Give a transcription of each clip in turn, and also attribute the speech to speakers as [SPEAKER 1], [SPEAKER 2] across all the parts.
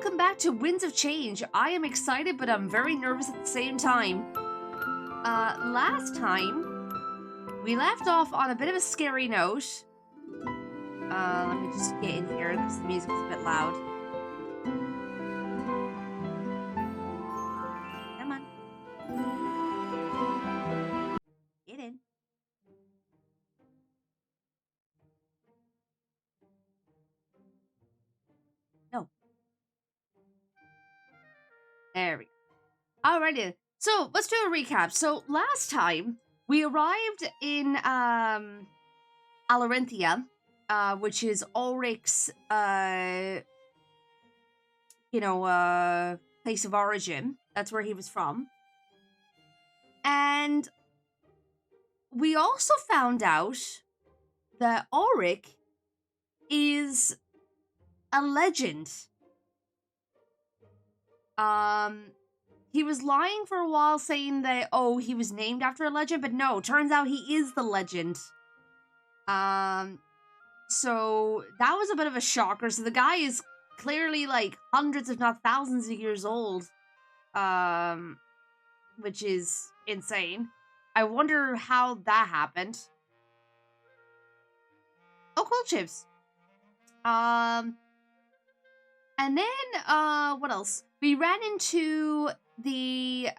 [SPEAKER 1] welcome back to Winds of Change. I am excited, but I'm very nervous at the same time. Last time, we left off on a bit of a scary note. Let me just get in here because the music's a bit loud. Come on. Get in. No. There we go. Alrighty. So, let's do a recap. So, last time, we arrived in, Alarinthia, which is Ulrich's, place of origin. That's where he was from. And we also found out that Ulrich is a legend. He was lying for a while saying that, oh, he was named after a legend, but no, turns out he is the legend. So that was a bit of a shocker. So the guy is clearly like hundreds, if not thousands of years old. Which is insane. I wonder how that happened. Oh, cool chips. And then, what else? We ran into the,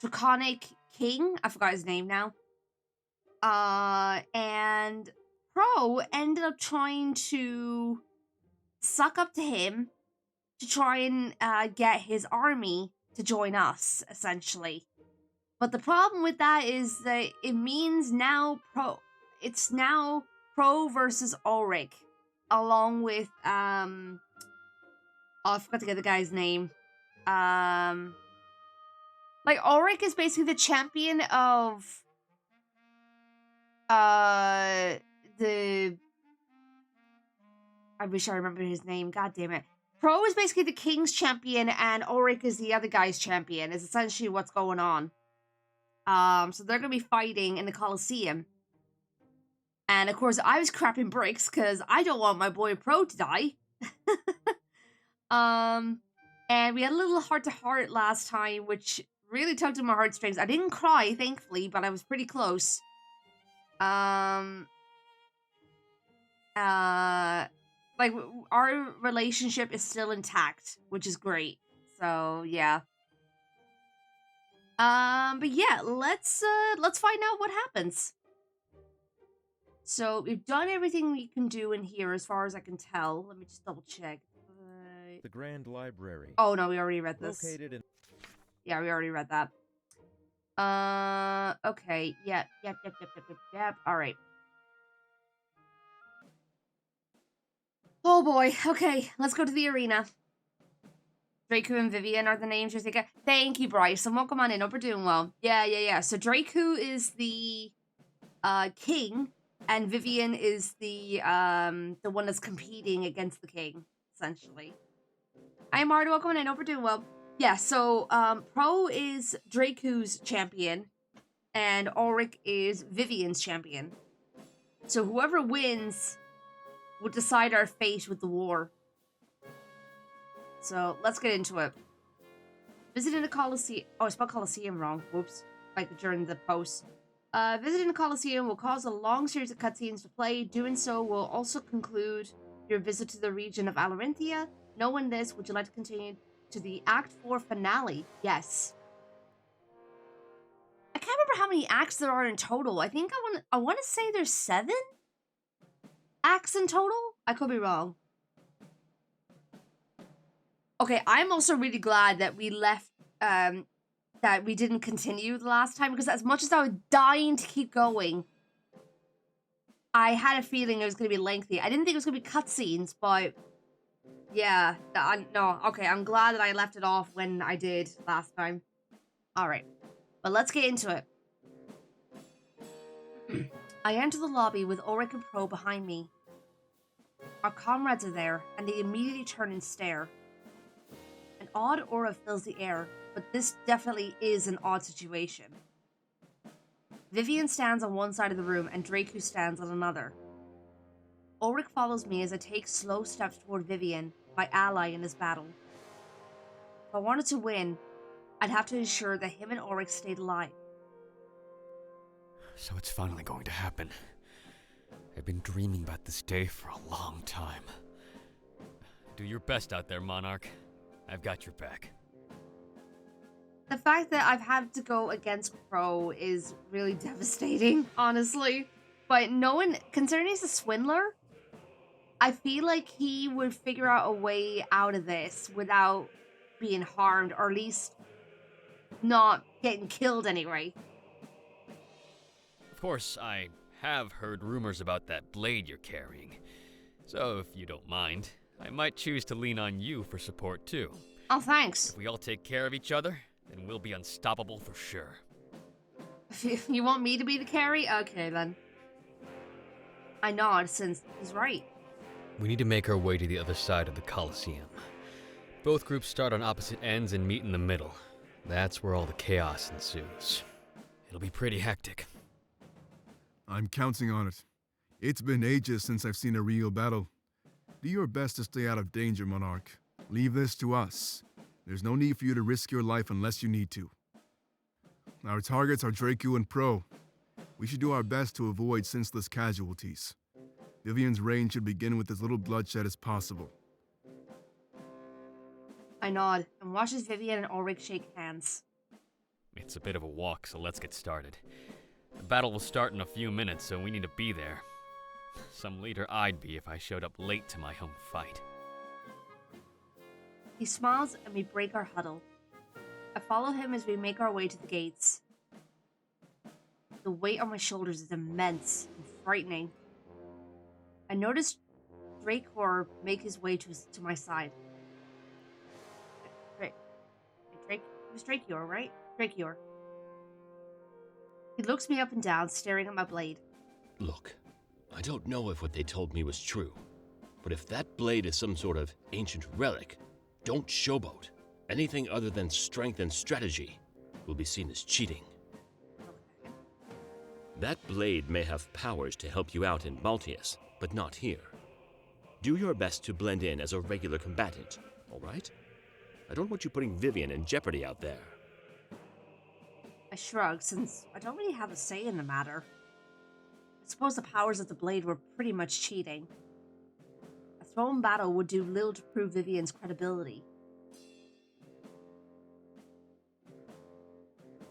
[SPEAKER 1] Draconic King. I forgot his name now. And Pro ended up trying to suck up to him to try and, get his army to join us, essentially. But the problem with that is that it means now it's now Pro versus Ulrich, along with, oh, I forgot to get the guy's name. Like, Ulrich is basically the champion of, I wish I remembered his name. God damn it. Pro is basically the king's champion, and Ulrich is the other guy's champion, is essentially what's going on. So they're going to be fighting in the Colosseum. And, of course, I was crapping bricks, because I don't want my boy Pro to die. And we had a little heart-to-heart last time, which really tugged at my heartstrings. I didn't cry, thankfully, but I was pretty close. Like, our relationship is still intact, which is great. So, yeah. But yeah, let's find out what happens. So, we've done everything we can do in here as far as I can tell. Let me just double check.
[SPEAKER 2] The Grand Library.
[SPEAKER 1] Oh, no, we already read this.
[SPEAKER 2] Located in...
[SPEAKER 1] Yeah, we already read that. Okay. Yep. All right. Oh boy. Okay, let's go to the arena. Draku and Vivian are the names you're thinking. Thank you, Bryce. And welcome on in. Hope we're doing well. Yeah. So Draku is the king, and Vivian is the one that's competing against the king, essentially. Hi, Marta. Welcome on in. Hope we're doing well. Yeah, so Pro is Draku's champion, and Ulrich is Vivian's champion. So whoever wins will decide our fate with the war. So let's get into it. Visiting the Colosseum. Oh, I spelled Colosseum wrong. Whoops. Like during the post. Visiting the Colosseum will cause a long series of cutscenes to play. Doing so will also conclude your visit to the region of Alarinthia. Knowing this, would you like to continue to the Act 4 finale? Yes. I can't remember how many acts there are in total. I think I want to say there's 7 acts in total. I could be wrong. Okay, I'm also really glad that we left, that we didn't continue the last time, because as much as I was dying to keep going, I had a feeling it was going to be lengthy. I didn't think it was going to be cutscenes, but yeah, no, okay, I'm glad that I left it off when I did last time. Alright, but let's get into it. I enter the lobby with Ulrich and Pro behind me. Our comrades are there, and they immediately turn and stare. An odd aura fills the air, but this definitely is an odd situation. Vivian stands on one side of the room, and Draku stands on another. Ulrich follows me as I take slow steps toward Vivian, my ally in this battle. If I wanted to win, I'd have to ensure that him and Oryx stayed alive.
[SPEAKER 3] So it's finally going to happen. I've been dreaming about this day for a long time. Do your best out there, Monarch. I've got your back.
[SPEAKER 1] The fact that I've had to go against Crow is really devastating, honestly. But considering he's a swindler, I feel like he would figure out a way out of this without being harmed, or at least not getting killed anyway.
[SPEAKER 3] Of course, I have heard rumors about that blade you're carrying. So if you don't mind, I might choose to lean on you for support too.
[SPEAKER 1] Oh, thanks.
[SPEAKER 3] If we all take care of each other, then we'll be unstoppable for sure.
[SPEAKER 1] If you want me to be the carry? Okay, then. I nod, since he's right.
[SPEAKER 3] We need to make our way to the other side of the Colosseum. Both groups start on opposite ends and meet in the middle. That's where all the chaos ensues. It'll be pretty hectic.
[SPEAKER 4] I'm counting on it. It's been ages since I've seen a real battle. Do your best to stay out of danger, Monarch. Leave this to us. There's no need for you to risk your life unless you need to. Our targets are Draco and Pro. We should do our best to avoid senseless casualties. Vivian's reign should begin with as little bloodshed as possible.
[SPEAKER 1] I nod and watch as Vivian and Ulrich shake hands.
[SPEAKER 3] It's a bit of a walk, so let's get started. The battle will start in a few minutes, so we need to be there. Some leader I'd be if I showed up late to my home fight.
[SPEAKER 1] He smiles and we break our huddle. I follow him as we make our way to the gates. The weight on my shoulders is immense and frightening. I notice Dracor make his way to my side. It was Drakior, right? Drakior. He looks me up and down, staring at my blade.
[SPEAKER 5] Look, I don't know if what they told me was true, but if that blade is some sort of ancient relic, don't showboat. Anything other than strength and strategy will be seen as cheating.
[SPEAKER 1] Okay.
[SPEAKER 5] That blade may have powers to help you out in Maltius, but not here. Do your best to blend in as a regular combatant, all right? I don't want you putting Vivian in jeopardy out there.
[SPEAKER 1] I shrug, since I don't really have a say in the matter. I suppose the powers of the blade were pretty much cheating. A thrown battle would do little to prove Vivian's credibility.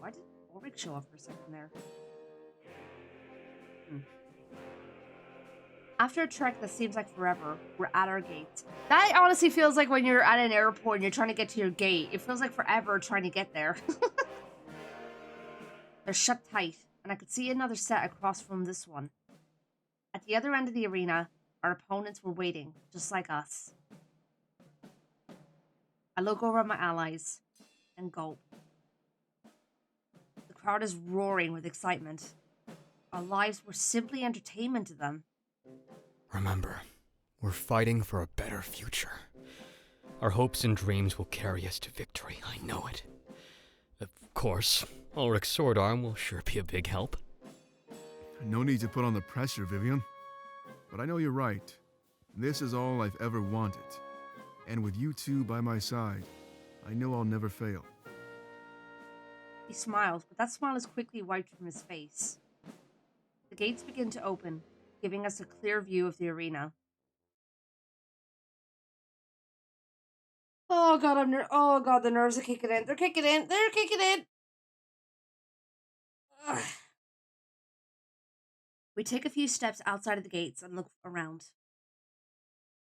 [SPEAKER 1] Why did Ulrich show up for a second there? After a trek that seems like forever, we're at our gate. That honestly feels like when you're at an airport and you're trying to get to your gate. It feels like forever trying to get there. They're shut tight, and I could see another set across from this one. At the other end of the arena, our opponents were waiting, just like us. I look over at my allies and gulp. The crowd is roaring with excitement. Our lives were simply entertainment to them.
[SPEAKER 3] Remember, we're fighting for a better future. Our hopes and dreams will carry us to victory, I know it. Of course, Ulrich's sword arm will sure be a big help.
[SPEAKER 4] No need to put on the pressure, Vivian. But I know you're right. This is all I've ever wanted. And with you two by my side, I know I'll never fail.
[SPEAKER 1] He smiles, but that smile is quickly wiped from his face. The gates begin to open, giving us a clear view of the arena. Oh god, the nerves are kicking in. They're kicking in. They're kicking in. Ugh. We take a few steps outside of the gates and look around.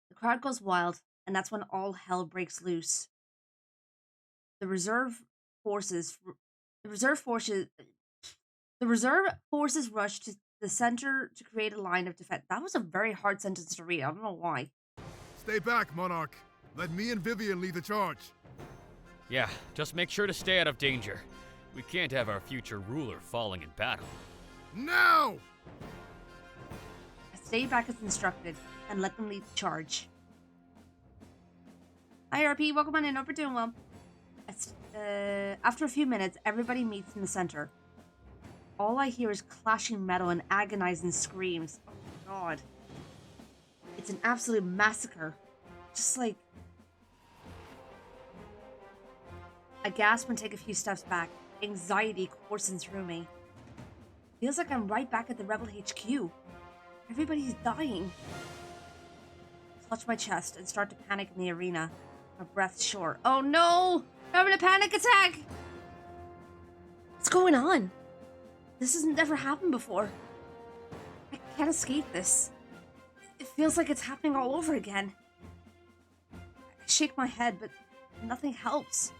[SPEAKER 1] The crowd goes wild, and that's when all hell breaks loose. The reserve forces rush to the center to create a line of defense. That was a very hard sentence to read. I don't know why.
[SPEAKER 4] Stay back, Monarch. Let me and Vivian lead the charge.
[SPEAKER 3] Yeah, just make sure to stay out of danger. We can't have our future ruler falling in battle.
[SPEAKER 4] Now!
[SPEAKER 1] I stay back as instructed and let them lead the charge. Hi RP, welcome on in. Hope you're doing well. After a few minutes, everybody meets in the center. All I hear is clashing metal and agonizing screams. Oh my god. It's an absolute massacre. Just like I gasp and take a few steps back. Anxiety coursing through me. Feels like I'm right back at the Rebel HQ. Everybody's dying. Clutch my chest and start to panic in the arena. My breath short. Oh no! I'm having a panic attack! What's going on? This has never happened before. I can't escape this. It feels like it's happening all over again. I shake my head, but nothing helps.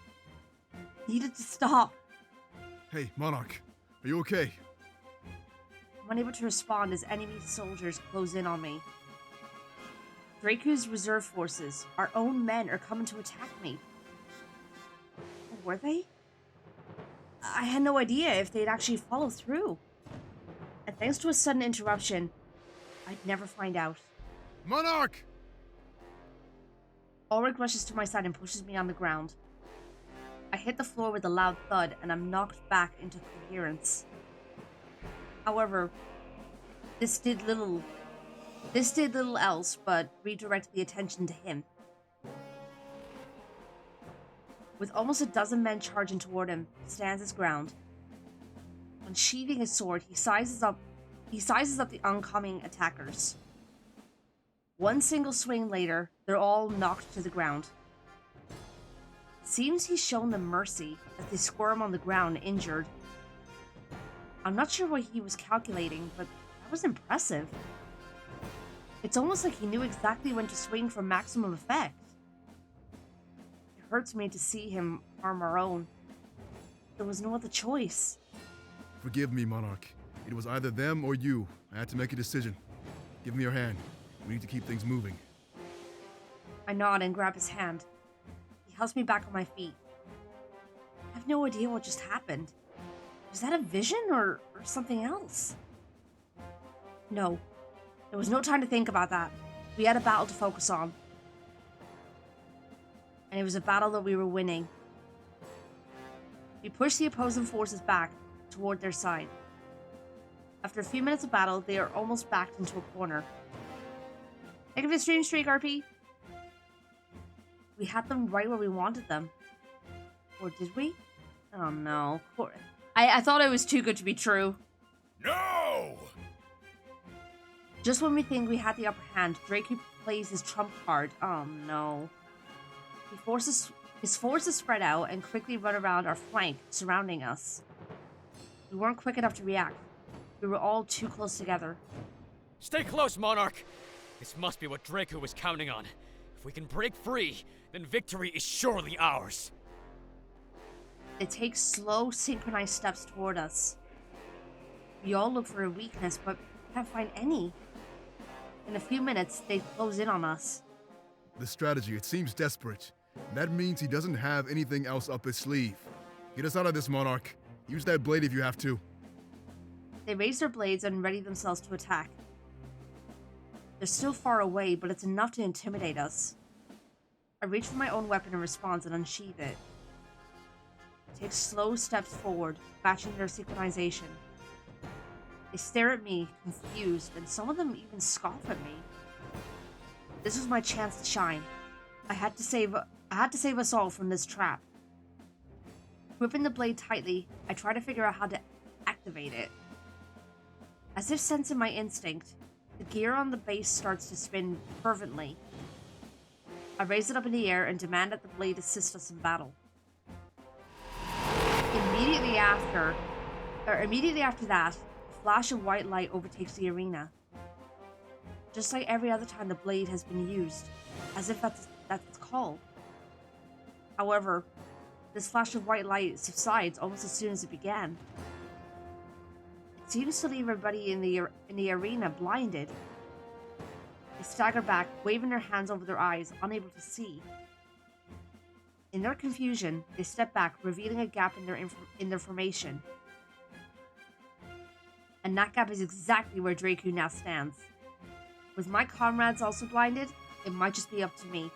[SPEAKER 1] Need it to stop.
[SPEAKER 4] Hey, Monarch, are you okay?
[SPEAKER 1] I'm unable to respond as enemy soldiers close in on me. Draku's reserve forces, our own men, are coming to attack me. Were they? I had no idea if they'd actually follow through. And thanks to a sudden interruption, I'd never find out.
[SPEAKER 4] Monarch!
[SPEAKER 1] Ulrich rushes to my side and pushes me on the ground. I hit the floor with a loud thud and I'm knocked back into coherence. However, this did little else but redirect the attention to him. With almost a dozen men charging toward him, he stands his ground. Unsheathing his sword, he sizes up the oncoming attackers. One single swing later, they're all knocked to the ground. Seems he's shown them mercy as they squirm on the ground injured. I'm not sure what he was calculating, but that was impressive. It's almost like he knew exactly when to swing for maximum effect. It hurts me to see him harm our own. There was no other choice.
[SPEAKER 4] Forgive me, Monarch. It was either them or you. I had to make a decision. Give me your hand. We need to keep things moving.
[SPEAKER 1] I nod and grab his hand. He helps me back on my feet. I have no idea what just happened. Was that a vision or something else? No. There was no time to think about that. We had a battle to focus on. And it was a battle that we were winning. We pushed the opposing forces back toward their side. After a few minutes of battle, they are almost backed into a corner. Think of a stream streak, RP. We had them right where we wanted them. Or did we? Oh no. I thought it was too good to be true.
[SPEAKER 2] No!
[SPEAKER 1] Just when we think we had the upper hand, Draku plays his trump card. Oh no. His forces spread out and quickly run around our flank, surrounding us. We weren't quick enough to react. We were all too close together.
[SPEAKER 3] Stay close, Monarch! This must be what Draco was counting on. If we can break free, then victory is surely ours.
[SPEAKER 1] They take slow, synchronized steps toward us. We all look for a weakness, but can't find any. In a few minutes, they close in on us.
[SPEAKER 4] The strategy, it seems desperate. That means he doesn't have anything else up his sleeve. Get us out of this, Monarch. Use that blade if you have to.
[SPEAKER 1] They raise their blades and ready themselves to attack. They're still far away, but it's enough to intimidate us. I reach for my own weapon in response and unsheath it. I take slow steps forward, matching their synchronization. They stare at me, confused, and some of them even scoff at me. This was my chance to shine. I had to save us all from this trap. Gripping the blade tightly, I try to figure out how to activate it. As if sensing my instinct, the gear on the base starts to spin fervently. I raise it up in the air and demand that the blade assist us in battle. Immediately after that, a flash of white light overtakes the arena. Just like every other time the blade has been used, as if that's its call. However, this flash of white light subsides almost as soon as it began. It seems to leave everybody in the arena blinded. They stagger back, waving their hands over their eyes, unable to see. In their confusion, they step back, revealing a gap in their formation. And that gap is exactly where Draku now stands. With my comrades also blinded, it might just be up to me.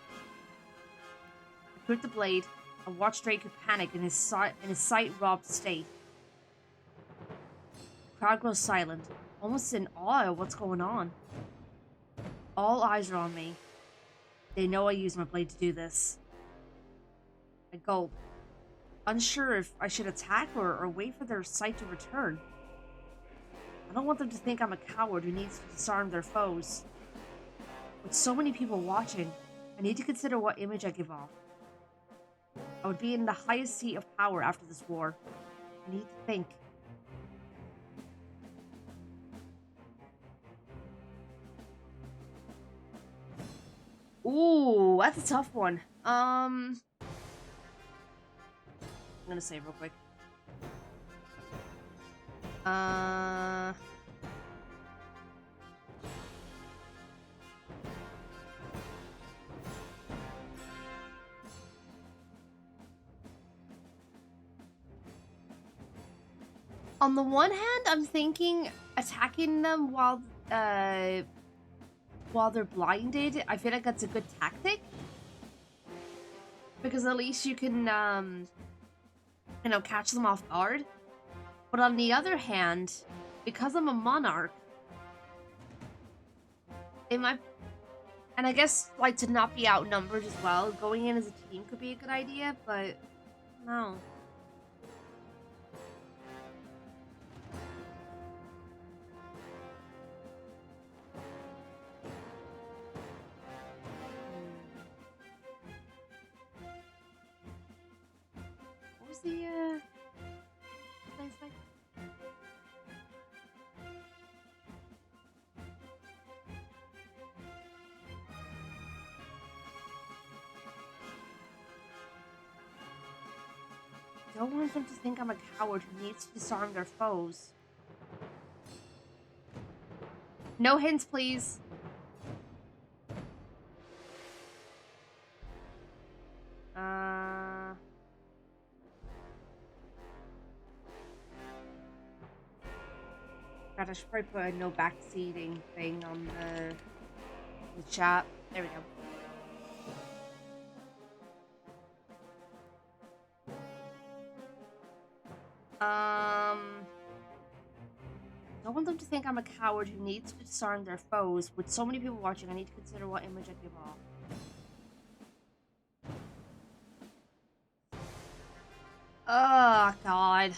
[SPEAKER 1] I grip the blade and watch Draku panic in his sight-robbed state. The crowd grows silent, almost in awe of what's going on. All eyes are on me. They know I use my blade to do this. I gulp. unsure if I should attack or wait for their sight to return. I don't want them to think I'm a coward who needs to disarm their foes. With so many people watching, I need to consider what image I give off. I would be in the highest seat of power after this war. I need to think. Ooh, that's a tough one. I'm gonna save real quick. On the one hand, I'm thinking attacking them while they're blinded. I feel like that's a good tactic. Because at least you can, catch them off guard. But on the other hand, because I'm a monarch, it might... And I guess, like, to not be outnumbered as well, going in as a team could be a good idea, but... No. What was the, place like? I don't want them to think I'm a coward who needs to disarm their foes. No hints, please. God, I should probably put a no backseating thing on the chat. There we go. I want them to think I'm a coward who needs to disarm their foes. With so many people watching, I need to consider what image I give off. Oh God.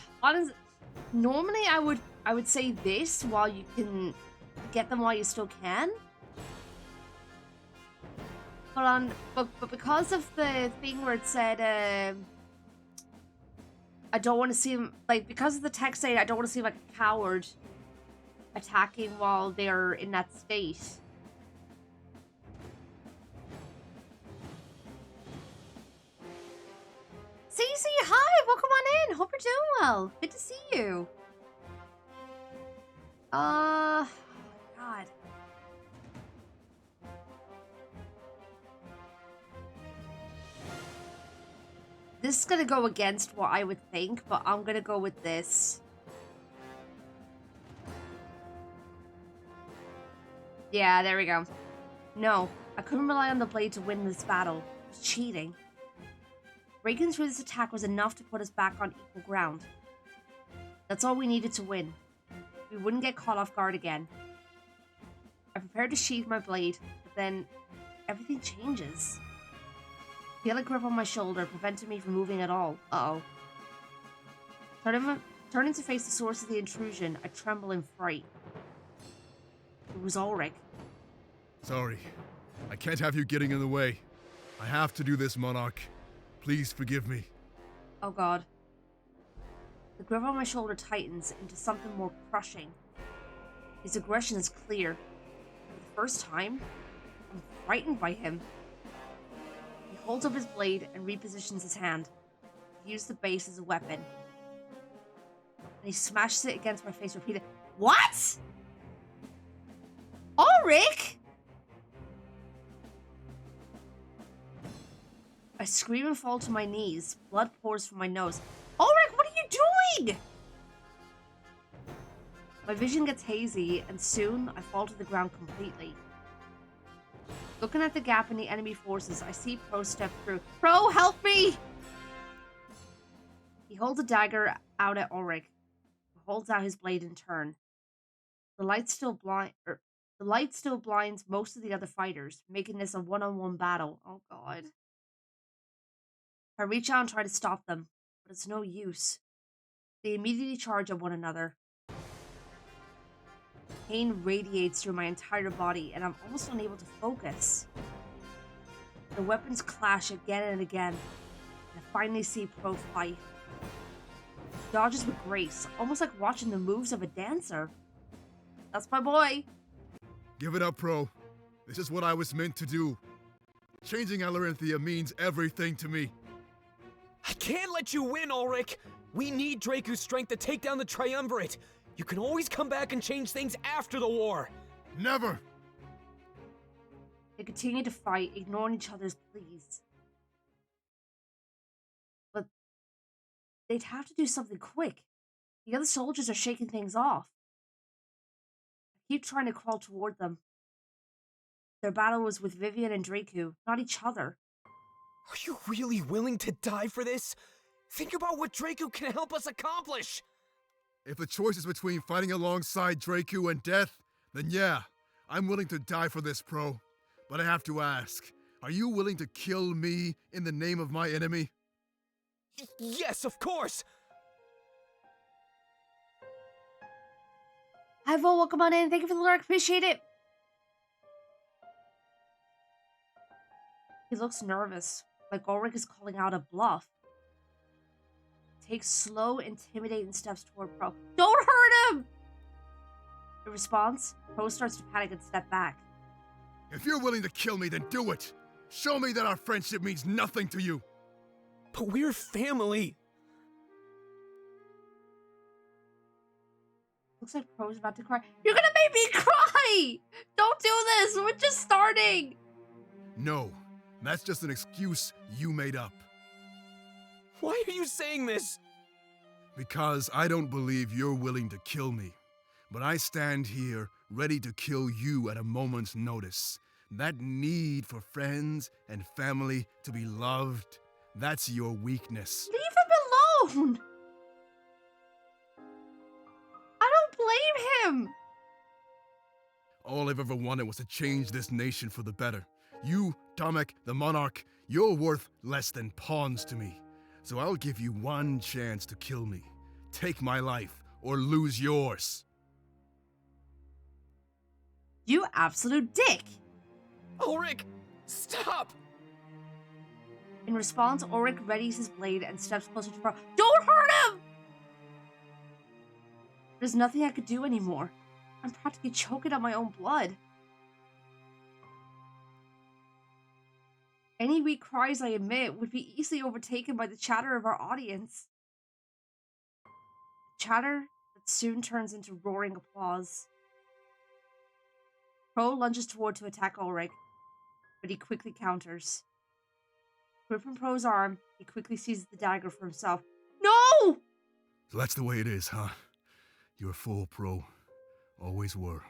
[SPEAKER 1] Normally I would say this while you can get them while you still can. But because of the thing where it said I don't want to seem like, because of the text saying I don't want to seem like a coward attacking while they're in that state. Cece, hi, welcome on in. Hope you're doing well. Good to see you. God. This is gonna go against what I would think, but I'm gonna go with this. Yeah, there we go. No, I couldn't rely on the blade to win this battle. It was cheating. Breaking through this attack was enough to put us back on equal ground. That's all we needed to win. We wouldn't get caught off guard again. I prepared to sheath my blade, but then everything changes. Feel a grip on my shoulder prevented me from moving at all. Uh-oh. Turning to face the source of the intrusion, I tremble in fright. It was Ulrich.
[SPEAKER 4] Sorry. I can't have you getting in the way. I have to do this, Monarch. Please forgive me.
[SPEAKER 1] Oh God. The grip on my shoulder tightens into something more crushing. His aggression is clear. For the first time, I'm frightened by him. He holds up his blade and repositions his hand. He used the base as a weapon. And he smashes it against my face repeatedly. What? Ulrich? I scream and fall to my knees. Blood pours from my nose. Ulrich, what are you doing? My vision gets hazy, and soon I fall to the ground completely. Looking at the gap in the enemy forces, I see Pro step through. Pro, help me! He holds a dagger out at Ulrich, who holds out his blade in turn. The light still blinds most of the other fighters, making this a one-on-one battle. Oh God. I reach out and try to stop them, but it's no use. They immediately charge at one another. Pain radiates through my entire body, and I'm almost unable to focus. The weapons clash again and again, and I finally see Pro fight. He dodges with grace, almost like watching the moves of a dancer. That's my boy.
[SPEAKER 4] Give it up, Pro. This is what I was meant to do. Changing Alarinthia means everything to me.
[SPEAKER 3] I can't let you win, Ulrich! We need Dracu's strength to take down the Triumvirate! You can always come back and change things after the war!
[SPEAKER 4] Never!
[SPEAKER 1] They continue to fight, ignoring each other's pleas. But they'd have to do something quick. The other soldiers are shaking things off. I keep trying to crawl toward them. Their battle was with Vivian and Dracu, not each other.
[SPEAKER 3] Are you really willing to die for this? Think about what Dracu can help us accomplish!
[SPEAKER 4] If the choice is between fighting alongside Dracu and death, then yeah, I'm willing to die for this, Pro. But I have to ask, are you willing to kill me in the name of my enemy?
[SPEAKER 3] Yes, of course!
[SPEAKER 1] Hi, Vol, welcome on in. Thank you for the lurk. Appreciate it. He looks nervous, like Ulrich is calling out a bluff. Takes slow, intimidating steps toward Pro. Don't hurt him! In response, Pro starts to panic and step back.
[SPEAKER 4] If you're willing to kill me, then do it! Show me that our friendship means nothing to you!
[SPEAKER 3] But we're family!
[SPEAKER 1] Looks like Pro's about to cry. You're gonna make me cry! Don't do this! We're just starting!
[SPEAKER 4] No, that's just an excuse you made up.
[SPEAKER 3] Why are you saying this?
[SPEAKER 4] Because I don't believe you're willing to kill me. But I stand here, ready to kill you at a moment's notice. That need for friends and family to be loved, that's your weakness.
[SPEAKER 1] Leave him alone! I don't blame him!
[SPEAKER 4] All I've ever wanted was to change this nation for the better. You, Tomek, the monarch, you're worth less than pawns to me. So I'll give you one chance to kill me. Take my life, or lose yours.
[SPEAKER 1] You absolute dick!
[SPEAKER 3] Ulrich, stop!
[SPEAKER 1] In response, Ulrich readies his blade and steps closer to Pro. Don't hurt him! There's nothing I could do anymore. I'm practically choking on my own blood. Any weak cries, I admit, would be easily overtaken by the chatter of our audience. Chatter that soon turns into roaring applause. Pro lunges toward to attack Ulrich, but he quickly counters. Gripping Pro's arm, he quickly seizes the dagger for himself. No!
[SPEAKER 4] So that's the way it is, huh? You're a fool, Pro. Always were.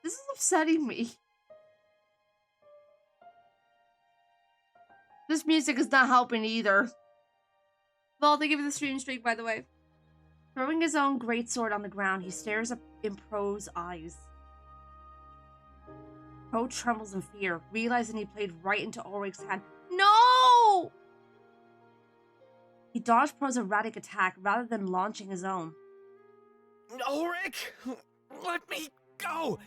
[SPEAKER 1] This is upsetting me. This music is not helping either. Well, thank you for the stream streak, by the way. Throwing his own greatsword on the ground, he stares up in Pro's eyes. Pro trembles in fear, realizing he played right into Ulrich's hand. No! He dodged Pro's erratic attack rather than launching his own.
[SPEAKER 3] Ulrich! Let me go!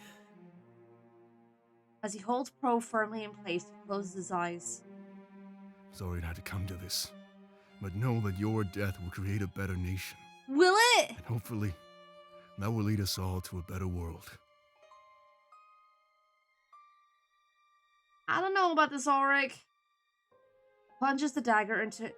[SPEAKER 1] As he holds Pro firmly in place, he closes his eyes.
[SPEAKER 4] Sorry it had to come to this. But know that your death will create a better nation.
[SPEAKER 1] Will it?
[SPEAKER 4] And hopefully, that will lead us all to a better world.
[SPEAKER 1] I don't know about this, Ulrich. Plunges the dagger into... No!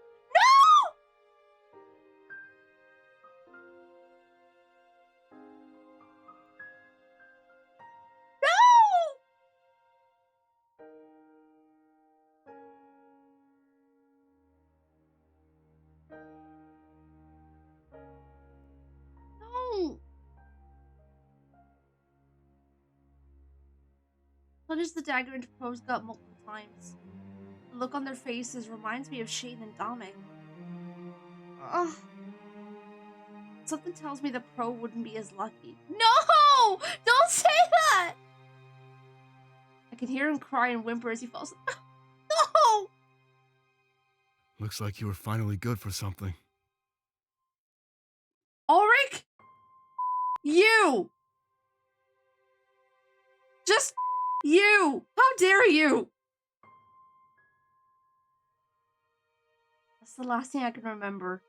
[SPEAKER 1] No! Plunges the dagger into Pro's gut multiple times. The look on their faces reminds me of Shane and Dominic. Ugh. Something tells me that Pro wouldn't be as lucky. No! Don't say that! I can hear him cry and whimper as he falls. No!
[SPEAKER 4] Looks like you were finally good for something.
[SPEAKER 1] Ulrich? You! Just you! How dare you! That's the last thing I can remember.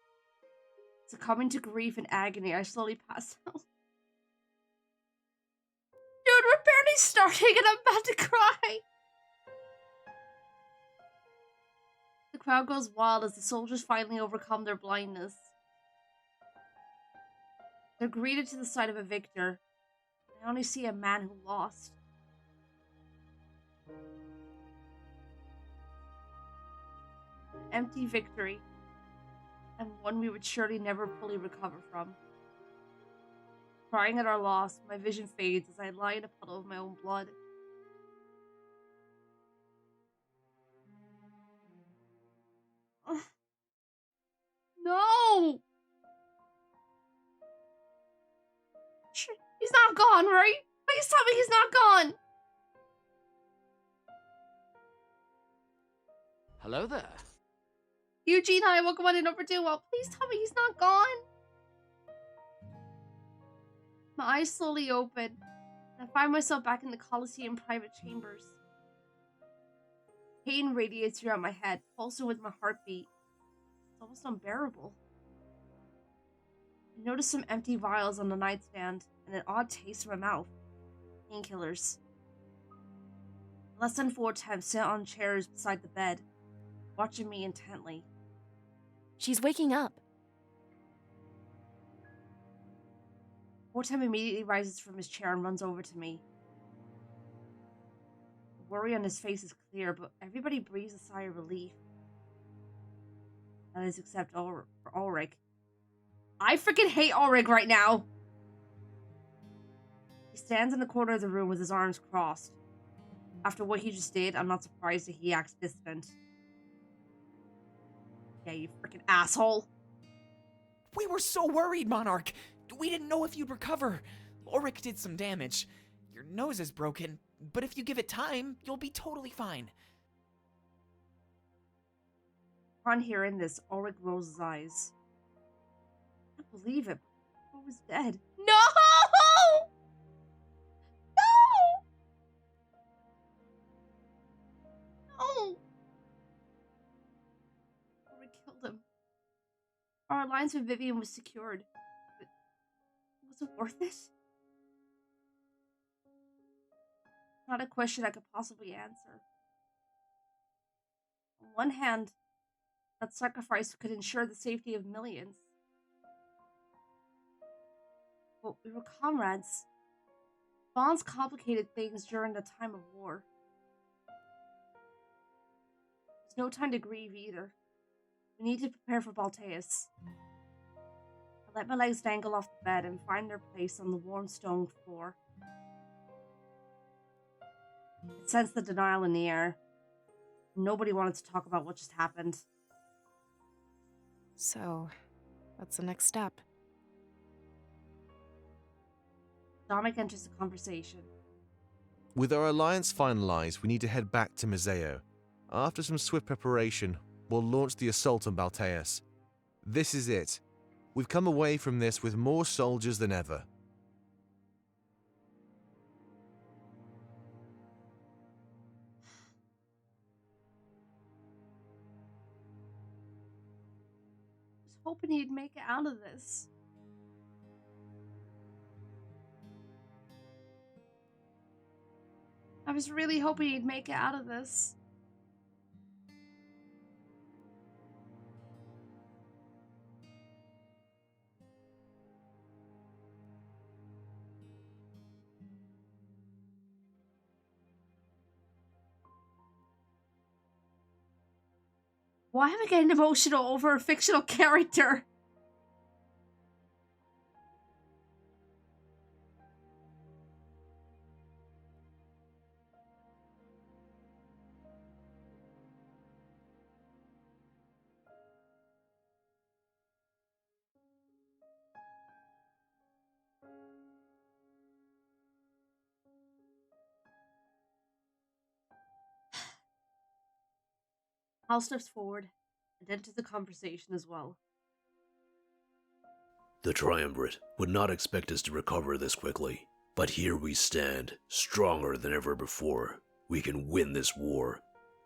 [SPEAKER 1] Succumbing to grief and agony, I slowly passed out. Dude, we're barely starting and I'm about to cry! The crowd goes wild as the soldiers finally overcome their blindness. They're greeted to the sight of a victor. I only see a man who lost. An empty victory. And one we would surely never fully recover from. Crying at our loss, my vision fades as I lie in a puddle of my own blood. Ugh. No! He's not gone, right? Please tell me he's not gone!
[SPEAKER 6] Hello there.
[SPEAKER 1] Eugene, hi, welcome on in over doing well. Please tell me he's not gone. My eyes slowly open, and I find myself back in the Colosseum private chambers. Pain radiates throughout my head, pulsing with my heartbeat. It's almost unbearable. I notice some empty vials on the nightstand, and an odd taste in my mouth. Painkillers. Less than 4 temps sit on chairs beside the bed, watching me intently.
[SPEAKER 7] She's waking up.
[SPEAKER 1] Fortem immediately rises from his chair and runs over to me. The worry on his face is clear, but everybody breathes a sigh of relief. That is except for Ulrich. I freaking hate Ulrich right now! He stands in the corner of the room with his arms crossed. After what he just did, I'm not surprised that he acts distant. Yeah, you freaking asshole.
[SPEAKER 6] We were so worried, Monarch. We didn't know if you'd recover. Ulrich did some damage. Your nose is broken, but if you give it time, you'll be totally fine.
[SPEAKER 1] Upon hearing this, Ulrich rolls his eyes. I can't believe it. I was dead. No! No! No! Ulrich killed him. Our alliance with Vivian was secured. But was it worth it? Not a question I could possibly answer. On one hand, that sacrifice could ensure the safety of millions. But we were comrades. Bonds complicated things during the time of war. There's no time to grieve either. We need to prepare for Balteus. I let my legs dangle off the bed and find their place on the warm stone floor. I sensed the denial in the air. Nobody wanted to talk about what just happened.
[SPEAKER 7] So, what's the next step?
[SPEAKER 1] Dominic enters the conversation.
[SPEAKER 2] With our alliance finalized, we need to head back to Museo. After some swift preparation, we'll launch the assault on Balteus. This is it. We've come away from this with more soldiers than ever.
[SPEAKER 1] I was hoping he'd make it out of this. I was really hoping he'd make it out of this. Why am I getting emotional over a fictional character? Hal steps forward, and enter the conversation as well.
[SPEAKER 8] The Triumvirate would not expect us to recover this quickly, but here we stand, stronger than ever before. We can win this war.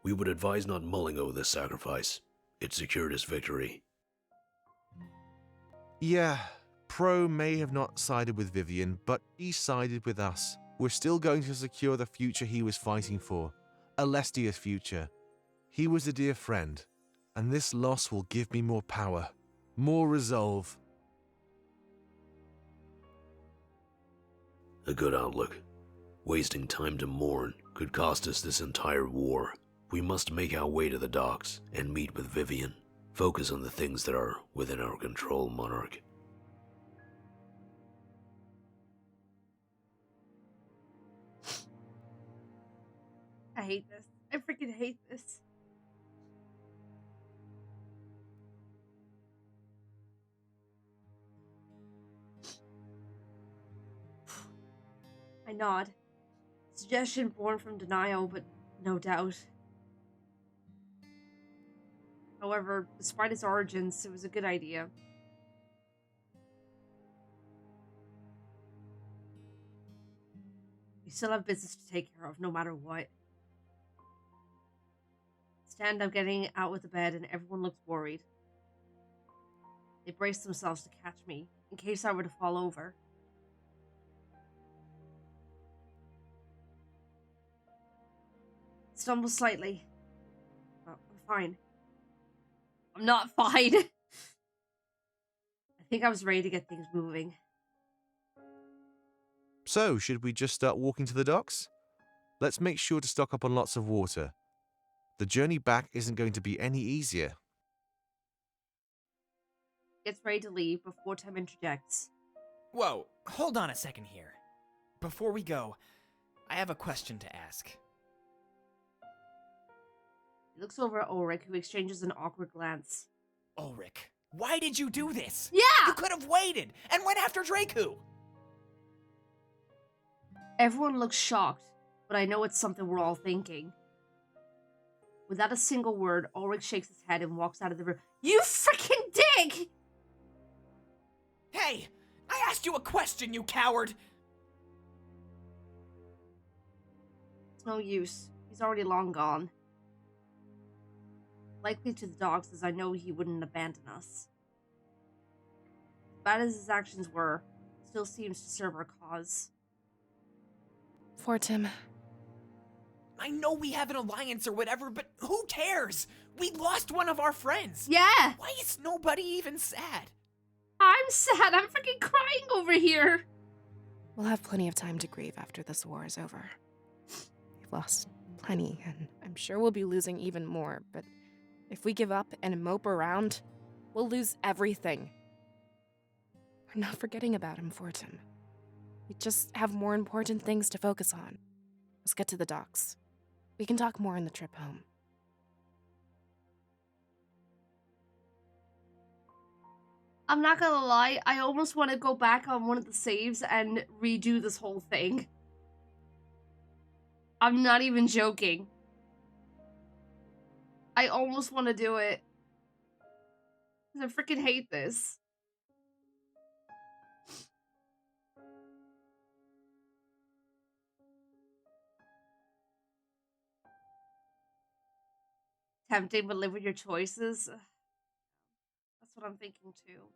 [SPEAKER 8] We would advise not mulling over this sacrifice. It secured us victory.
[SPEAKER 2] Yeah, Pro may have not sided with Vivian, but he sided with us. We're still going to secure the future he was fighting for. Alestia's future. He was a dear friend, and this loss will give me more power, more resolve.
[SPEAKER 8] A good outlook. Wasting time to mourn could cost us this entire war. We must make our way to the docks and meet with Vivian. Focus on the things that are within our control, Monarch.
[SPEAKER 1] I hate this. I freaking hate this. I nod. Suggestion born from denial, but no doubt. However, despite its origins, it was a good idea. We still have business to take care of, no matter what. Stand up getting out of the bed, and everyone looks worried. They brace themselves to catch me, in case I were to fall over. Stumble slightly. Oh, I'm fine. I'm not fine. I think I was ready to get things moving.
[SPEAKER 2] So, should we just start walking to the docks? Let's make sure to stock up on lots of water. The journey back isn't going to be any easier.
[SPEAKER 1] Gets ready to leave before Tim interjects.
[SPEAKER 6] Whoa, hold on a second here. Before we go, I have a question to ask.
[SPEAKER 1] He looks over at Ulrich, who exchanges an awkward glance.
[SPEAKER 6] Ulrich, why did you do this?
[SPEAKER 1] Yeah!
[SPEAKER 6] You could have waited and went after Draku!
[SPEAKER 1] Everyone looks shocked, but I know it's something we're all thinking. Without a single word, Ulrich shakes his head and walks out of the room. You freaking dick!
[SPEAKER 6] Hey! I asked you a question, you coward!
[SPEAKER 1] It's no use. He's already long gone. Likely to the dogs, as I know he wouldn't abandon us. As bad as his actions were, he still seems to serve our cause.
[SPEAKER 7] For Tim.
[SPEAKER 6] I know we have an alliance or whatever, but who cares? We lost one of our friends!
[SPEAKER 1] Yeah!
[SPEAKER 6] Why is nobody even sad?
[SPEAKER 1] I'm sad. I'm freaking crying over here.
[SPEAKER 7] We'll have plenty of time to grieve after this war is over. We've lost plenty, and I'm sure we'll be losing even more, but if we give up and mope around, we'll lose everything. We're not forgetting about him, Fortin. We just have more important things to focus on. Let's get to the docks. We can talk more on the trip home.
[SPEAKER 1] I'm not gonna lie, I almost want to go back on one of the saves and redo this whole thing. I'm not even joking. I almost want to do it. 'Cause I freaking hate this. Tempting, but live with your choices. That's what I'm thinking too.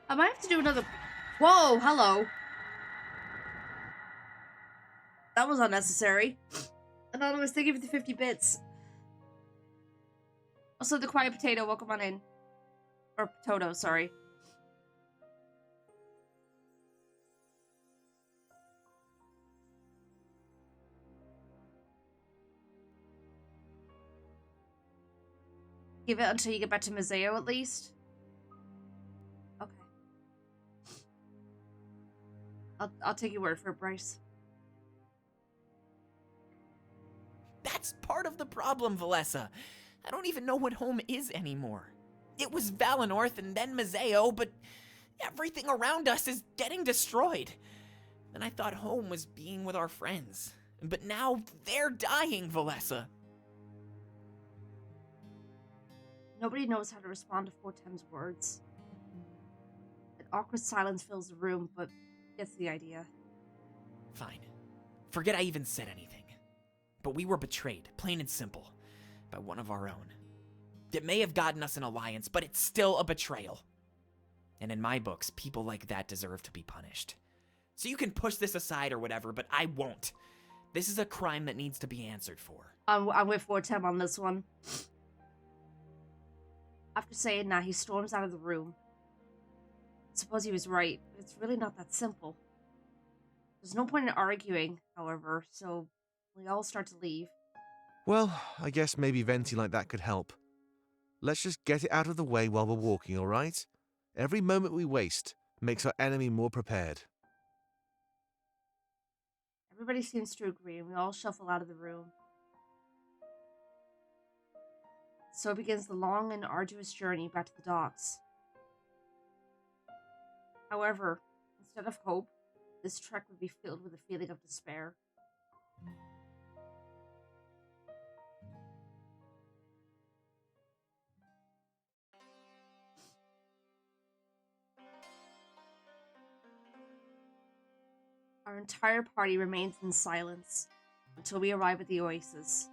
[SPEAKER 1] I might have to do another. Whoa, hello. That was unnecessary. Anonymous, thank you for the 50 bits. Also, the quiet potato, welcome on in. Or Toto, sorry. Give it until you get back to Museo, at least. Okay. I'll take your word for it, Bryce.
[SPEAKER 6] That's part of the problem, Valessa. I don't even know what home is anymore. It was Valenorth and then Museo, but everything around us is getting destroyed. And I thought home was being with our friends. But now they're dying, Valessa.
[SPEAKER 1] Nobody knows how to respond to Fortem's words. An awkward silence fills the room, but gets the idea.
[SPEAKER 6] Fine. Forget I even said anything. But we were betrayed, plain and simple, by one of our own. It may have gotten us an alliance, but it's still a betrayal. And in my books, people like that deserve to be punished. So you can push this aside or whatever, but I won't. This is a crime that needs to be answered for.
[SPEAKER 1] I'm with Fortem on this one. After saying that, he storms out of the room. I suppose he was right. It's really not that simple. There's no point in arguing, however, so we all start to leave.
[SPEAKER 2] Well, I guess maybe venting like that could help. Let's just get it out of the way while we're walking, alright? Every moment we waste makes our enemy more prepared.
[SPEAKER 1] Everybody seems to agree, and we all shuffle out of the room. So begins the long and arduous journey back to the docks. However, instead of hope, this trek would be filled with a feeling of despair. Our entire party remains in silence until we arrive at the oasis.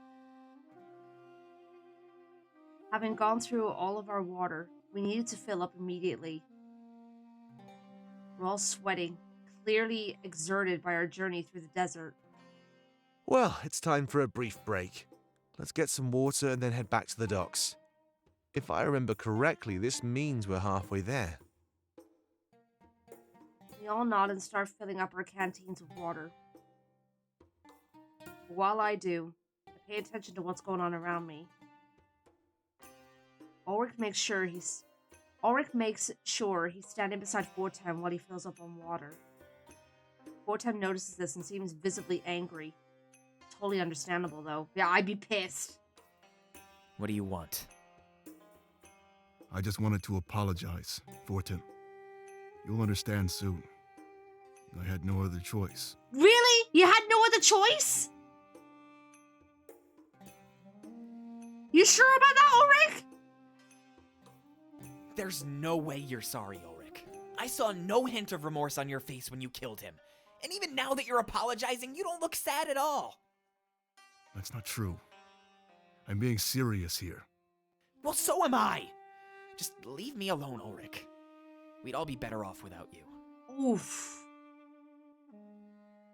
[SPEAKER 1] Having gone through all of our water, we needed to fill up immediately. We're all sweating, clearly exerted by our journey through the desert.
[SPEAKER 2] Well, it's time for a brief break. Let's get some water and then head back to the docks. If I remember correctly, this means we're halfway there.
[SPEAKER 1] We all nod and start filling up our canteens with water. While I do, I pay attention to what's going on around me. Ulrich makes sure he's standing beside Fortem while he fills up on water. Fortem notices this and seems visibly angry. Totally understandable, though. Yeah, I'd be pissed.
[SPEAKER 6] What do you want?
[SPEAKER 4] I just wanted to apologize, Fortin. You'll understand soon. I had no other choice.
[SPEAKER 1] Really? You had no other choice? You sure about that, Ulrich?
[SPEAKER 6] There's no way you're sorry, Ulrich. I saw no hint of remorse on your face when you killed him. And even now that you're apologizing, you don't look sad at all.
[SPEAKER 4] That's not true. I'm being serious here.
[SPEAKER 6] Well, so am I. Just leave me alone, Ulrich. We'd all be better off without you.
[SPEAKER 1] Oof.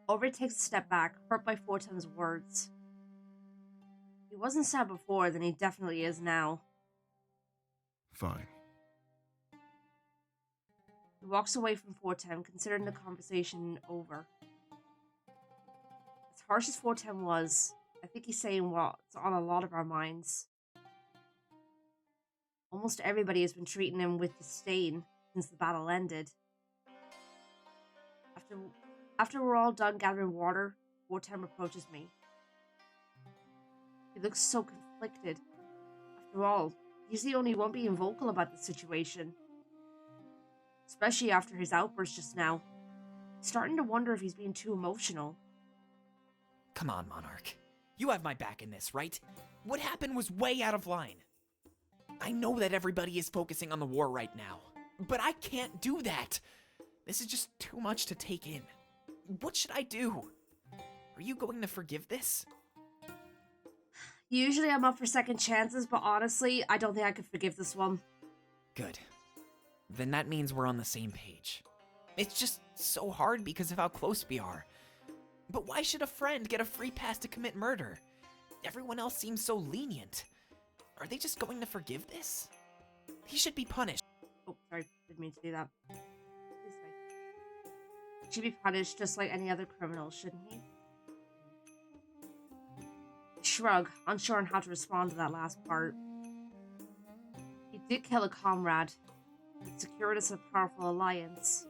[SPEAKER 1] Ulrich takes a step back, hurt by Fortem's words. He wasn't sad before, then he definitely is now.
[SPEAKER 4] Fine.
[SPEAKER 1] He walks away from Fortem, considering the conversation over. As harsh as Fortem was, I think he's saying what's on a lot of our minds. Almost everybody has been treating him with disdain since the battle ended. After we're all done gathering water, Fortem approaches me. He looks so conflicted. After all, he's the only one being vocal about the situation. Especially after his outburst just now. Starting to wonder if he's being too emotional.
[SPEAKER 6] Come on, Monarch. You have my back in this, right? What happened was way out of line. I know that everybody is focusing on the war right now, but I can't do that. This is just too much to take in. What should I do? Are you going to forgive this?
[SPEAKER 1] Usually I'm up for second chances, but honestly, I don't think I could forgive this one.
[SPEAKER 6] Good. Then that means we're on the same page. It's just so hard because of how close we are. But why should a friend get a free pass to commit murder? Everyone else seems so lenient. Are they just going to forgive this? He should be punished.
[SPEAKER 1] Oh, sorry, didn't mean to do that. This way. He should be punished just like any other criminal, shouldn't he? Shrug, unsure on how to respond to that last part. He did kill a comrade. It secured us a powerful alliance.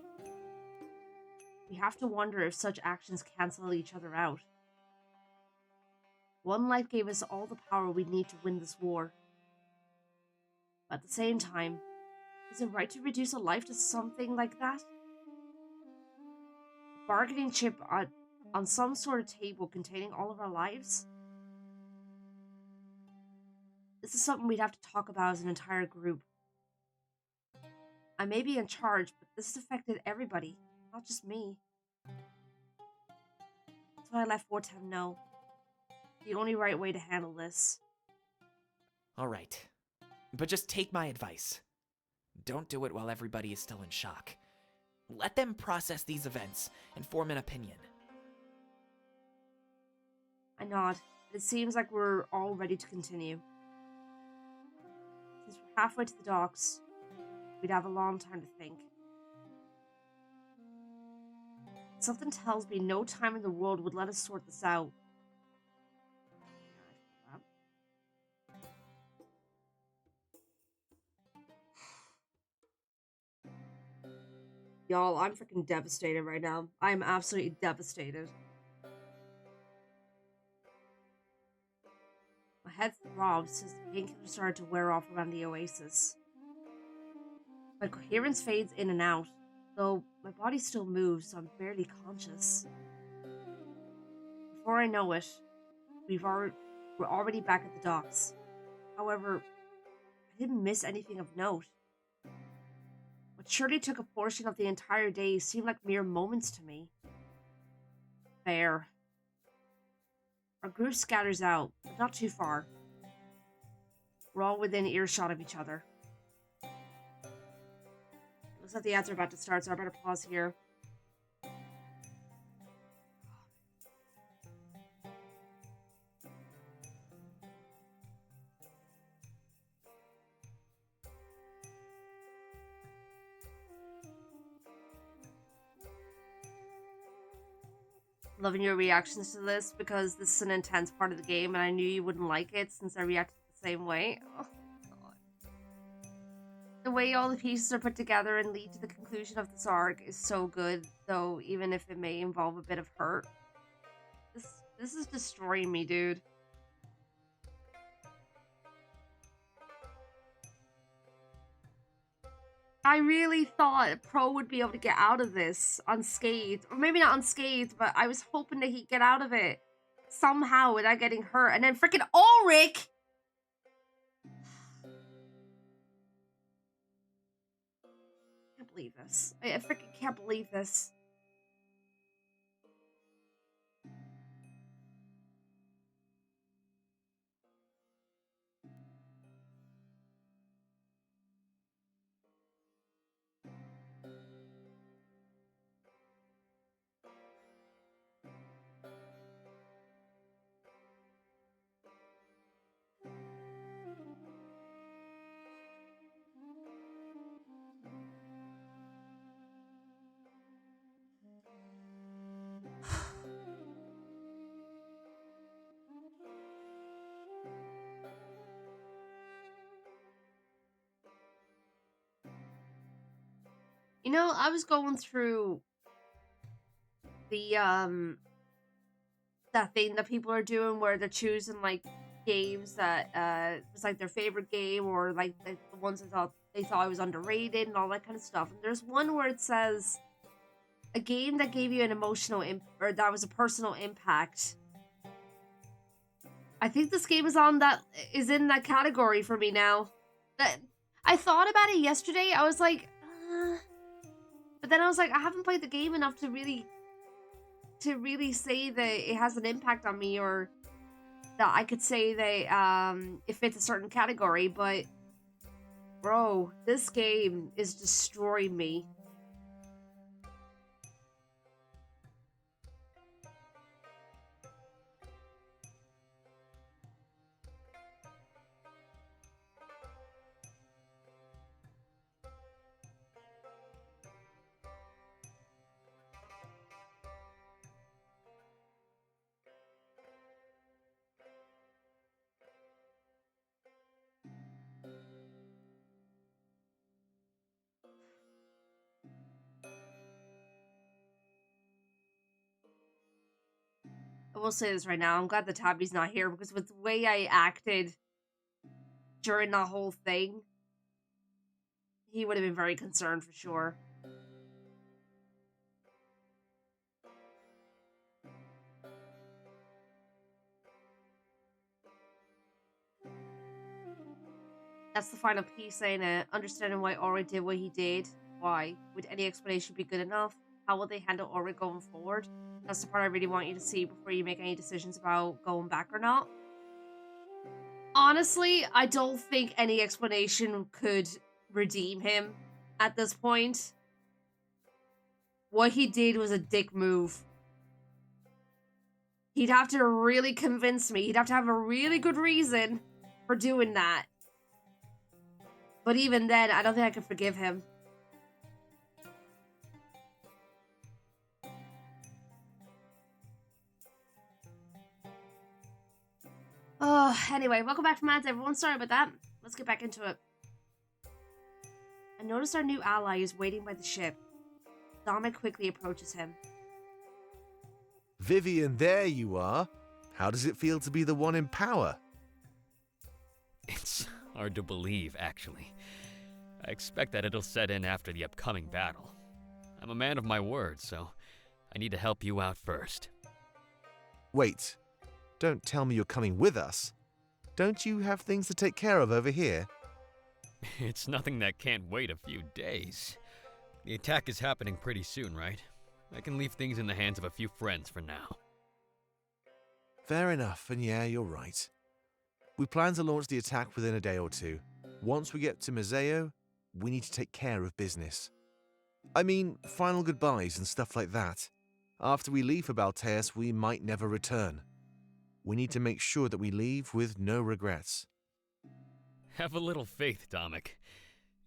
[SPEAKER 1] We have to wonder if such actions cancel each other out. One life gave us all the power we need to win this war. But at the same time, is it right to reduce a life to something like that? bargaining chip on some sort of table containing all of our lives? This is something we'd have to talk about as an entire group. I may be in charge, but this has affected everybody, not just me. That's why I let Vortem know. The only right way to handle this.
[SPEAKER 6] All right. But just take my advice. Don't do it while everybody is still in shock. Let them process these events and form an opinion.
[SPEAKER 1] I nod. It seems like we're all ready to continue. Since we're halfway to the docks, we'd have a long time to think. Something tells me no time in the world would let us sort this out. Y'all, I'm freaking devastated right now. I am absolutely devastated. My head throbs as the painkiller started to wear off around the oasis. My coherence fades in and out, though my body still moves, so I'm barely conscious. Before I know it, we're already back at the docks. However, I didn't miss anything of note. What surely took a portion of the entire day seemed like mere moments to me. Fair. Our group scatters out, but not too far. We're all within earshot of each other. Looks like the ads are about to start, so I better pause here. Loving your reactions to this because this is an intense part of the game and I knew you wouldn't like it since I reacted the same way. Oh, God. The way all the pieces are put together and lead to the conclusion of this arc is so good, though even if it may involve a bit of hurt. This is destroying me, dude. I really thought Pro would be able to get out of this unscathed. Or maybe not unscathed, but I was hoping that he'd get out of it somehow without getting hurt. And then freaking Ulrich! I can't believe this. I freaking can't believe this. You know, I was going through the that thing that people are doing where they're choosing like games that was like their favorite game or like the ones they thought was underrated and all that kind of stuff. And there's one where it says a game that gave you an emotional or that was a personal impact. I think this game is in that category for me now. That I thought about it yesterday. I was like, but then I was like, I haven't played the game enough to really say that it has an impact on me or that I could say that it fits a certain category. But bro, this game is destroying me. I will say this right now. I'm glad that Tabby's not here because with the way I acted during the whole thing, he would have been very concerned for sure. That's the final piece, ain't it? Understanding why Auric did what he did. Why? Would any explanation be good enough? How will they handle Auric going forward? That's the part I really want you to see before you make any decisions about going back or not. Honestly, I don't think any explanation could redeem him at this point. What he did was a dick move. He'd have to really convince me. He'd have to have a really good reason for doing that. But even then, I don't think I could forgive him. Oh, anyway, welcome back from ads, everyone. Sorry about that. Let's get back into it. I notice our new ally is waiting by the ship. Dominic quickly approaches him.
[SPEAKER 2] Vivian, there you are. How does it feel to be the one in power?
[SPEAKER 3] It's hard to believe, actually. I expect that it'll set in after the upcoming battle. I'm a man of my word, so I need to help you out first.
[SPEAKER 2] Wait, don't tell me you're coming with us. Don't you have things to take care of over here?
[SPEAKER 3] It's nothing that can't wait a few days. The attack is happening pretty soon, right? I can leave things in the hands of a few friends for now.
[SPEAKER 2] Fair enough, and yeah, you're right. We plan to launch the attack within a day or two. Once we get to Museo, we need to take care of business. I mean, final goodbyes and stuff like that. After we leave for Balteus, we might never return. We need to make sure that we leave with no regrets.
[SPEAKER 3] Have a little faith, Dominic.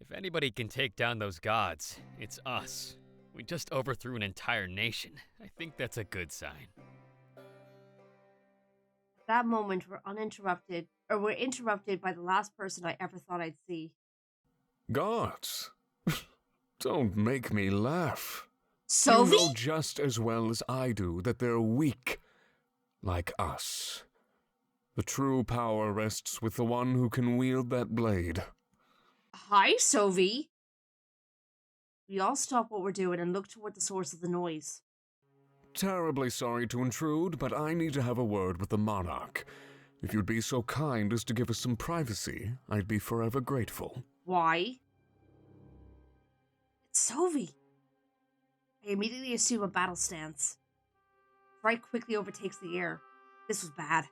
[SPEAKER 3] If anybody can take down those gods, it's us. We just overthrew an entire nation. I think that's a good sign.
[SPEAKER 1] At that moment, we're interrupted by the last person I ever thought I'd see.
[SPEAKER 9] Gods? Don't make me laugh.
[SPEAKER 1] Sophie?
[SPEAKER 9] You know just as well as I do that they're weak, like us. The true power rests with the one who can wield that blade.
[SPEAKER 1] Hi, Sophie. We all stop what we're doing and look toward the source of the noise.
[SPEAKER 9] Terribly sorry to intrude, but I need to have a word with the monarch. If you'd be so kind as to give us some privacy, I'd be forever grateful.
[SPEAKER 1] Why? It's Sophie. I immediately assume a battle stance. Fright quickly overtakes the air. This was bad.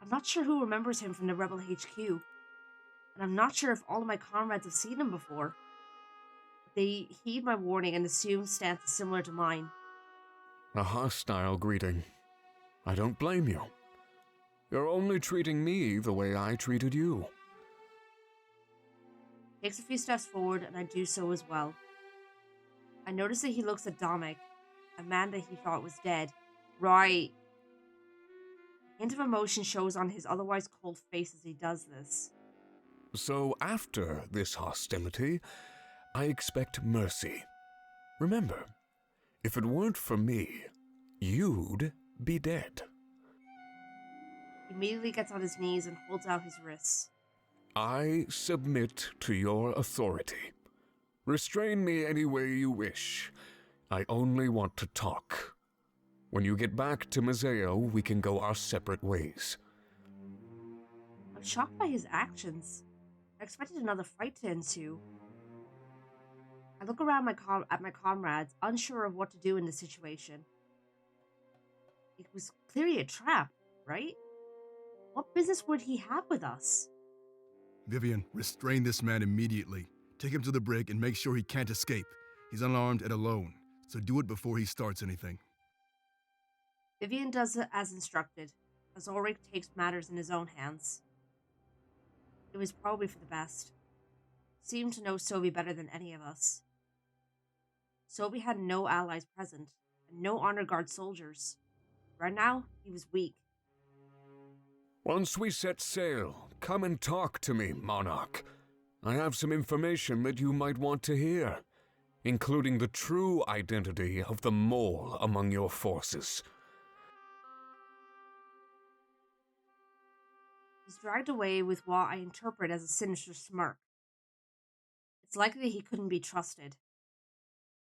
[SPEAKER 1] I'm not sure who remembers him from the Rebel HQ, and I'm not sure if all of my comrades have seen him before. They heed my warning and assume stance is similar to mine.
[SPEAKER 9] A hostile greeting. I don't blame you. You're only treating me the way I treated you.
[SPEAKER 1] Takes a few steps forward, and I do so as well. I notice that he looks at Dominic, a man that he thought was dead. Right. A hint of emotion shows on his otherwise cold face as he does this.
[SPEAKER 9] So after this hostility, I expect mercy. Remember, if it weren't for me, you'd be dead.
[SPEAKER 1] He immediately gets on his knees and holds out his wrists.
[SPEAKER 9] I submit to your authority. Restrain me any way you wish. I only want to talk. When you get back to Museo, we can go our separate ways.
[SPEAKER 1] I'm shocked by his actions. I expected another fight to ensue. I look around at my comrades, unsure of what to do in this situation. It was clearly a trap, right? What business would he have with us?
[SPEAKER 4] Vivian, restrain this man immediately. Take him to the brig and make sure he can't escape. He's unarmed and alone, so do it before he starts anything.
[SPEAKER 1] Vivian does as instructed, as Ulrich takes matters in his own hands. It was probably for the best. He seemed to know Sophie better than any of us. Sophie had no allies present, and no honor guard soldiers. Right now, he was weak.
[SPEAKER 9] Once we set sail, come and talk to me, Monarch. I have some information that you might want to hear, including the true identity of the mole among your forces.
[SPEAKER 1] He's dragged away with what I interpret as a sinister smirk. It's likely he couldn't be trusted.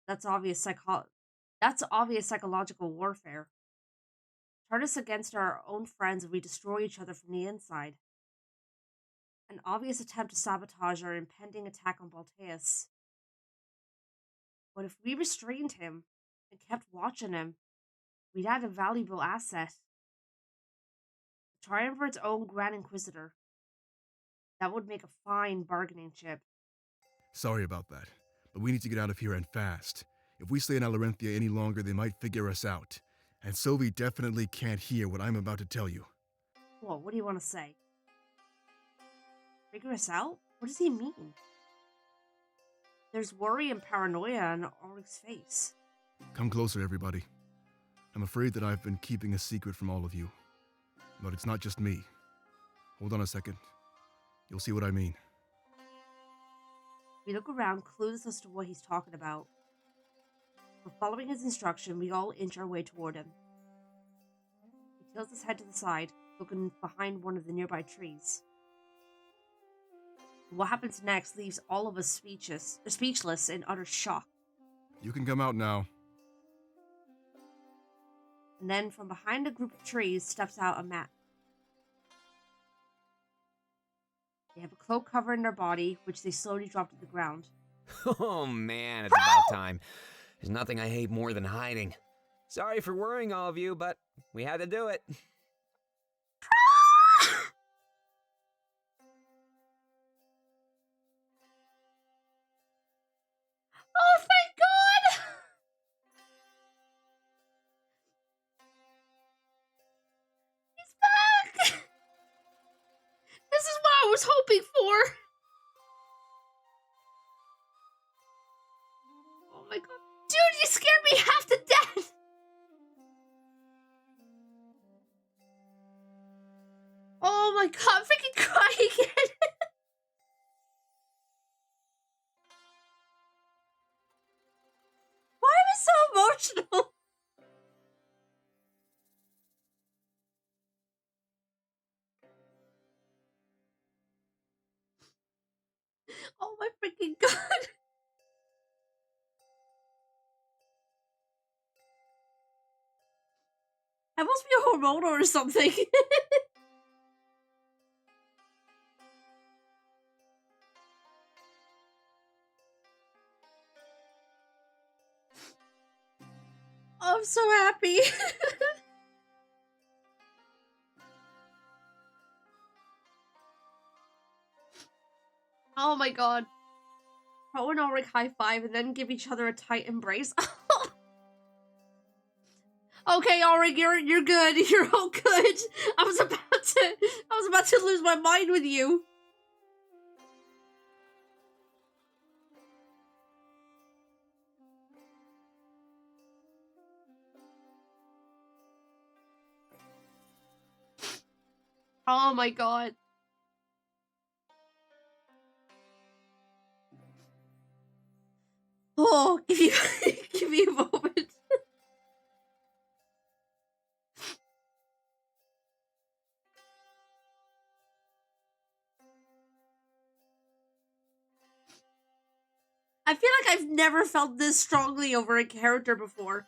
[SPEAKER 1] That's obvious psychological warfare. Turn us against our own friends and we destroy each other from the inside. an obvious attempt to sabotage our impending attack on Balteus. But if we restrained him and kept watching him, we'd add a valuable asset. The Triumvirate's own Grand Inquisitor. That would make a fine bargaining chip.
[SPEAKER 4] Sorry about that, but we need to get out of here and fast. If we stay in Alarenthia any longer, they might figure us out. And Sylvie definitely can't hear what I'm about to tell you.
[SPEAKER 1] What do you want to say? Figure us out? What does he mean? There's worry and paranoia on Ulrich's face.
[SPEAKER 4] Come closer, everybody. I'm afraid that I've been keeping a secret from all of you. But it's not just me. Hold on a second. You'll see what I mean.
[SPEAKER 1] We look around, clueless as to what he's talking about. But following his instruction, we all inch our way toward him. He tilts his head to the side, looking behind one of the nearby trees. What happens next leaves all of us speechless in utter shock.
[SPEAKER 4] You can come out now.
[SPEAKER 1] And then from behind a group of trees steps out a man. They have a cloak covering their body, which they slowly drop to the ground.
[SPEAKER 10] Oh man, it's about time. There's nothing I hate more than hiding. Sorry for worrying all of you, but we had to do it.
[SPEAKER 1] Oh, thank God! He's back! This is what I was hoping for! Oh my God. Dude, you scared me half to death! Oh my God, I'm freaking crying again! Why am I so emotional? Oh my freaking God. I must be a hormonal or something. I'm so happy. Oh my God. Pro and Ulrich high five and then give each other a tight embrace. Okay, Ulrich, you're good. You're all good. I was about to lose my mind with you. Oh my God. Oh, give me a moment. I feel like I've never felt this strongly over a character before.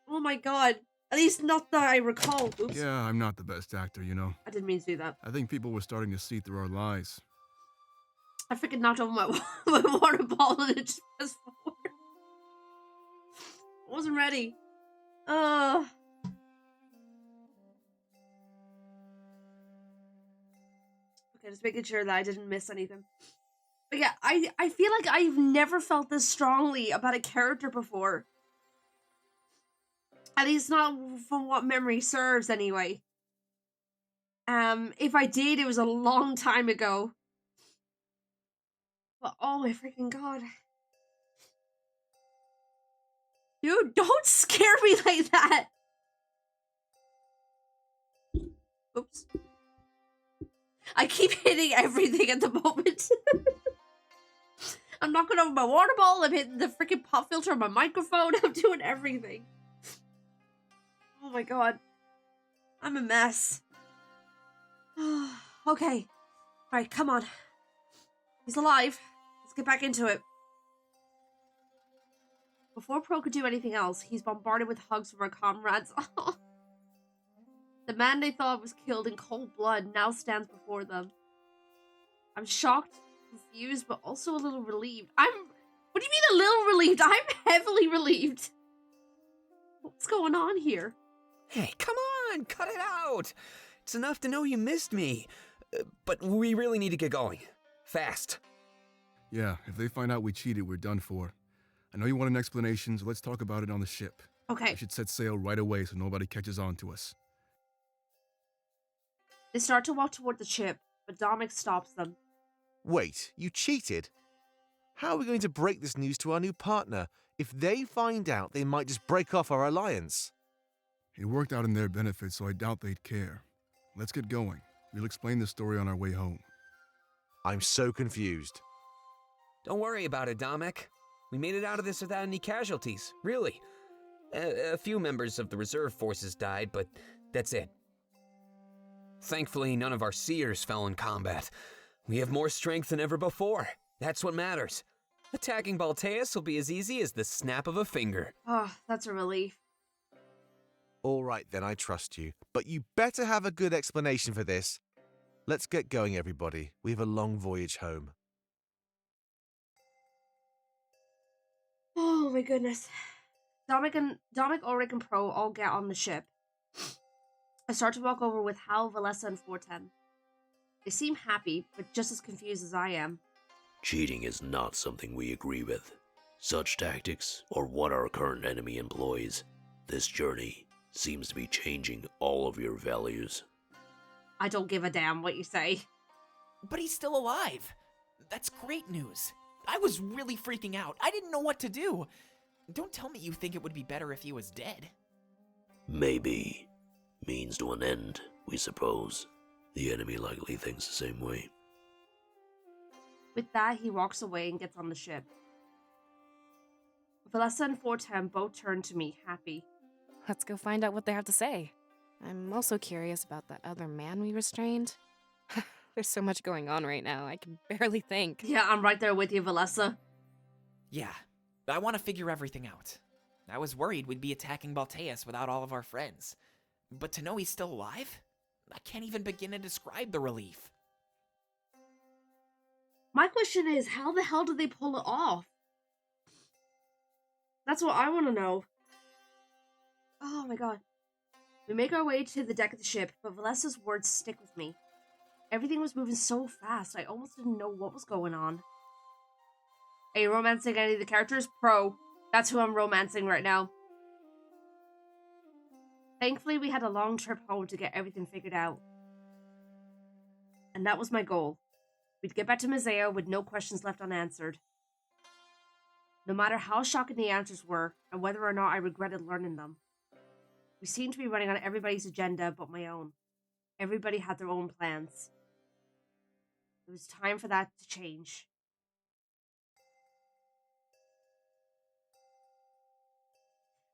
[SPEAKER 1] Oh my God. At least not that I recall. Oops.
[SPEAKER 4] Yeah, I'm not the best actor, you know.
[SPEAKER 1] I didn't mean to do that.
[SPEAKER 4] I think people were starting to see through our lies.
[SPEAKER 1] I freaking knocked over my water bottle and it just pressed forward. I wasn't ready. Okay, just making sure that I didn't miss anything. But yeah, I feel like I've never felt this strongly about a character before. At least not from what memory serves, anyway. If I did, it was a long time ago. But oh my freaking God. Dude, don't scare me like that! Oops. I keep hitting everything at the moment. I'm knocking over my water bottle, I'm hitting the freaking pop filter on my microphone, I'm doing everything. Oh my God. I'm a mess. Okay. Alright, come on. He's alive. Let's get back into it. Before Pro could do anything else, he's bombarded with hugs from our comrades. The man they thought was killed in cold blood now stands before them. I'm shocked, confused, but also a little relieved. What do you mean a little relieved? I'm heavily relieved. What's going on here?
[SPEAKER 10] Hey, come on, cut it out. It's enough to know you missed me. But we really need to get going. Fast.
[SPEAKER 4] Yeah, if they find out we cheated, we're done for. I know you want an explanation, so let's talk about it on the ship.
[SPEAKER 1] Okay.
[SPEAKER 4] We should set sail right away so nobody catches on to us.
[SPEAKER 1] They start to walk toward the ship, but Dominic stops them.
[SPEAKER 2] Wait, you cheated? How are we going to break this news to our new partner? If they find out, they might just break off our alliance.
[SPEAKER 4] It worked out in their benefit, so I doubt they'd care. Let's get going. We'll explain the story on our way home.
[SPEAKER 2] I'm so confused.
[SPEAKER 10] Don't worry about it, Dominic. We made it out of this without any casualties, really. A few members of the reserve forces died, but that's it. Thankfully, none of our seers fell in combat. We have more strength than ever before. That's what matters. Attacking Balteus will be as easy as the snap of a finger.
[SPEAKER 1] Oh, that's a relief.
[SPEAKER 2] All right, then, I trust you. But you better have a good explanation for this. Let's get going, everybody. We have a long voyage home.
[SPEAKER 1] Oh my goodness. Dominic, Ulrich, and Pro all get on the ship. I start to walk over with Hal, Valessa, and Forten. They seem happy, but just as confused as I am.
[SPEAKER 8] Cheating is not something we agree with. Such tactics are what our current enemy employs. This journey seems to be changing all of your values.
[SPEAKER 1] I don't give a damn what you say.
[SPEAKER 6] But he's still alive. That's great news. I was really freaking out. I didn't know what to do. Don't tell me you think it would be better if he was dead.
[SPEAKER 8] Maybe. Means to an end, we suppose. The enemy likely thinks the same way.
[SPEAKER 1] With that, he walks away and gets on the ship. Valessa and Fortem both turn to me, happy.
[SPEAKER 7] Let's go find out what they have to say. I'm also curious about that other man we restrained. There's so much going on right now, I can barely think.
[SPEAKER 1] Yeah, I'm right there with you, Valessa.
[SPEAKER 6] Yeah, I want to figure everything out. I was worried we'd be attacking Balteus without all of our friends. But to know he's still alive? I can't even begin to describe the relief.
[SPEAKER 1] My question is, how the hell did they pull it off? That's what I want to know. Oh my god. We make our way to the deck of the ship, but Valessa's words stick with me. Everything was moving so fast, I almost didn't know what was going on. Are you romancing any of the characters? Pro. That's who I'm romancing right now. Thankfully, we had a long trip home to get everything figured out. And that was my goal. We'd get back to Mazeo with no questions left unanswered. No matter how shocking the answers were, and whether or not I regretted learning them. We seemed to be running on everybody's agenda but my own. Everybody had their own plans. It was time for that to change.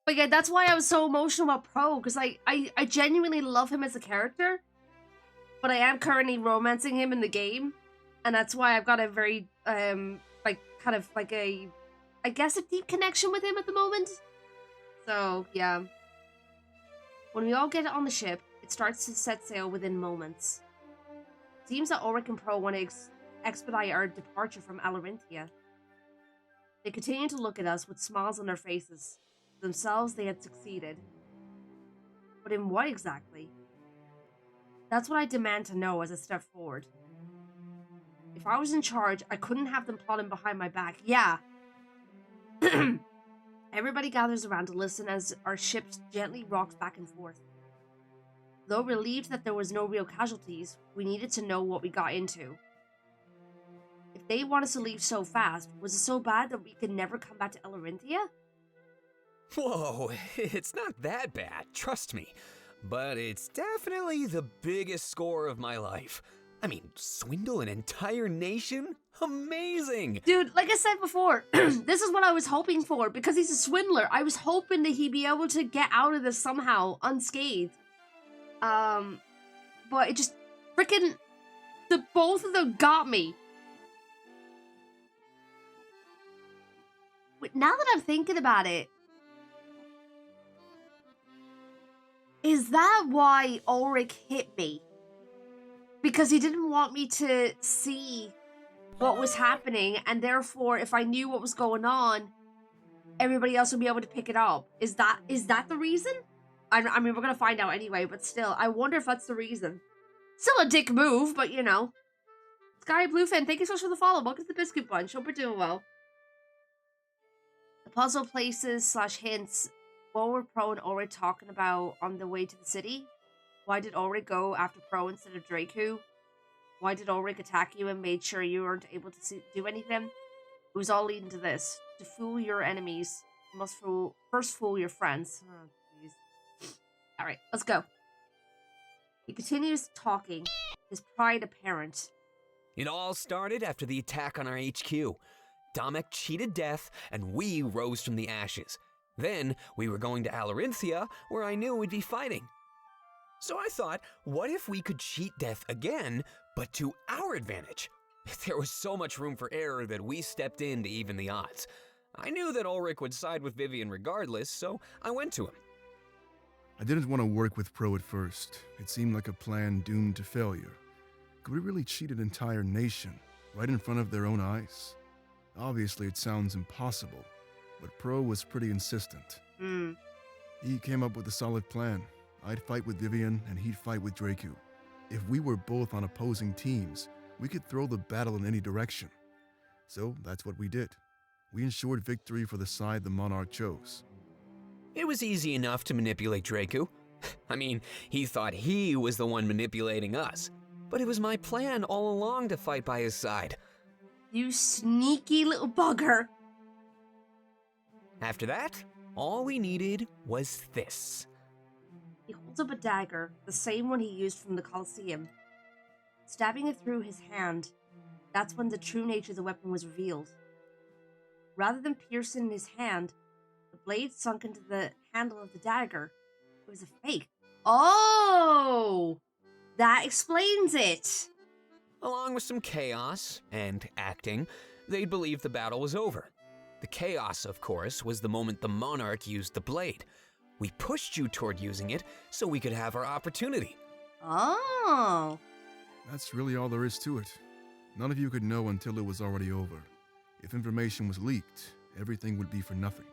[SPEAKER 1] But yeah, that's why I was so emotional about Pro, because I genuinely love him as a character. But I am currently romancing him in the game. And that's why I've got a very, I guess a deep connection with him at the moment. So, yeah. When we all get on the ship, it starts to set sail within moments. Seems that Ulrich and Pro want to expedite our departure from Alarinthia. They continue to look at us with smiles on their faces. To themselves, they had succeeded. But in what exactly? That's what I demand to know as I step forward. If I was in charge, I couldn't have them plotting behind my back. Yeah. Everybody gathers around to listen as our ship gently rocks back and forth. Though relieved that there was no real casualties, we needed to know what we got into. If they want us to leave so fast, was it so bad that we could never come back to Alarinthia?
[SPEAKER 10] Whoa, it's not that bad, trust me. But it's definitely the biggest score of my life. I mean, swindle an entire nation? Amazing!
[SPEAKER 1] Dude, like I said before, this is what I was hoping for, because he's a swindler. I was hoping that he'd be able to get out of this somehow, unscathed. But it just freaking, both of them got me. Wait, now that I'm thinking about it, is that why Ulrich hit me? Because he didn't want me to see what was happening, and therefore, if I knew what was going on, everybody else would be able to pick it up. Is that the reason? I mean, we're gonna find out anyway, but still, I wonder if that's the reason. Still a dick move, but you know. Sky Bluefin, thank you so much for the follow. Welcome to the Biscuit Bunch. Hope we're doing well. The puzzle places / hints. What were Pro and Ulrich talking about on the way to the city? Why did Ulrich go after Pro instead of Draku? Why did Ulrich attack you and made sure you weren't able to do anything? It was all leading to this. To fool your enemies, you must first fool your friends. Oh, jeez. Alright, let's go. He continues talking, his pride apparent.
[SPEAKER 10] It all started after the attack on our HQ. Domek cheated death, and we rose from the ashes. Then, we were going to Alarinthia, where I knew we'd be fighting. So I thought, what if we could cheat death again, but to our advantage? There was so much room for error that we stepped in to even the odds. I knew that Ulrich would side with Vivian regardless, so I went to him.
[SPEAKER 4] I didn't want to work with Pro at first. It seemed like a plan doomed to failure. Could we really cheat an entire nation, right in front of their own eyes? Obviously, it sounds impossible, but Pro was pretty insistent. He came up with a solid plan. I'd fight with Vivian, and he'd fight with Draku. If we were both on opposing teams, we could throw the battle in any direction. So that's what we did. We ensured victory for the side the Monarch chose.
[SPEAKER 10] It was easy enough to manipulate Draku. I mean, he thought he was the one manipulating us. But it was my plan all along to fight by his side.
[SPEAKER 1] You sneaky little bugger.
[SPEAKER 10] After that, all we needed was this.
[SPEAKER 1] He holds up a dagger, the same one he used from the Colosseum. Stabbing it through his hand, that's when the true nature of the weapon was revealed. Rather than piercing his hand, the blade sunk into the handle of the dagger. It was a fake. Oh! That explains it!
[SPEAKER 10] Along with some chaos and acting, they'd believe the battle was over. The chaos, of course, was the moment the Monarch used the blade. We pushed you toward using it so we could have our opportunity.
[SPEAKER 1] Oh!
[SPEAKER 4] That's really all there is to it. None of you could know until it was already over. If information was leaked, everything would be for nothing.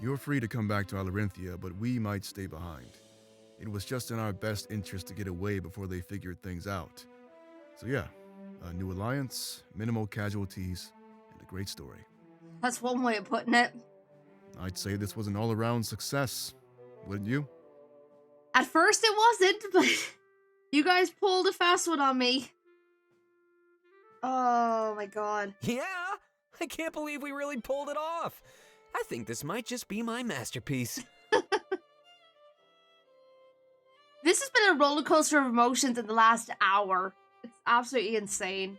[SPEAKER 4] You're free to come back to Alarinthia, but we might stay behind. It was just in our best interest to get away before they figured things out. So yeah, a new alliance, minimal casualties, and a great story.
[SPEAKER 1] That's one way of putting it.
[SPEAKER 4] I'd say this was an all-around success, wouldn't you?
[SPEAKER 1] At first it wasn't, but you guys pulled a fast one on me. Oh my god.
[SPEAKER 10] Yeah, I can't believe we really pulled it off. I think this might just be my masterpiece.
[SPEAKER 1] This has been a roller coaster of emotions in the last hour. It's absolutely insane.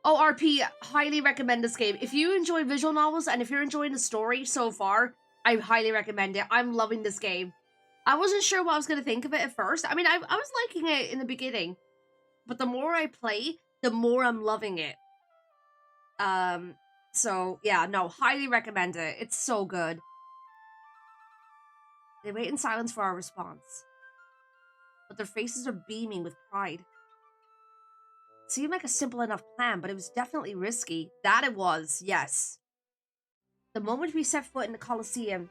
[SPEAKER 1] Oh, RP, highly recommend this game. If you enjoy visual novels and if you're enjoying the story so far, I highly recommend it. I'm loving this game. I wasn't sure what I was going to think of it at first. I mean, I was liking it in the beginning. But the more I play, the more I'm loving it. So, yeah, no, highly recommend it. It's so good. They wait in silence for our response. But their faces are beaming with pride. It seemed like a simple enough plan, but it was definitely risky. That it was, yes. The moment we set foot in the Colosseum,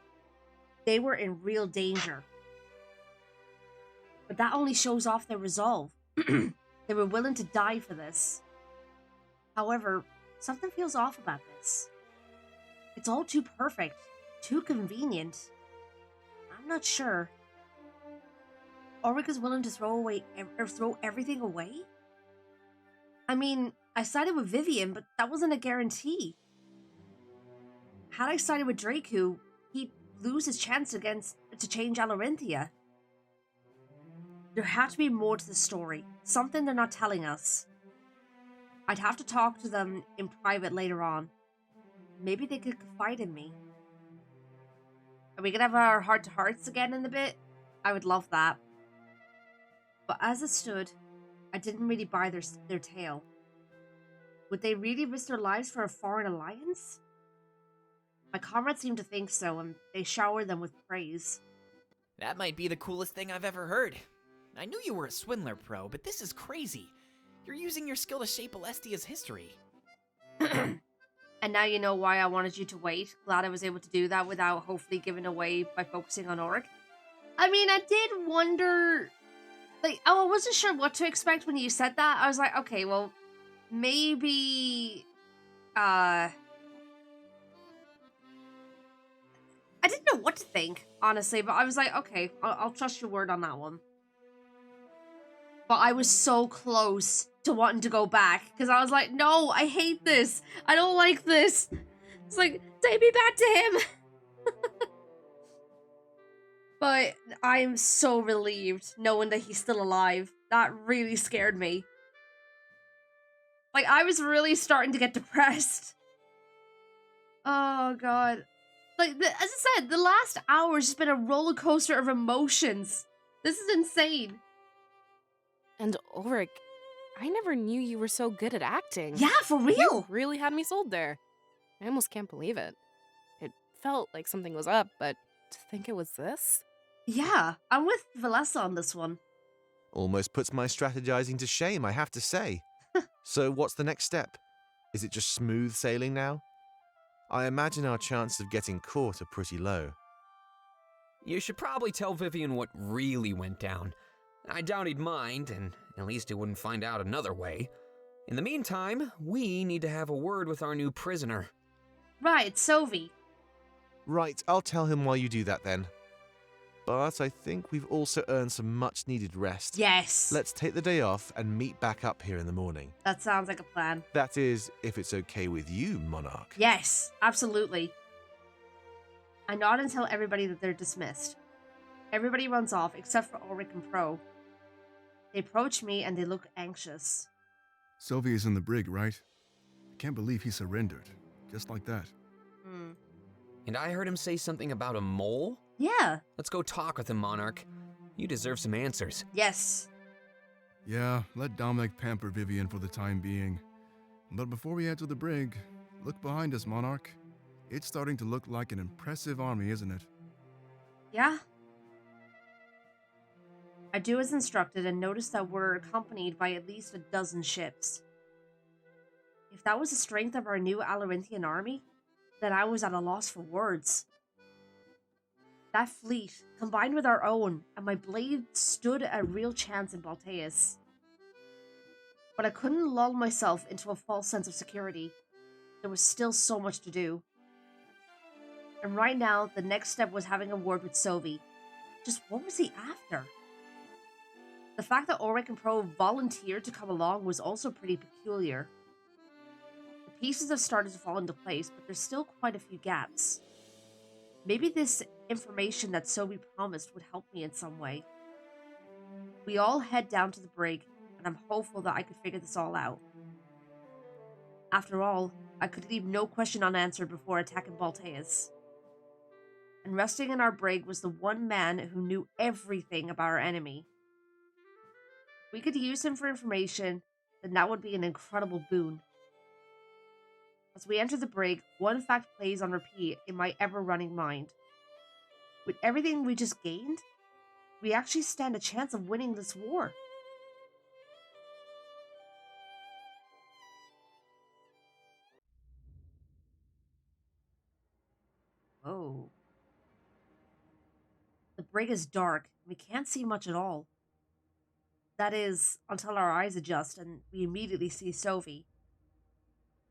[SPEAKER 1] they were in real danger. But that only shows off their resolve. They were willing to die for this. However, something feels off about this. It's all too perfect, too convenient. I'm not sure. Ulrich is willing to throw everything away? I mean, I sided with Vivian, but that wasn't a guarantee. Had I sided with Draku, he'd lose his chance to change Alarinthia. There had to be more to the story, something they're not telling us. I'd have to talk to them in private later on. Maybe they could confide in me. Are we gonna have our heart-to-hearts again in a bit? I would love that. But as it stood, I didn't really buy their tale. Would they really risk their lives for a foreign alliance? My comrades seemed to think so, and they showered them with praise.
[SPEAKER 6] That might be the coolest thing I've ever heard. I knew you were a swindler pro, but this is crazy. You're using your skill to shape Alestia's history.
[SPEAKER 1] And now you know why I wanted you to wait. Glad I was able to do that without hopefully giving away by focusing on Auric. I mean, I did wonder... Like, I wasn't sure what to expect when you said that. I was like, okay, well, maybe... I didn't know what to think, honestly, but I was like, okay, I'll trust your word on that one. But I was so close to wanting to go back, because I was like, no, I hate this. I don't like this. It's like, take me back to him. But I am so relieved knowing that he's still alive. That really scared me. Like, I was really starting to get depressed. Oh, God. Like, as I said, the last hour has just been a roller coaster of emotions. This is insane.
[SPEAKER 7] And Ulrich, I never knew you were so good at acting.
[SPEAKER 1] Yeah, for real.
[SPEAKER 7] You really had me sold there. I almost can't believe it. It felt like something was up, but to think it was this?
[SPEAKER 1] Yeah, I'm with Valessa on this one.
[SPEAKER 2] Almost puts my strategizing to shame, I have to say. So what's the next step? Is it just smooth sailing now? I imagine our chances of getting caught are pretty low.
[SPEAKER 10] You should probably tell Vivian what really went down. I doubt he'd mind, and at least he wouldn't find out another way. In the meantime, we need to have a word with our new prisoner.
[SPEAKER 1] Right, Sovi.
[SPEAKER 2] Right, I'll tell him while you do that then. But I think we've also earned some much-needed rest.
[SPEAKER 1] Yes.
[SPEAKER 2] Let's take the day off and meet back up here in the morning.
[SPEAKER 1] That sounds like a plan.
[SPEAKER 2] That is, if it's okay with you, Monarch.
[SPEAKER 1] Yes, absolutely. I nod and tell everybody that they're dismissed. Everybody runs off except for Ulrich and Pro. They approach me and they look anxious.
[SPEAKER 4] Sylvie is in the brig, right? I can't believe he surrendered. Just like that.
[SPEAKER 10] And I heard him say something about a mole?
[SPEAKER 1] Yeah.
[SPEAKER 10] Let's go talk with him, Monarch. You deserve some answers.
[SPEAKER 1] Yes.
[SPEAKER 4] Yeah, let Dominic pamper Vivian for the time being. But before we head to the brig, look behind us, Monarch. It's starting to look like an impressive army, isn't it?
[SPEAKER 1] Yeah. I do as instructed and notice that we're accompanied by at least a dozen ships. If that was the strength of our new Alorinthian army, then I was at a loss for words. That fleet, combined with our own, and my blade stood a real chance in Balteus. But I couldn't lull myself into a false sense of security. There was still so much to do. And right now, the next step was having a word with Sovi. Just what was he after? The fact that Ulrich and Pro volunteered to come along was also pretty peculiar. The pieces have started to fall into place, but there's still quite a few gaps. Maybe this information that Sovi promised would help me in some way. We all head down to the brig, and I'm hopeful that I could figure this all out. After all, I could leave no question unanswered before attacking Balteus. And resting in our brig was the one man who knew everything about our enemy. If we could use him for information, then that would be an incredible boon. As we enter the brig, one fact plays on repeat in my ever-running mind. With everything we just gained, we actually stand a chance of winning this war. Whoa. The brig is dark, and we can't see much at all. That is, until our eyes adjust and we immediately see Sovi.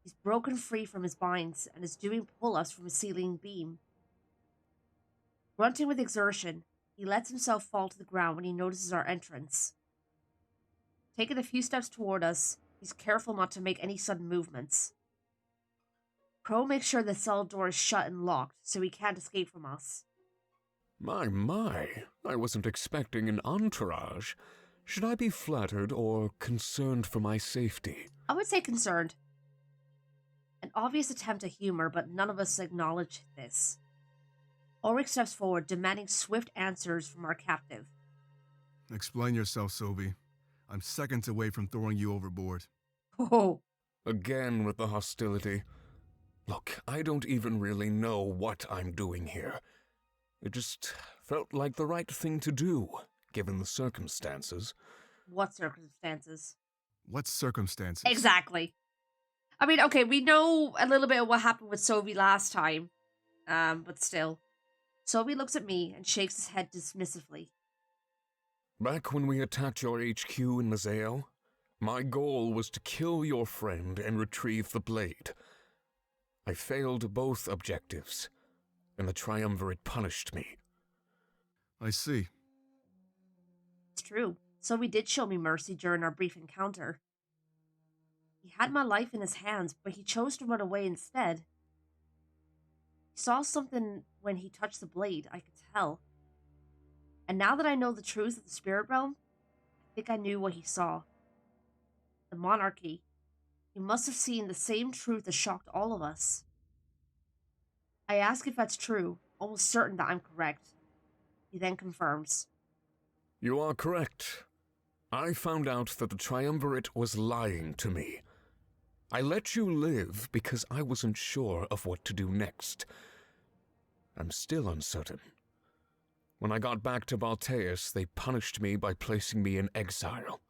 [SPEAKER 1] He's broken free from his binds and is doing pull-ups from a ceiling beam. Grunting with exertion, he lets himself fall to the ground when he notices our entrance. Taking a few steps toward us, he's careful not to make any sudden movements. Crow makes sure the cell door is shut and locked so he can't escape from us.
[SPEAKER 9] My, I wasn't expecting an entourage. Should I be flattered or concerned for my safety?
[SPEAKER 1] I would say concerned. An obvious attempt at humor, but none of us acknowledge this. Ulrich steps forward, demanding swift answers from our captive.
[SPEAKER 4] Explain yourself, Sovi. I'm seconds away from throwing you overboard.
[SPEAKER 1] Oh.
[SPEAKER 9] Again with the hostility. Look, I don't even really know what I'm doing here. It just felt like the right thing to do, given the circumstances.
[SPEAKER 1] What circumstances?
[SPEAKER 4] What circumstances?
[SPEAKER 1] Exactly. I mean, okay, we know a little bit of what happened with Sovi last time, but still. Sovi looks at me and shakes his head dismissively.
[SPEAKER 9] Back when we attacked your HQ in Mazeo, my goal was to kill your friend and retrieve the blade. I failed both objectives, and the Triumvirate punished me.
[SPEAKER 4] I see.
[SPEAKER 1] It's true. Sovi did show me mercy during our brief encounter. He had my life in his hands, but he chose to run away instead. He saw something when he touched the blade, I could tell. And now that I know the truths of the spirit realm, I think I knew what he saw. The monarchy. He must have seen the same truth that shocked all of us. I ask if that's true, almost certain that I'm correct. He then confirms.
[SPEAKER 9] You are correct. I found out that the Triumvirate was lying to me. I let you live because I wasn't sure of what to do next. I'm still uncertain. When I got back to Balteus, they punished me by placing me in exile.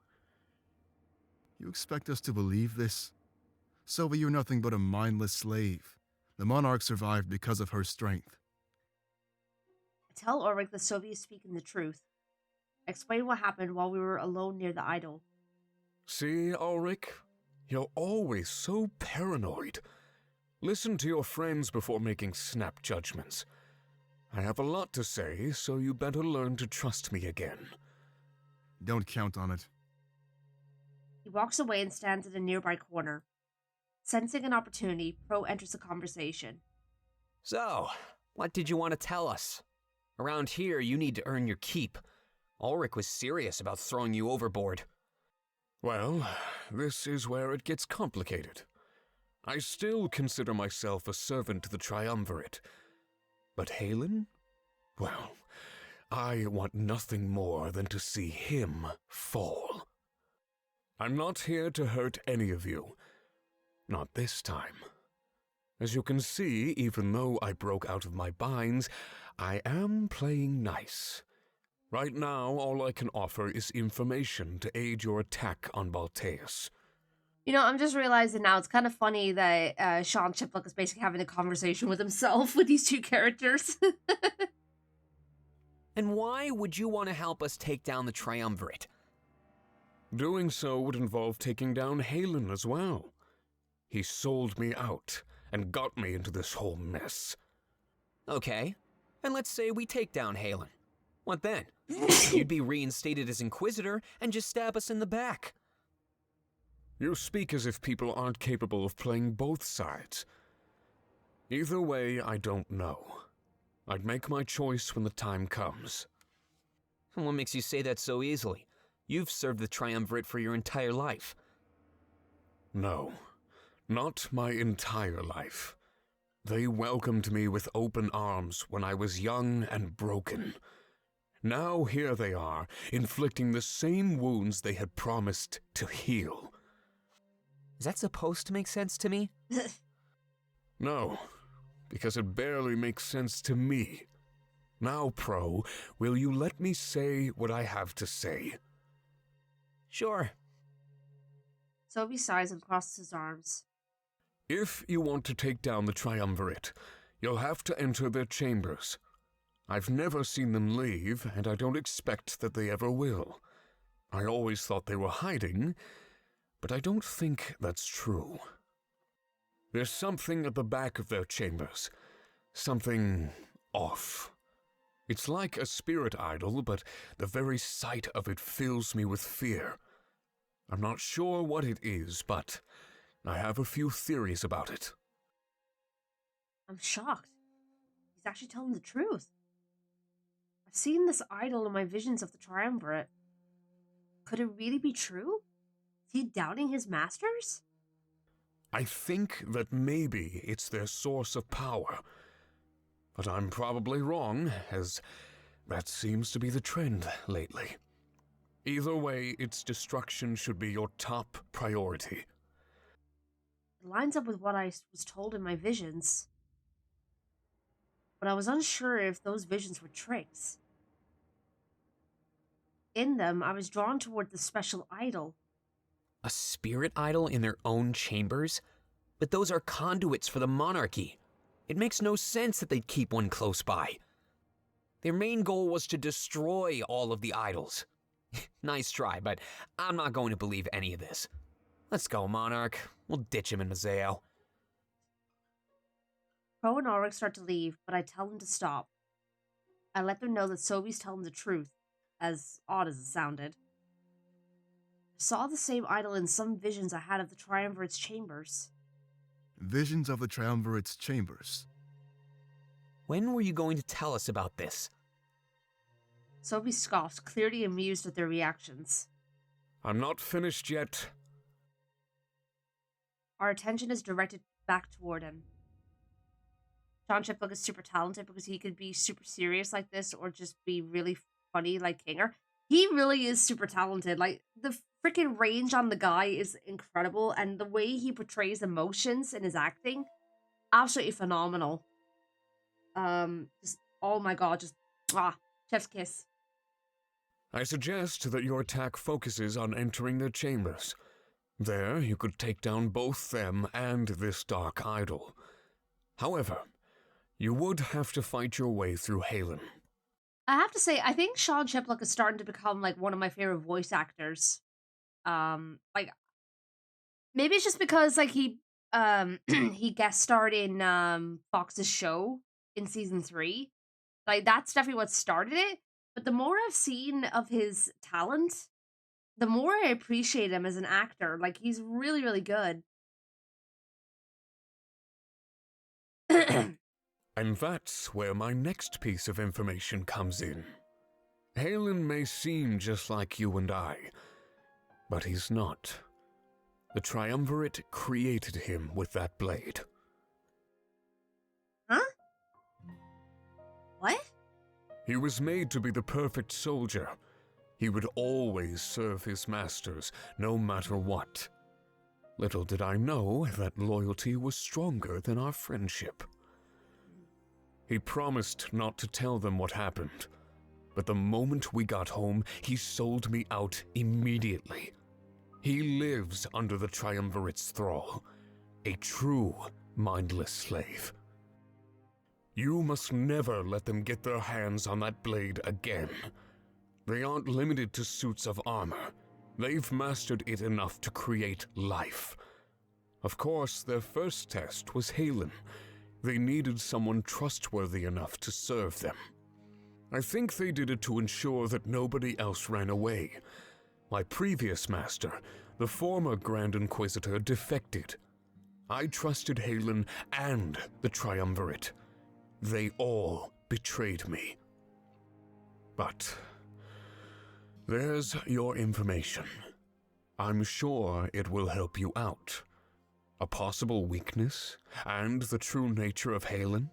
[SPEAKER 4] You expect us to believe this? Sylvia, you're nothing but a mindless slave. The monarch survived because of her strength.
[SPEAKER 1] I tell Ulrich that Sylvia is speaking the truth. I explain what happened while we were alone near the idol.
[SPEAKER 9] See, Ulrich? You're always so paranoid. Listen to your friends before making snap judgments. I have a lot to say, so you better learn to trust me again.
[SPEAKER 4] Don't count on it.
[SPEAKER 1] He walks away and stands at a nearby corner. Sensing an opportunity, Pro enters the conversation.
[SPEAKER 10] So, what did you want to tell us? Around here, you need to earn your keep. Ulrich was serious about throwing you overboard.
[SPEAKER 9] Well, this is where it gets complicated. I still consider myself a servant to the Triumvirate. But Halen? Well, I want nothing more than to see him fall. I'm not here to hurt any of you. Not this time. As you can see, even though I broke out of my binds, I am playing nice. Right now, all I can offer is information to aid your attack on Balteus.
[SPEAKER 1] You know, I'm just realizing now it's kind of funny that Sean Chiplock is basically having a conversation with himself with these two characters.
[SPEAKER 10] And why would you want to help us take down the Triumvirate?
[SPEAKER 9] Doing so would involve taking down Halen as well. He sold me out and got me into this whole mess.
[SPEAKER 10] Okay, and let's say we take down Halen. What then? You'd be reinstated as Inquisitor and just stab us in the back.
[SPEAKER 9] You speak as if people aren't capable of playing both sides. Either way, I don't know. I'd make my choice when the time comes.
[SPEAKER 10] And what makes you say that so easily? You've served the Triumvirate for your entire life.
[SPEAKER 9] No, not my entire life. They welcomed me with open arms when I was young and broken. Now here they are, inflicting the same wounds they had promised to heal.
[SPEAKER 10] Is that supposed to make sense to me?
[SPEAKER 9] No, because it barely makes sense to me. Now, Pro, will you let me say what I have to say?
[SPEAKER 10] Sure.
[SPEAKER 1] Sobi sighs and crosses his arms.
[SPEAKER 9] If you want to take down the Triumvirate, you'll have to enter their chambers. I've never seen them leave, and I don't expect that they ever will. I always thought they were hiding, but I don't think that's true. There's something at the back of their chambers. Something off. It's like a spirit idol, but the very sight of it fills me with fear. I'm not sure what it is, but I have a few theories about it.
[SPEAKER 1] I'm shocked. He's actually telling the truth. I've seen this idol in my visions of the Triumvirate. Could it really be true? Is he doubting his masters?
[SPEAKER 9] I think that maybe it's their source of power. But I'm probably wrong, as that seems to be the trend lately. Either way, its destruction should be your top priority.
[SPEAKER 1] It lines up with what I was told in my visions. But I was unsure if those visions were tricks. in them, I was drawn toward the special idol.
[SPEAKER 10] A spirit idol in their own chambers? But those are conduits for the monarchy. It makes no sense that they'd keep one close by. Their main goal was to destroy all of the idols. Nice try, but I'm not going to believe any of this. Let's go, Monarch. We'll ditch him in Mazeo.
[SPEAKER 1] Crow and Ulrich start to leave, but I tell them to stop. I let them know that Sobi's telling the truth, as odd as it sounded. I saw the same idol in some visions I had of the Triumvirate's chambers.
[SPEAKER 4] Visions of the Triumvirate's chambers.
[SPEAKER 10] When were you going to tell us about this?
[SPEAKER 1] Sobi scoffed, clearly amused at their reactions.
[SPEAKER 9] I'm not finished yet.
[SPEAKER 1] Our attention is directed back toward him. Sean Chiplock is super talented because he could be super serious like this or just be really funny like Kinger. He really is super talented. Like, the freaking range on the guy is incredible, and the way he portrays emotions in his acting, absolutely phenomenal. Just, oh my god, just, chef's kiss.
[SPEAKER 9] I suggest that your attack focuses on entering their chambers. There, you could take down both them and this dark idol. However, you would have to fight your way through Halen.
[SPEAKER 1] I have to say, I think Sean Chiplock is starting to become, like, one of my favorite voice actors. Like, maybe it's just because, like, he he guest starred in Fox's show in season 3. Like, that's definitely what started it. But the more I've seen of his talent, the more I appreciate him as an actor. Like, he's really, really good.
[SPEAKER 9] And that's where my next piece of information comes in. Halen may seem just like you and I, but he's not. The Triumvirate created him with that blade.
[SPEAKER 1] Huh? What?
[SPEAKER 9] He was made to be the perfect soldier. He would always serve his masters, no matter what. Little did I know that loyalty was stronger than our friendship. He promised not to tell them what happened, but the moment we got home, he sold me out immediately. He lives under the Triumvirate's thrall, a true mindless slave. You must never let them get their hands on that blade again. They aren't limited to suits of armor. They've mastered it enough to create life. Of course, their first test was Halen. They needed someone trustworthy enough to serve them. I think they did it to ensure that nobody else ran away. My previous master, the former Grand Inquisitor, defected. I trusted Halen and the Triumvirate. They all betrayed me. But there's your information. I'm sure it will help you out. A possible weakness, and the true nature of Halen.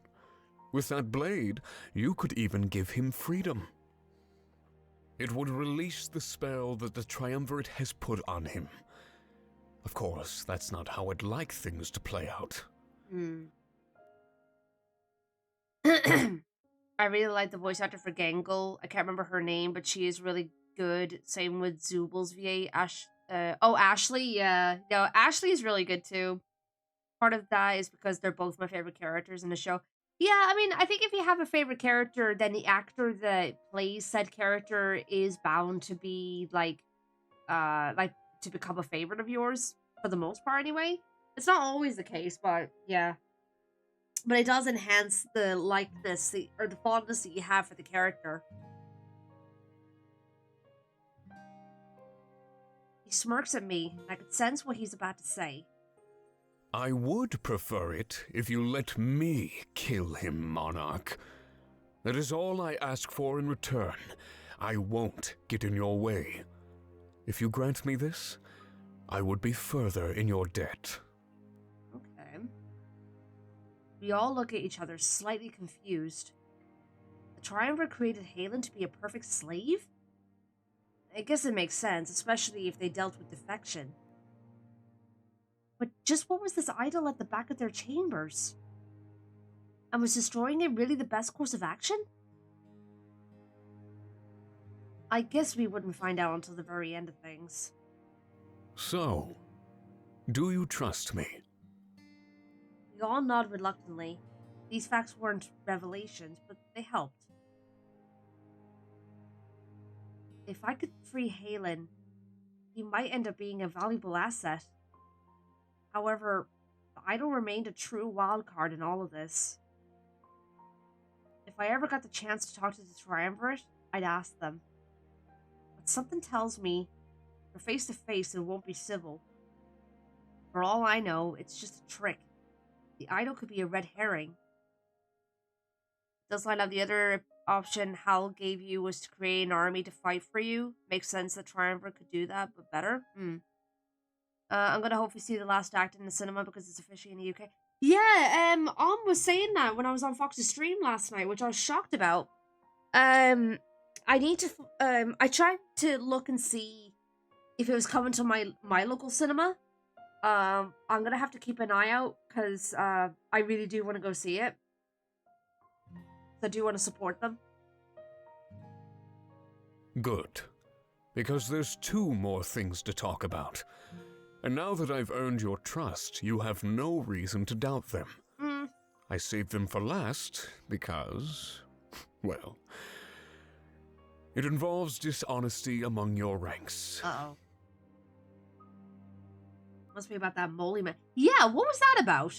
[SPEAKER 9] With that blade, you could even give him freedom. It would release the spell that the Triumvirate has put on him. Of course, that's not how I'd like things to play out.
[SPEAKER 1] I really like the voice actor for Gangle. I can't remember her name, but she is really good. Same with Zubal's VA. Ashley, yeah. No, Ashley is really good too. Part of that is because they're both my favorite characters in the show. Yeah, I mean, I think if you have a favorite character, then the actor that plays said character is bound to be like to become a favorite of yours for the most part anyway. It's not always the case, but yeah. But it does enhance the likeness or the fondness that you have for the character. He smirks at me, and I could sense what he's about to say.
[SPEAKER 9] I would prefer it if you let me kill him, Monarch. That is all I ask for in return. I won't get in your way. If you grant me this, I would be further in your debt.
[SPEAKER 1] Okay. We all look at each other, slightly confused. The Triumvirate created Halen to be a perfect slave? I guess it makes sense, especially if they dealt with defection. But just what was this idol at the back of their chambers? And was destroying it really the best course of action? I guess we wouldn't find out until the very end of things.
[SPEAKER 9] So, do you trust me?
[SPEAKER 1] We all nod reluctantly. These facts weren't revelations, but they helped. If I could free Halen, he might end up being a valuable asset. However, the idol remained a true wild card in all of this. If I ever got the chance to talk to the Triumvirate, I'd ask them. But something tells me, for face to face, it won't be civil. For all I know, it's just a trick. The idol could be a red herring. Does line up the other option Hal gave you was to create an army to fight for you. Makes sense that Triumvirate could do that, but better. I'm gonna hopefully see the last act in the cinema because it's officially in the UK. Yeah, was saying that when I was on Fox's stream last night, which I was shocked about. I need to, I tried to look and see if it was coming to my local cinema. I'm gonna have to keep an eye out because I really do want to go see it. I do want to support them.
[SPEAKER 9] Good. Because there's 2 more things to talk about. And now that I've earned your trust, you have no reason to doubt them. I saved them for last because, well, it involves dishonesty among your ranks.
[SPEAKER 1] Uh-oh. Must be about that moly man. Yeah, what was that about?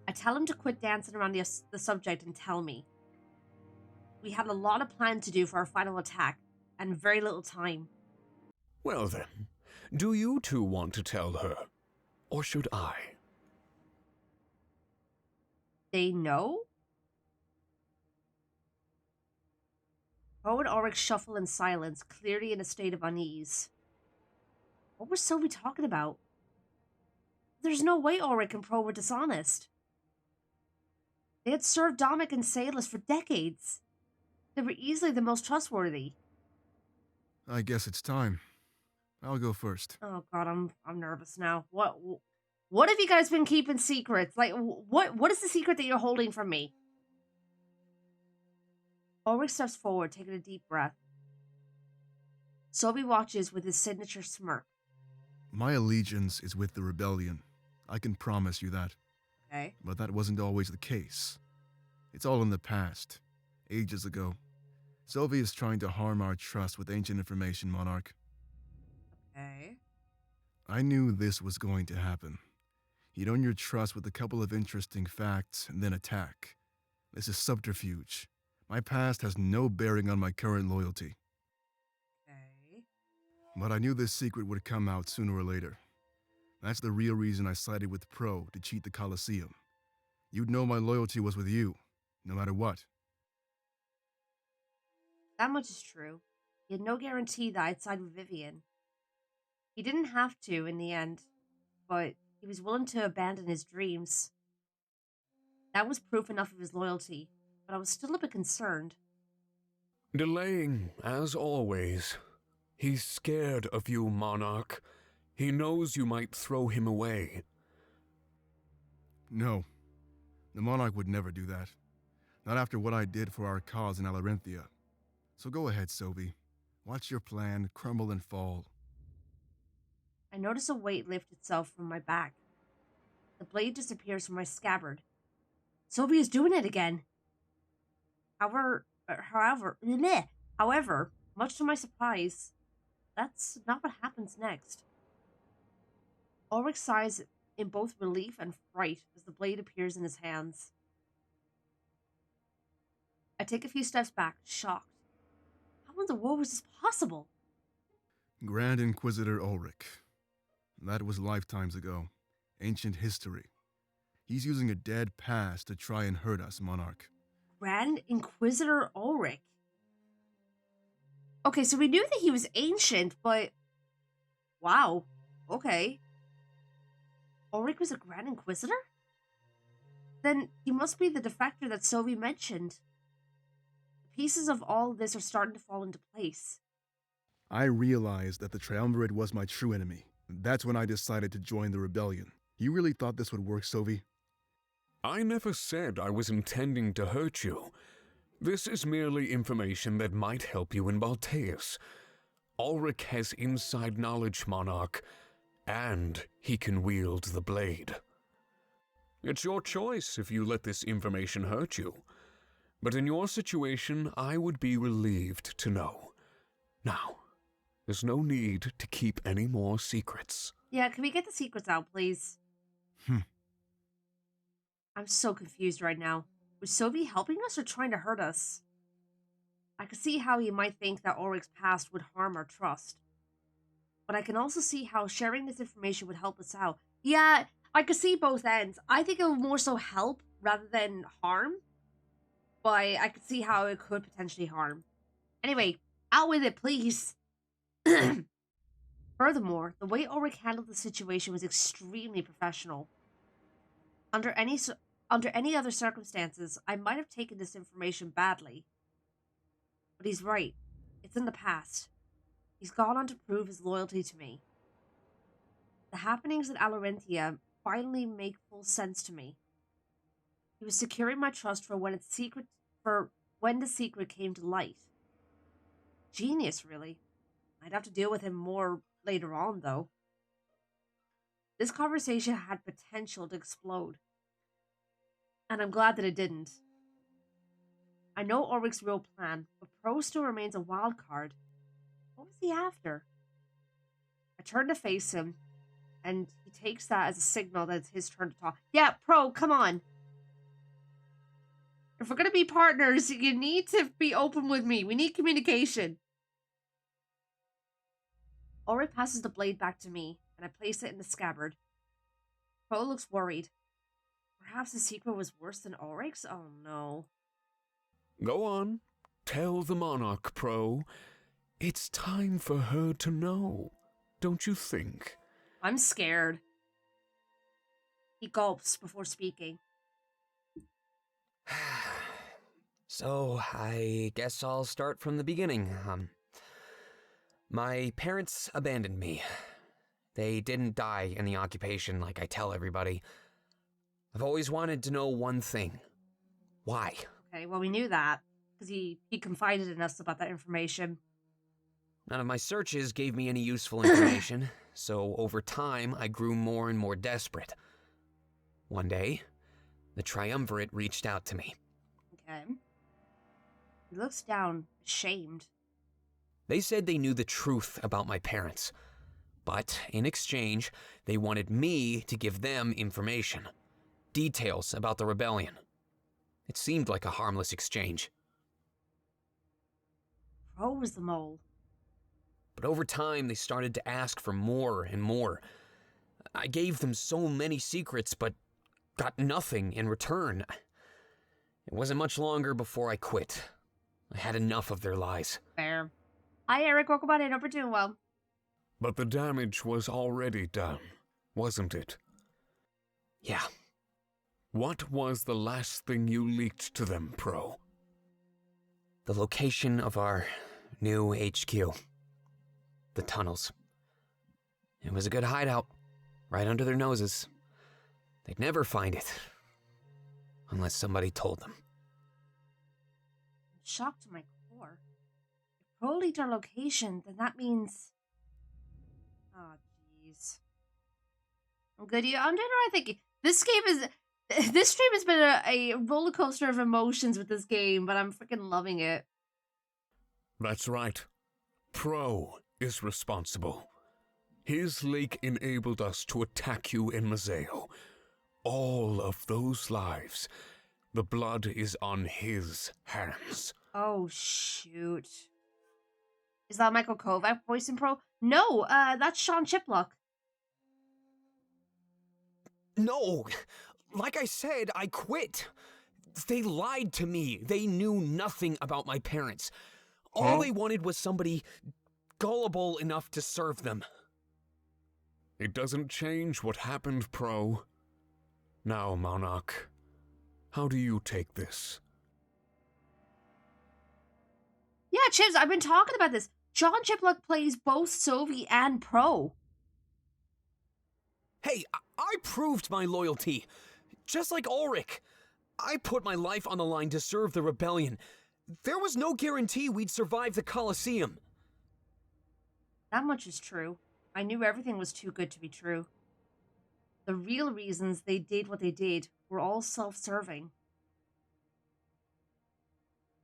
[SPEAKER 1] I tell him to quit dancing around the subject and tell me. We had a lot of plans to do for our final attack, and very little time.
[SPEAKER 9] Well then, do you 2 want to tell her? Or should I?
[SPEAKER 1] They know? Poe and Ulrich shuffle in silence, clearly in a state of unease. What was Sylvie talking about? There's no way Ulrich and Poe were dishonest. They had served Dominic and Salas for decades. They were easily the most trustworthy.
[SPEAKER 4] I guess it's time. I'll go first.
[SPEAKER 1] Oh god, I'm nervous now. What have you guys been keeping secrets? Like, what is the secret that you're holding from me? Ulrich steps forward, taking a deep breath. Sylvie watches with his signature smirk.
[SPEAKER 4] My allegiance is with the rebellion. I can promise you that.
[SPEAKER 1] Okay.
[SPEAKER 4] But that wasn't always the case. It's all in the past. Ages ago. Sylvie is trying to harm our trust with ancient information, Monarch.
[SPEAKER 1] Okay.
[SPEAKER 4] I knew this was going to happen. He'd earn your trust with a couple of interesting facts and then attack. This is subterfuge. My past has no bearing on my current loyalty.
[SPEAKER 1] Okay.
[SPEAKER 4] But I knew this secret would come out sooner or later. That's the real reason I sided with Pro to cheat the Colosseum. You'd know my loyalty was with you, no matter what.
[SPEAKER 1] That much is true. He had no guarantee that I'd side with Vivian. He didn't have to in the end, but he was willing to abandon his dreams. That was proof enough of his loyalty, but I was still a bit concerned.
[SPEAKER 9] Delaying, as always. He's scared of you, Monarch. He knows you might throw him away.
[SPEAKER 4] No. The Monarch would never do that. Not after what I did for our cause in Alarenthia. So go ahead, Sylvie. Watch your plan crumble and fall.
[SPEAKER 1] I notice a weight lift itself from my back. The blade disappears from my scabbard. Sylvie is doing it again. However, much to my surprise, that's not what happens next. Ulrich sighs in both relief and fright as the blade appears in his hands. I take a few steps back, shocked. How in the world was this possible?
[SPEAKER 4] Grand Inquisitor Ulrich. That was lifetimes ago. Ancient history. He's using a dead past to try and hurt us, Monarch.
[SPEAKER 1] Grand Inquisitor Ulrich. Okay, so we knew that he was ancient, but... Wow. Okay. Ulrich was a Grand Inquisitor? Then he must be the defector that Sylvie mentioned. The pieces of all of this are starting to fall into place.
[SPEAKER 4] I realized that the Triumvirate was my true enemy. That's when I decided to join the rebellion. You really thought this would work, Sylvie?
[SPEAKER 9] I never said I was intending to hurt you. This is merely information that might help you in Balteus. Ulrich has inside knowledge, Monarch, and he can wield the blade. It's your choice if you let this information hurt you. But in your situation, I would be relieved to know. Now, there's no need to keep any more secrets.
[SPEAKER 1] Yeah, can we get the secrets out, please? I'm so confused right now. Was Sophie helping us or trying to hurt us? I could see how he might think that Ulrich's past would harm our trust. But I can also see how sharing this information would help us out. Yeah, I could see both ends. I think it would more so help rather than harm. But I could see how it could potentially harm. Anyway, out with it, please. Furthermore, the way Ulrich handled the situation was extremely professional. Under any other circumstances, I might have taken this information badly. But he's right. It's in the past. He's gone on to prove his loyalty to me. The happenings at Alarentia finally make full sense to me. He was securing my trust for when the secret came to light. Genius, really. I'd have to deal with him more later on, though. This conversation had potential to explode. And I'm glad that it didn't. I know Ulrich's real plan, but Pro still remains a wild card. What was he after? I turn to face him, and he takes that as a signal that it's his turn to talk. Yeah, Pro, come on. If we're going to be partners, you need to be open with me. We need communication. Ulrich passes the blade back to me, and I place it in the scabbard. Pro looks worried. Perhaps the secret was worse than Ulrich's? Oh no.
[SPEAKER 9] Go on. Tell the Monarch, Pro. It's time for her to know, don't you think?
[SPEAKER 1] I'm scared. He gulps before speaking.
[SPEAKER 10] So, I guess I'll start from the beginning. My parents abandoned me. They didn't die in the occupation like I tell everybody. I've always wanted to know one thing. Why?
[SPEAKER 1] Okay, well, we knew that, because he confided in us about that information.
[SPEAKER 10] None of my searches gave me any useful information, so over time I grew more and more desperate. One day, the Triumvirate reached out to me.
[SPEAKER 1] Okay. He looks down, ashamed.
[SPEAKER 10] They said they knew the truth about my parents, but in exchange, they wanted me to give them information. Details about the rebellion. It seemed like a harmless exchange.
[SPEAKER 1] Pro was the mole.
[SPEAKER 10] But over time, they started to ask for more and more. I gave them so many secrets, but got nothing in return. It wasn't much longer before I quit. I had enough of their lies.
[SPEAKER 1] Fair. Hi, Eric. Welcome on in. Hope you're doing well.
[SPEAKER 9] But the damage was already done, wasn't it?
[SPEAKER 10] Yeah.
[SPEAKER 9] What was the last thing you leaked to them, Pro?
[SPEAKER 10] The location of our new HQ. The tunnels. It was a good hideout, right under their noses. They'd never find it, unless somebody told them.
[SPEAKER 1] I'm shocked to my core. If Pro leaked our location, then that means... Oh, jeez. I'm good. I'm generally thinking this game is... This stream has been a roller coaster of emotions with this game, but I'm freaking loving it.
[SPEAKER 9] That's right. Pro is responsible. His leak enabled us to attack you in Mazeo. All of those lives. The blood is on his hands.
[SPEAKER 1] Oh, shoot. Is that Michael Kovac voicing Pro? No, that's Sean Chiplock.
[SPEAKER 10] No! Like I said, I quit. They lied to me. They knew nothing about my parents. All they wanted was somebody gullible enough to serve them.
[SPEAKER 9] It doesn't change what happened, Pro. Now, Monarch, how do you take this?
[SPEAKER 1] Yeah, Chips, I've been talking about this. Sean Chiplock plays both Sophie and Pro.
[SPEAKER 10] Hey, I proved my loyalty. Just like Ulrich. I put my life on the line to serve the rebellion. There was no guarantee we'd survive the Colosseum.
[SPEAKER 1] That much is true. I knew everything was too good to be true. The real reasons they did what they did were all self-serving.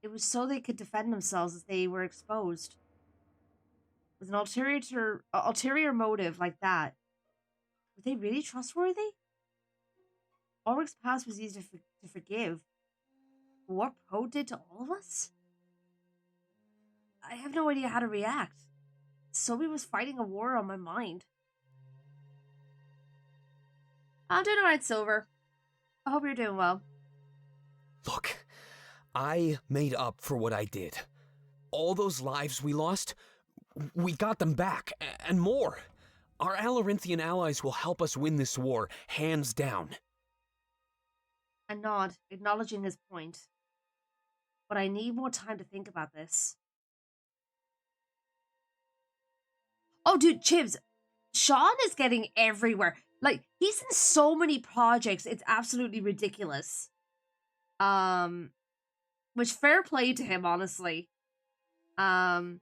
[SPEAKER 1] It was so they could defend themselves as they were exposed. With an ulterior motive like that, were they really trustworthy? Ulrich's past was easy to forgive, but what Pro did to all of us? I have no idea how to react. Sophie was fighting a war on my mind. I'm doing alright, Silver. I hope you're doing well.
[SPEAKER 10] Look, I made up for what I did. All those lives we lost, we got them back, and more. Our Alorinthian allies will help us win this war, hands down.
[SPEAKER 1] I nod, acknowledging his point. But I need more time to think about this. Oh, dude, Chibs, Sean is getting everywhere. Like, he's in so many projects, it's absolutely ridiculous. Which fair play to him, honestly. And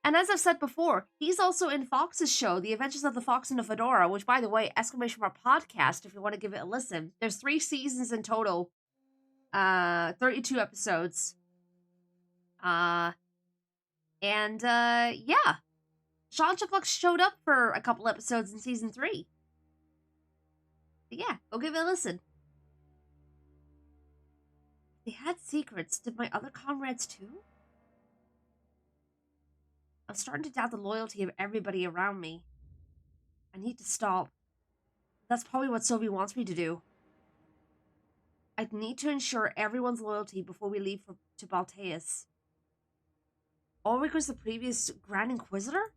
[SPEAKER 1] as I've said before, he's also in Fox's show, The Adventures of the Fox and the Fedora, which, by the way, exclamation mark podcast, if you want to give it a listen. There's 3 seasons in total. 32 episodes. Yeah. Sean Chipluck showed up for a couple episodes in season 3. But yeah, go give it a listen. They had secrets. Did my other comrades too? I'm starting to doubt the loyalty of everybody around me. I need to stop. That's probably what Sylvie wants me to do. I'd need to ensure everyone's loyalty before we leave to Balteus. Ulrich was the previous Grand Inquisitor?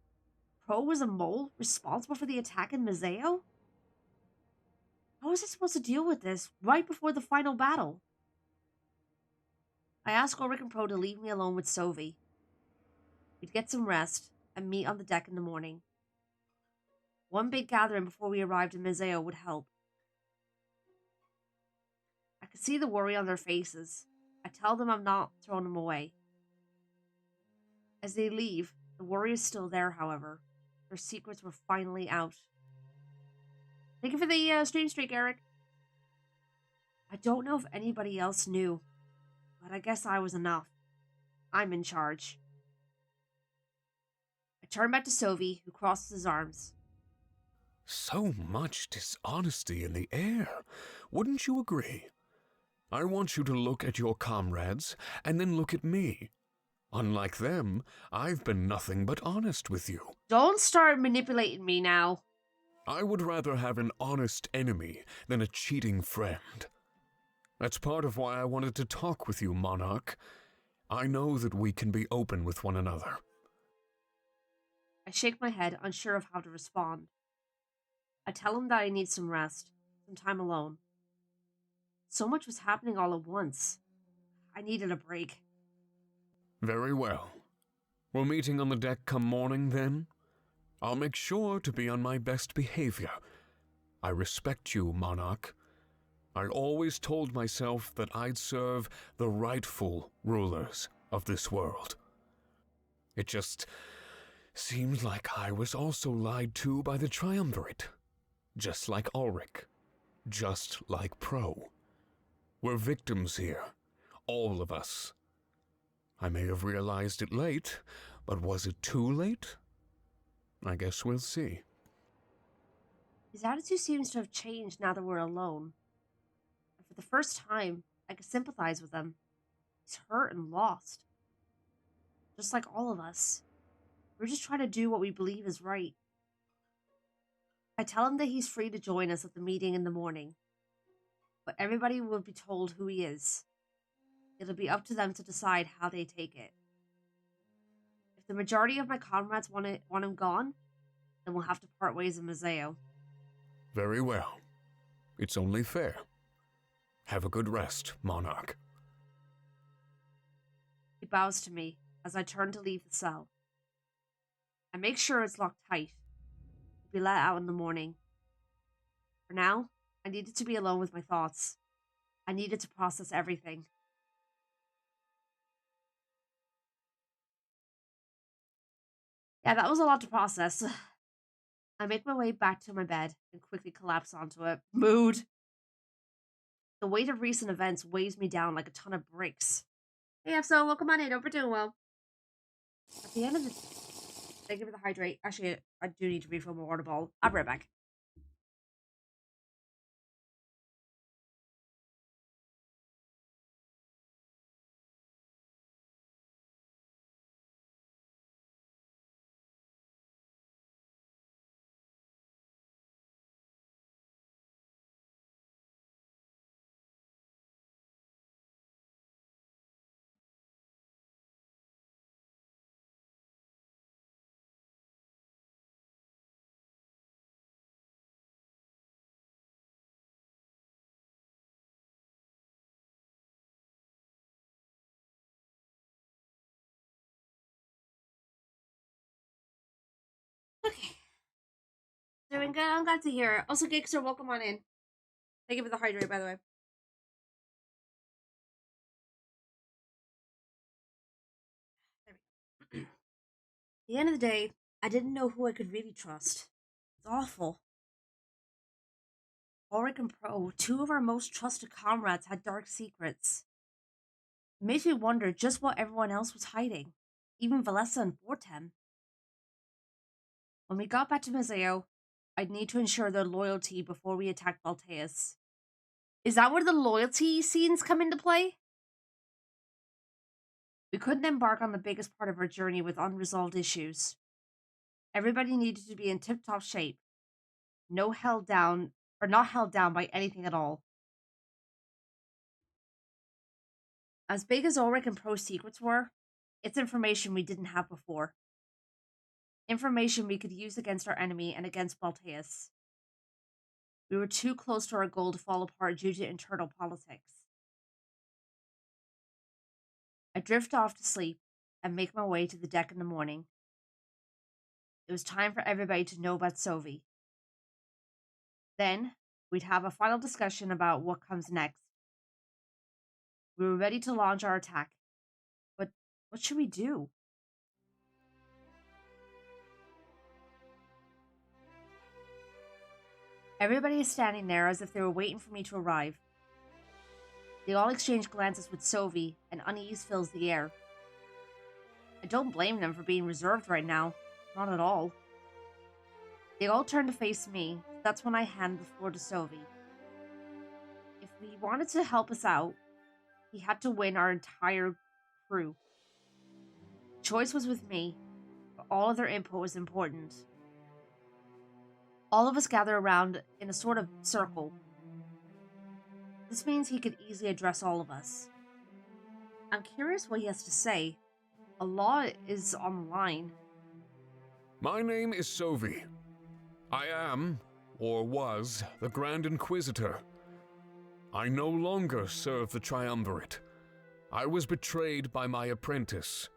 [SPEAKER 1] Pro was a mole responsible for the attack in Mazeo? How was I supposed to deal with this right before the final battle? I asked Ulrich and Pro to leave me alone with Sophie. We'd get some rest and meet on the deck in the morning. One big gathering before we arrived in Mazeo would help. I could see the worry on their faces. I tell them I'm not throwing them away. As they leave, the worry is still there, however. Their secrets were finally out. Thank you for the stream streak, Eric. I don't know if anybody else knew, but I guess I was enough. I'm in charge. I turn back to Sophie, who crosses his arms.
[SPEAKER 9] So much dishonesty in the air, wouldn't you agree? I want you to look at your comrades, and then look at me. Unlike them, I've been nothing but honest with you.
[SPEAKER 1] Don't start manipulating me now.
[SPEAKER 9] I would rather have an honest enemy than a cheating friend. That's part of why I wanted to talk with you, Monarch. I know that we can be open with one another.
[SPEAKER 1] I shake my head, unsure of how to respond. I tell him that I need some rest, some time alone. So much was happening all at once. I needed a break.
[SPEAKER 9] Very well. We're meeting on the deck come morning, then? I'll make sure to be on my best behavior. I respect you, Monarch. I always told myself that I'd serve the rightful rulers of this world. It just seemed like I was also lied to by the Triumvirate. Just like Ulrich. Just like Pro. We're victims here. All of us. I may have realized it late, but was it too late? I guess we'll see.
[SPEAKER 1] His attitude seems to have changed now that we're alone. And for the first time, I could sympathize with him. He's hurt and lost. Just like all of us. We're just trying to do what we believe is right. I tell him that he's free to join us at the meeting in the morning. But everybody will be told who he is. It'll be up to them to decide how they take it. If the majority of my comrades want him gone, then we'll have to part ways in Mazeo.
[SPEAKER 9] Very well. It's only fair. Have a good rest, Monarch.
[SPEAKER 1] He bows to me as I turn to leave the cell. I make sure it's locked tight. We'll be let out in the morning. For now, I needed to be alone with my thoughts. I needed to process everything. Yeah, that was a lot to process. I make my way back to my bed and quickly collapse onto it. Mood. The weight of recent events weighs me down like a ton of bricks. Hey, so welcome on in. Hope we're doing well. At the end of the... Thank you for the hydrate. Actually, I do need to refill my water bottle. I'll be right back. Okay. Doing good. I'm glad to hear it. Also, Gigster, welcome on in. Thank you for the hydrate, by the way. There we go. At the end of the day, I didn't know who I could really trust. It's awful. Ulrich and Pro, two of our most trusted comrades, had dark secrets. It makes me wonder just what everyone else was hiding. Even Valessa and Fortem. When we got back to Museo, I'd need to ensure their loyalty before we attacked Balteus. Is that where the loyalty scenes come into play? We couldn't embark on the biggest part of our journey with unresolved issues. Everybody needed to be in tip-top shape. Not held down by anything at all. As big as Ulrich and Pro's secrets were, it's information we didn't have before. Information we could use against our enemy and against Balteus. We were too close to our goal to fall apart due to internal politics. I drift off to sleep and make my way to the deck in the morning. It was time for everybody to know about Sovi. Then, we'd have a final discussion about what comes next. We were ready to launch our attack. But what should we do? Everybody is standing there as if they were waiting for me to arrive. They all exchange glances with Sovi, and unease fills the air. I don't blame them for being reserved right now. Not at all. They all turn to face me, so that's when I hand the floor to Sovi. If he wanted to help us out, he had to win our entire crew. The choice was with me, but all of their input was important. All of us gather around in a sort of circle. This means he could easily address all of us. I'm curious what he has to say. A lot is on the line.
[SPEAKER 9] My name is Sovi. I am, or was, the Grand Inquisitor. I no longer serve the Triumvirate. I was betrayed by my apprentice.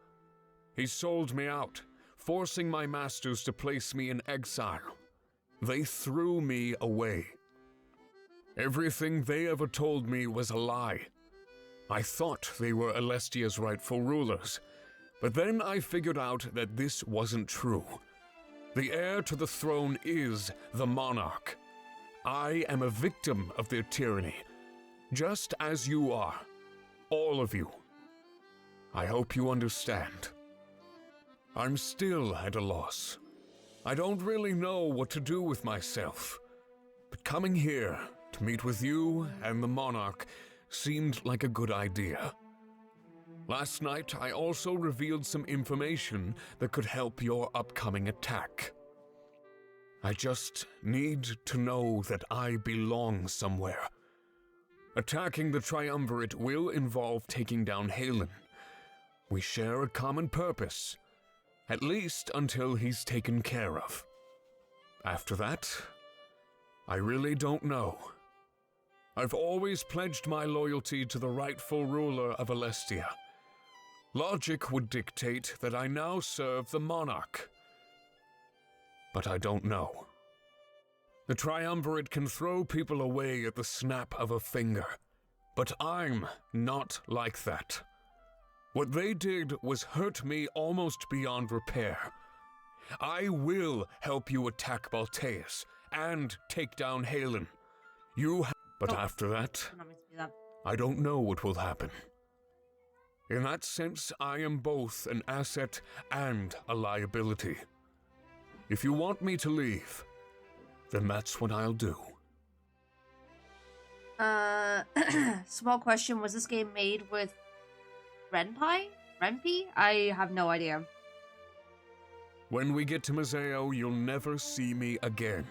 [SPEAKER 9] He sold me out, forcing my masters to place me in exile. They threw me away. Everything they ever told me was a lie. I thought they were Alestia's rightful rulers, but then I figured out that this wasn't true. The heir to the throne is the monarch. I am a victim of their tyranny, just as you are, all of you. I hope you understand. I'm still at a loss. I don't really know what to do with myself, but coming here to meet with you and the monarch seemed like a good idea. Last night, I also revealed some information that could help your upcoming attack. I just need to know that I belong somewhere. Attacking the Triumvirate will involve taking down Halen. We share a common purpose, at least until he's taken care of. After that, I really don't know. I've always pledged my loyalty to the rightful ruler of Alestia. Logic would dictate that I now serve the monarch. But I don't know. The Triumvirate can throw people away at the snap of a finger, but I'm not like that. What they did was hurt me almost beyond repair. I will help you attack Balteus and take down Halen. But after that,
[SPEAKER 1] I'm not meant to do that.
[SPEAKER 9] I don't know what will happen. In that sense, I am both an asset and a liability. If you want me to leave, then that's what I'll do.
[SPEAKER 1] Small question, was this game made with Renpi? I have no idea.
[SPEAKER 9] When we get to Museo, you'll never see me again.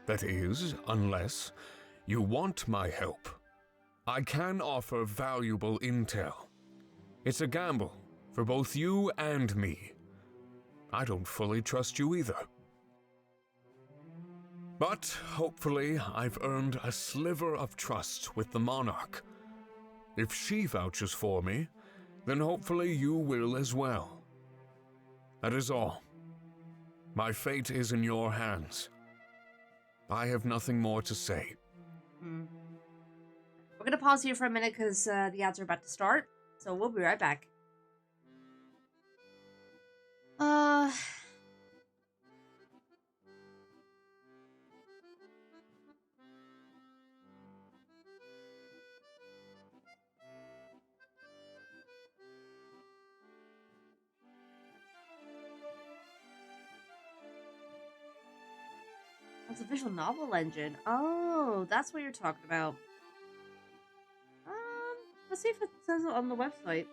[SPEAKER 9] That is, unless you want my help. I can offer valuable intel. It's a gamble for both you and me. I don't fully trust you either. But hopefully I've earned a sliver of trust with the Monarch. If she vouches for me, then hopefully you will as well. That is all. My fate is in your hands. I have nothing more to say.
[SPEAKER 1] We're gonna pause here for a minute because the ads are about to start, so we'll be right back. That's a visual novel engine. Oh, that's what you're talking about. Let's see if it says it on the website.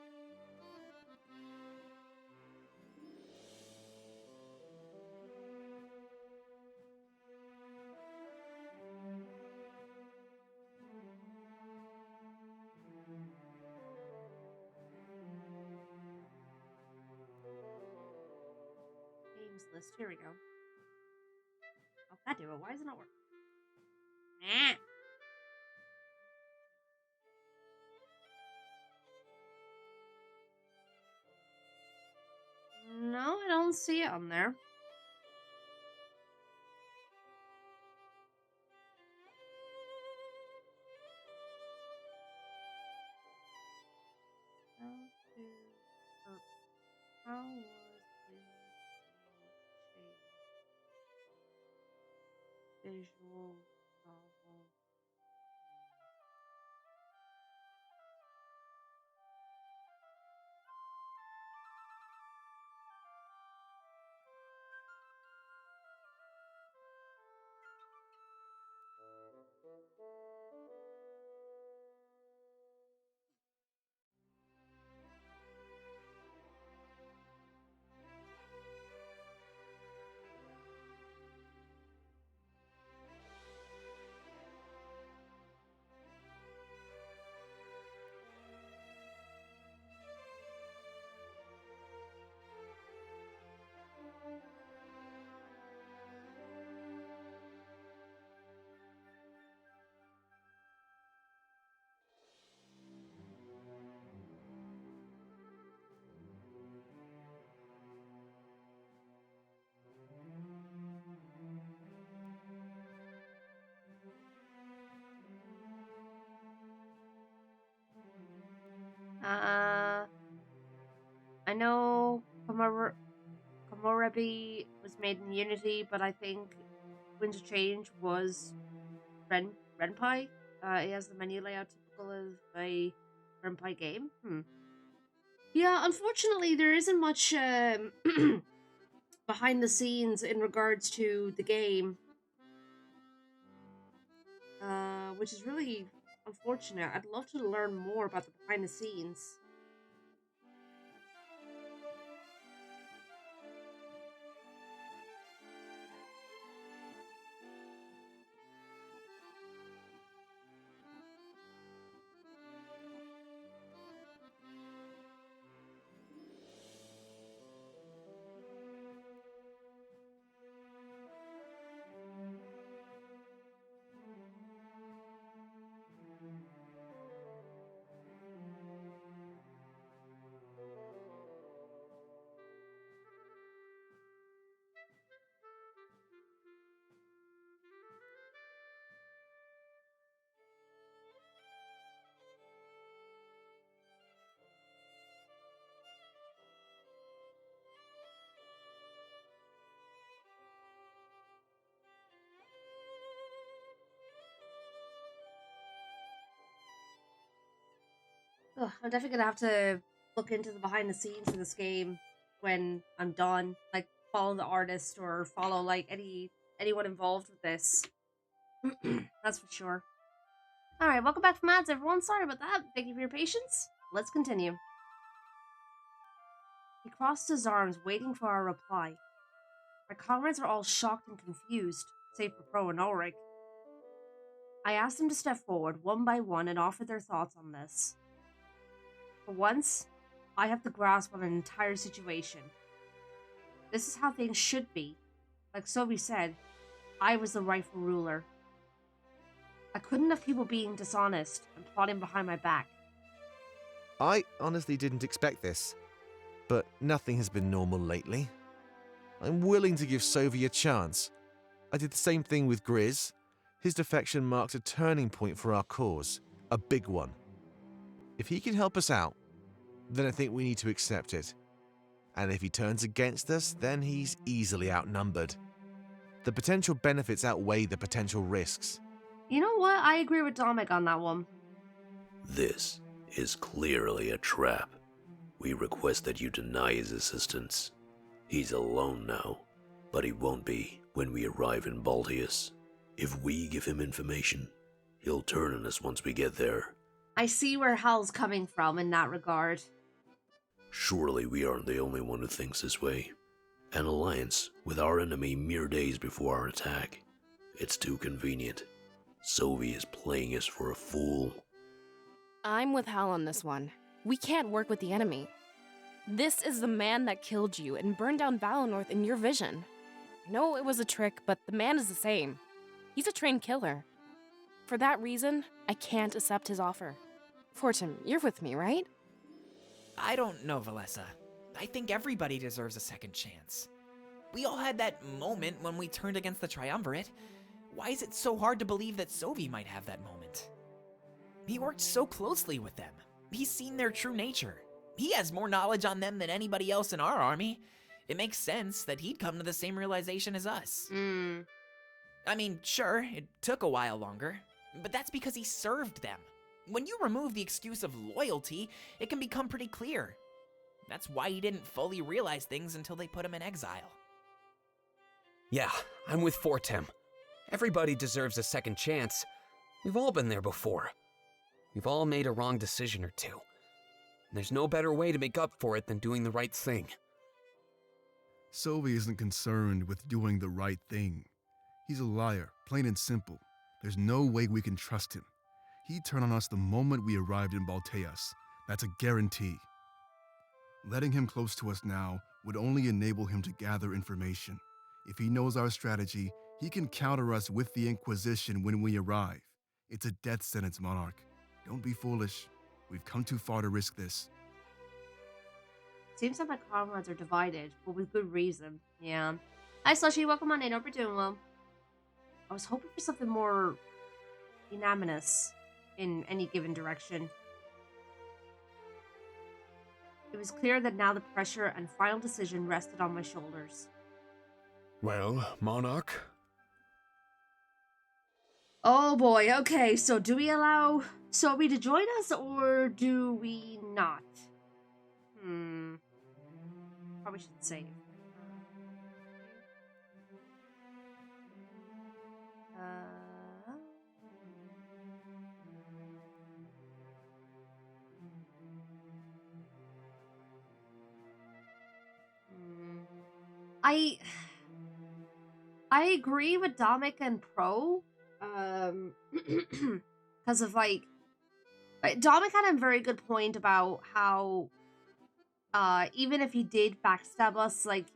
[SPEAKER 1] Games list. Here we go. Oh, God damn it. Why is it not working? Nah. No, I don't see it on there. How was the visual novel? I know Komorebi was made in Unity, but I think Winds of Change was Renpai. It has the menu layout typical of a Renpai game. Yeah, unfortunately, there isn't much behind the scenes in regards to the game, which is really unfortunate. I'd love to learn more about the behind the scenes. Ugh, I'm definitely gonna have to look into the behind the scenes of this game when I'm done. Like, follow the artist or follow like anyone involved with this. That's for sure. Alright, welcome back from ads, everyone. Sorry about that. Thank you for your patience. Let's continue. He crossed his arms, waiting for our reply. My comrades are all shocked and confused, save for Pro and Ulrich. I asked them to step forward, one by one, and offer their thoughts on this. For once, I have to grasp on an entire situation. This is how things should be. Like Sophie said, I was the rightful ruler. I couldn't have people being dishonest and plotting behind my back.
[SPEAKER 2] I honestly didn't expect this, but nothing has been normal lately. I'm willing to give Sovi a chance. I did the same thing with Grizz. His defection marked a turning point for our cause, a big one. If he can help us out, then I think we need to accept it. And if he turns against us, then he's easily outnumbered. The potential benefits outweigh the potential risks.
[SPEAKER 1] You know what? I agree with Dominic on that one.
[SPEAKER 8] This is clearly a trap. We request that you deny his assistance. He's alone now, but he won't be when we arrive in Baltius. If we give him information, he'll turn on us once we get there.
[SPEAKER 1] I see where Hal's coming from in that regard.
[SPEAKER 8] Surely we aren't the only one who thinks this way. An alliance with our enemy mere days before our attack. It's too convenient. Sovi is playing us for a fool.
[SPEAKER 7] I'm with Hal on this one. We can't work with the enemy. This is the man that killed you and burned down Valinor in your vision. I know it was a trick, but the man is the same. He's a trained killer. For that reason, I can't accept his offer. Fortum, you're with me, right?
[SPEAKER 6] I don't know, Valessa. I think everybody deserves a second chance. We all had that moment when we turned against the Triumvirate. Why is it so hard to believe that Sovi might have that moment? He worked so closely with them. He's seen their true nature. He has more knowledge on them than anybody else in our army. It makes sense that he'd come to the same realization as us. I mean, sure, it took a while longer, but that's because he served them. When you remove the excuse of loyalty, it can become pretty clear. That's why he didn't fully realize things until they put him in exile.
[SPEAKER 10] Yeah, I'm with Fortem. Everybody deserves a second chance. We've all been there before. We've all made a wrong decision or two. There's no better way to make up for it than doing the right thing.
[SPEAKER 4] Sovi isn't concerned with doing the right thing. He's a liar, plain and simple. There's no way we can trust him. He'd turn on us the moment we arrived in Balteus. That's a guarantee. Letting him close to us now would only enable him to gather information. If he knows our strategy, he can counter us with the Inquisition when we arrive. It's a death sentence, Monarch. Don't be foolish. We've come too far to risk this.
[SPEAKER 1] Seems like my comrades are divided, but with good reason. Yeah. Hi, Slushy. Welcome on in. Hope you're doing well. I was hoping for something more unanimous in any given direction. It was clear that now the pressure and final decision rested on my shoulders.
[SPEAKER 9] Well, Monarch?
[SPEAKER 1] Oh boy, okay, so do we allow Sobi to join us, or do we not? Probably should save. I agree with Dominic and Pro, because of like, Dominic had a very good point about how, even if he did backstab us, like,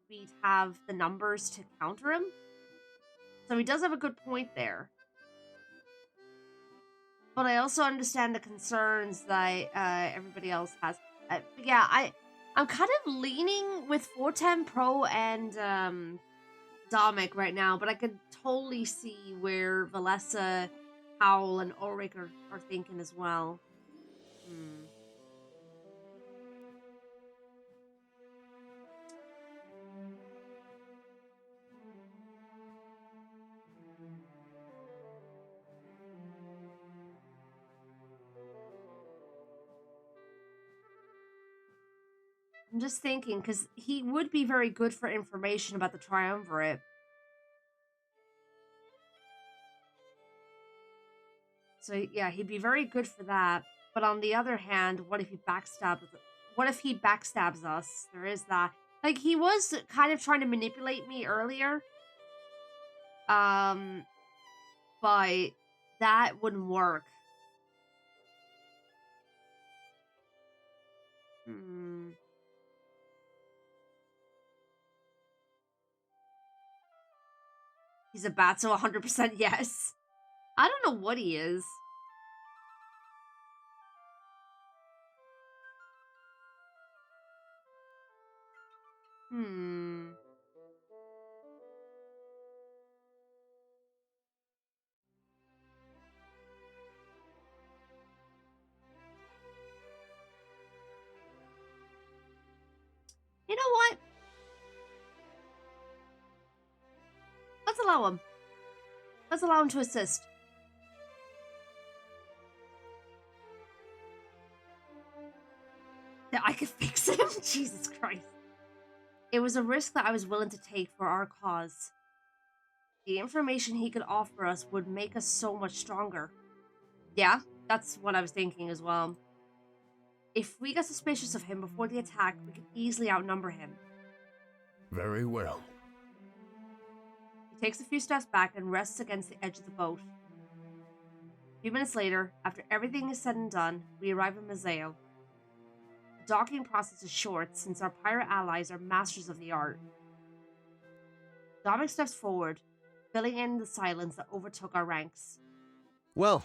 [SPEAKER 1] we'd have the numbers to counter him. So he does have a good point there. But I also understand the concerns that everybody else has. Yeah, I'm kind of leaning with 410 Pro and Dominic right now, but I could totally see where Valessa, Howl, and Ulrich are thinking as well. I'm just thinking, because he would be very good for information about the Triumvirate. So yeah, he'd be very good for that. But on the other hand, what if he backstabs? What if he backstabs us? There is that. Like, he was kind of trying to manipulate me earlier. But that wouldn't work. He's a bat, so 100% yes. I don't know what he is. You know what? Let's allow him. Let's allow him to assist. That I could fix him? Jesus Christ. It was a risk that I was willing to take for our cause. The information he could offer us would make us so much stronger. Yeah, that's what I was thinking as well. If we got suspicious of him before the attack, we could easily outnumber him.
[SPEAKER 9] Very well.
[SPEAKER 1] He takes a few steps back and rests against the edge of the boat. A few minutes later, after everything is said and done, we arrive in Mazeo. The docking process is short since our pirate allies are masters of the art. Dominic steps forward, filling in the silence that overtook our ranks.
[SPEAKER 2] Well,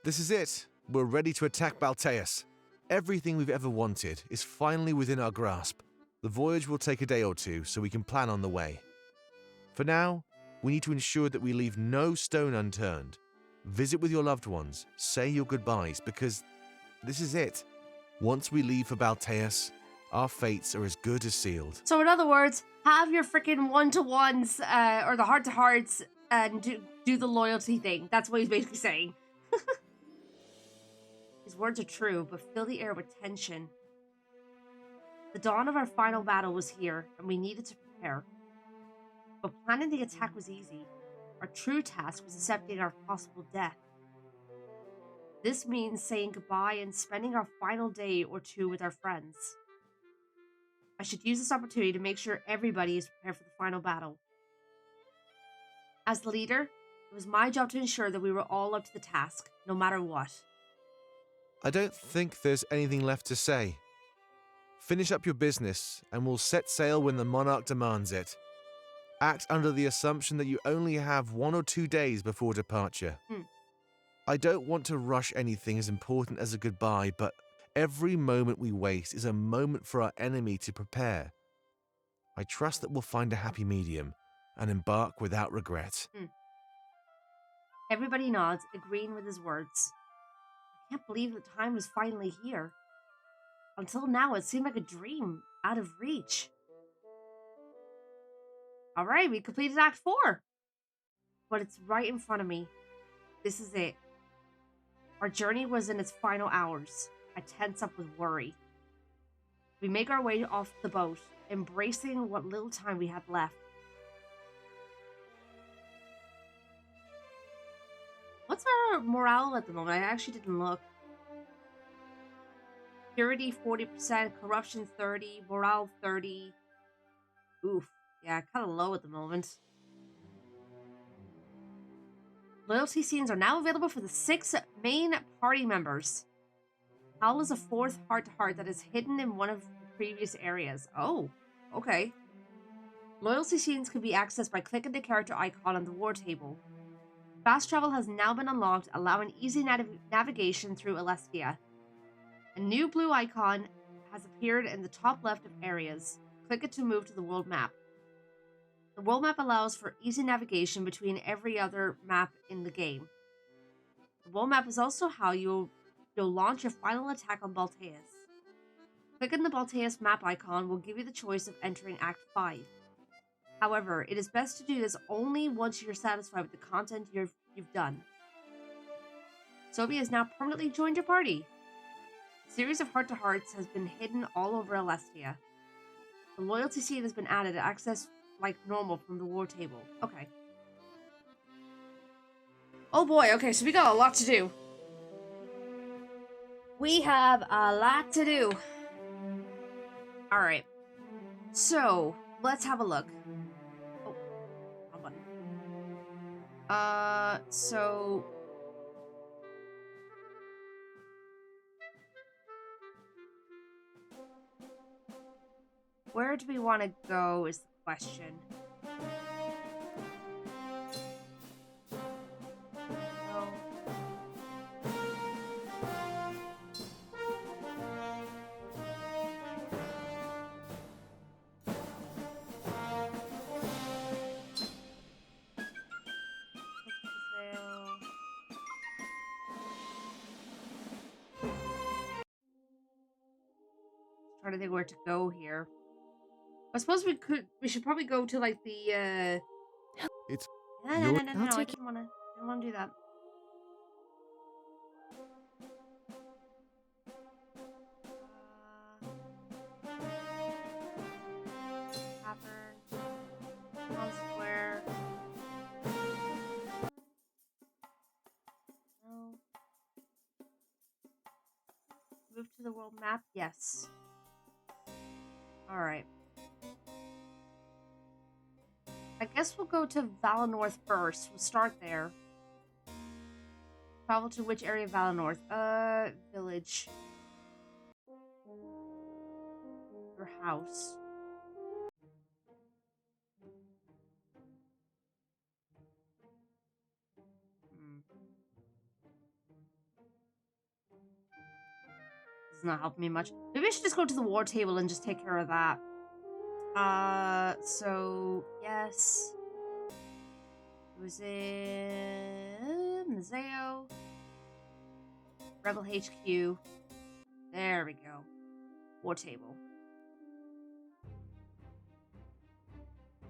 [SPEAKER 2] this is it. We're ready to attack Balteus. Everything we've ever wanted is finally within our grasp. The voyage will take a day or two so we can plan on the way. For now, we need to ensure that we leave no stone unturned. Visit with your loved ones, say your goodbyes, because this is it. Once we leave for Balteus, our fates are as good as sealed.
[SPEAKER 1] So in other words, have your freaking one-to-ones, or the heart-to-hearts, and do the loyalty thing. That's what he's basically saying. His words are true, but fill the air with tension. The dawn of our final battle was here, and we needed to prepare. But planning the attack was easy. Our true task was accepting our possible death. This means saying goodbye and spending our final day or two with our friends. I should use this opportunity to make sure everybody is prepared for the final battle. As the leader, it was my job to ensure that we were all up to the task, no matter what.
[SPEAKER 2] I don't think there's anything left to say. Finish up your business, and we'll set sail when the monarch demands it. Act under the assumption that you only have 1 or 2 days before departure. I don't want to rush anything as important as a goodbye, but every moment we waste is a moment for our enemy to prepare. I trust that we'll find a happy medium and embark without regret.
[SPEAKER 1] Everybody nods, agreeing with his words. I can't believe the time was finally here. Until now, it seemed like a dream, out of reach. Alright, we completed Act 4. But it's right in front of me. This is it. Our journey was in its final hours. I tense up with worry. We make our way off the boat, embracing what little time we had left. What's our morale at the moment? I actually didn't look. Purity 40%, corruption 30, morale 30. Oof. Yeah, kind of low at the moment. Loyalty scenes are now available for the 6 main party members. Howl is a 4th heart-to-heart that is hidden in one of the previous areas. Oh, okay. Loyalty scenes can be accessed by clicking the character icon on the war table. Fast travel has now been unlocked, allowing easy navigation through Alestia. A new blue icon has appeared in the top left of areas. Click it to move to the world map. The world map allows for easy navigation between every other map in the game. The world map is also how you'll launch your final attack on Balteus. Clicking the Balteus map icon will give you the choice of entering Act 5. However, it is best to do this only once you're satisfied with the content you've done. Sophie has now permanently joined your party. A series of heart-to-hearts has been hidden all over Alestia. The loyalty scene has been added. Access like normal from the war table. Okay. Oh boy, okay, so we got a lot to do. We have a lot to do. Alright. So, let's have a look. Oh, wrong button. So... Where do we want to go is the question. No. Trying to think where to go here. I suppose we should probably go to like the
[SPEAKER 4] It's
[SPEAKER 1] no,
[SPEAKER 4] your-
[SPEAKER 1] I didn't wanna do that. Tavern, Town Square. No. Move to the world map? Yes. Alright. I guess we'll go to Valinor first. We'll start there. Travel to which area of Valinor? Village. Your house. Does not help me much. Maybe I should just go to the war table and just take care of that. So yes. It was in Museo. Rebel HQ. There we go. War table.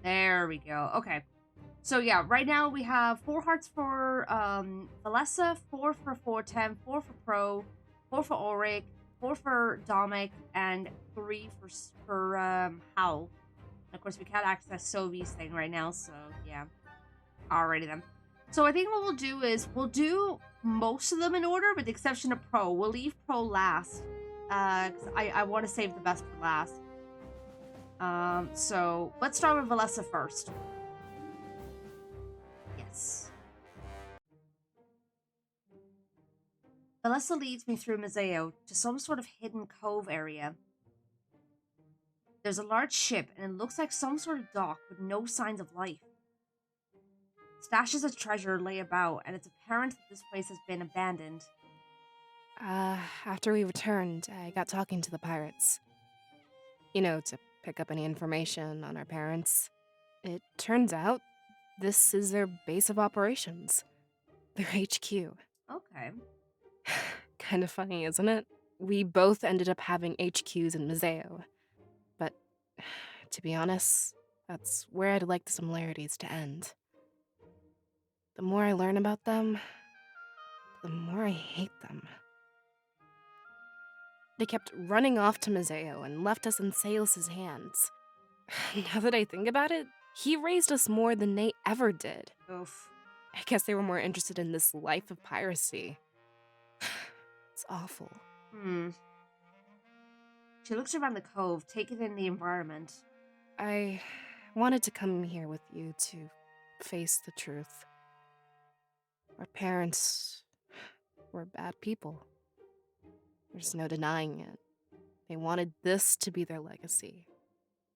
[SPEAKER 1] There we go. Okay. So yeah, right now we have 4 hearts for Valessa, 4 for Fortem, 4 for Pro, 4 for Ulrich, 4 for Dominic, and 3 for Howl. And of course we can't access Sovi's thing right now, so yeah. Alrighty then. So I think what we'll do is we'll do most of them in order with the exception of Pro. We'll leave Pro last. Cause I want to save the best for last. So let's start with Valessa first. Yes. Valessa leads me through Museo to some sort of hidden cove area. There's a large ship, and it looks like some sort of dock with no signs of life. Stashes of treasure lay about, and it's apparent that this place has been abandoned.
[SPEAKER 7] After we returned, I got talking to the pirates. You know, to pick up any information on our parents. It turns out this is their base of operations. Their HQ.
[SPEAKER 1] Okay.
[SPEAKER 7] Kind of funny, isn't it? We both ended up having HQs in Museo. But, to be honest, that's where I'd like the similarities to end. The more I learn about them, the more I hate them. They kept running off to Museo and left us in Saelus's hands. Now that I think about it, he raised us more than they ever did.
[SPEAKER 1] Oof.
[SPEAKER 7] I guess they were more interested in this life of piracy. It's awful.
[SPEAKER 1] She looks around the cove, taking in the environment.
[SPEAKER 7] I wanted to come here with you to face the truth. Our parents were bad people. There's no denying it. They wanted this to be their legacy,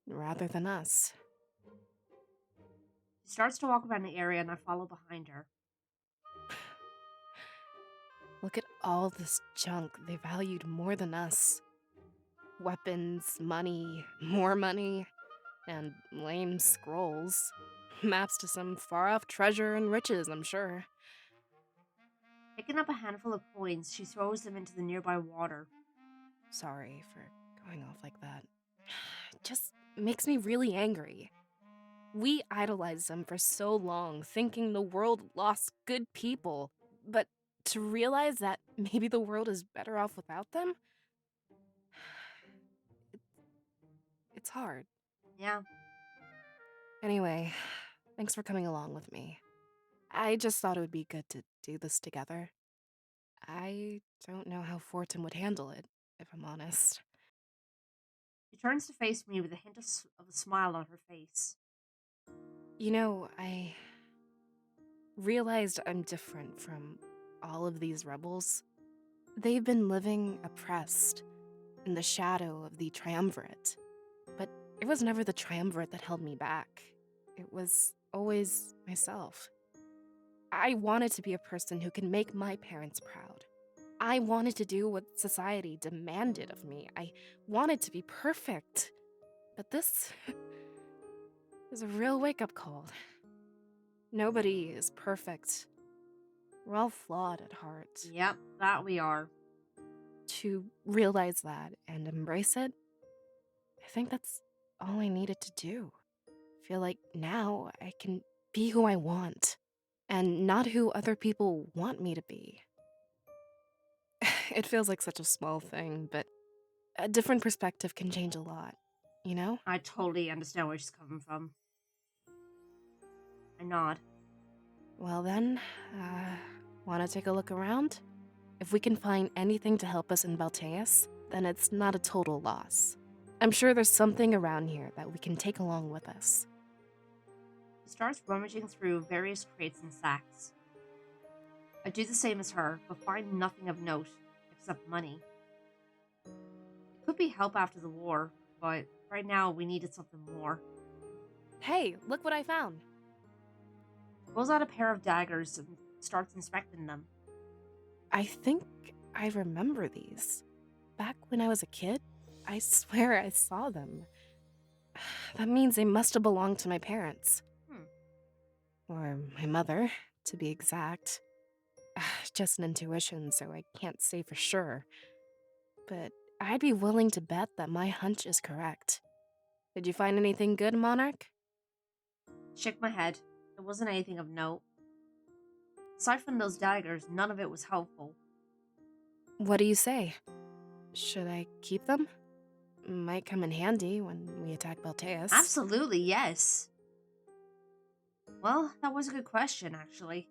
[SPEAKER 7] rather than us.
[SPEAKER 1] She starts to walk around the area, and I follow behind her.
[SPEAKER 7] Look at all this junk they valued more than us. Weapons, money, more money, and lame scrolls. Maps to some far-off treasure and riches, I'm sure.
[SPEAKER 1] Picking up a handful of coins, she throws them into the nearby water.
[SPEAKER 7] Sorry for going off like that. It just makes me really angry. We idolized them for so long, thinking the world lost good people. But to realize that maybe the world is better off without them? It's hard.
[SPEAKER 1] Yeah.
[SPEAKER 7] Anyway, thanks for coming along with me. I just thought it would be good to do this together. I don't know how Fortin would handle it, if I'm honest.
[SPEAKER 1] She turns to face me with a hint of a smile on her face.
[SPEAKER 7] You know, I realized I'm different from all of these rebels. They've been living oppressed in the shadow of the triumvirate. But it was never the triumvirate that held me back. It was always myself. I wanted to be a person who can make my parents proud. I wanted to do what society demanded of me. I wanted to be perfect. But this is a real wake-up call. Nobody is perfect. We're all flawed at heart.
[SPEAKER 1] Yep, that we are.
[SPEAKER 7] To realize that and embrace it, I think that's all I needed to do. I feel like now I can be who I want, and not who other people want me to be. It feels like such a small thing, but a different perspective can change a lot, you know?
[SPEAKER 1] I totally understand where she's coming from. I nod.
[SPEAKER 7] Well then, wanna take a look around? If we can find anything to help us in Balteus, then it's not a total loss. I'm sure there's something around here that we can take along with us.
[SPEAKER 1] She starts rummaging through various crates and sacks. I do the same as her, but find nothing of note, except money. It could be help after the war, but right now we needed something more.
[SPEAKER 7] Hey, look what I found!
[SPEAKER 1] Pulls out a pair of daggers and starts inspecting them.
[SPEAKER 7] I think I remember these. Back when I was a kid, I swear I saw them. That means they must have belonged to my parents. Or my mother, to be exact. Just an intuition, so I can't say for sure. But I'd be willing to bet that my hunch is correct. Did you find anything good, Monarch?
[SPEAKER 1] Shook my head. There wasn't anything of note. Aside from those daggers, none of it was helpful.
[SPEAKER 7] What do you say? Should I keep them? Might come in handy when we attack Balteus.
[SPEAKER 1] Absolutely, yes. Well, that was a good question, actually.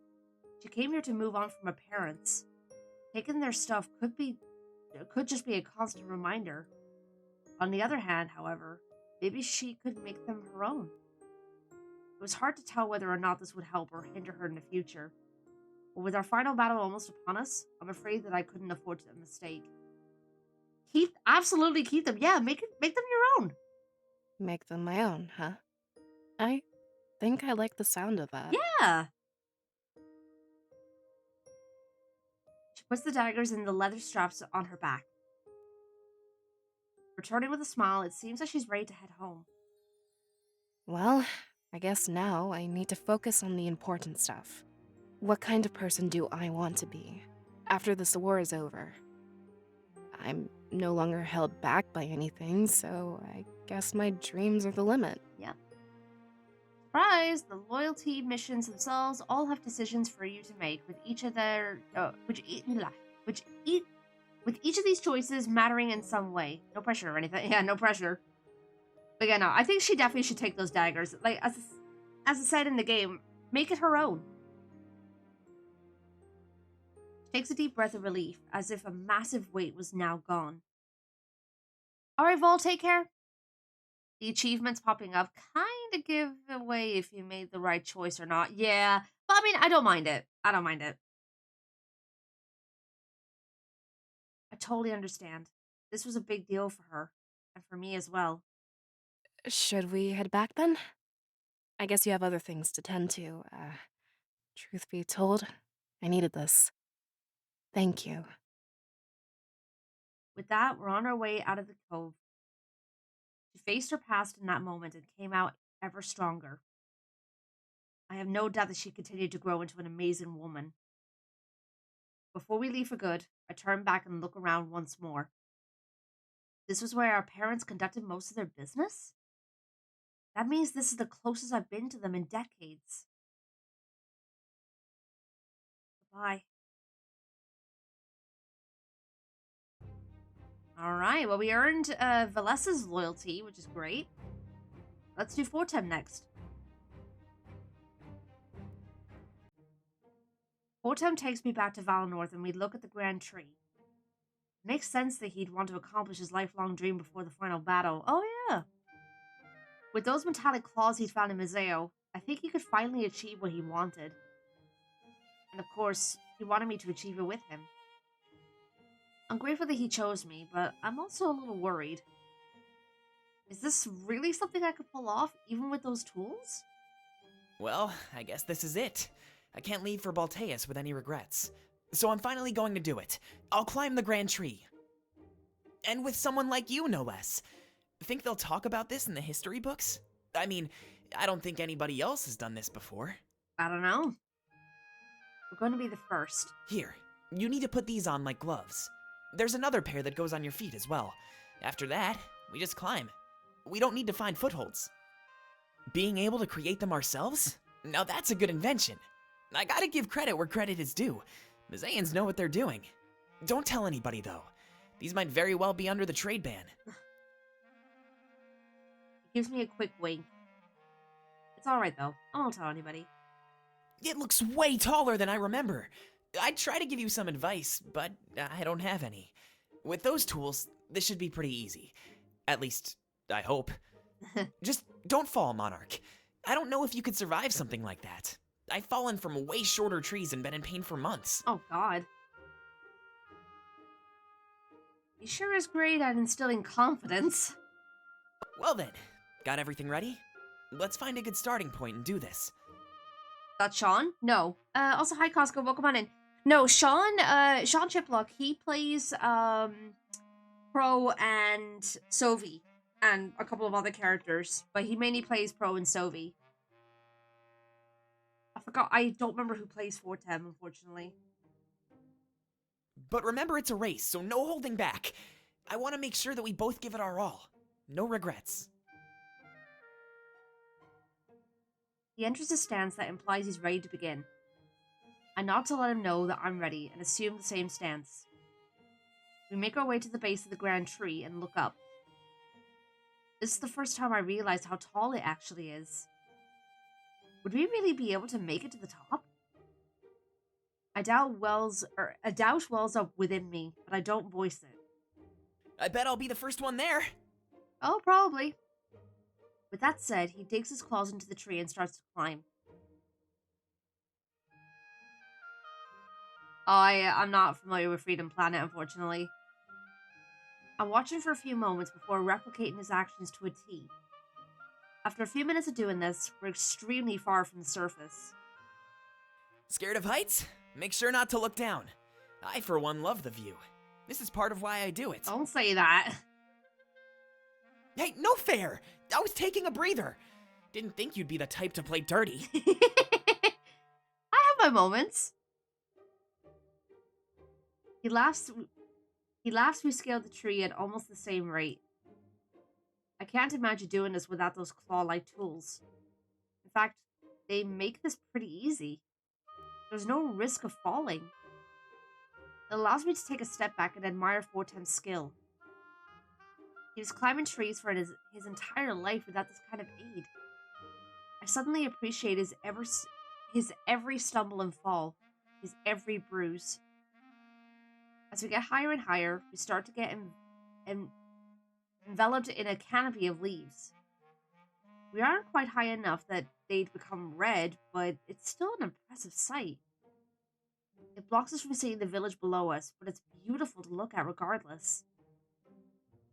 [SPEAKER 1] She came here to move on from her parents. Taking their stuff could just be a constant reminder. On the other hand, however, maybe she could make them her own. It was hard to tell whether or not this would help or hinder her in the future. But with our final battle almost upon us, I'm afraid that I couldn't afford a mistake. Absolutely keep them. Yeah, make them your own.
[SPEAKER 7] Make them my own, huh? I think I like the sound of that.
[SPEAKER 1] Yeah. She puts the daggers in the leather straps on her back. Returning with a smile, it seems like she's ready to head home.
[SPEAKER 7] Well, I guess now I need to focus on the important stuff. What kind of person do I want to be after this war is over? I'm no longer held back by anything, so I guess my dreams are the limit.
[SPEAKER 1] Yep. Surprise! The loyalty missions themselves all have decisions for you to make, with each of these choices mattering in some way. No pressure or anything. Yeah, no pressure. But yeah, no, I think she definitely should take those daggers. Like as I said in the game, make it her own. She takes a deep breath of relief, as if a massive weight was now gone. Alright, Vol, take care. The achievements popping up kind of give away if you made the right choice or not. Yeah, but I mean, I don't mind it. I totally understand. This was a big deal for her, and for me as well.
[SPEAKER 7] Should we head back then? I guess you have other things to tend to. Truth be told, I needed this. Thank you.
[SPEAKER 1] With that, we're on our way out of the cove. She faced her past in that moment and came out ever stronger. I have no doubt that she continued to grow into an amazing woman. Before we leave for good, I turn back and look around once more. This was where our parents conducted most of their business? That means this is the closest I've been to them in decades. Goodbye. Alright, well we earned Valessa's loyalty, which is great. let's do Fortem next. Fortem takes me back to Valinor and we look at the Grand Tree. It makes sense that he'd want to accomplish his lifelong dream before the final battle. Oh yeah! With those metallic claws he'd found in Mizeo, I think he could finally achieve what he wanted. And of course, he wanted me to achieve it with him. I'm grateful that he chose me, but I'm also a little worried. Is this really something I could pull off, even with those tools?
[SPEAKER 6] Well, I guess this is it. I can't leave for Balteus with any regrets. So I'm finally going to do it. I'll climb the Grand Tree. And with someone like you, no less. Think they'll talk about this in the history books? I mean, I don't think anybody else has done this before.
[SPEAKER 1] I don't know. We're going to be the first.
[SPEAKER 6] Here, you need to put these on like gloves. There's another pair that goes on your feet as well. After that, we just climb. We don't need to find footholds. Being able to create them ourselves? Now that's a good invention. I gotta give credit where credit is due. Mizeans know what they're doing. Don't tell anybody, though. These might very well be under the trade ban.
[SPEAKER 1] He gives me a quick wink. It's alright, though. I won't tell anybody.
[SPEAKER 6] It looks way taller than I remember. I'd try to give you some advice, but I don't have any. With those tools, this should be pretty easy. At least, I hope. Just don't fall, Monarch. I don't know if you could survive something like that. I've fallen from way shorter trees and been in pain for months.
[SPEAKER 1] Oh, God. He sure is great at instilling confidence.
[SPEAKER 6] Well then, got everything ready? Let's find a good starting point and do this.
[SPEAKER 1] That's Sean? No. Also, hi, Costco. Welcome on in. No, Sean Chiplock, he plays, Pro and Sovi. And a couple of other characters. But he mainly plays Pro and Sovi. I don't remember who plays Fortem, unfortunately.
[SPEAKER 6] But remember, it's a race, so no holding back. I want to make sure that we both give it our all. No regrets.
[SPEAKER 1] He enters a stance that implies he's ready to begin. I nod to let him know that I'm ready and assume the same stance. We make our way to the base of the Grand Tree and look up. This is the first time I realized how tall it actually is. Would we really be able to make it to the top? A doubt wells up within me, but I don't voice it.
[SPEAKER 6] I bet I'll be the first one there.
[SPEAKER 1] Oh, probably. With that said, he digs his claws into the tree and starts to climb. I'm not familiar with Freedom Planet, unfortunately. I watch him for a few moments before replicating his actions to a T. After a few minutes of doing this, we're extremely far from the surface.
[SPEAKER 6] Scared of heights? Make sure not to look down. I, for one, love the view. This is part of why I do it.
[SPEAKER 1] Don't say that.
[SPEAKER 6] Hey, no fair! I was taking a breather. Didn't think you'd be the type to play dirty.
[SPEAKER 1] I have my moments. He laughs we scaled the tree at almost the same rate. I can't imagine doing this without those claw-like tools. In fact, they make this pretty easy. There's no risk of falling. It allows me to take a step back and admire Fortem's skill. He was climbing trees for his entire life without this kind of aid. I suddenly appreciate his every stumble and fall, his every bruise. As we get higher and higher, we start to get enveloped in a canopy of leaves. We aren't quite high enough that they'd become red, but it's still an impressive sight. It blocks us from seeing the village below us, but it's beautiful to look at regardless.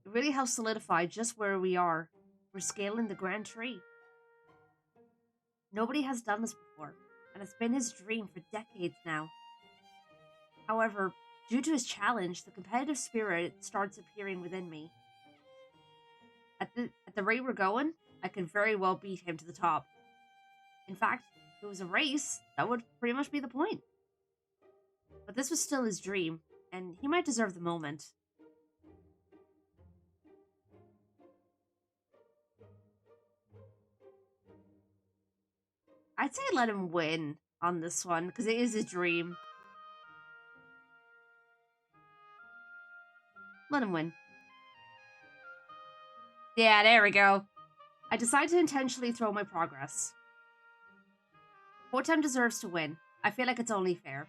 [SPEAKER 1] It really helps solidify just where we are. We're scaling the Grand Tree. Nobody has done this before, and it's been his dream for decades now. However, due to his challenge, the competitive spirit starts appearing within me. At the rate we're going, I could very well beat him to the top. In fact, if it was a race, that would pretty much be the point. But this was still his dream, and he might deserve the moment. I'd say let him win on this one, because it is his dream. Let him win. Yeah, there we go. I decide to intentionally throw my progress. Fortem deserves to win. I feel like it's only fair.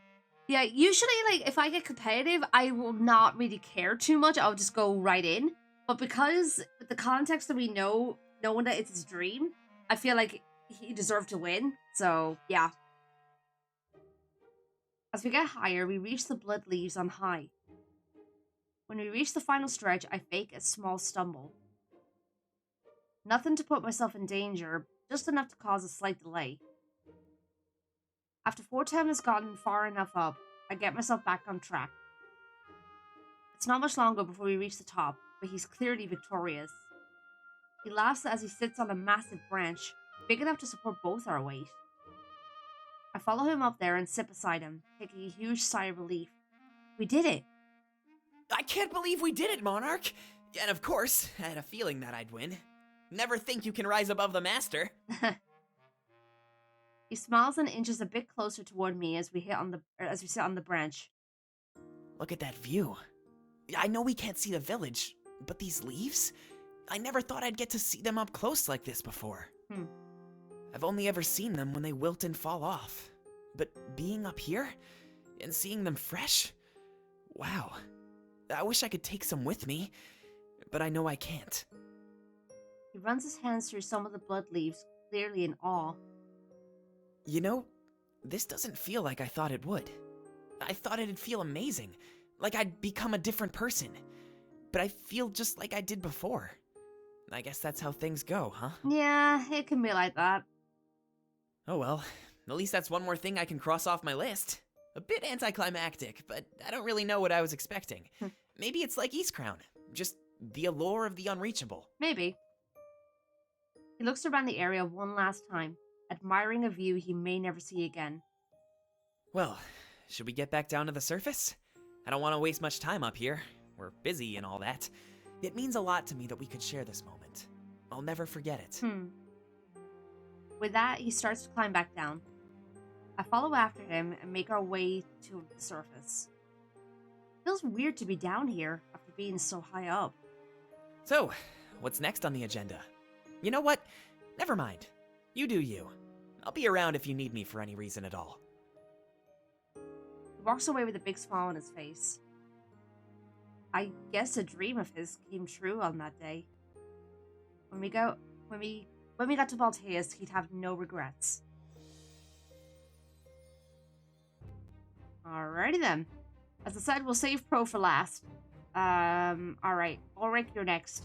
[SPEAKER 1] Yeah, usually, like, if I get competitive, I will not really care too much. I'll just go right in. But because with the context that we know, knowing that it's his dream, I feel like he deserved to win. So, yeah. As we get higher, we reach the blood leaves on high. When we reach the final stretch, I fake a small stumble. Nothing to put myself in danger, just enough to cause a slight delay. After Fortem has gotten far enough up, I get myself back on track. It's not much longer before we reach the top, but he's clearly victorious. He laughs as he sits on a massive branch, big enough to support both our weight. I follow him up there and sit beside him, taking a huge sigh of relief. We did it!
[SPEAKER 6] I can't believe we did it, Monarch! And of course, I had a feeling that I'd win. Never think you can rise above the master.
[SPEAKER 1] He smiles and inches a bit closer toward me as we sit on the branch.
[SPEAKER 6] Look at that view. I know we can't see the village, but these leaves? I never thought I'd get to see them up close like this before. I've only ever seen them when they wilt and fall off. But being up here and seeing them fresh? Wow. I wish I could take some with me, but I know I can't.
[SPEAKER 1] He runs his hands through some of the blood leaves, clearly in awe.
[SPEAKER 6] You know, this doesn't feel like I thought it would. I thought it'd feel amazing, like I'd become a different person. But I feel just like I did before. I guess that's how things go, huh?
[SPEAKER 1] Yeah, it can be like that.
[SPEAKER 6] Oh well, at least that's one more thing I can cross off my list. A bit anticlimactic, but I don't really know what I was expecting. Maybe it's like Eastcrown, just the allure of the unreachable.
[SPEAKER 1] Maybe. He looks around the area one last time, admiring a view he may never see again.
[SPEAKER 6] Well, should we get back down to the surface? I don't want to waste much time up here. We're busy and all that. It means a lot to me that we could share this moment. I'll never forget it.
[SPEAKER 1] With that, he starts to climb back down. I follow after him and make our way to the surface. It feels weird to be down here after being so high up.
[SPEAKER 6] So, what's next on the agenda? You know what? Never mind. You do you. I'll be around if you need me for any reason at all.
[SPEAKER 1] He walks away with a big smile on his face. I guess a dream of his came true on that day. When we got to Balteus, he'd have no regrets. Alrighty then. As I said, we'll save Pro for last. Alright. Ulrich, you're next.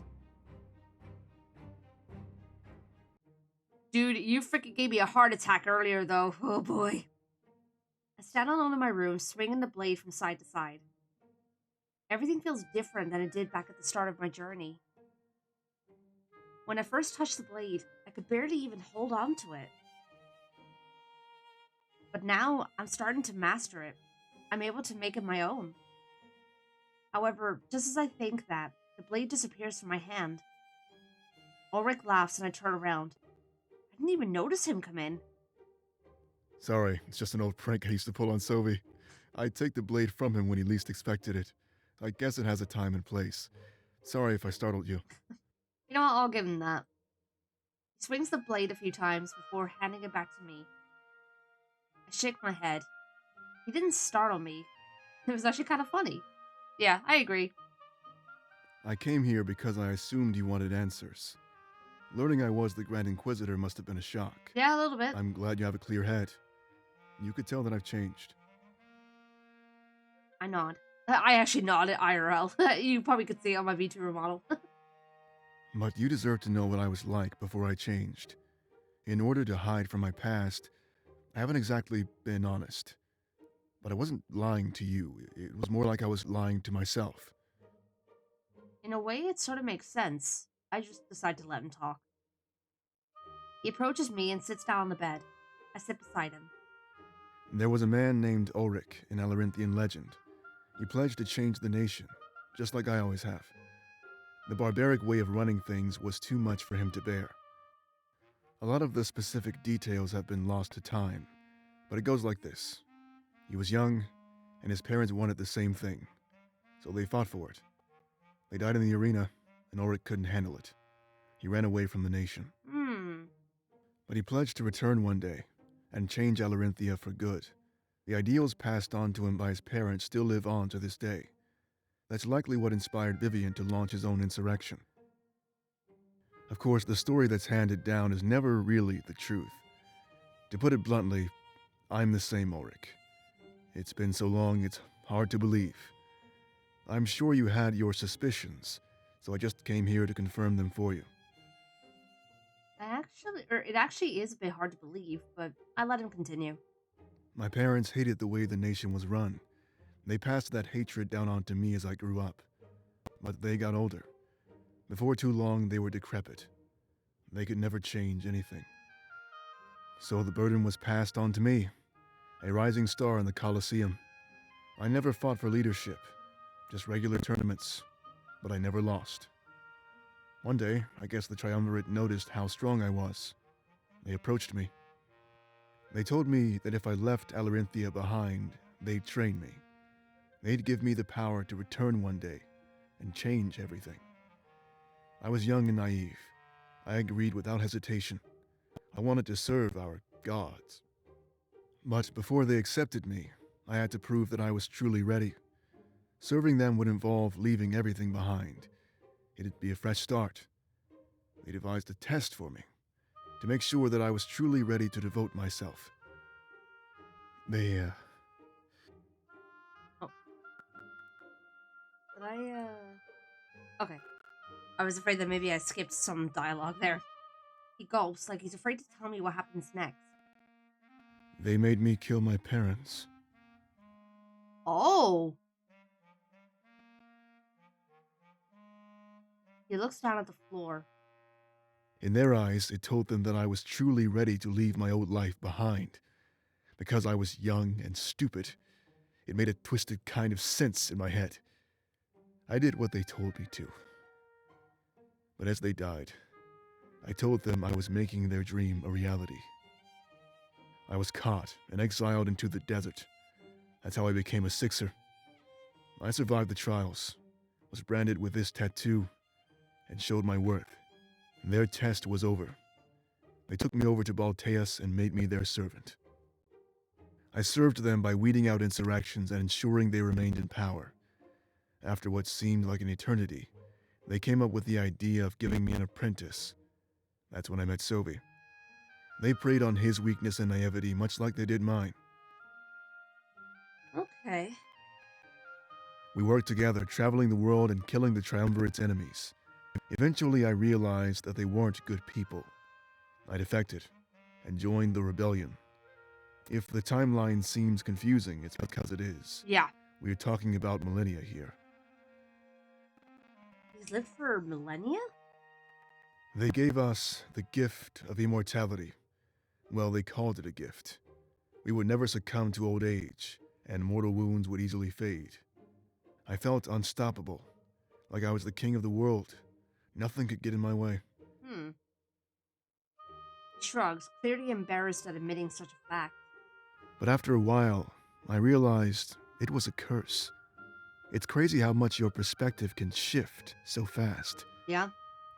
[SPEAKER 1] Dude, you freaking gave me a heart attack earlier, though. Oh boy. I stand alone in my room, swinging the blade from side to side. Everything feels different than it did back at the start of my journey. When I first touched the blade, I could barely even hold on to it. But now, I'm starting to master it. I'm able to make it my own. However, just as I think that, the blade disappears from my hand. Ulrich laughs and I turn around. I didn't even notice him come in.
[SPEAKER 4] Sorry, it's just an old prank I used to pull on Sovi. I'd take the blade from him when he least expected it. I guess it has a time and place. Sorry if I startled you.
[SPEAKER 1] You know what, I'll give him that. He swings the blade a few times before handing it back to me. I shake my head. He didn't startle me. It was actually kind of funny. Yeah, I agree.
[SPEAKER 4] I came here because I assumed you wanted answers. Learning I was the Grand Inquisitor must have been a shock.
[SPEAKER 1] Yeah, a little bit.
[SPEAKER 4] I'm glad you have a clear head. You could tell that I've changed.
[SPEAKER 1] I nod. I actually nodded IRL. You probably could see it on my VTuber model.
[SPEAKER 4] But you deserve to know what I was like before I changed. In order to hide from my past, I haven't exactly been honest. But I wasn't lying to you. It was more like I was lying to myself.
[SPEAKER 1] In a way, it sort of makes sense. I just decide to let him talk. He approaches me and sits down on the bed. I sit beside him.
[SPEAKER 4] There was a man named Ulrich in Alarinthian legend. He pledged to change the nation, just like I always have. The barbaric way of running things was too much for him to bear. A lot of the specific details have been lost to time, but it goes like this. He was young, and his parents wanted the same thing, so they fought for it. They died in the arena, and Ulrich couldn't handle it. He ran away from the nation. But he pledged to return one day and change Alarinthia for good. The ideals passed on to him by his parents still live on to this day. That's likely what inspired Vivian to launch his own insurrection. Of course, the story that's handed down is never really the truth. To put it bluntly, I'm the same Ulrich. It's been so long, it's hard to believe. I'm sure you had your suspicions, so I just came here to confirm them for you.
[SPEAKER 1] It actually is a bit hard to believe, but I let him continue.
[SPEAKER 4] My parents hated the way the nation was run. They passed that hatred down onto me as I grew up. But they got older. Before too long, they were decrepit. They could never change anything. So the burden was passed on to me, a rising star in the Colosseum. I never fought for leadership, just regular tournaments, but I never lost. One day, I guess the Triumvirate noticed how strong I was. They approached me. They told me that if I left Alarinthia behind, they'd train me. They'd give me the power to return one day and change everything. I was young and naive. I agreed without hesitation. I wanted to serve our gods. But before they accepted me, I had to prove that I was truly ready. Serving them would involve leaving everything behind. It'd be a fresh start. They devised a test for me, to make sure that I was truly ready to devote myself. They,
[SPEAKER 1] Oh. Did I, Okay. I was afraid that maybe I skipped some dialogue there. He gulps, like he's afraid to tell me what happens next.
[SPEAKER 4] They made me kill my parents.
[SPEAKER 1] Oh! He looks down at the floor.
[SPEAKER 4] In their eyes, it told them that I was truly ready to leave my old life behind. Because I was young and stupid, it made a twisted kind of sense in my head. I did what they told me to. But as they died, I told them I was making their dream a reality. I was caught and exiled into the desert. That's how I became a Sixer. I survived the trials, was branded with this tattoo, and showed my worth. Their test was over. They took me over to Balteus and made me their servant. I served them by weeding out insurrections and ensuring they remained in power. After what seemed like an eternity, they came up with the idea of giving me an apprentice. That's when I met Sobi. They preyed on his weakness and naivety much like they did mine.
[SPEAKER 1] Okay.
[SPEAKER 4] We worked together, traveling the world and killing the Triumvirate's enemies. Eventually, I realized that they weren't good people. I defected and joined the rebellion. If the timeline seems confusing, it's because it is.
[SPEAKER 1] Yeah.
[SPEAKER 4] We're talking about millennia here.
[SPEAKER 1] He's lived for millennia?
[SPEAKER 4] They gave us the gift of immortality. Well, they called it a gift. We would never succumb to old age, and mortal wounds would easily fade. I felt unstoppable, like I was the king of the world. Nothing could get in my way.
[SPEAKER 1] He shrugs, clearly embarrassed at admitting such a fact.
[SPEAKER 4] But after a while, I realized it was a curse. It's crazy how much your perspective can shift so fast.
[SPEAKER 1] Yeah?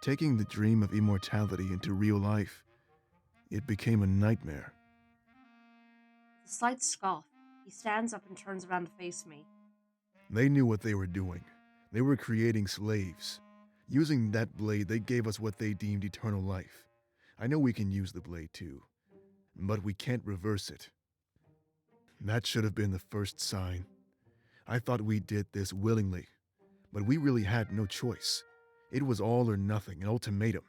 [SPEAKER 4] Taking the dream of immortality into real life, it became a nightmare.
[SPEAKER 1] A slight scoff. He stands up and turns around to face me.
[SPEAKER 4] They knew what they were doing. They were creating slaves. Using that blade, they gave us what they deemed eternal life. I know we can use the blade too, but we can't reverse it. That should have been the first sign. I thought we did this willingly, but we really had no choice. It was all or nothing, an ultimatum.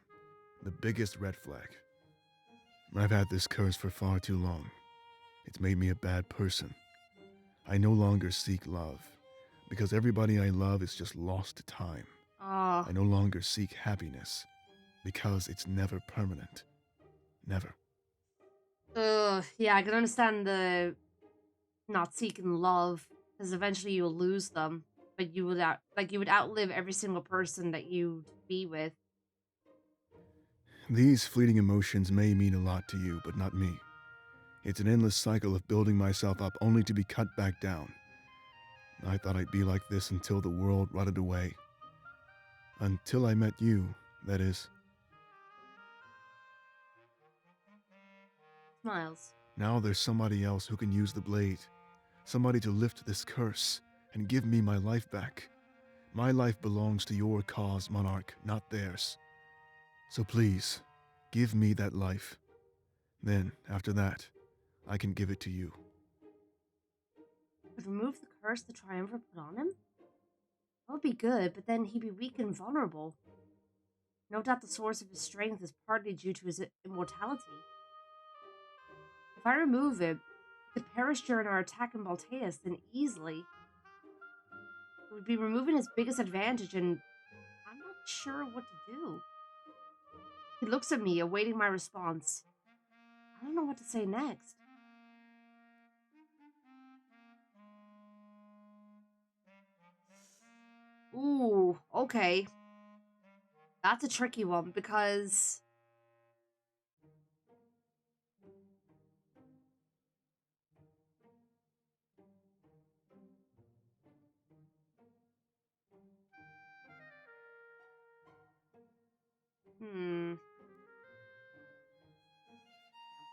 [SPEAKER 4] The biggest red flag. I've had this curse for far too long. It's made me a bad person. I no longer seek love, because everybody I love is just lost to time. I no longer seek happiness, because it's never permanent. Never.
[SPEAKER 1] Yeah, I can understand the not seeking love, because eventually you'll lose them, but you would outlive every single person that you'd be with.
[SPEAKER 4] These fleeting emotions may mean a lot to you, but not me. It's an endless cycle of building myself up only to be cut back down. I thought I'd be like this until the world rotted away. Until I met you, that is.
[SPEAKER 1] Smiles.
[SPEAKER 4] Now there's somebody else who can use the blade. Somebody to lift this curse and give me my life back. My life belongs to your cause, Monarch, not theirs. So please, give me that life. Then, after that, I can give it to you.
[SPEAKER 1] Would remove the curse the Triumvirate put on him? That would be good, but then he'd be weak and vulnerable. No doubt the source of his strength is partly due to his immortality. If I remove it, he could perish during our attack in Balteus, then easily. It would be removing his biggest advantage, and I'm not sure what to do. He looks at me, awaiting my response. I don't know what to say next. Ooh, okay. That's a tricky one because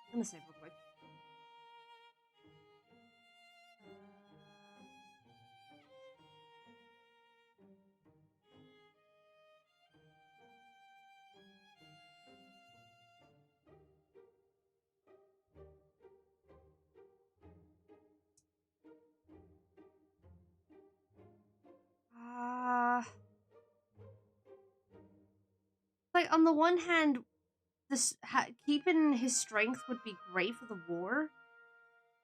[SPEAKER 1] I'm gonna save real quick. Like on the one hand, this keeping his strength would be great for the war,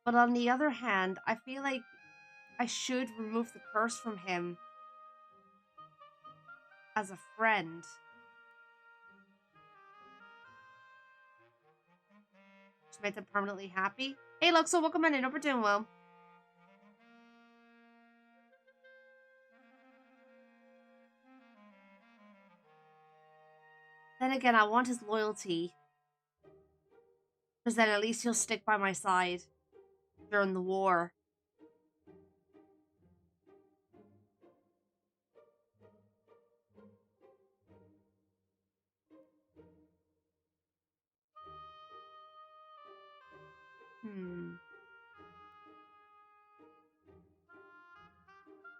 [SPEAKER 1] but on the other hand, I feel like I should remove the curse from him as a friend. Just make them permanently happy. Hey, look, so welcome in. Hope we're doing well. Then again, I want his loyalty. Because then at least he'll stick by my side during the war.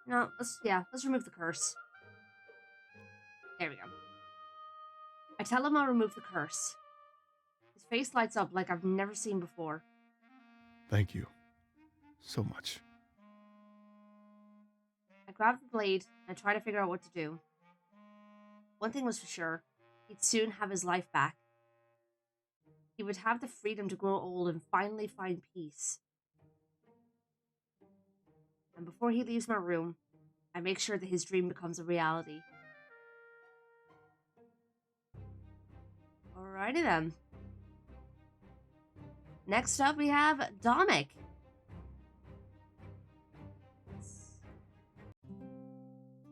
[SPEAKER 1] No, let's remove the curse. There we go. I tell him I'll remove the curse. His face lights up like I've never seen before.
[SPEAKER 4] Thank you. So much.
[SPEAKER 1] I grab the blade and I try to figure out what to do. One thing was for sure, he'd soon have his life back. He would have the freedom to grow old and finally find peace. And before he leaves my room, I make sure that his dream becomes a reality. Alrighty then. Next up we have Dominic.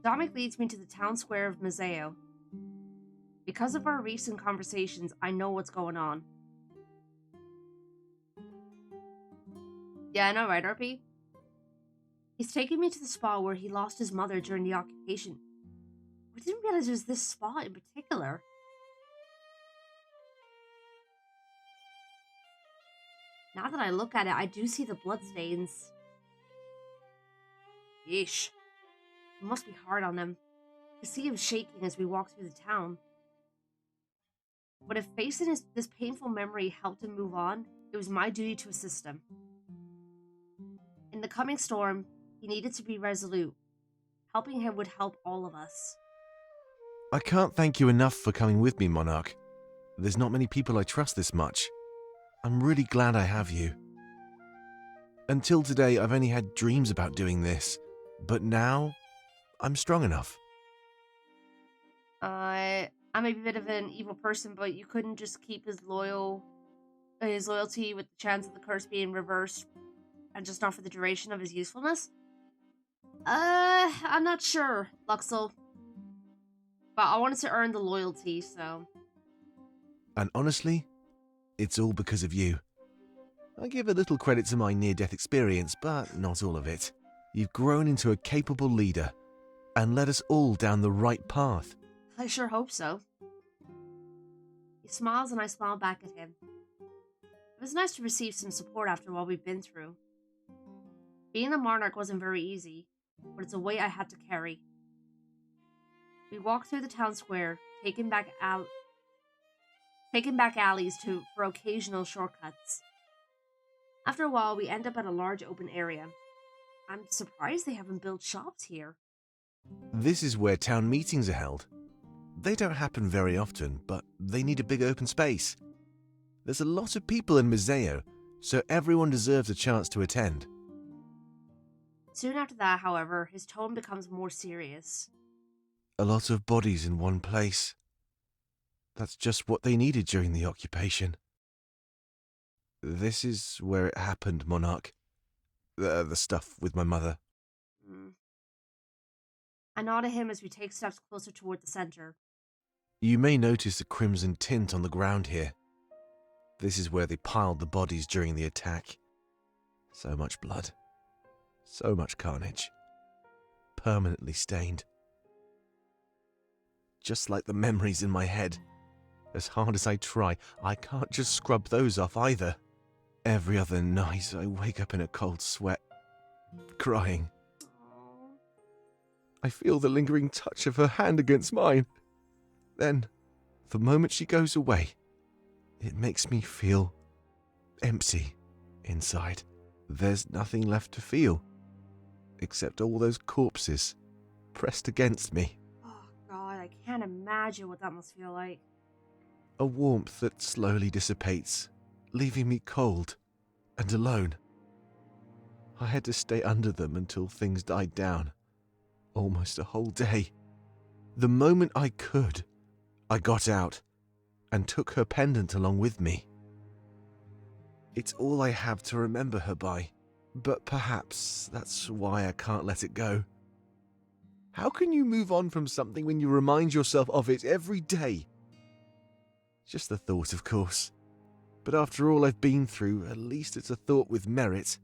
[SPEAKER 1] Dominic leads me to the town square of Mazeo. Because of our recent conversations, I know what's going on. Yeah, I know, right, RP? He's taking me to the spot where he lost his mother during the occupation. I didn't realize it was this spot in particular. Now that I look at it, I do see the bloodstains. Yeesh. It must be hard on him. I see him shaking as we walk through the town. But if facing this painful memory helped him move on, it was my duty to assist him. In the coming storm, he needed to be resolute. Helping him would help all of us.
[SPEAKER 2] I can't thank you enough for coming with me, Monarch. There's not many people I trust this much. I'm really glad I have you. Until today, I've only had dreams about doing this, but now I'm strong enough.
[SPEAKER 1] I may be a bit of an evil person, but you couldn't just keep his loyalty with the chance of the curse being reversed and just not for the duration of his usefulness? I'm not sure, Luxel. But I wanted to earn the loyalty, so...
[SPEAKER 2] And honestly, it's all because of you. I give a little credit to my near-death experience, but not all of it. You've grown into a capable leader and led us all down the right path.
[SPEAKER 1] I sure hope so. He smiles and I smile back at him. It was nice to receive some support after what we've been through. Being a monarch wasn't very easy, but it's a weight I had to carry. We walked through the town square, taking back alleys for occasional shortcuts. After a while, we end up at a large open area. I'm surprised they haven't built shops here.
[SPEAKER 2] This is where town meetings are held. They don't happen very often, but they need a big open space. There's a lot of people in Museo, so everyone deserves a chance to attend.
[SPEAKER 1] Soon after that, however, his tone becomes more serious.
[SPEAKER 2] A lot of bodies in one place. That's just what they needed during the occupation. This is where it happened, Monarch. The stuff with my mother.
[SPEAKER 1] I nod at him as we take steps closer toward the center.
[SPEAKER 2] You may notice a crimson tint on the ground here. This is where they piled the bodies during the attack. So much blood. So much carnage. Permanently stained. Just like the memories in my head. As hard as I try, I can't just scrub those off either. Every other night I wake up in a cold sweat, crying. I feel the lingering touch of her hand against mine. Then, the moment she goes away, it makes me feel empty inside. There's nothing left to feel, except all those corpses pressed against me.
[SPEAKER 1] Oh God, I can't imagine what that must feel like.
[SPEAKER 2] A warmth that slowly dissipates, leaving me cold and alone. I had to stay under them until things died down. Almost a whole day. The moment I could, I got out and took her pendant along with me. It's all I have to remember her by, but perhaps that's why I can't let it go. How can you move on from something when you remind yourself of it every day? Just the thought, of course. But after all I've been through, at least it's a thought with merit.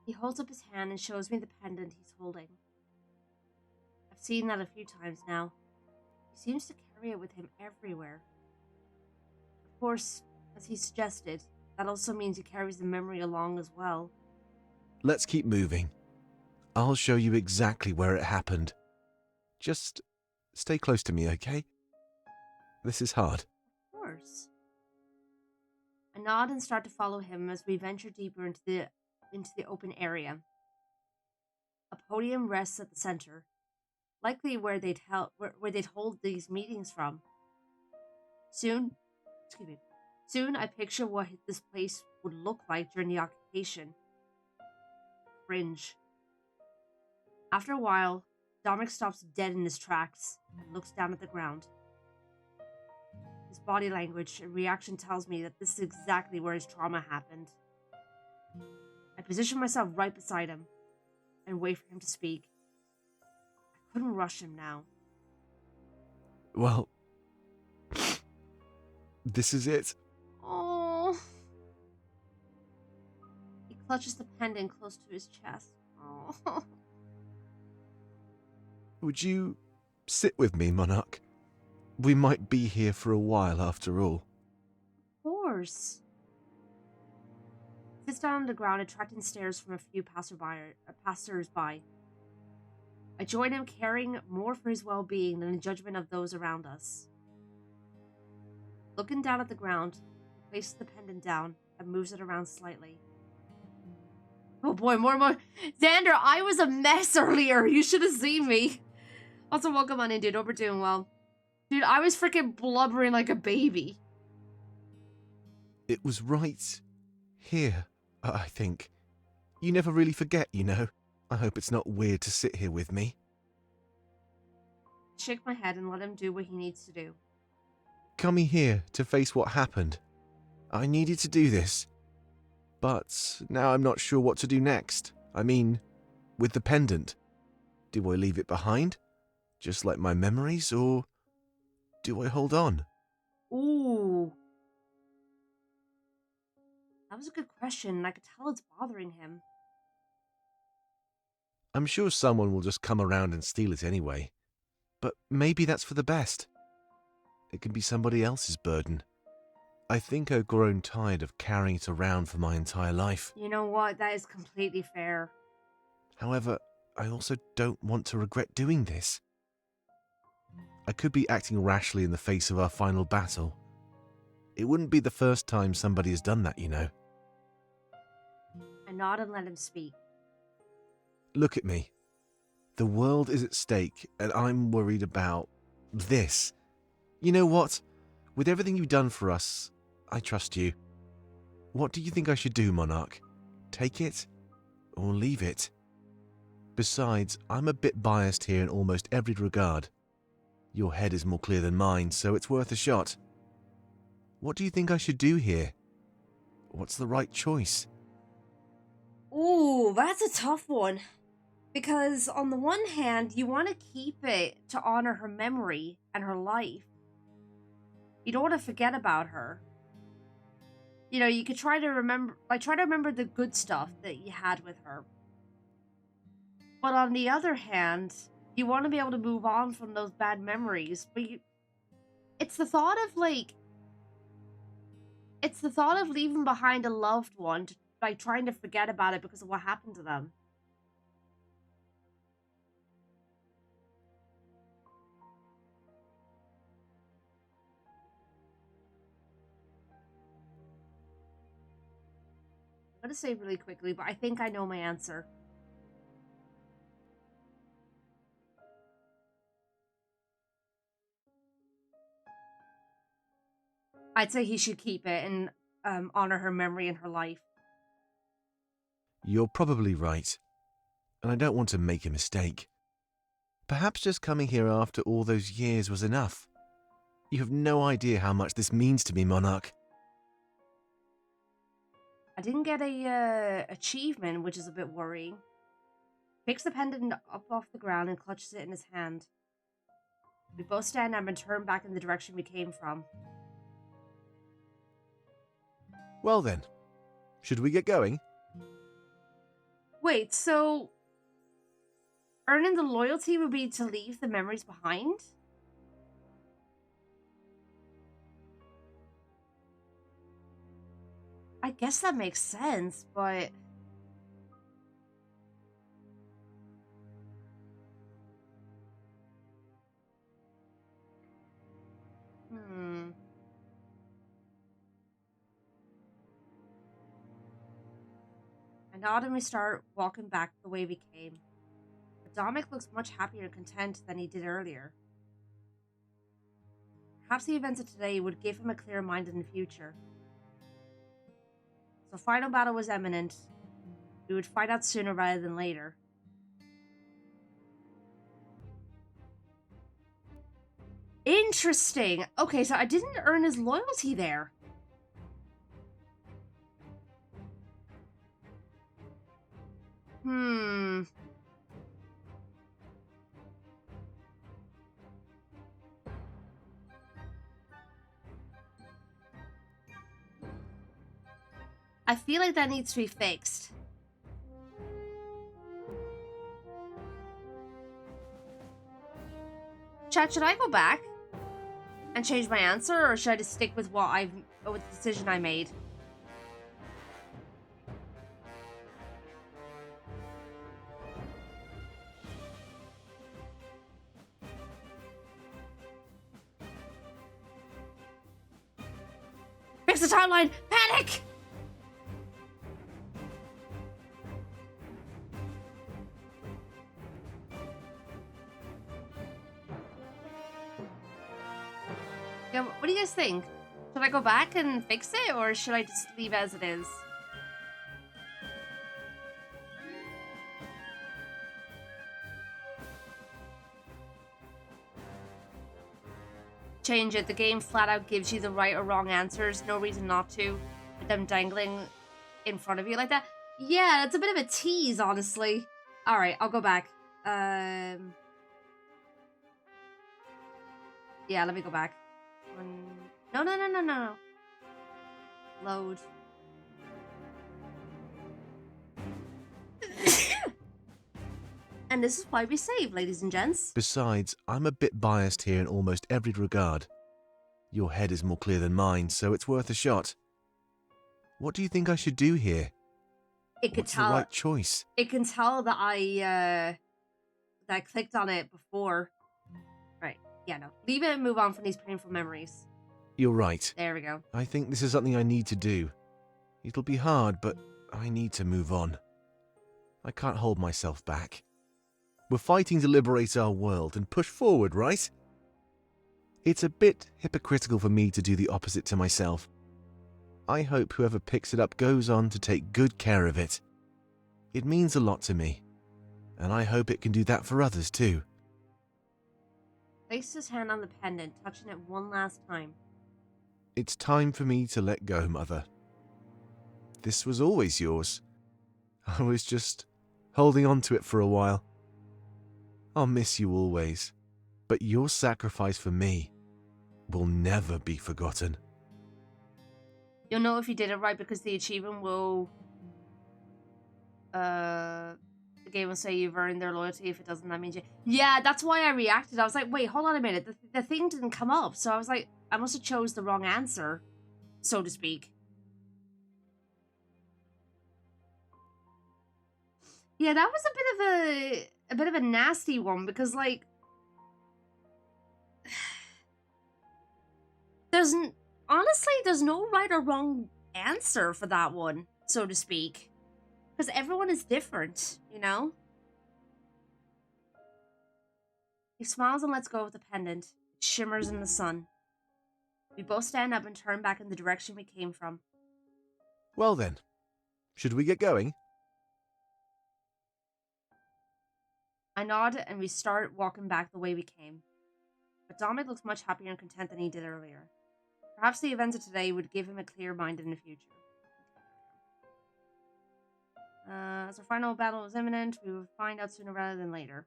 [SPEAKER 1] He holds up his hand and shows me the pendant he's holding. I've seen that a few times now. He seems to carry it with him everywhere. Of course, as he suggested, that also means he carries the memory along as well.
[SPEAKER 2] Let's keep moving. I'll show you exactly where it happened. Just stay close to me, okay? This is hard.
[SPEAKER 1] Of course. I nod and start to follow him as we venture deeper into the open area. A podium rests at the center, likely where they'd hold these meetings from. Soon I picture what this place would look like during the occupation. Cringe. After a while, Dominic stops dead in his tracks and looks down at the ground. His body language and reaction tells me that this is exactly where his trauma happened. I position myself right beside him and wait for him to speak. I couldn't rush him now.
[SPEAKER 2] Well, this is it.
[SPEAKER 1] Oh. He clutches the pendant close to his chest. Oh.
[SPEAKER 2] Would you sit with me, Monarch? We might be here for a while after all.
[SPEAKER 1] Of course. Sits down on the ground, attracting stares from a few passers-by. I join him, caring more for his well-being than the judgment of those around us. Looking down at the ground, he places the pendant down and moves it around slightly. Oh boy, more. Xander, I was a mess earlier. You should have seen me. Also, welcome on in, dude. Hope we're doing well. Dude, I was freaking blubbering like a baby.
[SPEAKER 2] It was right here, I think. You never really forget, you know. I hope it's not weird to sit here with me.
[SPEAKER 1] Shake my head and let him do what he needs to do.
[SPEAKER 2] Coming here to face what happened. I needed to do this. But now I'm not sure what to do next. I mean, with the pendant. Do I leave it behind? Just like my memories, or do I hold on?
[SPEAKER 1] Ooh. That was a good question, and I could tell it's bothering him.
[SPEAKER 2] I'm sure someone will just come around and steal it anyway. But maybe that's for the best. It can be somebody else's burden. I think I've grown tired of carrying it around for my entire life.
[SPEAKER 1] You know what? That is completely fair.
[SPEAKER 2] However, I also don't want to regret doing this. I could be acting rashly in the face of our final battle. It wouldn't be the first time somebody has done that, you know.
[SPEAKER 1] I nod and let him speak.
[SPEAKER 2] Look at me. The world is at stake, and I'm worried about this. You know what? With everything you've done for us, I trust you. What do you think I should do, Monarch? Take it or leave it? Besides, I'm a bit biased here in almost every regard. Your head is more clear than mine, so it's worth a shot. What do you think I should do here? What's the right choice?
[SPEAKER 1] Ooh, that's a tough one. Because on the one hand, you want to keep it to honor her memory and her life. You don't want to forget about her. You know, you could try to remember the good stuff that you had with her. But on the other hand, you want to be able to move on from those bad memories. But it's the thought of leaving behind a loved one, trying to forget about it because of what happened to them. I'm going to say really quickly, but I think I know my answer. I'd say he should keep it and honor her memory and her life.
[SPEAKER 2] You're probably right, and I don't want to make a mistake. Perhaps just coming here after all those years was enough. You have no idea how much this means to me, Monarch.
[SPEAKER 1] I didn't get a achievement, which is a bit worrying. Picks the pendant up off the ground and clutches it in his hand. We both stand up and turn back in the direction we came from.
[SPEAKER 2] Well then, should we get going?
[SPEAKER 1] Wait, so earning the loyalty would be to leave the memories behind? I guess that makes sense, but... I nod and we start walking back the way we came. Dominic looks much happier and content than he did earlier. Perhaps the events of today would give him a clearer mind in the future. So final battle was imminent. We would find out sooner rather than later. Interesting. Okay, so I didn't earn his loyalty there. I feel like that needs to be fixed. Chat, should I go back and change my answer, or should I just stick with with the decision I made? Fix the timeline! Panic! Yeah, what do you guys think? Should I go back and fix it, or should I just leave as it is? Change it. The game flat out gives you the right or wrong answers. No reason not to. With them dangling in front of you like that. Yeah, it's a bit of a tease, honestly. Alright, I'll go back. Yeah, let me go back. No. Load. And this is why we save, ladies and gents.
[SPEAKER 2] Besides, I'm a bit biased here in almost every regard. Your head is more clear than mine, so it's worth a shot. What do you think I should do here?
[SPEAKER 1] It could
[SPEAKER 2] What's
[SPEAKER 1] tell.
[SPEAKER 2] the right choice?
[SPEAKER 1] It can tell that I clicked on it before. Right. Yeah, no. Leave it and move on from these painful memories.
[SPEAKER 2] You're right.
[SPEAKER 1] There we go.
[SPEAKER 2] I think this is something I need to do. It'll be hard, but I need to move on. I can't hold myself back. We're fighting to liberate our world and push forward, right? It's a bit hypocritical for me to do the opposite to myself. I hope whoever picks it up goes on to take good care of it. It means a lot to me, and I hope it can do that for others too.
[SPEAKER 1] Placed his hand on the pendant, touching it one last time.
[SPEAKER 2] It's time for me to let go, Mother. This was always yours. I was just holding on to it for a while. I'll miss you always, but your sacrifice for me will never be forgotten.
[SPEAKER 1] You'll know if you did it right because the achievement will... The game will say you've earned their loyalty. If it doesn't, that means you... Yeah, that's why I reacted. I was like, wait, hold on a minute. The thing didn't come up. So I was like, I must have chose the wrong answer, so to speak. Yeah, that was a bit of a nasty one because, like... Honestly, there's no right or wrong answer for that one, so to speak. Because everyone is different, you know? He smiles and lets go of the pendant. It shimmers in the sun. We both stand up and turn back in the direction we came from.
[SPEAKER 2] Well then, should we get going?
[SPEAKER 1] I nod and we start walking back the way we came. But Dominic looks much happier and content than he did earlier. Perhaps the events of today would give him a clear mind in the future. As our final battle is imminent, we will find out sooner rather than later.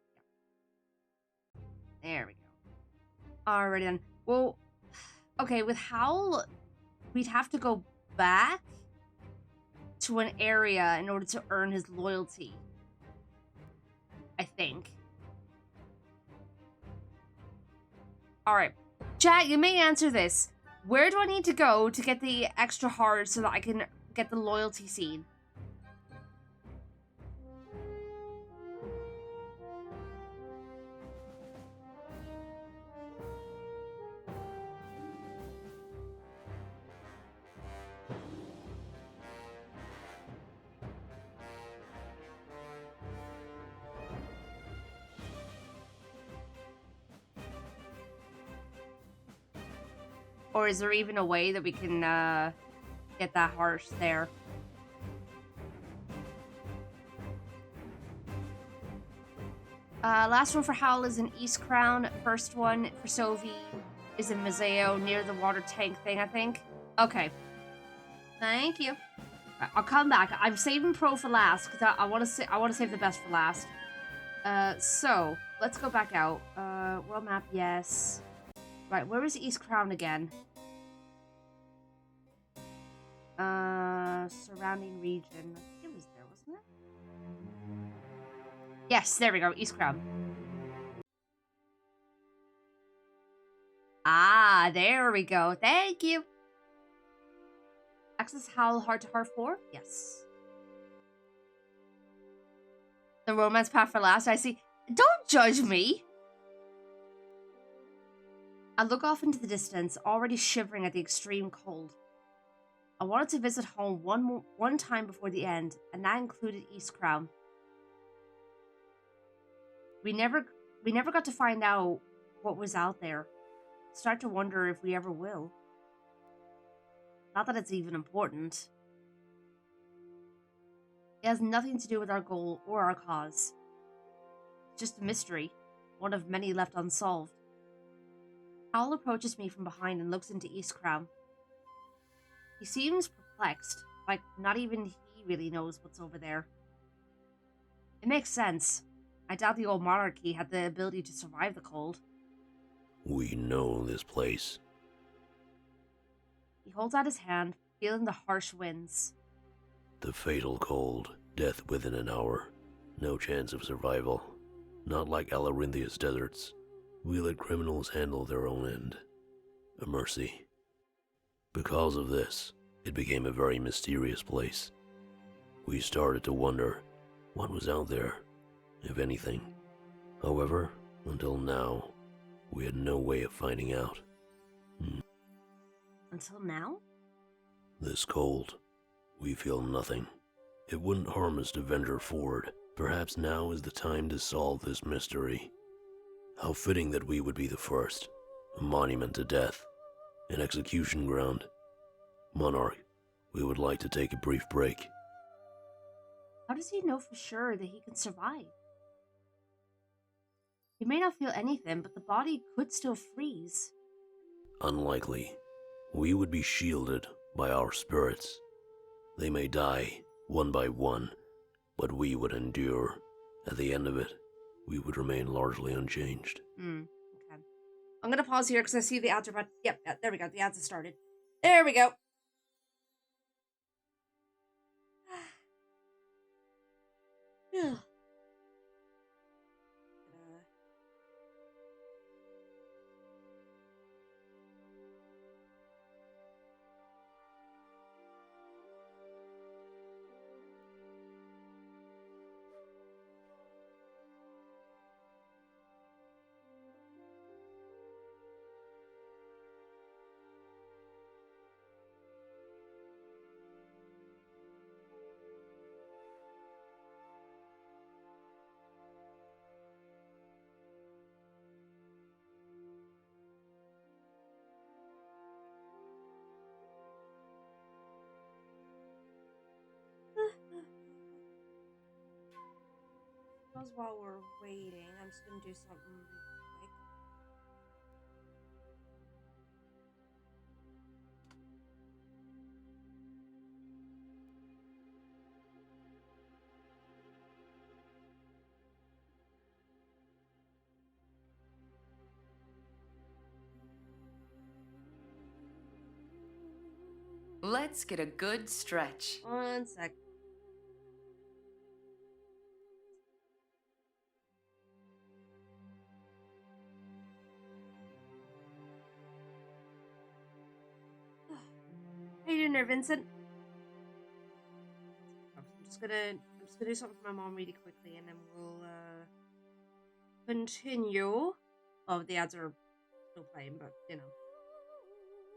[SPEAKER 1] Yeah. There we go. Alrighty then. Well, okay, with Howl, we'd have to go back to an area in order to earn his loyalty. I think. Alright. Chat, you may answer this. Where do I need to go to get the extra heart so that I can get the loyalty seed? Or is there even a way that we can get that heart there? Last one for Howl is in East Crown. First one for Sophie is in Museo near the water tank thing, I think. Okay. Thank you. Right, I'll come back. I'm saving Pro for last because I want to save the best for last. So let's go back out. World map, yes. Right, where is East Crown again? Surrounding region. I think it was there, wasn't it? Yes, there we go. East Crown. Ah, there we go. Thank you. Access Howl Heart to Heart 4? Yes. The romance path for last, I see. Don't judge me. I look off into the distance, already shivering at the extreme cold. I wanted to visit home one time before the end, and that included East Crown. We never got to find out what was out there. Start to wonder if we ever will. Not that it's even important. It has nothing to do with our goal or our cause. It's just a mystery, one of many left unsolved. Howl approaches me from behind and looks into East Crown. He seems perplexed, like not even he really knows what's over there. It makes sense. I doubt the old monarchy had the ability to survive the cold.
[SPEAKER 8] We know this place.
[SPEAKER 1] He holds out his hand, feeling the harsh winds.
[SPEAKER 8] The fatal cold, death within an hour. No chance of survival. Not like Alarinthia's deserts. We let criminals handle their own end. a mercy. Because of this, it became a very mysterious place. We started to wonder what was out there, if anything. However, until now, we had no way of finding out.
[SPEAKER 1] Until now?
[SPEAKER 8] This cold, we feel nothing. It wouldn't harm us to venture forward. Perhaps now is the time to solve this mystery. How fitting that we would be the first. A monument to death. An execution ground. Monarch, we would like to take a brief break.
[SPEAKER 1] How does he know for sure that he can survive? He may not feel anything, but the body could still freeze.
[SPEAKER 8] Unlikely. We would be shielded by our spirits. They may die, one by one, but we would endure. At the end of it, we would remain largely unchanged.
[SPEAKER 1] Okay. I'm gonna pause here because I see the ads are about... Yep, there we go. The ads have started. There we go. Yeah. Suppose while we're waiting, I'm just gonna do something really quick.
[SPEAKER 11] Let's get a good stretch.
[SPEAKER 1] 1 sec. How you doing there, Vincent? I'm just gonna do something for my mom really quickly, and then we'll continue. Oh, the ads are still playing, but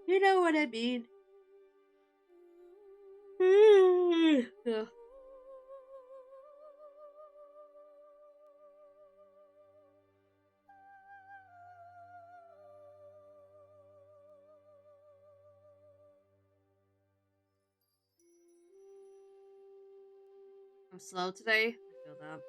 [SPEAKER 1] you know what I mean. Yeah. I'm slow today. I feel that.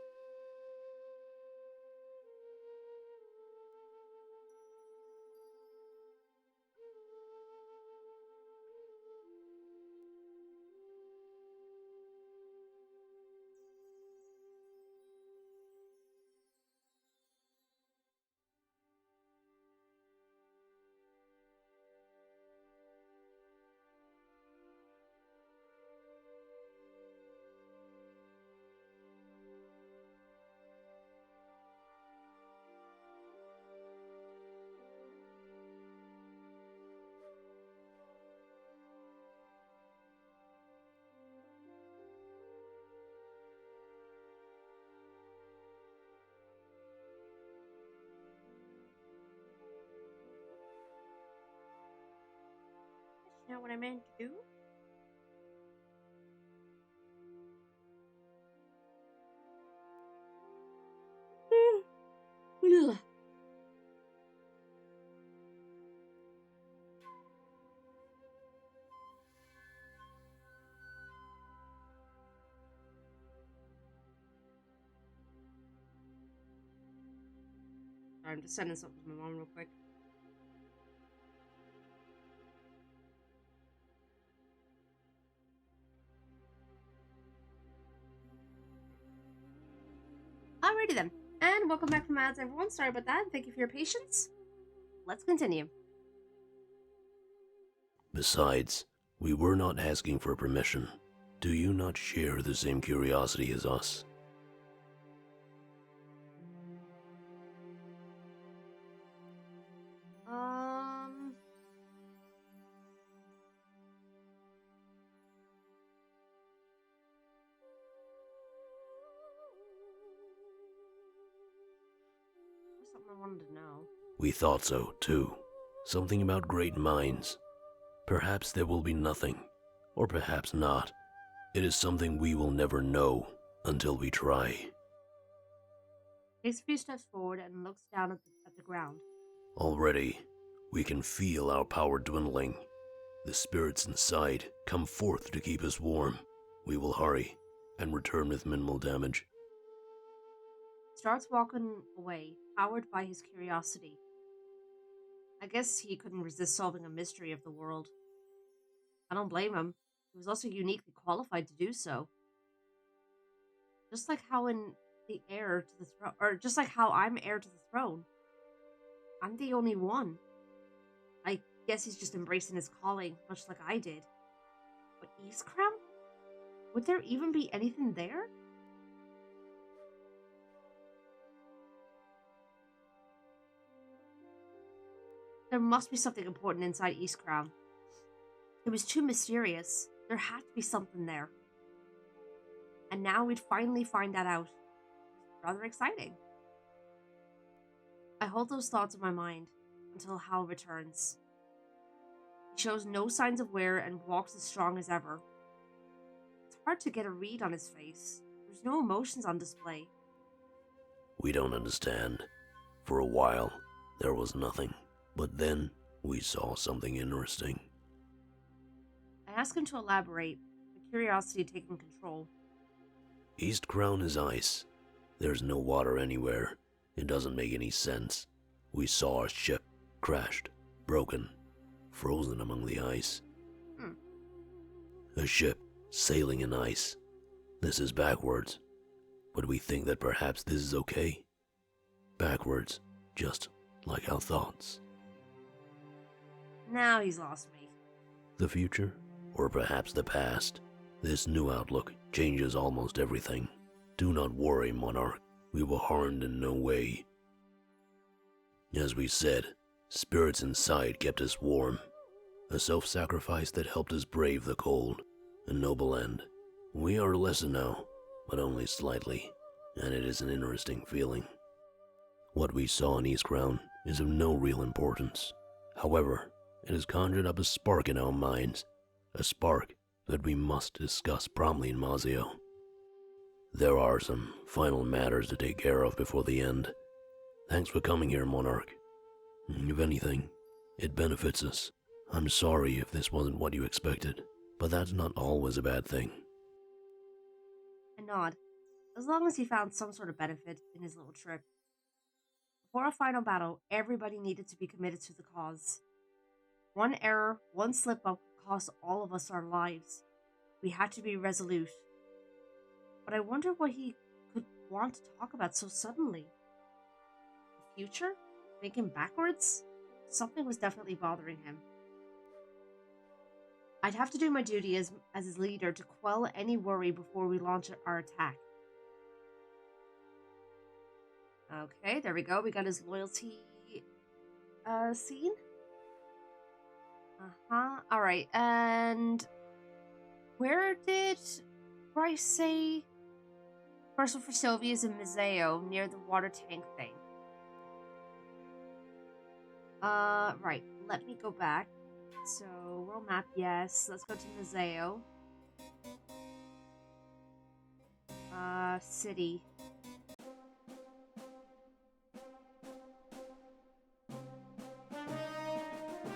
[SPEAKER 1] You know what I meant to do? Ugh. Sorry, I'm just sending something to my mom real quick. Alrighty then, and welcome back from ads, everyone. Sorry about that. Thank you for your patience. Let's continue.
[SPEAKER 8] Besides, we were not asking for permission. Do you not share the same curiosity as us?
[SPEAKER 1] wanted to know.
[SPEAKER 8] We thought so, too. Something about great minds. Perhaps there will be nothing, or perhaps not. It is something we will never know until we try.
[SPEAKER 1] Takes a few steps forward and looks down at the ground.
[SPEAKER 8] Already, we can feel our power dwindling. The spirits inside come forth to keep us warm. We will hurry and return with minimal damage.
[SPEAKER 1] Starts walking away, powered by his curiosity. I guess he couldn't resist solving a mystery of the world. I don't blame him. He was also uniquely qualified to do so. Just like how in the heir to the throne, or just like how I'm heir to the throne. I'm the only one. I guess he's just embracing his calling, much like I did. But East Crown? Would there even be anything there? There must be something important inside East Crown. It was too mysterious. There had to be something there. And now we'd finally find that out. Rather exciting. I hold those thoughts in my mind until Hal returns. He shows no signs of wear and walks as strong as ever. It's hard to get a read on his face. There's no emotions on display.
[SPEAKER 8] We don't understand. For a while, there was nothing. But then, we saw something interesting.
[SPEAKER 1] I ask him to elaborate, the curiosity taking control.
[SPEAKER 8] East Crown is ice. There's no water anywhere. It doesn't make any sense. We saw a ship, crashed, broken, frozen among the ice. A ship, sailing in ice. This is backwards. But we think that perhaps this is okay. Backwards, just like our thoughts.
[SPEAKER 1] Now he's lost me.
[SPEAKER 8] The future? Or perhaps the past? This new outlook changes almost everything. Do not worry, Monarch. We were harmed in no way. As we said, spirits inside kept us warm. A self-sacrifice that helped us brave the cold. A noble end. We are lesser now, but only slightly, and it is an interesting feeling. What we saw in East Crown is of no real importance. However, it has conjured up a spark in our minds, a spark that we must discuss promptly in Mazio. There are some final matters to take care of before the end. Thanks for coming here, Monarch. If anything, it benefits us. I'm sorry if this wasn't what you expected, but that's not always a bad thing.
[SPEAKER 1] I nod, as long as he found some sort of benefit in his little trip. Before a final battle, everybody needed to be committed to the cause. One error, one slip-up could cost all of us our lives. We had to be resolute. But I wonder what he could want to talk about so suddenly. The future? Thinking backwards? Something was definitely bothering him. I'd have to do my duty as his leader to quell any worry before we launch our attack. Okay, there we go. We got his loyalty scene. Alright, and where did Bryce say? First one for Sylvie is in Mazeo, near the water tank thing. Right, let me go back. So, world map, yes. Let's go to Mazeo. City.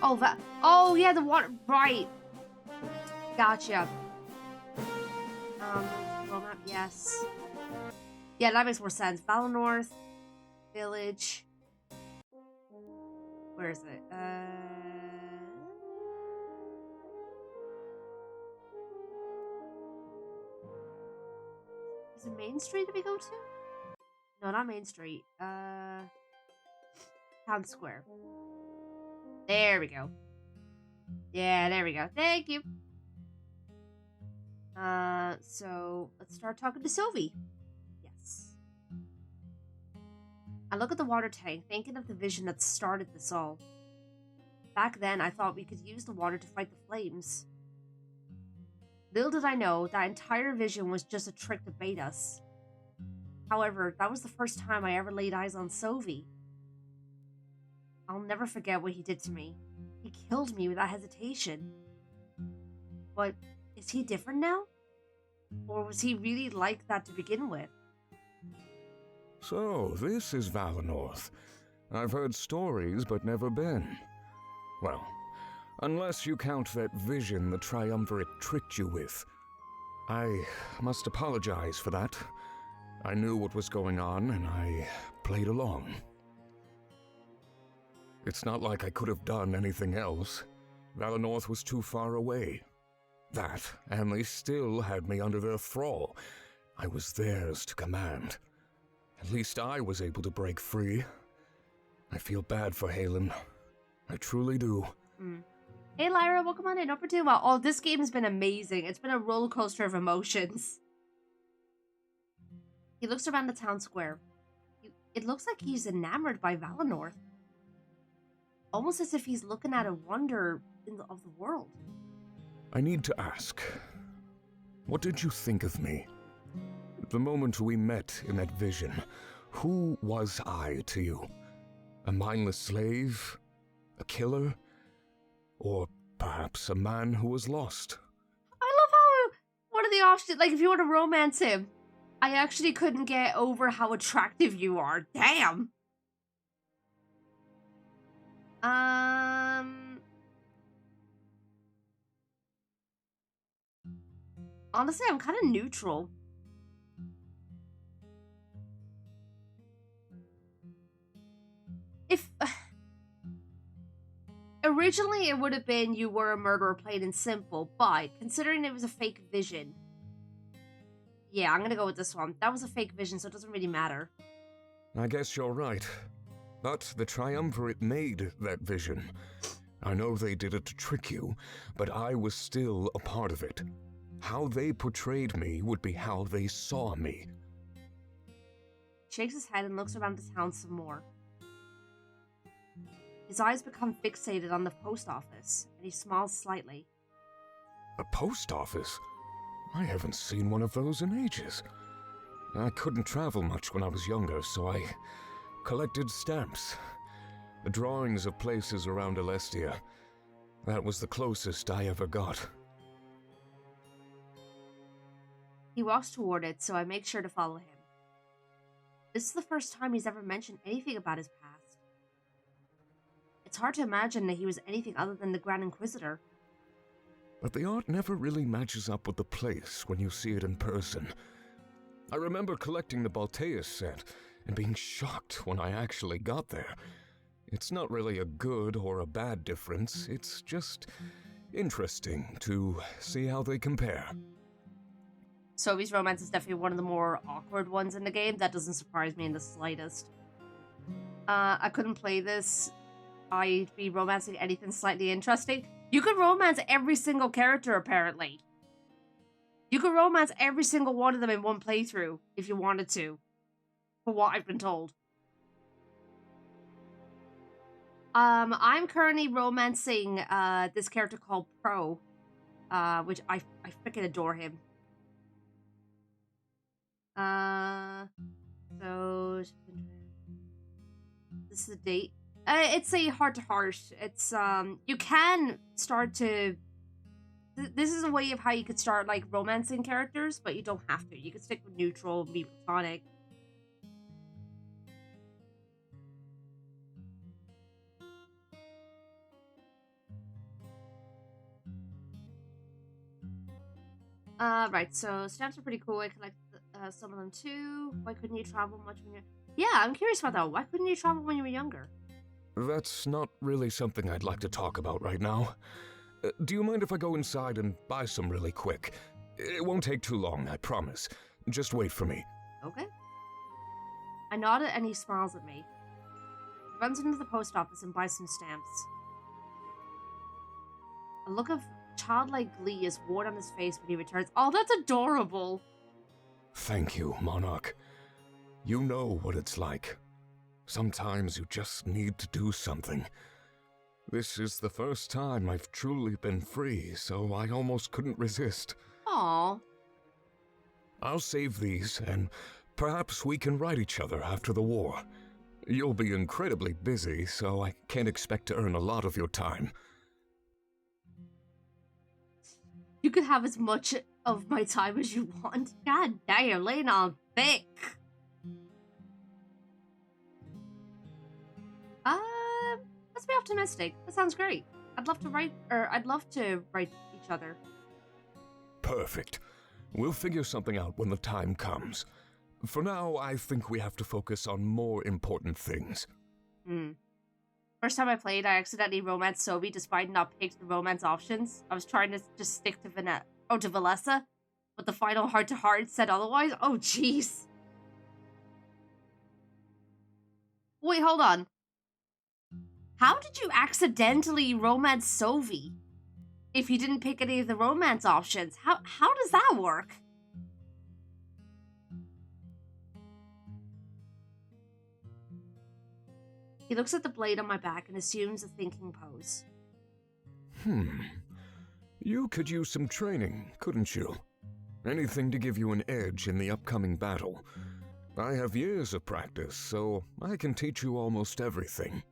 [SPEAKER 1] Oh, that. Oh, yeah, the water. Right. Gotcha. World map, yes. Yeah, that makes more sense. Valinor Village. Where is it? Is it Main Street that we go to? No, not Main Street. Town Square. There we go. Yeah, there we go. Thank you. So let's start talking to Sylvie. Yes. I look at the water tank, thinking of the vision that started this all. Back then, I thought we could use the water to fight the flames. Little did I know, that entire vision was just a trick to bait us. However, that was the first time I ever laid eyes on Sylvie. I'll never forget what he did to me. He killed me without hesitation. But is he different now? Or was he really like that to begin with?
[SPEAKER 9] So, this is Valinor. I've heard stories, but never been. Well, unless you count that vision the Triumvirate tricked you with. I must apologize for that. I knew what was going on, and I played along. It's not like I could have done anything else. Valinor was too far away. That, and they still had me under their thrall. I was theirs to command. At least I was able to break free. I feel bad for Halen. I truly do.
[SPEAKER 1] Hey Lyra, welcome on in. Hope you're doing well. Oh, this game has been amazing. It's been a roller coaster of emotions. He looks around the town square. It looks like he's enamored by Valinor. Almost as if he's looking at a wonder of the world.
[SPEAKER 9] I need to ask, what did you think of me? The moment we met in that vision, who was I to you? A mindless slave? A killer? Or perhaps a man who was lost?
[SPEAKER 1] I love how one of the options, like if you want to romance him, I actually couldn't get over how attractive you are. Damn. Honestly, I'm kind of neutral. If originally it would have been you were a murderer, plain and simple, but considering it was a fake vision, yeah, I'm gonna go with this one. That was a fake vision, so it doesn't really matter.
[SPEAKER 9] I guess you're right. But the Triumvirate made that vision. I know they did it to trick you, but I was still a part of it. How they portrayed me would be how they saw me.
[SPEAKER 1] Shakes his head and looks around the town some more. His eyes become fixated on the post office, and he smiles slightly.
[SPEAKER 9] A post office? I haven't seen one of those in ages. I couldn't travel much when I was younger, so I collected stamps. The drawings of places around Alestia. That was the closest I ever got.
[SPEAKER 1] He walks toward it, so I make sure to follow him. This is the first time he's ever mentioned anything about his past. It's hard to imagine that he was anything other than the Grand Inquisitor.
[SPEAKER 9] But the art never really matches up with the place when you see it in person. I remember collecting the Balteus set and being shocked when I actually got there. It's not really a good or a bad difference, it's just interesting to see how they compare.
[SPEAKER 1] Sophie's romance is definitely one of the more awkward ones in the game. That doesn't surprise me in the slightest. I couldn't play this. I'd be romancing anything slightly interesting. You could romance every single character, apparently. You could romance every single one of them in one playthrough, if you wanted to. For what I've been told. I'm currently romancing this character called Pro. Which I freaking adore him. So this is a date. It's a heart-to-heart. It's you can start to. This is a way of how you could start like romancing characters, but you don't have to. You could stick with neutral, be platonic. Right. So stamps are pretty cool. I collect some of them too. Why couldn't you travel much when you're? Yeah, I'm curious about that. Why couldn't you travel when you were younger?
[SPEAKER 9] That's not really something I'd like to talk about right now. Do you mind if I go inside and buy some really quick? It won't take too long, I promise. Just wait for me.
[SPEAKER 1] Okay. I nod and he smiles at me. He runs into the post office and buys some stamps. A look of childlike glee is worn on his face when he returns. Oh, that's adorable!
[SPEAKER 9] Thank you, Monarch. You know what it's like. Sometimes you just need to do something. This is the first time I've truly been free, so I almost couldn't resist.
[SPEAKER 1] Aww.
[SPEAKER 9] I'll save these, and perhaps we can write each other after the war. You'll be incredibly busy, so I can't expect to earn a lot of your time.
[SPEAKER 1] You could have as much of my time as you want. God damn, you're laying on thick. Let's be optimistic. That sounds great. I'd love to write each other.
[SPEAKER 9] Perfect. We'll figure something out when the time comes. For now, I think we have to focus on more important things.
[SPEAKER 1] First time I played, I accidentally romanced Sobi despite not picking the romance options. I was trying to just stick to Valessa, but the final heart-to-heart said otherwise. Oh, jeez. Wait, hold on. How did you accidentally romance Sovi if you didn't pick any of the romance options? How does that work? He looks at the blade on my back and assumes a thinking pose.
[SPEAKER 9] You could use some training, couldn't you? Anything to give you an edge in the upcoming battle. I have years of practice, so I can teach you almost everything.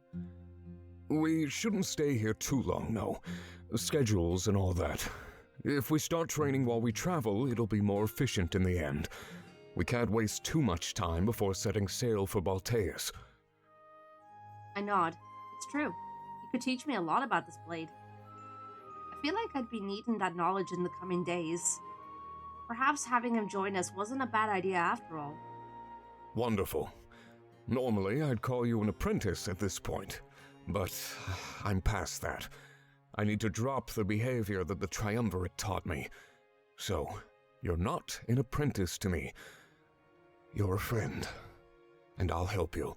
[SPEAKER 9] We shouldn't stay here too long, though. Schedules and all that. If we start training while we travel, it'll be more efficient in the end. We can't waste too much time before setting sail for Balteus.
[SPEAKER 1] I nod. It's true. You could teach me a lot about this blade. I feel like I'd be needing that knowledge in the coming days. Perhaps having him join us wasn't a bad idea after all.
[SPEAKER 9] Wonderful. Normally, I'd call you an apprentice at this point, but I'm past that. I need to drop the behavior that the Triumvirate taught me. So, you're not an apprentice to me. You're a friend, and I'll help you.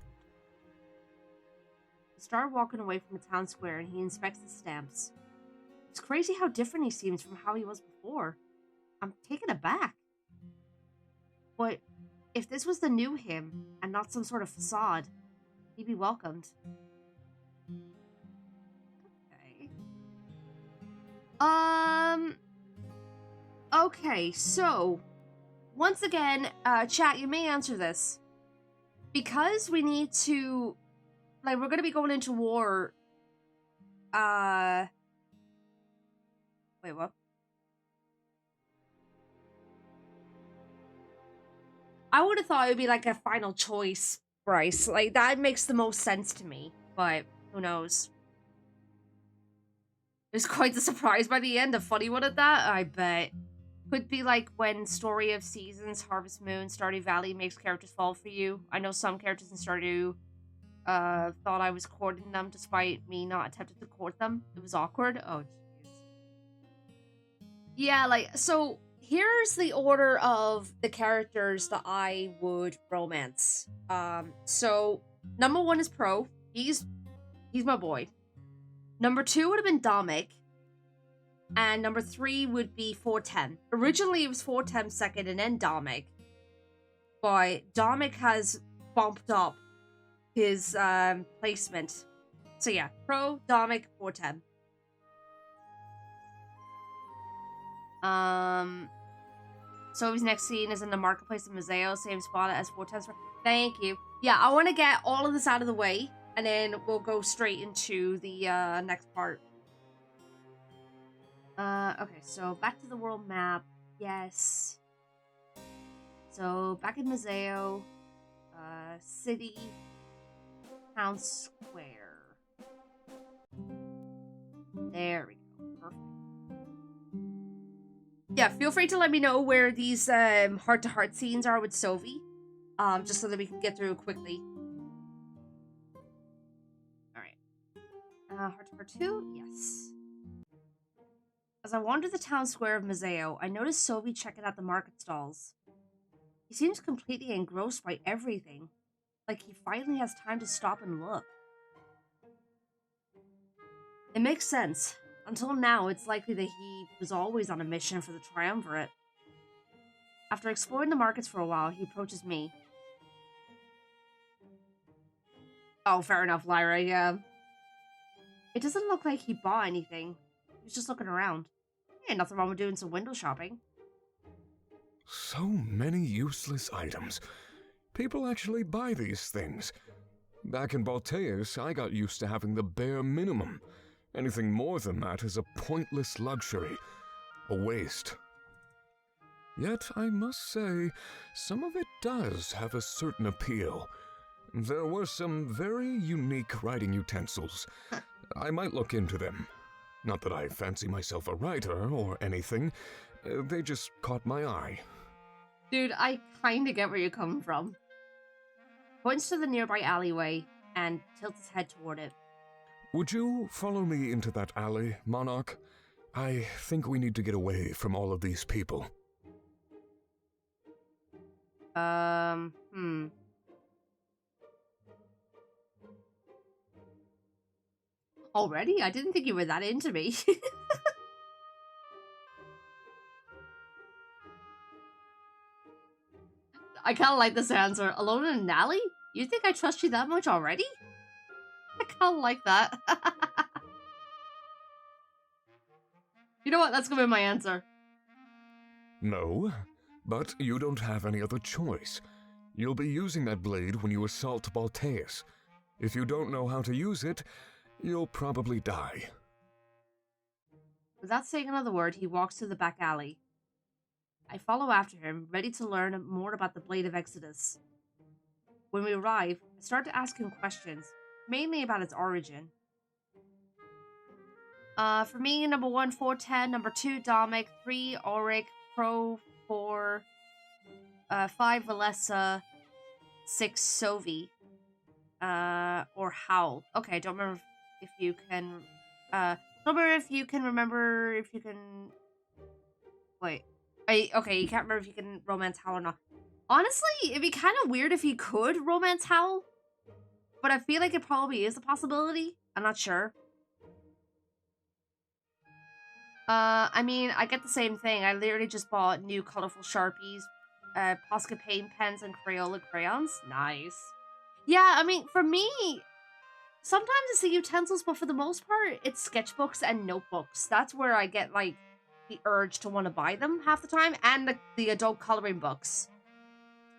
[SPEAKER 1] I start walking away from the town square and he inspects the stamps. It's crazy how different he seems from how he was before. I'm taken aback. But if this was the new him and not some sort of facade, he'd be welcomed. Okay. Okay, so once again, chat, you may answer this. Because we need to, like, we're gonna be going into war. Wait, what? I would have thought it would be like a final choice, Bryce. Like, that makes the most sense to me, but who knows? It was quite the surprise by the end, a funny one at that, I bet. Could be like when Story of Seasons, Harvest Moon, Stardew Valley makes characters fall for you. I know some characters in Stardew thought I was courting them despite me not attempting to court them. It was awkward. Oh, jeez. Yeah, like, so here's the order of the characters that I would romance. So number 1 is Pro. He's my boy. Number 2 would have been Dominic. And number 3 would be 410. Originally, it was 410 second and then Dominic. But Dominic has bumped up his placement. So yeah, Pro, Dominic, 410. So his next scene is in the marketplace of Museo, same spot as 410. Thank you. Yeah, I want to get all of this out of the way, and then we'll go straight into the next part. Okay, so back to the world map. Yes. So back in Museo, city, town square. There we go. Perfect. Yeah, feel free to let me know where these heart-to-heart scenes are with Sophie, just so that we can get through quickly. All right. Heart-to-heart 2, yes. As I wander the town square of Museo, I notice Sophie checking out the market stalls. He seems completely engrossed by everything, like he finally has time to stop and look. It makes sense. Until now, it's likely that he was always on a mission for the Triumvirate. After exploring the markets for a while, he approaches me. Oh, fair enough, Lyra, yeah. It doesn't look like he bought anything. He was just looking around. Ain't nothing wrong with doing some window shopping.
[SPEAKER 9] So many useless items. People actually buy these things. Back in Balteus, I got used to having the bare minimum. Anything more than that is a pointless luxury, a waste. Yet, I must say, some of it does have a certain appeal. There were some very unique writing utensils. I might look into them. Not that I fancy myself a writer or anything, they just caught my eye.
[SPEAKER 1] Dude, I kinda get where you're coming from. Points to the nearby alleyway and tilts his head toward it.
[SPEAKER 9] Would you follow me into that alley, Monarch? I think we need to get away from all of these people.
[SPEAKER 1] Already? I didn't think you were that into me. I kind of like this answer. Alone in an alley? You think I trust you that much already? I kind of like that. You know what? That's gonna be my answer.
[SPEAKER 9] No, but you don't have any other choice. You'll be using that blade when you assault Balteus. If you don't know how to use it, you'll probably die.
[SPEAKER 1] Without saying another word, he walks to the back alley. I follow after him, ready to learn more about the Blade of Exodus. When we arrive, I start to ask him questions, mainly about its origin. For me, number 1, 410, number 2, Domic, 3, Auric, Pro, 4, 5, Valessa, 6, Sovi, or Howl. Okay, I don't remember if you can, wait. Okay, you can't remember if you can romance Howl or not. Honestly, it'd be kind of weird if he could romance Howl, but I feel like it probably is a possibility. I'm not sure. I mean, I get the same thing. I literally just bought new colorful Sharpies, Posca paint pens, and Crayola crayons. Nice. Yeah, I mean, for me, sometimes it's the utensils, but for the most part, it's sketchbooks and notebooks. That's where I get, like, the urge to want to buy them half the time, and the adult coloring books.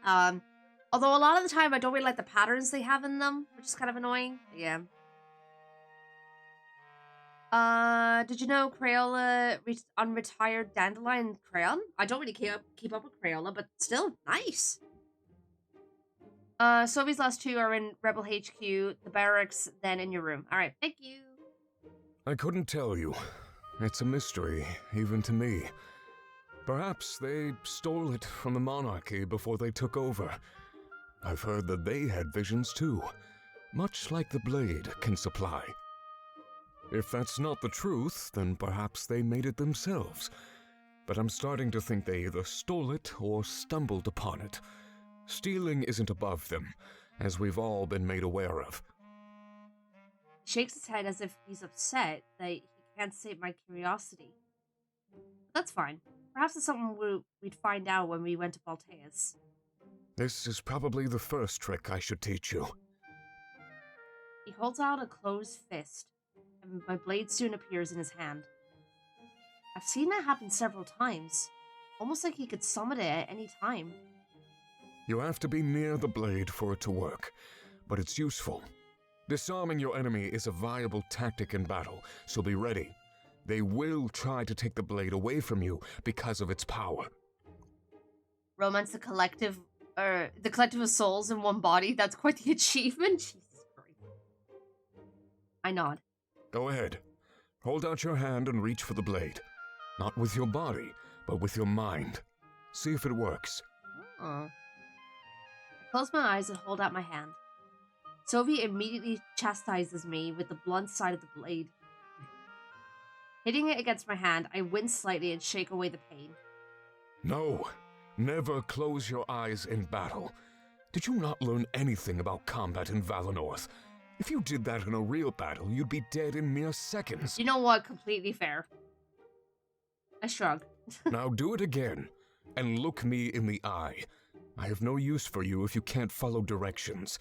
[SPEAKER 1] Although a lot of the time, I don't really like the patterns they have in them, which is kind of annoying. Yeah. Did you know Crayola unretired Dandelion Crayon? I don't really keep up with Crayola, but still, nice. Sophie's last 2 are in Rebel HQ, the barracks, then in your room. Alright, thank you.
[SPEAKER 9] I couldn't tell you. It's a mystery, even to me. Perhaps they stole it from the monarchy before they took over. I've heard that they had visions too, much like the blade can supply. If that's not the truth, then perhaps they made it themselves. But I'm starting to think they either stole it or stumbled upon it. Stealing isn't above them, as we've all been made aware of.
[SPEAKER 1] He shakes his head as if he's upset that he can't sate my curiosity. That's fine. Perhaps it's something we'd find out when we went to Balteus.
[SPEAKER 9] This is probably the first trick I should teach you.
[SPEAKER 1] He holds out a closed fist, and my blade soon appears in his hand. I've seen that happen several times, almost like he could summon it at any time.
[SPEAKER 9] You have to be near the blade for it to work, but it's useful. Disarming your enemy is a viable tactic in battle, so be ready. They will try to take the blade away from you because of its power.
[SPEAKER 1] Romance the collective of souls in one body. That's quite the achievement. Jesus Christ. I nod.
[SPEAKER 9] Go ahead. Hold out your hand and reach for the blade. Not with your body, but with your mind. See if it works.
[SPEAKER 1] I close my eyes and hold out my hand. Sophie immediately chastises me with the blunt side of the blade. Hitting it against my hand, I wince slightly and shake away the pain.
[SPEAKER 9] No, never close your eyes in battle. Did you not learn anything about combat in Valenorth? If you did that in a real battle, you'd be dead in mere seconds.
[SPEAKER 1] You know what? Completely fair. I shrug.
[SPEAKER 9] Now do it again, and look me in the eye. I have no use for you if you can't follow directions.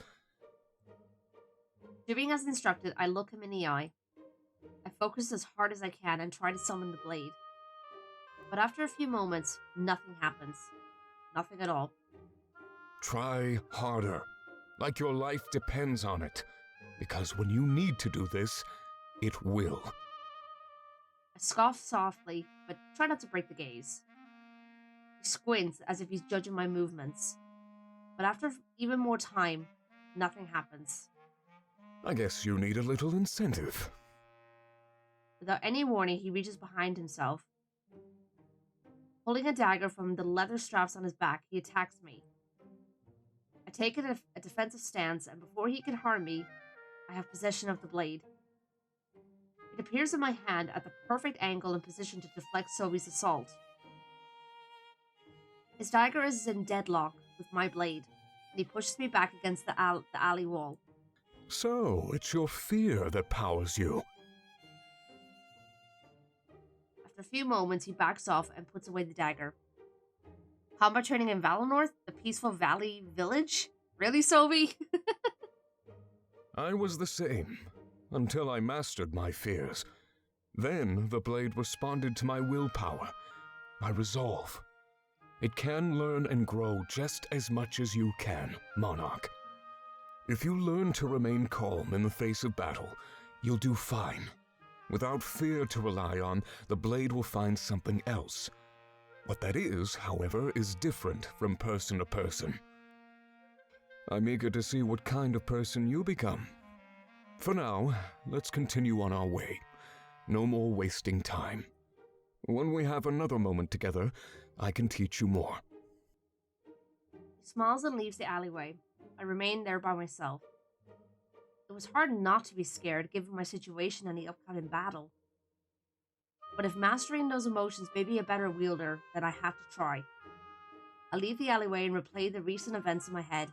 [SPEAKER 1] Doing as instructed, I look him in the eye. I focus as hard as I can and try to summon the blade. But after a few moments, nothing happens. Nothing at all.
[SPEAKER 9] Try harder. like your life depends on it. Because when you need to do this, it will.
[SPEAKER 1] I scoff softly, but try not to break the gaze. He squints as if he's judging my movements. But after even more time, nothing happens.
[SPEAKER 9] I guess you need a little incentive.
[SPEAKER 1] Without any warning, he reaches behind himself. Pulling a dagger from the leather straps on his back, he attacks me. I take a defensive stance, and before he can harm me, I have possession of the blade. It appears in my hand at the perfect angle and position to deflect Sobi's assault. His dagger is in deadlock with my blade, and he pushes me back against the alley wall.
[SPEAKER 9] So, it's your fear that powers you.
[SPEAKER 1] After a few moments, he backs off and puts away the dagger. Combat training in Valinor, the peaceful valley village? Really, Sobi?
[SPEAKER 9] I was the same, until I mastered my fears. Then the blade responded to my willpower, my resolve. It can learn and grow just as much as you can, Monarch. If you learn to remain calm in the face of battle, you'll do fine. Without fear to rely on, the blade will find something else. What that is, however, is different from person to person. I'm eager to see what kind of person you become. For now, let's continue on our way. No more wasting time. When we have another moment together, I can teach you more.
[SPEAKER 1] He smiles and leaves the alleyway. I remain there by myself. It was hard not to be scared given my situation and the upcoming battle. But if mastering those emotions may be a better wielder, then I have to try. I leave the alleyway and replay the recent events in my head.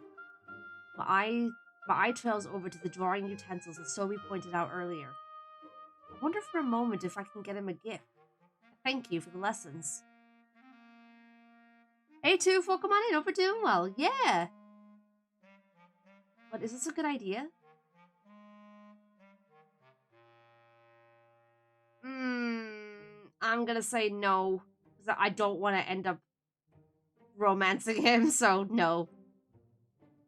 [SPEAKER 1] My eye trails over to the drawing utensils that Sobi pointed out earlier. I wonder for a moment if I can get him a gift. Thank you for the lessons. Hey, Tufo, come on in. Hope we're doing well. Yeah. But is this a good idea? I'm gonna say no. Because I don't want to end up romancing him, so no.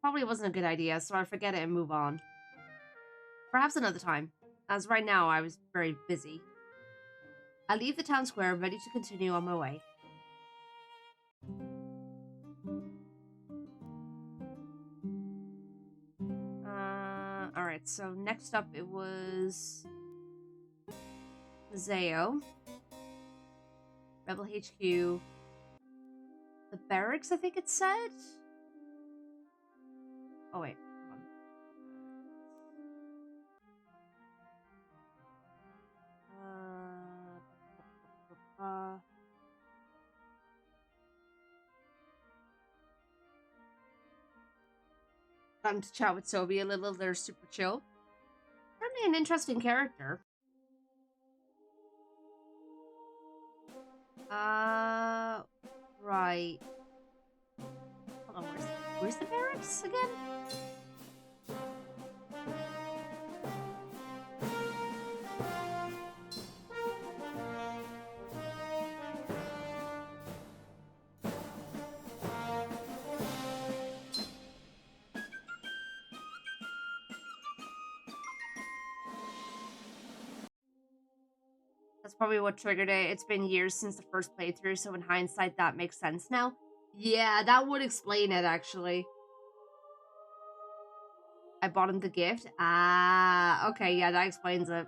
[SPEAKER 1] Probably wasn't a good idea, so I forget it and move on. Perhaps another time, as right now I was very busy. I leave the town square, ready to continue on my way. Alright, so next up it was Mazeo, Rebel HQ, the barracks, I think it said? Oh wait, hold on. Time to chat with Sobi a little. They're super chill. Certainly an interesting character. Right. Hold on, where's the barracks again? That's probably what triggered it. It's been years since the first playthrough, so in hindsight, that makes sense now. Yeah, that would explain it, actually. I bought him the gift. Ah, okay, yeah, that explains it.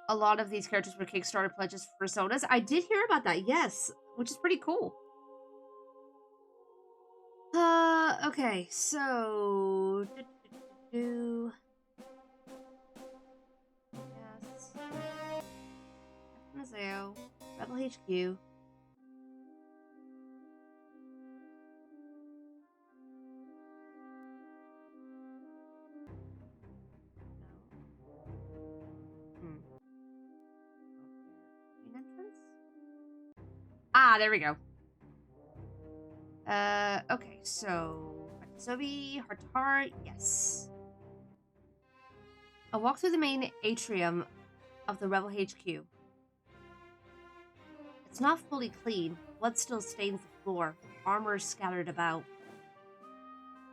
[SPEAKER 1] A lot of these characters were Kickstarter pledges for personas. I did hear about that, yes, which is pretty cool. Okay, so... Yes. Mazeo, Rebel HQ. Main entrance? Ah, there we go. Okay, so Sobi, heart to heart, yes. I'll walk through the main atrium of the Rebel HQ. It's not fully clean. Blood still stains the floor. Armor is scattered about.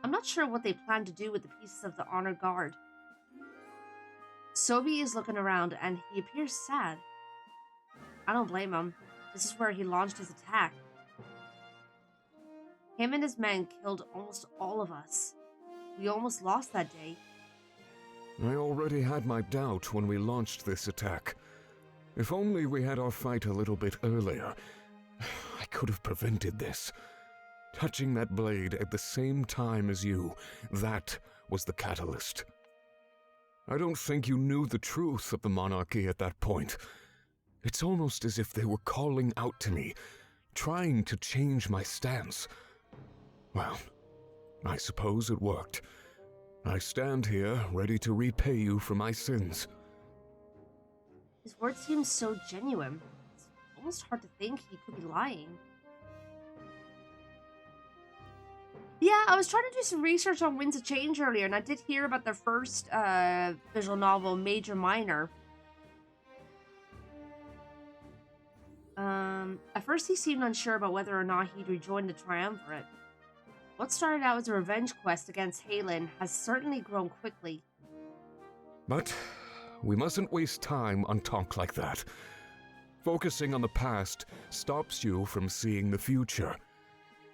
[SPEAKER 1] I'm not sure what they plan to do with the pieces of the honor guard. Sobi is looking around and he appears sad. I don't blame him. This is where he launched his attack. Him and his men killed almost all of us. We almost lost that day.
[SPEAKER 9] I already had my doubt when we launched this attack. If only we had our fight a little bit earlier, I could have prevented this. Touching that blade at the same time as you, that was the catalyst. I don't think you knew the truth of the monarchy at that point. It's almost as if they were calling out to me, trying to change my stance. Well, I suppose it worked. I stand here ready to repay you for my sins.
[SPEAKER 1] His words seem so genuine. It's almost hard to think he could be lying. Yeah, I was trying to do some research on Winds of Change earlier, and I did hear about their first visual novel, Major Minor. At first he seemed unsure about whether or not he'd rejoin the Triumvirate. What started out as a revenge quest against Halen has certainly grown quickly.
[SPEAKER 9] But we mustn't waste time on talk like that. Focusing on the past stops you from seeing the future.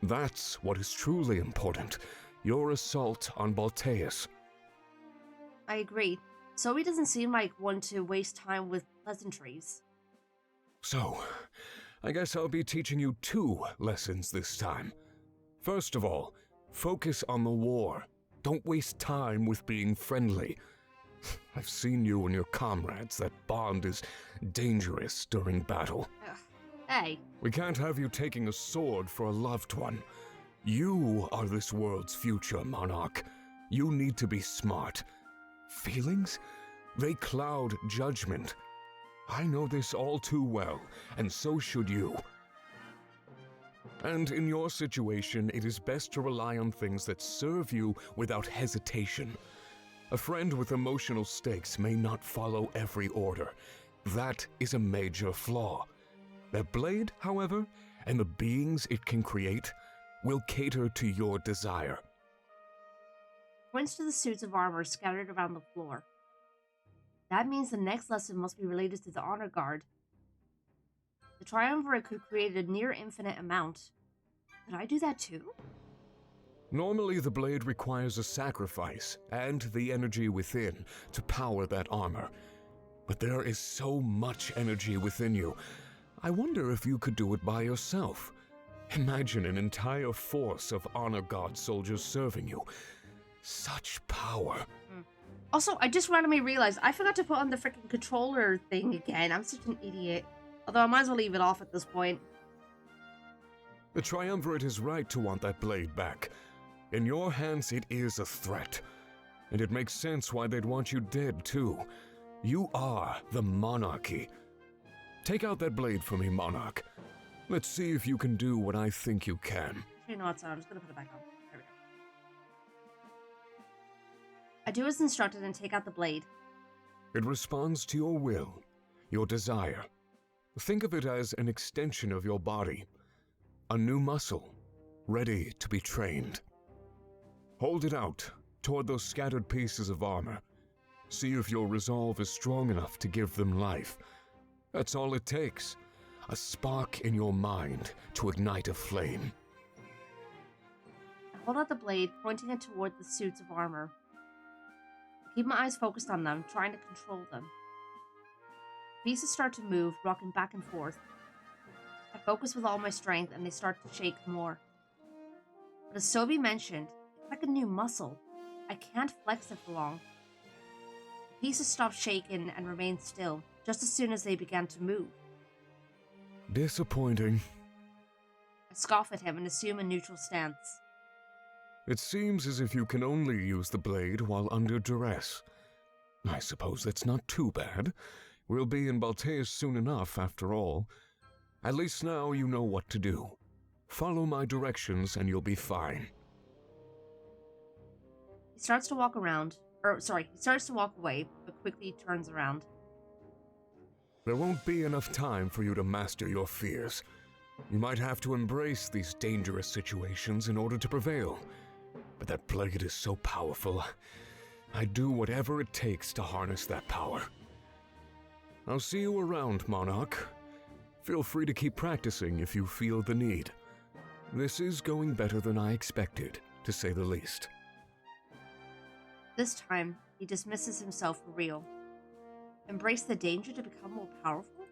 [SPEAKER 9] That's what is truly important, your assault on Balteus.
[SPEAKER 1] I agree. Zoe doesn't seem like one to waste time with pleasantries.
[SPEAKER 9] So, I guess I'll be teaching you 2 lessons this time. First of all, focus on the war. Don't waste time with being friendly. I've seen you and your comrades. That bond is dangerous during battle.
[SPEAKER 1] Ugh. Hey.
[SPEAKER 9] We can't have you taking a sword for a loved one. You are this world's future, Monarch. You need to be smart. Feelings? They cloud judgment. I know this all too well, and so should you. And in your situation, it is best to rely on things that serve you without hesitation. A friend with emotional stakes may not follow every order. That is a major flaw. Their blade, however, and the beings it can create, will cater to your desire.
[SPEAKER 1] Points to the suits of armor scattered around the floor. That means the next lesson must be related to the honor guard. The Triumvirate could create a near infinite amount. Could I do that too?
[SPEAKER 9] Normally, the blade requires a sacrifice and the energy within to power that armor. But there is so much energy within you. I wonder if you could do it by yourself. Imagine an entire force of honor guard soldiers serving you. Such power.
[SPEAKER 1] Also, I just randomly realized I forgot to put on the freaking controller thing again. I'm such an idiot. Although I might as well leave it off at this point.
[SPEAKER 9] The Triumvirate is right to want that blade back. In your hands, it is a threat. And it makes sense why they'd want you dead, too. You are the monarchy. Take out that blade for me, Monarch. Let's see if you can do what I think you can.
[SPEAKER 1] You know what, so I'm just going to put it back on. There we go. I do as instructed and take out the blade.
[SPEAKER 9] It responds to your will, your desire. Think of it as an extension of your body. A new muscle, ready to be trained. Hold it out toward those scattered pieces of armor. See if your resolve is strong enough to give them life. That's all it takes. A spark in your mind to ignite a flame.
[SPEAKER 1] I hold out the blade, pointing it toward the suits of armor. I keep my eyes focused on them, trying to control them. Pieces start to move, rocking back and forth. I focus with all my strength, and they start to shake more. But as Sobi mentioned, it's like a new muscle. I can't flex it for long. The pieces stop shaking and remain still, just as soon as they began to move.
[SPEAKER 9] Disappointing.
[SPEAKER 1] I scoff at him and assume a neutral stance.
[SPEAKER 9] It seems as if you can only use the blade while under duress. I suppose that's not too bad. We'll be in Balteus soon enough, after all. At least now you know what to do. Follow my directions and you'll be fine.
[SPEAKER 1] He starts to walk away, but quickly turns around.
[SPEAKER 9] There won't be enough time for you to master your fears. You might have to embrace these dangerous situations in order to prevail. But that blade is so powerful. I'd do whatever it takes to harness that power. I'll see you around, Monarch. Feel free to keep practicing if you feel the need. This is going better than I expected, to say the least.
[SPEAKER 1] This time, he dismisses himself for real. Embrace the danger to become more powerful?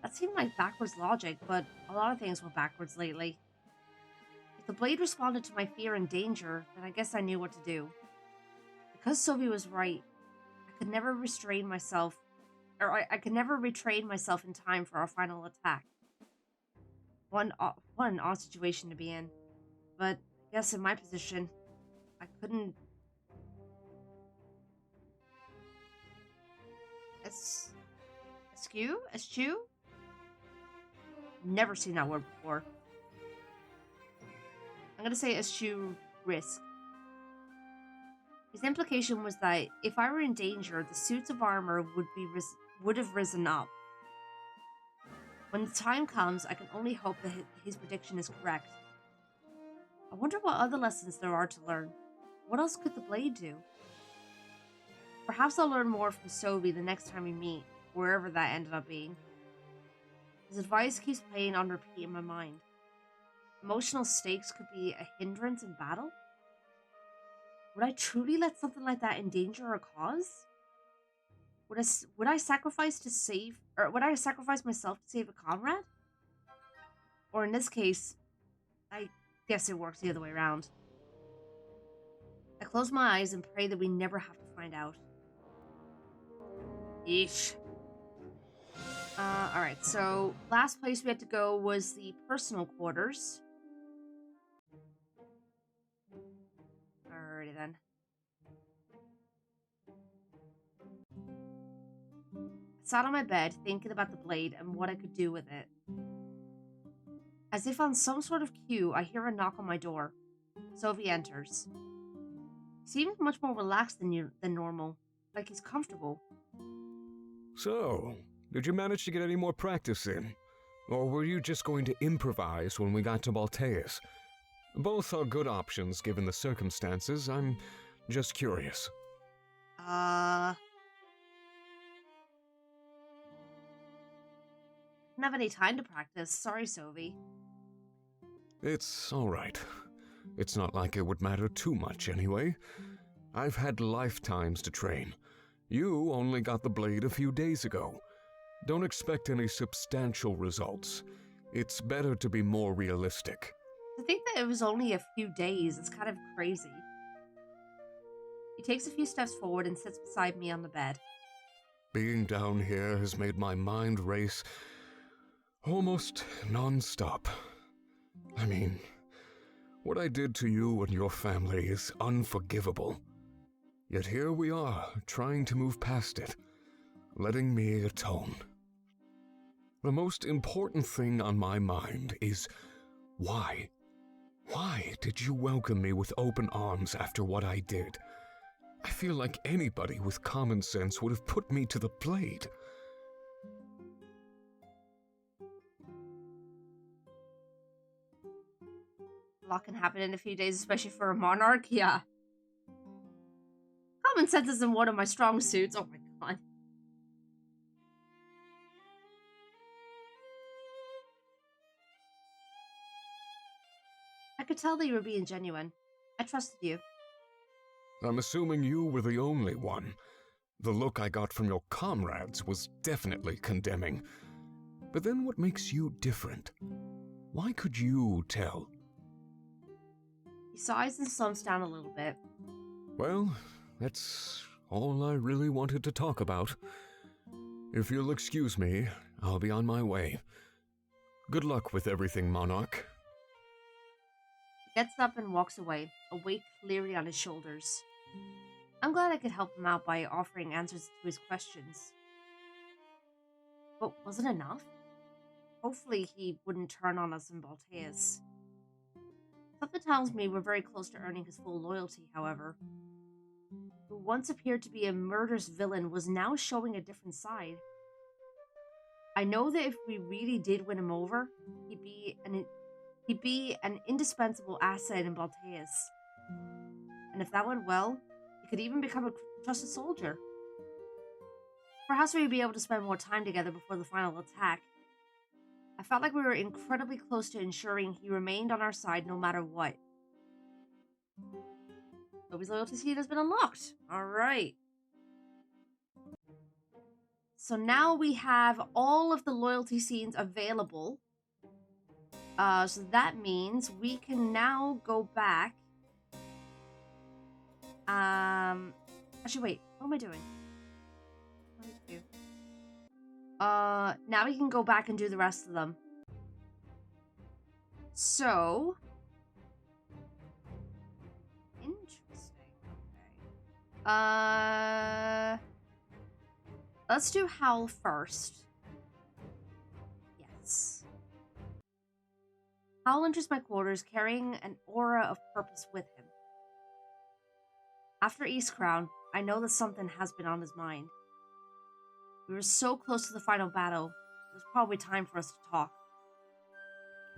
[SPEAKER 1] That seemed like backwards logic, but a lot of things went backwards lately. If the blade responded to my fear and danger, then I guess I knew what to do. Because Sylvie was right, I could never restrain myself, or I could never retrain myself in time for our final attack. What an odd situation to be in. But I guess in my position, I couldn't... Eschew? Never seen that word before. I'm gonna say eschew risk. His implication was that if I were in danger, the suits of armor would have risen up. When the time comes, I can only hope that his prediction is correct. I wonder what other lessons there are to learn. What else could the blade do? Perhaps I'll learn more from Sobi the next time we meet, wherever that ended up being. His advice keeps playing on repeat in my mind. Emotional stakes could be a hindrance in battle? Would I truly let something like that endanger a cause? Would I sacrifice myself to save a comrade? Or in this case, I guess it works the other way around. I close my eyes and pray that we never have to find out. Yeesh. Alright, so last place we had to go was the personal quarters. Alrighty then. I sat on my bed thinking about the blade and what I could do with it. As if on some sort of cue, I hear a knock on my door. Sophie enters. He seems much more relaxed than normal, like he's comfortable.
[SPEAKER 9] So, did you manage to get any more practice in? Or were you just going to improvise when we got to Balteus? Both are good options given the circumstances. I'm just curious.
[SPEAKER 1] Didn't have any time to practice. Sorry, Sophie.
[SPEAKER 9] It's alright. It's not like it would matter too much anyway. I've had lifetimes to train. You only got the blade a few days ago. Don't expect any substantial results. It's better to be more realistic.
[SPEAKER 1] To think that it was only a few days is kind of crazy. He takes a few steps forward and sits beside me on the bed.
[SPEAKER 9] Being down here has made my mind race almost non-stop. I mean, what I did to you and your family is unforgivable. Yet here we are, trying to move past it, letting me atone. The most important thing on my mind is why? Why did you welcome me with open arms after what I did? I feel like anybody with common sense would have put me to the blade.
[SPEAKER 1] A lot can happen in a few days, especially for a monarch, yeah. Common sense isn't one of my strong suits. Oh my god. I could tell that you were being genuine. I trusted you.
[SPEAKER 9] I'm assuming you were the only one. The look I got from your comrades was definitely condemning. But then what makes you different? Why could you tell?
[SPEAKER 1] He sighs and slumps down a little bit.
[SPEAKER 9] Well, that's all I really wanted to talk about. If you'll excuse me, I'll be on my way. Good luck with everything, Monarch.
[SPEAKER 1] He gets up and walks away, a weight clearly on his shoulders. I'm glad I could help him out by offering answers to his questions. But was it enough? Hopefully he wouldn't turn on us in Balteus. Something tells me we're very close to earning his full loyalty, however. Who once appeared to be a murderous villain was now showing a different side. I know that if we really did win him over, he'd be an indispensable asset in Balteus. And if that went well, he could even become a trusted soldier. Perhaps we'd be able to spend more time together before the final attack. I felt like we were incredibly close to ensuring he remained on our side no matter what. Toby's loyalty seed has been unlocked. Alright. So now we have all of the loyalty scenes available. So that means we can now go back. Actually, wait. What am I doing? What did I do? Now we can go back and do the rest of them. So, interesting. Okay. Let's do Howl first. Yes. Howl enters my quarters carrying an aura of purpose with him. After East Crown, I know that something has been on his mind. We were so close to the final battle, it was probably time for us to talk.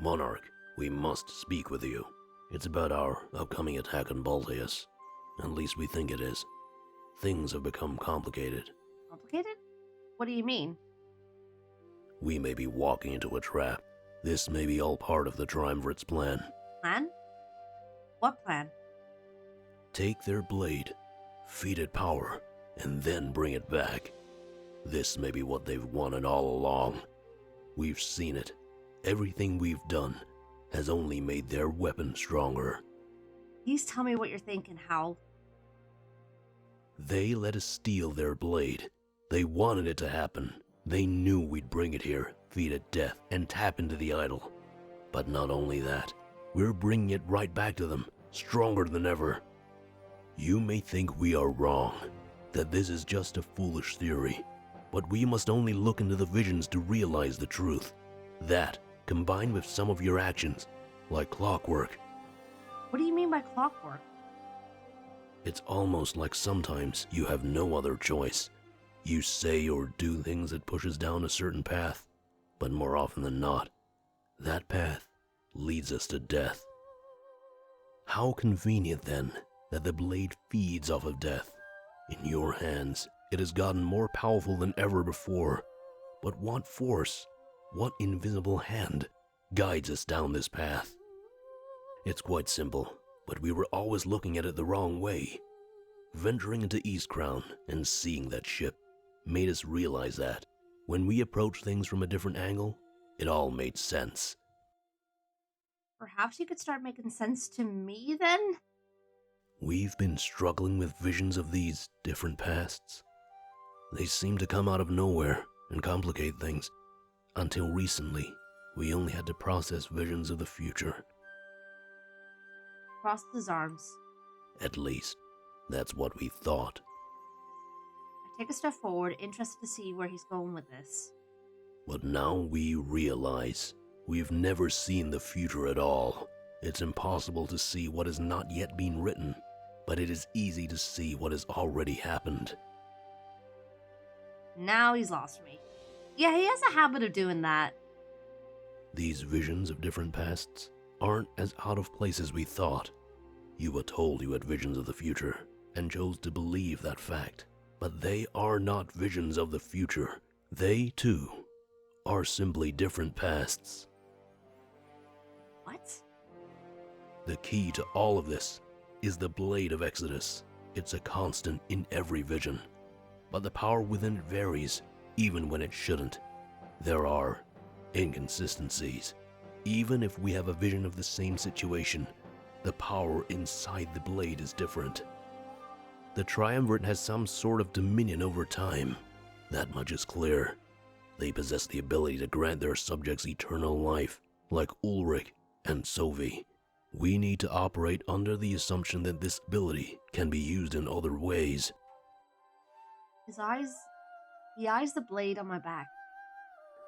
[SPEAKER 8] Monarch, we must speak with you. It's about our upcoming attack on Balteus. At least we think it is. Things have become complicated.
[SPEAKER 1] Complicated? What do you mean?
[SPEAKER 8] We may be walking into a trap. This may be all part of the Triumvirate's plan.
[SPEAKER 1] Plan? What plan?
[SPEAKER 8] Take their blade, feed it power, and then bring it back. This may be what they've wanted all along. We've seen it. Everything we've done has only made their weapon stronger.
[SPEAKER 1] Please tell me what you're thinking, Howl.
[SPEAKER 8] They let us steal their blade. They wanted it to happen. They knew we'd bring it here, feed it death, and tap into the idol. But not only that, we're bringing it right back to them, stronger than ever. You may think we are wrong, that this is just a foolish theory, but we must only look into the visions to realize the truth. That, combined with some of your actions, like clockwork.
[SPEAKER 1] What do you mean by clockwork?
[SPEAKER 8] It's almost like sometimes you have no other choice. You say or do things that pushes down a certain path, but more often than not, that path leads us to death. How convenient then that the blade feeds off of death. In your hands, it has gotten more powerful than ever before. But what force, what invisible hand guides us down this path? It's quite simple, but we were always looking at it the wrong way. Venturing into East Crown and seeing that ship made us realize that when we approached things from a different angle, it all made sense.
[SPEAKER 1] Perhaps you could start making sense to me then?
[SPEAKER 8] We've been struggling with visions of these different pasts. They seem to come out of nowhere and complicate things. Until recently, we only had to process visions of the future.
[SPEAKER 1] Crossed his arms.
[SPEAKER 8] At least, that's what we thought.
[SPEAKER 1] I take a step forward, interested to see where he's going with this.
[SPEAKER 8] But now we realize we've never seen the future at all. It's impossible to see what has not yet been written, but it is easy to see what has already happened.
[SPEAKER 1] Now he's lost me. Yeah, he has a habit of doing that.
[SPEAKER 8] These visions of different pasts aren't as out of place as we thought. You were told you had visions of the future and chose to believe that fact. But they are not visions of the future. They, too, are simply different pasts.
[SPEAKER 1] What?
[SPEAKER 8] The key to all of this is the Blade of Exodus. It's a constant in every vision, but the power within it varies, even when it shouldn't. There are inconsistencies. Even if we have a vision of the same situation, the power inside the blade is different. The Triumvirate has some sort of dominion over time. That much is clear. They possess the ability to grant their subjects eternal life, like Ulrich and Sovi. We need to operate under the assumption that this ability can be used in other ways.
[SPEAKER 1] He eyes the blade on my back.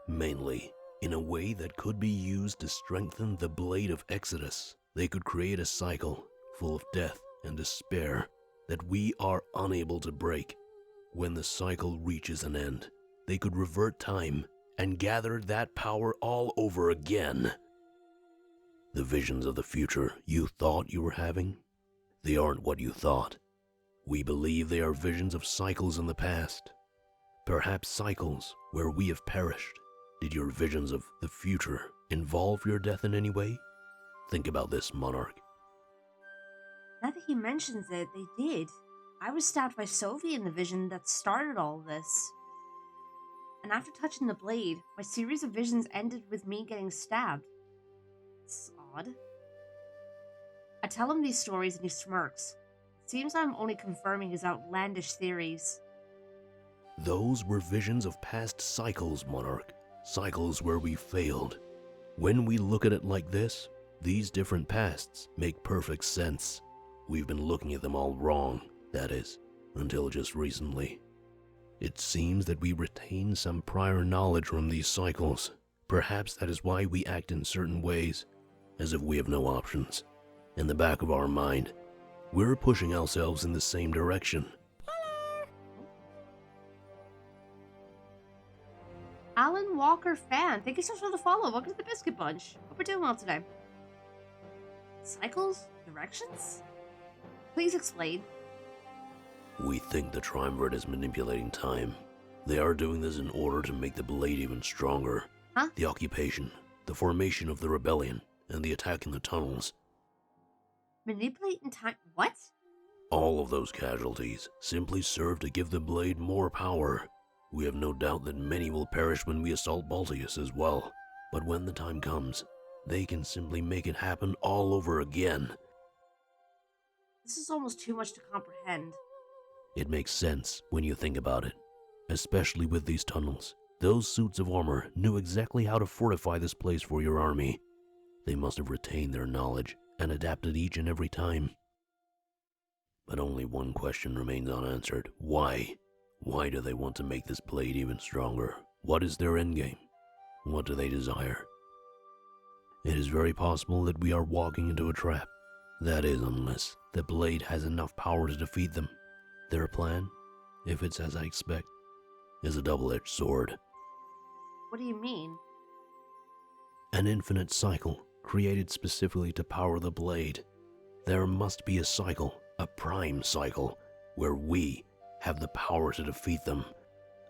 [SPEAKER 8] Mainly, in a way that could be used to strengthen the Blade of Exodus. They could create a cycle full of death and despair that we are unable to break. When the cycle reaches an end, they could revert time and gather that power all over again. The visions of the future you thought you were having, They aren't what you thought. We believe they are visions of cycles in the past. Perhaps cycles where we have perished. Did your visions of the future involve your death in any way? Think about this, Monarch.
[SPEAKER 1] Now that he mentions it, they did. I was stabbed by Sophie in the vision that started all of this. And after touching the blade, my series of visions ended with me getting stabbed. It's odd. I tell him these stories and he smirks. It seems I'm only confirming his outlandish theories.
[SPEAKER 8] Those were visions of past cycles, Monarch. Cycles where we failed. When we look at it like this, these different pasts make perfect sense. We've been looking at them all wrong, that is, until just recently. It seems that we retain some prior knowledge from these cycles. Perhaps that is why we act in certain ways, as if we have no options. In the back of our mind, we're pushing ourselves in the same direction.
[SPEAKER 1] Alan Walker fan, thank you so much for the follow. Welcome to the Biscuit Bunch. Hope we're doing well today. Cycles? Directions? Please explain.
[SPEAKER 8] We think the Triumvirate is manipulating time. They are doing this in order to make the blade even stronger.
[SPEAKER 1] Huh?
[SPEAKER 8] The occupation, the formation of the rebellion, and the attack in the tunnels.
[SPEAKER 1] Manipulating time? What?
[SPEAKER 8] All of those casualties simply serve to give the blade more power. We have no doubt that many will perish when we assault Baltius as well. But when the time comes, they can simply make it happen all over again.
[SPEAKER 1] This is almost too much to comprehend.
[SPEAKER 8] It makes sense when you think about it, especially with these tunnels. Those suits of armor knew exactly how to fortify this place for your army. They must have retained their knowledge and adapted each and every time. But only one question remains unanswered. Why? Why do they want to make this blade even stronger? What is their endgame? What do they desire? It is very possible that we are walking into a trap. That is, unless the blade has enough power to defeat them. Their plan, if it's as I expect, is a double-edged sword.
[SPEAKER 1] What do you mean?
[SPEAKER 8] An infinite cycle created specifically to power the blade. There must be a cycle, a prime cycle, where we have the power to defeat them.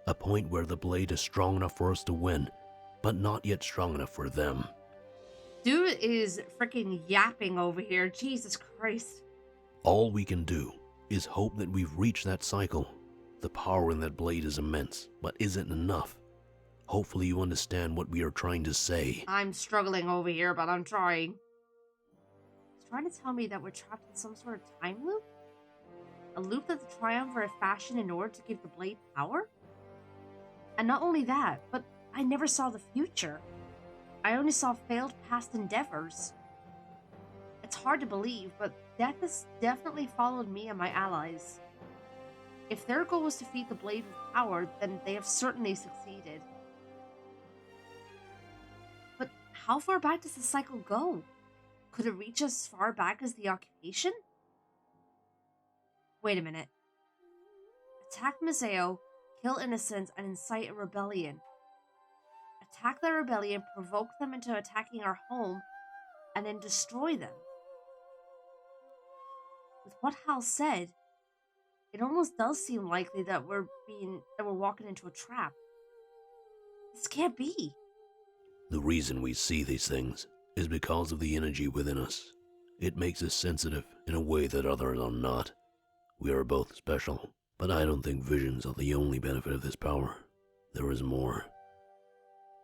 [SPEAKER 8] A point where the blade is strong enough for us to win, but not yet strong enough for them.
[SPEAKER 1] Dude is freaking yapping over here. Jesus Christ.
[SPEAKER 8] All we can do is hope that we've reached that cycle. The power in that blade is immense, but isn't enough. Hopefully you understand what we are trying to say.
[SPEAKER 1] I'm struggling over here, but I'm trying. He's trying to tell me that we're trapped in some sort of time loop? A loop that the Triumvirate fashioned in order to give the blade power? And not only that, but I never saw the future. I only saw failed past endeavors. It's hard to believe, but death has definitely followed me and my allies. If their goal was to defeat the blade with power, then they have certainly succeeded. But how far back does the cycle go? Could it reach as far back as the occupation? Wait a minute. Attack Mazeo, kill innocents, and incite a rebellion. Attack the rebellion, provoke them into attacking our home, and then destroy them. With what Hal said, it almost does seem likely that we're walking into a trap. This can't be.
[SPEAKER 8] The reason we see these things is because of the energy within us. It makes us sensitive in a way that others are not. We are both special, but I don't think visions are the only benefit of this power. There is more.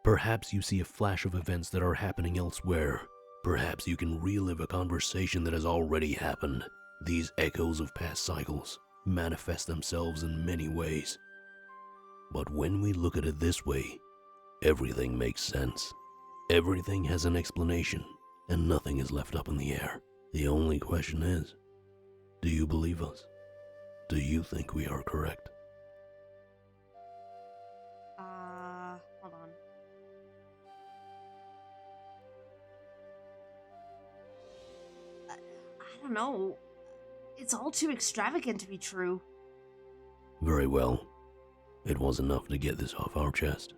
[SPEAKER 8] Perhaps you see a flash of events that are happening elsewhere. Perhaps you can relive a conversation that has already happened. These echoes of past cycles manifest themselves in many ways. But when we look at it this way, everything makes sense. Everything has an explanation, and nothing is left up in the air. The only question is, do you believe us? Do you think we are correct?
[SPEAKER 1] Hold on. I don't know. It's all too extravagant to be true.
[SPEAKER 8] Very well. It was enough to get this off our chest.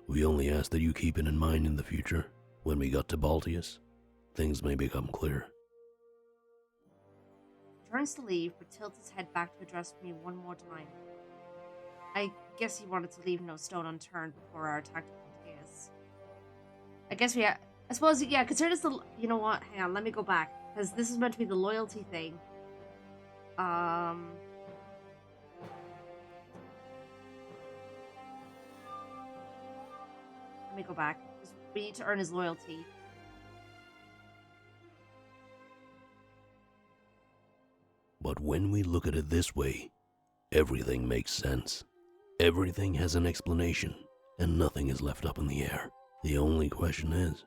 [SPEAKER 8] We only ask that you keep it in mind in the future. When we got to Baltius, things may become clear.
[SPEAKER 1] Turns to leave, but tilts his head back to address me one more time. I guess he wanted to leave no stone unturned before our attack on Mateus. I guess I suppose, yeah, consider this the... You know what? Hang on, let me go back. Because this is meant to be the loyalty thing. Let me go back. We need to earn his loyalty.
[SPEAKER 8] But when we look at it this way, everything makes sense. Everything has an explanation, and nothing is left up in the air. The only question is,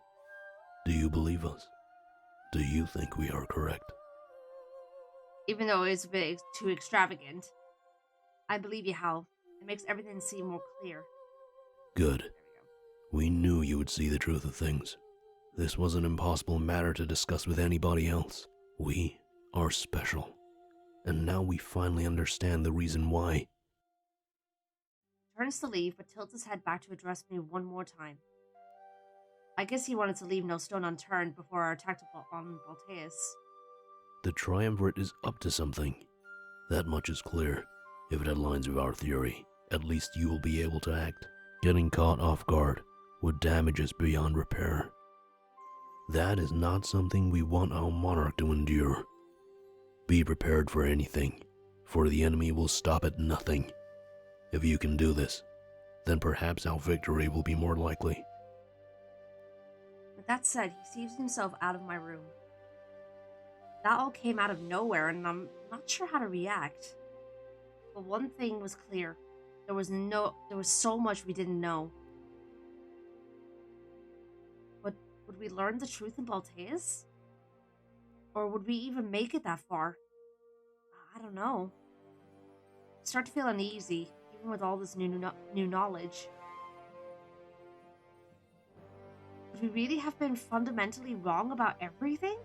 [SPEAKER 8] do you believe us? Do you think we are correct?
[SPEAKER 1] Even though it's a bit too extravagant, I believe you, Hal. It makes everything seem more clear.
[SPEAKER 8] Good. We knew you would see the truth of things. This was an impossible matter to discuss with anybody else. We are special. And now we finally understand the reason why.
[SPEAKER 1] Turns to leave, but tilts his head back to address me one more time. I guess he wanted to leave no stone unturned before our attack on Balteus.
[SPEAKER 8] The Triumvirate is up to something. That much is clear. If it aligns with our theory, at least you will be able to act. Getting caught off guard would damage us beyond repair. That is not something we want our monarch to endure. Be prepared for anything, for the enemy will stop at nothing. If you can do this, then perhaps our victory will be more likely.
[SPEAKER 1] With that said, he sees himself out of my room. That all came out of nowhere, and I'm not sure how to react. But one thing was clear. There was so much we didn't know. Would we learn the truth in Balteus? Or would we even make it that far? I don't know. I start to feel uneasy, even with all this new knowledge. Would we really have been fundamentally wrong about everything?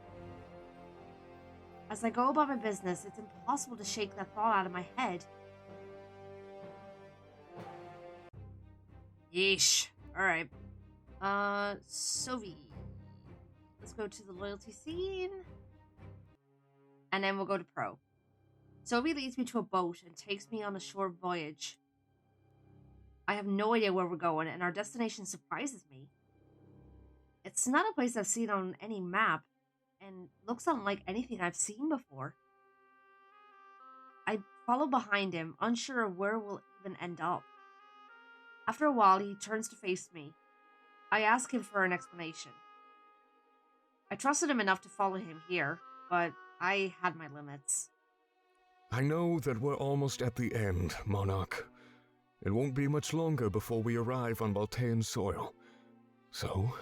[SPEAKER 1] As I go about my business, it's impossible to shake that thought out of my head. Yeesh. Alright. Sophie. Let's go to the loyalty scene. And then we'll go to Pro. Sophie leads me to a boat and takes me on a short voyage. I have no idea where we're going, and our destination surprises me. It's not a place I've seen on any map, and looks unlike anything I've seen before. I follow behind him, unsure of where we'll even end up. After a while, he turns to face me. I ask him for an explanation. I trusted him enough to follow him here, but I had my limits.
[SPEAKER 9] I know that we're almost at the end, Monarch. It won't be much longer before we arrive on Baltean soil. So,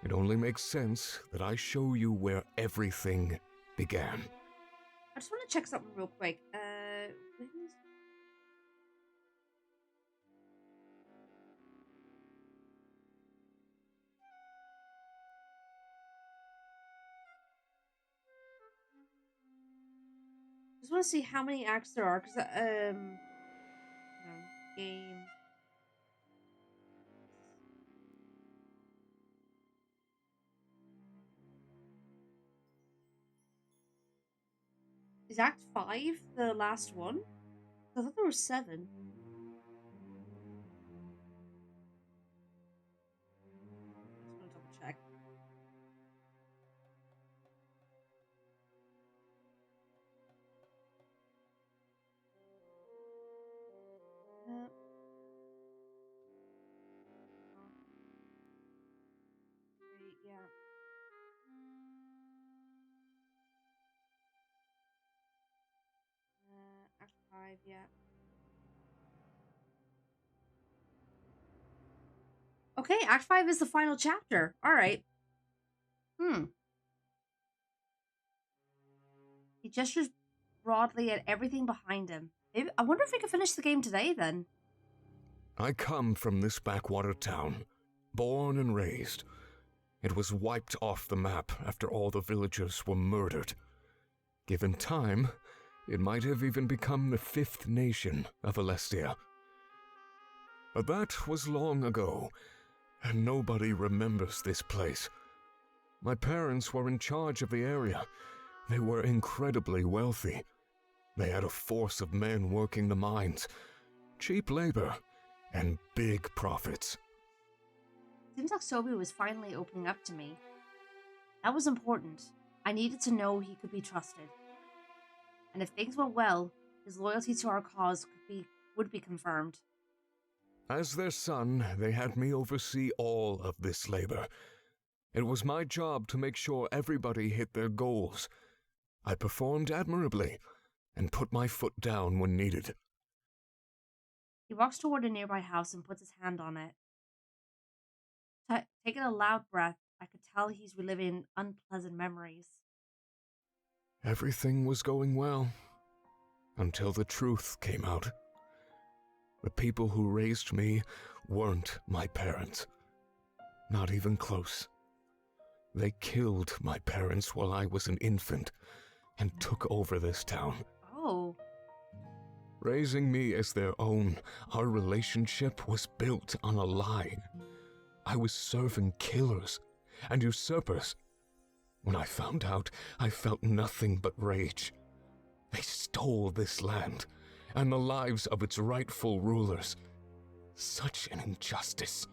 [SPEAKER 9] it only makes sense that I show you where everything began.
[SPEAKER 1] I just want to check something real quick. Just want to see how many acts there are, because no, game. Is Act 5 the last one? I thought there were 7. Just want to double check. Yeah. Act 5, yeah. Okay, Act 5 is the final chapter. Alright. He gestures broadly at everything behind him. Maybe, I wonder if we can finish the game today, then.
[SPEAKER 9] I come from this backwater town, born and raised. It was wiped off the map after all the villagers were murdered. Given time, it might have even become the 5th nation of Alestia. But that was long ago, and nobody remembers this place. My parents were in charge of the area. They were incredibly wealthy. They had a force of men working the mines, cheap labor, and big profits.
[SPEAKER 1] Seems like Sobi was finally opening up to me. That was important. I needed to know he could be trusted. And if things went well, his loyalty to our cause would be confirmed.
[SPEAKER 9] As their son, they had me oversee all of this labor. It was my job to make sure everybody hit their goals. I performed admirably and put my foot down when needed.
[SPEAKER 1] He walks toward a nearby house and puts his hand on it. Taking a loud breath, I could tell he's reliving unpleasant memories.
[SPEAKER 9] Everything was going well, until the truth came out. The people who raised me weren't my parents. Not even close. They killed my parents while I was an infant and took over this town.
[SPEAKER 1] Oh.
[SPEAKER 9] Raising me as their own, our relationship was built on a lie. I was serving killers and usurpers. When I found out, I felt nothing but rage. They stole this land and the lives of its rightful rulers. Such an injustice.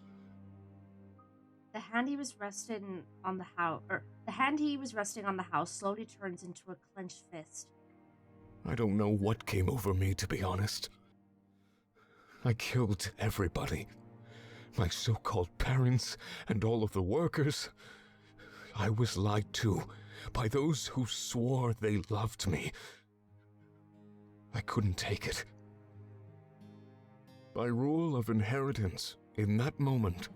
[SPEAKER 1] The hand he was resting on the house slowly turns into a clenched fist.
[SPEAKER 9] I don't know what came over me, to be honest. I killed everybody. My so-called parents and all of the workers. I was lied to by those who swore they loved me. I couldn't take it. By rule of inheritance, in that moment,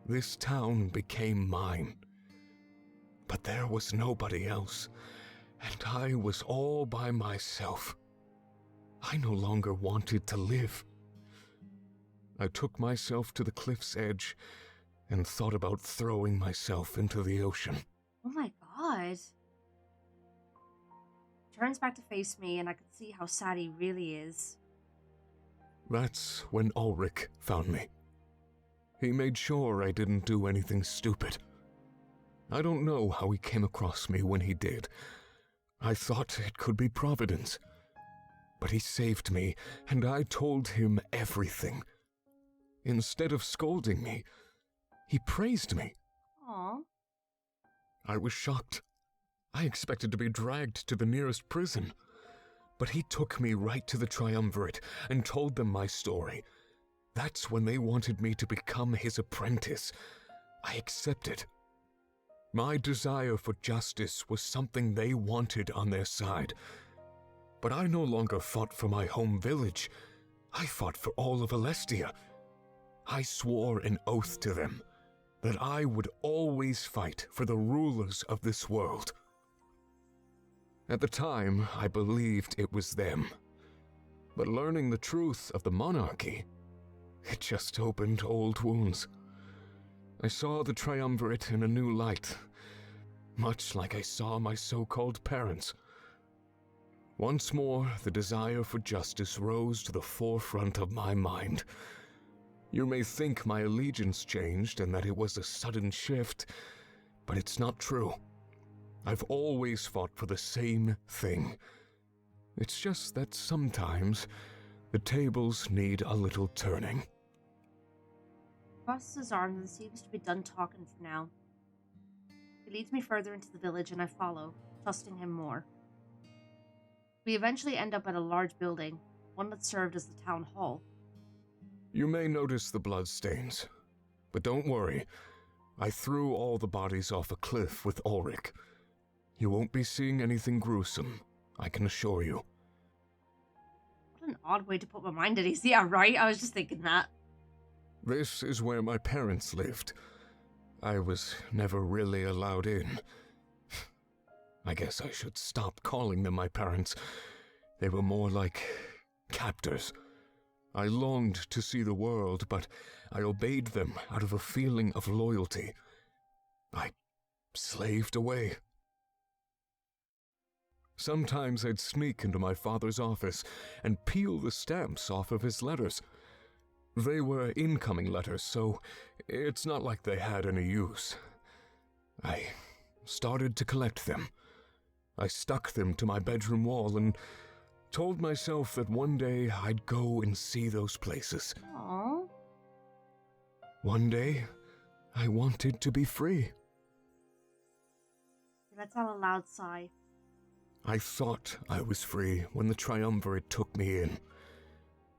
[SPEAKER 9] this town became mine. But there was nobody else, and I was all by myself. I no longer wanted to live. I took myself to the cliff's edge and thought about throwing myself into the ocean.
[SPEAKER 1] Oh my god. He turns back to face me, and I could see how sad he really is.
[SPEAKER 9] That's when Ulrich found me. He made sure I didn't do anything stupid. I don't know how he came across me when he did. I thought it could be Providence. But he saved me, and I told him everything. Instead of scolding me, he praised me.
[SPEAKER 1] Aww.
[SPEAKER 9] I was shocked. I expected to be dragged to the nearest prison. But he took me right to the Triumvirate and told them my story. That's when they wanted me to become his apprentice. I accepted. My desire for justice was something they wanted on their side. But I no longer fought for my home village. I fought for all of Alestia. I swore an oath to them that I would always fight for the rulers of this world. At the time, I believed it was them. But learning the truth of the monarchy, it just opened old wounds. I saw the Triumvirate in a new light, much like I saw my so-called parents. Once more, the desire for justice rose to the forefront of my mind. You may think my allegiance changed and that it was a sudden shift, but it's not true. I've always fought for the same thing. It's just that sometimes the tables need a little turning.
[SPEAKER 1] Crosses his arms and seems to be done talking for now. He leads me further into the village and I follow, trusting him more. We eventually end up at a large building, one that served as the town hall.
[SPEAKER 9] You may notice the bloodstains, but don't worry. I threw all the bodies off a cliff with Ulrich. You won't be seeing anything gruesome, I can assure you.
[SPEAKER 1] What an odd way to put my mind at ease. Yeah, right? I was just thinking that.
[SPEAKER 9] This is where my parents lived. I was never really allowed in. I guess I should stop calling them my parents. They were more like captors. I longed to see the world, but I obeyed them out of a feeling of loyalty. I slaved away. Sometimes I'd sneak into my father's office and peel the stamps off of his letters. They were incoming letters, so it's not like they had any use. I started to collect them. I stuck them to my bedroom wall and told myself that one day I'd go and see those places.
[SPEAKER 1] Aww.
[SPEAKER 9] One day, I wanted to be free.
[SPEAKER 1] Let's have a loud sigh.
[SPEAKER 9] I thought I was free when the triumvirate took me in.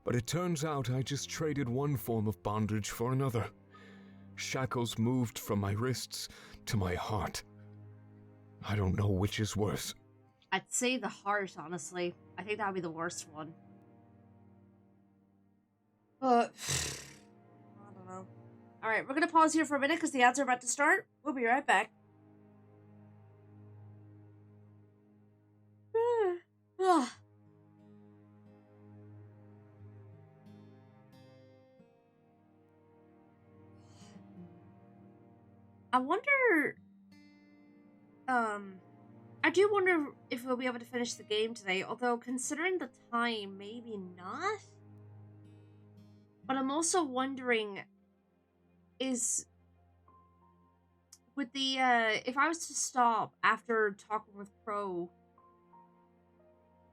[SPEAKER 9] But it turns out I just traded one form of bondage for another. Shackles moved from my wrists to my heart. I don't know which is worse.
[SPEAKER 1] I'd say the heart, honestly. I think that would be the worst one. But I don't know. Alright, we're gonna pause here for a minute because the ads are about to start. We'll be right back. I wonder, I do wonder if we'll be able to finish the game today, although considering the time, maybe not. But I'm also wondering, is, with the, if I was to stop after talking with Crow,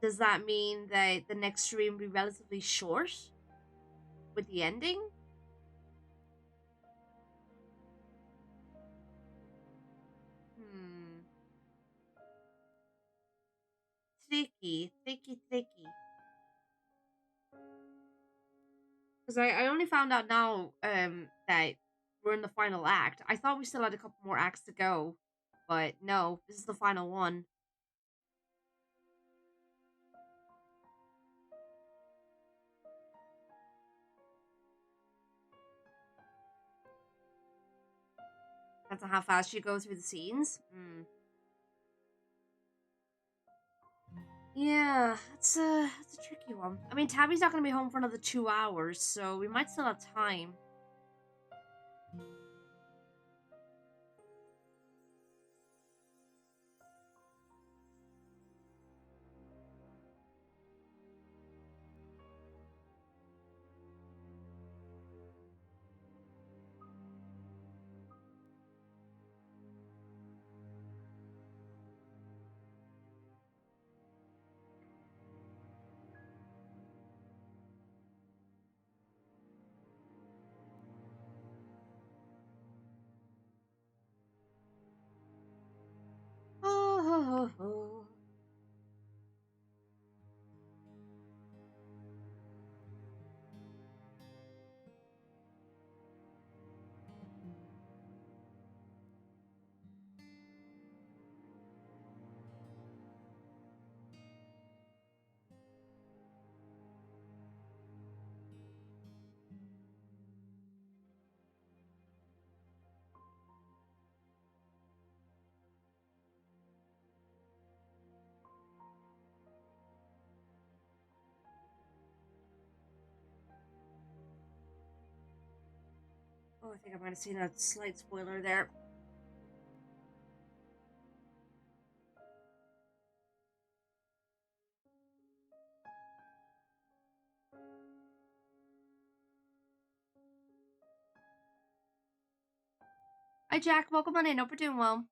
[SPEAKER 1] does that mean that the next stream will be relatively short with the ending? Thicky. Because I only found out now that we're in the final act. I thought we still had a couple more acts to go, but no, this is the final one. That's how fast you go through the scenes. Yeah, it's a tricky one. I mean, Tabby's not going to be home for another 2 hours, so we might still have time. Oh. Oh, I think I might have seen a slight spoiler there. Hi, Jack. Welcome on in. Hope we're doing well.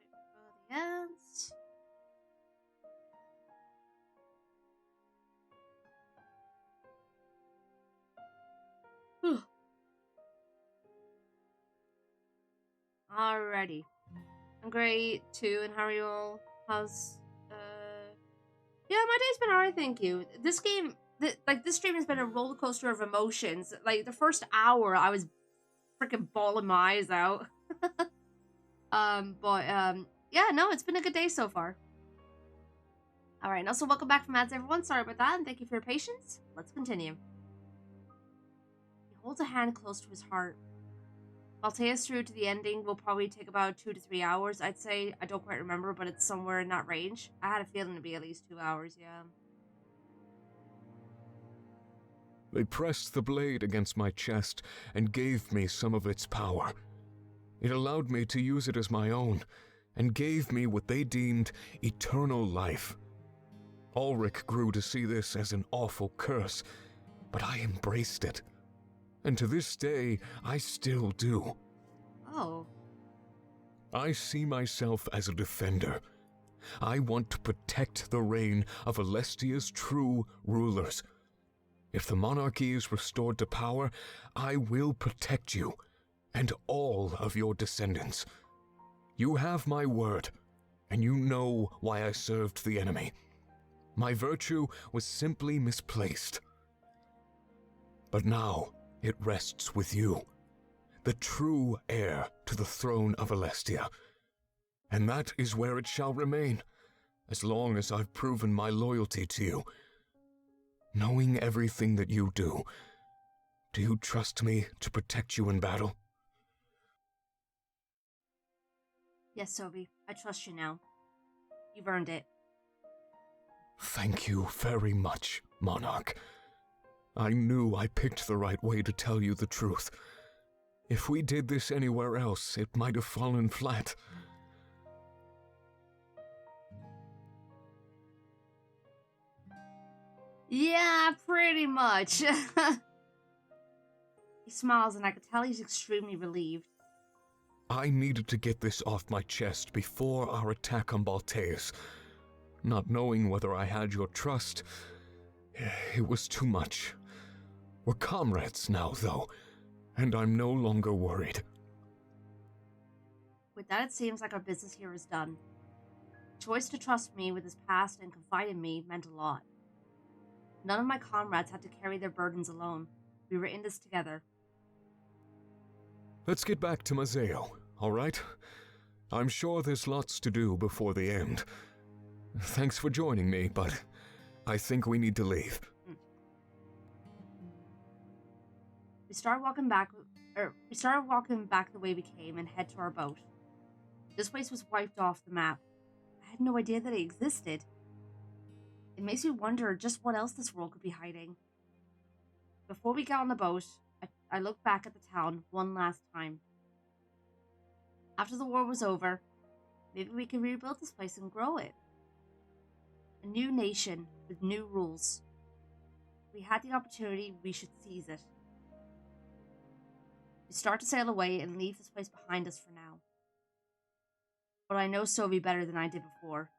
[SPEAKER 1] Wait for the ads. Alrighty. I'm great too, and how are you all? How's yeah, my day's been alright, thank you. This game, this stream has been a roller coaster of emotions. Like the first hour, I was freaking bawling my eyes out. Yeah, no, it's been a good day so far. Alright, and also welcome back from ads, everyone. Sorry about that, and thank you for your patience. Let's continue. He holds a hand close to his heart. Altea's through to the ending will probably take about 2 to 3 hours, I'd say. I don't quite remember, but it's somewhere in that range. I had a feeling it'd be at least 2 hours, yeah.
[SPEAKER 9] They pressed the blade against my chest and gave me some of its power. It allowed me to use it as my own, and gave me what they deemed eternal life. Ulrich grew to see this as an awful curse, but I embraced it. And to this day, I still do.
[SPEAKER 1] Oh.
[SPEAKER 9] I see myself as a defender. I want to protect the reign of Alestia's true rulers. If the monarchy is restored to power, I will protect you and all of your descendants. You have my word, and you know why I served the enemy. My virtue was simply misplaced. But now it rests with you, the true heir to the throne of Alestia. And that is where it shall remain, as long as I've proven my loyalty to you. Knowing everything that you do you trust me to protect you in battle?
[SPEAKER 1] Yes, Sophie, I trust you now. You've earned it.
[SPEAKER 9] Thank you very much, Monarch. I knew I picked the right way to tell you the truth. If we did this anywhere else, it might have fallen flat.
[SPEAKER 1] Yeah, pretty much. He smiles, and I could tell he's extremely relieved.
[SPEAKER 9] I needed to get this off my chest before our attack on Balteus. Not knowing whether I had your trust, it was too much. We're comrades now, though, and I'm no longer worried.
[SPEAKER 1] With that, it seems like our business here is done. The choice to trust me with his past and confide in me meant a lot. None of my comrades had to carry their burdens alone. We were in this together.
[SPEAKER 9] Let's get back to Mazeo, all right? I'm sure there's lots to do before the end. Thanks for joining me, but I think we need to leave.
[SPEAKER 1] We started walking back the way we came and head to our boat. This place was wiped off the map. I had no idea that it existed. It makes me wonder just what else this world could be hiding. Before we got on the boat, I looked back at the town one last time. After the war was over, maybe we could rebuild this place and grow it. A new nation with new rules. If we had the opportunity, we should seize it. We start to sail away and leave this place behind us for now. But I know Sophie better than I did before,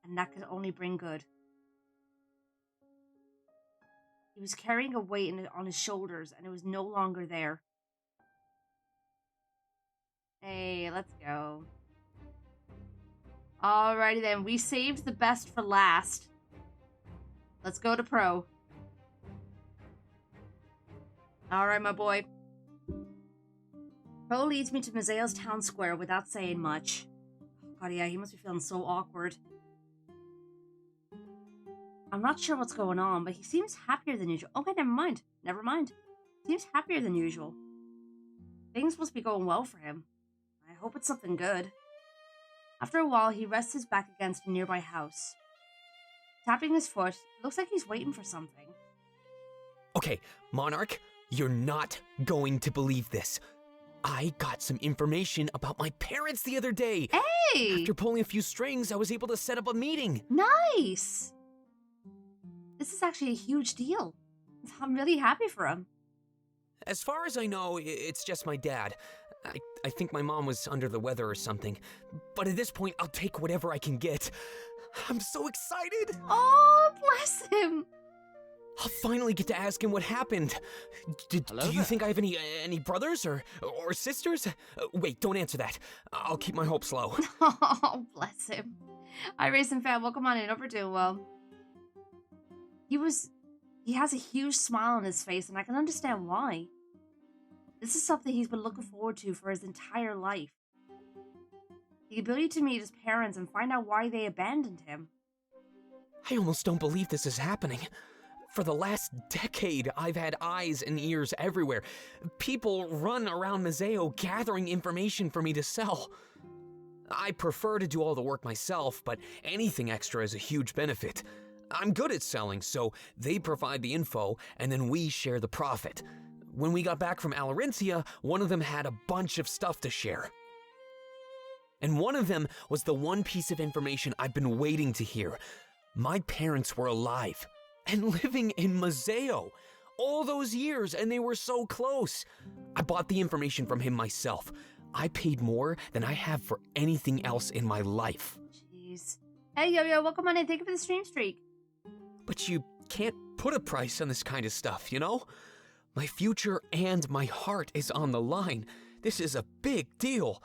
[SPEAKER 1] and that could only bring good. He was carrying a weight on his shoulders, and it was no longer there. Hey, let's go. Alrighty then, we saved the best for last. Let's go to Pro. Alright, my boy. Pro leads me to Mazeo's town square without saying much. God, yeah, he must be feeling so awkward. I'm not sure what's going on, but he seems happier than usual. Okay, never mind. Never mind. Seems happier than usual. Things must be going well for him. I hope it's something good. After a while, he rests his back against a nearby house. Tapping his foot, it looks like he's waiting for something.
[SPEAKER 10] Okay, Monarch, you're not going to believe this. I got some information about my parents the other day.
[SPEAKER 1] Hey!
[SPEAKER 10] After pulling a few strings, I was able to set up a meeting.
[SPEAKER 1] Nice! This is actually a huge deal. I'm really happy for him.
[SPEAKER 10] As far as I know, it's just my dad. I think my mom was under the weather or something. But at this point, I'll take whatever I can get. I'm so excited!
[SPEAKER 1] Oh, bless him!
[SPEAKER 10] I'll finally get to ask him what happened. Do you think I have any brothers or sisters? Wait, don't answer that. I'll keep my hopes low.
[SPEAKER 1] Oh, bless him. Hi, Racing Fan. Welcome on in. Hope you're doing well. He has a huge smile on his face, and I can understand why. This is something he's been looking forward to for his entire life. The ability to meet his parents and find out why they abandoned him.
[SPEAKER 10] I almost don't believe this is happening. For the last decade, I've had eyes and ears everywhere. People run around Mazeo gathering information for me to sell. I prefer to do all the work myself, but anything extra is a huge benefit. I'm good at selling, so they provide the info, and then we share the profit. When we got back from Alarencia, one of them had a bunch of stuff to share. And one of them was the one piece of information I've been waiting to hear. My parents were alive and living in Mazeo all those years, and they were so close. I bought the information from him myself. I paid more than I have for anything else in my life.
[SPEAKER 1] Jeez. Hey, Yo-Yo, welcome on in. Thank you for the stream streak.
[SPEAKER 10] But you can't put a price on this kind of stuff, you know? My future and my heart is on the line. This is a big deal.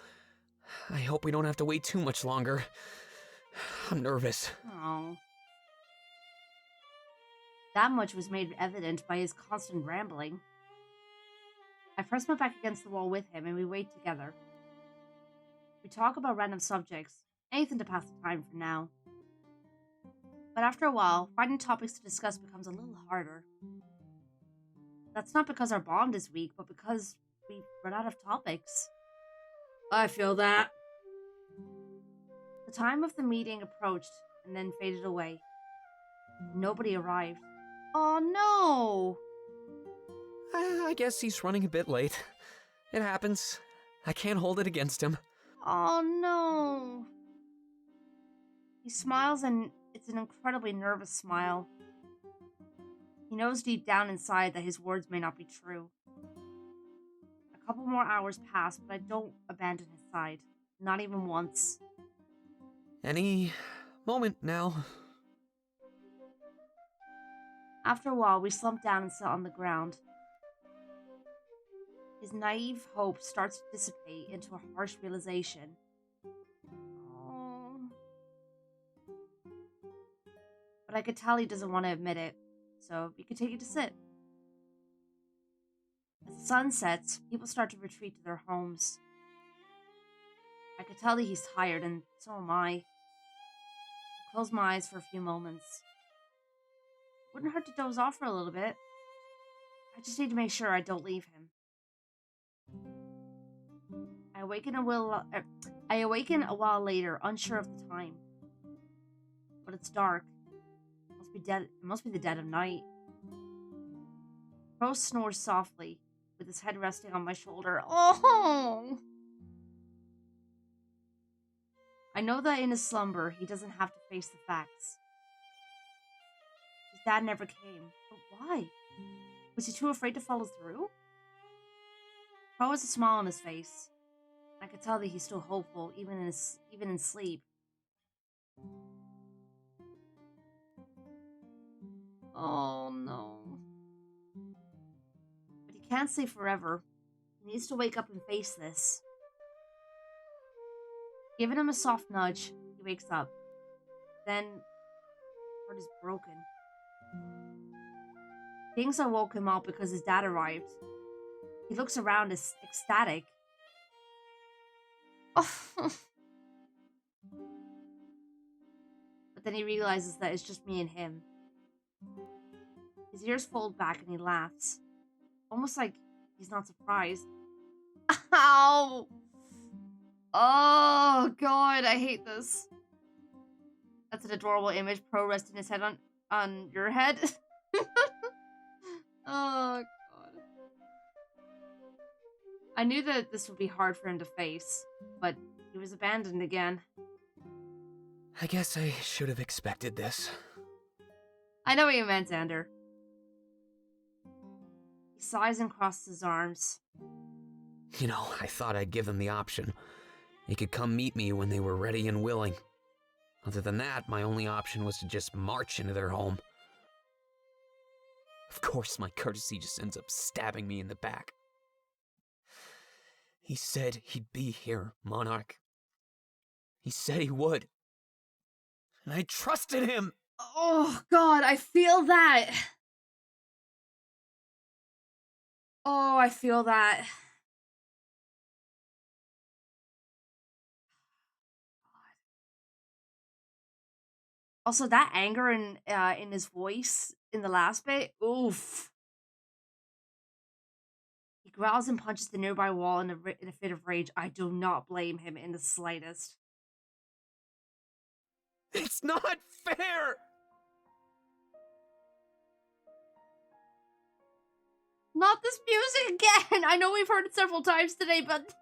[SPEAKER 10] I hope we don't have to wait too much longer. I'm nervous.
[SPEAKER 1] Oh. That much was made evident by his constant rambling. I press my back against the wall with him and we wait together. We talk about random subjects, anything to pass the time for now. But after a while, finding topics to discuss becomes a little harder. That's not because our bond is weak, but because we run out of topics. I feel that. The time of the meeting approached and then faded away. Nobody arrived. Oh no!
[SPEAKER 10] I guess he's running a bit late. It happens. I can't hold it against him.
[SPEAKER 1] Oh no! He smiles and it's an incredibly nervous smile. He knows deep down inside that his words may not be true. A couple more hours pass, but I don't abandon his side. Not even once.
[SPEAKER 10] Any moment now.
[SPEAKER 1] After a while, we slump down and sit on the ground. His naive hope starts to dissipate into a harsh realization. Oh. But I could tell he doesn't want to admit it, so we continue to sit. As the sun sets, people start to retreat to their homes. I could tell that he's tired, and so am I. I close my eyes for a few moments. Wouldn't hurt to doze off for a little bit. I just need to make sure I don't leave him. I awaken a while later, unsure of the time. But it's dark. It must be the dead of night. Crow snores softly, with his head resting on my shoulder. Oh! I know that in his slumber, he doesn't have to face the facts. His dad never came. But why? Was he too afraid to follow through? Crow has a smile on his face. I could tell that he's still hopeful, even in sleep. Oh no. But he can't stay forever. He needs to wake up and face this. Giving him a soft nudge, he wakes up. Then, his heart is broken. He thinks I woke him up because his dad arrived. He looks around as ecstatic. Oh. But then he realizes that it's just me and him. His ears fold back and he laughs. Almost like he's not surprised. Ow! Oh god, I hate this. That's an adorable image. Pro resting his head on your head. Oh god. I knew that this would be hard for him to face, but he was abandoned again.
[SPEAKER 10] I guess I should have expected this.
[SPEAKER 1] I know what you meant, Xander. He sighs and crosses his arms.
[SPEAKER 10] You know, I thought I'd give them the option. They could come meet me when they were ready and willing. Other than that, my only option was to just march into their home. Of course, my courtesy just ends up stabbing me in the back. He said he'd be here, Monarch. He said he would. And I trusted him!
[SPEAKER 1] Oh, God, I feel that. Oh, I feel that. Also, that anger in his voice in the last bit, oof. He growls and punches the nearby wall in a fit of rage. I do not blame him in the slightest.
[SPEAKER 10] It's not fair!
[SPEAKER 1] Not this music again! I know we've heard it several times today, but...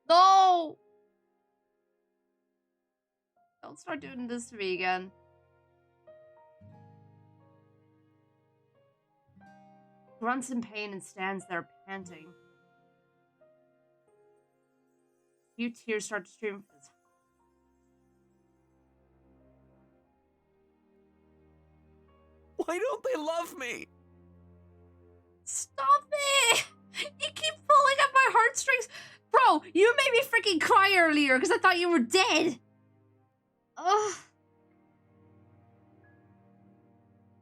[SPEAKER 1] No! Don't start doing this to me again. Grunts in pain and stands there panting. few tears start to stream from his.
[SPEAKER 10] Why don't they love me?
[SPEAKER 1] Stop it! You keep pulling at my heartstrings. Bro, you made me freaking cry earlier because I thought you were dead. Ugh.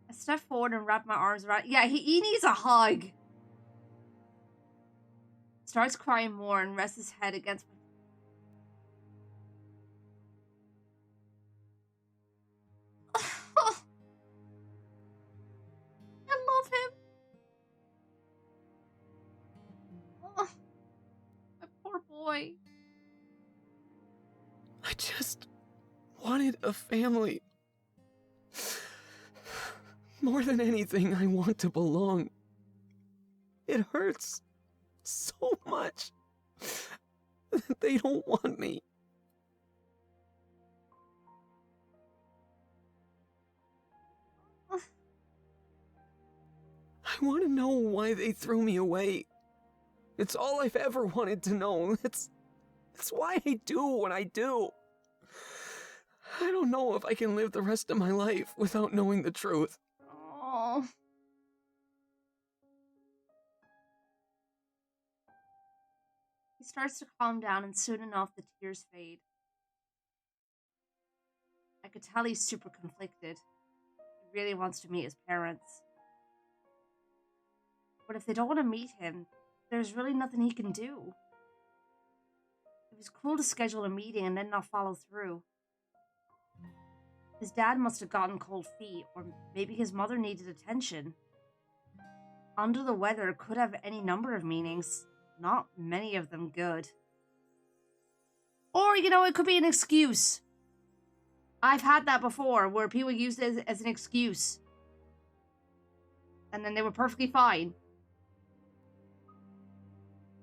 [SPEAKER 1] I step forward and wrap my arms around. Yeah, he needs a hug. Starts crying more and rests his head against my. I love him. Oh, my poor boy.
[SPEAKER 10] I just wanted a family. More than anything, I want to belong. It hurts so much that they don't want me. I want to know why they threw me away. It's all I've ever wanted to know. It's why I do what I do. I don't know if I can live the rest of my life without knowing the truth.
[SPEAKER 1] Oh. He starts to calm down, and soon enough the tears fade. I could tell he's super conflicted. He really wants to meet his parents. But if they don't want to meet him, there's really nothing he can do. It was cruel to schedule a meeting and then not follow through. His dad must have gotten cold feet, or maybe his mother needed attention. Under the weather could have any number of meanings, not many of them good. Or, you know, it could be an excuse. I've had that before, where people used it as an excuse. And then they were perfectly fine.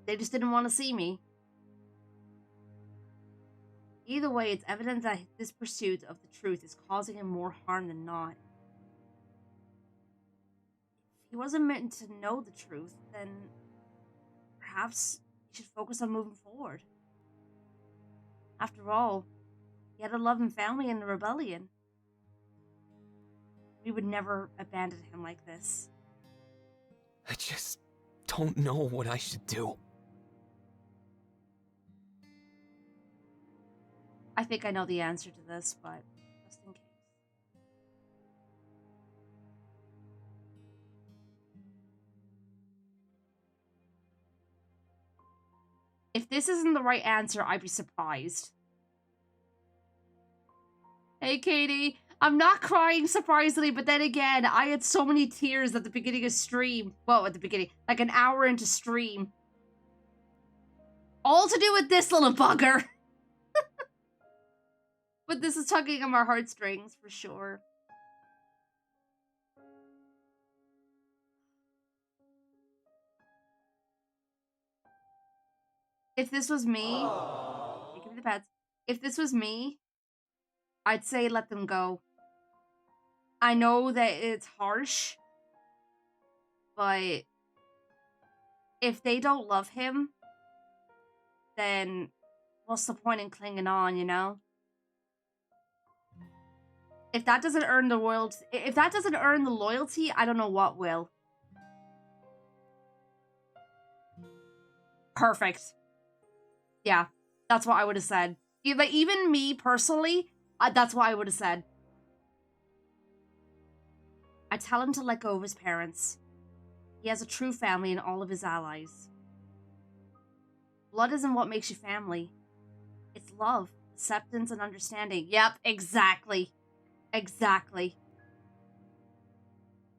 [SPEAKER 1] They just didn't want to see me. Either way, it's evident that this pursuit of the truth is causing him more harm than not. If he wasn't meant to know the truth, then perhaps he should focus on moving forward. After all, he had a loving family in the rebellion. We would never abandon him like this.
[SPEAKER 10] I just don't know what I should do.
[SPEAKER 1] I think I know the answer to this, but just in case. If this isn't the right answer, I'd be surprised. Hey, Katie. I'm not crying, surprisingly, but then again, I had so many tears at the beginning of stream. Well, at the beginning, like an hour into stream. All to do with this little bugger. But this is tugging on my heartstrings, for sure. If this was me... Give me the pets. If this was me, I'd say let them go. I know that it's harsh, but if they don't love him, then what's the point in clinging on, you know? If that doesn't earn the loyalty, I don't know what will. Perfect. Yeah, that's what I would have said. Like, even me personally, that's what I would have said. I tell him to let go of his parents. He has a true family in all of his allies. Blood isn't what makes you family. It's love, acceptance, and understanding. Yep, exactly. Exactly.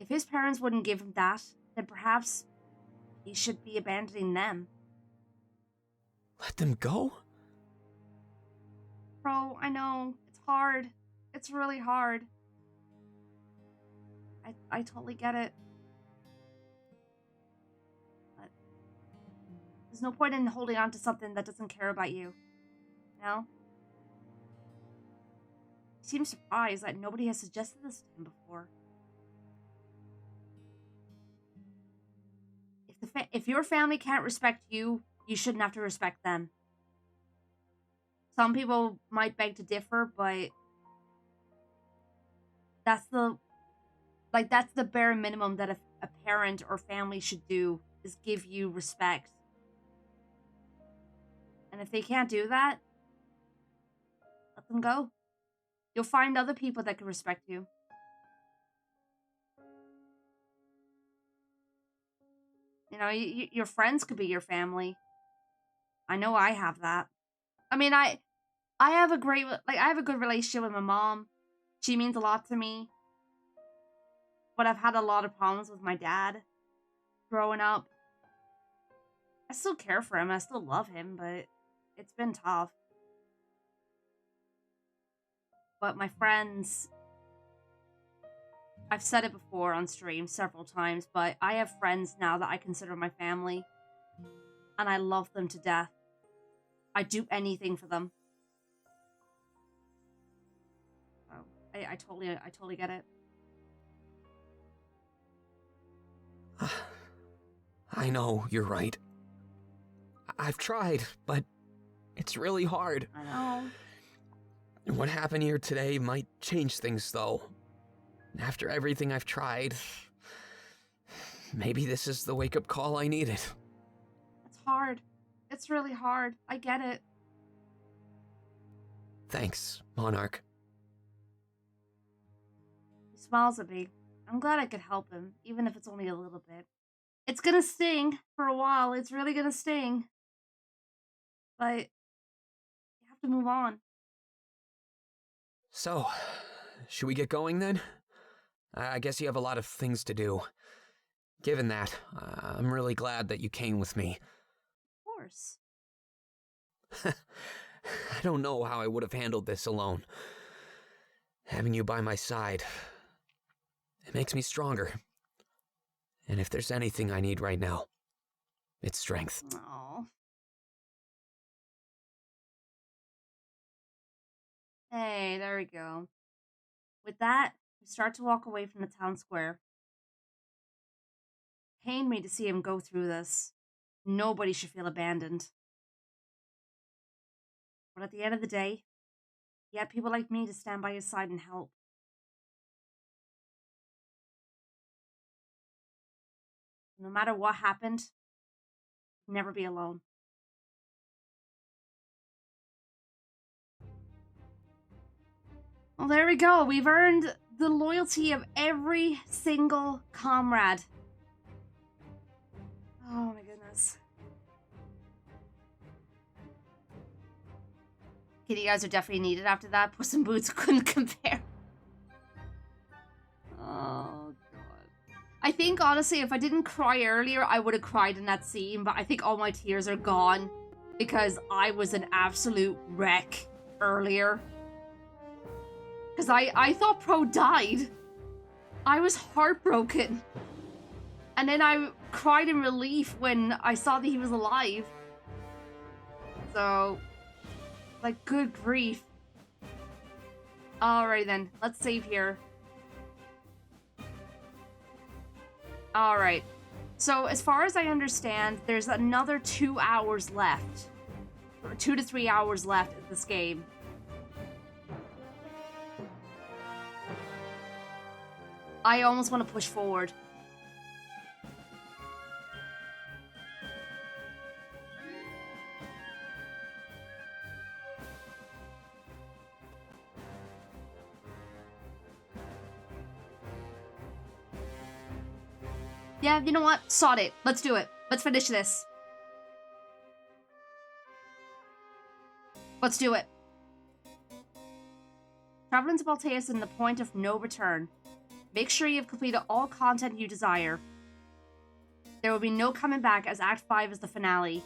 [SPEAKER 1] If his parents wouldn't give him that, then perhaps he should be abandoning them.
[SPEAKER 10] Let them go?
[SPEAKER 1] Bro, I know. It's hard. It's really hard. I totally get it. But there's no point in holding on to something that doesn't care about you. You know? He seems surprised that nobody has suggested this to him before. If your family can't respect you, you shouldn't have to respect them. Some people might beg to differ, but that's the bare minimum that a parent or family should do, is give you respect. And if they can't do that, let them go. You'll find other people that can respect you. You know, your friends could be your family. I know I have that. I mean, I have a great, I have a good relationship with my mom. She means a lot to me. But I've had a lot of problems with my dad growing up. I still care for him. I still love him, but it's been tough. But my friends, I've said it before on stream several times, but I have friends now that I consider my family. And I love them to death. I do anything for them. Oh, I totally get it.
[SPEAKER 10] I know, you're right. I've tried, but it's really hard.
[SPEAKER 1] I know.
[SPEAKER 10] What happened here today might change things, though. After everything I've tried, maybe this is the wake-up call I needed.
[SPEAKER 1] It's hard. It's really hard. I get it.
[SPEAKER 10] Thanks, Monarch.
[SPEAKER 1] He smiles at me. I'm glad I could help him, even if it's only a little bit. It's gonna sting for a while. It's really gonna sting. But you have to move on.
[SPEAKER 10] So, should we get going then? I guess you have a lot of things to do. Given that, I'm really glad that you came with me.
[SPEAKER 1] Of course.
[SPEAKER 10] I don't know how I would have handled this alone. Having you by my side, it makes me stronger. And if there's anything I need right now, it's strength.
[SPEAKER 1] Aww. Hey, there we go. With that, we start to walk away from the town square. It pained me to see him go through this. Nobody should feel abandoned. But at the end of the day, he had people like me to stand by his side and help. No matter what happened, he'd never be alone. Well, there we go. We've earned the loyalty of every single comrade. Oh my goodness. Okay, you guys are definitely needed after that. Puss in Boots couldn't compare. Oh, God. I think, honestly, if I didn't cry earlier, I would have cried in that scene, but I think all my tears are gone because I was an absolute wreck earlier. Because I thought Pro died. I was heartbroken. And then I cried in relief when I saw that he was alive. So, like, good grief. Alright then, let's save here. Alright. So, as far as I understand, there's another 2 hours left. Or 2 to 3 hours left of this game. I almost want to push forward. Yeah, you know what? Sod it. Let's do it. Let's finish this. Let's do it. Traveling to Balteus is the point of no return. Make sure you have completed all content you desire. There will be no coming back as Act 5 is the finale.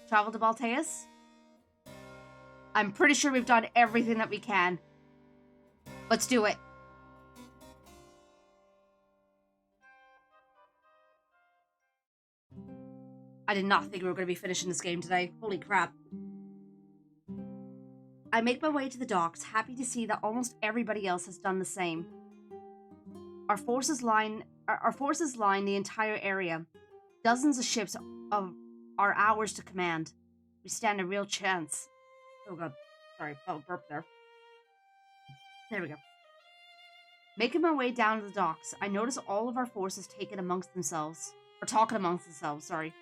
[SPEAKER 1] Travel to Balteus? I'm pretty sure we've done everything that we can. Let's do it. I did not think we were going to be finishing this game today. Holy crap. I make my way to the docks, happy to see that almost everybody else has done the same. Our forces line the entire area. Dozens of ships are ours to command. we stand a real chance. Oh god. Sorry, burp there. There we go. Making my way down to the docks, I notice all of our forces talking amongst themselves, sorry.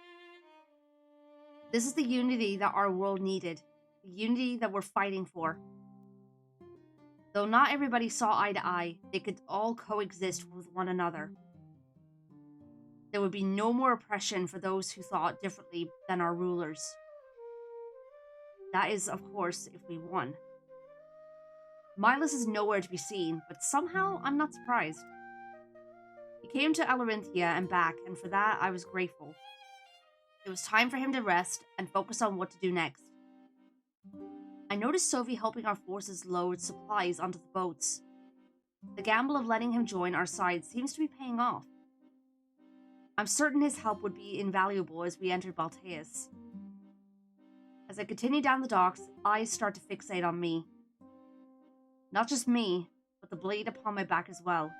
[SPEAKER 1] This is the unity that our world needed, the unity that we're fighting for. Though not everybody saw eye to eye, they could all coexist with one another. There would be no more oppression for those who thought differently than our rulers. That is, of course, if we won. Milos is nowhere to be seen, but somehow I'm not surprised. He came to Alarinthia and back, and for that I was grateful. It was time for him to rest and focus on what to do next. I noticed Sophie helping our forces load supplies onto the boats. The gamble of letting him join our side seems to be paying off. I'm certain his help would be invaluable as we entered Balteus. As I continue down the docks, eyes start to fixate on me. Not just me, but the blade upon my back as well.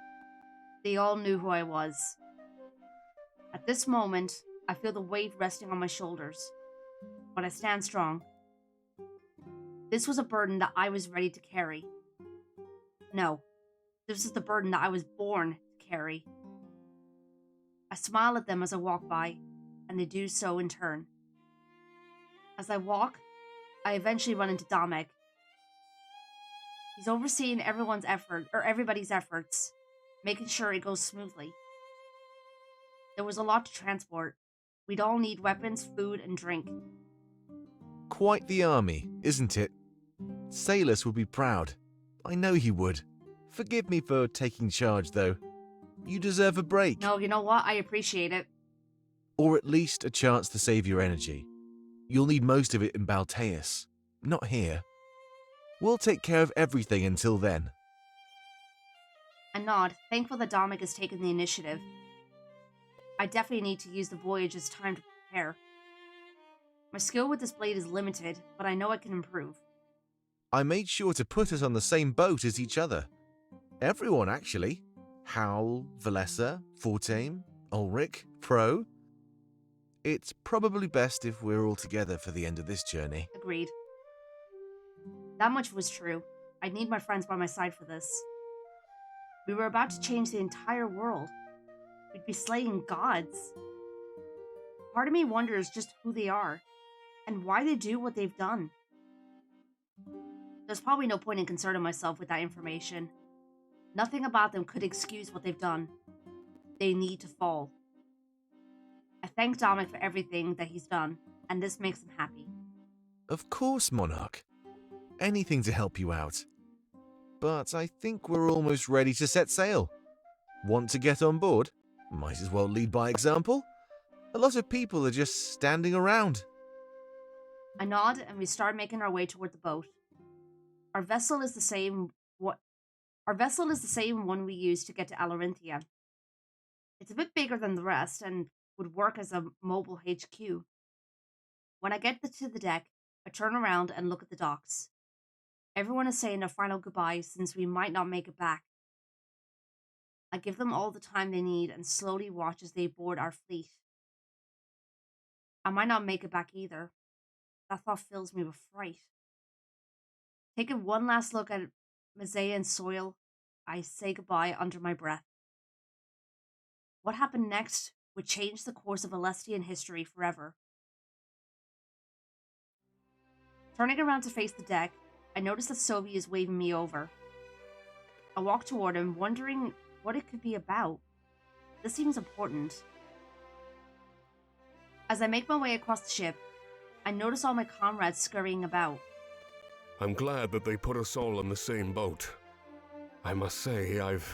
[SPEAKER 1] They all knew who I was. At this moment, I feel the weight resting on my shoulders, but I stand strong. This was a burden that I was ready to carry. No, this is the burden that I was born to carry. I smile at them as I walk by, and they do so in turn. As I walk, I eventually run into Domek. He's overseeing everybody's efforts, making sure it goes smoothly. There was a lot to transport. We'd all need weapons, food, and drink.
[SPEAKER 2] Quite the army, isn't it? Salus would be proud. I know he would. Forgive me for taking charge, though. You deserve a break.
[SPEAKER 1] No, you know what? I appreciate it.
[SPEAKER 2] Or at least a chance to save your energy. You'll need most of it in Balteus, not here. We'll take care of everything until then.
[SPEAKER 1] I nod, thankful that Domek has taken the initiative. I definitely need to use the voyage as time to prepare. My skill with this blade is limited, but I know I can improve.
[SPEAKER 2] I made sure to put us on the same boat as each other. Everyone, actually. Howl, Valessa, Fortame, Ulrich, Pro. It's probably best if we're all together for the end of this journey.
[SPEAKER 1] Agreed. That much was true. I'd need my friends by my side for this. We were about to change the entire world. We'd be slaying gods. Part of me wonders just who they are, and why they do what they've done. There's probably no point in concerning myself with that information. Nothing about them could excuse what they've done. They need to fall. I thank Domek for everything that he's done, and this makes him happy.
[SPEAKER 2] Of course, Monarch. Anything to help you out. But I think we're almost ready to set sail. Want to get on board? Might as well lead by example. A lot of people are just standing around.
[SPEAKER 1] I nod, and we start making our way toward the boat. Our vessel is the same one we used to get to Alarinthia. It's a bit bigger than the rest and would work as a mobile HQ. When I get to the deck, I turn around and look at the docks. Everyone is saying their final goodbyes since we might not make it back. I give them all the time they need and slowly watch as they board our fleet. I might not make it back either. That thought fills me with fright. Taking one last look at Mazea soil, I say goodbye under my breath. What happened next would change the course of Alestian history forever. Turning around to face the deck, I notice that Sophie is waving me over. I walk toward him, wondering what it could be about. This seems important. As I make my way across the ship, I notice all my comrades scurrying about.
[SPEAKER 9] I'm glad that they put us all on the same boat. I must say, I've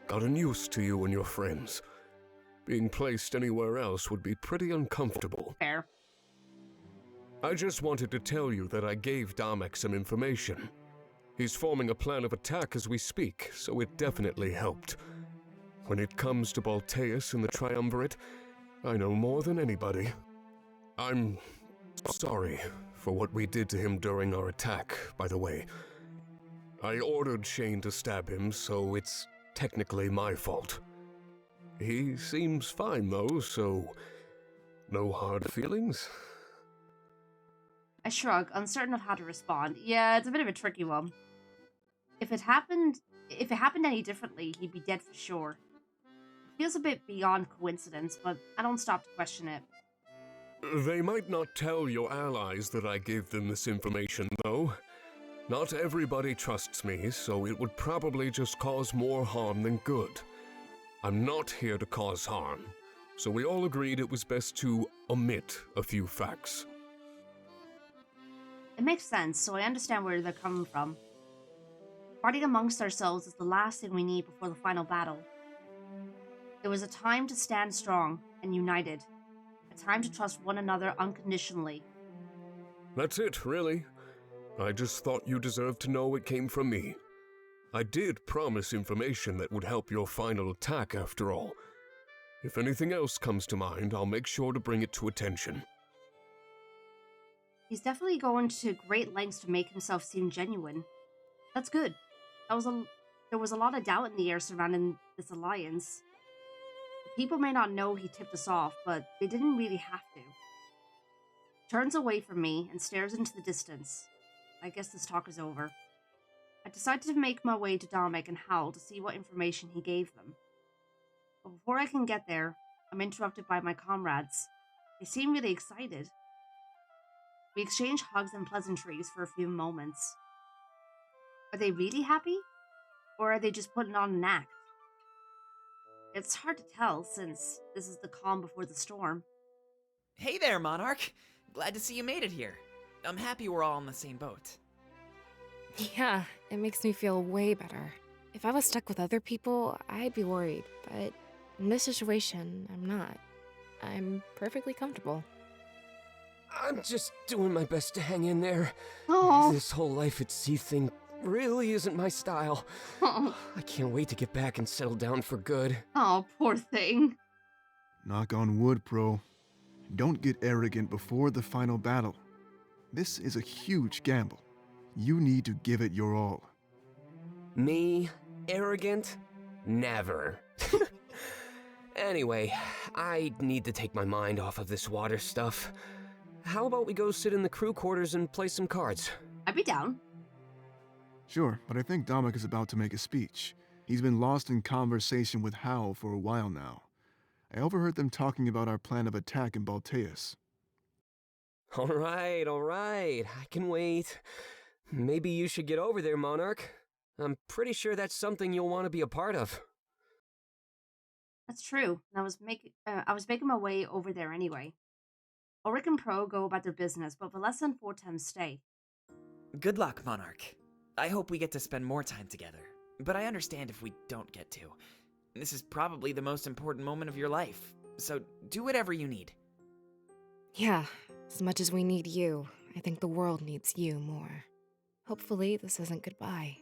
[SPEAKER 9] gotten used to you and your friends. Being placed anywhere else would be pretty uncomfortable.
[SPEAKER 1] Fair.
[SPEAKER 9] I just wanted to tell you that I gave Domek some information. He's forming a plan of attack as we speak, so it definitely helped. When it comes to Balteus and the Triumvirate, I know more than anybody. I'm sorry for what we did to him during our attack, by the way. I ordered Shane to stab him, so it's technically my fault. He seems fine though, so no hard feelings?
[SPEAKER 1] I shrug, uncertain of how to respond. Yeah, it's a bit of a tricky one. If it happened any differently, he'd be dead for sure. It feels a bit beyond coincidence, but I don't stop to question it.
[SPEAKER 9] They might not tell your allies that I gave them this information, though. Not everybody trusts me, so it would probably just cause more harm than good. I'm not here to cause harm, so we all agreed it was best to omit a few facts.
[SPEAKER 1] It makes sense, so I understand where they're coming from. Fighting amongst ourselves is the last thing we need before the final battle. It was a time to stand strong and united. A time to trust one another unconditionally.
[SPEAKER 9] That's it, really. I just thought you deserved to know it came from me. I did promise information that would help your final attack, after all. If anything else comes to mind, I'll make sure to bring it to attention.
[SPEAKER 1] He's definitely going to great lengths to make himself seem genuine. That's good. There was a lot of doubt in the air surrounding this alliance. The people may not know he tipped us off, but they didn't really have to. He turns away from me and stares into the distance. I guess this talk is over. I decided to make my way to Dominic and Hal to see what information he gave them. But before I can get there, I'm interrupted by my comrades. They seem really excited. We exchange hugs and pleasantries for a few moments. Are they really happy? Or are they just putting on an act? It's hard to tell since this is the calm before the storm.
[SPEAKER 6] Hey there, Monarch. Glad to see you made it here. I'm happy we're all on the same boat.
[SPEAKER 7] Yeah, it makes me feel way better. If I was stuck with other people, I'd be worried, but in this situation, I'm not. I'm perfectly comfortable.
[SPEAKER 10] I'm just doing my best to hang in there.
[SPEAKER 1] Oh.
[SPEAKER 10] This whole life at sea thing really isn't my style.
[SPEAKER 1] Oh,
[SPEAKER 10] I can't wait to get back and settle down for good.
[SPEAKER 1] oh, poor thing.
[SPEAKER 4] Knock on wood, bro. Don't get arrogant before the final battle. This is a huge gamble. You need to give it your all.
[SPEAKER 10] Me? Arrogant? Never. Anyway, I need to take my mind off of this water stuff. How about we go sit in the crew quarters and play some cards?
[SPEAKER 1] I'd be down.
[SPEAKER 4] Sure, but I think Dominic is about to make a speech. He's been lost in conversation with Hal for a while now. I overheard them talking about our plan of attack in Balteus.
[SPEAKER 10] All right, I can wait. Maybe you should get over there, Monarch. I'm pretty sure that's something you'll want to be a part of.
[SPEAKER 1] That's true. I was making my way over there anyway. Ulrich and Pro go about their business, but Valessa and Fortem stay.
[SPEAKER 6] Good luck, Monarch. I hope we get to spend more time together, but I understand if we don't get to. This is probably the most important moment of your life, so do whatever you need.
[SPEAKER 7] Yeah, as much as we need you, I think the world needs you more. Hopefully this isn't goodbye,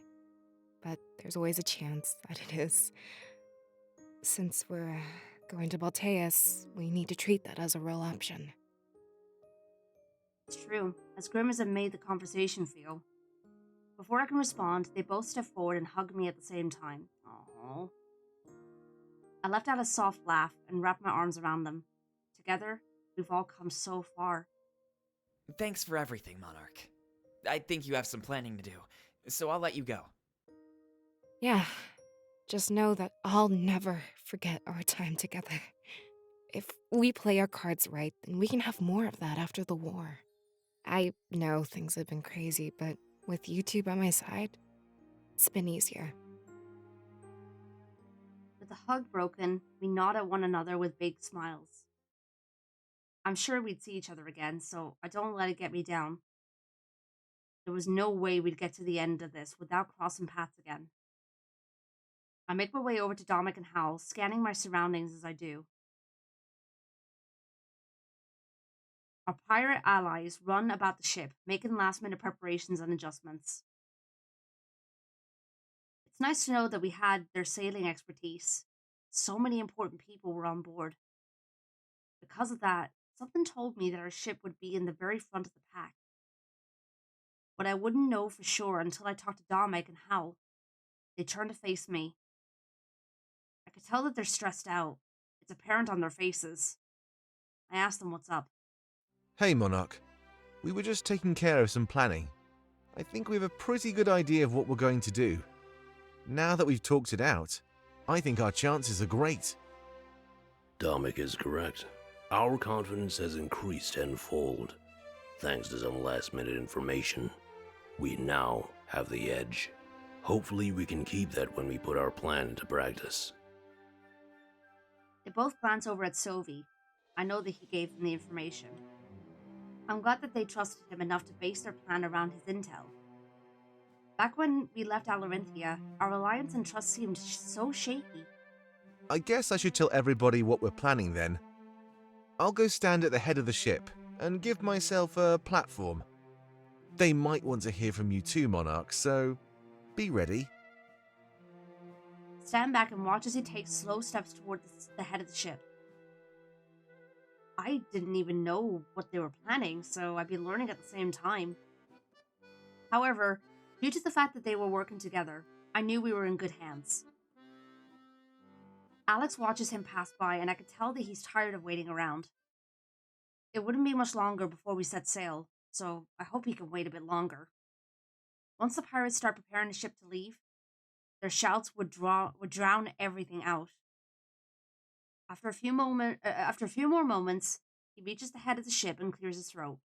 [SPEAKER 7] but there's always a chance that it is. Since we're going to Balteus, we need to treat that as a real option.
[SPEAKER 1] It's true, as grim as it made the conversation feel. Before I can respond, they both step forward and hug me at the same time. Aww. I left out a soft laugh and wrapped my arms around them. Together, we've all come so far.
[SPEAKER 6] Thanks for everything, Monarch. I think you have some planning to do, so I'll let you go.
[SPEAKER 7] Yeah, just know that I'll never forget our time together. If we play our cards right, then we can have more of that after the war. I know things have been crazy, but with you two by my side, it's been easier.
[SPEAKER 1] With the hug broken, we nod at one another with big smiles. I'm sure we'd see each other again, so I don't let it get me down. There was no way we'd get to the end of this without crossing paths again. I make my way over to Dominic and Hal, scanning my surroundings as I do. Our pirate allies run about the ship, making last-minute preparations and adjustments. It's nice to know that we had their sailing expertise. So many important people were on board. Because of that, something told me that our ship would be in the very front of the pack. But I wouldn't know for sure until I talked to Dominic and Hal. They turned to face me. I could tell that they're stressed out. It's apparent on their faces. I asked them what's up.
[SPEAKER 2] Hey, Monarch. We were just taking care of some planning. I think we have a pretty good idea of what we're going to do. Now that we've talked it out, I think our chances are great.
[SPEAKER 8] Dominic is correct. Our confidence has increased tenfold. Thanks to some last-minute information, we now have the edge. Hopefully we can keep that when we put our plan into practice.
[SPEAKER 1] They both glance over at Sophie. I know that he gave them the information. I'm glad that they trusted him enough to base their plan around his intel. Back when we left Alarinthia, our reliance and trust seemed so shaky.
[SPEAKER 2] I guess I should tell everybody what we're planning then. I'll go stand at the head of the ship and give myself a platform. They might want to hear from you too, Monarch, so be ready.
[SPEAKER 1] Stand back and watch as he takes slow steps toward the head of the ship. I didn't even know what they were planning, so I'd be learning at the same time. However, due to the fact that they were working together, I knew we were in good hands. Alex watches him pass by, and I could tell that he's tired of waiting around. It wouldn't be much longer before we set sail, so I hope he can wait a bit longer. Once the pirates start preparing the ship to leave, their shouts would drown everything out. After a few more moments, he reaches the head of the ship and clears his throat.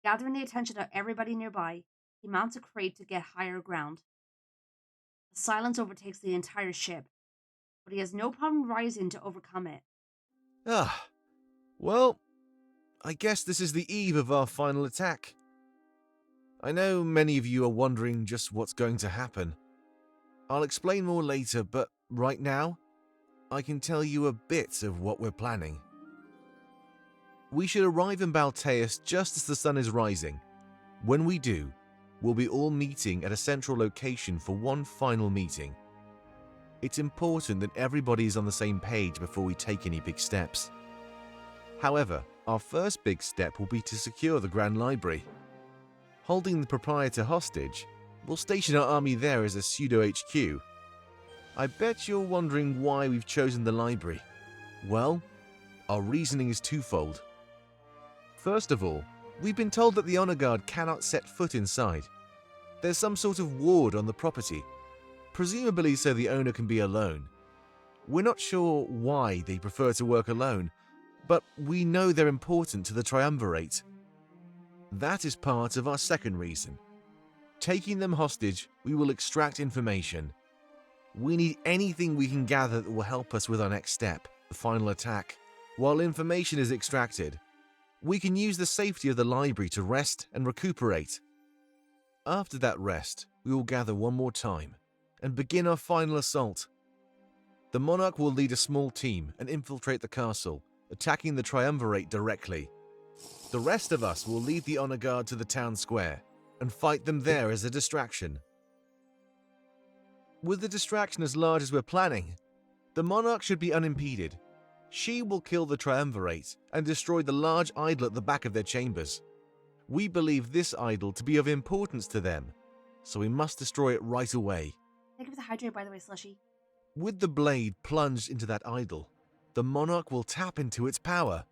[SPEAKER 1] Gathering the attention of everybody nearby, he mounts a crate to get higher ground. The silence overtakes the entire ship, but he has no problem rising to overcome it.
[SPEAKER 2] Well, I guess this is the eve of our final attack. I know many of you are wondering just what's going to happen. I'll explain more later, but right now, I can tell you a bit of what we're planning. We should arrive in Balteus just as the sun is rising. When we do, we'll be all meeting at a central location for one final meeting. It's important that everybody is on the same page before we take any big steps. However, our first big step will be to secure the Grand Library. Holding the proprietor hostage, we'll station our army there as a pseudo-HQ. I bet you're wondering why we've chosen the library. Well, our reasoning is twofold. First of all, we've been told that the Honor Guard cannot set foot inside. There's some sort of ward on the property, presumably so the owner can be alone. We're not sure why they prefer to work alone, but we know they're important to the Triumvirate. That is part of our second reason. Taking them hostage, we will extract information. We need anything we can gather that will help us with our next step, the final attack. While information is extracted, we can use the safety of the library to rest and recuperate. After that rest, we will gather one more time and begin our final assault. The Monarch will lead a small team and infiltrate the castle, attacking the Triumvirate directly. The rest of us will lead the Honor Guard to the town square and fight them there as a distraction. With the distraction as large as we're planning, the Monarch should be unimpeded. She will kill the Triumvirate and destroy the large idol at the back of their chambers. We believe this idol to be of importance to them, so we must destroy it right away.
[SPEAKER 1] Thank you for the hydrate, by the way, Slushy.
[SPEAKER 2] With the blade plunged into that idol, the Monarch will tap into its power.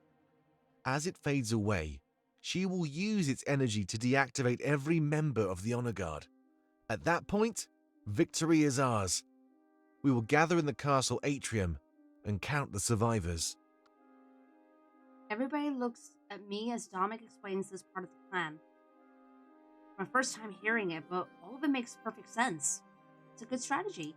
[SPEAKER 2] As it fades away, she will use its energy to deactivate every member of the Honor Guard. At that point, victory is ours. We will gather in the castle atrium and count the survivors.
[SPEAKER 1] Everybody looks at me as Dominic explains this part of the plan. My first time hearing it, but all of it makes perfect sense. It's a good strategy.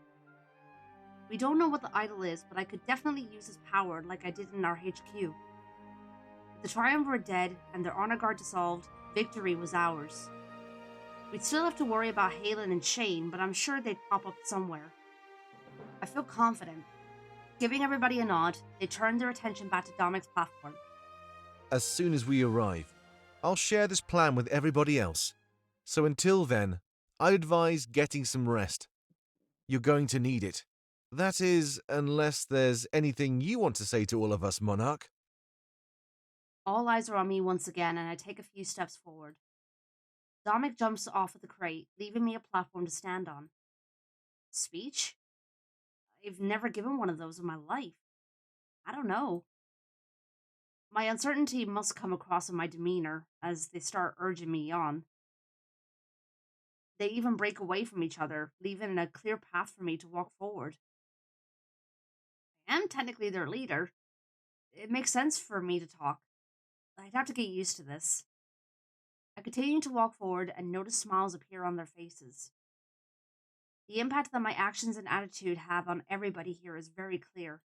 [SPEAKER 1] We don't know what the idol is, but I could definitely use his power like I did in our HQ. With the Triumvirate dead and their Honor Guard dissolved, victory was ours. We'd still have to worry about Halen and Shane, but I'm sure they'd pop up somewhere. I feel confident. Giving everybody a nod, they turned their attention back to Dominic's platform.
[SPEAKER 2] As soon as we arrive, I'll share this plan with everybody else. So until then, I'd advise getting some rest. You're going to need it. That is, unless there's anything you want to say to all of us, Monarch.
[SPEAKER 1] All eyes are on me once again, and I take a few steps forward. Dominic jumps off of the crate, leaving me a platform to stand on. Speech? I've never given one of those in my life. I don't know. My uncertainty must come across in my demeanor as they start urging me on. They even break away from each other, leaving a clear path for me to walk forward. I am technically their leader. It makes sense for me to talk. I'd have to get used to this. I continue to walk forward and notice smiles appear on their faces. The impact that my actions and attitude have on everybody here is very clear.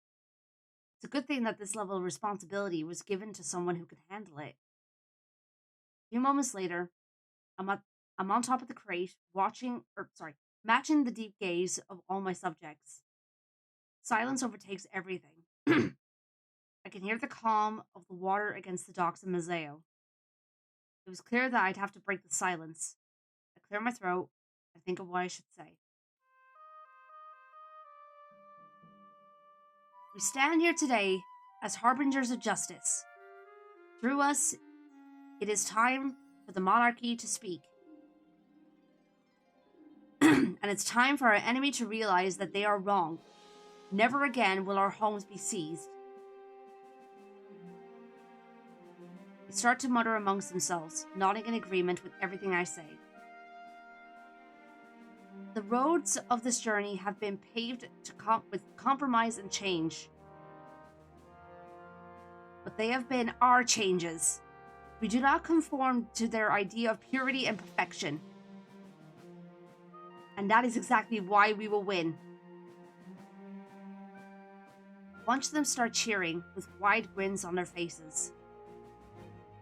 [SPEAKER 1] It's a good thing that this level of responsibility was given to someone who could handle it. A few moments later, I'm on top of the crate, matching the deep gaze of all my subjects. Silence overtakes everything. I can hear the calm of the water against the docks of Mazeo. It was clear that I'd have to break the silence. I clear my throat. I think of what I should say. We stand here today as harbingers of justice. Through us, it is time for the monarchy to speak. And it's time for our enemy to realize that they are wrong. Never again will our homes be seized. They start to mutter amongst themselves, nodding in agreement with everything I say. The roads of this journey have been paved with compromise and change. But they have been our changes. We do not conform to their idea of purity and perfection. And that is exactly why we will win. A bunch of them start cheering with wide grins on their faces.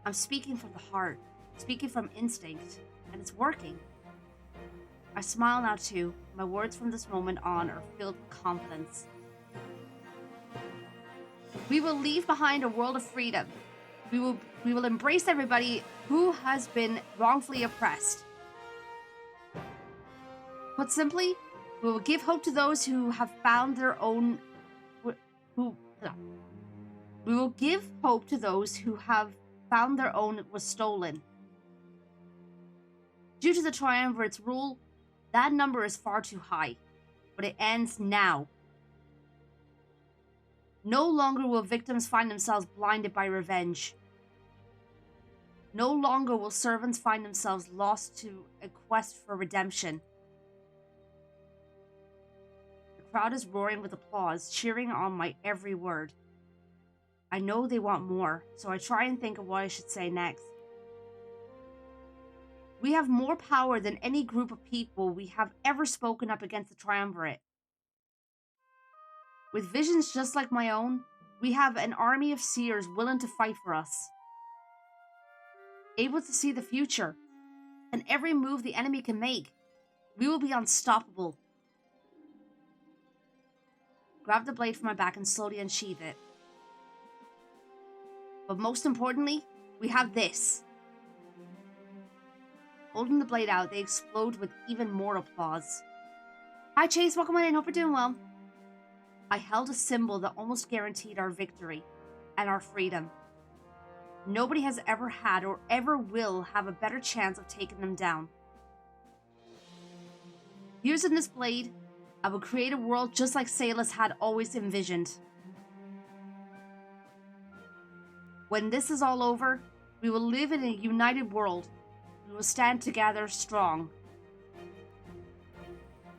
[SPEAKER 1] I'm speaking from the heart, speaking from instinct, and it's working. I smile now too. My words from this moment on are filled with confidence. We will leave behind a world of freedom. We will embrace everybody who has been wrongfully oppressed. Put simply, we will give hope to those who have found their own. We will give hope to those who have found their own was stolen. Due to the Triumvirate's rule, that number is far too high, but it ends now. No longer will victims find themselves blinded by revenge. No longer will servants find themselves lost to a quest for redemption. The crowd is roaring with applause, cheering on my every word. I know they want more, so I try and think of what I should say next. We have more power than any group of people we have ever spoken up against the Triumvirate. With visions just like my own, we have an army of seers willing to fight for us. Able to see the future, and every move the enemy can make. We will be unstoppable. Grab the blade from my back and slowly unsheath it. But most importantly, we have this. Holding the blade out, they explode with even more applause. Hi Chase, welcome on in, hope you're doing well. I held a symbol that almost guaranteed our victory and our freedom. Nobody has ever had or ever will have a better chance of taking them down. Using this blade, I will create a world just like Salus had always envisioned. When this is all over, we will live in a united world. We will stand together strong.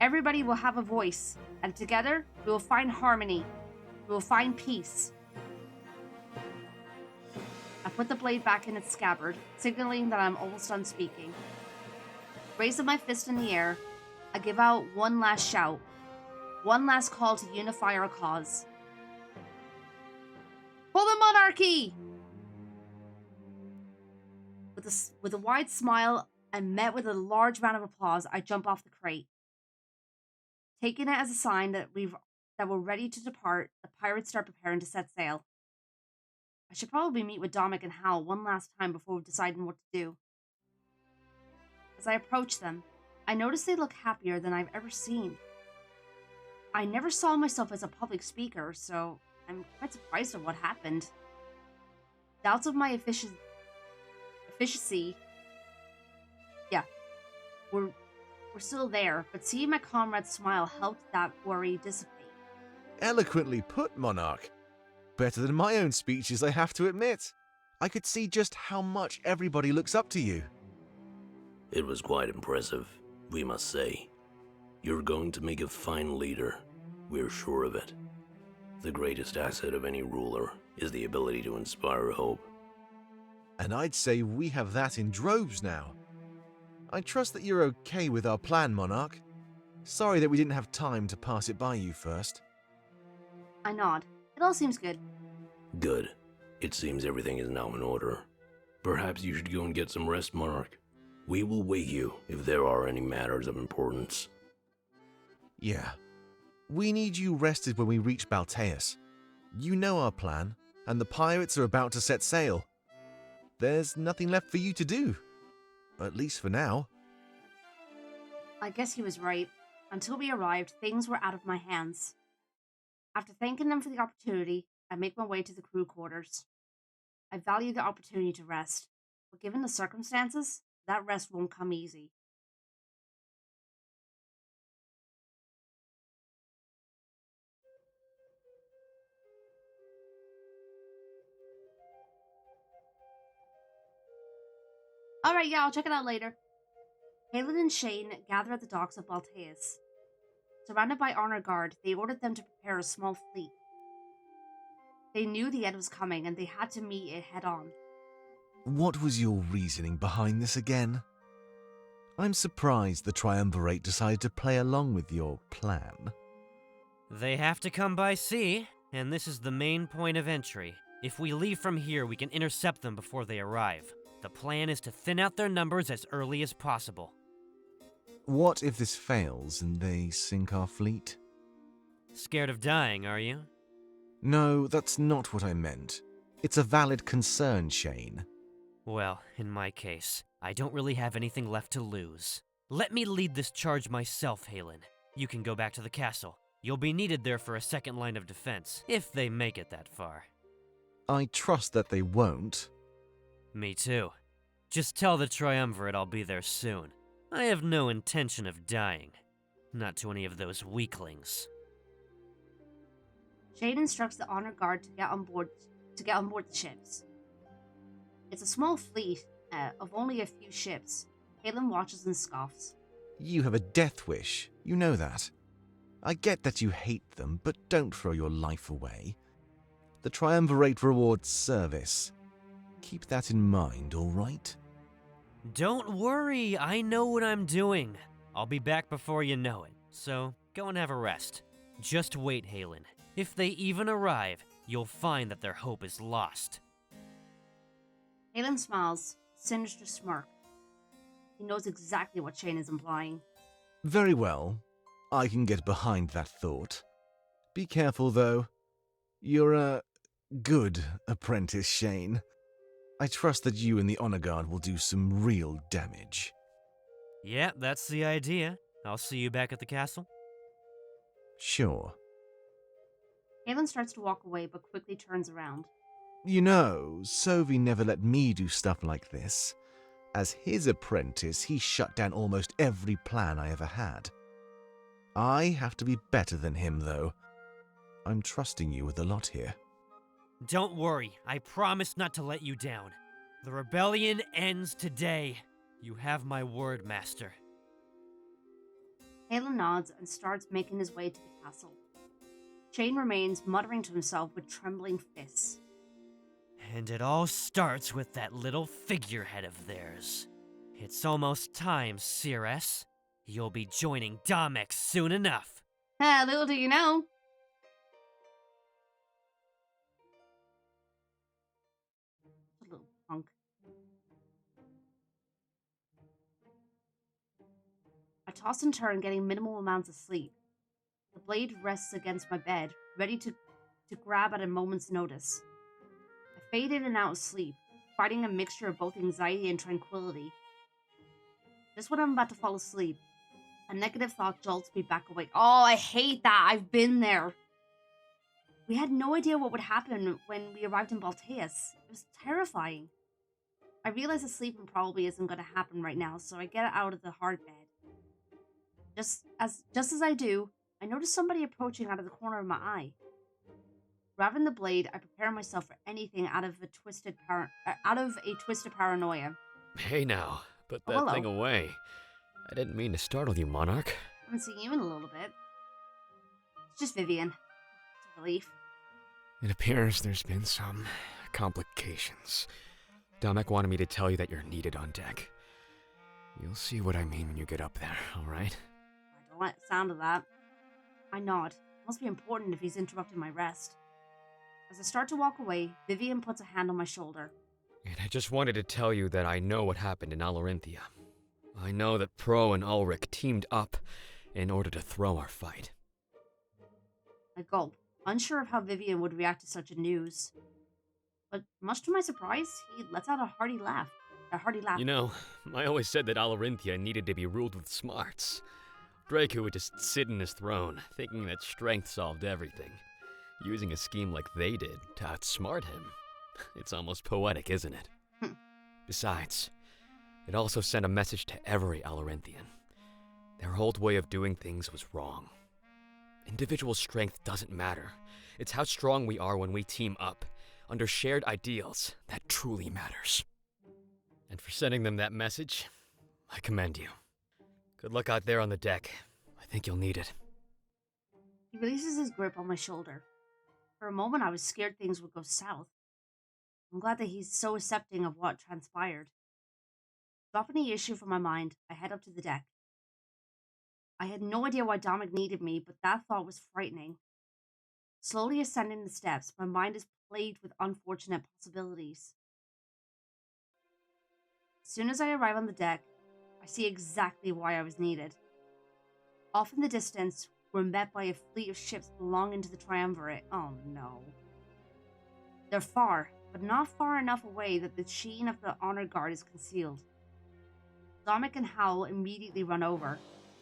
[SPEAKER 1] Everybody will have a voice, and together we will find harmony. We will find peace. I put the blade back in its scabbard, signaling that I'm almost done speaking. Raising my fist in the air, I give out one last shout, one last call to unify our cause. For the monarchy! With a wide smile and met with a large round of applause, I jump off the crate. Taking it as a sign that we're ready to depart, the pirates start preparing to set sail. I should probably meet with Dominic and Hal one last time before deciding what to do. As I approach them, I notice they look happier than I've ever seen. I never saw myself as a public speaker, so I'm quite surprised at what happened. Doubts of my efficiency, were still there, but seeing my comrade's smile helped that worry dissipate.
[SPEAKER 2] Eloquently put, Monarch. better than my own speeches, I have to admit. I could see just how much everybody looks up to you.
[SPEAKER 8] It was quite impressive, we must say. You're going to make a fine leader. We're sure of it. The greatest asset of any ruler is the ability to inspire hope.
[SPEAKER 2] And I'd say we have that in droves now. I trust that you're okay with our plan, Monarch. Sorry that we didn't have time to pass it by you first.
[SPEAKER 1] I nod. It all seems good.
[SPEAKER 8] Good. It seems everything is now in order. Perhaps you should go and get some rest, Monarch. We will wake you if there are any matters of importance.
[SPEAKER 2] Yeah. We need you rested when we reach Balteus. You know our plan, and the pirates are about to set sail. There's nothing left for you to do. At least for now.
[SPEAKER 1] I guess he was right. Until we arrived, things were out of my hands. After thanking them for the opportunity, I make my way to the crew quarters. I value the opportunity to rest, but given the circumstances, that rest won't come easy. Alright, yeah, I'll check it out later. Halen and Shane gather at the docks of Balteus. Surrounded by honor guard, they ordered them to prepare a small fleet. They knew the end was coming and they had to meet it head on.
[SPEAKER 2] What was your reasoning behind this again? I'm surprised the Triumvirate decided to play along with your plan.
[SPEAKER 12] They have to come by sea, and this is the main point of entry. If we leave from here, we can intercept them before they arrive. The plan is to thin out their numbers as early as possible.
[SPEAKER 2] What if this fails and they sink our fleet?
[SPEAKER 12] Scared of dying, are you?
[SPEAKER 2] No, that's not what I meant. It's a valid concern, Shane.
[SPEAKER 12] Well, in my case, I don't really have anything left to lose. Let me lead this charge myself, Halen. You can go back to the castle. You'll be needed there for a second line of defense, if they make it that far.
[SPEAKER 2] I trust that they won't.
[SPEAKER 12] Me too. Just tell the Triumvirate I'll be there soon. I have no intention of dying. Not to any of those weaklings.
[SPEAKER 1] Shane instructs the honor guard to get on board the ships. It's a small fleet of only a few ships. Halen watches and scoffs.
[SPEAKER 2] You have a death wish, you know that. I get that you hate them, but don't throw your life away. The Triumvirate rewards service. Keep that in mind, all right?
[SPEAKER 12] Don't worry, I know what I'm doing. I'll be back before you know it, so go and have a rest. Just wait, Halen. If they even arrive, you'll find that their hope is lost.
[SPEAKER 1] Halen smiles, sinister smirk. He knows exactly what Shane is implying.
[SPEAKER 2] Very well. I can get behind that thought. Be careful, though. You're a good apprentice, Shane. I trust that you and the Honor Guard will do some real damage.
[SPEAKER 12] Yeah, that's the idea. I'll see you back at the castle.
[SPEAKER 2] Sure.
[SPEAKER 1] Halen starts to walk away, but quickly turns around.
[SPEAKER 2] You know, Sovi never let me do stuff like this. As his apprentice, he shut down almost every plan I ever had. I have to be better than him, though. I'm trusting you with a lot here.
[SPEAKER 12] Don't worry, I promise not to let you down. The rebellion ends today. You have my word, Master.
[SPEAKER 1] Halen nods and starts making his way to the castle. Shane remains, muttering to himself with trembling fists.
[SPEAKER 12] And it all starts with that little figurehead of theirs. It's almost time, Cirrus. You'll be joining Domex soon enough.
[SPEAKER 1] Little do you know. Little punk. I toss and turn, getting minimal amounts of sleep. The blade rests against my bed, ready to grab at a moment's notice. I fade in and out of sleep, fighting a mixture of both anxiety and tranquility. Just when I'm about to fall asleep, a negative thought jolts me back awake. Oh, I hate that. I've been there. We had no idea what would happen when we arrived in Balteus. It was terrifying. I realize that sleeping probably isn't going to happen right now, so I get out of the hard bed. Just as I do, I notice somebody approaching out of the corner of my eye. Grabbing the blade, I prepare myself for anything out of a twisted paranoia.
[SPEAKER 3] Hey now, put
[SPEAKER 1] Oh,
[SPEAKER 3] that
[SPEAKER 1] hello.
[SPEAKER 3] thing away. I didn't mean to startle you, Monarch.
[SPEAKER 1] I haven't seen you in a little bit. It's just Vivian. It's a relief.
[SPEAKER 3] It appears there's been some complications. Domek wanted me to tell you that you're needed on deck. You'll see what I mean when you get up there, alright?
[SPEAKER 1] I don't like the sound of that. I nod. It must be important if he's interrupted my rest. As I start to walk away, Vivian puts a hand on my shoulder.
[SPEAKER 3] And I just wanted to tell you that I know what happened in Alarinthia. I know that Pro and Ulrich teamed up in order to throw our fight.
[SPEAKER 1] I gulp, unsure of how Vivian would react to such a news. But much to my surprise, he lets out a hearty laugh.
[SPEAKER 3] You know, I always said that Alarinthia needed to be ruled with smarts. Draco would just sit in his throne, thinking that strength solved everything. Using a scheme like they did to outsmart him. It's almost poetic, isn't it? Besides, it also sent a message to every Alarinthian. Their old way of doing things was wrong. Individual strength doesn't matter. It's how strong we are when we team up, under shared ideals, that truly matters. And for sending them that message, I commend you. Good luck out there on the deck. I think you'll need it.
[SPEAKER 1] He releases his grip on my shoulder. For a moment, I was scared things would go south. I'm glad that he's so accepting of what transpired. Dropping the issue from my mind, I head up to the deck. I had no idea why Domek needed me, but that thought was frightening. Slowly ascending the steps, my mind is plagued with unfortunate possibilities. As soon as I arrive on the deck, I see exactly why I was needed. Off in the distance, we're met by a fleet of ships belonging to the Triumvirate. Oh no. They're far, but not far enough away that the sheen of the honor guard is concealed. Domek and Howl immediately run over.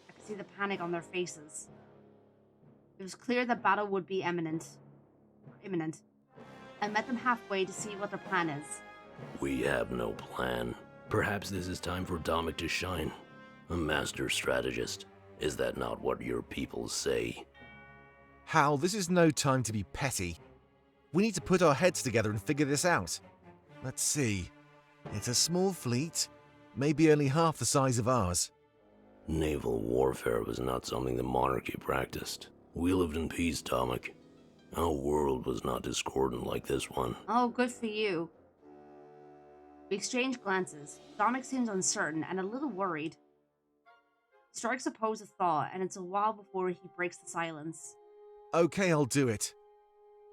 [SPEAKER 1] I could see the panic on their faces. It was clear that battle would be imminent. I met them halfway to see what their plan is.
[SPEAKER 8] We have no plan. Perhaps this is time for Domek to shine. A master strategist. Is that not what your people say?
[SPEAKER 2] Hal, this is no time to be petty. We need to put our heads together and figure this out. Let's see. It's a small fleet, maybe only half the size of ours.
[SPEAKER 8] Naval warfare was not something the monarchy practiced. We lived in peace, Domek. Our world was not discordant like this one.
[SPEAKER 1] Oh, good for you. We exchange glances. Domek seems uncertain and a little worried. He strikes a pose of thought, and it's a while before he breaks the silence.
[SPEAKER 2] Okay, I'll do it.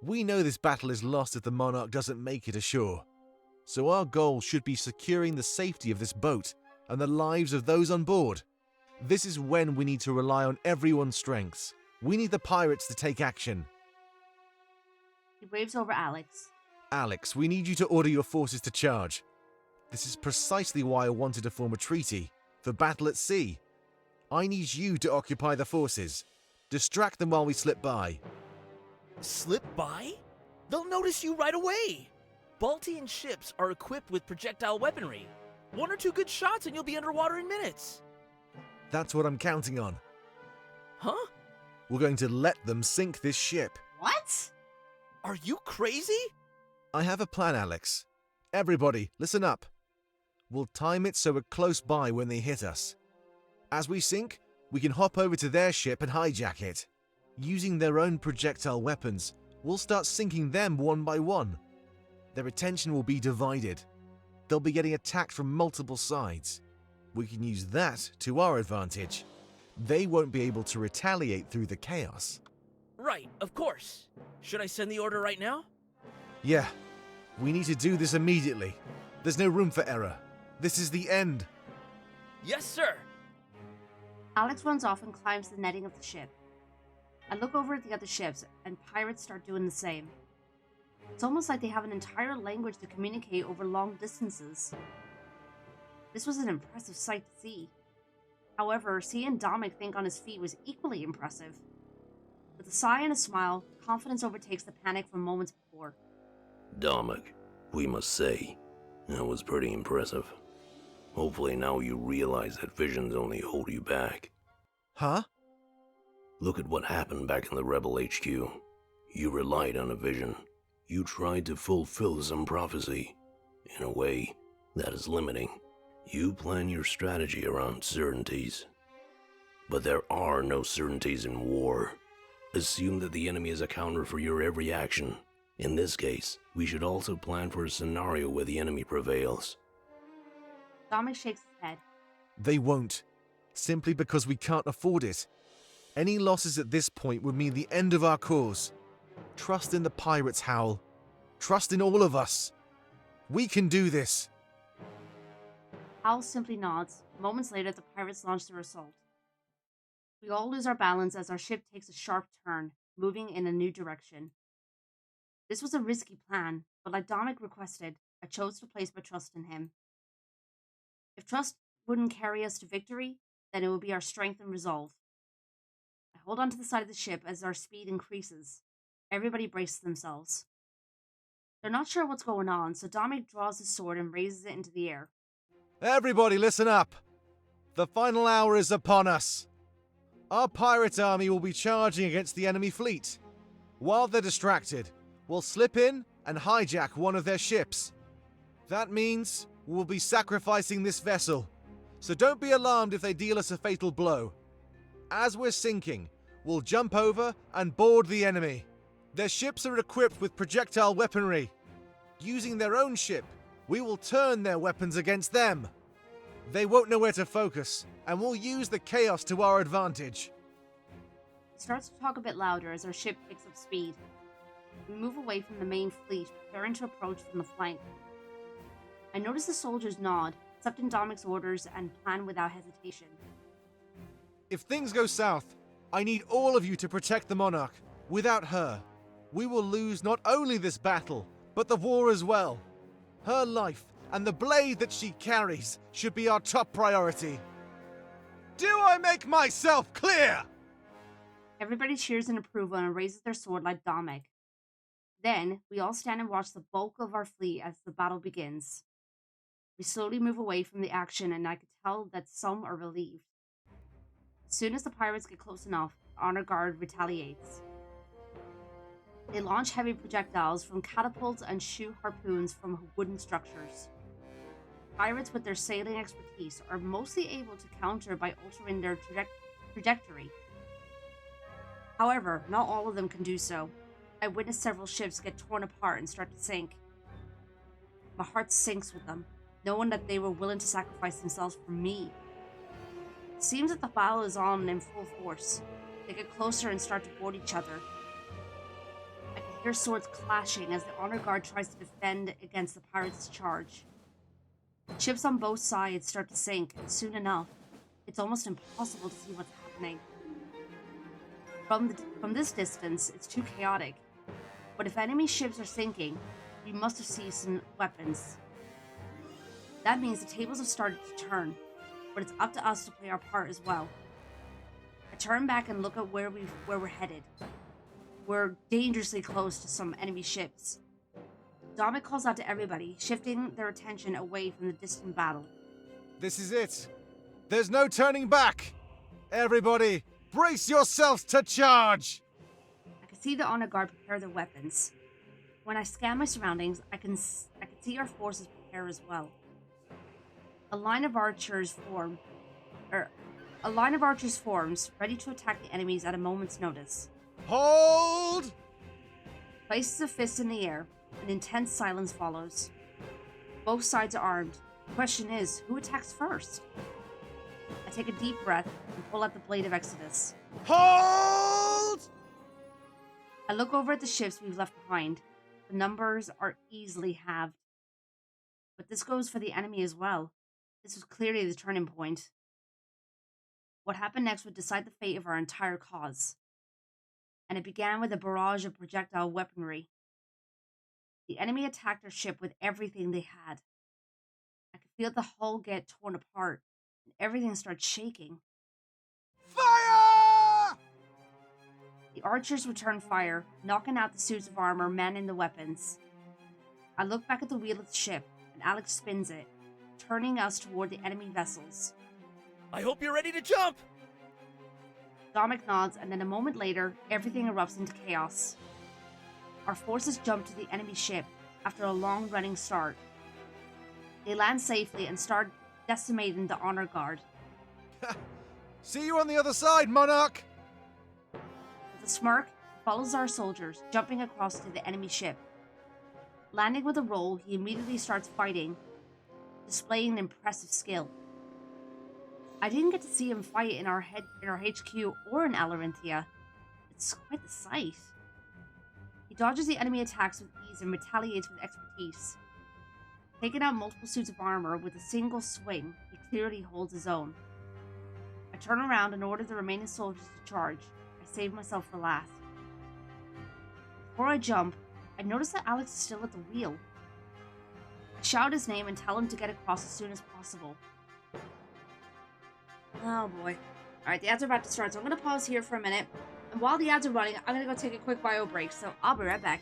[SPEAKER 2] We know this battle is lost if the Monarch doesn't make it ashore. So our goal should be securing the safety of this boat and the lives of those on board. This is when we need to rely on everyone's strengths. We need the pirates to take action.
[SPEAKER 1] He waves over Alex.
[SPEAKER 2] Alex, we need you to order your forces to charge. This is precisely why I wanted to form a treaty, for battle at sea. I need you to occupy the forces. Distract them while we slip by.
[SPEAKER 13] Slip by? They'll notice you right away. Baltian ships are equipped with projectile weaponry. One or two good shots and you'll be underwater in minutes.
[SPEAKER 2] That's what I'm counting on.
[SPEAKER 13] Huh?
[SPEAKER 2] We're going to let them sink this ship.
[SPEAKER 1] What?
[SPEAKER 13] Are you crazy?
[SPEAKER 2] I have a plan, Alex. Everybody, listen up. We'll time it so we're close by when they hit us. As we sink, we can hop over to their ship and hijack it. Using their own projectile weapons, we'll start sinking them one by one. Their attention will be divided. They'll be getting attacked from multiple sides. We can use that to our advantage. They won't be able to retaliate through the chaos.
[SPEAKER 13] Right, of course. Should I send the order right now?
[SPEAKER 2] Yeah, we need to do this immediately. There's no room for error. This is the end.
[SPEAKER 13] Yes, sir.
[SPEAKER 1] Alex runs off and climbs the netting of the ship. I look over at the other ships, and pirates start doing the same. It's almost like they have an entire language to communicate over long distances. This was an impressive sight to see. However, seeing Domek think on his feet was equally impressive. With a sigh and a smile, confidence overtakes the panic from moments before.
[SPEAKER 8] Domek, we must say, that was pretty impressive. Hopefully now you realize that visions only hold you back.
[SPEAKER 2] Huh?
[SPEAKER 8] Look at what happened back in the Rebel HQ. You relied on a vision. You tried to fulfill some prophecy. In a way, that is limiting. You plan your strategy around certainties. But there are no certainties in war. Assume that the enemy is a counter for your every action. In this case, we should also plan for a scenario where the enemy prevails.
[SPEAKER 1] Dominic shakes his head.
[SPEAKER 2] They won't. Simply because we can't afford it. Any losses at this point would mean the end of our cause. Trust in the pirates, Howl. Trust in all of us. We can do this.
[SPEAKER 1] Howl simply nods. Moments later, the pirates launch their assault. We all lose our balance as our ship takes a sharp turn, moving in a new direction. This was a risky plan, but like Dominic requested, I chose to place my trust in him. If trust wouldn't carry us to victory, then it would be our strength and resolve. I hold onto the side of the ship as our speed increases. Everybody braces themselves. They're not sure what's going on, so Dominic draws his sword and raises it into the air.
[SPEAKER 2] Everybody listen up. The final hour is upon us. Our pirate army will be charging against the enemy fleet. While they're distracted, we'll slip in and hijack one of their ships. That means we'll be sacrificing this vessel, so don't be alarmed if they deal us a fatal blow. As we're sinking, we'll jump over and board the enemy. Their ships are equipped with projectile weaponry. Using their own ship, we will turn their weapons against them. They won't know where to focus, and we'll use the chaos to our advantage.
[SPEAKER 1] He starts to talk a bit louder as our ship picks up speed. We move away from the main fleet, preparing to approach from the flank. I notice the soldiers nod, accepting Dominic's orders, and plan without hesitation.
[SPEAKER 2] If things go south, I need all of you to protect the Monarch. Without her, we will lose not only this battle, but the war as well. Her life and the blade that she carries should be our top priority. Do I make myself clear?
[SPEAKER 1] Everybody cheers in approval and raises their sword like Dominic. Then, we all stand and watch the bulk of our fleet as the battle begins. We slowly move away from the action, and I could tell that some are relieved. As soon as the pirates get close enough, the honor guard retaliates. They launch heavy projectiles from catapults and shoot harpoons from wooden structures. Pirates with their sailing expertise are mostly able to counter by altering their trajectory. However, not all of them can do so. I witnessed several ships get torn apart and start to sink. My heart sinks with them, knowing that they were willing to sacrifice themselves for me. It seems that the battle is on in full force. They get closer and start to board each other. I can hear swords clashing as the honor guard tries to defend against the pirates' charge. Ships on both sides start to sink, and soon enough, it's almost impossible to see what's happening. From this distance, it's too chaotic. But if enemy ships are sinking, we must have seized some weapons. That means the tables have started to turn, but it's up to us to play our part as well. I turn back and look at where we're headed. We're dangerously close to some enemy ships. Dominic calls out to everybody, shifting their attention away from the distant battle.
[SPEAKER 2] This is it. There's no turning back. Everybody, brace yourselves to charge!
[SPEAKER 1] I can see the honor guard prepare their weapons. When I scan my surroundings, I can see our forces prepare as well. A line of archers forms, ready to attack the enemies at a moment's notice.
[SPEAKER 2] Hold!
[SPEAKER 1] Places a fist in the air. An intense silence follows. Both sides are armed. The question is, who attacks first? I take a deep breath and pull out the blade of Exodus.
[SPEAKER 2] Hold!
[SPEAKER 1] I look over at the ships we've left behind. The numbers are easily halved. But this goes for the enemy as well. This was clearly the turning point. What happened next would decide the fate of our entire cause. And it began with a barrage of projectile weaponry. The enemy attacked our ship with everything they had. I could feel the hull get torn apart, and everything started shaking.
[SPEAKER 2] Fire!
[SPEAKER 1] The archers return fire, knocking out the suits of armor manning the weapons. I look back at the wheel of the ship, and Alex spins it, turning us toward the enemy vessels.
[SPEAKER 13] I hope you're ready to jump!
[SPEAKER 1] Dominic nods, and then a moment later, everything erupts into chaos. our forces jump to the enemy ship after a long running start. They land safely and start decimating the honor guard.
[SPEAKER 2] See you on the other side, Monarch!
[SPEAKER 1] With a smirk, he follows our soldiers, jumping across to the enemy ship. Landing with a roll, he immediately starts fighting, displaying impressive skill. I didn't get to see him fight in our HQ or in Alarentia. It's quite the sight. He dodges the enemy attacks with ease and retaliates with expertise. Taking out multiple suits of armor with a single swing, he clearly holds his own. I turn around and order the remaining soldiers to charge. I save myself for last. Before I jump, I notice that Alex is still at the wheel. I shout his name and tell him to get across as soon as possible. Oh boy. Alright, the ads are about to start, so I'm going to pause here for a minute. And while the ads are running, I'm going to go take a quick bio break, so I'll be right back.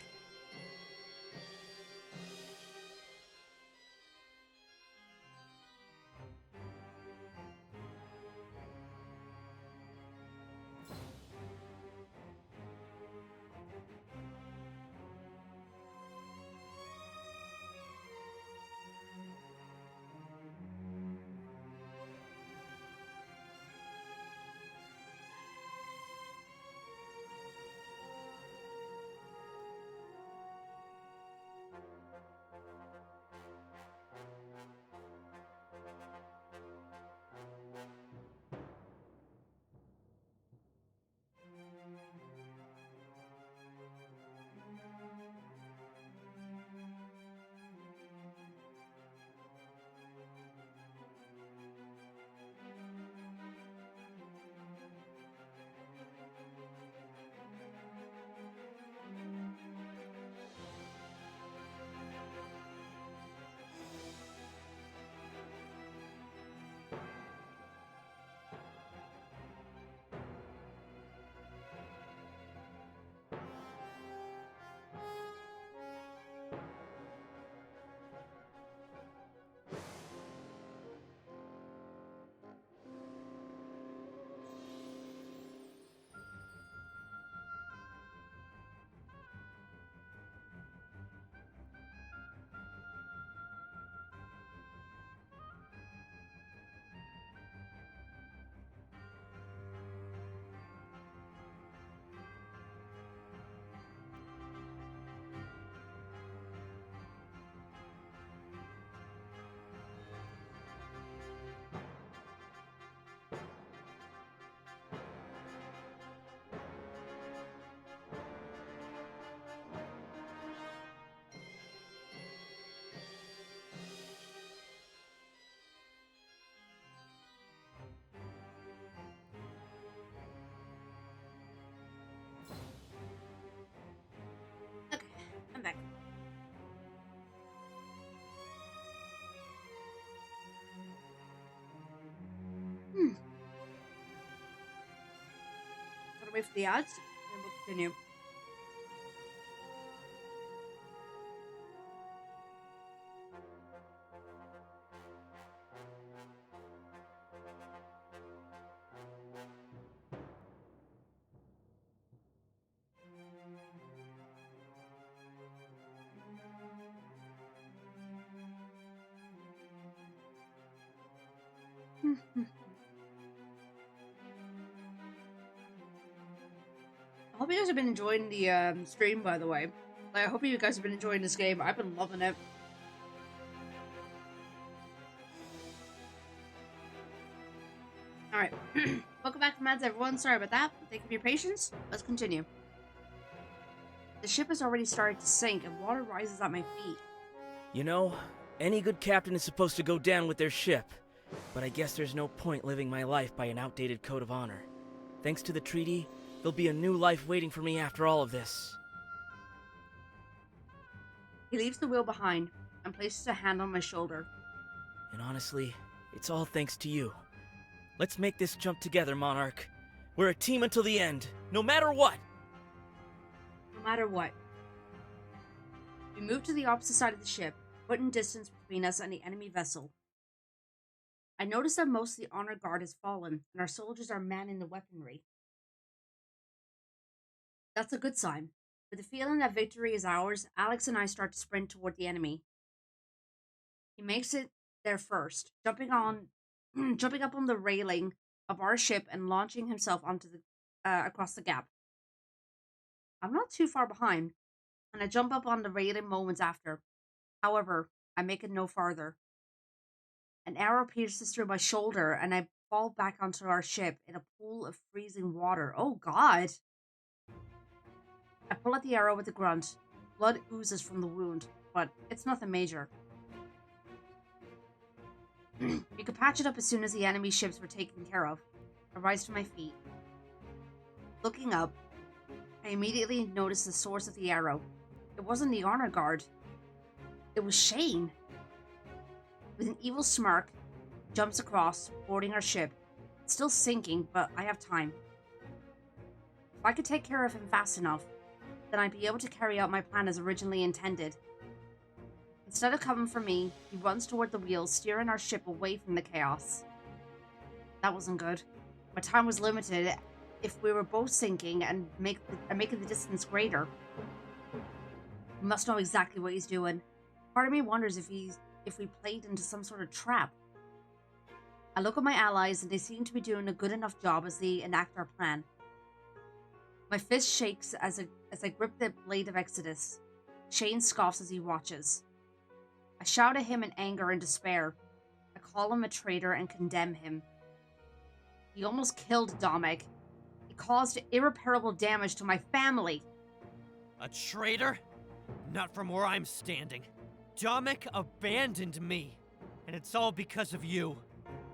[SPEAKER 1] Okay, I'm back. Gotta wait for the ads, and we'll continue. I hope you guys have been enjoying the stream, by the way. Like, I hope you guys have been enjoying this game. I've been loving it. Alright. Welcome back to Mads, everyone. Sorry about that. Thank you for your patience. Let's continue. The ship has already started to sink, and water rises at my feet.
[SPEAKER 13] You know, any good captain is supposed to go down with their ship. But I guess there's no point living my life by an outdated code of honor. Thanks to the treaty, there'll be a new life waiting for me after all of this.
[SPEAKER 1] He leaves the wheel behind and places a hand on my shoulder.
[SPEAKER 13] And honestly, it's all thanks to you. Let's make this jump together, Monarch. We're a team until the end, no matter what!
[SPEAKER 1] No matter what. We move to the opposite side of the ship, putting distance between us and the enemy vessel. I notice that most of the honor guard has fallen, and our soldiers are manning the weaponry. That's a good sign. With the feeling that victory is ours, Alex and I start to sprint toward the enemy. He makes it there first, jumping up on the railing of our ship and launching himself onto the across the gap. I'm not too far behind, and I jump up on the railing moments after. However, I make it no farther. An arrow pierces through my shoulder, and I fall back onto our ship in a pool of freezing water. Oh, God! I pull at the arrow with a grunt. Blood oozes from the wound, but it's nothing major. You could patch it up as soon as the enemy ships were taken care of. I rise to my feet. Looking up, I immediately notice the source of the arrow. It wasn't the honor guard. It was Shane. With an evil smirk, he jumps across, boarding our ship. It's still sinking, but I have time. If I could take care of him fast enough, then I'd be able to carry out my plan as originally intended. Instead of coming for me, he runs toward the wheels, steering our ship away from the chaos. That wasn't good. My time was limited if we were both sinking and making the distance greater. He must know exactly what he's doing. Part of me wonders if we played into some sort of trap. I look at my allies and they seem to be doing a good enough job as they enact our plan. My fist shakes as I grip the blade of Exodus. Shane scoffs as he watches. I shout at him in anger and despair. I call him a traitor and condemn him. He almost killed Domek. He caused irreparable damage to my family.
[SPEAKER 12] A traitor? Not from where I'm standing. Domek abandoned me, and it's all because of you.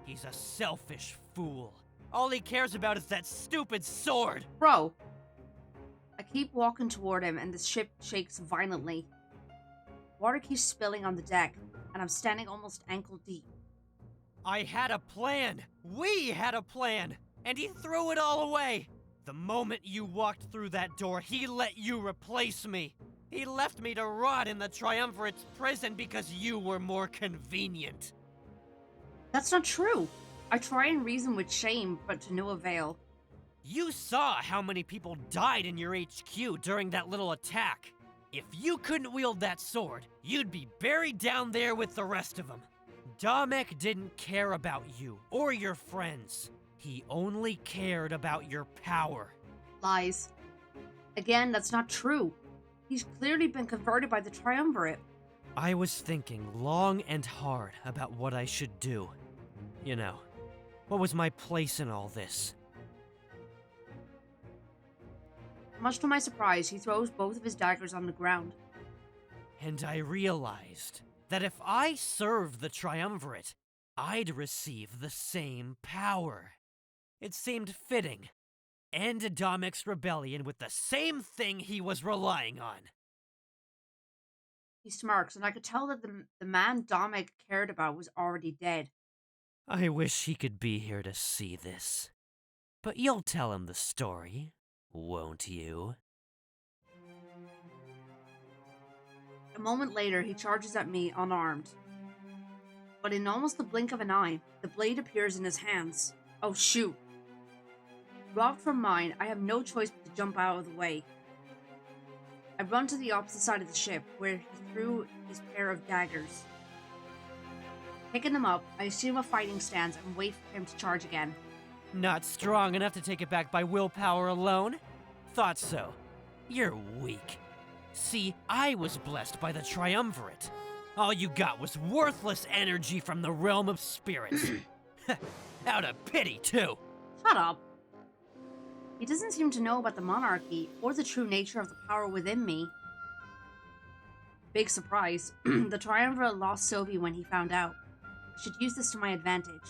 [SPEAKER 12] He's a selfish fool. All he cares about is that stupid sword.
[SPEAKER 1] Bro. I keep walking toward him and the ship shakes violently. Water keeps spilling on the deck, and I'm standing almost ankle deep.
[SPEAKER 12] I had a plan. We had a plan. And he threw it all away. The moment you walked through that door, he let you replace me. He left me to rot in the Triumvirate's prison because you were more convenient.
[SPEAKER 1] That's not true. I try and reason with Shane, but to no avail.
[SPEAKER 12] You saw how many people died in your HQ during that little attack. If you couldn't wield that sword, you'd be buried down there with the rest of them. Domek didn't care about you or your friends. He only cared about your power.
[SPEAKER 1] Lies. Again, that's not true. He's clearly been converted by the Triumvirate.
[SPEAKER 12] I was thinking long and hard about what I should do. You know, what was my place in all this?
[SPEAKER 1] Much to my surprise, he throws both of his daggers on the ground.
[SPEAKER 12] And I realized that if I served the Triumvirate, I'd receive the same power. It seemed fitting. End Domek's rebellion with the same thing he was relying on.
[SPEAKER 1] He smirks, and I could tell that the man Domek cared about was already dead.
[SPEAKER 12] I wish he could be here to see this. But you'll tell him the story, won't you?
[SPEAKER 1] A moment later, he charges at me unarmed. But in almost the blink of an eye, the blade appears in his hands. Oh shoot. Robbed from mine, I have no choice but to jump out of the way. I run to the opposite side of the ship, where he threw his pair of daggers. Picking them up, I assume a fighting stance and wait for him to charge again.
[SPEAKER 12] Not strong enough to take it back by willpower alone? Thought so. You're weak. See, I was blessed by the Triumvirate. All you got was worthless energy from the realm of spirits. Out of pity, too.
[SPEAKER 1] Shut up. He doesn't seem to know about the monarchy or the true nature of the power within me. Big surprise. The Triumvirate lost Sylvie when he found out. I should use this to my advantage.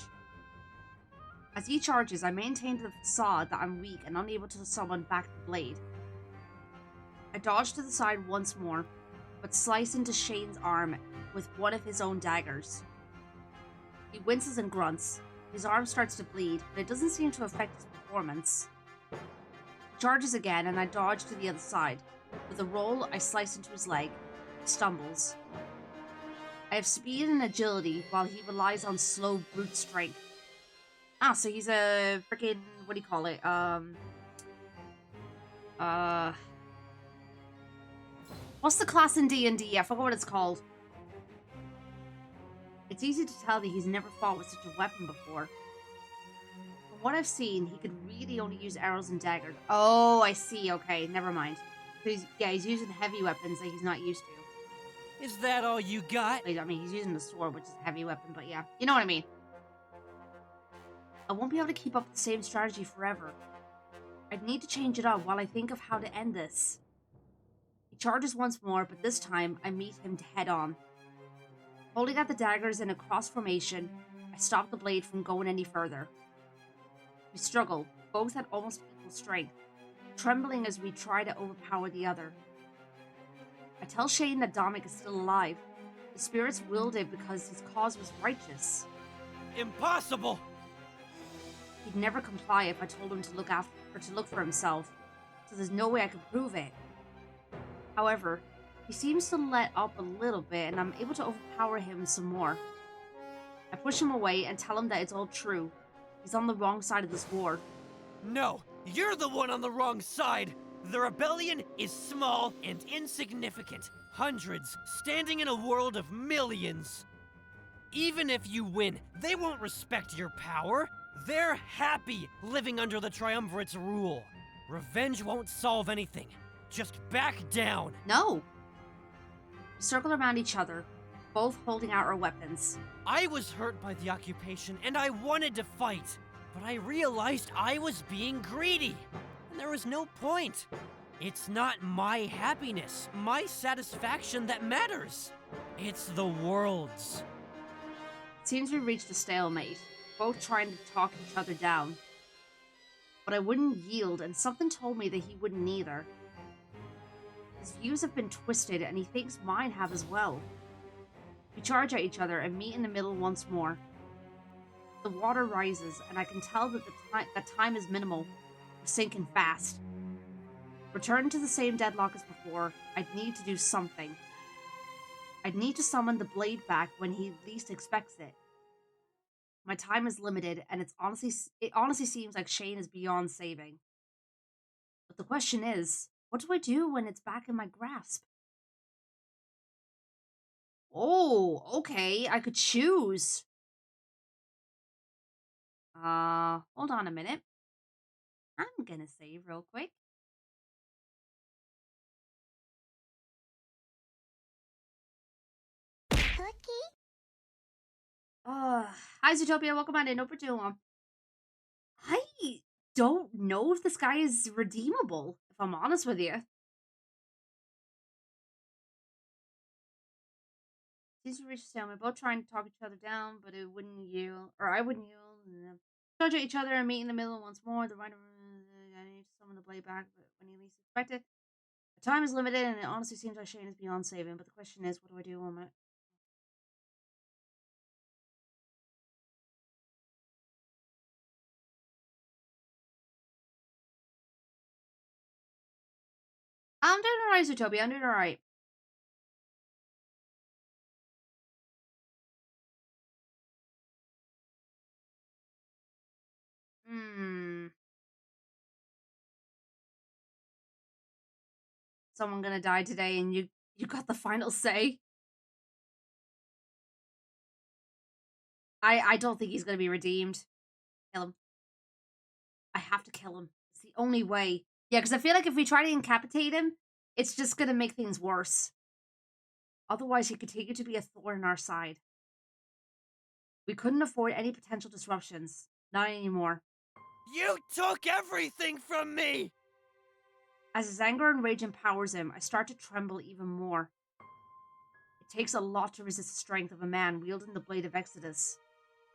[SPEAKER 1] As he charges, I maintain the facade that I'm weak and unable to summon back the blade. I dodge to the side once more, but slice into Shane's arm with one of his own daggers. He winces and grunts. His arm starts to bleed, but it doesn't seem to affect his performance. He charges again, and I dodge to the other side. With a roll, I slice into his leg. He stumbles. I have speed and agility, while he relies on slow brute strength. Ah, so he's a freaking, what do you call it? What's the class in D&D? I forgot what it's called. It's easy to tell that he's never fought with such a weapon before. From what I've seen, he could really only use arrows and daggers. Oh, I see. Okay, never mind. So he's using heavy weapons that he's not used to.
[SPEAKER 12] Is that all you got?
[SPEAKER 1] I mean, he's using the sword, which is a heavy weapon, but yeah. You know what I mean. I won't be able to keep up the same strategy forever. I'd need to change it up while I think of how to end this. He charges once more, but this time I meet him head on. Holding out the daggers in a cross formation, I stop the blade from going any further. We struggle, both at almost equal strength, trembling as we try to overpower the other. I tell Shane that Dominic is still alive. The spirits willed it because his cause was righteous.
[SPEAKER 12] Impossible!
[SPEAKER 1] He'd never comply if I told him to look for himself, so there's no way I could prove it. However, he seems to let up a little bit, and I'm able to overpower him some more. I push him away and tell him that it's all true. He's on the wrong side of this war.
[SPEAKER 12] No, you're the one on the wrong side! The rebellion is small and insignificant. Hundreds, standing in a world of millions. Even if you win, they won't respect your power. They're happy living under the Triumvirate's rule. Revenge won't solve anything. Just back down.
[SPEAKER 1] No. We circle around each other, both holding out our weapons.
[SPEAKER 12] I was hurt by the occupation and I wanted to fight, but I realized I was being greedy. And there was no point. It's not my happiness, my satisfaction that matters. It's the world's.
[SPEAKER 1] It seems we reached a stalemate, both trying to talk each other down. But I wouldn't yield, and something told me that he wouldn't either. His views have been twisted, and he thinks mine have as well. We charge at each other and meet in the middle once more. The water rises, and I can tell that the time is minimal. We're sinking fast. Returning to the same deadlock as before, I'd need to do something. I'd need to summon the blade back when he least expects it. My time is limited, and it honestly seems like Shane is beyond saving. But the question is, what do I do when it's back in my grasp? Oh, okay, I could choose. Hold on a minute. I'm gonna save real quick. Hi Zootopia, welcome on in. Hope you're doing well. I don't know if this guy is redeemable, if I'm honest with you. Seems to reach a stalemate. Both trying to talk each other down, but it wouldn't yield, or I wouldn't yield. Judge at each other and meet in the middle once more. The writer, I need to summon the blade back, but when he least expected. The time is limited, and it honestly seems like Shane is beyond saving. But the question is, what do I do when my... I'm doing alright, Zootopia. I'm doing alright. Someone gonna die today, and you got the final say. I don't think he's gonna be redeemed. Kill him. I have to kill him. It's the only way. Yeah, because I feel like if we try to incapacitate him, it's just gonna make things worse. Otherwise, he could continue to be a thorn in our side. We couldn't afford any potential disruptions. Not anymore.
[SPEAKER 12] You took everything from me!
[SPEAKER 1] As his anger and rage empowers him, I start to tremble even more. It takes a lot to resist the strength of a man wielding the blade of Exodus.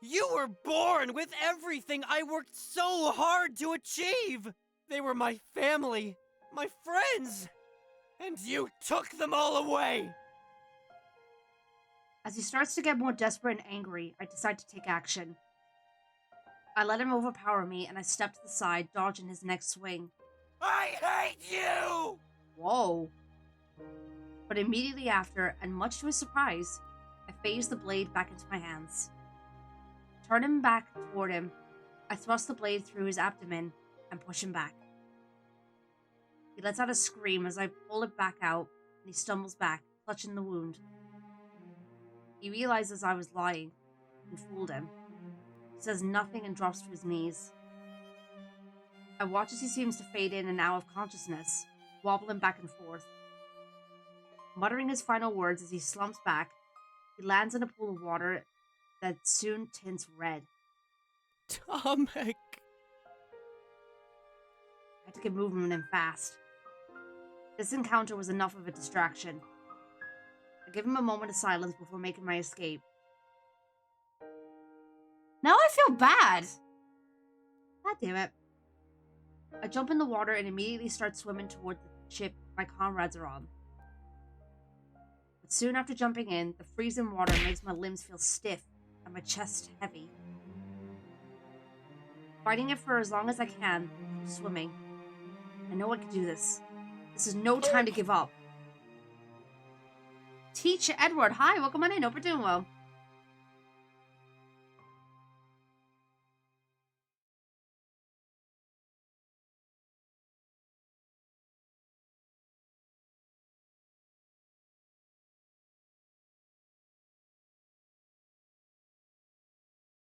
[SPEAKER 12] You were born with everything I worked so hard to achieve! They were my family, my friends, and you took them all away!
[SPEAKER 1] As he starts to get more desperate and angry, I decide to take action. I let him overpower me, and I step to the side, dodging his next swing.
[SPEAKER 12] I hate you!
[SPEAKER 1] Whoa. But immediately after, and much to his surprise, I phase the blade back into my hands. Turn him back toward him, I thrust the blade through his abdomen and push him back. He lets out a scream as I pull it back out, and he stumbles back, clutching the wound. He realizes I was lying and fooled him. He says nothing and drops to his knees. I watch as he seems to fade in and out of consciousness, wobbling back and forth. Muttering his final words as he slumps back, he lands in a pool of water that soon tints red.
[SPEAKER 3] Tomek!
[SPEAKER 1] I had to get moving and fast. This encounter was enough of a distraction. I give him a moment of silence before making my escape. Now I feel bad! God damn it. I jump in the water and immediately start swimming toward the ship my comrades are on. But soon after jumping in, the freezing water makes my limbs feel stiff and my chest heavy. Fighting it for as long as I can, swimming. I know I can do this. This is no time to give up. Teacher Edward, hi, welcome on in. Hope you're doing well.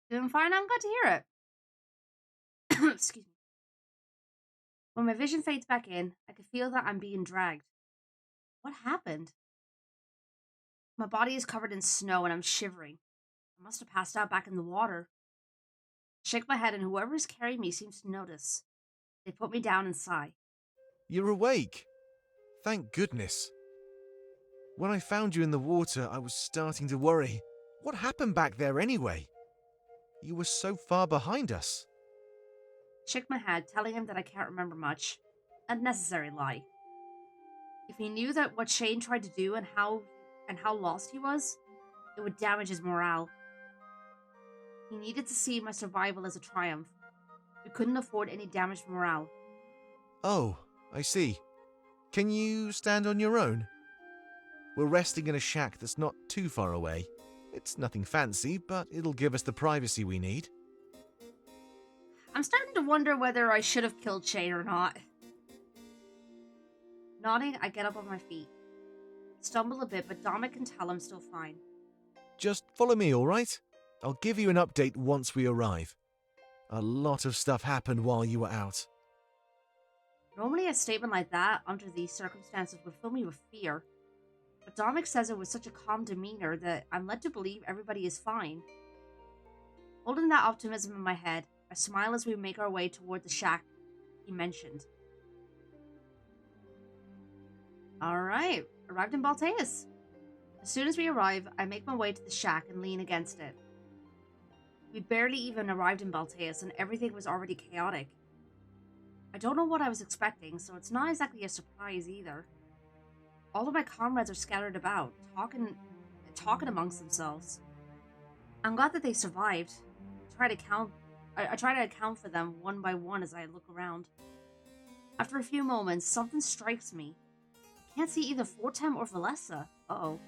[SPEAKER 1] Doing fine, I'm glad to hear it. Excuse me. When my vision fades back in, I can feel that I'm being dragged. What happened? My body is covered in snow and I'm shivering. I must have passed out back in the water. I shake my head and whoever is carrying me seems to notice. They put me down and sigh.
[SPEAKER 2] You're awake. Thank goodness. When I found you in the water, I was starting to worry. What happened back there anyway? You were so far behind us.
[SPEAKER 1] I shake my head, telling him that I can't remember much. A necessary lie. If he knew that what Shane tried to do and how lost he was, it would damage his morale. He needed to see my survival as a triumph. We couldn't afford any damaged morale.
[SPEAKER 2] Oh, I see. Can you stand on your own? We're resting in a shack that's not too far away. It's nothing fancy, but it'll give us the privacy we need.
[SPEAKER 1] I'm starting to wonder whether I should have killed Shane or not. Nodding, I get up on my feet. Stumble a bit, but Dominic can tell I'm still fine.
[SPEAKER 2] Just follow me, all right? I'll give you an update once we arrive. A lot of stuff happened while you were out.
[SPEAKER 1] Normally a statement like that, under these circumstances, would fill me with fear. But Dominic says it with such a calm demeanor that I'm led to believe everybody is fine. Holding that optimism in my head, I smile as we make our way toward the shack he mentioned. Alright, arrived in Balteus. As soon as we arrive, I make my way to the shack and lean against it. We barely even arrived in Balteus and everything was already chaotic. I don't know what I was expecting, so it's not exactly a surprise either. All of my comrades are scattered about, talking amongst themselves. I'm glad that they survived. I try to account for them one by one as I look around. After a few moments, something strikes me. I can't see either Fortem or Valessa. Uh-oh.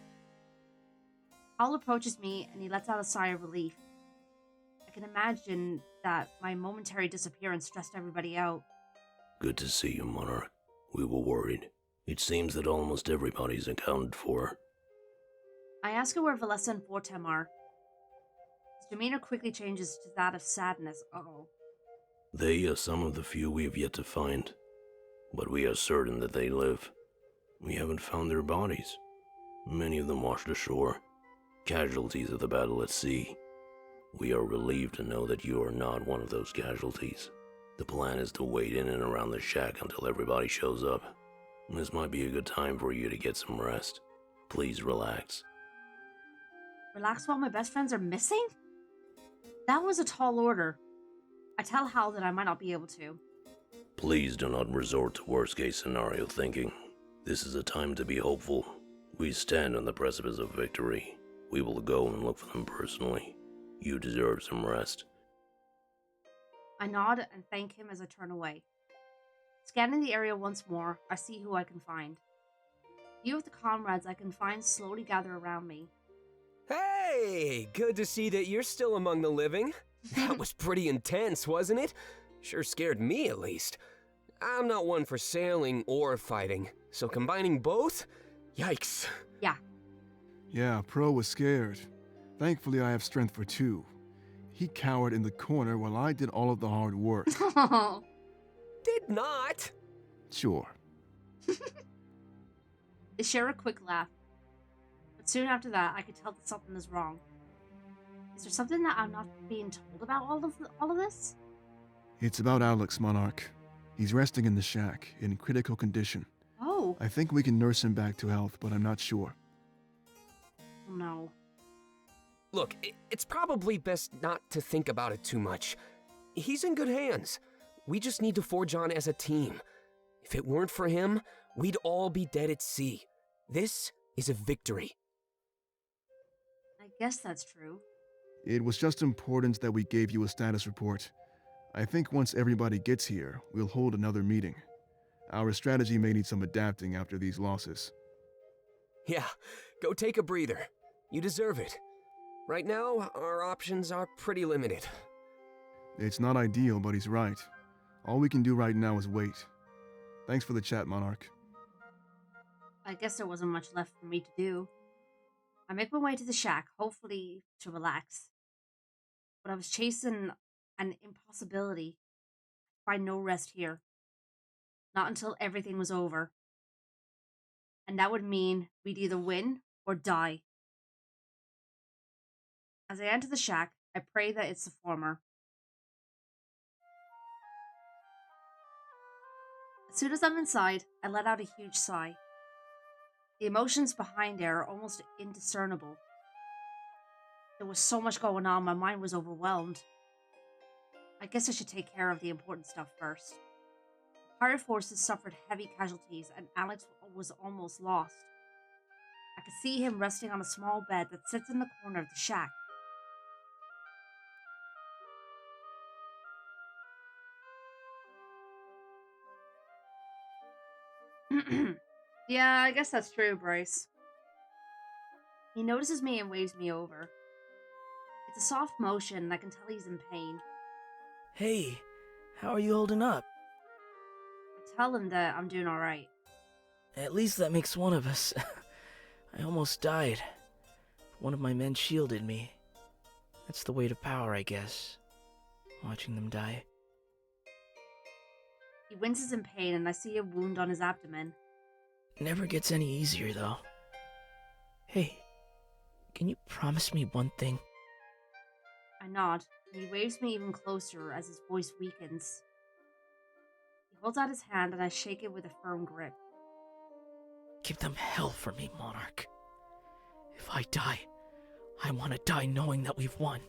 [SPEAKER 1] Paul approaches me and he lets out a sigh of relief. I can imagine that my momentary disappearance stressed everybody out.
[SPEAKER 8] Good to see you, Monarch. We were worried. It seems that almost everybody's accounted for.
[SPEAKER 1] I ask her where Valessa and Fortem are. His demeanor quickly changes to that of sadness. Uh-oh.
[SPEAKER 8] They are some of the few we have yet to find, but we are certain that they live. We haven't found their bodies. Many of them washed ashore, casualties of the battle at sea. We are relieved to know that you are not one of those casualties. The plan is to wait in and around the shack until everybody shows up. This might be a good time for you to get some rest. Please relax.
[SPEAKER 1] Relax while my best friends are missing? That was a tall order. I tell Hal that I might not be able to.
[SPEAKER 8] Please do not resort to worst-case scenario thinking. This is a time to be hopeful. We stand on the precipice of victory. We will go and look for them personally. You deserve some rest.
[SPEAKER 1] I nod and thank him as I turn away. Scanning the area once more, I see who I can find. Few of the comrades I can find slowly gather around me.
[SPEAKER 10] Hey! Good to see that you're still among the living. That was pretty intense, wasn't it? Sure scared me, at least. I'm not one for sailing or fighting, so combining both? Yikes.
[SPEAKER 1] Yeah.
[SPEAKER 4] Yeah, Pro was scared. Thankfully, I have strength for 2. He cowered in the corner while I did all of the hard work.
[SPEAKER 10] Did not.
[SPEAKER 4] Sure.
[SPEAKER 1] They share a quick laugh. But soon after that, I could tell that something is wrong. Is there something that I'm not being told about all of this?
[SPEAKER 4] It's about Alex, Monarch. He's resting in the shack, in critical condition.
[SPEAKER 1] Oh.
[SPEAKER 4] I think we can nurse him back to health, but I'm not sure.
[SPEAKER 1] No.
[SPEAKER 10] Look, it's probably best not to think about it too much. He's in good hands. We just need to forge on as a team. If it weren't for him, we'd all be dead at sea. This is a victory.
[SPEAKER 1] I guess that's true.
[SPEAKER 4] It was just important that we gave you a status report. I think once everybody gets here, we'll hold another meeting. Our strategy may need some adapting after these losses.
[SPEAKER 10] Yeah, go take a breather. You deserve it. Right now, our options are pretty limited.
[SPEAKER 4] It's not ideal, but he's right. All we can do right now is wait. Thanks for the chat, Monarch.
[SPEAKER 1] I guess there wasn't much left for me to do. I make my way to the shack, hopefully to relax. But I was chasing an impossibility. I find no rest here. Not until everything was over. And that would mean we'd either win or die. As I enter the shack, I pray that it's the former. As soon as I'm inside, I let out a huge sigh. The emotions behind there are almost indiscernible. There was so much going on, my mind was overwhelmed. I guess I should take care of the important stuff first. Pirate forces suffered heavy casualties and Alex was almost lost. I could see him resting on a small bed that sits in the corner of the shack. Yeah, I guess that's true, Bryce. He notices me and waves me over. It's a soft motion and I can tell he's in pain.
[SPEAKER 13] Hey, how are you holding up?
[SPEAKER 1] I tell him that I'm doing alright.
[SPEAKER 13] At least that makes one of us. I almost died. One of my men shielded me. That's the way to power, I guess. Watching them die.
[SPEAKER 1] He winces in pain and I see a wound on his abdomen.
[SPEAKER 13] Never gets any easier, though. Hey, can you promise me one thing?
[SPEAKER 1] I nod, and he waves me even closer as his voice weakens. He holds out his hand and I shake it with a firm grip.
[SPEAKER 13] Give them hell for me, Monarch. If I die, I want to die knowing that we've won.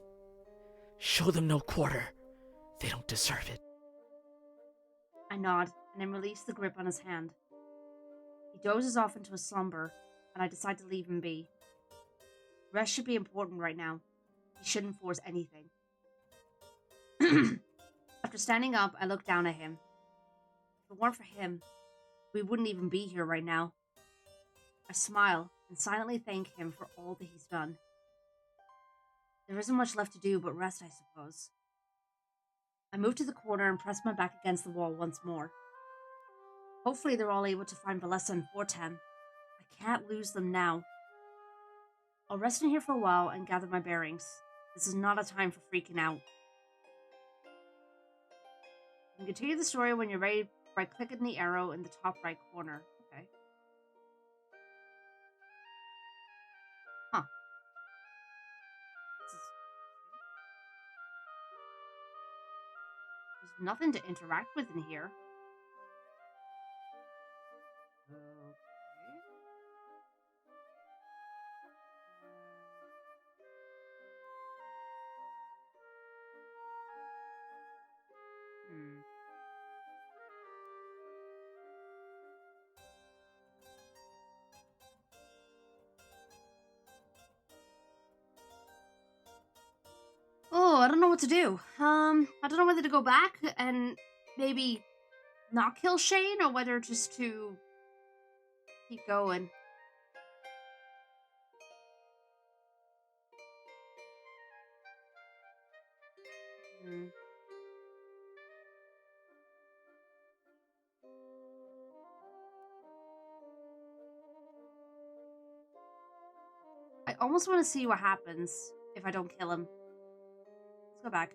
[SPEAKER 13] Show them no quarter. They don't deserve it.
[SPEAKER 1] I nod, and then release the grip on his hand. He dozes off into a slumber, and I decide to leave him be. Rest should be important right now. He shouldn't force anything. After standing up, I look down at him. If it weren't for him, we wouldn't even be here right now. I smile and silently thank him for all that he's done. There isn't much left to do but rest, I suppose. I move to the corner and press my back against the wall once more. Hopefully they're all able to find Valessa and Fortem. I can't lose them now. I'll rest in here for a while and gather my bearings. This is not a time for freaking out. You can continue the story when you're ready by clicking the arrow in the top right corner. Okay. Huh. There's nothing to interact with in here. Okay. Oh, I don't know what to do. I don't know whether to go back and maybe not kill Shane or whether just to keep going. almost want to see what happens if I don't kill him. Let's go back.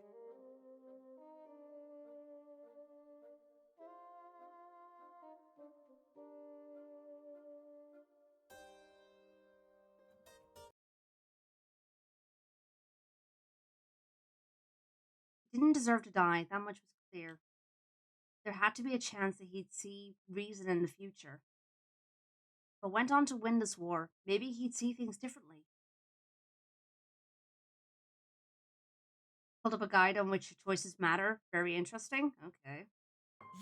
[SPEAKER 1] He didn't deserve to die. That much was clear. There had to be a chance that he'd see reason in the future. But went on to win this war. Maybe he'd see things differently. Pulled up a guide on which choices matter. Very interesting. Okay.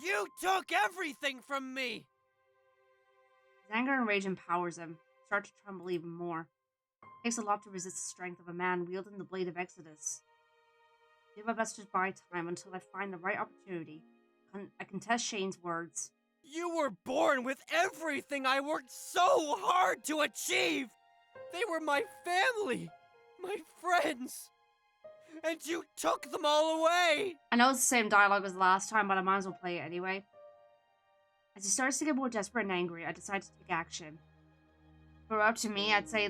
[SPEAKER 12] You took everything from me!
[SPEAKER 1] His anger and rage empowers him. Start to tremble even more. It takes a lot to resist the strength of a man wielding the blade of Exodus. Do my best to buy time until I find the right opportunity. I contest Shane's words.
[SPEAKER 12] You were born with everything I worked so hard to achieve! They were my family, my friends, and you took them all away!
[SPEAKER 1] I know it's the same dialogue as last time, but I might as well play it anyway. As he starts to get more desperate and angry, I decide to take action. For up to me, I'd say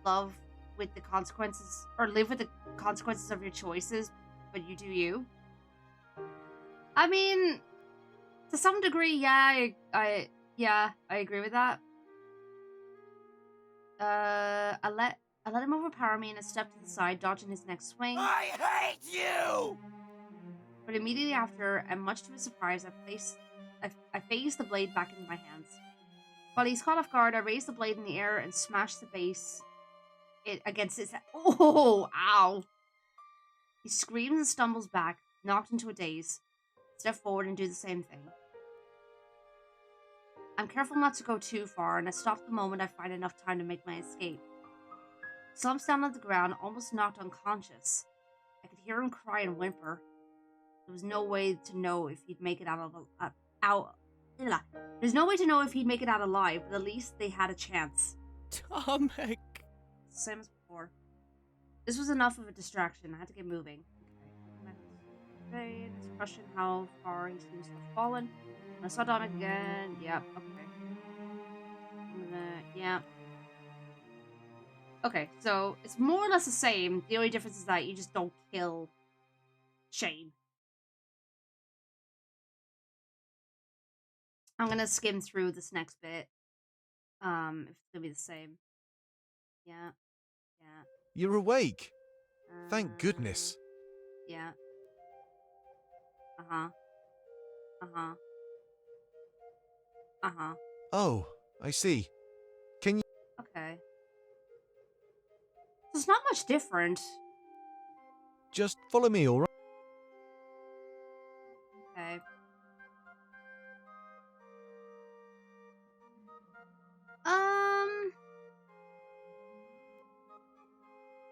[SPEAKER 1] love with the consequences, or live with the consequences of your choices, but you do you. I mean, to some degree, yeah, I agree with that. I let him overpower me and I stepped to the side, dodging his next swing.
[SPEAKER 12] I hate you!
[SPEAKER 1] But immediately after, and much to his surprise, I phased the blade back into my hands. While he's caught off guard, I raised the blade in the air and smashed the base against his head. Oh, ow! He screams and stumbles back, knocked into a daze. Step forward and do the same thing. I'm careful not to go too far, and I stop the moment I find enough time to make my escape. He slumps down on the ground, almost knocked unconscious. I could hear him cry and whimper. There was no way to know if he'd make it There's no way to know if he'd make it out alive, but at least they had a chance.
[SPEAKER 12] Tomek.
[SPEAKER 1] Same as before. This was enough of a distraction. I had to get moving. Okay. It's crushing how far he seems to have fallen. I saw Dominic again. Yep. Okay. Yeah. Okay, so it's more or less the same. The only difference is that you just don't kill Shane. I'm gonna skim through this next bit. If it's gonna be the same. Yeah.
[SPEAKER 2] You're awake. Thank goodness.
[SPEAKER 1] Yeah. Uh-huh.
[SPEAKER 2] Oh, I see. Can you...
[SPEAKER 1] Okay. So it's not much different.
[SPEAKER 2] Just follow me, alright?
[SPEAKER 1] Okay.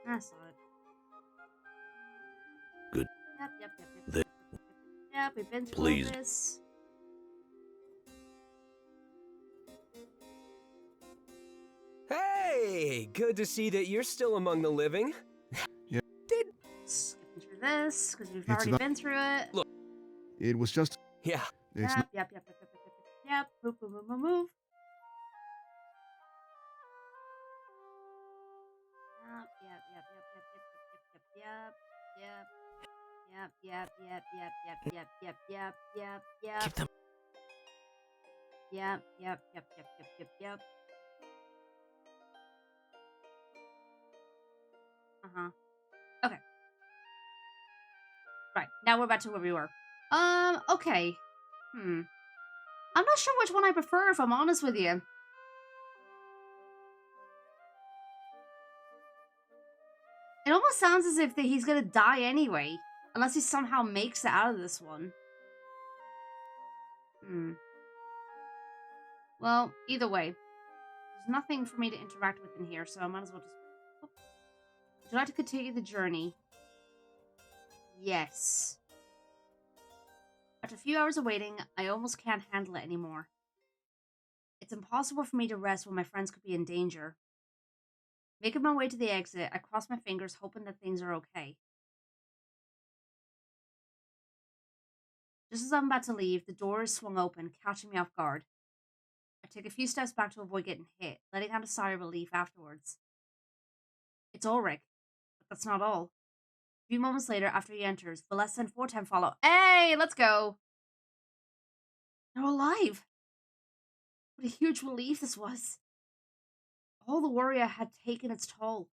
[SPEAKER 1] I saw it.
[SPEAKER 8] Good.
[SPEAKER 1] Yep, we've been through
[SPEAKER 8] Please.
[SPEAKER 1] all this.
[SPEAKER 10] Hey, good to see that you're still among the living.
[SPEAKER 1] Skipping through this, because we've already been through it.
[SPEAKER 10] Look.
[SPEAKER 4] It was just...
[SPEAKER 10] Yeah.
[SPEAKER 4] It's
[SPEAKER 1] Yep. Move. Yep.
[SPEAKER 10] Keep them.
[SPEAKER 1] Yep. Okay. Right, now we're back to where we were. Okay. I'm not sure which one I prefer, if I'm honest with you. It almost sounds as if he's gonna die anyway. Unless he somehow makes it out of this one. Well, either way. There's nothing for me to interact with in here, so I might as well just... Would you like to continue the journey? Yes. After a few hours of waiting, I almost can't handle it anymore. It's impossible for me to rest when my friends could be in danger. Making my way to the exit, I cross my fingers, hoping that things are okay. Just as I'm about to leave, the door is swung open, catching me off guard. I take a few steps back to avoid getting hit, letting out a sigh of relief afterwards. It's Ulrich. But that's not all. A few moments later, after he enters, Valessa and Fortem follow. Hey, let's go! They're alive! What a huge relief this was. All the worry I had taken its toll.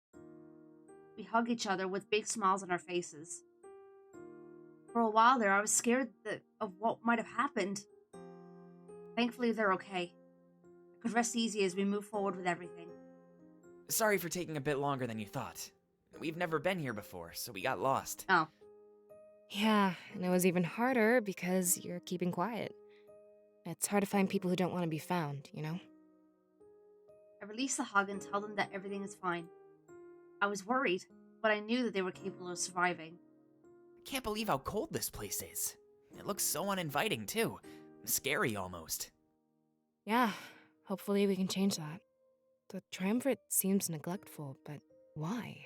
[SPEAKER 1] We hug each other with big smiles on our faces. For a while there, I was scared of what might have happened. Thankfully, they're okay. I could rest easy as we move forward with everything.
[SPEAKER 6] Sorry for taking a bit longer than you thought. We've never been here before, so we got lost.
[SPEAKER 1] Oh.
[SPEAKER 7] Yeah, and it was even harder because you're keeping quiet. It's hard to find people who don't want to be found, you know?
[SPEAKER 1] I release the hug and tell them that everything is fine. I was worried, but I knew that they were capable of surviving.
[SPEAKER 6] I can't believe how cold this place is. It looks so uninviting, too. Scary, almost.
[SPEAKER 7] Yeah, hopefully we can change that. The triumvirate seems neglectful, but why?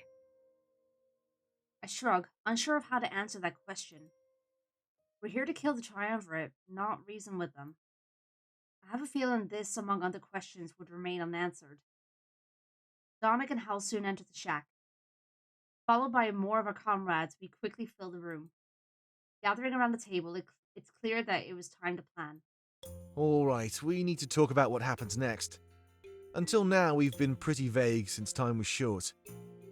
[SPEAKER 1] I shrug, unsure of how to answer that question. We're here to kill the triumvirate, not reason with them. I have a feeling this, among other questions, would remain unanswered. Dominic and Hal soon enter the shack. Followed by more of our comrades, we quickly fill the room. Gathering around the table, it's clear that it was time to plan.
[SPEAKER 2] Alright, we need to talk about what happens next. Until now, we've been pretty vague since time was short.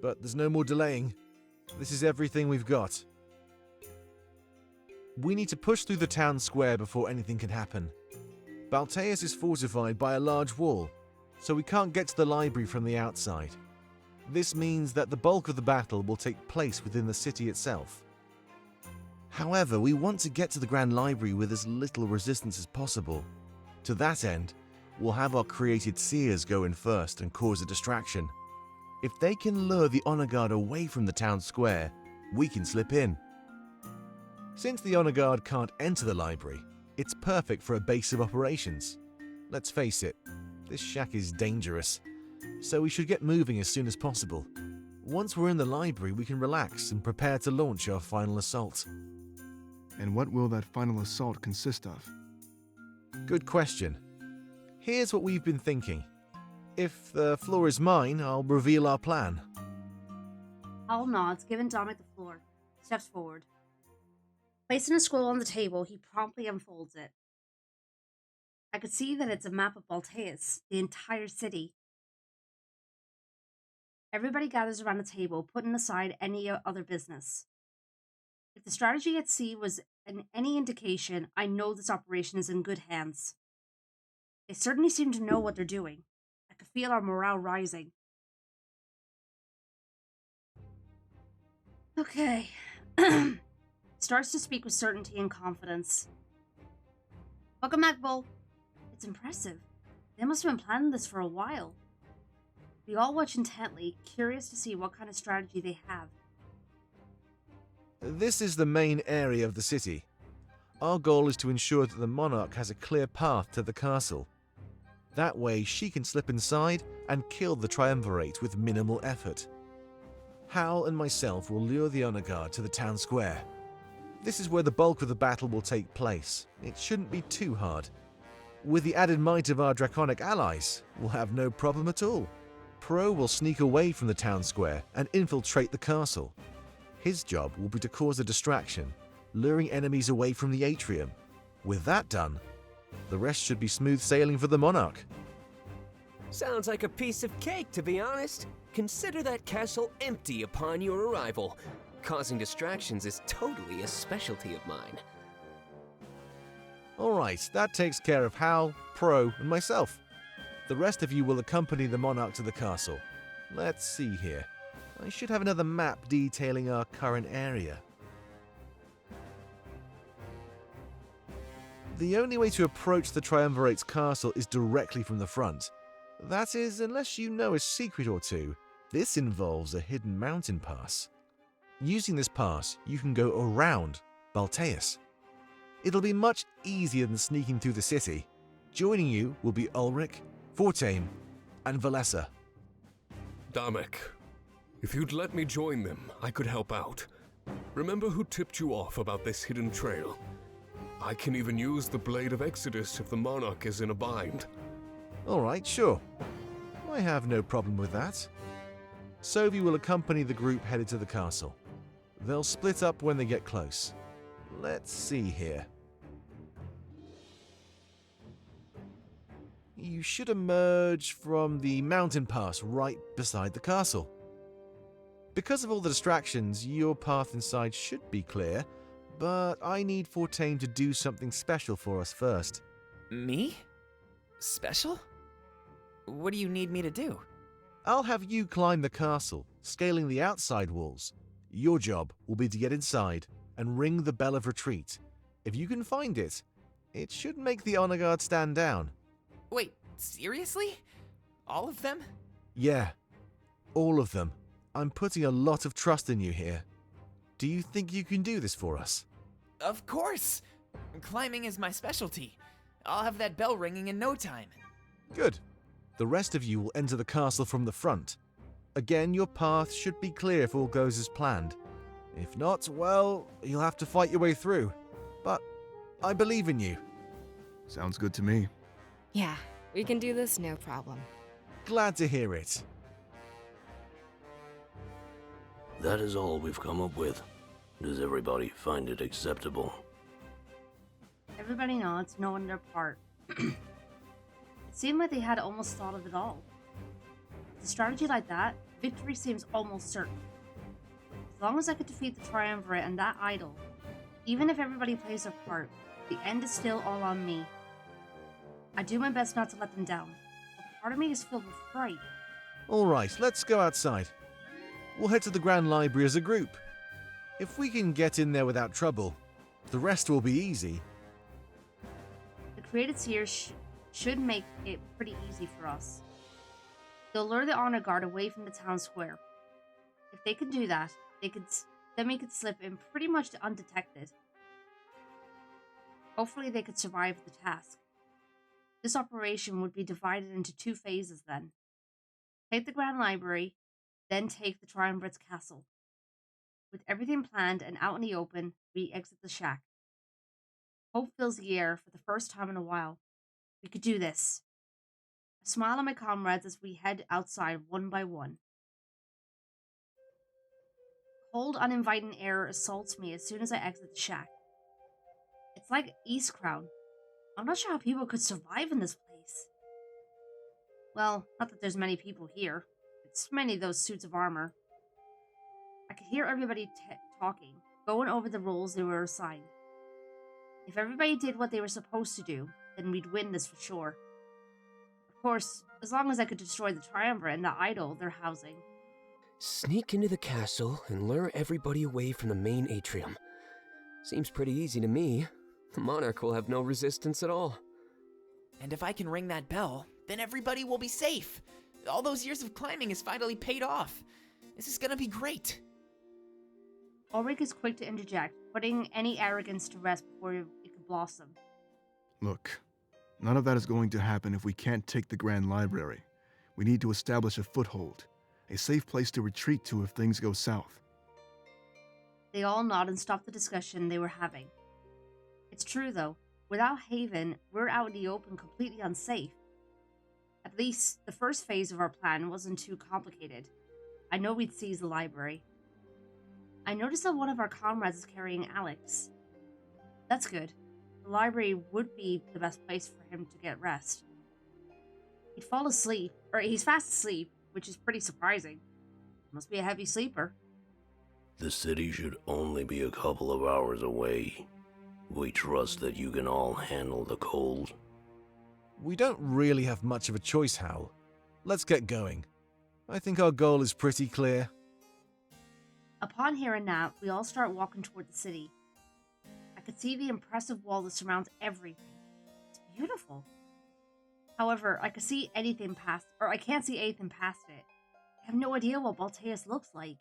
[SPEAKER 2] But there's no more delaying. This is everything we've got. We need to push through the town square before anything can happen. Balteus is fortified by a large wall, so we can't get to the library from the outside. This means that the bulk of the battle will take place within the city itself. However, we want to get to the Grand Library with as little resistance as possible. To that end, we'll have our created seers go in first and cause a distraction. If they can lure the honor guard away from the town square, we can slip in. Since the honor guard can't enter the library, it's perfect for a base of operations. Let's face it, this shack is dangerous, so we should get moving as soon as possible. Once we're in the library, we can relax and prepare to launch our final assault.
[SPEAKER 4] And what will that final assault consist of?
[SPEAKER 2] Good question. Here's what we've been thinking. If the floor is mine, I'll reveal our plan.
[SPEAKER 1] Hal nods, giving Dominic the floor. Steps forward. Placing a scroll on the table, he promptly unfolds it. I could see that it's a map of Balteus, the entire city. Everybody gathers around the table, putting aside any other business. If the strategy at sea was any indication, I know this operation is in good hands. They certainly seem to know what they're doing. I could feel our morale rising. Okay. Starts to speak with certainty and confidence. Welcome back, Bull. It's impressive. They must have been planning this for a while. We all watch intently, curious to see what kind of strategy they have.
[SPEAKER 2] This is the main area of the city. Our goal is to ensure that the monarch has a clear path to the castle. That way, she can slip inside and kill the triumvirate with minimal effort. Hal and myself will lure the honor guard to the town square. This is where the bulk of the battle will take place. It shouldn't be too hard. With the added might of our draconic allies, we'll have no problem at all. Pro will sneak away from the town square and infiltrate the castle. His job will be to cause a distraction, luring enemies away from the atrium. With that done, the rest should be smooth sailing for the monarch.
[SPEAKER 10] Sounds like a piece of cake, to be honest. Consider that castle empty upon your arrival. Causing distractions is totally a specialty of mine.
[SPEAKER 2] Alright, that takes care of Hal, Pro, and myself. The rest of you will accompany the monarch to the castle. Let's see here. I should have another map detailing our current area. The only way to approach the Triumvirate's castle is directly from the front. That is, unless you know a secret or two. This involves a hidden mountain pass. Using this pass, you can go around Balteus. It'll be much easier than sneaking through the city. Joining you will be Ulrich, Fortame, and Valessa.
[SPEAKER 9] Damek, if you'd let me join them, I could help out. Remember who tipped you off about this hidden trail? I can even use the Blade of Exodus if the monarch is in a bind.
[SPEAKER 2] Alright, sure. I have no problem with that. Sophie will accompany the group headed to the castle. They'll split up when they get close. Let's see here. You should emerge from the mountain pass right beside the castle. Because of all the distractions, your path inside should be clear, but I need Fortane to do something special for us first.
[SPEAKER 6] Me? Special? What do you need me to do?
[SPEAKER 2] I'll have you climb the castle, scaling the outside walls. Your job will be to get inside and ring the bell of retreat. If you can find it, it should make the honor guard stand down.
[SPEAKER 6] Wait, seriously? All of them?
[SPEAKER 2] Yeah, all of them. I'm putting a lot of trust in you here. Do you think you can do this for us?
[SPEAKER 6] Of course! Climbing is my specialty. I'll have that bell ringing in no time.
[SPEAKER 2] Good. The rest of you will enter the castle from the front. Again, your path should be clear if all goes as planned. If not, well, you'll have to fight your way through. But I believe in you.
[SPEAKER 4] Sounds good to me.
[SPEAKER 7] Yeah, we can do this, no problem.
[SPEAKER 2] Glad to hear it.
[SPEAKER 8] That is all we've come up with. Does everybody find it acceptable?
[SPEAKER 1] Everybody nods, knowing their part. It seemed like they had almost thought of it all. With a strategy like that, victory seems almost certain. As long as I could defeat the Triumvirate and that idol, even if everybody plays their part, the end is still all on me. I do my best not to let them down, but part of me is filled with fright.
[SPEAKER 2] Alright, let's go outside. We'll head to the Grand Library as a group. If we can get in there without trouble, the rest will be easy.
[SPEAKER 1] The created seers should make it pretty easy for us. They'll lure the honor guard away from the town square. If they could do that, then we could slip in pretty much undetected. Hopefully they could survive the task. This operation would be divided into 2 phases then. Take the Grand Library, then take the Triumvirate's castle. With everything planned and out in the open, we exit the shack. Hope fills the air for the first time in a while. We could do this. I smile at my comrades as we head outside one by one. Cold, uninviting air assaults me as soon as I exit the shack. It's like Eastcrown. I'm not sure how people could survive in this place. Well, not that there's many people here. It's many of those suits of armor. I could hear everybody talking, going over the roles they were assigned. If everybody did what they were supposed to do, then we'd win this for sure. Of course, as long as I could destroy the Triumvirate and the idol they're housing.
[SPEAKER 10] Sneak into the castle and lure everybody away from the main atrium. Seems pretty easy to me. The monarch will have no resistance at all.
[SPEAKER 6] And if I can ring that bell, then everybody will be safe. All those years of climbing has finally paid off. This is gonna be great.
[SPEAKER 1] Ulrich is quick to interject, putting any arrogance to rest before it could blossom.
[SPEAKER 4] Look, none of that is going to happen if we can't take the Grand Library. We need to establish a foothold, a safe place to retreat to if things go south.
[SPEAKER 1] They all nod and stop the discussion they were having. It's true, though. Without Haven, we're out in the open completely unsafe. At least, the first phase of our plan wasn't too complicated. I know we'd seize the library. I noticed that one of our comrades is carrying Alex. That's good. The library would be the best place for him to get rest. He'd fall asleep, or he's fast asleep, which is pretty surprising. Must be a heavy sleeper.
[SPEAKER 8] The city should only be a couple of hours away. We trust that you can all handle the cold.
[SPEAKER 2] We don't really have much of a choice, Hal. Let's get going. I think our goal is pretty clear.
[SPEAKER 1] Upon hearing that, we all start walking toward the city. I could see the impressive wall that surrounds everything. It's beautiful. However, I can't see anything past it. I have no idea what Balteus looks like.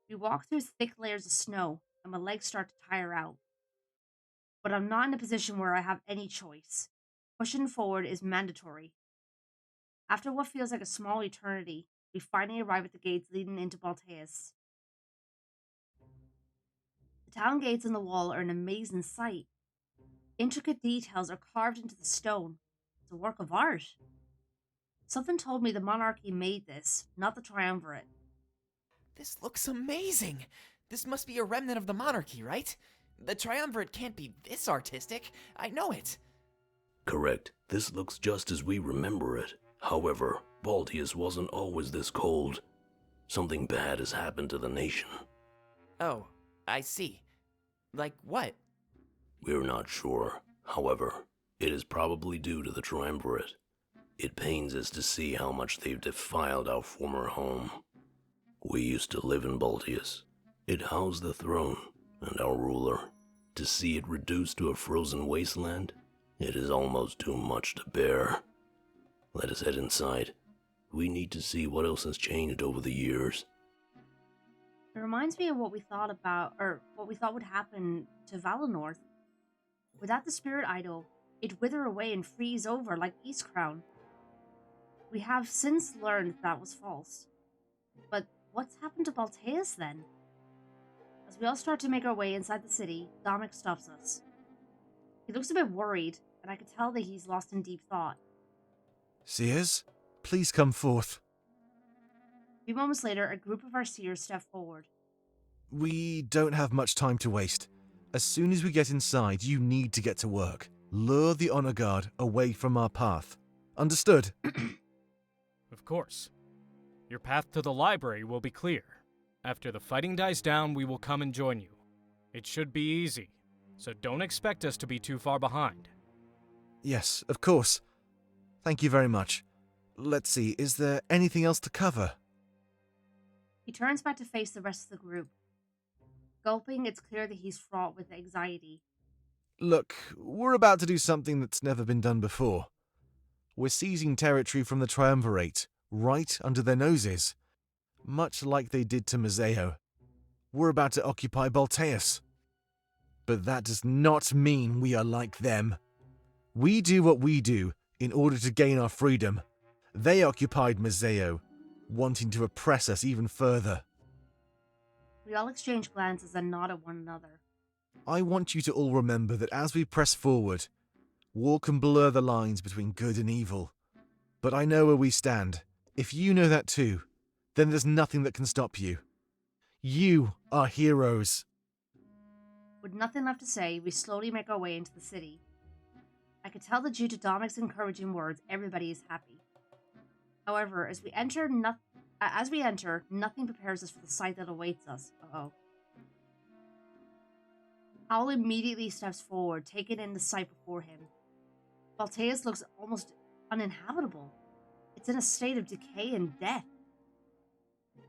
[SPEAKER 1] We walk through thick layers of snow, and my legs start to tire out. But I'm not in a position where I have any choice. Pushing forward is mandatory. After what feels like a small eternity, we finally arrive at the gates leading into Balteus. The town gates on the wall are an amazing sight. Intricate details are carved into the stone. It's a work of art. Something told me the monarchy made this, not the triumvirate.
[SPEAKER 6] This looks amazing. This must be a remnant of the monarchy, right? The triumvirate can't be this artistic. I know it.
[SPEAKER 8] Correct. This looks just as we remember it. However, Baltius wasn't always this cold. Something bad has happened to the nation.
[SPEAKER 6] Oh, I see. Like what?
[SPEAKER 8] We're not sure. However, it is probably due to the triumvirate. It pains us to see how much they've defiled our former home. We used to live in Baltius. It housed the throne and our ruler. To see it reduced to a frozen wasteland, it is almost too much to bear. Let us head inside. We need to see what else has changed over the years.
[SPEAKER 1] It reminds me of what we thought about, or what we thought would happen to Valinor. Without the spirit idol, it'd wither away and freeze over like Eastcrown. We have since learned that was false. But what's happened to Balteus then? As we all start to make our way inside the city, Dominic stops us. He looks a bit worried, and I can tell that he's lost in deep thought.
[SPEAKER 2] Seers, please come forth.
[SPEAKER 1] A few moments later, a group of our seers step forward.
[SPEAKER 2] We don't have much time to waste. As soon as we get inside, you need to get to work. Lure the honor guard away from our path. Understood?
[SPEAKER 3] Of course. Your path to the library will be clear. After the fighting dies down, we will come and join you. It should be easy, so don't expect us to be too far behind.
[SPEAKER 2] Yes, of course. Thank you very much. Let's see, is there anything else to cover?
[SPEAKER 1] He turns back to face the rest of the group. Gulping, it's clear that he's fraught with anxiety.
[SPEAKER 2] Look, we're about to do something that's never been done before. We're seizing territory from the Triumvirate, right under their noses. Much like they did to Mazeo. We're about to occupy Balteus. But that does not mean we are like them. We do what we do in order to gain our freedom. They occupied Mazeo, wanting to oppress us even further.
[SPEAKER 1] We all exchange glances and nod at one another.
[SPEAKER 2] I want you to all remember that as we press forward, war can blur the lines between good and evil. But I know where we stand. If you know that too, then there's nothing that can stop you. You are heroes.
[SPEAKER 1] With nothing left to say, we slowly make our way into the city. I could tell that due to Dominic's encouraging words, everybody is happy. However, as we enter, nothing prepares us for the sight that awaits us. Uh-oh. Owl immediately steps forward, taking in the sight before him. Balteus looks almost uninhabitable. It's in a state of decay and death.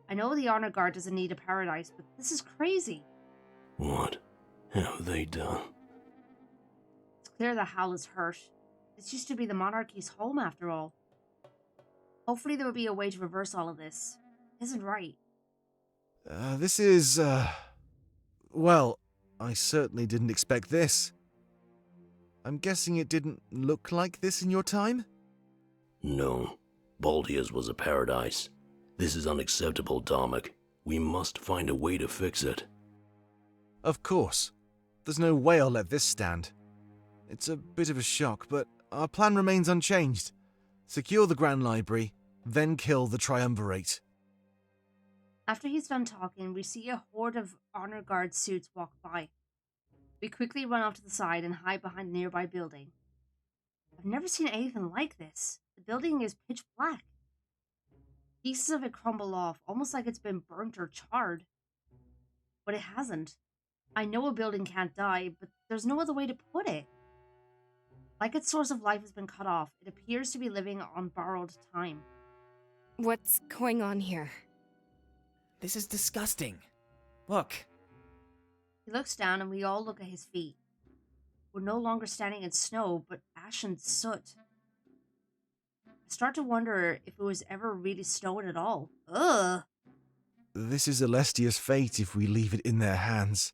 [SPEAKER 1] I know the honor guard doesn't need a paradise, but this is crazy.
[SPEAKER 8] What have they done?
[SPEAKER 1] It's clear that Hal is hurt. This used to be the monarchy's home after all. Hopefully there will be a way to reverse all of this. It isn't right.
[SPEAKER 2] This is, well, I certainly didn't expect this. I'm guessing it didn't look like this in your time?
[SPEAKER 8] No. Baltius was a paradise. This is unacceptable, Dominic. We must find a way to fix it.
[SPEAKER 2] Of course. There's no way I'll let this stand. It's a bit of a shock, but our plan remains unchanged. Secure the Grand Library, then kill the Triumvirate.
[SPEAKER 1] After he's done talking, we see a horde of honor guard suits walk by. We quickly run off to the side and hide behind a nearby building. I've never seen anything like this. The building is pitch black. Pieces of it crumble off, almost like it's been burnt or charred. But it hasn't. I know a building can't die, but there's no other way to put it. Like its source of life has been cut off, it appears to be living on borrowed time.
[SPEAKER 7] What's going on here?
[SPEAKER 6] This is disgusting. Look.
[SPEAKER 1] He looks down and we all look at his feet. We're no longer standing in snow, but ash and soot. I start to wonder if it was ever really snowing at all. Ugh!
[SPEAKER 2] This is Alestia's fate if we leave it in their hands.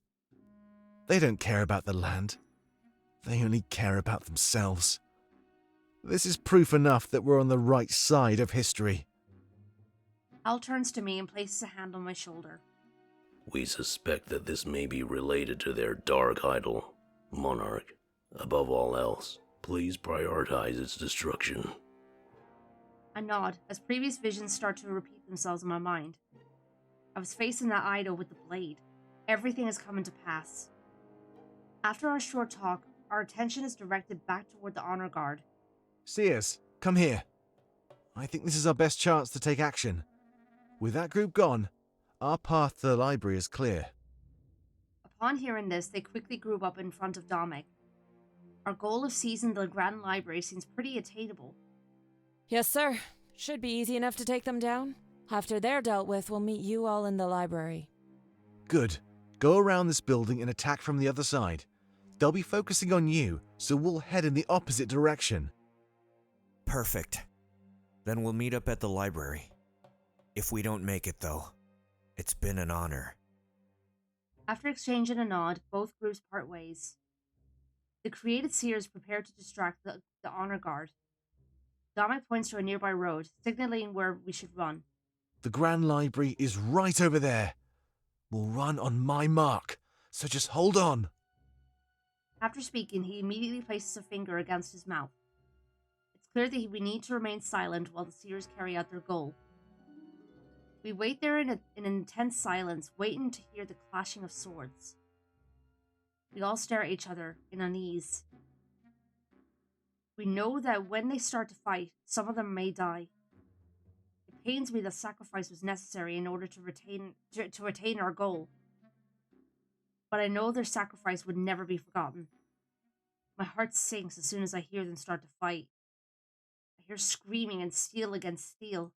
[SPEAKER 2] They don't care about the land. They only care about themselves. This is proof enough that we're on the right side of history.
[SPEAKER 1] Al turns to me and places a hand on my shoulder.
[SPEAKER 8] We suspect that this may be related to their dark idol, Monarch. Above all else, please prioritize its destruction.
[SPEAKER 1] I nod as previous visions start to repeat themselves in my mind. I was facing that idol with the blade. Everything is coming to pass. After our short talk, our attention is directed back toward the honor guard.
[SPEAKER 2] Seers, come here. I think this is our best chance to take action. With that group gone, our path to the library is clear.
[SPEAKER 1] Upon hearing this, they quickly group up in front of Domic. Our goal of seizing the Grand Library seems pretty attainable.
[SPEAKER 14] Yes, sir. Should be easy enough to take them down. After they're dealt with, we'll meet you all in the library.
[SPEAKER 2] Good. Go around this building and attack from the other side. They'll be focusing on you, so we'll head in the opposite direction.
[SPEAKER 15] Perfect. Then we'll meet up at the library. If we don't make it, though, it's been an honor.
[SPEAKER 1] After exchanging a nod, both groups part ways. The created seers prepare to distract the honor guard. Domic points to a nearby road, signaling where we should run.
[SPEAKER 2] The Grand Library is right over there. We'll run on my mark, so just hold on.
[SPEAKER 1] After speaking, he immediately places a finger against his mouth. It's clear that we need to remain silent while the seers carry out their goal. We wait there in intense silence, waiting to hear the clashing of swords. We all stare at each other in unease. We know that when they start to fight, some of them may die. It pains me that sacrifice was necessary in order to attain our goal. But I know their sacrifice would never be forgotten. My heart sinks as soon as I hear them start to fight. I hear screaming and steel against steel.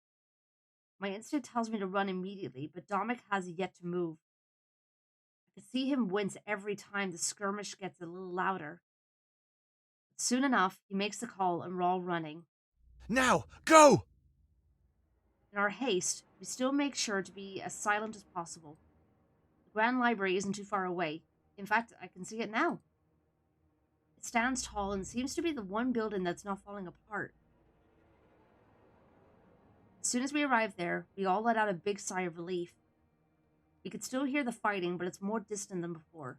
[SPEAKER 1] My instinct tells me to run immediately, but Domic has yet to move. I can see him wince every time the skirmish gets a little louder. But soon enough, he makes the call and we're all running.
[SPEAKER 2] Now, go!
[SPEAKER 1] In our haste, we still make sure to be as silent as possible. The Grand Library isn't too far away. In fact, I can see it now. It stands tall and seems to be the one building that's not falling apart. As soon as we arrive there, we all let out a big sigh of relief. We could still hear the fighting, but it's more distant than before.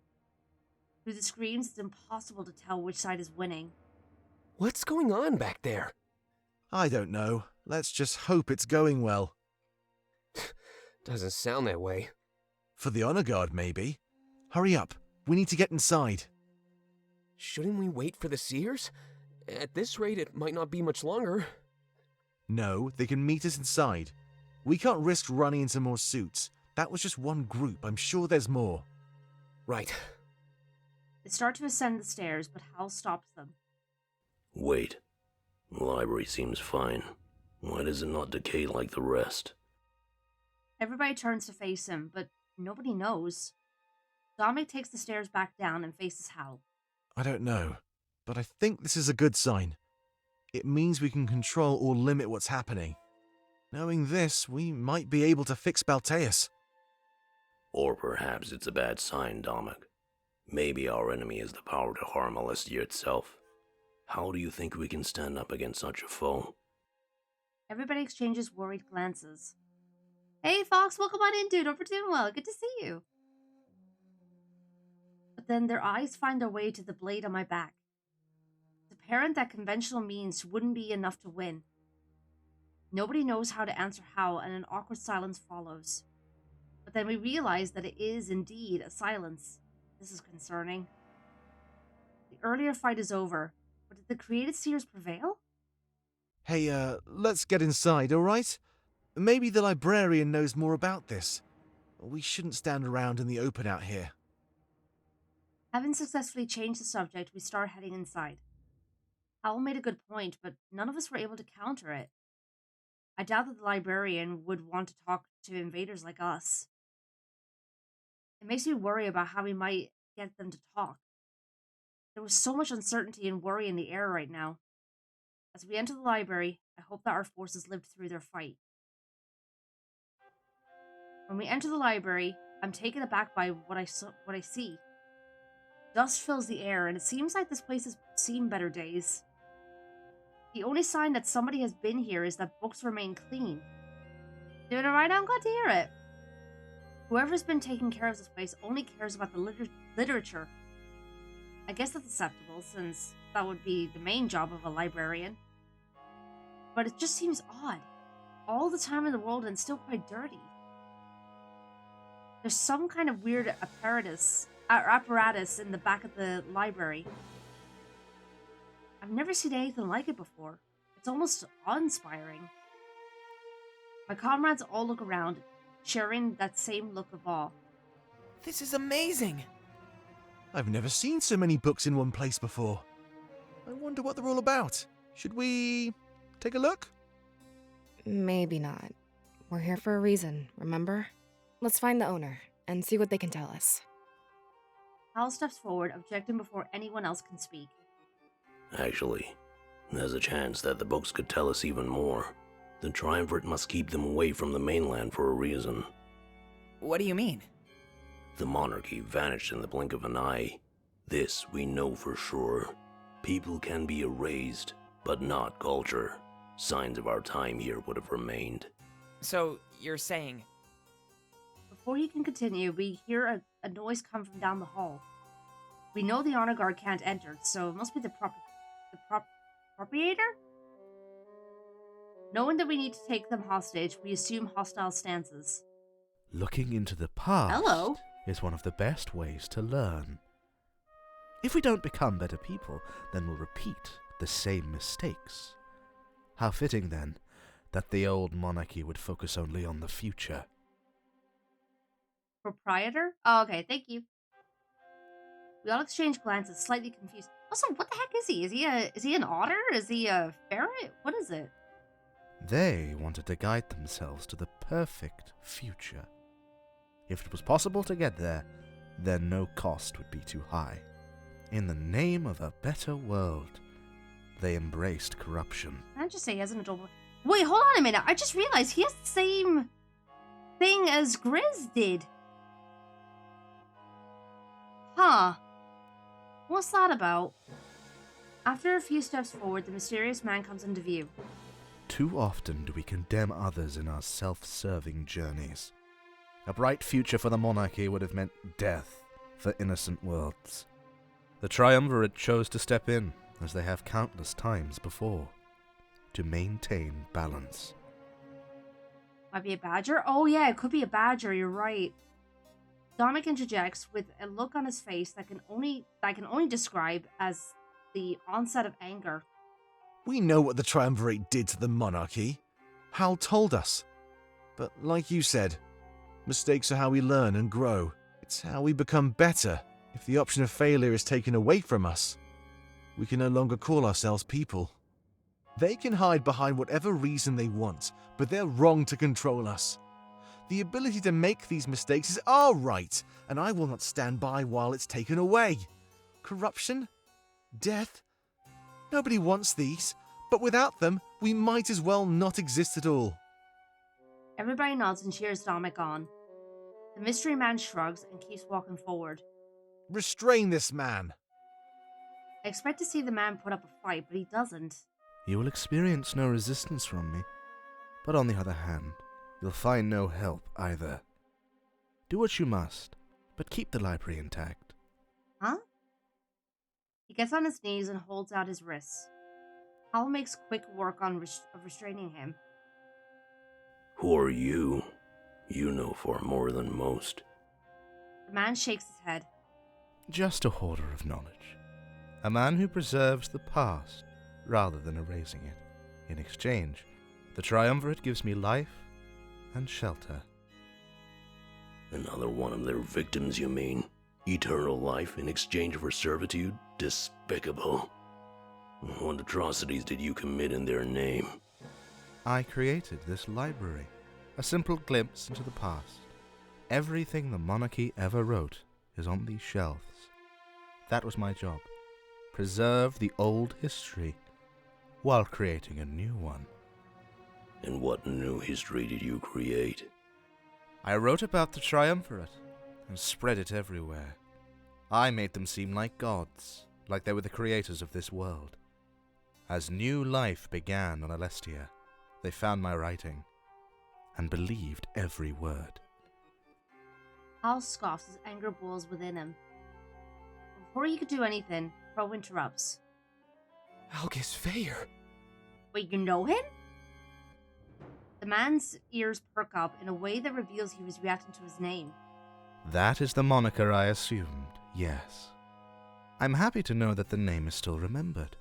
[SPEAKER 1] Through the screams, it's impossible to tell which side is winning.
[SPEAKER 10] What's going on back there?
[SPEAKER 2] I don't know. Let's just hope it's going well.
[SPEAKER 10] Doesn't sound that way.
[SPEAKER 2] For the honor guard, maybe. Hurry up. We need to get inside.
[SPEAKER 10] Shouldn't we wait for the seers? At this rate, it might not be much longer.
[SPEAKER 2] No, they can meet us inside. We can't risk running into more suits. That was just one group. I'm sure there's more.
[SPEAKER 10] Right.
[SPEAKER 1] They start to ascend the stairs, but Hal stops them.
[SPEAKER 8] Wait. The library seems fine. Why does it not decay like the rest?
[SPEAKER 1] Everybody turns to face him, but nobody knows. Domic takes the stairs back down and faces Hal.
[SPEAKER 2] I don't know, but I think this is a good sign. It means we can control or limit what's happening. Knowing this, we might be able to fix Balteus.
[SPEAKER 8] Or perhaps it's a bad sign, Domic. Maybe our enemy has the power to harm Alestia itself. How do you think we can stand up against such a foe?
[SPEAKER 1] Everybody exchanges worried glances. Hey, Fox, welcome on in, dude. Hope you're doing well. Good to see you. But then their eyes find their way to the blade on my back. It's apparent that conventional means wouldn't be enough to win. Nobody knows how to answer how, and an awkward silence follows. But then we realize that it is indeed a silence. This is concerning. The earlier fight is over, but did the created seers prevail?
[SPEAKER 2] Hey, let's get inside, alright? Maybe the librarian knows more about this. We shouldn't stand around in the open out here.
[SPEAKER 1] Having successfully changed the subject, we start heading inside. Howell made a good point, but none of us were able to counter it. I doubt that the librarian would want to talk to invaders like us. It makes me worry about how we might get them to talk. There was so much uncertainty and worry in the air right now. As we enter the library, I hope that our forces lived through their fight. When we enter the library, I'm taken aback by what I see. Dust fills the air, and it seems like this place has seen better days. The only sign that somebody has been here is that books remain clean. Doing alright? I'm glad to hear it. Whoever's been taking care of this place only cares about the literature. I guess that's acceptable, since that would be the main job of a librarian. but it just seems odd. All the time in the world and still quite dirty. There's some kind of weird apparatus in the back of the library. I've never seen anything like it before. It's almost awe-inspiring. My comrades all look around, sharing that same look of awe.
[SPEAKER 6] This is amazing!
[SPEAKER 2] I've never seen so many books in one place before. I wonder what they're all about. Should we take a look?
[SPEAKER 7] Maybe not. We're here for a reason, remember? Let's find the owner and see what they can tell us.
[SPEAKER 1] Hal steps forward, objecting before anyone else can speak.
[SPEAKER 8] Actually, there's a chance that the books could tell us even more. The Triumvirate must keep them away from the mainland for a reason.
[SPEAKER 6] What do you mean?
[SPEAKER 8] The monarchy vanished in the blink of an eye. This we know for sure. People can be erased, but not culture. Signs of our time here would have remained.
[SPEAKER 6] So, you're saying...
[SPEAKER 1] Before he can continue, we hear a noise come from down the hall. We know the honor guard can't enter, so it must be the proprietor? Knowing that we need to take them hostage, we assume hostile stances.
[SPEAKER 16] Looking into the past
[SPEAKER 1] Hello.
[SPEAKER 16] is one of the best ways to learn. If we don't become better people, then we'll repeat the same mistakes. How fitting, then, that the old monarchy would focus only on the future.
[SPEAKER 1] Proprietor? Oh, okay, thank you. We all exchange glances, slightly confused. Also, what the heck is he? Is he an otter? Is he a ferret? What is it?
[SPEAKER 16] They wanted to guide themselves to the perfect future. If it was possible to get there, then no cost would be too high. In the name of a better world, they embraced corruption.
[SPEAKER 1] Can I just say he has an adorable... Wait, hold on a minute. I just realized he has the same thing as Grizz did. Huh. What's that about? After a few steps forward, the mysterious man comes into view.
[SPEAKER 16] Too often do we condemn others in our self-serving journeys. A bright future for the monarchy would have meant death for innocent worlds. The Triumvirate chose to step in, as they have countless times before, to maintain balance.
[SPEAKER 1] Might be a badger? Oh yeah, it could be a badger, you're right. Dominic interjects with a look on his face that can only describe as the onset of anger.
[SPEAKER 2] We know what the Triumvirate did to the monarchy. Hal told us. But like you said, mistakes are how we learn and grow. It's how we become better. If the option of failure is taken away from us, we can no longer call ourselves people. They can hide behind whatever reason they want, but they're wrong to control us. The ability to make these mistakes is our right, and I will not stand by while it's taken away. Corruption? Death? Nobody wants these, but without them, we might as well not exist at all.
[SPEAKER 1] Everybody nods and cheers Dominic on. The mystery man shrugs and keeps walking forward.
[SPEAKER 2] Restrain this man.
[SPEAKER 1] I expect to see the man put up a fight, but he doesn't.
[SPEAKER 16] You will experience no resistance from me, but on the other hand, you'll find no help either. Do what you must, but keep the library intact.
[SPEAKER 1] Huh? He gets on his knees and holds out his wrists. Hal makes quick work of restraining him.
[SPEAKER 8] Who are you? You know far more than most.
[SPEAKER 1] The man shakes his head.
[SPEAKER 16] Just a hoarder of knowledge. A man who preserves the past rather than erasing it. In exchange, the Triumvirate gives me life and shelter.
[SPEAKER 8] Another one of their victims, you mean? Eternal life in exchange for servitude? Despicable. What atrocities did you commit in their name?
[SPEAKER 16] I created this library, a simple glimpse into the past. Everything the monarchy ever wrote is on these shelves. That was my job. Preserve the old history while creating a new one.
[SPEAKER 8] And what new history did you create?
[SPEAKER 16] I wrote about the Triumvirate and spread it everywhere. I made them seem like gods, like they were the creators of this world. As new life began on Alestia, they found my writing and believed every word.
[SPEAKER 1] Hal scoffs as anger boils within him. Before he could do anything, Crow interrupts.
[SPEAKER 6] Algus Fayer.
[SPEAKER 1] Wait, you know him? The man's ears perk up in a way that reveals he was reacting to his name.
[SPEAKER 16] That is the moniker I assumed, yes. I'm happy to know that the name is still remembered.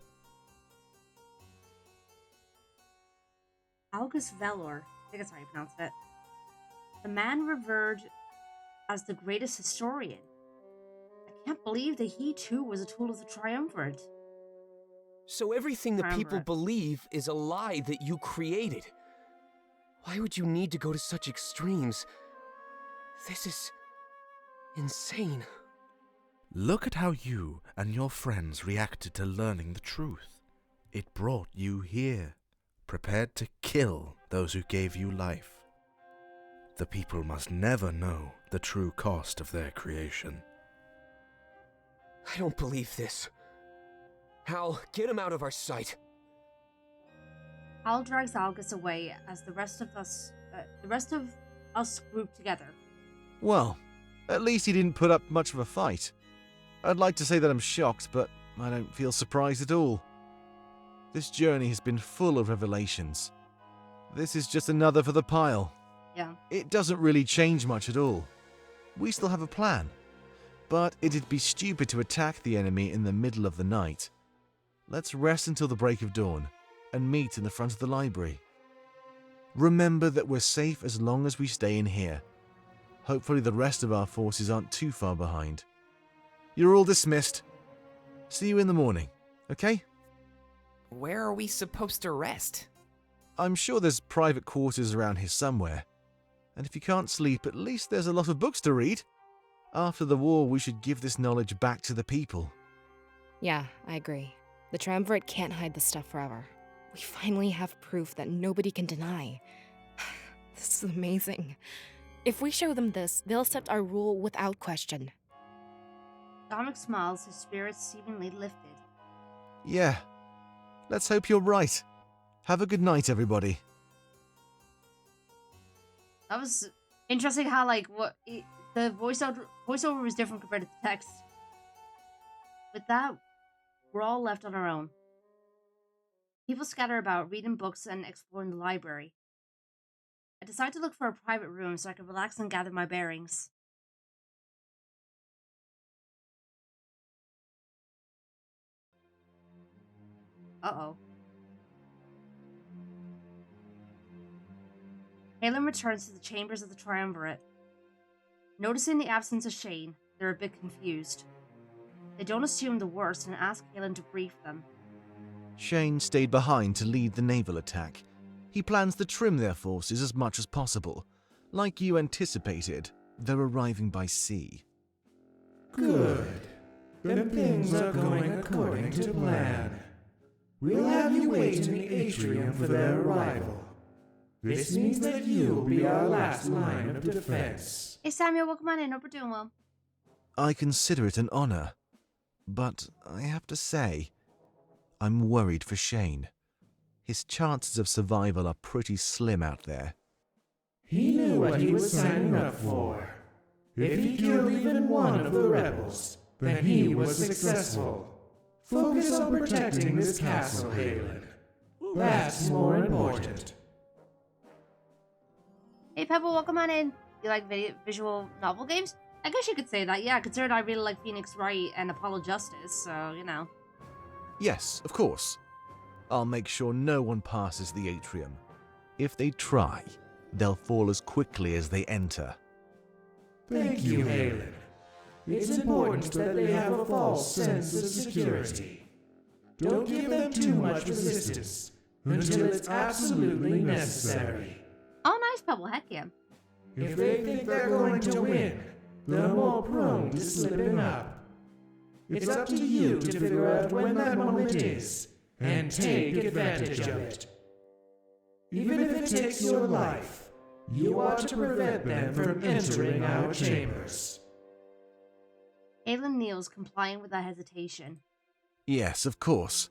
[SPEAKER 1] August Velor, I think that's how you pronounce it. The man revered as the greatest historian. I can't believe that he too was a tool of the Triumvirate.
[SPEAKER 10] So everything the people
[SPEAKER 1] Triumvirate.
[SPEAKER 10] believe is a lie that you created. Why would you need to go to such extremes? This is insane.
[SPEAKER 16] Look at how you and your friends reacted to learning the truth. It brought you here, prepared to kill those who gave you life. The people must never know the true cost of their creation.
[SPEAKER 10] I don't believe this. Hal, get him out of our sight.
[SPEAKER 1] Hal drags August away as the rest of us group together.
[SPEAKER 2] Well, at least he didn't put up much of a fight. I'd like to say that I'm shocked, but I don't feel surprised at all. This journey has been full of revelations. This is just another for the pile.
[SPEAKER 1] Yeah.
[SPEAKER 2] It doesn't really change much at all. We still have a plan. But it'd be stupid to attack the enemy in the middle of the night. Let's rest until the break of dawn and meet in the front of the library. Remember that we're safe as long as we stay in here. Hopefully the rest of our forces aren't too far behind. You're all dismissed. See you in the morning, okay?
[SPEAKER 6] Where are we supposed to rest?
[SPEAKER 2] I'm sure there's private quarters around here somewhere. And if you can't sleep, at least there's a lot of books to read. After the war, we should give this knowledge back to the people.
[SPEAKER 7] Yeah, I agree. The Triumvirate can't hide this stuff forever. We finally have proof that nobody can deny. This is amazing. If we show them this, they'll accept our rule without question.
[SPEAKER 1] Dominic smiles, his spirits seemingly lifted.
[SPEAKER 2] Yeah. Let's hope you're right. Have a good night, everybody.
[SPEAKER 1] That was interesting how, the voiceover was different compared to the text. With that, we're all left on our own. People scatter about, reading books and exploring the library. I decide to look for a private room so I can relax and gather my bearings. Uh-oh. Halen returns to the chambers of the Triumvirate. Noticing the absence of Shane, they're a bit confused. They don't assume the worst and ask Halen to brief them.
[SPEAKER 2] Shane stayed behind to lead the naval attack. He plans to trim their forces as much as possible. Like you anticipated, they're arriving by sea.
[SPEAKER 17] Good. Then things are going according to plan. We'll have you wait in the atrium for their arrival. This means that you'll be our last line of defense.
[SPEAKER 1] Hey Samuel, welcome on in. Hope we're doing well.
[SPEAKER 2] I consider it an honor. But I have to say, I'm worried for Shane. His chances of survival are pretty slim out there.
[SPEAKER 17] He knew what he was signing up for. If he killed even one of the rebels, then he was successful. Focus on protecting this castle, Halen. That's more important.
[SPEAKER 1] Hey Pebble, welcome on in. You like visual novel games? I guess you could say that, yeah, considering I really like Phoenix Wright and Apollo Justice, so, you know.
[SPEAKER 2] Yes, of course. I'll make sure no one passes the atrium. If they try, they'll fall as quickly as they enter.
[SPEAKER 17] Thank you, Halen. It's important that they have a false sense of security. Don't give them too much resistance until it's absolutely necessary.
[SPEAKER 1] Oh, nice, Pebble, heck yeah.
[SPEAKER 17] If they think they're going to win, they're more prone to slipping up. It's up to you to figure out when that moment is, and take advantage of it. Even if it takes your life, you ought to prevent them from entering our chambers.
[SPEAKER 1] Halen kneels, complying without hesitation.
[SPEAKER 2] Yes, of course.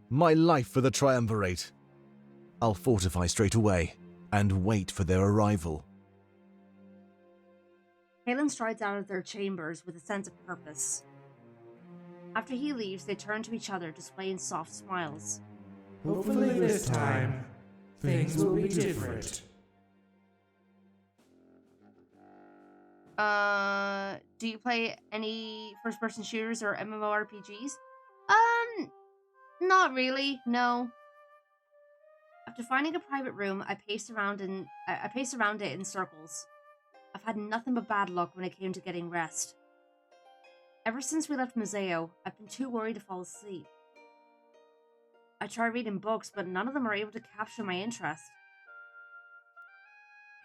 [SPEAKER 2] My life for the Triumvirate. I'll fortify straight away, and wait for their arrival.
[SPEAKER 1] Halen strides out of their chambers with a sense of purpose. After he leaves, they turn to each other, displaying soft smiles.
[SPEAKER 17] Hopefully this time, things will be different.
[SPEAKER 1] Do you play any first-person shooters or MMORPGs? Not really, no. After finding a private room, I paced around it in circles. I've had nothing but bad luck when it came to getting rest. Ever since we left Museo, I've been too worried to fall asleep. I try reading books, but none of them are able to capture my interest.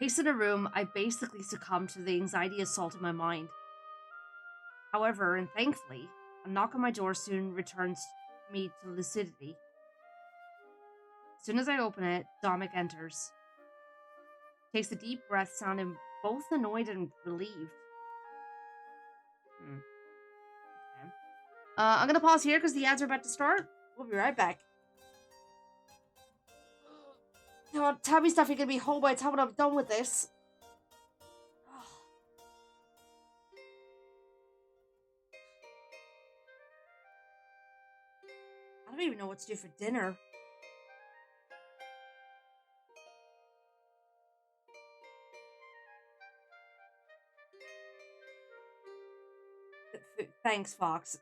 [SPEAKER 1] Paced in a room, I basically succumbed to the anxiety assault in my mind. However, and thankfully, a knock on my door soon returns me to lucidity. As soon as I open it, Dominic enters. Takes a deep breath, sounding both annoyed and relieved. Okay. I'm gonna pause here because the ads are about to start. We'll be right back. Oh, Tabby's definitely gonna be home by the time I'm done with this. I don't even know what to do for dinner. Thanks, Fox.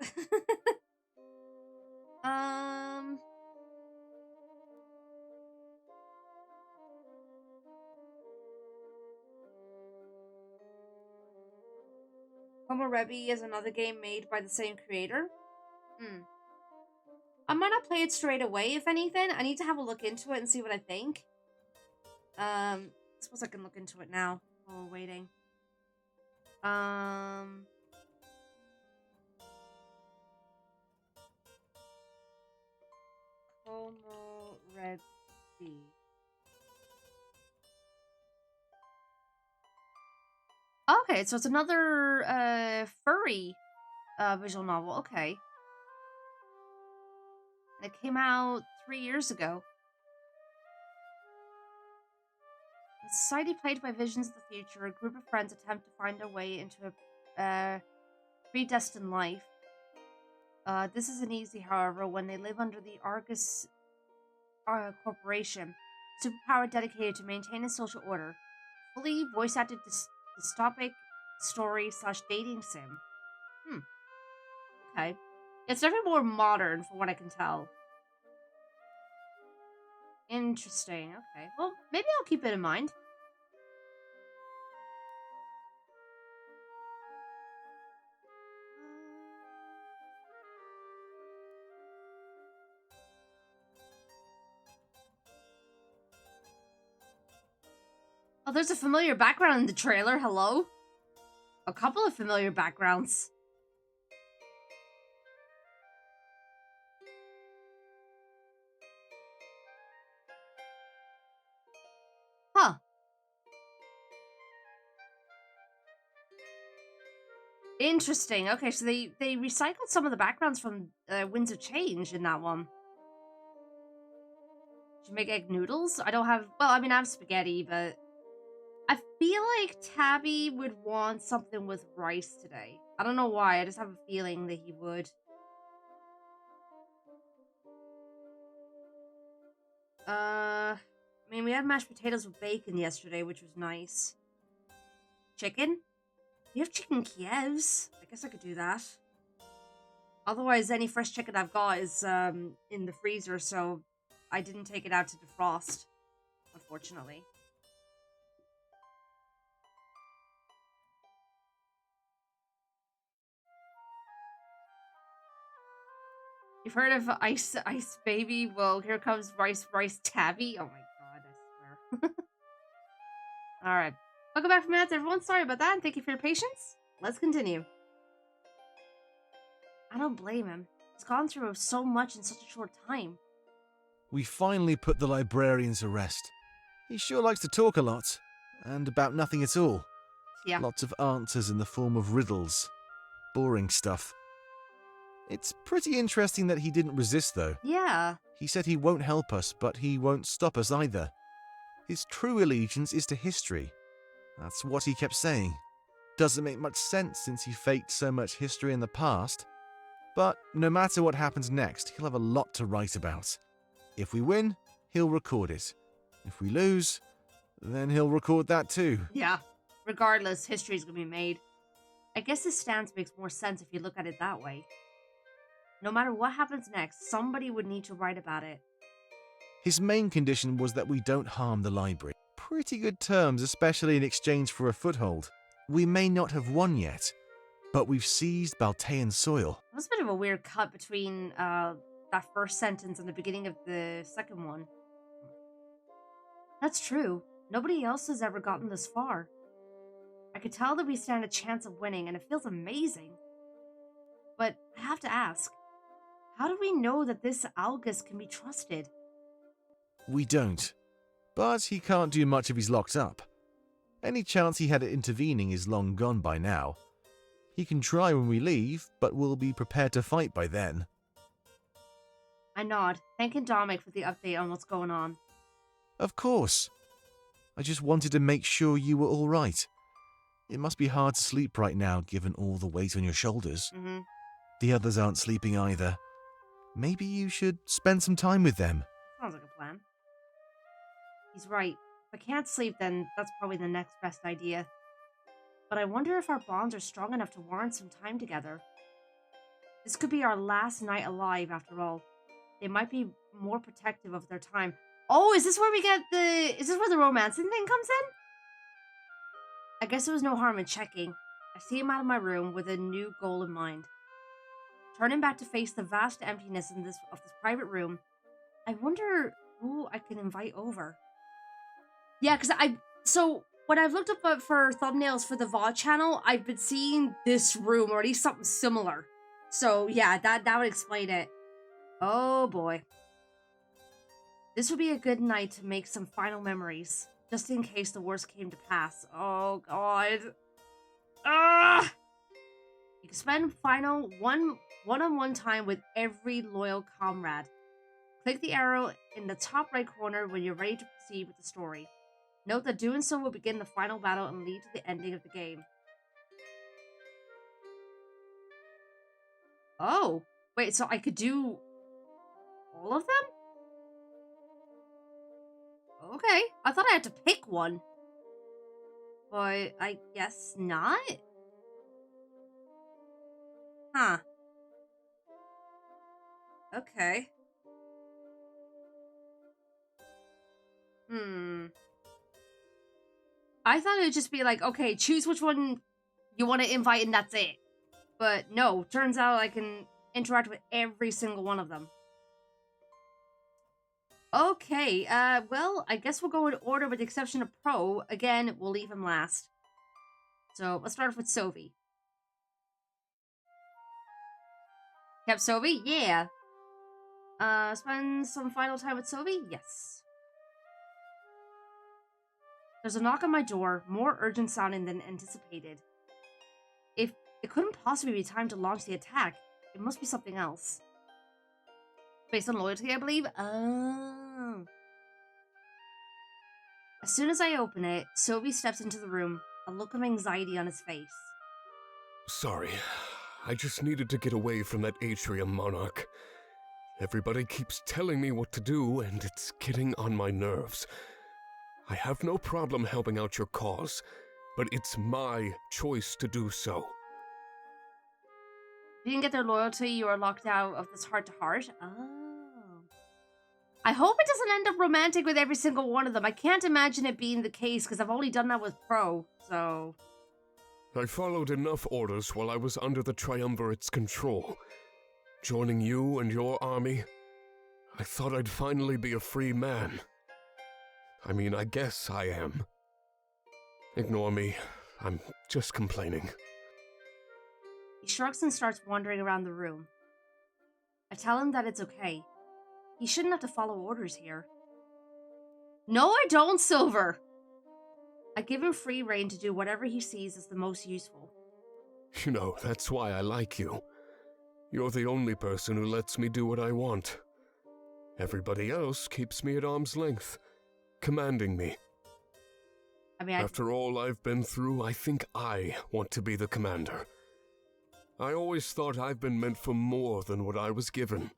[SPEAKER 1] Homo Rebi is another game made by the same creator. I might not play it straight away, if anything. I need to have a look into it and see what I think. I suppose I can look into it now while we're waiting. Homo Rebi. Okay, so it's another furry visual novel. Okay. It came out 3 years ago. In a society plagued by visions of the future, a group of friends attempt to find a way into a predestined life. This isn't easy, however, when they live under the Argus Corporation, superpower dedicated to maintaining social order. Fully voice-acted dystopic story/dating sim. Okay. It's definitely more modern from what I can tell. Interesting. Okay. Well, maybe I'll keep it in mind. Oh, there's a familiar background in the trailer. Hello? A couple of familiar backgrounds. Huh. Interesting. Okay, so they recycled some of the backgrounds from Winds of Change in that one. Did you make egg noodles? I don't have... Well, I mean, I have spaghetti, but... I feel like Tabby would want something with rice today. I don't know why. I just have a feeling that he would. I mean, we had mashed potatoes with bacon yesterday, which was nice. Chicken? You have chicken Kievs. I guess I could do that. Otherwise, any fresh chicken I've got is in the freezer, so I didn't take it out to defrost, unfortunately. You've heard of Ice Baby? Well, here comes Rice Tabby. Oh my god, I swear. Alright. Welcome back from ads, everyone. Sorry about that, and thank you for your patience. Let's continue. I don't blame him. He's gone through so much in such a short time.
[SPEAKER 2] We finally put the librarian to rest. He sure likes to talk a lot, and about nothing at all.
[SPEAKER 1] Yeah.
[SPEAKER 2] Lots of answers in the form of riddles. Boring stuff. It's pretty interesting that he didn't resist, though.
[SPEAKER 1] Yeah.
[SPEAKER 2] He said he won't help us, but he won't stop us either. His true allegiance is to history. That's what he kept saying. Doesn't make much sense since he faked so much history in the past. But no matter what happens next, he'll have a lot to write about. If we win, he'll record it. If we lose, then he'll record that too.
[SPEAKER 1] Yeah. Regardless, history's gonna be made. I guess his stance makes more sense if you look at it that way. No matter what happens next, somebody would need to write about it.
[SPEAKER 2] His main condition was that we don't harm the library. Pretty good terms, especially in exchange for a foothold. We may not have won yet, but we've seized Baltean soil.
[SPEAKER 1] That was a bit of a weird cut between that first sentence and the beginning of the second one. That's true. Nobody else has ever gotten this far. I could tell that we stand a chance of winning, and it feels amazing. But I have to ask, how do we know that this Algus can be trusted?
[SPEAKER 2] We don't. But he can't do much if he's locked up. Any chance he had at intervening is long gone by now. He can try when we leave, but we'll be prepared to fight by then.
[SPEAKER 1] I nod, thanking Dominic for the update on what's going on.
[SPEAKER 2] Of course. I just wanted to make sure you were all right. It must be hard to sleep right now, given all the weight on your shoulders.
[SPEAKER 1] Mm-hmm.
[SPEAKER 2] The others aren't sleeping either. Maybe you should spend some time with them.
[SPEAKER 1] Sounds like a plan. He's right. If I can't sleep, then that's probably the next best idea. But I wonder if our bonds are strong enough to warrant some time together. This could be our last night alive, after all. They might be more protective of their time. Oh, is this where we get the... Is this where the romancing thing comes in? I guess there was no harm in checking. I see him out of my room with a new goal in mind. Turning back to face the vast emptiness of this private room, I wonder who I can invite over. Yeah, because so when I've looked up for thumbnails for the VOD channel, I've been seeing this room, or at least something similar. So yeah, that would explain it. Oh boy. This would be a good night to make some final memories, just in case the worst came to pass. Oh god. Ah! You can spend final one-on-one time with every loyal comrade. Click the arrow in the top right corner when you're ready to proceed with the story. Note that doing so will begin the final battle and lead to the ending of the game. Oh, wait, so I could do all of them? Okay, I thought I had to pick one. But I guess not? Huh. Okay. I thought it would just be like, okay, choose which one you want to invite and that's it. But no, turns out I can interact with every single one of them. Okay, well, I guess we'll go in order with the exception of Pro. Again, we'll leave him last. So, let's start off with Sovi. Kept Sovi? Yeah. Spend some final time with Sovi? Yes. There's a knock on my door, more urgent sounding than anticipated. If it couldn't possibly be time to launch the attack, it must be something else. Based on loyalty, I believe? Oh. As soon as I open it, Sovi steps into the room, a look of anxiety on his face.
[SPEAKER 9] Sorry, I just needed to get away from that atrium, Monarch. Everybody keeps telling me what to do, and it's getting on my nerves. I have no problem helping out your cause, but it's my choice to do so.
[SPEAKER 1] If you didn't get their loyalty, you are locked out of this heart-to-heart. Oh. I hope it doesn't end up romantic with every single one of them. I can't imagine it being the case, because I've only done that with Pro, so...
[SPEAKER 9] I followed enough orders while I was under the Triumvirate's control. Joining you and your army, I thought I'd finally be a free man. I mean, I guess I am. Ignore me. I'm just complaining.
[SPEAKER 1] He shrugs and starts wandering around the room. I tell him that it's okay. He shouldn't have to follow orders here. No, I don't, Silver! I give him free rein to do whatever he sees as the most useful.
[SPEAKER 9] You know, that's why I like you. You're the only person who lets me do what I want. Everybody else keeps me at arm's length, commanding me.
[SPEAKER 1] I mean,
[SPEAKER 9] After all I've been through, I think I want to be the commander. I always thought I've been meant for more than what I was given.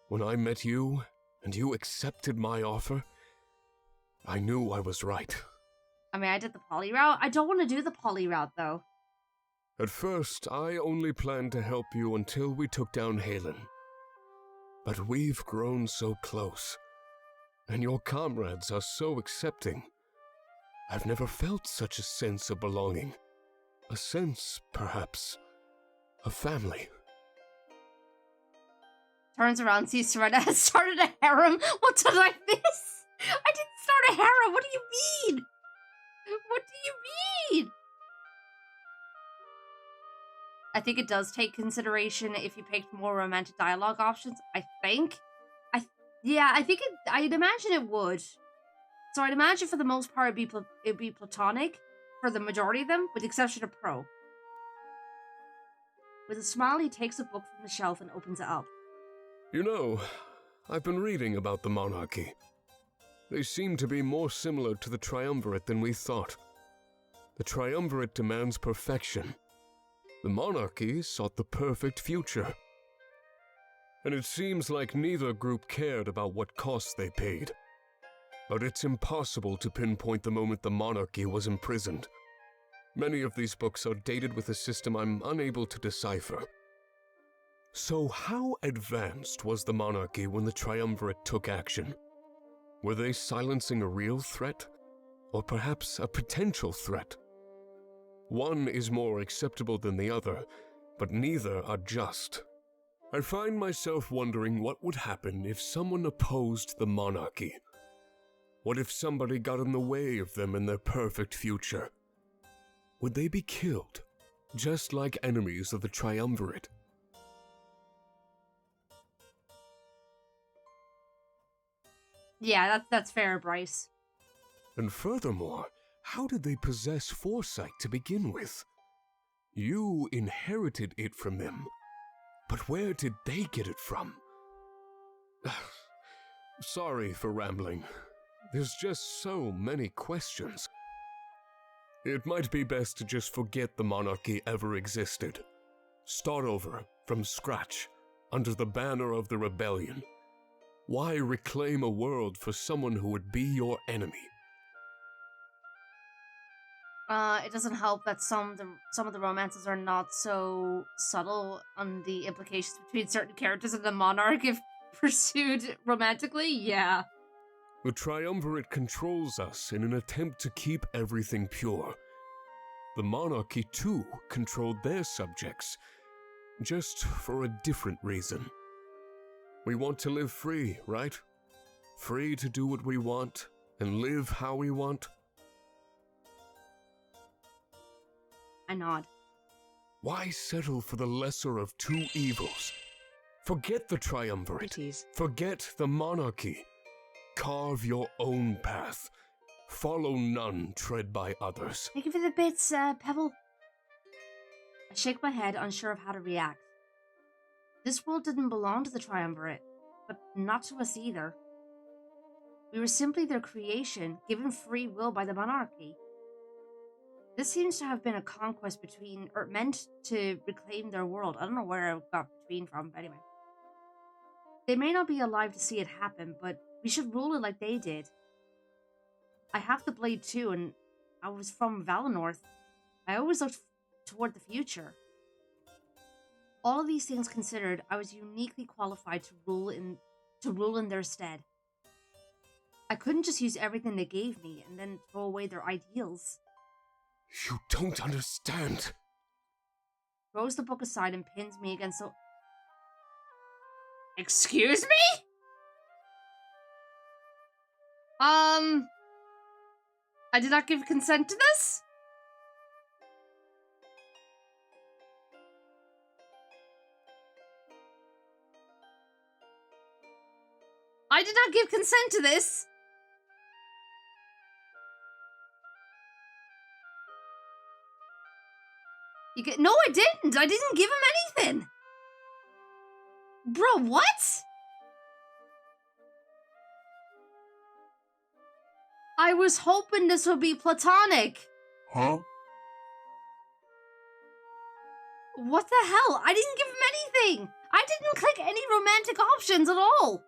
[SPEAKER 9] When I met you, and you accepted my offer, I knew I was right.
[SPEAKER 1] I mean, I did the poly route. I don't want to do the poly route, though.
[SPEAKER 9] At first, I only planned to help you until we took down Halen. But we've grown so close, and your comrades are so accepting. I've never felt such a sense of belonging. A sense, perhaps, of family.
[SPEAKER 1] Turns around, sees Serena has started a harem. What did I miss? I didn't start a harem. What do you mean? What do you mean? I think it does take consideration if you picked more romantic dialogue options. I think. I'd imagine it would. So I'd imagine for the most part it'd be platonic for the majority of them, with the exception of Pro. With a smile, he takes a book from the shelf and opens it up.
[SPEAKER 9] You know, I've been reading about the monarchy. They seem to be more similar to the triumvirate than we thought. The triumvirate demands perfection. The monarchy sought the perfect future. And it seems like neither group cared about what costs they paid. But it's impossible to pinpoint the moment the monarchy was imprisoned. Many of these books are dated with a system I'm unable to decipher. So how advanced was the monarchy when the triumvirate took action? Were they silencing a real threat? Or perhaps a potential threat? One is more acceptable than the other, but neither are just. I find myself wondering what would happen if someone opposed the monarchy. What if somebody got in the way of them in their perfect future? Would they be killed, just like enemies of the triumvirate?
[SPEAKER 1] Yeah, that's fair, Bryce.
[SPEAKER 9] And furthermore, how did they possess foresight to begin with? You inherited it from them. But where did they get it from? Sorry for rambling. There's just so many questions. It might be best to just forget the monarchy ever existed. Start over, from scratch, under the banner of the rebellion. Why reclaim a world for someone who would be your enemy?
[SPEAKER 1] It doesn't help that some of the romances are not so subtle on the implications between certain characters and the monarch if pursued romantically. Yeah.
[SPEAKER 9] The triumvirate controls us in an attempt to keep everything pure. The monarchy, too, controlled their subjects, just for a different reason. We want to live free, right? Free to do what we want and live how we want.
[SPEAKER 1] I nod.
[SPEAKER 9] Why settle for the lesser of two evils? Forget the triumvirate. Forget the monarchy. Carve your own path. Follow none, tread by others.
[SPEAKER 1] Thank you for the bits, Pebble. I shake my head, unsure of how to react. This world didn't belong to the triumvirate, but not to us either. We were simply their creation, given free will by the monarchy. This seems to have been a conquest meant to reclaim their world. I don't know where I got between from, but anyway. They may not be alive to see it happen, but we should rule it like they did. I have the blade too, and I was from Valinor. I always looked toward the future. All of these things considered, I was uniquely qualified to rule in their stead. I couldn't just use everything they gave me and then throw away their ideals.
[SPEAKER 9] You don't understand.
[SPEAKER 1] Throws the book aside and pins me against the... Excuse me? I did not give consent to this? I did not give consent to this. No, I didn't. I didn't give him anything. Bro, what? I was hoping this would be platonic.
[SPEAKER 9] Huh?
[SPEAKER 1] What the hell? I didn't give him anything. I didn't click any romantic options at all.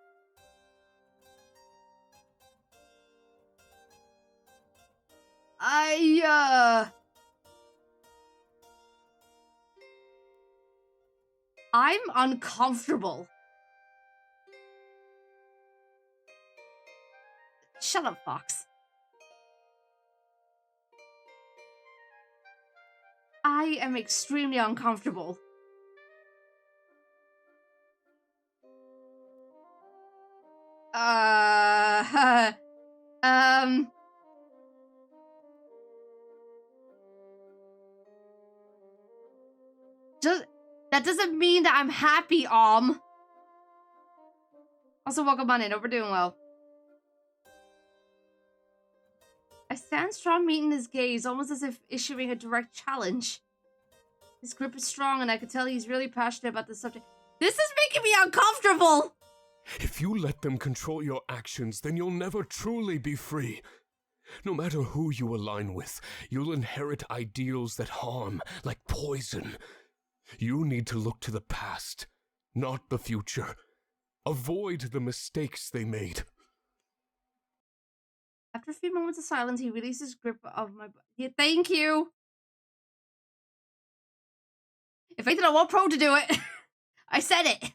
[SPEAKER 1] I'm uncomfortable. Shut up, Fox. I am extremely uncomfortable. That doesn't mean that I'm happy, Also, welcome on in. Hope we're doing well. I stand strong meeting his gaze, almost as if issuing a direct challenge. His grip is strong, and I could tell he's really passionate about the subject. This is making me uncomfortable!
[SPEAKER 9] If you let them control your actions, then you'll never truly be free. No matter who you align with, you'll inherit ideals that harm, like poison. You need to look to the past, not the future. Avoid the mistakes they made.
[SPEAKER 1] After a few moments of silence, he released his grip of my... Yeah, thank you! If I want Pro to do it, I said it!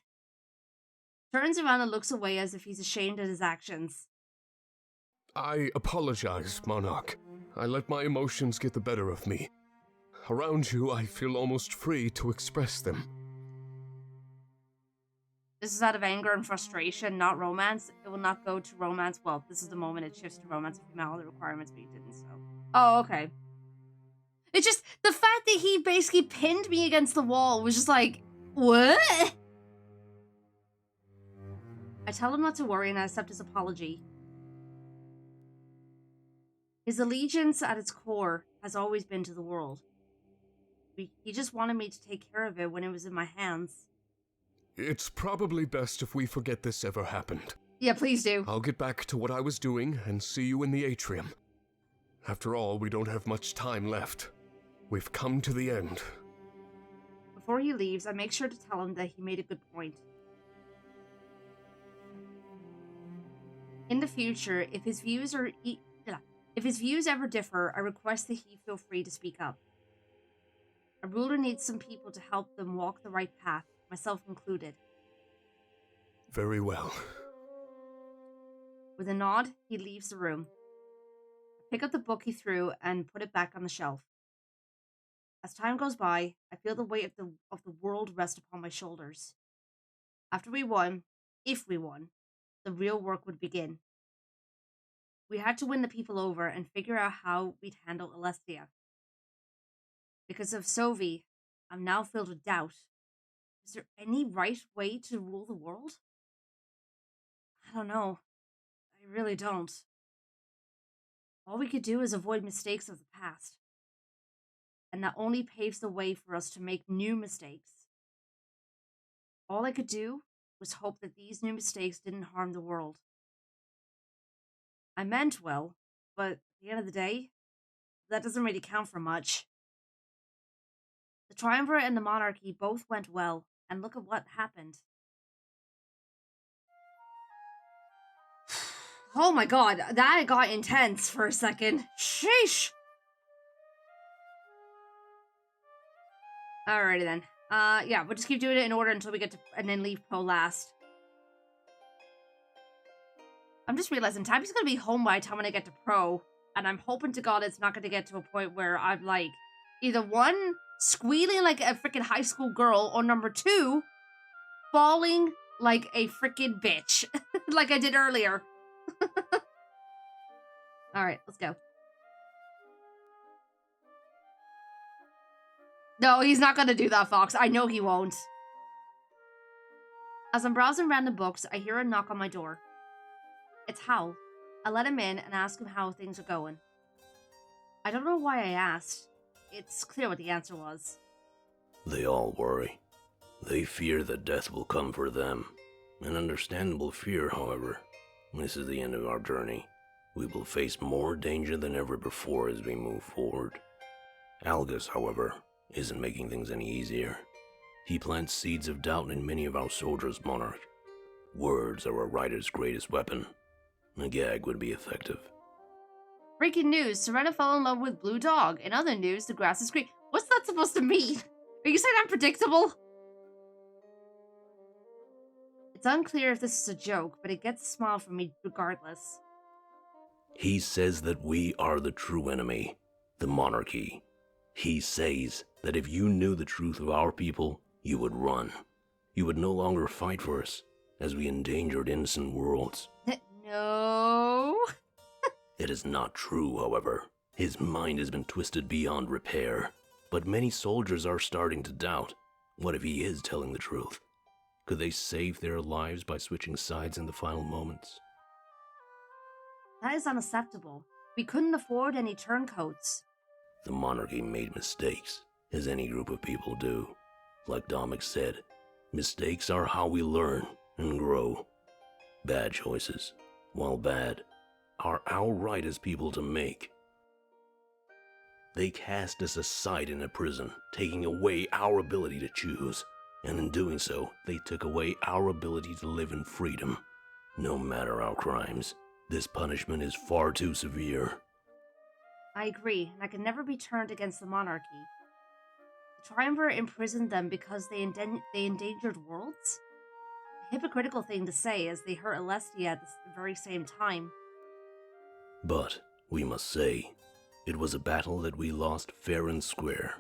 [SPEAKER 1] Turns around and looks away as if he's ashamed of his actions.
[SPEAKER 9] I apologize, Monarch. I let my emotions get the better of me. Around you, I feel almost free to express them.
[SPEAKER 1] This is out of anger and frustration, not romance. It will not go to romance. Well, this is the moment it shifts to romance if you met all the requirements, but you didn't, so... Oh, okay. It's just, the fact that he basically pinned me against the wall was just like, what? I tell him not to worry and I accept his apology. His allegiance at its core has always been to the world. He just wanted me to take care of it when it was in my hands.
[SPEAKER 9] It's probably best if we forget this ever happened.
[SPEAKER 1] Yeah, please do.
[SPEAKER 9] I'll get back to what I was doing and see you in the atrium. After all, we don't have much time left. We've come to the end.
[SPEAKER 1] Before he leaves, I make sure to tell him that he made a good point. In the future, if his views ever differ, I request that he feel free to speak up. A ruler needs some people to help them walk the right path, myself included.
[SPEAKER 9] Very well.
[SPEAKER 1] With a nod, he leaves the room. I pick up the book he threw and put it back on the shelf. As time goes by, I feel the weight of the world rest upon my shoulders. After we won, if we won, the real work would begin. We had to win the people over and figure out how we'd handle Alestia. Because of Sovi, I'm now filled with doubt. Is there any right way to rule the world? I don't know. I really don't. All we could do is avoid mistakes of the past. And that only paves the way for us to make new mistakes. All I could do was hope that these new mistakes didn't harm the world. I meant well, but at the end of the day, that doesn't really count for much. The Triumvirate and the Monarchy both went well, and look at what happened. Oh my god, that got intense for a second. Sheesh! Alrighty then. Yeah, we'll just keep doing it in order until we get to, and then leave Pro last. I'm just realizing Tabby's gonna be home by the time when I get to Pro, and I'm hoping to God it's not gonna get to a point where I'm like, either one, squealing like a freaking high school girl, or number two, falling like a freaking bitch, like I did earlier. Alright, let's go. No, he's not gonna do that, Fox. I know he won't. As I'm browsing random books, I hear a knock on my door. It's Howl. I let him in and ask him how things are going. I don't know why I asked. It's clear what the answer was.
[SPEAKER 8] They all worry. They fear that death will come for them. An understandable fear, however. This is the end of our journey. We will face more danger than ever before as we move forward. Algus, however, isn't making things any easier. He plants seeds of doubt in many of our soldiers, Monarch. Words are a writer's greatest weapon. A gag would be effective.
[SPEAKER 1] Breaking news, Serena fell in love with Blue Dog. In other news, the grass is green. What's that supposed to mean? Are you saying I'm predictable? It's unclear if this is a joke, but it gets a smile from me regardless.
[SPEAKER 8] He says that we are the true enemy, the monarchy. He says that if you knew the truth of our people, you would run. You would no longer fight for us, as we endangered innocent worlds.
[SPEAKER 1] No.
[SPEAKER 8] It is not true, however. His mind has been twisted beyond repair. But many soldiers are starting to doubt. What if he is telling the truth? Could they save their lives by switching sides in the final moments?
[SPEAKER 1] That is unacceptable. We couldn't afford any turncoats.
[SPEAKER 8] The monarchy made mistakes, as any group of people do. Like Dominic said, mistakes are how we learn and grow. Bad choices, while bad, are our right as people to make. They cast us aside in a prison, taking away our ability to choose. And in doing so, they took away our ability to live in freedom. No matter our crimes, this punishment is far too severe.
[SPEAKER 1] I agree, and I can never be turned against the monarchy. The Triumvirate imprisoned them because they endangered worlds? A hypocritical thing to say, as they hurt Alestia at the very same time.
[SPEAKER 8] But, we must say, it was a battle that we lost fair and square.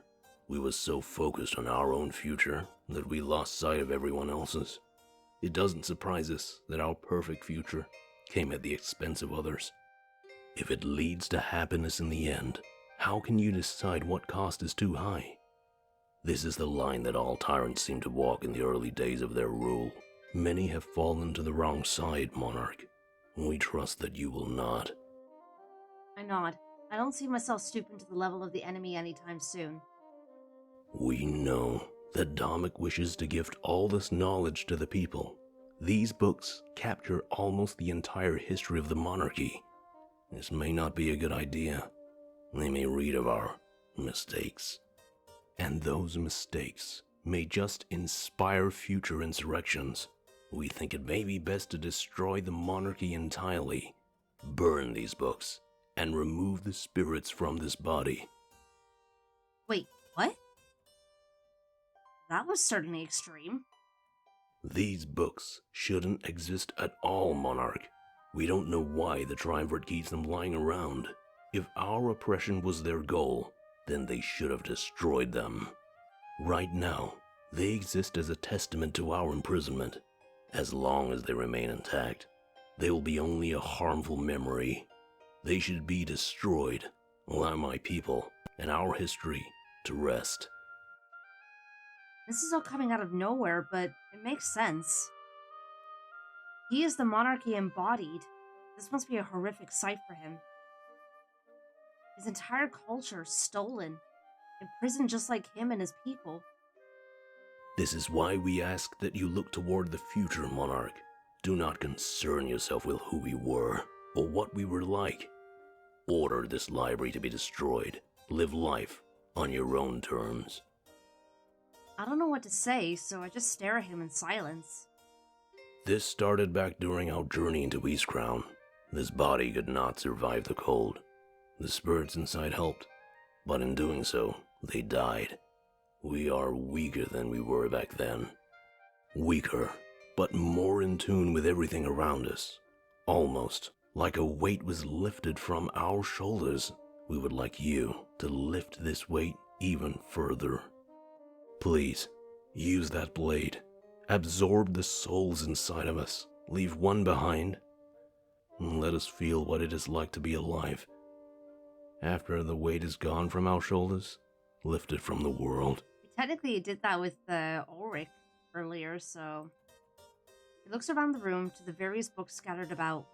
[SPEAKER 8] We were so focused on our own future that we lost sight of everyone else's. It doesn't surprise us that our perfect future came at the expense of others. If it leads to happiness in the end, how can you decide what cost is too high? This is the line that all tyrants seem to walk in the early days of their rule. Many have fallen to the wrong side, Monarch. We trust that you will not.
[SPEAKER 1] I nod. I don't see myself stooping to the level of the enemy anytime soon.
[SPEAKER 8] We know that Dominic wishes to gift all this knowledge to the people. These books capture almost the entire history of the monarchy. This may not be a good idea. They may read of our mistakes. And those mistakes may just inspire future insurrections. We think it may be best to destroy the monarchy entirely, burn these books, and remove the spirits from this body.
[SPEAKER 1] Wait, what? That was certainly extreme.
[SPEAKER 8] These books shouldn't exist at all, Monarch. We don't know why the Triumvirate keeps them lying around. If our oppression was their goal, then they should have destroyed them. Right now, they exist as a testament to our imprisonment. As long as they remain intact, they will be only a harmful memory. They should be destroyed. Allow my people and our history to rest.
[SPEAKER 1] This is all coming out of nowhere, but it makes sense. He is the monarchy embodied. This must be a horrific sight for him. His entire culture stolen, imprisoned just like him and his people.
[SPEAKER 8] This is why we ask that you look toward the future, Monarch. Do not concern yourself with who we were or what we were like. Order this library to be destroyed. Live life on your own terms.
[SPEAKER 1] I don't know what to say, so I just stare at him in silence.
[SPEAKER 8] This started back during our journey into Eastcrown. This body could not survive the cold. The spirits inside helped, but in doing so, they died. We are weaker than we were back then. Weaker, but more in tune with everything around us. Almost like a weight was lifted from our shoulders. We would like you to lift this weight even further. Please, use that blade. Absorb the souls inside of us. Leave one behind. And let us feel what it is like to be alive. After the weight is gone from our shoulders, lift it from the world.
[SPEAKER 1] We technically did that with Ulrich earlier, so... He looks around the room to the various books scattered about.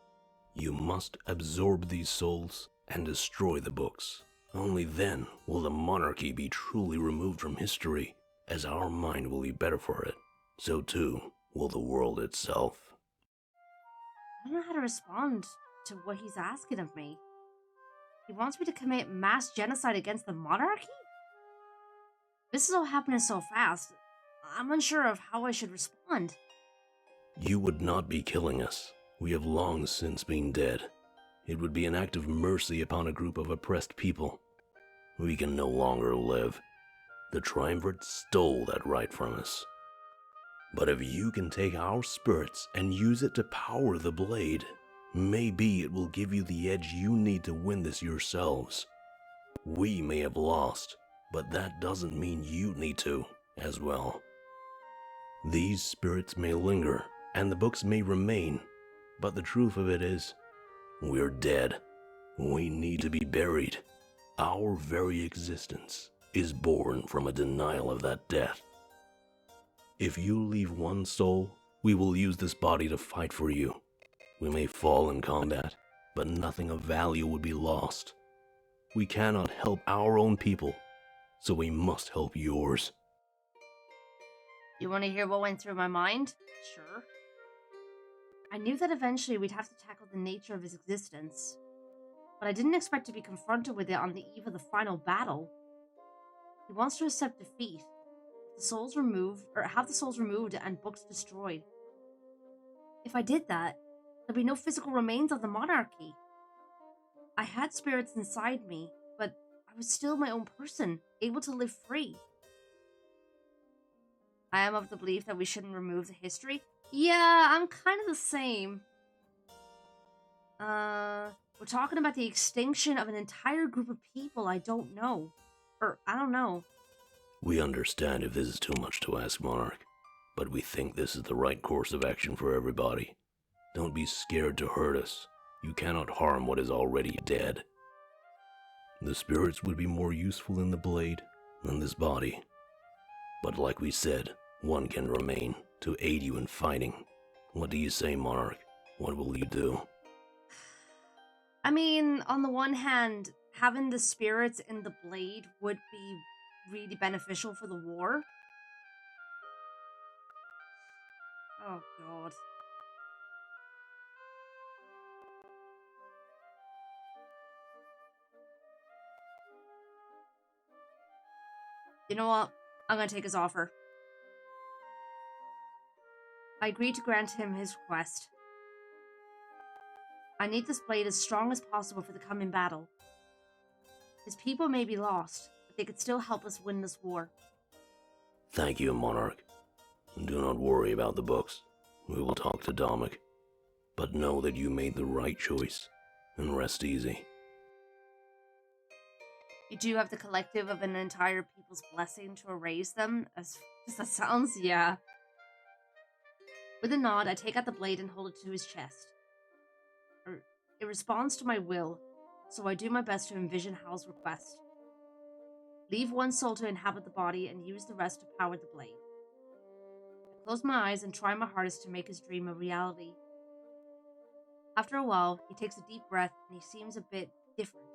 [SPEAKER 8] You must absorb these souls and destroy the books. Only then will the monarchy be truly removed from history, as our mind will be better for it. So too will the world itself.
[SPEAKER 1] I don't know how to respond to what he's asking of me. He wants me to commit mass genocide against the monarchy? This is all happening so fast. I'm unsure of how I should respond.
[SPEAKER 8] You would not be killing us. We have long since been dead. It would be an act of mercy upon a group of oppressed people. We can no longer live. The Triumvirate stole that right from us. But if you can take our spirits and use it to power the blade, maybe it will give you the edge you need to win this yourselves. We may have lost, but that doesn't mean you need to, as well. These spirits may linger, and the books may remain, but the truth of it is, we're dead. We need to be buried. Our very existence is born from a denial of that death. If you leave one soul, we will use this body to fight for you. We may fall in combat, but nothing of value would be lost. We cannot help our own people, so we must help yours.
[SPEAKER 1] You want to hear what went through my mind? Sure. I knew that eventually we'd have to tackle the nature of his existence, but I didn't expect to be confronted with it on the eve of the final battle. He wants to accept defeat, the souls removed, or have the souls removed and books destroyed. If I did that, there'd be no physical remains of the monarchy. I had spirits inside me, but I was still my own person, able to live free. I am of the belief that we shouldn't remove the history. Yeah, I'm kind of the same. We're talking about the extinction of an entire group of people I don't know. Or, I don't know.
[SPEAKER 8] We understand if this is too much to ask, Monarch, but we think this is the right course of action for everybody. Don't be scared to hurt us. You cannot harm what is already dead. The spirits would be more useful in the blade than this body. But like we said, one can remain to aid you in fighting. What do you say, Monarch? What will you do?
[SPEAKER 1] I mean, on the one hand, having the spirits in the blade would be really beneficial for the war. Oh, God. You know what? I'm gonna take his offer. I agreed to grant him his request. I need this blade as strong as possible for the coming battle. His people may be lost, but they could still help us win this war.
[SPEAKER 8] Thank you, Monarch. Do not worry about the books. We will talk to Dominic. But know that you made the right choice, and rest easy.
[SPEAKER 1] You do have the collective of an entire people's blessing to erase them, as that sounds, yeah. With a nod, I take out the blade and hold it to his chest. It responds to my will, so I do my best to envision Hal's request. Leave one soul to inhabit the body and use the rest to power the blade. I close my eyes and try my hardest to make his dream a reality. After a while, he takes a deep breath and he seems a bit different.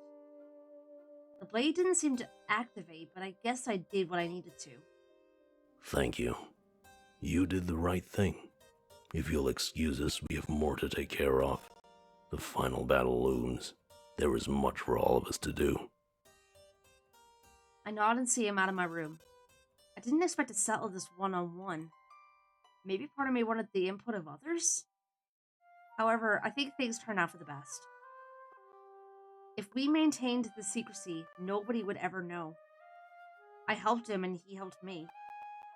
[SPEAKER 1] The blade didn't seem to activate, but I guess I did what I needed to.
[SPEAKER 8] Thank you. You did the right thing. If you'll excuse us, we have more to take care of. The final battle looms. There is much for all of us to do.
[SPEAKER 1] I nod and see him out of my room. I didn't expect to settle this one-on-one. Maybe part of me wanted the input of others? However, I think things turned out for the best. If we maintained the secrecy, nobody would ever know. I helped him and he helped me.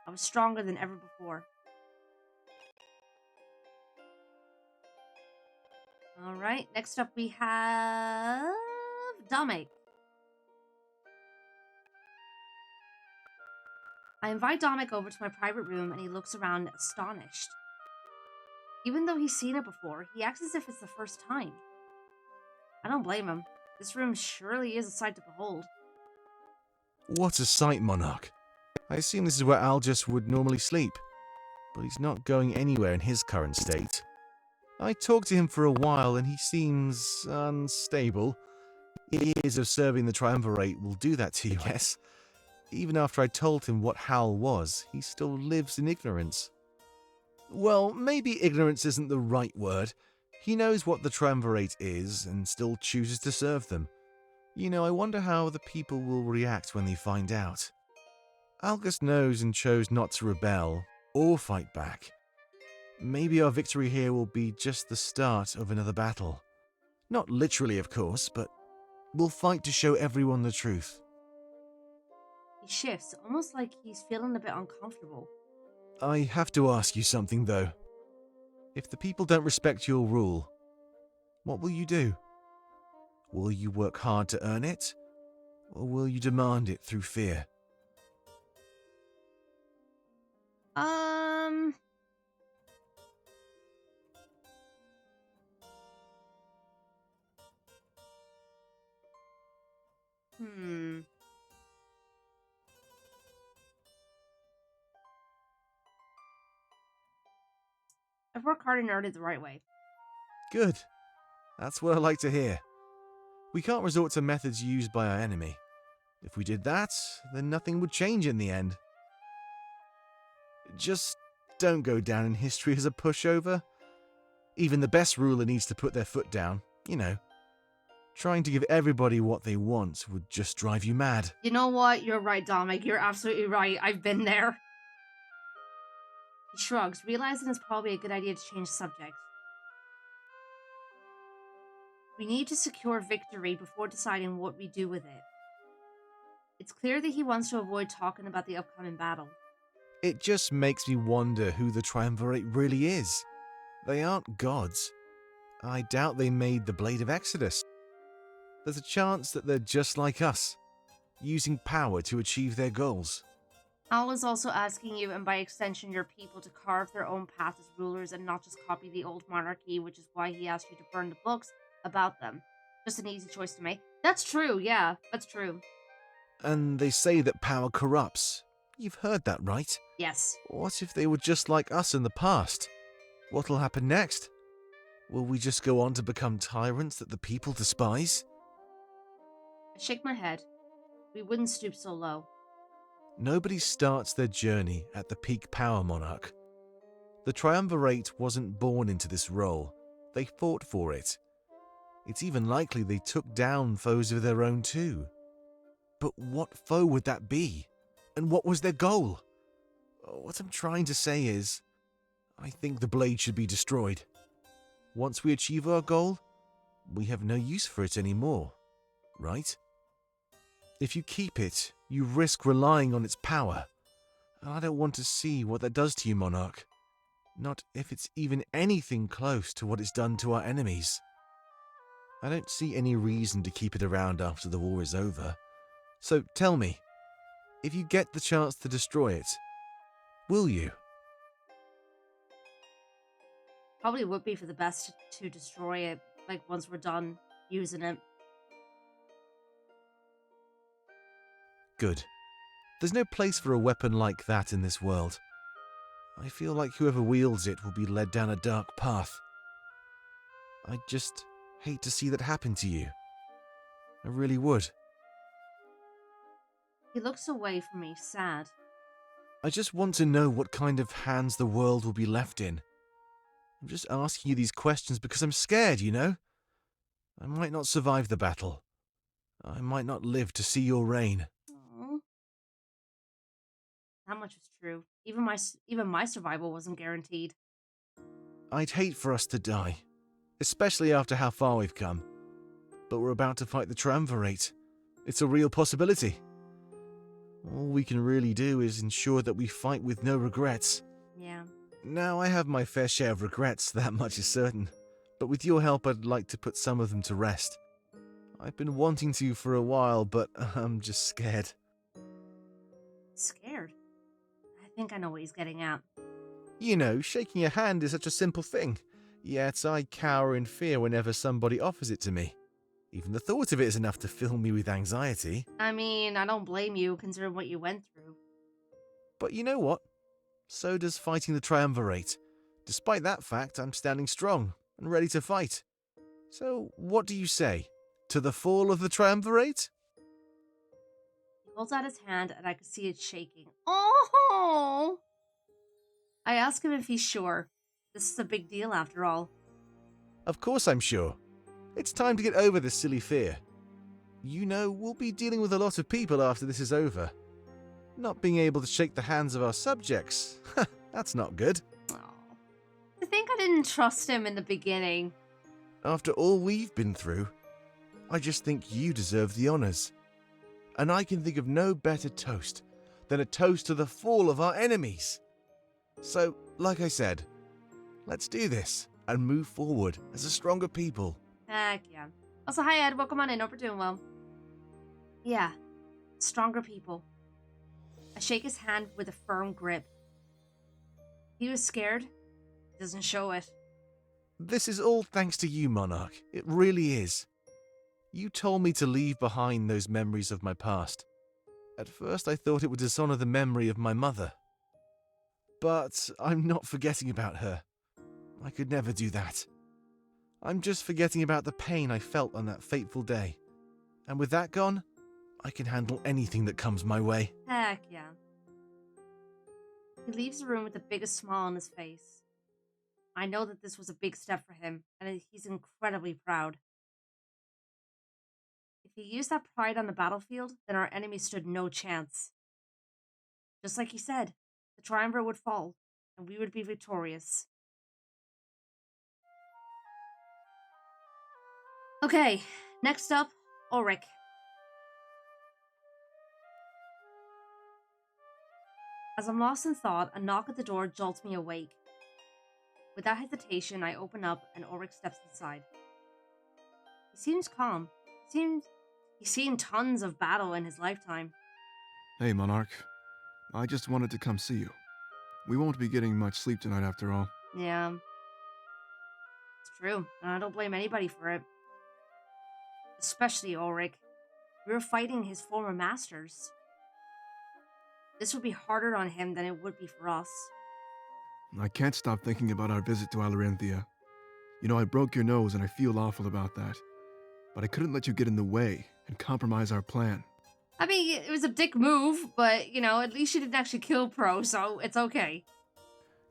[SPEAKER 1] I was stronger than ever before. Alright, next up we have Dominic. I invite Dominic over to my private room and he looks around astonished. Even though he's seen it before, he acts as if it's the first time. I don't blame him. This room surely is a sight to behold.
[SPEAKER 2] What a sight, Monarch. I assume this is where Algis would normally sleep, but he's not going anywhere in his current state. I talked to him for a while and he seems unstable. Years of serving the Triumvirate will do that to you, I guess. Even after I told him what Hal was, he still lives in ignorance. Well, maybe ignorance isn't the right word. He knows what the Triumvirate is and still chooses to serve them. You know, I wonder how the people will react when they find out. Algus knows and chose not to rebel or fight back. Maybe our victory here will be just the start of another battle. Not literally, of course, but we'll fight to show everyone the truth.
[SPEAKER 1] He shifts, almost like he's feeling a bit uncomfortable.
[SPEAKER 2] I have to ask you something, though. If the people don't respect your rule, what will you do? Will you work hard to earn it? Or will you demand it through fear?
[SPEAKER 1] I've worked hard and earned it the right way.
[SPEAKER 2] Good. That's what I like to hear. We can't resort to methods used by our enemy. If we did that, then nothing would change in the end. Just don't go down in history as a pushover. Even the best ruler needs to put their foot down, you know. Trying to give everybody what they want would just drive you mad.
[SPEAKER 1] You know what? You're right, Dominic. You're absolutely right. I've been there. He shrugs, realizing it's probably a good idea to change the subject. We need to secure victory before deciding what we do with it. It's clear that he wants to avoid talking about the upcoming battle.
[SPEAKER 2] It just makes me wonder who the Triumvirate really is. They aren't gods. I doubt they made the Blade of Exodus. There's a chance that they're just like us, using power to achieve their goals.
[SPEAKER 1] Al is also asking you, and by extension your people, to carve their own path as rulers and not just copy the old monarchy, which is why he asked you to burn the books about them. Just an easy choice to make. That's true, yeah, that's true.
[SPEAKER 2] And they say that power corrupts. You've heard that, right?
[SPEAKER 1] Yes.
[SPEAKER 2] What if they were just like us in the past? What'll happen next? Will we just go on to become tyrants that the people despise?
[SPEAKER 1] I shake my head. We wouldn't stoop so low.
[SPEAKER 2] Nobody starts their journey at the peak power monarch. The Triumvirate wasn't born into this role. They fought for it. It's even likely they took down foes of their own too. But what foe would that be? And what was their goal? What I'm trying to say is, I think the blade should be destroyed. Once we achieve our goal, we have no use for it anymore, right? If you keep it, you risk relying on its power. And I don't want to see what that does to you, Monarch. Not if it's even anything close to what it's done to our enemies. I don't see any reason to keep it around after the war is over. So tell me, if you get the chance to destroy it, will you?
[SPEAKER 1] Probably would be for the best to destroy it, like once we're done using it.
[SPEAKER 2] Good. There's no place for a weapon like that in this world. I feel like whoever wields it will be led down a dark path. I just hate to see that happen to you. I really would.
[SPEAKER 1] He looks away from me, sad.
[SPEAKER 2] I just want to know what kind of hands the world will be left in. I'm just asking you these questions because I'm scared, you know? I might not survive the battle. I might not live to see your reign.
[SPEAKER 1] Aww. That much is true. Even my survival wasn't guaranteed.
[SPEAKER 2] I'd hate for us to die, especially after how far we've come. But we're about to fight the Triumvirate. It's a real possibility. All we can really do is ensure that we fight with no regrets.
[SPEAKER 1] Yeah.
[SPEAKER 2] Now, I have my fair share of regrets, that much is certain. But with your help, I'd like to put some of them to rest. I've been wanting to for a while, but I'm just scared.
[SPEAKER 1] Scared? I think I know what he's getting at.
[SPEAKER 2] You know, shaking a hand is such a simple thing. Yet I cower in fear whenever somebody offers it to me. Even the thought of it is enough to fill me with anxiety.
[SPEAKER 1] I mean, I don't blame you, considering what you went through.
[SPEAKER 2] But you know what? So does fighting the Triumvirate. Despite that fact, I'm standing strong and ready to fight. So, what do you say? To the fall of the Triumvirate?
[SPEAKER 1] He holds out his hand, and I can see it shaking. Oh! I ask him if he's sure. This is a big deal, after all.
[SPEAKER 2] Of course I'm sure. It's time to get over this silly fear. You know, we'll be dealing with a lot of people after this is over. Not being able to shake the hands of our subjects, that's not good.
[SPEAKER 1] Oh. I think I didn't trust him in the beginning.
[SPEAKER 2] After all we've been through, I just think you deserve the honors. And I can think of no better toast than a toast to the fall of our enemies. So, like I said, let's do this and move forward as a stronger people.
[SPEAKER 1] Heck yeah. Also, hi Ed, welcome on in. Hope you're doing well. Yeah, stronger people. I shake his hand with a firm grip. He was scared. He doesn't show it.
[SPEAKER 2] This is all thanks to you, Monarch. It really is. You told me to leave behind those memories of my past. At first I thought it would dishonor the memory of my mother. But I'm not forgetting about her. I could never do that. I'm just forgetting about the pain I felt on that fateful day. And with that gone, I can handle anything that comes my way.
[SPEAKER 1] Heck yeah. He leaves the room with the biggest smile on his face. I know that this was a big step for him, and he's incredibly proud. If he used that pride on the battlefield, then our enemy stood no chance. Just like he said, the triumvirate would fall, and we would be victorious. Okay, next up, Ulrich. As I'm lost in thought, a knock at the door jolts me awake. Without hesitation, I open up and Ulrich steps inside. He seems calm. He's seen tons of battle in his lifetime.
[SPEAKER 4] Hey, Monarch. I just wanted to come see you. We won't be getting much sleep tonight after all.
[SPEAKER 1] Yeah. It's true, and I don't blame anybody for it. Especially Ulrich. We were fighting his former masters. This would be harder on him than it would be for us.
[SPEAKER 4] I can't stop thinking about our visit to Alarinthia. You know, I broke your nose and I feel awful about that. But I couldn't let you get in the way and compromise our plan.
[SPEAKER 1] I mean, it was a dick move, but, you know, at least you didn't actually kill Pro, so it's okay.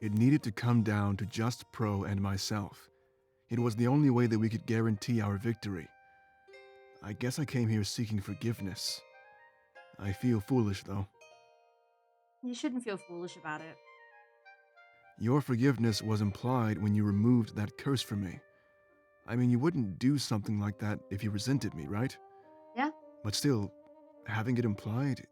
[SPEAKER 4] It needed to come down to just Pro and myself. It was the only way that we could guarantee our victory. I guess I came here seeking forgiveness. I feel foolish, though.
[SPEAKER 1] You shouldn't feel foolish about it.
[SPEAKER 4] Your forgiveness was implied when you removed that curse from me. I mean, you wouldn't do something like that if you resented me, right?
[SPEAKER 1] Yeah.
[SPEAKER 4] But still, having it implied,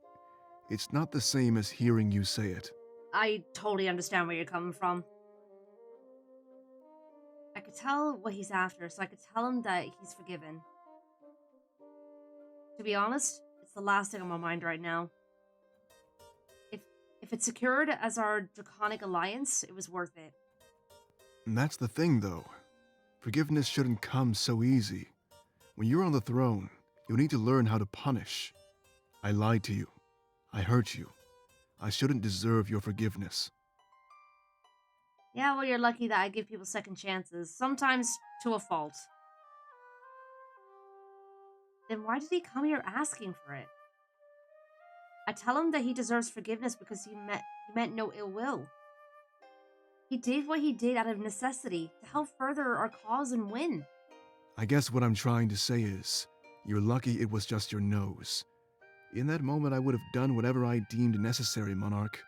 [SPEAKER 4] it's not the same as hearing you say it.
[SPEAKER 1] I totally understand where you're coming from. I could tell what he's after, so I could tell him that he's forgiven. To be honest, it's the last thing on my mind right now. If it's secured as our draconic alliance, it was worth it.
[SPEAKER 4] And that's the thing, though. Forgiveness shouldn't come so easy. When you're on the throne, you'll need to learn how to punish. I lied to you. I hurt you. I shouldn't deserve your forgiveness.
[SPEAKER 1] Yeah, well, you're lucky that I give people second chances, sometimes to a fault. Then why did he come here asking for it? I tell him that he deserves forgiveness because he meant no ill will. He did what he did out of necessity to help further our cause and win.
[SPEAKER 4] I guess what I'm trying to say is, you're lucky it was just your nose. In that moment, I would have done whatever I deemed necessary, Monarch.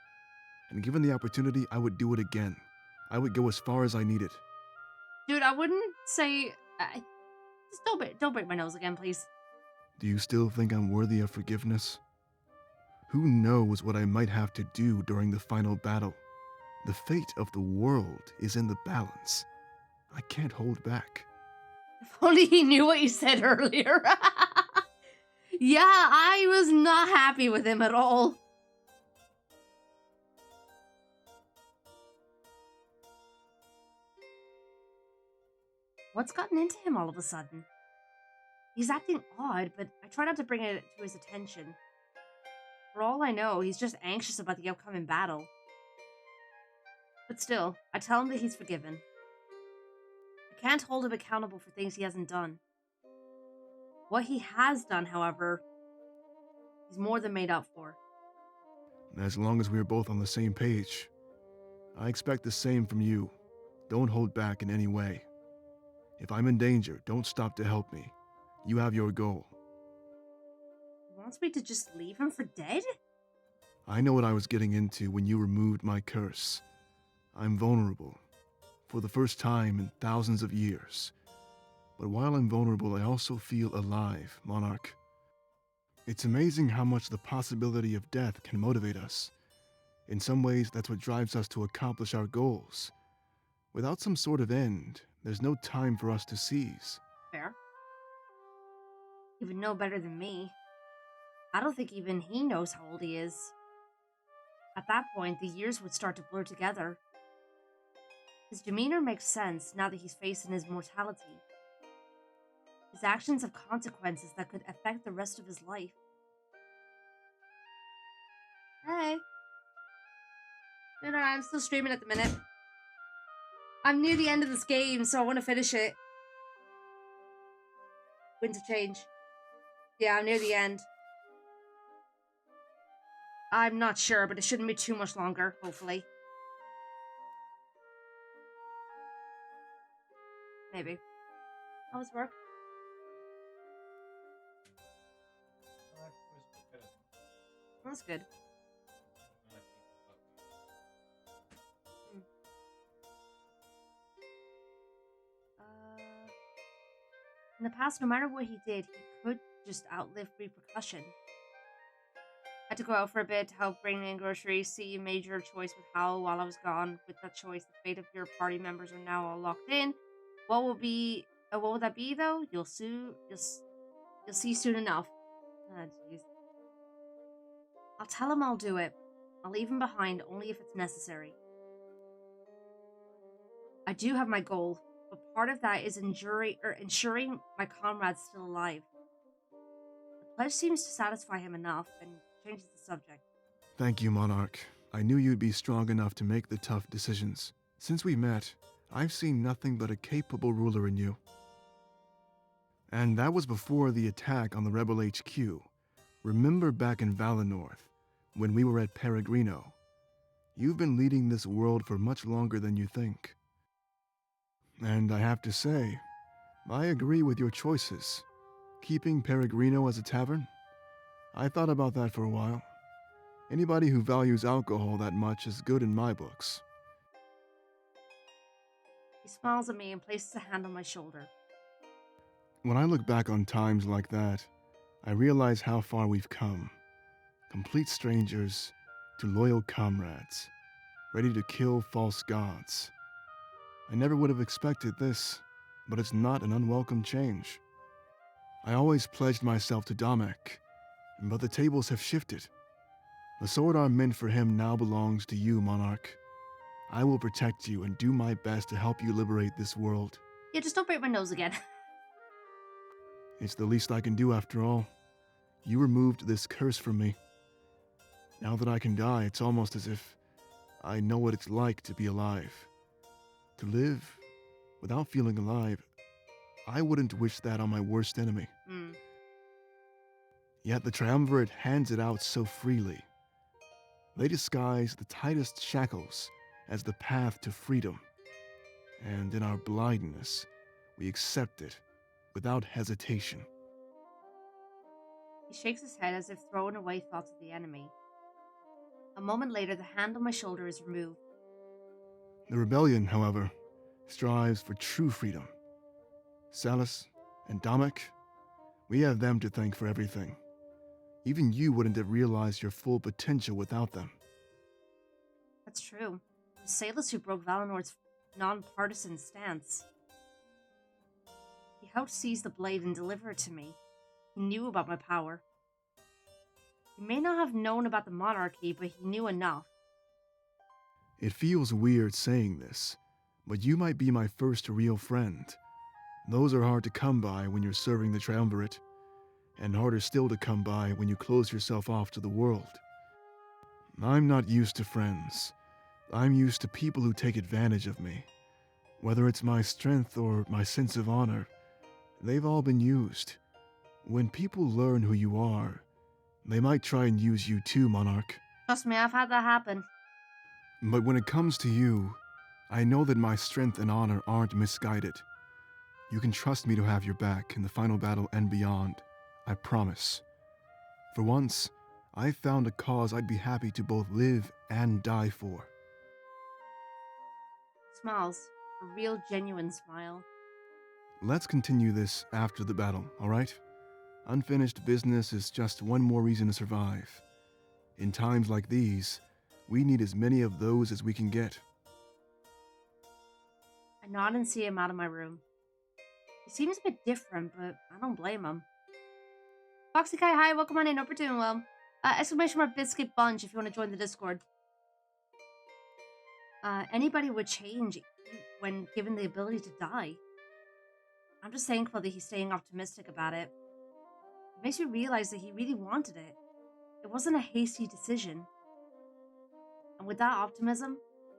[SPEAKER 4] And given the opportunity, I would do it again. I would go as far as I needed.
[SPEAKER 1] Dude, I wouldn't say... just don't break my nose again, please.
[SPEAKER 4] Do you still think I'm worthy of forgiveness? Who knows what I might have to do during the final battle? The fate of the world is in the balance. I can't hold back.
[SPEAKER 1] If only he knew what you said earlier. Yeah, I was not happy with him at all. What's gotten into him all of a sudden? He's acting odd, but I try not to bring it to his attention. For all I know, he's just anxious about the upcoming battle. But still, I tell him that he's forgiven. I can't hold him accountable for things he hasn't done. What he has done, however, he's more than made up for.
[SPEAKER 4] As long as we're both on the same page, I expect the same from you. Don't hold back in any way. If I'm in danger, don't stop to help me. You have your goal.
[SPEAKER 1] He wants me to just leave him for dead?
[SPEAKER 4] I know what I was getting into when you removed my curse. I'm vulnerable. For the first time in thousands of years. But while I'm vulnerable, I also feel alive, Monarch. It's amazing how much the possibility of death can motivate us. In some ways, that's what drives us to accomplish our goals. Without some sort of end, there's no time for us to seize.
[SPEAKER 1] Fair. He would know better than me. I don't think even he knows how old he is. At that point, the years would start to blur together. His demeanor makes sense now that he's facing his mortality. His actions have consequences that could affect the rest of his life. Hey. No, I'm still streaming at the minute. I'm near the end of this game, so I want to finish it. Winter change. Yeah, I'm near the end. I'm not sure, but it shouldn't be too much longer, hopefully. Maybe. How was work? That's good. In the past, no matter what he did, he could just outlive repercussion. Had to go out for a bit to help bring in groceries, see you made your choice with Hal while I was gone. With that choice, the fate of your party members are now all locked in. What will that be though? You'll see soon enough. Ah, jeez. I'll tell him I'll do it. I'll leave him behind only if it's necessary. I do have my goal, but part of that is ensuring my comrade's still alive. The pledge seems to satisfy him enough, and changes the subject.
[SPEAKER 4] Thank you, Monarch. I knew you'd be strong enough to make the tough decisions. Since we met, I've seen nothing but a capable ruler in you. And that was before the attack on the Rebel HQ. Remember back in Valenorth, when we were at Peregrino. You've been leading this world for much longer than you think. And I have to say, I agree with your choices. Keeping Peregrino as a tavern? I thought about that for a while. Anybody who values alcohol that much is good in my books.
[SPEAKER 1] He smiles at me and places a hand on my shoulder.
[SPEAKER 4] When I look back on times like that, I realize how far we've come. Complete strangers to loyal comrades, ready to kill false gods. I never would have expected this, but it's not an unwelcome change. I always pledged myself to Damek, but the tables have shifted. The sword arm meant for him now belongs to you, Monarch. I will protect you and do my best to help you liberate this world.
[SPEAKER 1] Yeah, just don't break my nose again.
[SPEAKER 4] It's the least I can do after all. You removed this curse from me. Now that I can die, it's almost as if I know what it's like to be alive. To live without feeling alive, I wouldn't wish that on my worst enemy. Yet the Triumvirate hands it out so freely. They disguise the tightest shackles as the path to freedom. And in our blindness, we accept it without hesitation.
[SPEAKER 1] He shakes his head as if throwing away thoughts of the enemy. A moment later, the hand on my shoulder is removed.
[SPEAKER 4] The rebellion, however, strives for true freedom. Salus and Damek, we have them to thank for everything. Even you wouldn't have realized your full potential without them.
[SPEAKER 1] That's true. It was Salus who broke Valenor's non-partisan stance. He helped seize the blade and deliver it to me. He knew about my power. He may not have known about the monarchy, but he knew enough.
[SPEAKER 4] It feels weird saying this, but you might be my first real friend. Those are hard to come by when you're serving the Triumvirate, and harder still to come by when you close yourself off to the world. I'm not used to friends. I'm used to people who take advantage of me. Whether it's my strength or my sense of honor, they've all been used. When people learn who you are, they might try and use you too, Monarch.
[SPEAKER 1] Trust me, I've had that happen.
[SPEAKER 4] But when it comes to you, I know that my strength and honor aren't misguided. You can trust me to have your back in the final battle and beyond. I promise. For once, I found a cause I'd be happy to both live and die for.
[SPEAKER 1] Smiles. A real, genuine smile.
[SPEAKER 4] Let's continue this after the battle, alright? Unfinished business is just one more reason to survive. In times like these, we need as many of those as we can get.
[SPEAKER 1] I nod and see him out of my room. He seems a bit different, but I don't blame him. Foxy Kai, hi, welcome on in, hope you're doing well. Exclamation mark Biscuit Bunch if you want to join the Discord. Anybody would change when given the ability to die. I'm just thankful that he's staying optimistic about it. It makes me realize that he really wanted it. It wasn't a hasty decision. And with that optimism,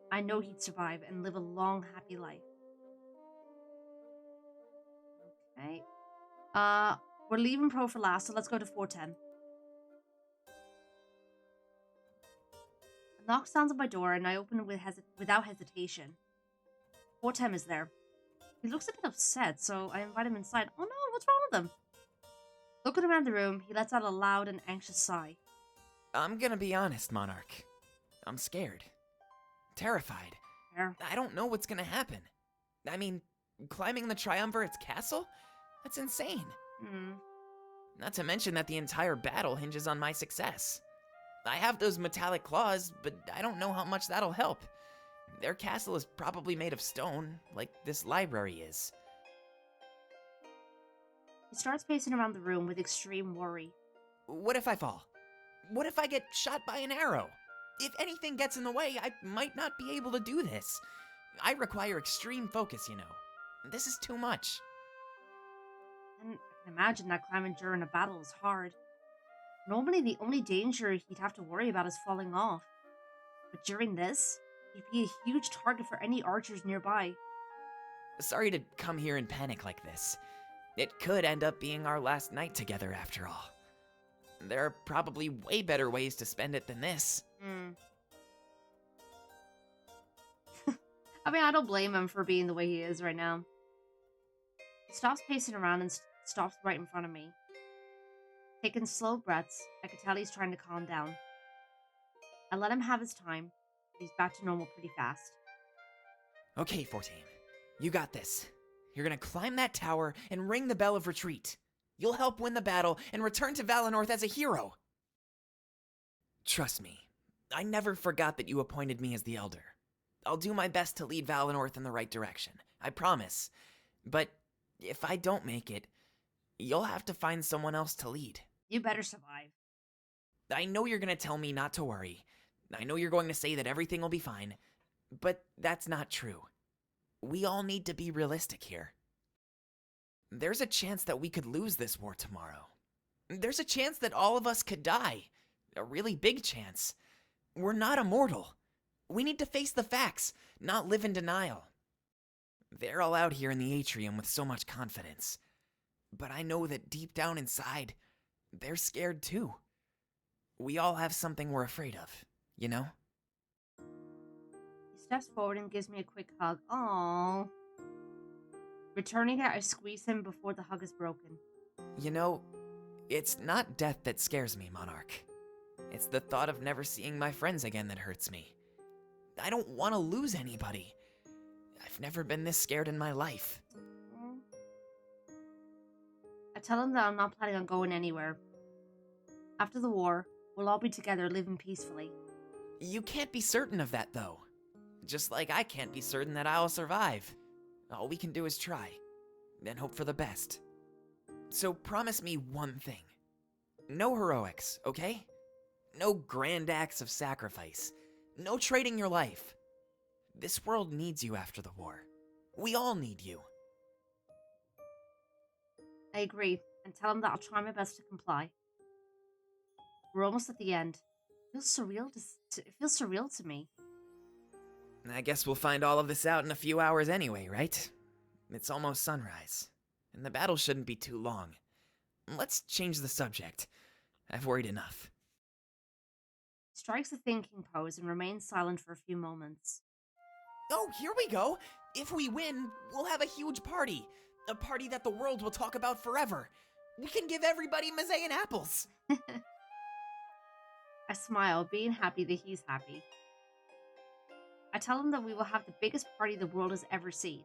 [SPEAKER 1] I know he'd survive and live a long, happy life. Okay. We're leaving Pro for last, so let's go to 410. A knock sounds at my door, and I open it without hesitation. 410 is there. He looks a bit upset, so I invite him inside. Oh no, what's wrong with him? Looking around the room, he lets out a loud and anxious sigh.
[SPEAKER 6] I'm gonna be honest, Monarch. I'm scared. Terrified.
[SPEAKER 1] Fair.
[SPEAKER 6] I don't know what's gonna happen. I mean, climbing the Triumvirate's castle? That's insane. Not to mention that the entire battle hinges on my success. I have those metallic claws, but I don't know how much that'll help. Their castle is probably made of stone, like this library is.
[SPEAKER 1] He starts pacing around the room with extreme worry.
[SPEAKER 6] What if I fall? What if I get shot by an arrow? If anything gets in the way, I might not be able to do this. I require extreme focus, you know. This is too much.
[SPEAKER 1] And I can imagine that climbing during a battle is hard. Normally, the only danger he'd have to worry about is falling off. But during this, he'd be a huge target for any archers nearby.
[SPEAKER 6] Sorry to come here in panic like this. It could end up being our last night together after all. There are probably way better ways to spend it than this.
[SPEAKER 1] I mean, I don't blame him for being the way he is right now. He stops pacing around and stops right in front of me. Taking slow breaths, I could tell he's trying to calm down. I let him have his time. He's back to normal pretty fast.
[SPEAKER 6] Okay, 14. You got this. You're gonna climb that tower and ring the bell of retreat. You'll help win the battle and return to Valinor as a hero. Trust me, I never forgot that you appointed me as the Elder. I'll do my best to lead Valinor in the right direction, I promise. But if I don't make it, you'll have to find someone else to lead.
[SPEAKER 1] You better survive.
[SPEAKER 6] I know you're gonna tell me not to worry. I know you're going to say that everything will be fine. But that's not true. We all need to be realistic here. There's a chance that we could lose this war tomorrow. There's a chance that all of us could die. A really big chance. We're not immortal. We need to face the facts, not live in denial. They're all out here in the atrium with so much confidence. But I know that deep down inside, they're scared too. We all have something we're afraid of, you know?
[SPEAKER 1] He steps forward and gives me a quick hug. Aww. Returning it, I squeeze him before the hug is broken.
[SPEAKER 6] You know, it's not death that scares me, Monarch. It's the thought of never seeing my friends again that hurts me. I don't want to lose anybody. I've never been this scared in my life.
[SPEAKER 1] I tell him that I'm not planning on going anywhere. After the war, we'll all be together living peacefully.
[SPEAKER 6] You can't be certain of that, though. Just like I can't be certain that I'll survive. All we can do is try, and hope for the best. So promise me one thing. No heroics, okay? No grand acts of sacrifice. No trading your life. This world needs you after the war. We all need you.
[SPEAKER 1] I agree, and tell him that I'll try my best to comply. We're almost at the end. It feels surreal to me.
[SPEAKER 6] I guess we'll find all of this out in a few hours anyway, right? It's almost sunrise, and the battle shouldn't be too long. Let's change the subject. I've worried enough.
[SPEAKER 1] He strikes a thinking pose and remains silent for a few moments.
[SPEAKER 6] Oh, here we go! If we win, we'll have a huge party. A party that the world will talk about forever. We can give everybody Mazayan apples.
[SPEAKER 1] I smile, being happy that he's happy. I tell him that we will have the biggest party the world has ever seen.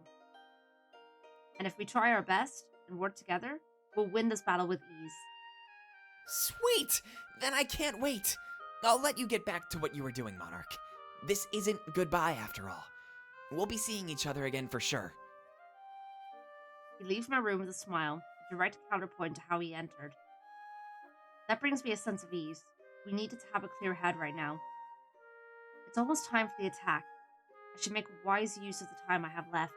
[SPEAKER 1] And if we try our best and work together, we'll win this battle with ease.
[SPEAKER 6] Sweet! Then I can't wait. I'll let you get back to what you were doing, Monarch. This isn't goodbye after all. We'll be seeing each other again for sure.
[SPEAKER 1] He leaves my room with a smile, a direct counterpoint to how he entered. That brings me a sense of ease. We needed to have a clear head right now. It's almost time for the attack. I should make wise use of the time I have left.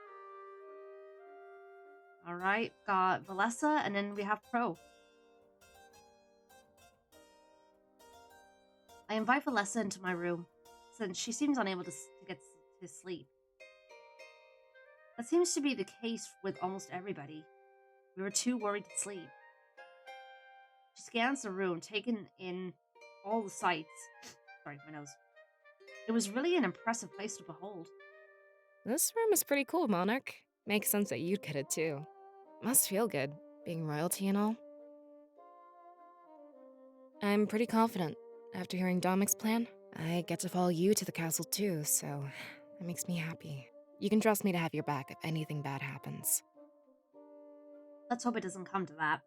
[SPEAKER 1] Alright, got Valessa, and then we have Pro. I invite Valessa into my room, since she seems unable to get to sleep. That seems to be the case with almost everybody. We were too worried to sleep. She scans the room, taking in all the sights. Sorry, my nose. It was really an impressive place to behold.
[SPEAKER 7] This room is pretty cool, Monarch. Makes sense that you'd get it too. Must feel good, being royalty and all. I'm pretty confident. After hearing Domic's plan, I get to follow you to the castle too, so that makes me happy. You can trust me to have your back if anything bad happens.
[SPEAKER 1] Let's hope it doesn't come to that.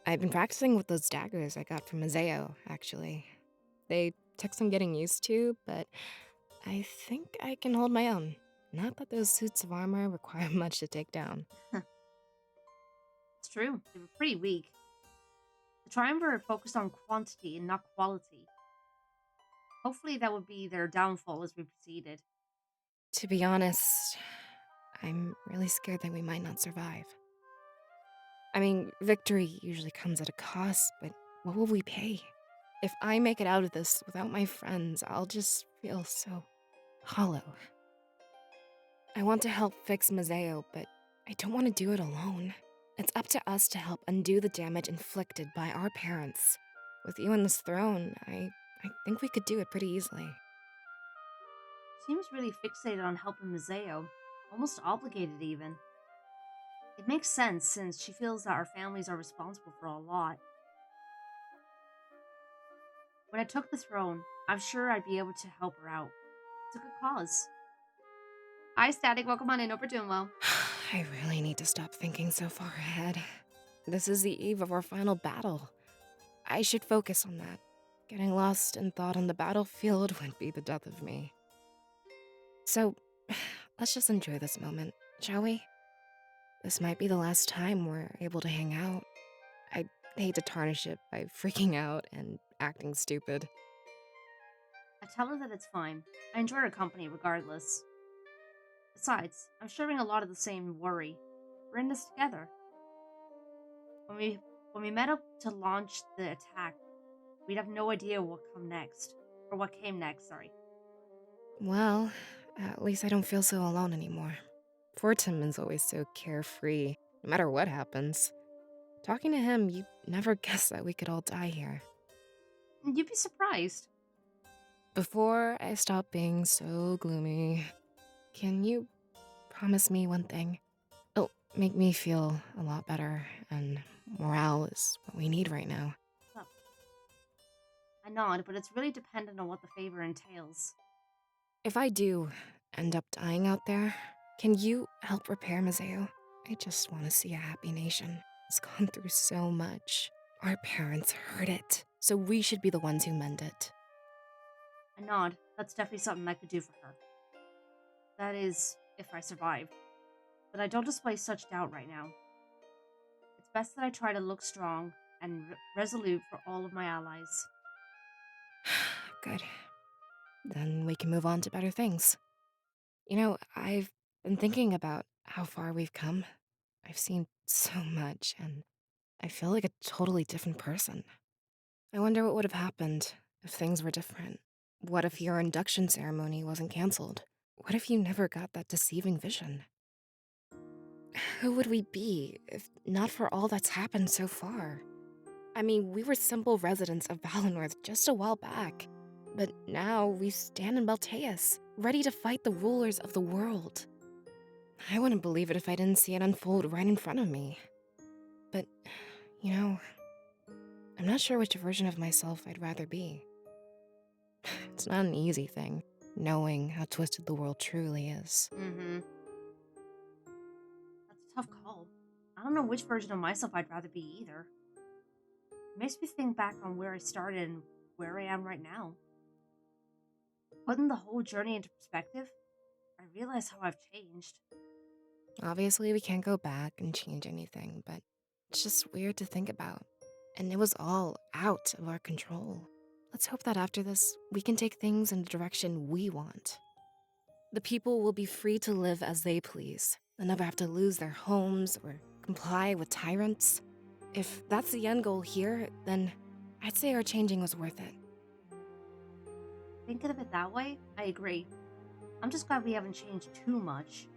[SPEAKER 7] I've been practicing with those daggers I got from Mazeo, actually. They took some getting used to, but I think I can hold my own. Not that those suits of armor require much to take down.
[SPEAKER 1] It's true, they were pretty weak. The Triumvirate focused on quantity and not quality. Hopefully that would be their downfall as we proceeded.
[SPEAKER 7] To be honest, I'm really scared that we might not survive. I mean, victory usually comes at a cost, but what will we pay? If I make it out of this without my friends, I'll just feel so hollow. I want to help fix Mazeo, but I don't want to do it alone. It's up to us to help undo the damage inflicted by our parents. With you on this throne, I think we could do it pretty easily.
[SPEAKER 1] Seems really fixated on helping Mazeo, almost obligated even. It makes sense since she feels that our families are responsible for a lot. When I took the throne, I'm sure I'd be able to help her out. It's a good cause. Hi, Static. Welcome on in. Hope you're doing well.
[SPEAKER 7] I really need to stop thinking so far ahead. This is the eve of our final battle. I should focus on that. Getting lost in thought on the battlefield would be the death of me. So, let's just enjoy this moment, shall we? This might be the last time we're able to hang out. I hate to tarnish it by freaking out and acting stupid.
[SPEAKER 1] I tell her that it's fine. I enjoy her company regardless. Besides, I'm sharing a lot of the same worry. We're in this together. When we met up to launch the attack, we'd have no idea what came next. Sorry.
[SPEAKER 7] Well, at least I don't feel so alone anymore. Fortum is always so carefree, no matter what happens. Talking to him, you'd never guess that we could all die here.
[SPEAKER 1] You'd be surprised.
[SPEAKER 7] Before I stop being so gloomy, can you promise me one thing? It'll make me feel a lot better, and morale is what we need right now.
[SPEAKER 1] Oh. I nod, but it's really dependent on what the favor entails.
[SPEAKER 7] If I do end up dying out there, can you help repair Mazeo? I just want to see a happy nation. It's gone through so much. Our parents heard it, so we should be the ones who mend it.
[SPEAKER 1] I nod. That's definitely something I could do for her. That is, if I survive. But I don't display such doubt right now. It's best that I try to look strong and resolute for all of my allies.
[SPEAKER 7] Good. Then we can move on to better things. You know, I've been thinking about how far we've come. I've seen so much, and I feel like a totally different person. I wonder what would have happened if things were different. What if your induction ceremony wasn't canceled? What if you never got that deceiving vision? Who would we be if not for all that's happened so far? I mean, we were simple residents of Valinor just a while back, but now we stand in Balteus, ready to fight the rulers of the world. I wouldn't believe it if I didn't see it unfold right in front of me. But, you know, I'm not sure which version of myself I'd rather be. It's not an easy thing, knowing how twisted the world truly is.
[SPEAKER 1] Mm-hmm. That's Tough call. I don't know which version of myself I'd rather be either. It makes me think back on where I started and where I am right now. Putting the whole journey into perspective, I realize how I've changed.
[SPEAKER 7] Obviously, we can't go back and change anything, but it's just weird to think about. And it was all out of our control. Let's hope that after this, we can take things in the direction we want. The people will be free to live as they please. They'll never have to lose their homes or comply with tyrants. If that's the end goal here, then I'd say our changing was worth it.
[SPEAKER 1] Thinking of it that way, I agree. I'm just glad we haven't changed too much.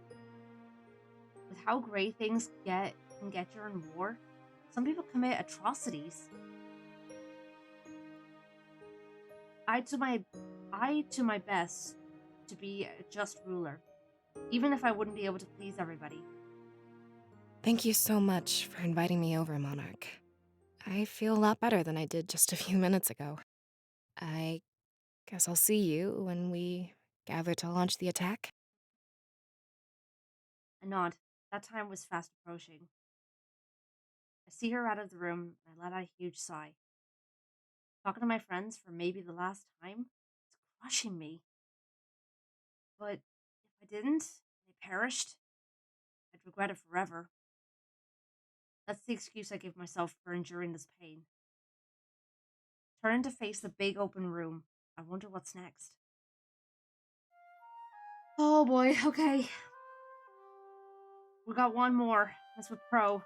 [SPEAKER 1] With how great things can get during war, some people commit atrocities. I do my best to be a just ruler, even if I wouldn't be able to please everybody.
[SPEAKER 7] Thank you so much for inviting me over, Monarch. I feel a lot better than I did just a few minutes ago. I guess I'll see you when we gather to launch the attack.
[SPEAKER 1] I nod. That time was fast approaching. I see her out of the room, and I let out a huge sigh. Talking to my friends for maybe the last time, it's crushing me. But if I didn't, they perished, I'd regret it forever. That's the excuse I give myself for enduring this pain. Turning to face the big open room, I wonder what's next. Oh boy, okay. We got one more. That's with Pro.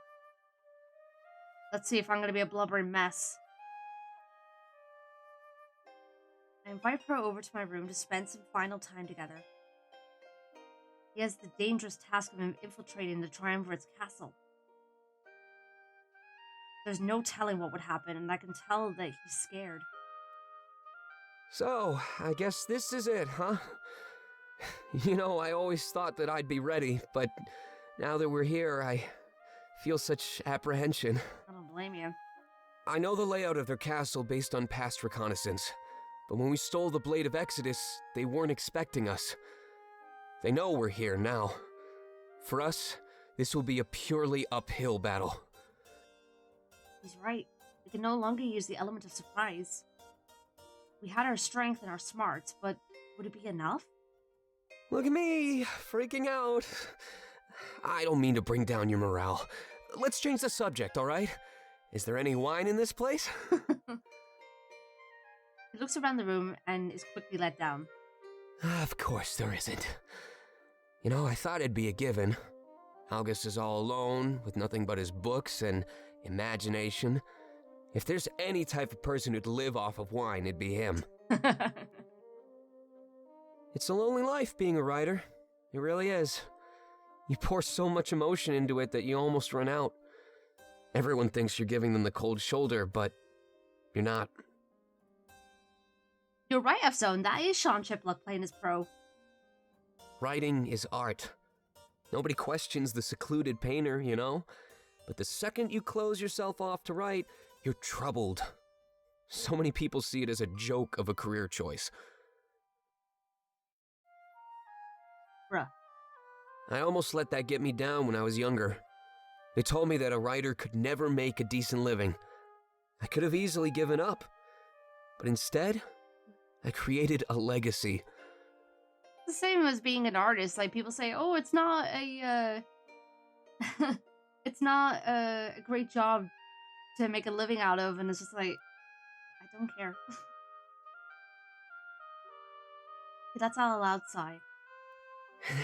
[SPEAKER 1] Let's see if I'm gonna be a blubbering mess. I invite Pro over to my room to spend some final time together. He has the dangerous task of infiltrating the Triumvirate's castle. There's no telling what would happen, and I can tell that he's scared.
[SPEAKER 10] So, I guess this is it, huh? You know, I always thought that I'd be ready, but now that we're here, I feel such apprehension.
[SPEAKER 1] I don't blame you.
[SPEAKER 10] I know the layout of their castle based on past reconnaissance, but when we stole the Blade of Exodus, they weren't expecting us. They know we're here now. For us, this will be a purely uphill battle.
[SPEAKER 1] He's right. We can no longer use the element of surprise. We had our strength and our smarts, but would it be enough?
[SPEAKER 10] Look at me, freaking out. I don't mean to bring down your morale. Let's change the subject, all right? Is there any wine in this place?
[SPEAKER 1] He looks around the room and is quickly let down.
[SPEAKER 10] Of course there isn't. You know, I thought it'd be a given. August is all alone, with nothing but his books and imagination. If there's any type of person who'd live off of wine, it'd be him. It's a lonely life being a writer. It really is. You pour so much emotion into it that you almost run out. Everyone thinks you're giving them the cold shoulder, but you're not.
[SPEAKER 1] You're right, F-Zone. That is Sean Chipluck playing his Pro.
[SPEAKER 10] Writing is art. Nobody questions the secluded painter, you know? But the second you close yourself off to write, you're troubled. So many people see it as a joke of a career choice.
[SPEAKER 1] Bruh.
[SPEAKER 10] I almost let that get me down when I was younger. They told me that a writer could never make a decent living. I could have easily given up. But instead, I created a legacy.
[SPEAKER 1] It's the same as being an artist. Like, people say, oh, it's not a, it's not a great job to make a living out of. And it's just like, I don't care. That's all loud sigh.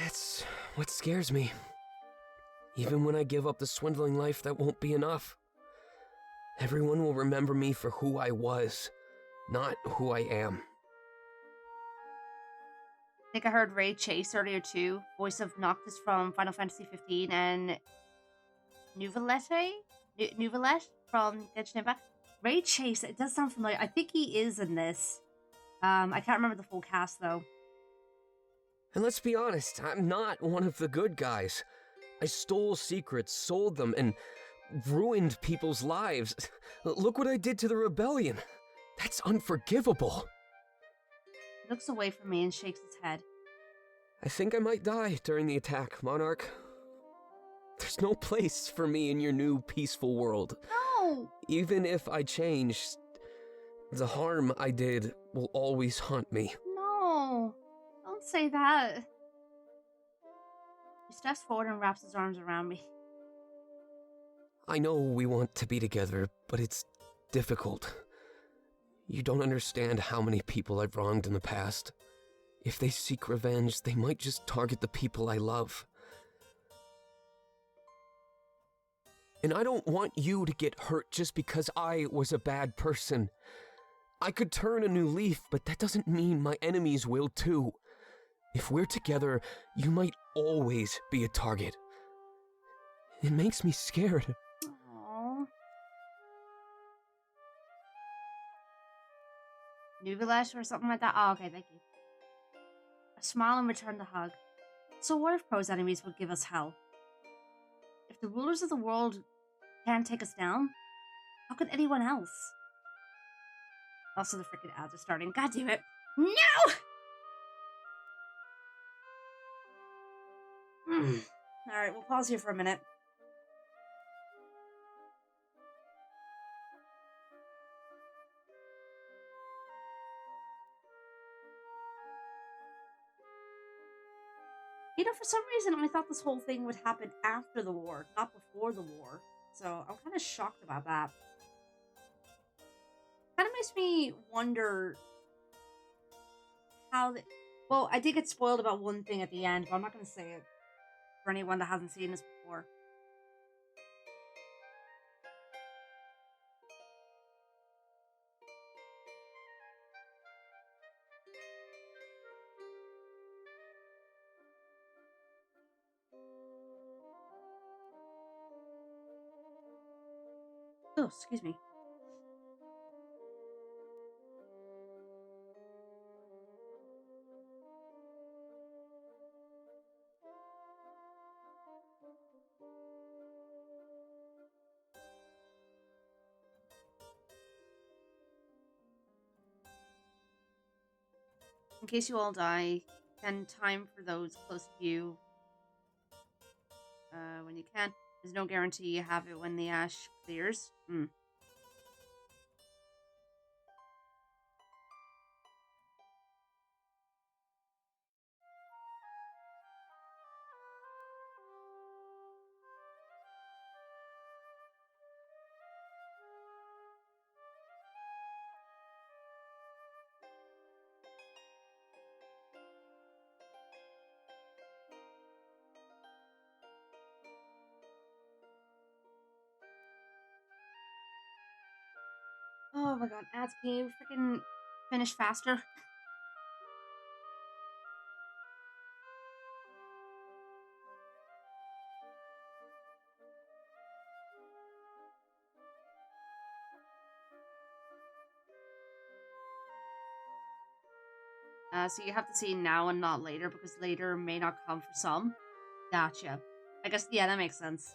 [SPEAKER 10] That's what scares me. Even when I give up the swindling life, that won't be enough. Everyone will remember me for who I was, not who I am.
[SPEAKER 1] I think I heard Ray Chase earlier too, voice of Noctis from Final Fantasy 15, and Nuvalette from Genshin Impact. Ray Chase, it does sound familiar. I think he is in this. I can't remember the full cast though.
[SPEAKER 10] And let's be honest, I'm not one of the good guys. I stole secrets, sold them, and ruined people's lives. Look what I did to the rebellion. That's unforgivable.
[SPEAKER 1] He looks away from me and shakes his head.
[SPEAKER 10] I think I might die during the attack, Monarch. There's There's no place for me in your new peaceful world.
[SPEAKER 1] No!
[SPEAKER 10] Even if I change, the harm I did will always haunt me.
[SPEAKER 1] No! Don't say that. He steps forward and wraps his arms around me.
[SPEAKER 10] I know we want to be together, but it's difficult. You don't understand how many people I've wronged in the past. If they seek revenge, they might just target the people I love. And I don't want you to get hurt just because I was a bad person. I could turn a new leaf, but that doesn't mean my enemies will too. If we're together, you might always be a target. It makes me scared.
[SPEAKER 1] Aww. Nubilash or something like that? Oh, okay, thank you. A smile and return the hug. So what if Pro's enemies would give us hell? If the rulers of the world can't take us down, how could anyone else? Also, the freaking ads are starting. God damn it. No! Alright, we'll pause here for a minute. You know, for some reason, I thought this whole thing would happen after the war, not before the war. So, I'm kind of shocked about that. Kind of makes me wonder how well, I did get spoiled about one thing at the end, but I'm not going to say it for anyone that hasn't seen this before. Oh, excuse me. In case you all die, spend time for those close to you when you can. There's no guarantee you have it when the ash clears. Oh my god, ads, can you freaking finish faster? So you have to see now and not later, because later may not come for some. Gotcha. I guess, yeah, that makes sense.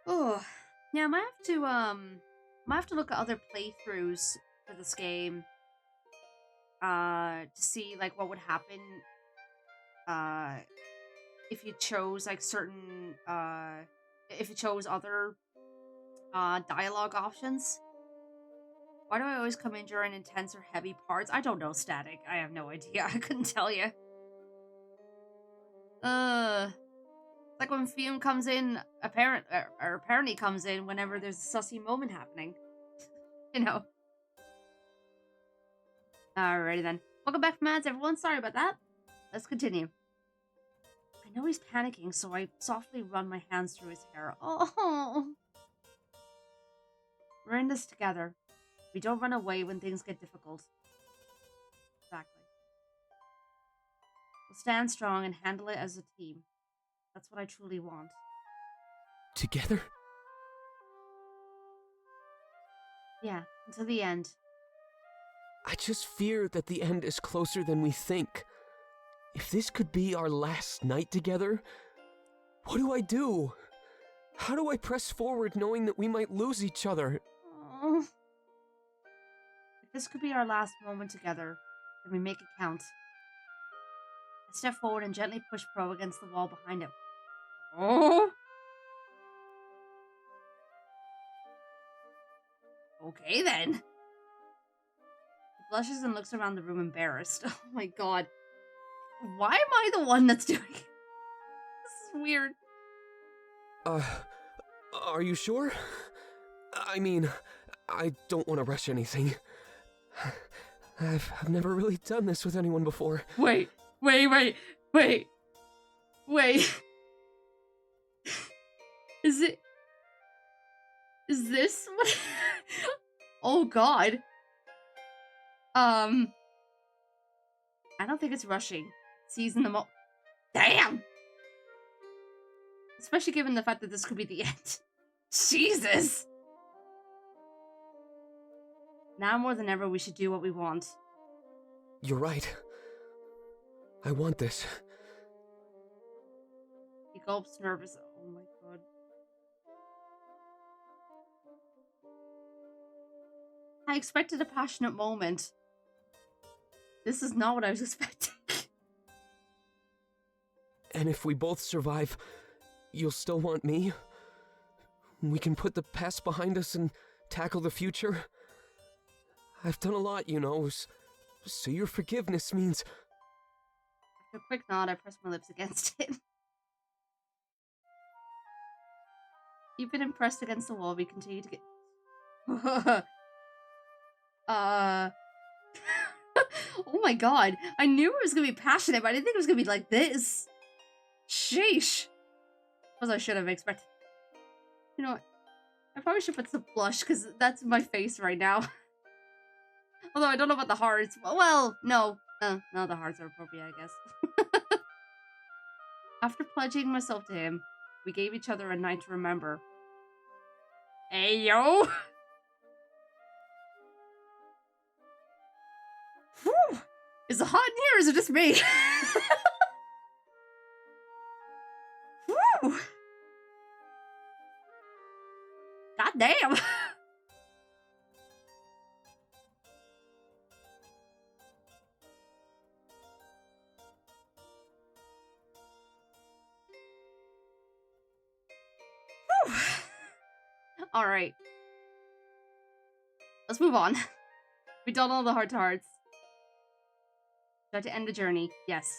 [SPEAKER 1] Oh, yeah, I might have to look at other playthroughs for this game, to see, like, what would happen, if you chose, like, certain, if you chose other, dialogue options. Why do I always come in during intense or heavy parts? I don't know, Static. I have no idea. I couldn't tell you. Like when Fume comes in, apparently comes in whenever there's a sussy moment happening. You know. Alrighty then. Welcome back from ads, everyone. Sorry about that. Let's continue. I know he's panicking, so I softly run my hands through his hair. Oh. We're in this together. We don't run away when things get difficult. Exactly. We'll stand strong and handle it as a team. That's what I truly want.
[SPEAKER 10] Together?
[SPEAKER 1] Yeah, until the end.
[SPEAKER 10] I just fear that the end is closer than we think. If this could be our last night together, what do I do?
[SPEAKER 9] How do I press forward knowing that we might lose each other?
[SPEAKER 1] Oh. If this could be our last moment together, then we make it count. I step forward and gently push Pro against the wall behind him. Oh. Okay then. He blushes and looks around the room embarrassed. Oh my god. Why am I the one that's doing it? This is weird.
[SPEAKER 9] Are you sure? I mean, I don't want to rush anything. I've never really done this with anyone before.
[SPEAKER 1] Wait. Is this what? Oh god. I don't think it's rushing. Seizing them all. Damn! Especially given the fact that this could be the end. Jesus! Now more than ever, we should do what we want.
[SPEAKER 9] You're right. I want this.
[SPEAKER 1] He gulps nervous. Oh my god. I expected a passionate moment. This is not what I was expecting.
[SPEAKER 9] And if we both survive, you'll still want me? We can put the past behind us and tackle the future? I've done a lot, you know, so your forgiveness means...
[SPEAKER 1] After a quick nod, I press my lips against it. Even impressed against the wall, we continue to get... Oh my god. I knew it was gonna be passionate, but I didn't think it was gonna be like this. Sheesh. As I should have expected. You know what? I probably should put some blush, because that's my face right now. Although I don't know about the hearts. Well, no. No, the hearts are appropriate, I guess. After pledging myself to him, we gave each other a night to remember. Hey, yo! Whew! Is it hot in here, or is it just me? Whew! God damn! Alright. Let's move on. We've done all the heart-to-hearts. Got to end the journey. Yes.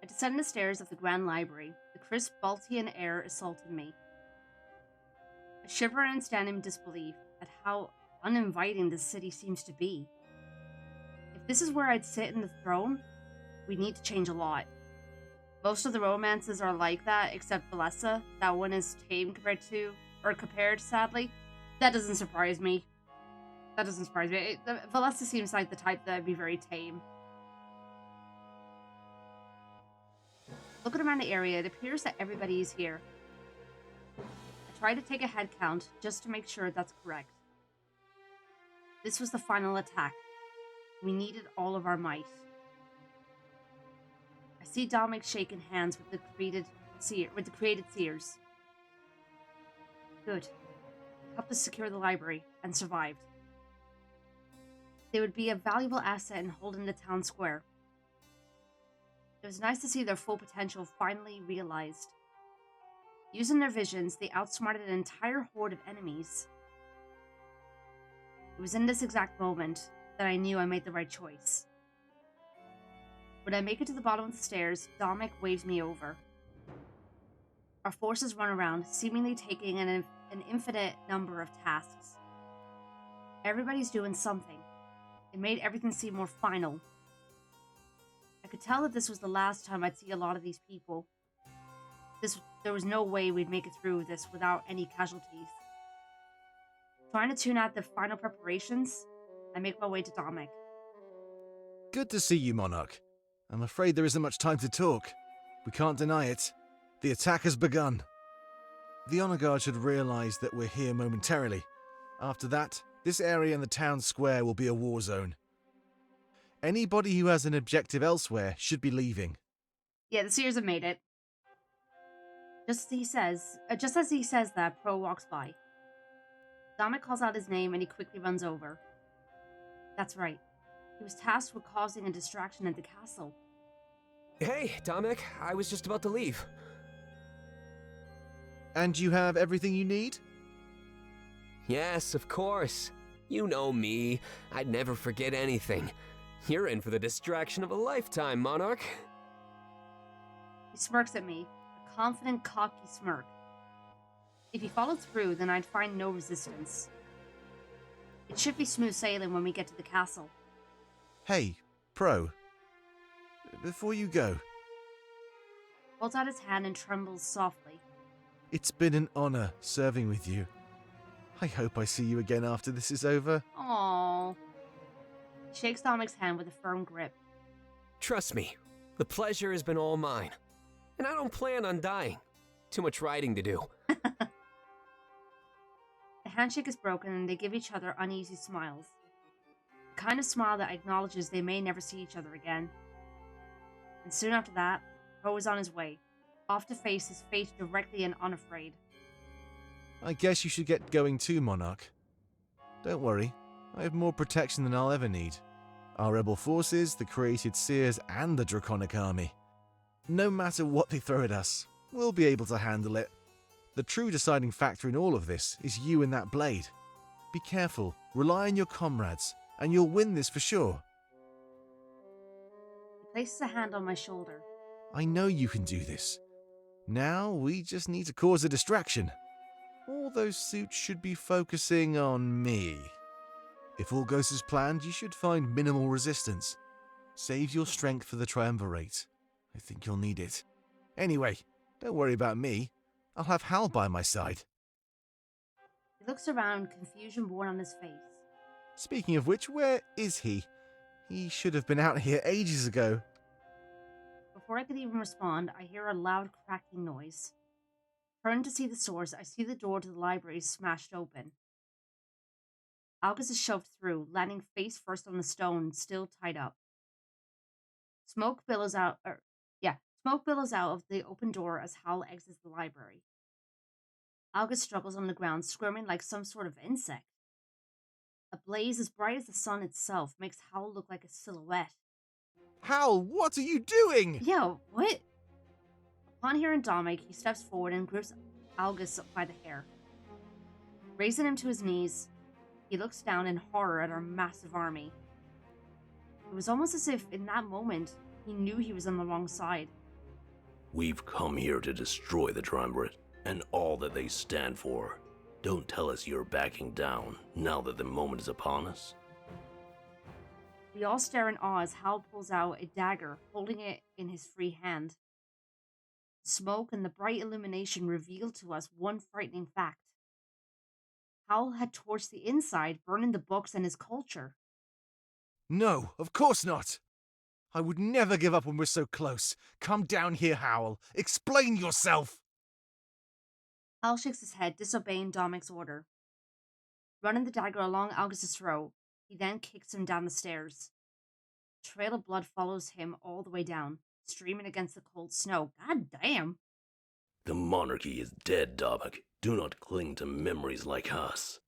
[SPEAKER 1] I descend the stairs of the Grand Library. The crisp Baltian air assaulted me. I shiver and stand in disbelief at how uninviting this city seems to be. If this is where I'd sit in the throne, we need to change a lot. Most of the romances are like that, except Valessa. That one is tame compared, sadly. That doesn't surprise me. Valessa seems like the type that would be very tame. Looking around the area, it appears that everybody is here. I try to take a head count just to make sure that's correct. This was the final attack. We needed all of our might. I see Dominic shaking hands with the created seers. Good. Helped us secure the library and survived. They would be a valuable asset in holding the town square. It was nice to see their full potential finally realized. Using their visions, they outsmarted an entire horde of enemies. It was in this exact moment that I knew I made the right choice. When I make it to the bottom of the stairs, Dominic waves me over. Our forces run around, seemingly taking an infinite number of tasks. Everybody's doing something. It made everything seem more final. I could tell that this was the last time I'd see a lot of these people. There was no way we'd make it through this without any casualties. Trying to tune out the final preparations, I make my way to Dominic.
[SPEAKER 2] Good to see you, Monarch. I'm afraid there isn't much time to talk. We can't deny it. The attack has begun. The Honor Guard should realize that we're here momentarily. After that, this area and the town square will be a war zone. Anybody who has an objective elsewhere should be leaving.
[SPEAKER 1] Yeah, the Seers have made it. Just as he says that, Pro walks by. Dominic calls out his name and he quickly runs over. That's right. He was tasked with causing a distraction at the castle.
[SPEAKER 10] Hey, Dominic, I was just about to leave.
[SPEAKER 2] And you have everything you need?
[SPEAKER 10] Yes, of course. You know me. I'd never forget anything. You're in for the distraction of a lifetime, Monarch.
[SPEAKER 1] He smirks at me, a confident, cocky smirk. If he followed through, then I'd find no resistance. It should be smooth sailing when we get to the castle.
[SPEAKER 2] Hey, Pro. Before you go.
[SPEAKER 1] Holds out his hand and trembles softly.
[SPEAKER 2] It's been an honor serving with you. I hope I see you again after this is over.
[SPEAKER 1] Aww. He shakes Dominic's hand with a firm grip.
[SPEAKER 10] Trust me, the pleasure has been all mine. And I don't plan on dying. Too much riding to do.
[SPEAKER 1] The handshake is broken and they give each other uneasy smiles. The kind of smile that acknowledges they may never see each other again. And soon after that, Pro is on his way, off to face his fate directly and unafraid.
[SPEAKER 2] I guess you should get going too, Monarch. Don't worry, I have more protection than I'll ever need. Our rebel forces, the created seers, and the draconic army. No matter what they throw at us, we'll be able to handle it. The true deciding factor in all of this is you and that blade. Be careful, rely on your comrades, and you'll win this for sure.
[SPEAKER 1] He places a hand on my shoulder.
[SPEAKER 2] I know you can do this. Now we just need to cause a distraction. All those suits should be focusing on me. If all goes as planned, you should find minimal resistance. Save your strength for the triumvirate. I think you'll need it. Anyway, don't worry about me. I'll have Hal by my side.
[SPEAKER 1] He looks around, confusion born on his face.
[SPEAKER 2] Speaking of which, where is he? He should have been out here ages ago.
[SPEAKER 1] Before I could even respond, I hear a loud cracking noise. Turn to see the source, I see the door to the library smashed open. August is shoved through, landing face first on the stone, still tied up. Smoke billows out of the open door as Hal exits the library. August struggles on the ground, squirming like some sort of insect. A blaze as bright as the sun itself makes Hal look like a silhouette.
[SPEAKER 2] Hal, what are you doing?
[SPEAKER 1] Yo, what? Upon hearing Dominic, he steps forward and grips August by the hair. Raising him to his knees, he looks down in horror at our massive army. It was almost as if, in that moment, he knew he was on the wrong side.
[SPEAKER 8] We've come here to destroy the Triumvirate and all that they stand for. Don't tell us you're backing down now that the moment is upon us.
[SPEAKER 1] We all stare in awe as Hal pulls out a dagger, holding it in his free hand. Smoke and the bright illumination reveal to us one frightening fact. Hal had torched the inside, burning the books and his culture.
[SPEAKER 2] No, of course not. I would never give up when we're so close. Come down here, Hal. Explain yourself.
[SPEAKER 1] Hal shakes his head, disobeying Dominic's order. Running the dagger along Augustus' throat, he then kicks him down the stairs. A trail of blood follows him all the way down, streaming against the cold snow. God damn!
[SPEAKER 8] The monarchy is dead, Dominic. Do not cling to memories like us.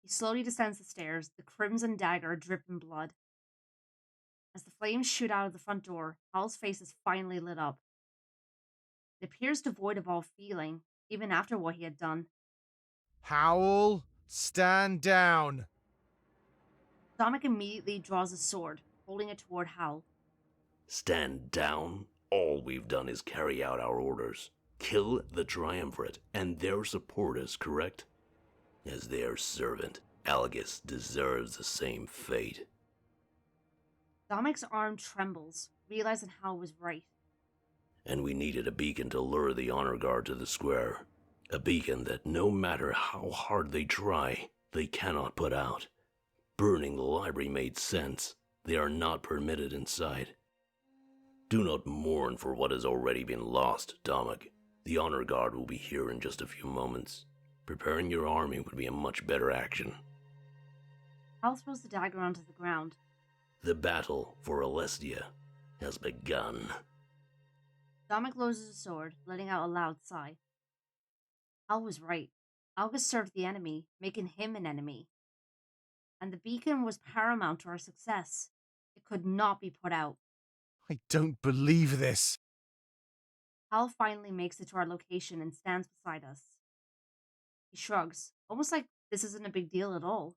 [SPEAKER 1] He slowly descends the stairs, the crimson dagger dripping blood. As the flames shoot out of the front door, Hal's face is finally lit up. It appears devoid of all feeling, even after what he had done.
[SPEAKER 2] Howl, stand down.
[SPEAKER 1] Dominic immediately draws a sword, holding it toward Hal.
[SPEAKER 8] Stand down? All we've done is carry out our orders. Kill the Triumvirate and their supporters, correct? As their servant, Algus deserves the same fate.
[SPEAKER 1] Dominic's arm trembles, realizing Hal was right.
[SPEAKER 8] And we needed a beacon to lure the honor guard to the square. A beacon that no matter how hard they try, they cannot put out. Burning the library made sense. They are not permitted inside. Do not mourn for what has already been lost, Dominic. The honor guard will be here in just a few moments. Preparing your army would be a much better action.
[SPEAKER 1] Hal throws the dagger onto the ground.
[SPEAKER 8] The battle for Alestia has begun.
[SPEAKER 1] Dominic lowers his sword, letting out a loud sigh. Hal was right. August served the enemy, making him an enemy. And the beacon was paramount to our success. It could not be put out.
[SPEAKER 2] I don't believe this.
[SPEAKER 1] Hal finally makes it to our location and stands beside us. He shrugs, almost like this isn't a big deal at all.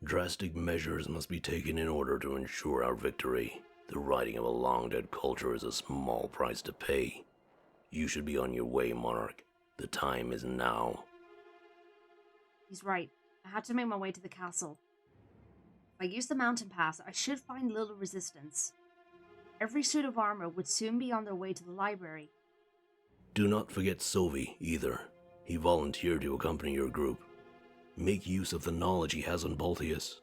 [SPEAKER 8] Drastic measures must be taken in order to ensure our victory. The righting of a long-dead culture is a small price to pay. You should be on your way, Monarch. The time is now.
[SPEAKER 1] He's right. I had to make my way to the castle. If I use the mountain pass, I should find little resistance. Every suit of armor would soon be on their way to the library.
[SPEAKER 8] Do not forget Sovi, either. He volunteered to accompany your group. Make use of the knowledge he has on Baltius.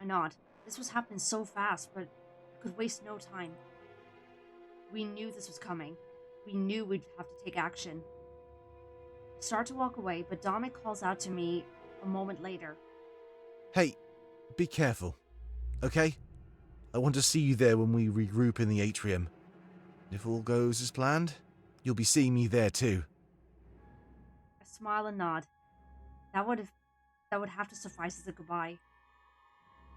[SPEAKER 1] I nod. This was happening so fast, but I could waste no time. We knew this was coming. We knew we'd have to take action. I start to walk away, but Dominic calls out to me a moment later.
[SPEAKER 2] Hey, be careful, okay? I want to see you there when we regroup in the atrium. If all goes as planned, you'll be seeing me there too.
[SPEAKER 1] I smile and nod. That would have to suffice as a goodbye.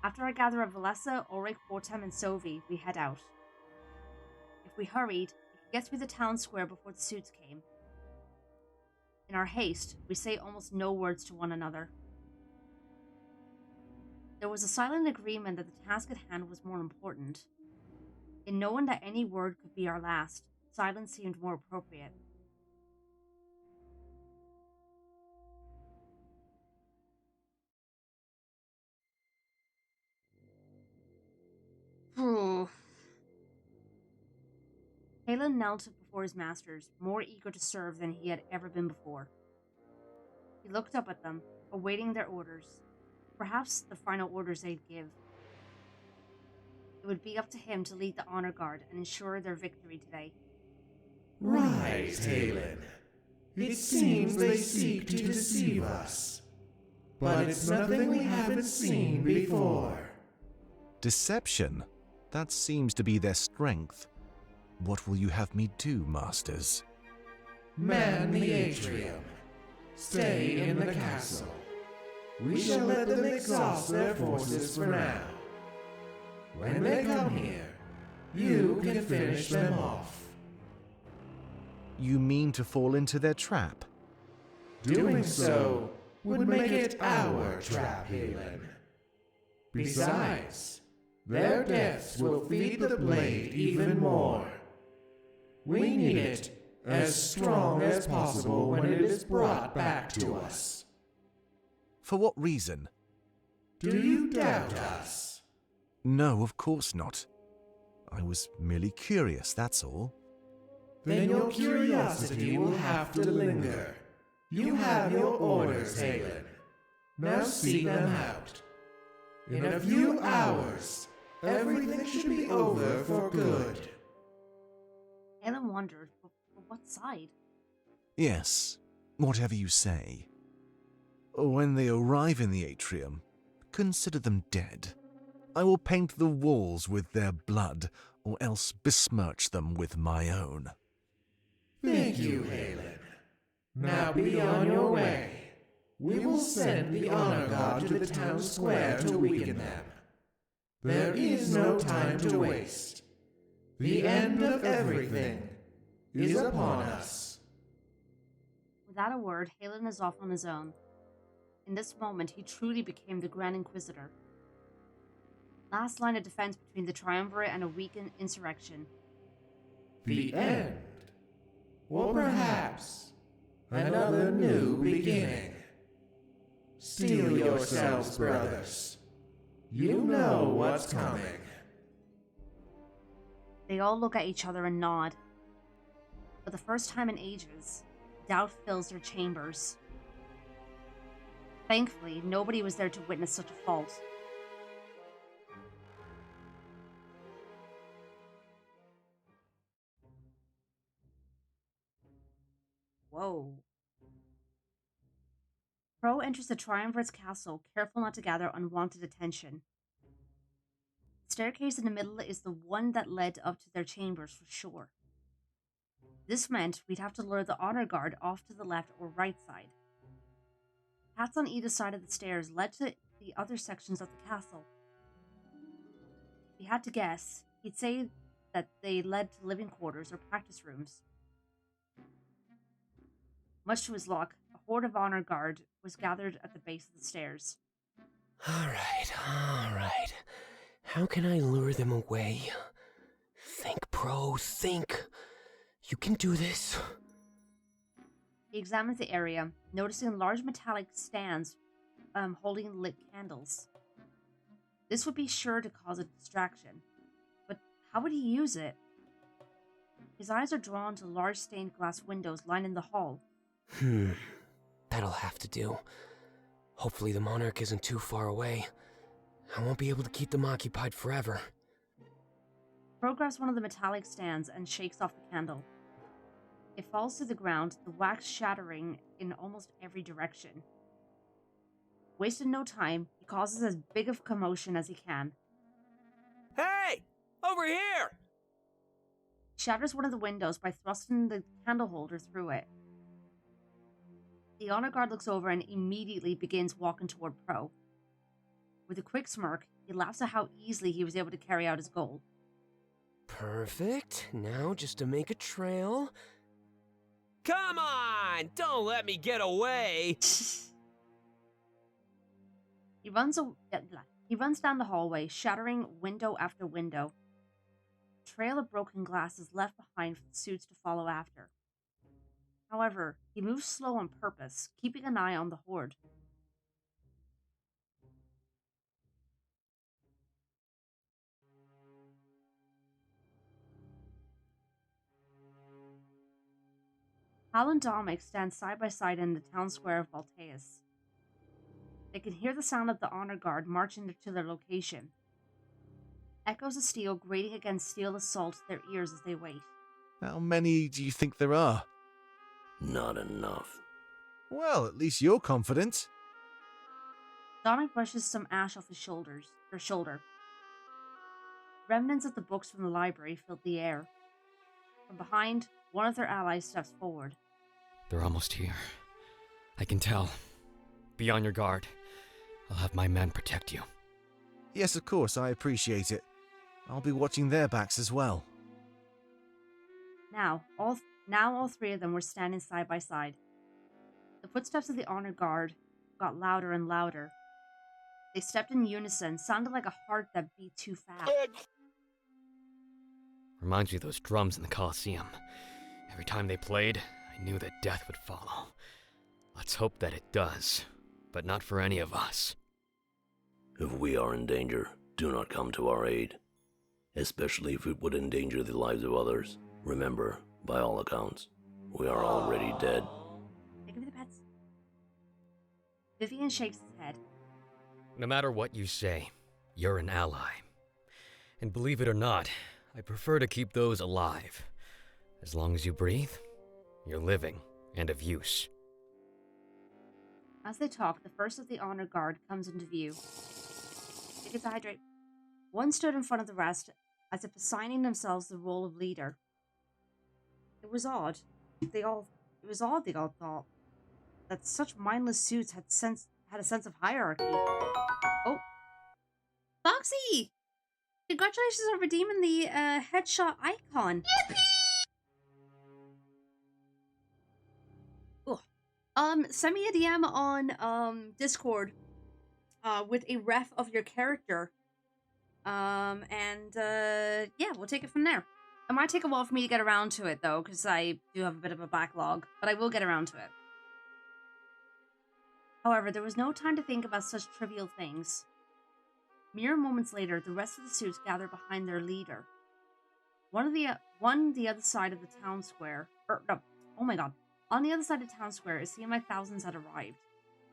[SPEAKER 1] After I gather up Valessa, Ulrich, Bortem, and Sovi, we head out. If we hurried, we could get through the town square before the suits came. In our haste, we say almost no words to one another. There was a silent agreement that the task at hand was more important. In knowing that any word could be our last, silence seemed more appropriate. Halen knelt before his masters, more eager to serve than he had ever been before. He looked up at them, awaiting their orders, perhaps the final orders they'd give. It would be up to him to lead the honor guard and ensure their victory today.
[SPEAKER 17] Right, Halen. It seems they seek to deceive us. But it's nothing we haven't seen before.
[SPEAKER 2] Deception? That seems to be their strength. What will you have me do, masters?
[SPEAKER 17] Man the atrium. Stay in the castle. We shall let them exhaust their forces for now. When they come here, you can finish them off.
[SPEAKER 2] You mean to fall into their trap?
[SPEAKER 17] Doing so would make it our trap, Halen. Besides, their deaths will feed the blade even more. We need it as strong as possible when it is brought back to us.
[SPEAKER 2] For what reason?
[SPEAKER 17] Do you doubt us?
[SPEAKER 2] No, of course not. I was merely curious, that's all.
[SPEAKER 17] Then your curiosity will have to linger. You have your orders, Halen. Now see them out. In a few hours, everything should be over for good.
[SPEAKER 1] Halen wondered, for what side?
[SPEAKER 2] Yes, whatever you say. When they arrive in the atrium, consider them dead. I will paint the walls with their blood, or else besmirch them with my own.
[SPEAKER 17] Thank you, Halen. Now be on your way. We will send the honor guard to the town square to weaken them. There is no time to waste. The end of everything is upon us.
[SPEAKER 1] Without a word, Halen is off on his own. In this moment, he truly became the Grand Inquisitor. Last line of defense between the Triumvirate and a weakened insurrection.
[SPEAKER 17] The end. Or perhaps another new beginning. Steel yourselves, brothers. You know what's coming.
[SPEAKER 1] They all look at each other and nod. For the first time in ages, doubt fills their chambers. Thankfully, nobody was there to witness such a fault. Whoa. Pro enters the Triumvirate's castle, careful not to gather unwanted attention. The staircase in the middle is the one that led up to their chambers for sure. This meant we'd have to lure the honor guard off to the left or right side. Paths on either side of the stairs led to the other sections of the castle. If he had to guess, he'd say that they led to living quarters or practice rooms. Much to his luck, a horde of honor guard was gathered at the base of the stairs.
[SPEAKER 5] All right. How can I lure them away? Think, Pro, think. You can do this.
[SPEAKER 1] He examines the area, noticing large metallic stands holding lit candles. This would be sure to cause a distraction, but how would he use it? His eyes are drawn to large stained glass windows lining the hall.
[SPEAKER 5] That'll have to do. Hopefully the Monarch isn't too far away. I won't be able to keep them occupied forever.
[SPEAKER 1] Pro grabs one of the metallic stands and shakes off the candle. It falls to the ground, the wax shattering in almost every direction. Wasting no time, he causes as big of commotion as he can.
[SPEAKER 10] Hey! Over here!
[SPEAKER 1] He shatters one of the windows by thrusting the candle holder through it. The honor guard looks over and immediately begins walking toward Pro. With a quick smirk, he laughs at how easily he was able to carry out his goal.
[SPEAKER 5] Perfect. Now just to make a trail. Come on! Don't let me get away!
[SPEAKER 1] He runs down the hallway, shattering window after window. A trail of broken glass is left behind for the suits to follow after. However, he moves slow on purpose, keeping an eye on the horde. Hal and Dominic stand side by side in the town square of Balteus. They can hear the sound of the honor guard marching to their location. Echoes of steel grating against steel assault their ears as they wait.
[SPEAKER 2] How many do you think there are?
[SPEAKER 8] Not enough.
[SPEAKER 2] Well, at least you're confident.
[SPEAKER 1] Dominic brushes some ash off his shoulder. Remnants of the books from the library filled the air. From behind, one of their allies steps forward.
[SPEAKER 3] They're almost here. I can tell. Be on your guard. I'll have my men protect you.
[SPEAKER 2] Yes, of course, I appreciate it. I'll be watching their backs as well.
[SPEAKER 1] Now all three of them were standing side by side. The footsteps of the honor guard got louder and louder. They stepped in unison, sounded like a heart that beat too fast.
[SPEAKER 3] Reminds me of those drums in the Colosseum. Every time they played, I knew that death would follow. Let's hope that it does, but not for any of us.
[SPEAKER 8] If we are in danger, do not come to our aid. Especially if it would endanger the lives of others. Remember, by all accounts, we are already dead.
[SPEAKER 1] Give me the pets. Vivian shakes his head.
[SPEAKER 3] No matter what you say, you're an ally. And believe it or not, I prefer to keep those alive. As long as you breathe, you're living and of use.
[SPEAKER 1] As they talk, the first of the honor guard comes into view. They get to hydrate. One stood in front of the rest, as if assigning themselves the role of leader. It was odd. They all thought that such mindless suits had a sense of hierarchy. Oh, Foxy! Congratulations on redeeming the headshot icon. Send me a DM on Discord with a ref of your character. Yeah, we'll take it from there. It might take a while for me to get around to it though, because I do have a bit of a backlog, but I will get around to it. However, there was no time to think about such trivial things. Mere moments later, the rest of the suits gather behind their leader. On the other side of the town square, on the other side of town square is seen by thousands had arrived.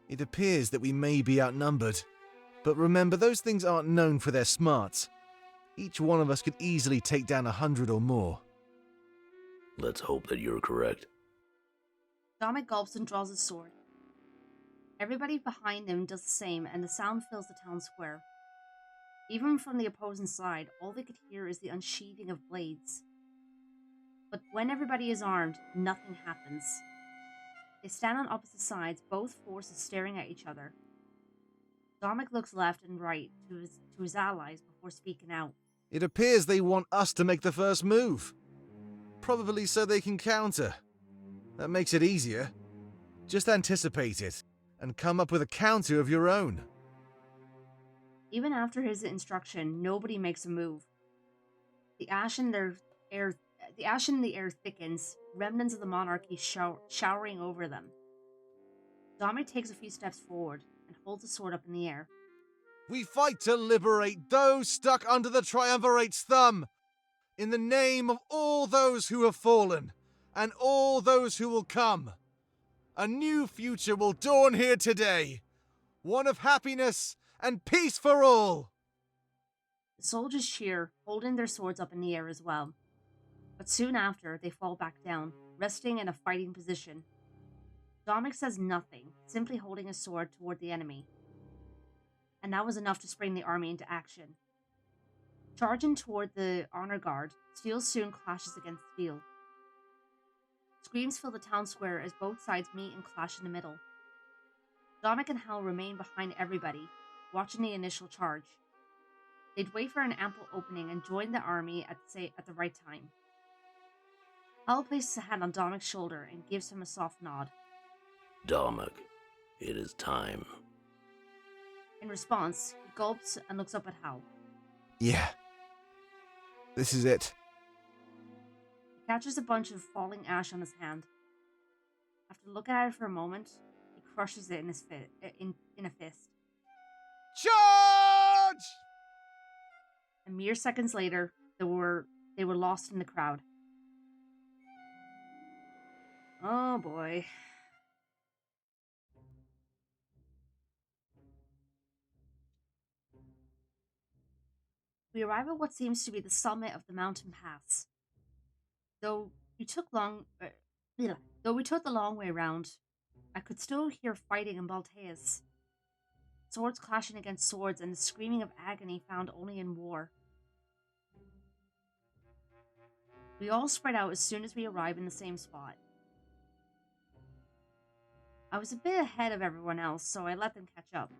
[SPEAKER 2] It appears that we may be outnumbered. But remember, those things aren't known for their smarts. Each one of us could easily take down 100 or more.
[SPEAKER 8] Let's hope that you're correct.
[SPEAKER 1] Dominic gulps and draws his sword. Everybody behind him does the same, and the sound fills the town square. Even from the opposing side, all they could hear is the unsheathing of blades. But when everybody is armed, nothing happens. They stand on opposite sides, both forces staring at each other. Dominic looks left and right to his allies before speaking out.
[SPEAKER 2] It appears they want us to make the first move. Probably so they can counter. That makes it easier. Just anticipate it, and come up with a counter of your own.
[SPEAKER 1] Even after his instruction, nobody makes a move. The ash in the air thickens, remnants of the monarchy showering over them. Dominic takes a few steps forward and holds a sword up in the air.
[SPEAKER 2] We fight to liberate those stuck under the Triumvirate's thumb, in the name of all those who have fallen, and all those who will come. A new future will dawn here today, one of happiness and peace for all.
[SPEAKER 1] The soldiers cheer, holding their swords up in the air as well. But soon after, they fall back down, resting in a fighting position. Dominic says nothing, simply holding his sword toward the enemy. And that was enough to spring the army into action. Charging toward the honor guard, steel soon clashes against steel. Screams fill the town square as both sides meet and clash in the middle. Dominic and Hal remain behind everybody, watching the initial charge. They'd wait for an ample opening and join the army at the right time. Hal places a hand on Dominic's shoulder and gives him a soft nod.
[SPEAKER 8] Dominic, it is time.
[SPEAKER 1] In response, he gulps and looks up at Hal.
[SPEAKER 2] Yeah. This is it.
[SPEAKER 1] He catches a bunch of falling ash on his hand. After looking at it for a moment, he crushes it in his in a fist.
[SPEAKER 2] Charge!
[SPEAKER 1] And mere seconds later, they were lost in the crowd. Oh boy. We arrive at what seems to be the summit of the mountain pass. Though we took the long way around, I could still hear fighting in Balteus. Swords clashing against swords and the screaming of agony found only in war. We all spread out as soon as we arrive in the same spot. I was a bit ahead of everyone else, so I let them catch up.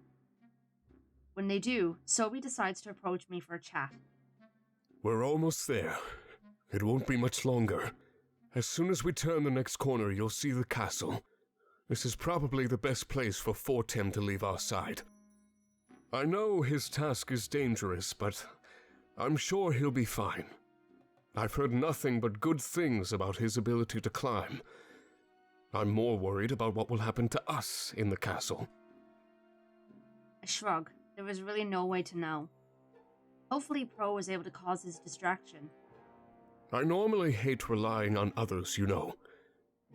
[SPEAKER 1] When they do, Sobi decides to approach me for a chat.
[SPEAKER 9] We're almost there. It won't be much longer. As soon as we turn the next corner, you'll see the castle. This is probably the best place for Fortem to leave our side. I know his task is dangerous, but I'm sure he'll be fine. I've heard nothing but good things about his ability to climb. I'm more worried about what will happen to us in the castle.
[SPEAKER 1] I shrug. There was really no way to know. Hopefully Pro was able to cause his distraction.
[SPEAKER 9] I normally hate relying on others, you know.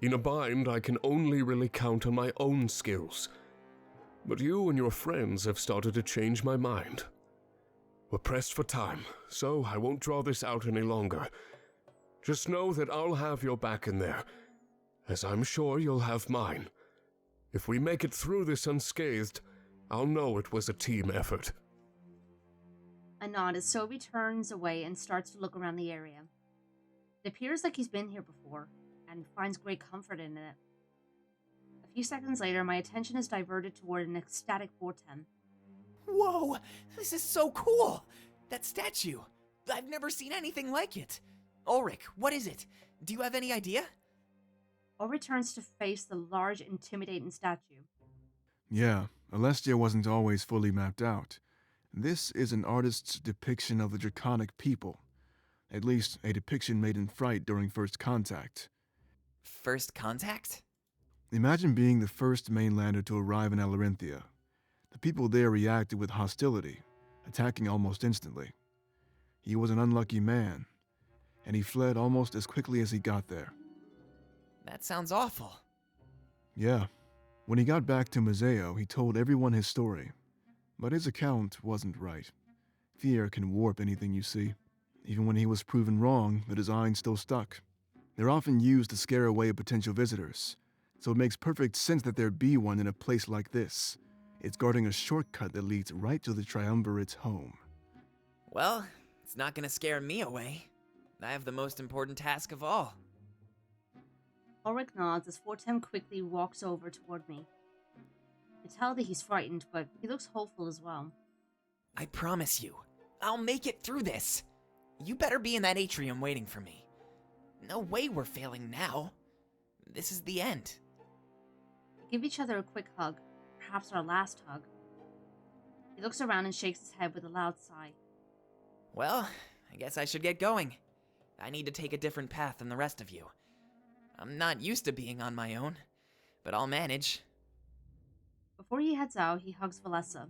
[SPEAKER 9] In a bind, I can only really count on my own skills. But you and your friends have started to change my mind. We're pressed for time, so I won't draw this out any longer. Just know that I'll have your back in there, as I'm sure you'll have mine. If we make it through this unscathed, I'll know it was a team effort.
[SPEAKER 1] I nod as Sobi turns away and starts to look around the area. It appears like he's been here before, and finds great comfort in it. A few seconds later, my attention is diverted toward an ecstatic Fortem.
[SPEAKER 6] Whoa! This is so cool! That statue! I've never seen anything like it! Ulrich, what is it? Do you have any idea?
[SPEAKER 1] Ulrich turns to face the large, intimidating statue.
[SPEAKER 4] Yeah, Alestia wasn't always fully mapped out. This is an artist's depiction of the Draconic people. At least, a depiction made in fright during First Contact.
[SPEAKER 6] First Contact?
[SPEAKER 4] Imagine being the first mainlander to arrive in Alarinthia. The people there reacted with hostility, attacking almost instantly. He was an unlucky man, and he fled almost as quickly as he got there.
[SPEAKER 6] That sounds awful.
[SPEAKER 4] Yeah. When he got back to Museo, he told everyone his story. But his account wasn't right. Fear can warp anything you see. Even when he was proven wrong, the design still stuck. They're often used to scare away potential visitors, so it makes perfect sense that there'd be one in a place like this. It's guarding a shortcut that leads right to the Triumvirate's home.
[SPEAKER 6] Well, it's not gonna scare me away. I have the most important task of all.
[SPEAKER 1] Ulrich nods as Fortem quickly walks over toward me. I tell that he's frightened, but he looks hopeful as well.
[SPEAKER 6] I promise you, I'll make it through this. You better be in that atrium waiting for me. No way we're failing now. This is the end.
[SPEAKER 1] We give each other a quick hug, perhaps our last hug. He looks around and shakes his head with a loud sigh.
[SPEAKER 6] Well, I guess I should get going. I need to take a different path than the rest of you. I'm not used to being on my own, but I'll manage.
[SPEAKER 1] Before he heads out, he hugs Valessa.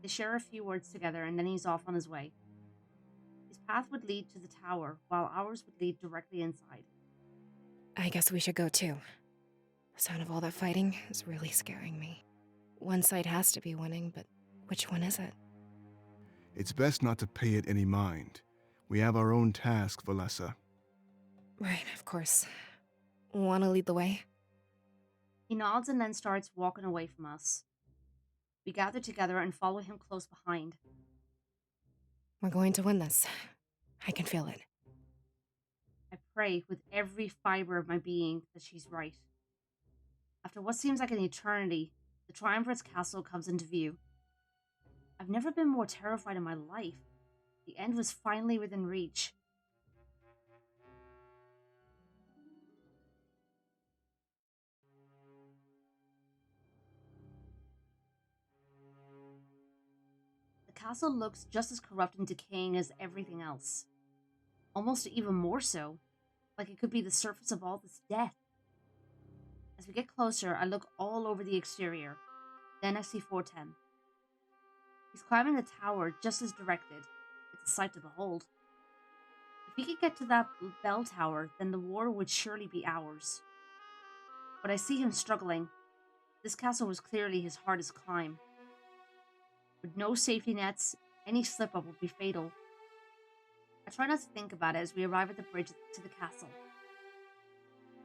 [SPEAKER 1] They share a few words together and then he's off on his way. His path would lead to the tower, while ours would lead directly inside.
[SPEAKER 7] I guess we should go too. The sound of all that fighting is really scaring me. One side has to be winning, but which one is it?
[SPEAKER 4] It's best not to pay it any mind. We have our own task, Valessa.
[SPEAKER 7] Right, of course. Wanna lead the way?
[SPEAKER 1] He nods and then starts walking away from us. We gather together and follow him close behind.
[SPEAKER 7] We're going to win this. I can feel it.
[SPEAKER 1] I pray with every fiber of my being that she's right. After what seems like an eternity, the Triumvirate's castle comes into view. I've never been more terrified in my life. The end was finally within reach. The castle looks just as corrupt and decaying as everything else. Almost even more so, like it could be the surface of all this death. As we get closer, I look all over the exterior. Then I see Fortem. He's climbing the tower just as directed. It's a sight to behold. If he could get to that bell tower, then the war would surely be ours. But I see him struggling. This castle was clearly his hardest climb. With no safety nets, any slip-up would be fatal. I try not to think about it as we arrive at the bridge to the castle.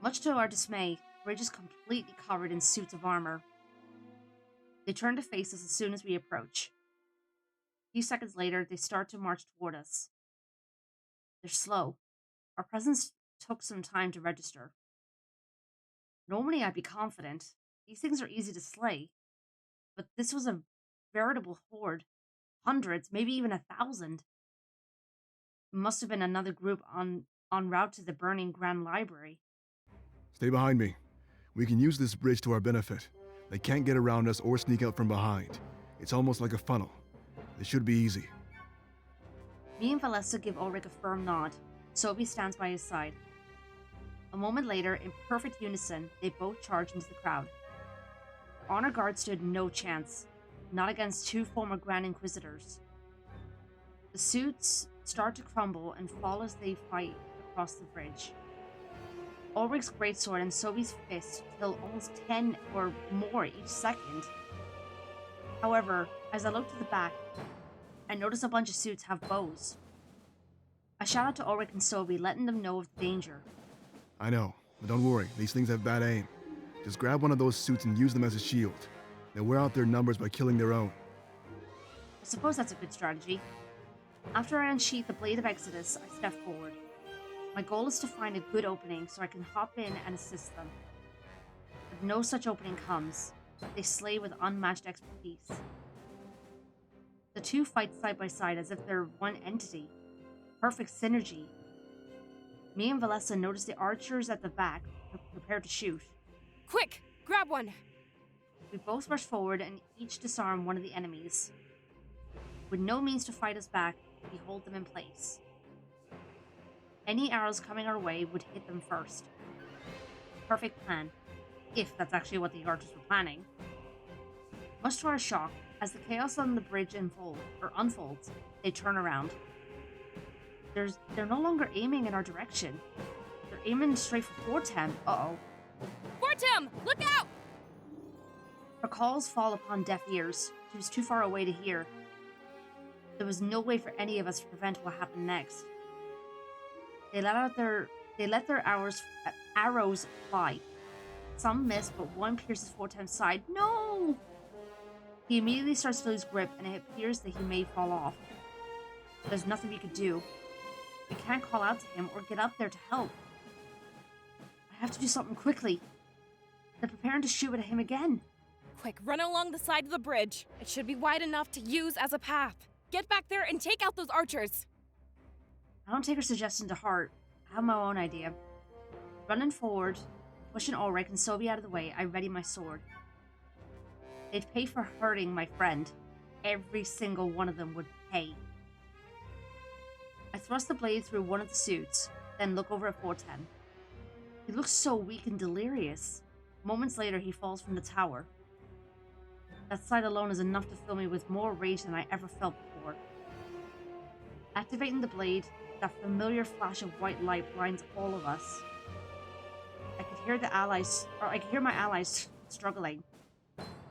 [SPEAKER 1] Much to our dismay, the bridge is completely covered in suits of armor. They turn to face us as soon as we approach. A few seconds later, they start to march toward us. They're slow. Our presence took some time to register. Normally I'd be confident. These things are easy to slay. But this was a veritable horde. Hundreds, maybe even 1,000. It must have been another group en route to the burning Grand Library.
[SPEAKER 4] Stay behind me. We can use this bridge to our benefit. They can't get around us or sneak out from behind. It's almost like a funnel. This should be easy.
[SPEAKER 1] Me and Valessa give Ulrich a firm nod. Sobi stands by his side. A moment later, in perfect unison, they both charge into the crowd. The honor guard stood no chance, not against two former Grand Inquisitors. The suits start to crumble and fall as they fight across the bridge. Ulrich's greatsword and Sobi's fist kill almost 10 or more each second. However, as I look to the back, I notice a bunch of suits have bows. I shout out to Ulrich and Sobi, letting them know of the danger.
[SPEAKER 4] I know, but don't worry, these things have bad aim. Just grab one of those suits and use them as a shield. They'll wear out their numbers by killing their own.
[SPEAKER 1] I suppose that's a good strategy. After I unsheath the Blade of Exodus, I step forward. My goal is to find a good opening so I can hop in and assist them. If no such opening comes, they slay with unmatched expertise. The two fight side by side as if they're one entity. Perfect synergy. Me and Valessa notice the archers at the back prepare to shoot.
[SPEAKER 7] Quick! Grab one!
[SPEAKER 1] We both rush forward and each disarm one of the enemies. With no means to fight us back, we hold them in place. Any arrows coming our way would hit them first. Perfect plan, if that's actually what the archers were planning. Much to our shock, as the chaos on the bridge unfolds, they turn around. They're no longer aiming in our direction. They're aiming straight for Fortem. Uh-oh.
[SPEAKER 7] Fortem! Look out!
[SPEAKER 1] Her calls fall upon deaf ears. She was too far away to hear. There was no way for any of us to prevent what happened next. They let their arrows fly. Some miss, but one pierces Fortem's side. No! He immediately starts to lose grip, and it appears that he may fall off. There's nothing we could do. We can't call out to him or get up there to help. I have to do something quickly. They're preparing to shoot at him again.
[SPEAKER 7] Quick, run along the side of the bridge. It should be wide enough to use as a path. Get back there and take out those archers.
[SPEAKER 1] I don't take her suggestion to heart. I have my own idea. Running forward, pushing Ulrich and Sophie out of the way, I ready my sword. They'd pay for hurting my friend. Every single one of them would pay. I thrust the blade through one of the suits, then look over at Fortem. He looks so weak and delirious. Moments later, he falls from the tower. That sight alone is enough to fill me with more rage than I ever felt before. Activating the blade, that familiar flash of white light blinds all of us. I could hear my allies struggling,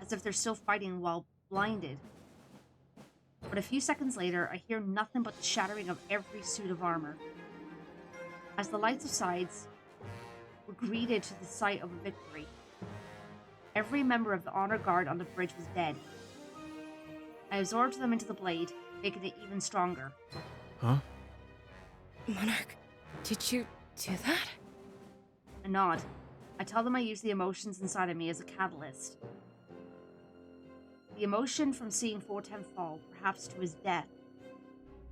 [SPEAKER 1] as if they're still fighting while blinded. But a few seconds later, I hear nothing but the shattering of every suit of armor. As the lights subsides, we're greeted to the sight of a victory. Every member of the honor guard on the bridge was dead. I absorbed them into the blade, making it even stronger.
[SPEAKER 4] Huh?
[SPEAKER 7] Monarch, did you do that?
[SPEAKER 1] I nod. I tell them I use the emotions inside of me as a catalyst. The emotion from seeing Fortem fall, perhaps to his death.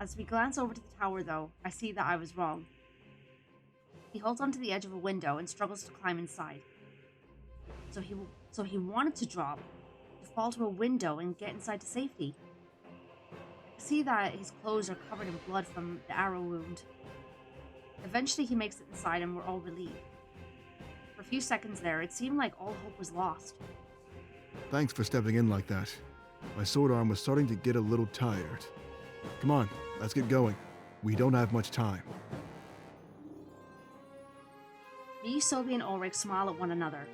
[SPEAKER 1] As we glance over to the tower, though, I see that I was wrong. He holds onto the edge of a window and struggles to climb inside. So he wanted to drop, to fall to a window and get inside to safety. I see that his clothes are covered in blood from the arrow wound. Eventually he makes it inside and we're all relieved. For a few seconds there, it seemed like all hope was lost.
[SPEAKER 4] Thanks for stepping in like that. My sword arm was starting to get a little tired. Come on, let's get going. We don't have much time.
[SPEAKER 1] Me, Sophie, and Ulrich smile at one another.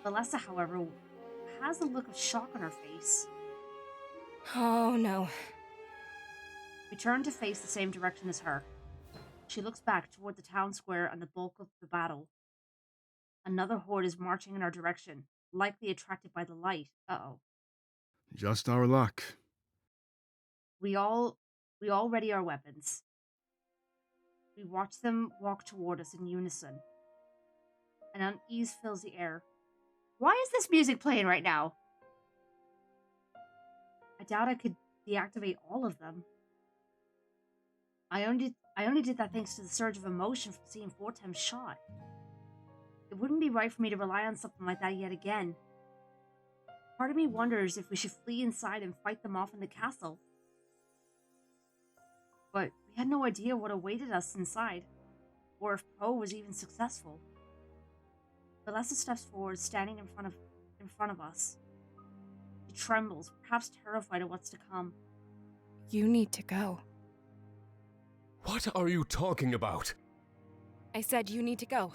[SPEAKER 1] Valessa, however, has a look of shock on her face.
[SPEAKER 7] Oh no.
[SPEAKER 1] We turn to face the same direction as her. She looks back toward the town square and the bulk of the battle. Another horde is marching in our direction, likely attracted by the light. Uh-oh.
[SPEAKER 4] Just our luck.
[SPEAKER 1] We all ready our weapons. We watch them walk toward us in unison. An unease fills the air. Why is this music playing right now? I doubt I could deactivate all of them. I only did that thanks to the surge of emotion from seeing Fortem's shot. It wouldn't be right for me to rely on something like that yet again. Part of me wonders if we should flee inside and fight them off in the castle. But we had no idea what awaited us inside, or if Poe was even successful. Valessa steps forward, standing in front of us. She trembles, perhaps terrified of what's to come.
[SPEAKER 7] You need to go.
[SPEAKER 9] What are you talking about?
[SPEAKER 7] I said you need to go.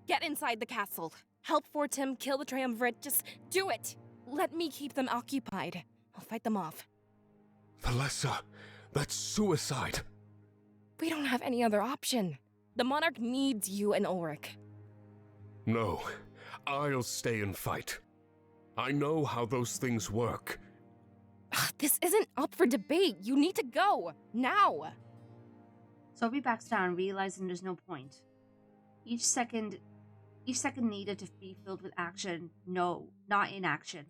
[SPEAKER 7] Get inside the castle. Help Fortem kill the triumvirate. Just do it. Let me keep them occupied. I'll fight them off.
[SPEAKER 9] Valessa, that's suicide.
[SPEAKER 7] We don't have any other option. The Monarch needs you and Ulrich.
[SPEAKER 9] No, I'll stay and fight. I know how those things work.
[SPEAKER 7] This isn't up for debate. You need to go. Now.
[SPEAKER 1] Sophie backs down, realizing there's no point. Each second needed to be filled with action. No, not inaction.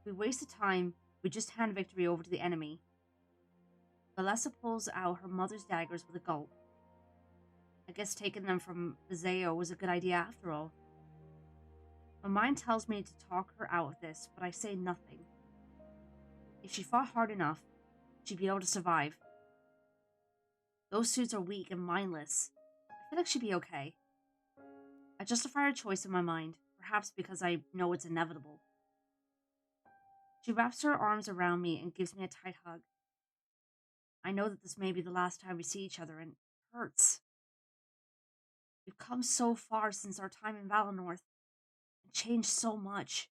[SPEAKER 1] If we wasted time, we just hand victory over to the enemy. Valessa pulls out her mother's daggers with a gulp. I guess taking them from Mazeo was a good idea after all. My mind tells me to talk her out of this, but I say nothing. If she fought hard enough, she'd be able to survive. Those suits are weak and mindless. I feel like she'd be okay. I justify her choice in my mind, perhaps because I know it's inevitable. She wraps her arms around me and gives me a tight hug. I know that this may be the last time we see each other, and it hurts. We've come so far since our time in Valinor, and changed so much.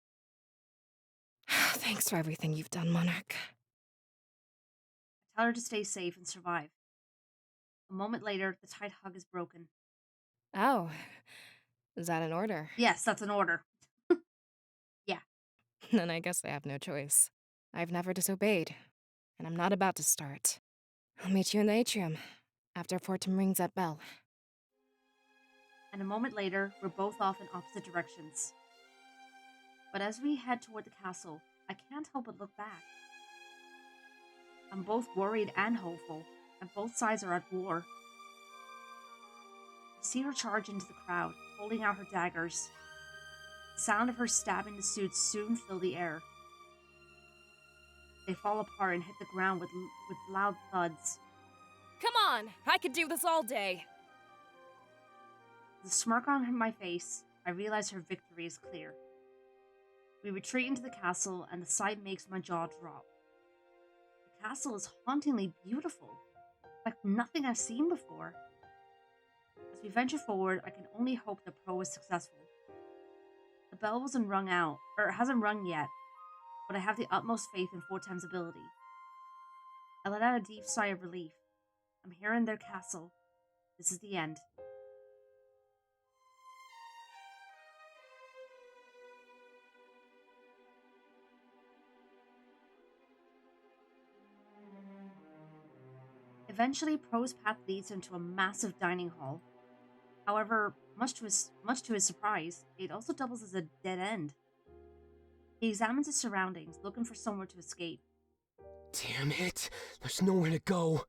[SPEAKER 7] Thanks for everything you've done, Monarch.
[SPEAKER 1] I tell her to stay safe and survive. A moment later, the tight hug is broken.
[SPEAKER 7] Oh, Is that an order?
[SPEAKER 1] Yes, that's an order. Yeah.
[SPEAKER 7] Then I guess I have no choice. I've never disobeyed, and I'm not about to start. I'll meet you in the atrium, after Fortum rings that bell.
[SPEAKER 1] And a moment later, we're both off in opposite directions. But as we head toward the castle, I can't help but look back. I'm both worried and hopeful, and both sides are at war. I see her charge into the crowd, holding out her daggers. The sound of her stabbing the suits soon fill the air. They fall apart and hit the ground with loud thuds.
[SPEAKER 14] Come on! I could do this all day!
[SPEAKER 1] With a smirk on my face, I realize her victory is clear. We retreat into the castle, and the sight makes my jaw drop. The castle is hauntingly beautiful, like nothing I've seen before. As we venture forward, I can only hope the pro is successful. The bell hasn't rung yet, but I have the utmost faith in Fortem's ability. I let out a deep sigh of relief. I'm here in their castle. This is the end. Eventually, Pro's path leads him to a massive dining hall. However, much to his surprise, it also doubles as a dead end. He examines his surroundings, looking for somewhere to escape.
[SPEAKER 10] Damn it! There's nowhere to go.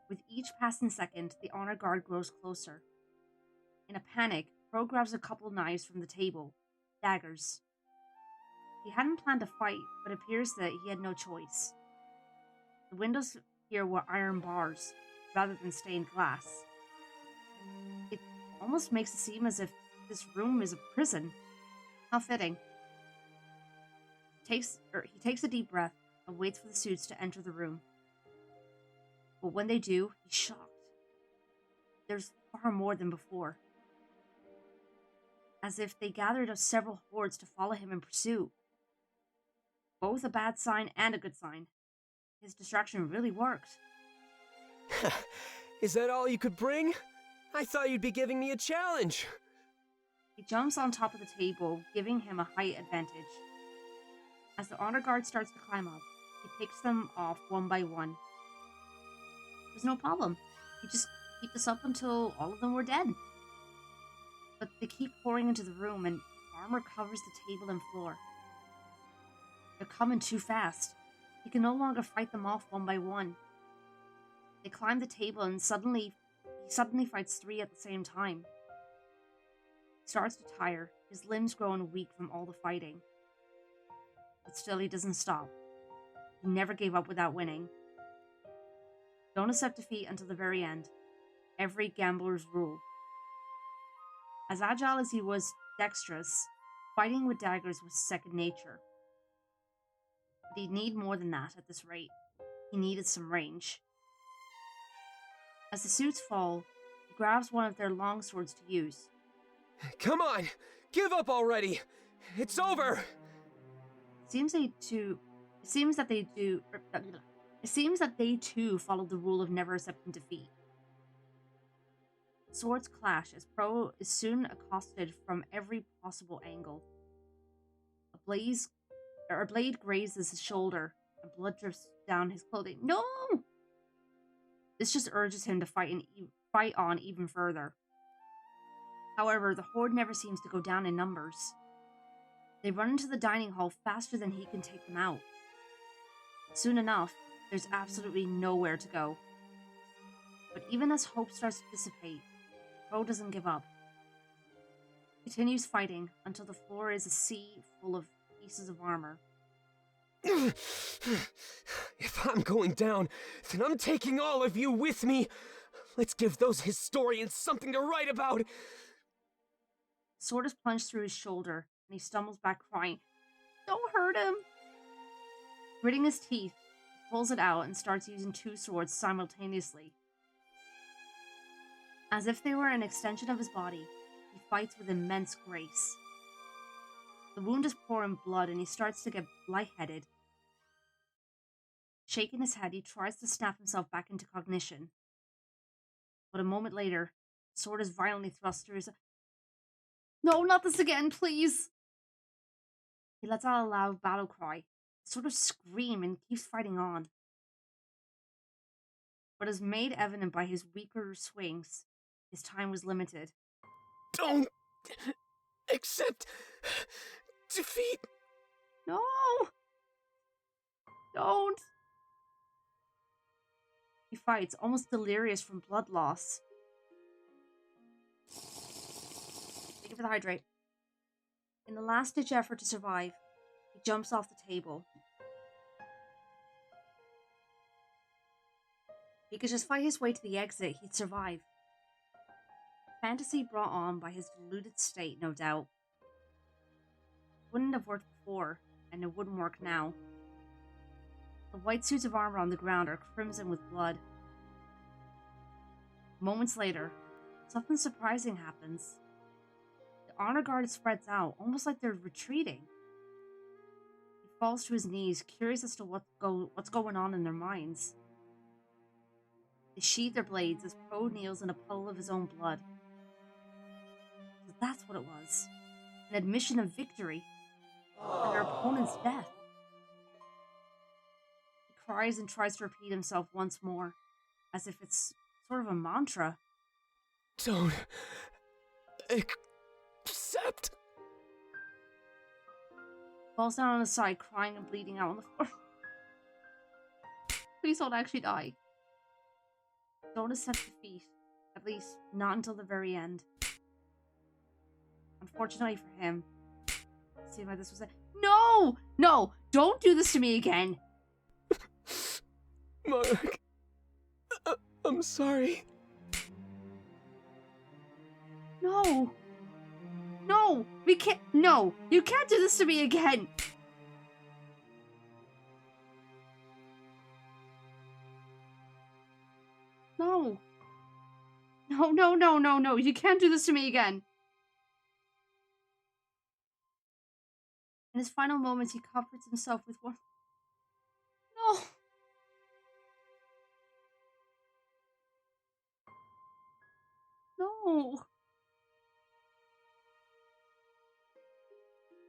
[SPEAKER 1] With each passing second, the honor guard grows closer. In a panic, Pro grabs a couple knives from the table, daggers. He hadn't planned a fight, but it appears that he had no choice. The windows here were iron bars, rather than stained glass. It almost makes it seem as if this room is a prison. How fitting. He takes a deep breath and waits for the suits to enter the room. But when they do, he's shocked. There's far more than before. As if they gathered of several hordes to follow him in pursuit. Both a bad sign and a good sign. His distraction really worked.
[SPEAKER 10] Is that all you could bring? I thought you'd be giving me a challenge.
[SPEAKER 1] He jumps on top of the table, giving him a height advantage. As the honor guard starts to climb up, he picks them off one by one. There's no problem. He just keep this up until all of them were dead. But they keep pouring into the room, and armor covers the table and floor. They're coming too fast. He can no longer fight them off one by one. They climb the table, and he suddenly fights 3 at the same time. He starts to tire, his limbs growing weak from all the fighting. But still, he doesn't stop. He never gave up without winning. Don't accept defeat until the very end. Every gambler's rule. As agile as he was dexterous, fighting with daggers was second nature. But he'd need more than that at this rate. He needed some range. As the suits fall, he grabs one of their long swords to use.
[SPEAKER 10] Come on! Give up already! It's over!
[SPEAKER 1] It seems that they too follow the rule of never accepting defeat. Swords clash as Pro is soon accosted from every possible angle. A blade grazes his shoulder, and blood drips down his clothing. No! This just urges him to fight on even further. However, the horde never seems to go down in numbers. They run into the dining hall faster than he can take them out. Soon enough, there's absolutely nowhere to go. But even as hope starts to dissipate, Pro doesn't give up. He continues fighting until the floor is a sea full of pieces of armor.
[SPEAKER 10] If I'm going down, then I'm taking all of you with me. Let's give those historians something to write about.
[SPEAKER 1] The sword is plunged through his shoulder, and he stumbles back crying, "Don't hurt him!" Gritting his teeth, he pulls it out and starts using 2 swords simultaneously. As if they were an extension of his body, he fights with immense grace. The wound is pouring blood, and he starts to get lightheaded. Shaking his head, he tries to snap himself back into cognition. But a moment later, the sword is violently thrust through his... No, not this again, please. He lets out a loud battle cry, sort of scream, and keeps fighting on. But as made evident by his weaker swings, his time was limited.
[SPEAKER 10] Don't accept defeat.
[SPEAKER 1] No! Don't! He fights, almost delirious from blood loss. Thank you for the hydrate. In the last-ditch effort to survive, he jumps off the table. He could just fight his way to the exit, he'd survive. Fantasy brought on by his deluded state, no doubt. Wouldn't have worked before, and it wouldn't work now. The white suits of armor on the ground are crimson with blood. Moments later, something surprising happens. The honor guard spreads out, almost like they're retreating. He falls to his knees, curious as to what's going on in their minds. They sheathe their blades as Pro kneels in a puddle of his own blood. So that's what it was. An admission of victory for their opponent's death. He cries and tries to repeat himself once more, as if it's sort of a mantra.
[SPEAKER 10] Don't accept.
[SPEAKER 1] Falls down on his side, crying and bleeding out on the floor. Please don't actually die. Don't accept defeat. At least, not until the very end. Unfortunately for him. See why this was No! No! Don't do this to me again!
[SPEAKER 10] Mark, I'm sorry.
[SPEAKER 1] No! No! We can't- No! You can't do this to me again! No! No, no, no, no, no! You can't do this to me again! In his final moments, he comforts himself with one. No! No!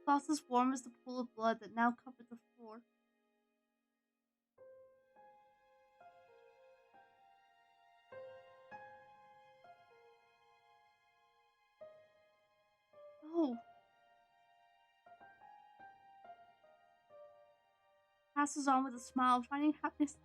[SPEAKER 1] Thoughts as warm as the pool of blood that now covered the floor. No! Passes on with a smile, finding happiness.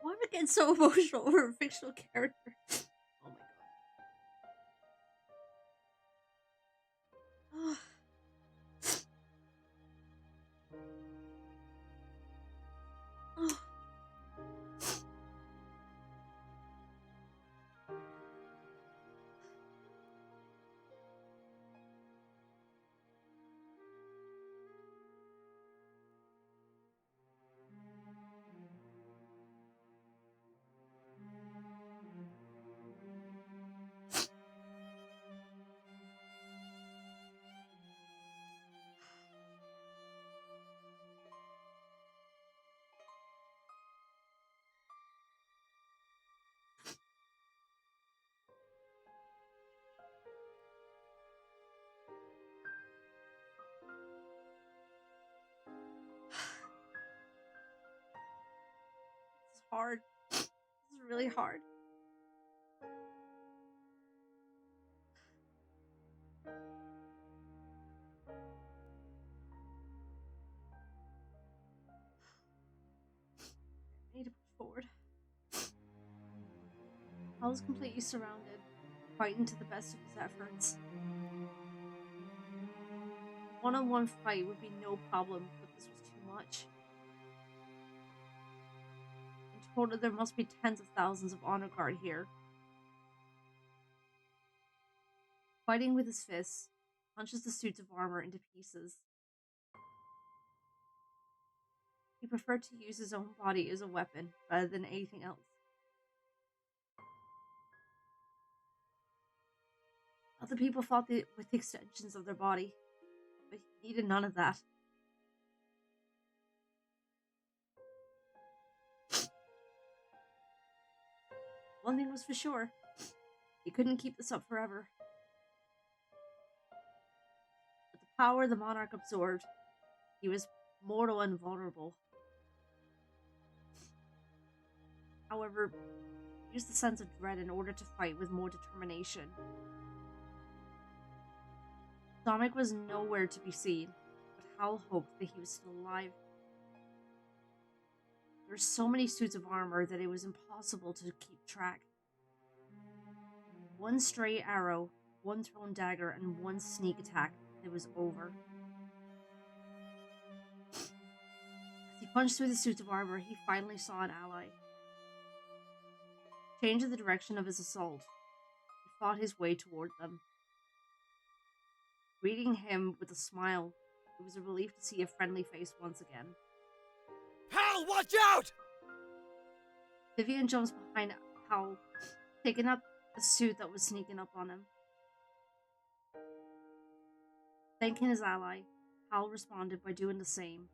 [SPEAKER 1] Why am I getting so emotional over a fictional character? Oh my god. hard. This is really hard. I need to push forward. I was completely surrounded, fighting to the best of his efforts. One-on-one fight would be no problem, but this was too much. In total, there must be tens of thousands of honor guard here. Fighting with his fists, punches the suits of armor into pieces. He preferred to use his own body as a weapon rather than anything else. Other people fought with the extensions of their body, but he needed none of that. One thing was for sure, he couldn't keep this up forever. With the power the monarch absorbed, he was mortal and vulnerable. However, he used the sense of dread in order to fight with more determination. Dominic was nowhere to be seen, but Hal hoped that he was still alive. There were so many suits of armor that it was impossible to keep track. One stray arrow, one thrown dagger, and one sneak attack, it was over. As he punched through the suits of armor, he finally saw an ally. Changing the direction of his assault, he fought his way toward them. Greeting him with a smile, it was a relief to see a friendly face once again.
[SPEAKER 3] Hal, watch out!
[SPEAKER 1] Vivian jumps behind Hal, taking up the suit that was sneaking up on him. Thanking his ally, Hal responded by doing the same,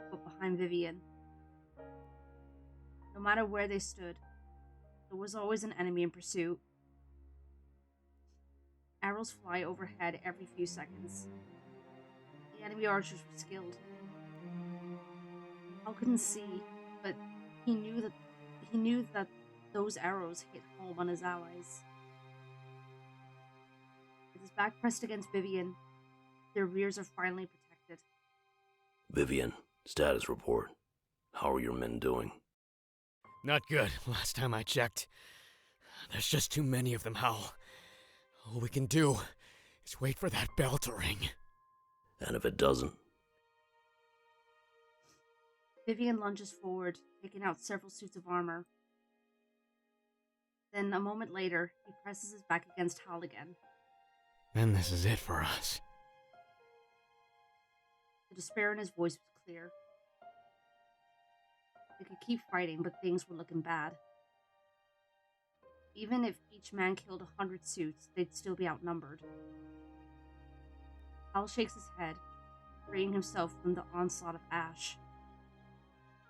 [SPEAKER 1] but behind Vivian. No matter where they stood, there was always an enemy in pursuit. Arrows fly overhead every few seconds. The enemy archers were skilled. Hal couldn't see, but he knew that those arrows hit home on his allies. With his back pressed against Vivian, their rears are finally protected.
[SPEAKER 8] Vivian, status report. How are your men doing?
[SPEAKER 3] Not good, last time I checked. There's just too many of them, Hal. All we can do is wait for that bell to ring.
[SPEAKER 8] And if it doesn't?
[SPEAKER 1] Vivian lunges forward, taking out several suits of armor. Then, a moment later, he presses his back against Hal again.
[SPEAKER 3] Then this is it for us.
[SPEAKER 1] The despair in his voice was clear. They could keep fighting, but things were looking bad. Even if each man killed 100 suits, they'd still be outnumbered. Hal shakes his head, freeing himself from the onslaught of ash.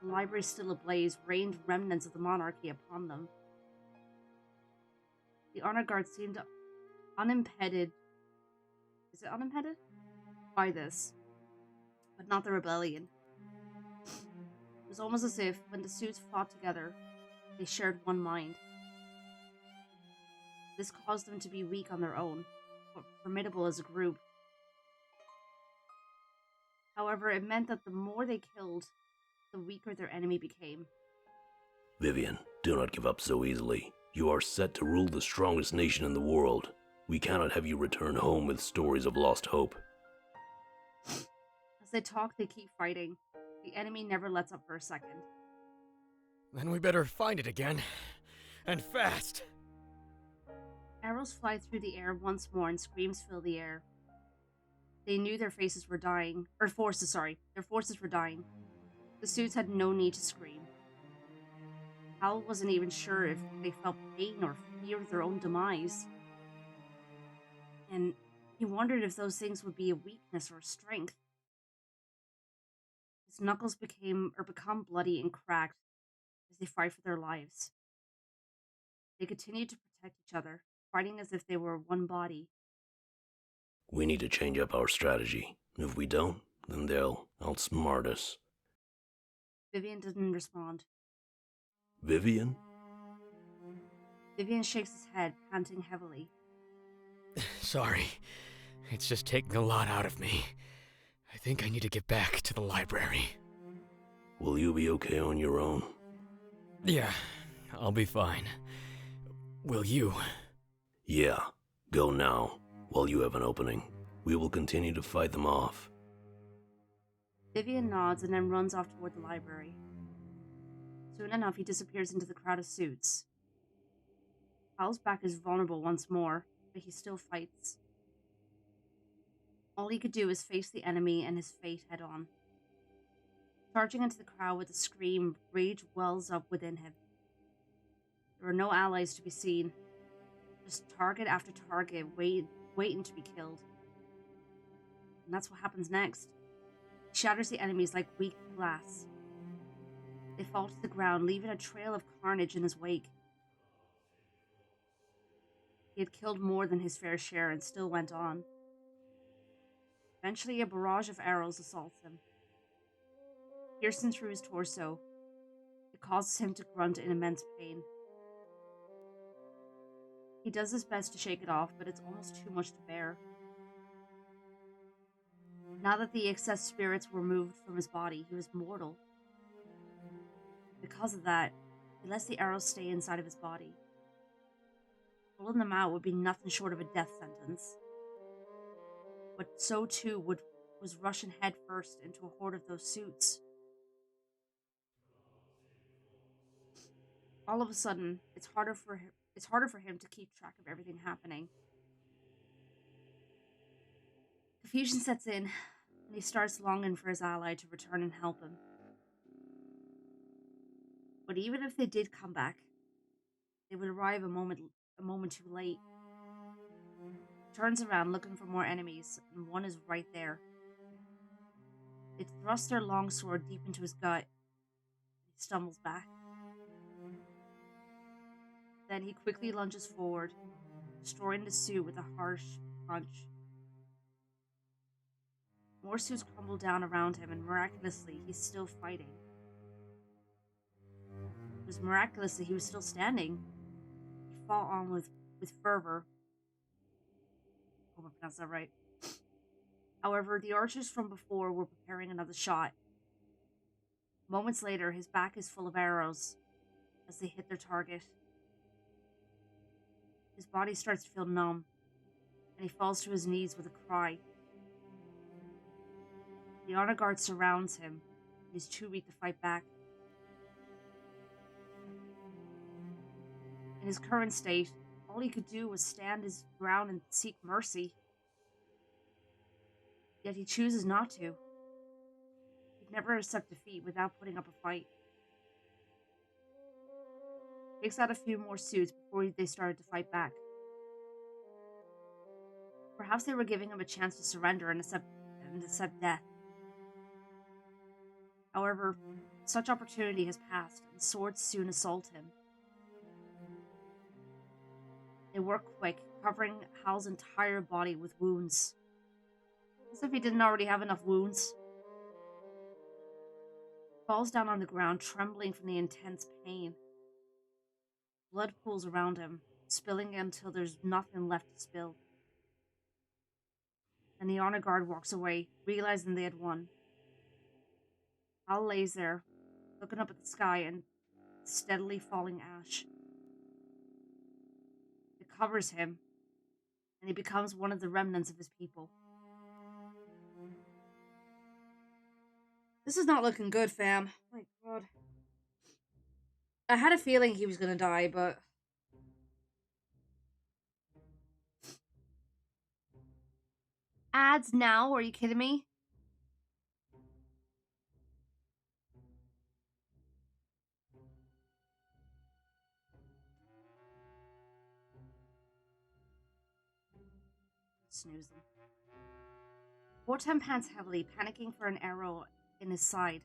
[SPEAKER 1] The library still ablaze, rained remnants of the monarchy upon them. The honor guard seemed unimpeded. Is it unimpeded? By this, but not the rebellion. It was almost as if, when the suits fought together, they shared one mind. This caused them to be weak on their own, but formidable as a group. However, it meant that the more they killed, the weaker their enemy became.
[SPEAKER 8] Vivian, do not give up so easily. You are set to rule the strongest nation in the world. We cannot have you return home with stories of lost hope.
[SPEAKER 1] As they talk, they keep fighting. The enemy never lets up for a second.
[SPEAKER 3] Then we better find it again. And fast!
[SPEAKER 1] Arrows fly through the air once more and screams fill the air. They knew their forces were dying. Their forces were dying. The suits had no need to scream. Hal wasn't even sure if they felt pain or fear of their own demise. And he wondered if those things would be a weakness or a strength. His knuckles become bloody and cracked as they fight for their lives. They continued to protect each other, fighting as if they were one body.
[SPEAKER 8] We need to change up our strategy. If we don't, then they'll outsmart us.
[SPEAKER 1] Vivian didn't respond.
[SPEAKER 8] Vivian?
[SPEAKER 1] Vivian shakes his head, panting heavily.
[SPEAKER 3] Sorry. It's just taking a lot out of me. I think I need to get back to the library.
[SPEAKER 8] Will you be okay on your own?
[SPEAKER 3] Yeah, I'll be fine. Will you?
[SPEAKER 8] Yeah, go now, while you have an opening. We will continue to fight them off.
[SPEAKER 1] Vivian nods and then runs off toward the library. Soon enough, he disappears into the crowd of suits. Hal's back is vulnerable once more, but he still fights. All he could do is face the enemy and his fate head on. Charging into the crowd with a scream, rage wells up within him. There are no allies to be seen. Just target after target waiting to be killed. And that's what happens next. He shatters the enemies like weak glass. They fall to the ground, leaving a trail of carnage in his wake. He had killed more than his fair share and still went on. Eventually, a barrage of arrows assaults him. Piercing through his torso, it causes him to grunt in immense pain. He does his best to shake it off, but it's almost too much to bear. Now that the excess spirits were moved from his body, he was mortal. Because of that, he lets the arrows stay inside of his body. Pulling them out would be nothing short of a death sentence. But so too was rushing headfirst into a horde of those suits. All of a sudden, it's harder for him to keep track of everything happening. Confusion sets in, and he starts longing for his ally to return and help him. But even if they did come back, they would arrive a moment too late. He turns around looking for more enemies, and one is right there. They thrust their longsword deep into his gut. He stumbles back. Then he quickly lunges forward, destroying the suit with a harsh punch. More suits crumble down around him, and miraculously, he's still fighting. It was miraculous that he was still standing. He fought on with fervor. I hope I pronounced that right. However, the archers from before were preparing another shot. Moments later, his back is full of arrows as they hit their target. His body starts to feel numb, and he falls to his knees with a cry. The honor guard surrounds him, and he's too weak to fight back. In his current state, all he could do was stand his ground and seek mercy. Yet he chooses not to. He'd never accept defeat without putting up a fight. Takes out a few more suits before they started to fight back. Perhaps they were giving him a chance to surrender and accept death. However, such opportunity has passed, and swords soon assault him. They work quick, covering Hal's entire body with wounds. As if he didn't already have enough wounds. He falls down on the ground, trembling from the intense pain. Blood pools around him, spilling until there's nothing left to spill. And the honor guard walks away, realizing they had won. Hal lays there, looking up at the sky and steadily falling ash. It covers him, and he becomes one of the remnants of his people. This is not looking good, fam. My God. I had a feeling he was gonna die, but... Ads now? Are you kidding me? Snoozing. Wartime pants heavily, panicking for an arrow in his side.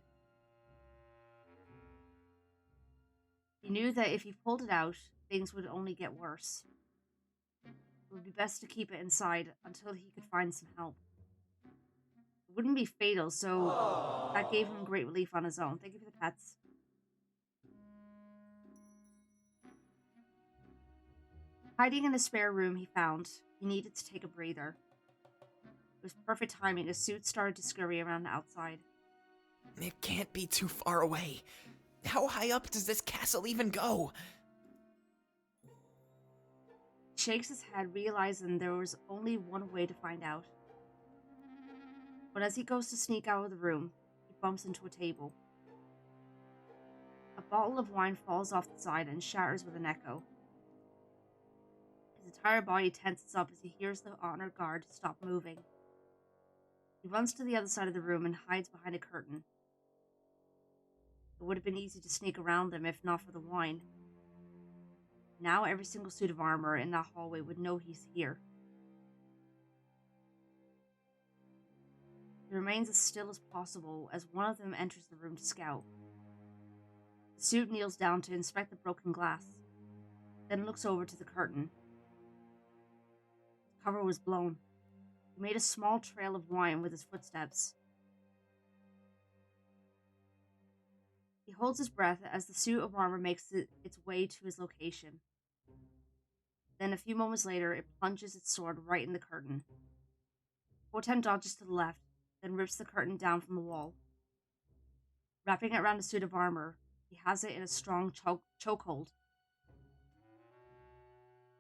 [SPEAKER 1] He knew that if he pulled it out, things would only get worse. It would be best to keep it inside until he could find some help. It wouldn't be fatal, so that gave him great relief on his own. Thank you for the pets. Hiding in a spare room he found, he needed to take a breather. It was perfect timing as suits started to scurry around the outside.
[SPEAKER 6] It can't be too far away. How high up does this castle even go?
[SPEAKER 1] He shakes his head, realizing there was only one way to find out. But as he goes to sneak out of the room, he bumps into a table. A bottle of wine falls off the side and shatters with an echo. His entire body tenses up as he hears the honor guard stop moving. He runs to the other side of the room and hides behind a curtain. It would have been easy to sneak around them if not for the wine. Now every single suit of armor in that hallway would know he's here. He remains as still as possible as one of them enters the room to scout. The suit kneels down to inspect the broken glass, then looks over to the curtain. The cover was blown. He made a small trail of wine with his footsteps. He holds his breath as the suit of armor makes its way to his location. Then a few moments later, it plunges its sword right in the curtain. Hortem dodges to the left, then rips the curtain down from the wall. Wrapping it around the suit of armor, he has it in a strong chokehold.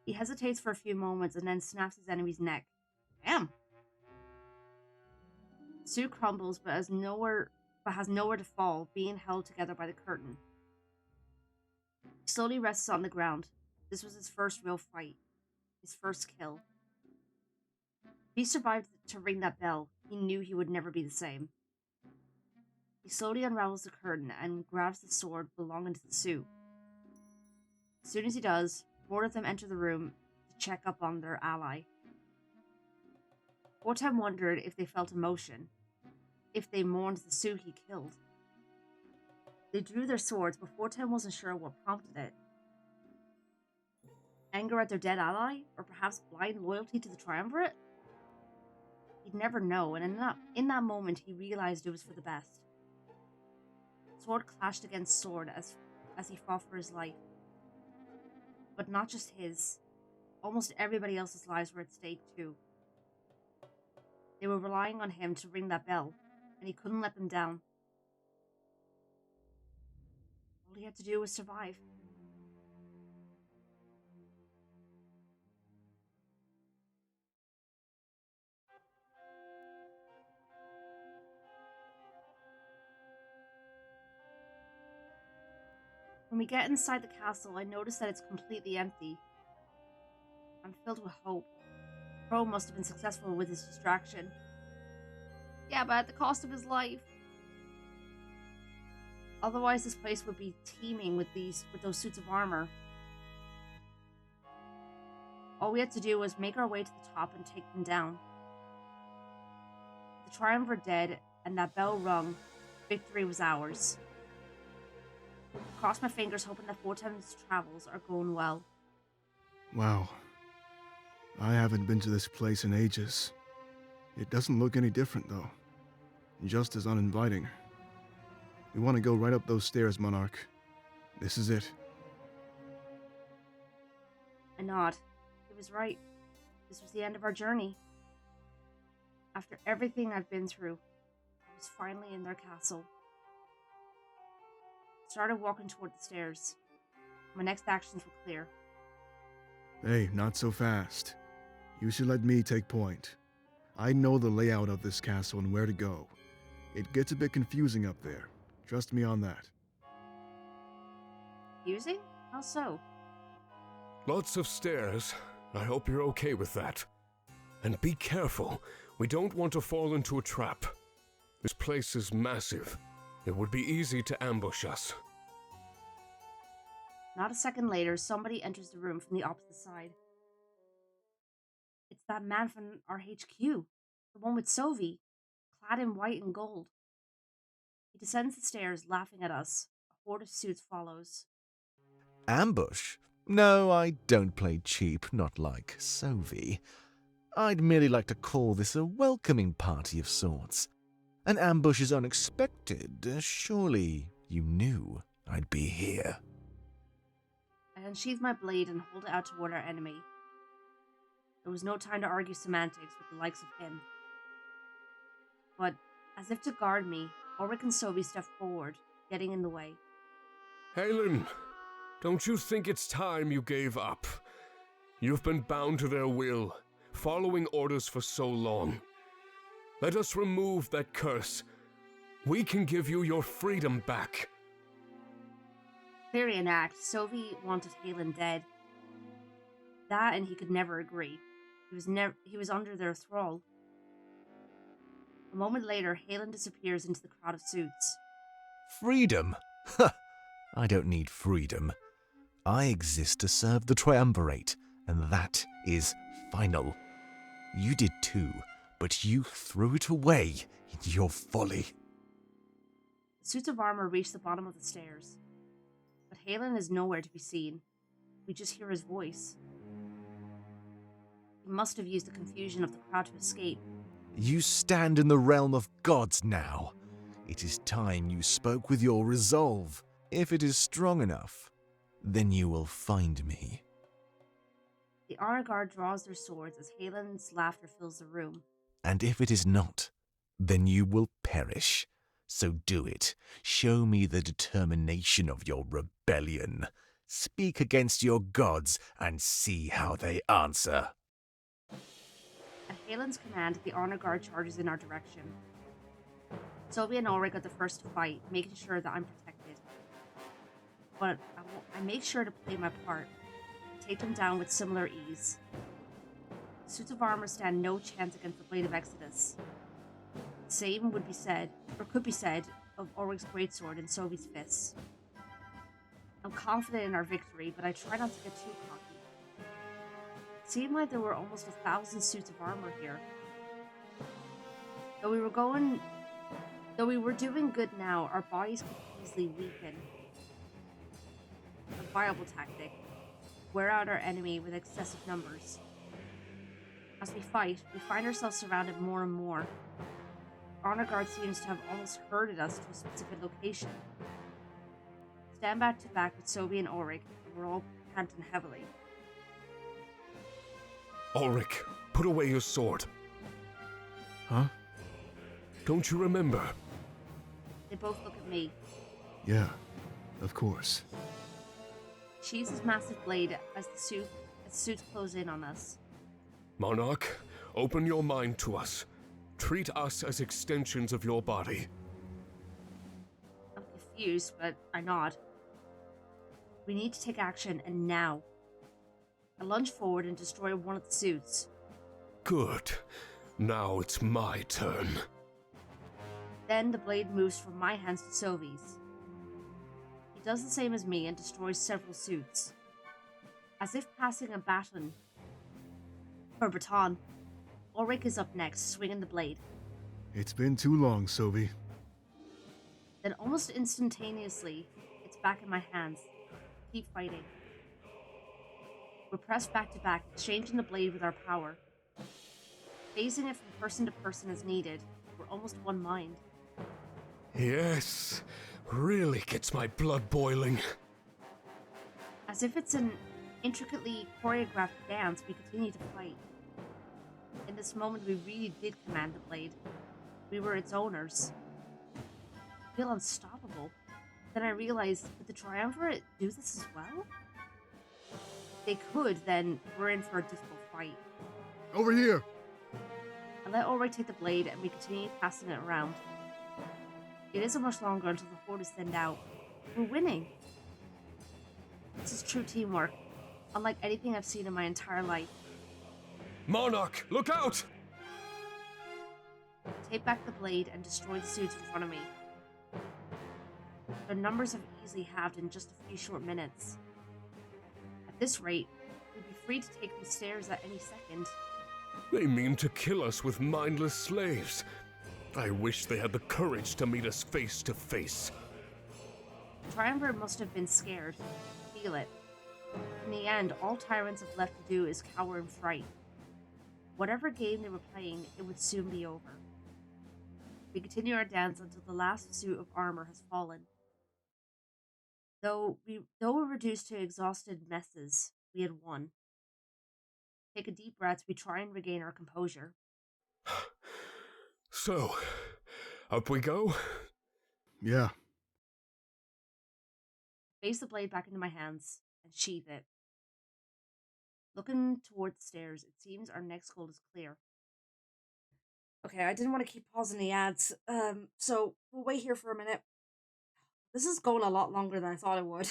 [SPEAKER 1] He hesitates for a few moments and then snaps his enemy's neck. Damn! The suit crumbles but has nowhere to fall, being held together by the curtain. He slowly rests on the ground. This was his first real fight. His first kill. If he survived to ring that bell, he knew he would never be the same. He slowly unravels the curtain and grabs the sword belonging to the suit. As soon as he does, more of them enter the room to check up on their ally. Hortem wondered if they felt emotion, if they mourned the suit he killed. They drew their swords, but Hortem wasn't sure what prompted it. Anger at their dead ally, or perhaps blind loyalty to the Triumvirate? He'd never know, and in that moment he realized it was for the best. Sword clashed against sword as he fought for his life. But not just his. Almost everybody else's lives were at stake too. They were relying on him to ring that bell, and he couldn't let them down. All he had to do was survive. When we get inside the castle, I notice that it's completely empty. I'm filled with hope. Crow must have been successful with his distraction. Yeah, but at the cost of his life. Otherwise, this place would be teeming with those suits of armor. All we had to do was make our way to the top and take them down. The Triumvirate dead, and that bell rung. Victory was ours. Cross my fingers, hoping that Hortem's travels are going well.
[SPEAKER 4] Wow. I haven't been to this place in ages. It doesn't look any different, though. Just as uninviting. We want to go right up those stairs, Monarch. This is it.
[SPEAKER 1] I nod. He was right. This was the end of our journey. After everything I've been through, I was finally in their castle. Started walking toward the stairs. My next actions were clear.
[SPEAKER 4] Hey, not so fast. You should let me take point. I know the layout of this castle and where to go. It gets a bit confusing up there. Trust me on that.
[SPEAKER 1] Confusing? How so?
[SPEAKER 9] Lots of stairs. I hope you're okay with that. And be careful. We don't want to fall into a trap. This place is massive. It would be easy to ambush us.
[SPEAKER 1] Not a second later, somebody enters the room from the opposite side. It's that man from our HQ, the one with Sovi, clad in white and gold. He descends the stairs, laughing at us. A horde of suits follows.
[SPEAKER 2] Ambush? No, I don't play cheap, not like Sovi. I'd merely like to call this a welcoming party of sorts. An ambush is unexpected. Surely you knew I'd be here.
[SPEAKER 1] I unsheathe my blade and hold it out toward our enemy. There was no time to argue semantics with the likes of him. But, as if to guard me, Ulrich and Sophie stepped forward, getting in the way.
[SPEAKER 9] Halen, don't you think it's time you gave up? You've been bound to their will, following orders for so long. Let us remove that curse. We can give you your freedom back.
[SPEAKER 1] Clearly an act, Sophie wanted Halen dead. That and he could never agree. He was under their thrall. A moment later, Halen disappears into the crowd of suits.
[SPEAKER 2] Freedom? Ha! I don't need freedom. I exist to serve the Triumvirate, and that is final. You did too, but you threw it away in your folly.
[SPEAKER 1] The suits of armor reach the bottom of the stairs, but Halen is nowhere to be seen. We just hear his voice. He must have used the confusion of the crowd to escape.
[SPEAKER 2] You stand in the realm of gods now. It is time you spoke with your resolve. If it is strong enough, then you will find me.
[SPEAKER 1] The honor guard draws their swords as Halen's laughter fills the room.
[SPEAKER 2] And if it is not, then you will perish. So do it. Show me the determination of your rebellion. Speak against your gods and see how they answer.
[SPEAKER 1] At Halen's command, the honor guard charges in our direction. Sophie and Ulrich are the first to fight, making sure that I'm protected. But I make sure to play my part, take them down with similar ease. The suits of armor stand no chance against the Blade of Exodus. The same would be said, or could be said, of Ulrich's greatsword and Sophie's fists. I'm confident in our victory, but I try not to get too cocky. It seemed like there were almost 1,000 suits of armor here. Though we were doing good now, our bodies could easily weaken. A viable tactic: wear out our enemy with excessive numbers. As we fight, we find ourselves surrounded more and more. Our honor guard seems to have almost herded us to a specific location. Stand back to back with Sophie and Ulrich, and we're all panting heavily.
[SPEAKER 9] Ulrich, put away your sword.
[SPEAKER 4] Huh?
[SPEAKER 9] Don't you remember?
[SPEAKER 1] They both look at me.
[SPEAKER 4] Yeah, of course.
[SPEAKER 1] He sheathes his massive blade as the suits close in on us.
[SPEAKER 9] Monarch, open your mind to us. Treat us as extensions of your body.
[SPEAKER 1] I'm confused, but I nod. We need to take action, and now. I lunge forward and destroy one of the suits.
[SPEAKER 9] Good. Now it's my turn.
[SPEAKER 1] Then the blade moves from my hands to Sophie's. He does the same as me and destroys several suits. As if passing a baton. Ulrich is up next, swinging the blade.
[SPEAKER 4] It's been too long, Sophie.
[SPEAKER 1] Then almost instantaneously, it's back in my hands. Keep fighting. We're pressed back to back, exchanging the blade with our power. Phasing it from person to person as needed. We're almost one mind.
[SPEAKER 9] Yes, really gets my blood boiling.
[SPEAKER 1] As if it's an intricately choreographed dance, we continue to fight. In this moment, we really did command the blade. We were its owners. I feel unstoppable. Then I realized, could the Triumvirate do this as well? If they could, then we're in for a difficult fight.
[SPEAKER 4] Over here!
[SPEAKER 1] I let Ulrich take the blade and we continue passing it around. It isn't much longer until the horde is thinned out. We're winning! This is true teamwork, unlike anything I've seen in my entire life.
[SPEAKER 9] Monarch, look out!
[SPEAKER 1] Take back the blade and destroy the suits in front of me. Their numbers have easily halved in just a few short minutes. At this rate, we'd be free to take these stairs at any second.
[SPEAKER 9] They mean to kill us with mindless slaves. I wish they had the courage to meet us face to face.
[SPEAKER 1] The Triumvirate must have been scared. Feel it. In the end, all tyrants have left to do is cower in fright. Whatever game they were playing, it would soon be over. We continue our dance until the last suit of armor has fallen. Though we're reduced to exhausted messes, we had won. Take a deep breath, we try and regain our composure.
[SPEAKER 9] So, up we go?
[SPEAKER 4] Yeah.
[SPEAKER 1] Place the blade back into my hands and sheath it. Looking toward the stairs, it seems our next goal is clear. Okay, I didn't want to keep pausing the ads, so we'll wait here for a minute. This is going a lot longer than I thought it would.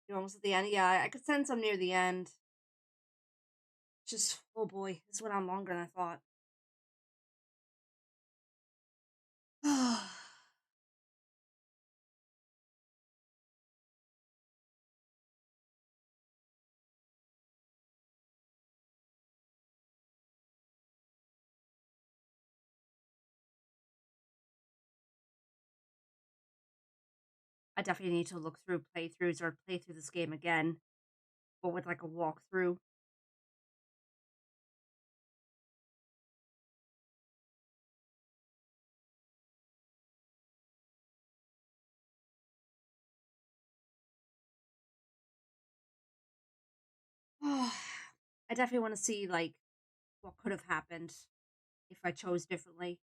[SPEAKER 1] You're almost at the end? Yeah, I could sense I'm near the end. Just, oh boy, this went on longer than I thought. I definitely need to look through playthroughs or play through this game again, but with like a walkthrough. I definitely want to see like what could have happened if I chose differently.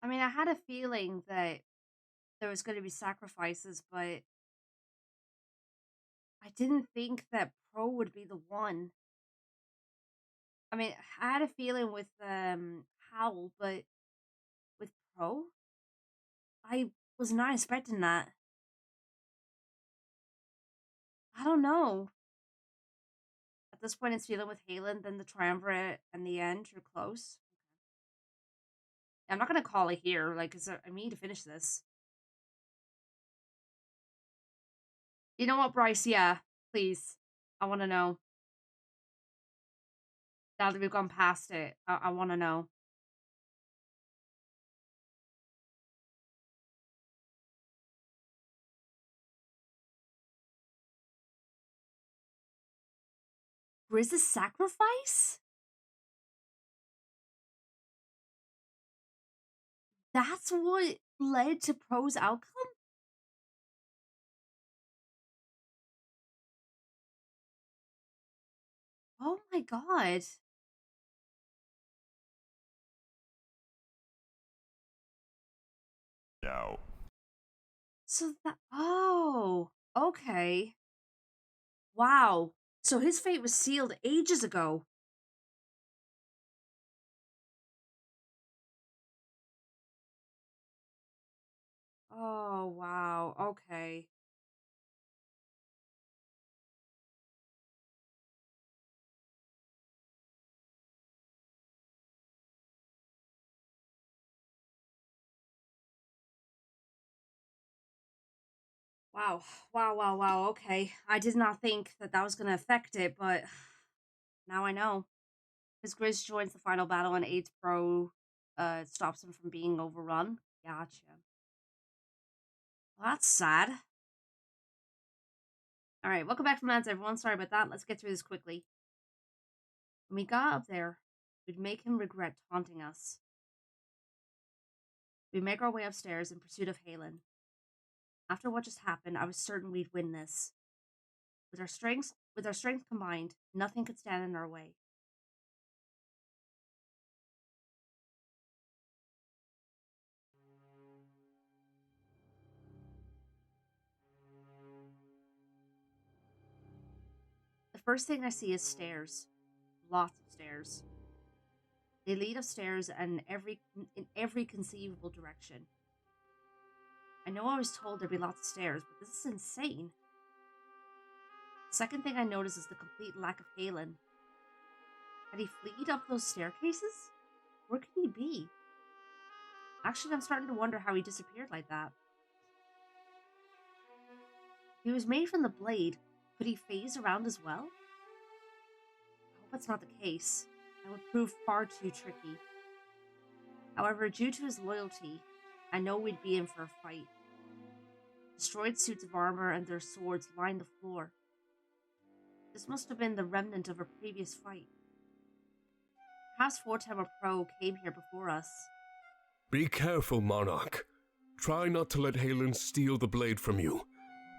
[SPEAKER 1] I mean, I had a feeling that there was going to be sacrifices, but I didn't think that Pro would be the one. I mean, I had a feeling with Howl, but with Pro, I was not expecting that. I don't know. At this point, it's feeling with Halen, then the Triumvirate, and the end. You're close. I'm not gonna call it here, like, cause I need to finish this. You know what, Bryce? Yeah, please. I want to know. Now that we've gone past it, I want to know. Griz's sacrifice? That's what led to Pro's outcome? Oh my god.
[SPEAKER 18] No.
[SPEAKER 1] So that. Oh, okay. Wow. So his fate was sealed ages ago. Oh, wow. Okay. Wow. Wow, wow, wow. Okay. I did not think that that was going to affect it, but now I know. Because Grizz joins the final battle and aids Pro stops him from being overrun. Gotcha. Well, that's sad. Alright, welcome back from ads, everyone. Sorry about that. Let's get through this quickly. When we got up there, we'd make him regret taunting us. We make our way upstairs in pursuit of Halen. After what just happened, I was certain we'd win this. With our strength combined, nothing could stand in our way. The first thing I see is stairs. Lots of stairs. They lead upstairs and in every conceivable direction. I know I was told there'd be lots of stairs, but this is insane. The second thing I notice is the complete lack of Halen. Had he fleed up those staircases? Where could he be? Actually, I'm starting to wonder how he disappeared like that. He was made from the blade. Could he phase around as well? I hope that's not the case. That would prove far too tricky. However, due to his loyalty, I know we'd be in for a fight. Destroyed suits of armor and their swords lined the floor. This must have been the remnant of a previous fight. Perhaps Fortem or Pro came here before us.
[SPEAKER 9] Be careful, Monarch. Try not to let Halen steal the blade from you.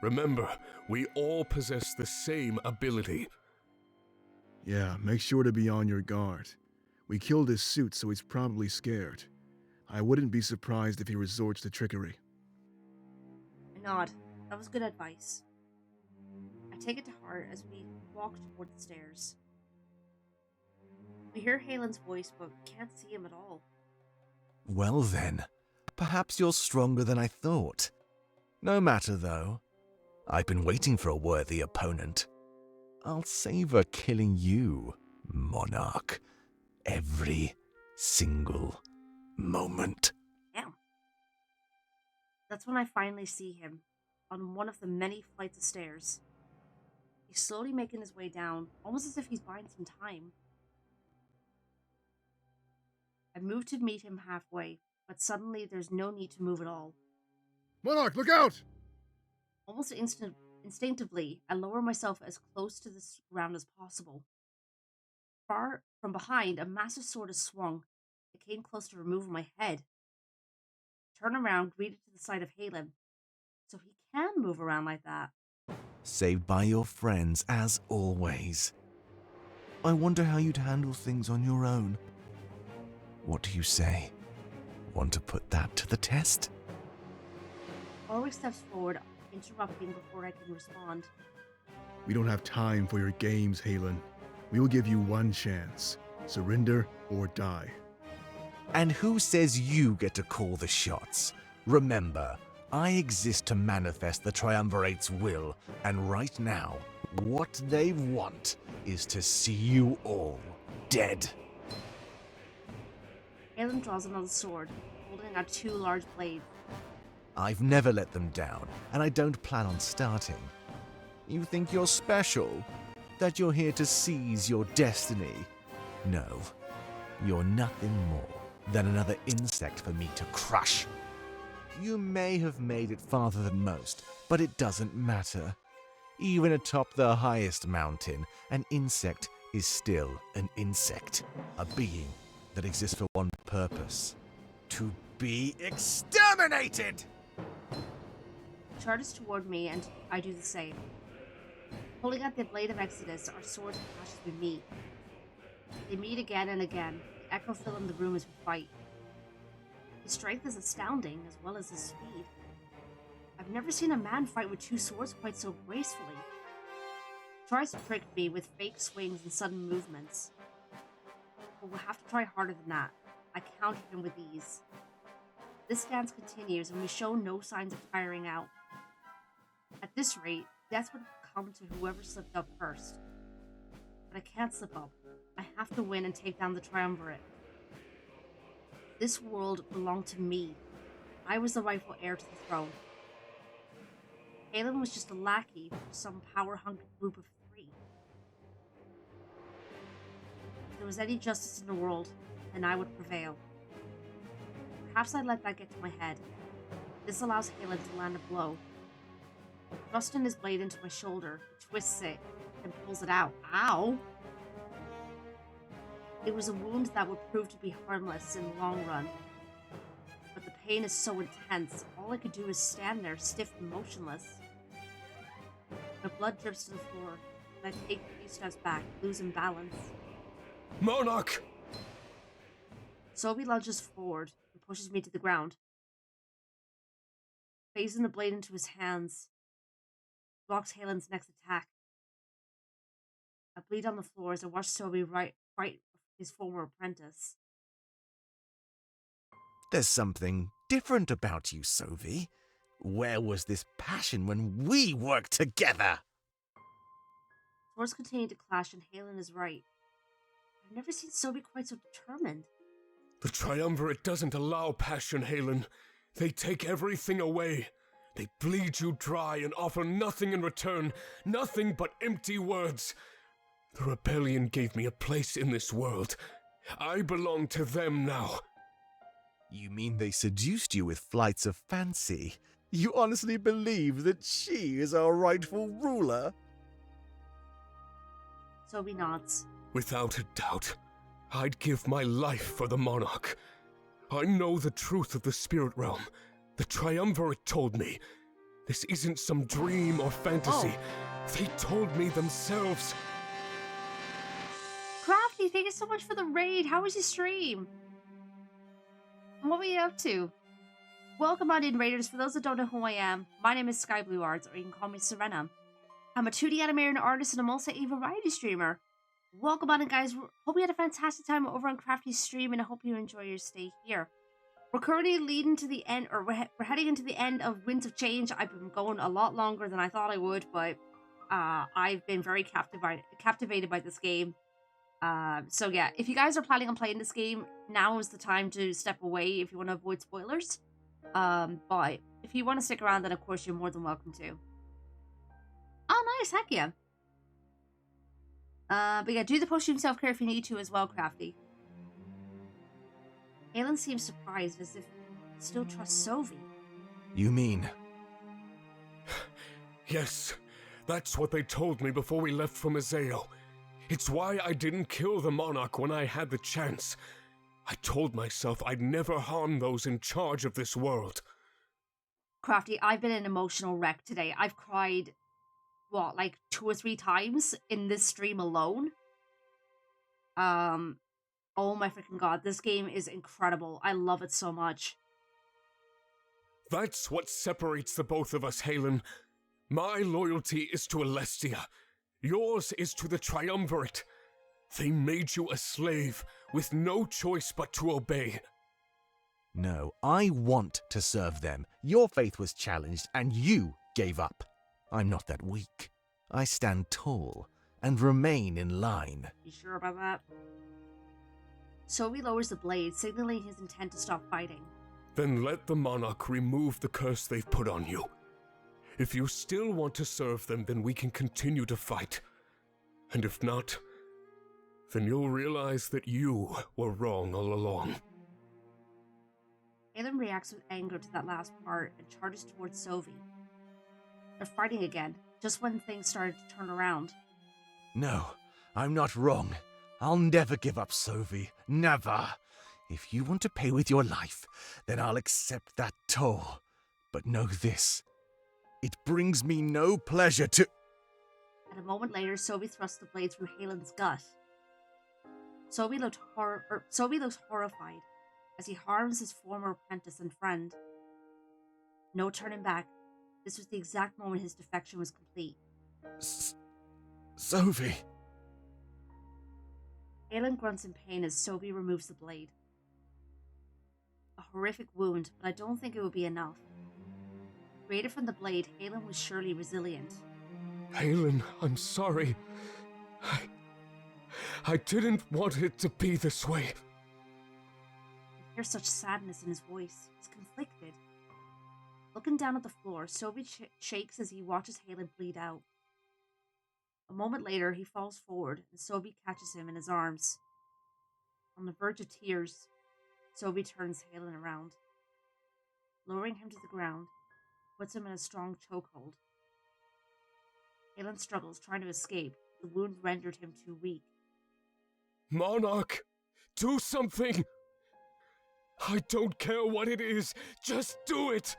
[SPEAKER 9] Remember, we all possess the same ability.
[SPEAKER 4] Yeah, make sure to be on your guard. We killed his suit, so he's probably scared. I wouldn't be surprised if he resorts to trickery.
[SPEAKER 1] I nod. That was good advice. I take it to heart as we walk toward the stairs. We hear Halen's voice, but can't see him at all.
[SPEAKER 2] Well then, perhaps you're stronger than I thought. No matter though. I've been waiting for a worthy opponent. I'll savor killing you, Monarch. Every single moment.
[SPEAKER 1] Damn. That's when I finally see him, on one of the many flights of stairs. He's slowly making his way down, almost as if he's buying some time. I move to meet him halfway, but suddenly there's no need to move at all.
[SPEAKER 4] Monarch, look out!
[SPEAKER 1] Almost instinctively, I lower myself as close to the ground as possible. Far from behind, a massive sword is swung. It came close to removing my head. I turn around, greeted to the side of Halen. So he can move around like that.
[SPEAKER 2] Saved by your friends, as always. I wonder how you'd handle things on your own. What do you say? Want to put that to the test?
[SPEAKER 1] Ulrich steps forward, interrupting before I can respond.
[SPEAKER 4] We don't have time for your games, Halen. We will give you one chance. Surrender or die.
[SPEAKER 2] And who says you get to call the shots? Remember, I exist to manifest the Triumvirate's will, and right now, what they want is to see you all dead.
[SPEAKER 1] Halen draws another sword, holding out two large blades.
[SPEAKER 2] I've never let them down, and I don't plan on starting. You think you're special? That you're here to seize your destiny? No, you're nothing more than another insect for me to crush. You may have made it farther than most, but it doesn't matter. Even atop the highest mountain, an insect is still an insect, a being that exists for one purpose: to be exterminated!
[SPEAKER 1] He charges toward me, and I do the same. Holding out the blade of Exodus, our swords clash as we meet. They meet again and again, the echo filling the room as we fight. His strength is astounding, as well as his speed. I've never seen a man fight with two swords quite so gracefully. He tries to trick me with fake swings and sudden movements. But we'll have to try harder than that. I counter him with ease. This dance continues, and we show no signs of tiring out. At this rate, death would come to whoever slipped up first. But I can't slip up. I have to win and take down the Triumvirate. This world belonged to me. I was the rightful heir to the throne. Halen was just a lackey for some power-hungry group of three. If there was any justice in the world, then I would prevail. Perhaps I'd let that get to my head. This allows Halen to land a blow. Thrusting his blade into my shoulder, he twists it and pulls it out. Ow! It was a wound that would prove to be harmless in the long run. But the pain is so intense, all I could do is stand there, stiff and motionless. My blood drips to the floor, and I take a few steps back, losing balance.
[SPEAKER 9] Monarch!
[SPEAKER 1] Sobi lunges forward and pushes me to the ground. Phasing the blade into his hands, blocks Halen's next attack. I bleed on the floor as I watch Sobi right his former apprentice.
[SPEAKER 2] There's something different about you, Sovi. Where was this passion when we worked together?
[SPEAKER 1] Swords continue to clash, and Halen is right. I've never seen Sobi quite so determined.
[SPEAKER 9] The Triumvirate doesn't allow passion, Halen. They take everything away. They bleed you dry and offer nothing in return, nothing but empty words. The rebellion gave me a place in this world. I belong to them now.
[SPEAKER 2] You mean they seduced you with flights of fancy? You honestly believe that she is our rightful ruler?
[SPEAKER 1] Sobi nods.
[SPEAKER 9] Without a doubt, I'd give my life for the monarch. I know the truth of the spirit realm. The Triumvirate told me. This isn't some dream or fantasy. They told me themselves.
[SPEAKER 1] Crafty, thank you so much for the raid. How was your stream? And what were you up to? Welcome on in, Raiders. For those that don't know who I am, my name is Sky Blue Arts, or you can call me Serena. I'm a 2D animator and artist, and I'm also a variety streamer. Welcome on in, guys. Hope you had a fantastic time over on Crafty's stream, and I hope you enjoy your stay here. We're currently leading to the end, or we're heading into the end of Winds of Change. I've been going a lot longer than I thought I would, but I've been very captivated by this game. So yeah, if you guys are planning on playing this game, now is the time to step away if you want to avoid spoilers. But if you want to stick around, then of course you're more than welcome to. Oh, nice, heck yeah. But yeah, do the potion self-care if you need to as well, Crafty. Aelin seems surprised, as if he still trusts Sovi.
[SPEAKER 2] You mean?
[SPEAKER 9] Yes, that's what they told me before we left from Azeo. It's why I didn't kill the monarch when I had the chance. I told myself I'd never harm those in charge of this world.
[SPEAKER 1] Crafty, I've been an emotional wreck today. I've cried, what, like 2 or 3 times in this stream alone? Oh my freaking god, this game is incredible. I love it so much.
[SPEAKER 9] That's what separates the both of us, Halen. My loyalty is to Alestia. Yours is to the Triumvirate. They made you a slave with no choice but to obey.
[SPEAKER 2] No, I want to serve them. Your faith was challenged and you gave up. I'm not that weak. I stand tall and remain in line.
[SPEAKER 1] You sure about that? Sovi lowers the blade, signaling his intent to stop fighting.
[SPEAKER 9] Then let the monarch remove the curse they've put on you. If you still want to serve them, then we can continue to fight. And if not, then you'll realize that you were wrong all along.
[SPEAKER 1] Aelin reacts with anger to that last part and charges towards Sovi. They're fighting again, just when things started to turn around.
[SPEAKER 2] No, I'm not wrong. I'll never give up, Sovi. Never. If you want to pay with your life, then I'll accept that toll. But know this. It brings me no pleasure to...
[SPEAKER 1] And a moment later, Sobi thrusts the blade through Halen's gut. Sobi looks horrified as he harms his former apprentice and friend. No turning back. This was the exact moment his defection was complete.
[SPEAKER 2] Sovi.
[SPEAKER 1] Halen grunts in pain as Sobi removes the blade. A horrific wound, but I don't think it would be enough. Created from the blade, Halen was surely resilient.
[SPEAKER 9] Halen, I'm sorry. I didn't want it to be this way.
[SPEAKER 1] You hear such sadness in his voice. He's conflicted. Looking down at the floor, Sobi shakes as he watches Halen bleed out. A moment later, he falls forward, and Sobi catches him in his arms. On the verge of tears, Sobi turns Halen around. Lowering him to the ground, puts him in a strong chokehold. Halen struggles, trying to escape. The wound rendered him too weak.
[SPEAKER 9] Monarch, do something! I don't care what it is, just do it!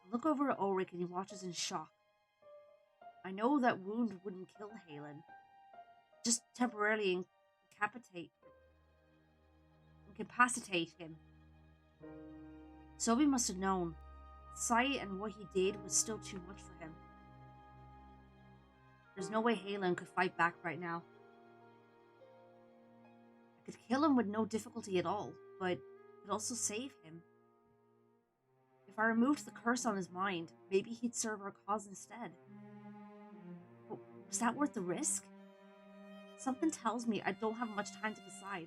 [SPEAKER 1] I look over at Ulrich and he watches in shock. I know that wound wouldn't kill Halen. Just temporarily incapacitate him. Sobi must have known. The sight and what he did was still too much for him. There's no way Halen could fight back right now. I could kill him with no difficulty at all, but I could also save him. If I removed the curse on his mind, maybe he'd serve our cause instead. Was that worth the risk? Something tells me I don't have much time to decide.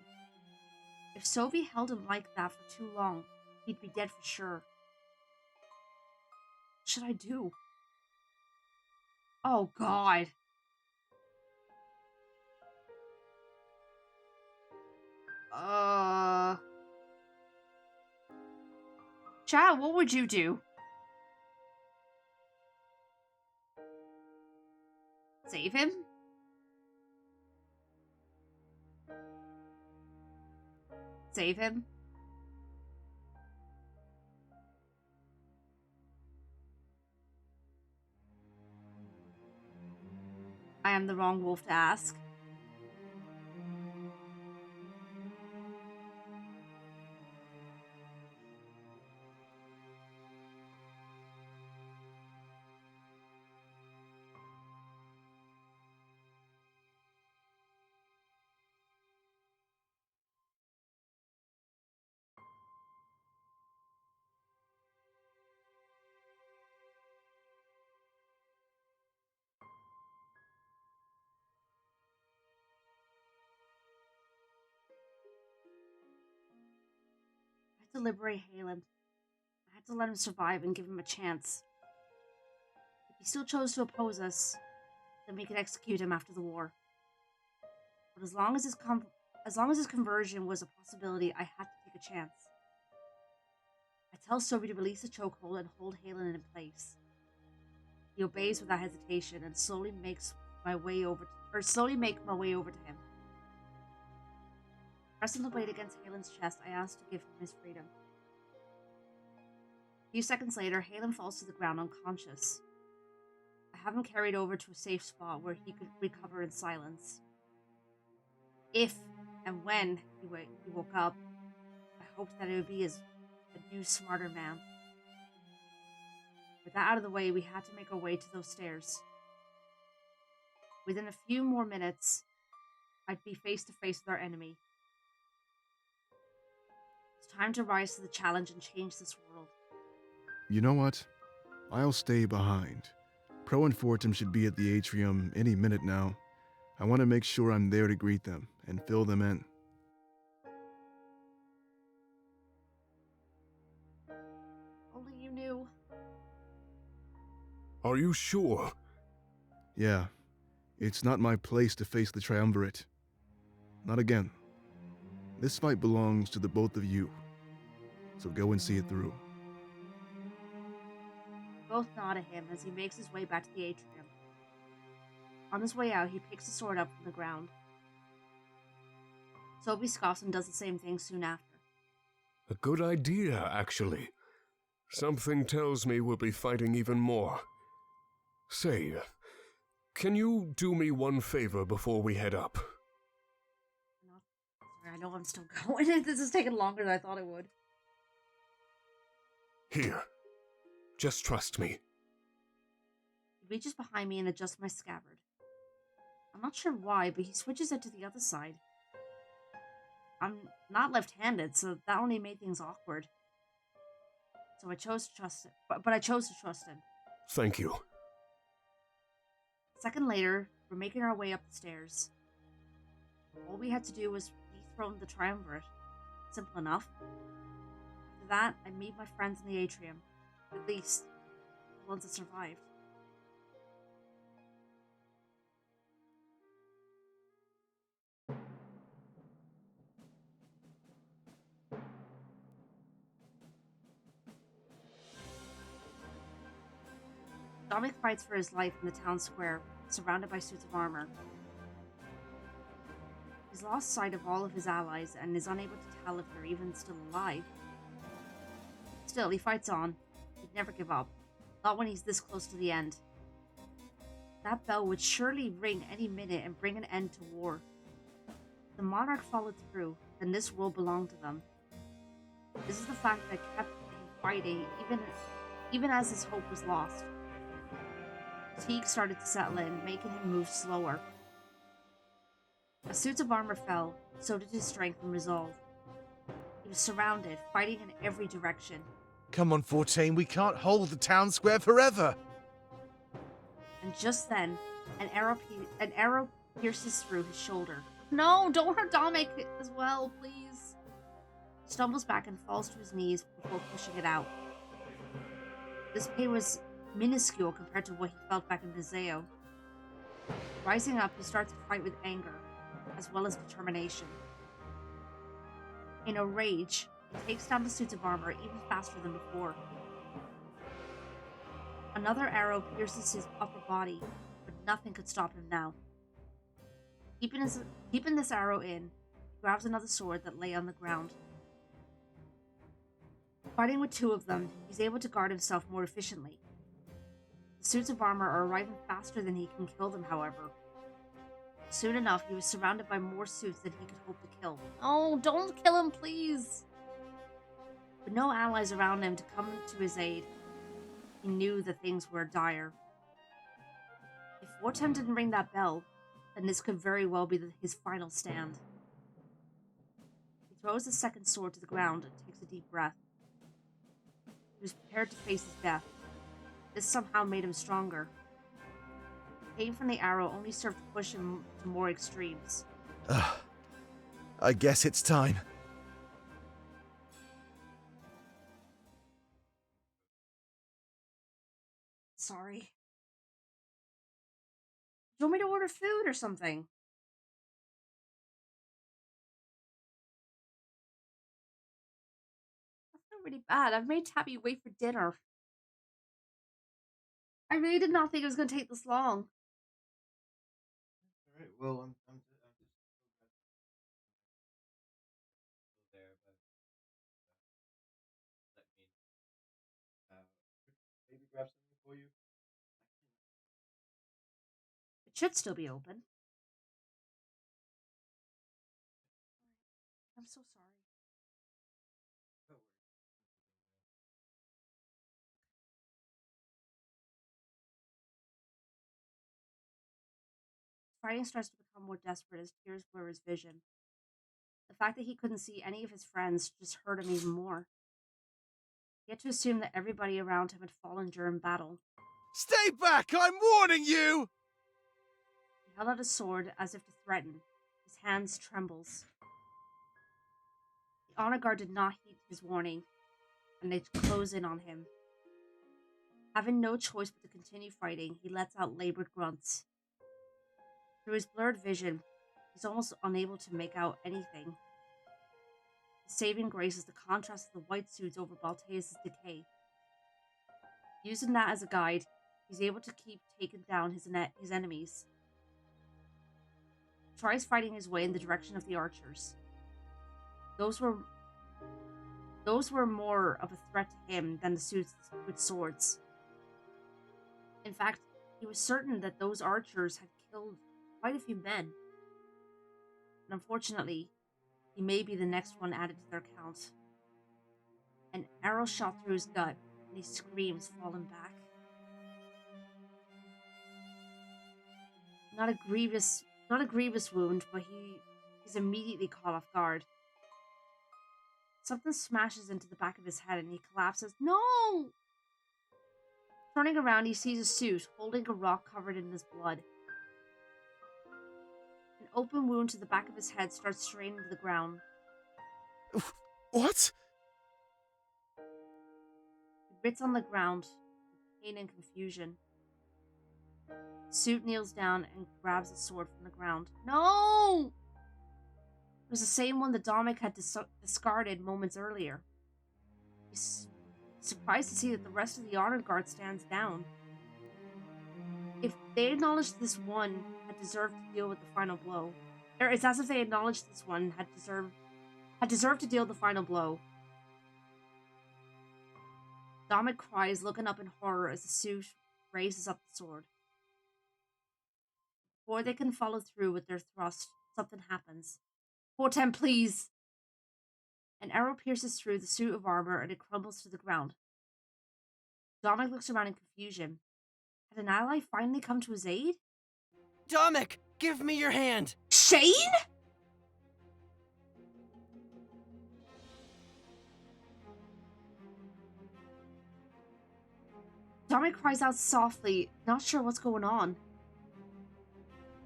[SPEAKER 1] If Sophie held him like that for too long, he'd be dead for sure. What should I do? Oh, God. Chad, what would you do? Save him? Save him? I am the wrong wolf to ask. I had to liberate Halen. I had to let him survive and give him a chance. If he still chose to oppose us, then we could execute him after the war. But as long as his conversion was a possibility, I had to take a chance. I tell Sophie to release the chokehold and hold Halen in place. He obeys without hesitation and slowly make my way over to him. Pressing the blade against Halen's chest, I asked to give him his freedom. A few seconds later, Halen falls to the ground unconscious. I have him carried over to a safe spot where he could recover in silence. If and when he woke up, I hoped that it would be as a new, smarter man. With that out of the way, we had to make our way to those stairs. Within a few more minutes, I'd be face to face with our enemy. It's time to rise to the challenge and change this world.
[SPEAKER 4] You know what? I'll stay behind. Pro and Fortum should be at the atrium any minute now. I want to make sure I'm there to greet them and fill them in.
[SPEAKER 1] Only you knew.
[SPEAKER 9] Are you sure?
[SPEAKER 4] Yeah. It's not my place to face the Triumvirate. Not again. This fight belongs to the both of you. So go and see it through.
[SPEAKER 1] Both nod at him as he makes his way back to the atrium. On his way out, he picks the sword up from the ground. Sophie scoffs and does the same thing soon after.
[SPEAKER 9] A good idea, actually. Something tells me we'll be fighting even more. Say, can you do me one favor before we head up?
[SPEAKER 1] Sorry, I know I'm still going. This is taking longer than I thought it would.
[SPEAKER 9] Here. Just trust me.
[SPEAKER 1] He reaches behind me and adjusts my scabbard. I'm not sure why, but he switches it to the other side. I'm not left-handed, so that only made things awkward. So I chose to trust him. But I chose to trust him.
[SPEAKER 9] Thank you.
[SPEAKER 1] A second later, we're making our way up the stairs. All we had to do was dethrone the Triumvirate. Simple enough. After that, I meet my friends in the atrium. At least, the ones that survived. Dominic fights for his life in the town square, surrounded by suits of armor. He's lost sight of all of his allies and is unable to tell if they're even still alive. Still, he fights on. He'd never give up. Not when he's this close to the end. That bell would surely ring any minute and bring an end to war. If the monarch followed through, then this world belonged to them. This is the fact that kept him fighting even as his hope was lost. Fatigue started to settle in, making him move slower. As suits of armor fell, so did his strength and resolve. He was surrounded, fighting in every direction.
[SPEAKER 2] Come on, 14, we can't hold the town square forever!
[SPEAKER 1] And just then, an arrow pierces through his shoulder. No, don't hurt Dominic as well, please. He stumbles back and falls to his knees before pushing it out. This pain was minuscule compared to what he felt back in Viseo. Rising up, he starts to fight with anger, as well as determination. In a rage, he takes down the suits of armor even faster than before. Another arrow pierces his upper body, but nothing could stop him now. Keeping this arrow in, he grabs another sword that lay on the ground. Fighting with two of them, he's able to guard himself more efficiently. The suits of armor are arriving faster than he can kill them, however. Soon enough, he was surrounded by more suits than he could hope to kill. Oh, don't kill him, please! With no allies around him to come to his aid, he knew that things were dire. If Wartem didn't ring that bell, then this could very well be his final stand. He throws the second sword to the ground and takes a deep breath. He was prepared to face his death. This somehow made him stronger. The pain from the arrow only served to push him to more extremes.
[SPEAKER 2] I guess it's time.
[SPEAKER 1] Sorry. Do you want me to order food or something? That's not really bad. I've made Tabby wait for dinner. I really did not think it was going to take this long.
[SPEAKER 18] Alright, well, I'm just there, but let me maybe grab something for you.
[SPEAKER 1] It should still be open. I'm so sorry. Fighting starts to become more desperate as tears blur his vision. The fact that he couldn't see any of his friends just hurt him even more. He had to assume that everybody around him had fallen during battle.
[SPEAKER 2] Stay back! I'm warning you!
[SPEAKER 1] He held out his sword as if to threaten. His hands trembles. The honor guard did not heed his warning, and they close in on him. Having no choice but to continue fighting, he lets out labored grunts. Through his blurred vision, he's almost unable to make out anything. His saving grace is the contrast of the white suits over Balteus' decay. Using that as a guide, he's able to keep taking down his enemies. He tries fighting his way in the direction of the archers. Those were more of a threat to him than the suits with swords. In fact, he was certain that those archers had killed quite a few men. And unfortunately, he may be the next one added to their count. An arrow shot through his gut, and he screams, falling back. Not a grievous wound, but he's immediately caught off guard. Something smashes into the back of his head and he collapses. No! Turning around, he sees a suit holding a rock covered in his blood. An open wound to the back of his head starts straining to the ground.
[SPEAKER 2] What?
[SPEAKER 1] He grits on the ground with pain and confusion. The suit kneels down and grabs a sword from the ground. No! It was the same one that Dominic had discarded moments earlier. He's surprised to see that the rest of the honored guard stands down. If they acknowledged this one had deserved to deal with the final blow, or it's as if they acknowledged this one had deserved to deal the final blow. Dominic cries, looking up in horror as the suit raises up the sword. Before they can follow through with their thrust, something happens. Wartem, please! An arrow pierces through the suit of armor and it crumbles to the ground. Dominic looks around in confusion. Had an ally finally come to his aid?
[SPEAKER 12] Dominic, give me your hand!
[SPEAKER 1] Shane?! Dominic cries out softly, not sure what's going on.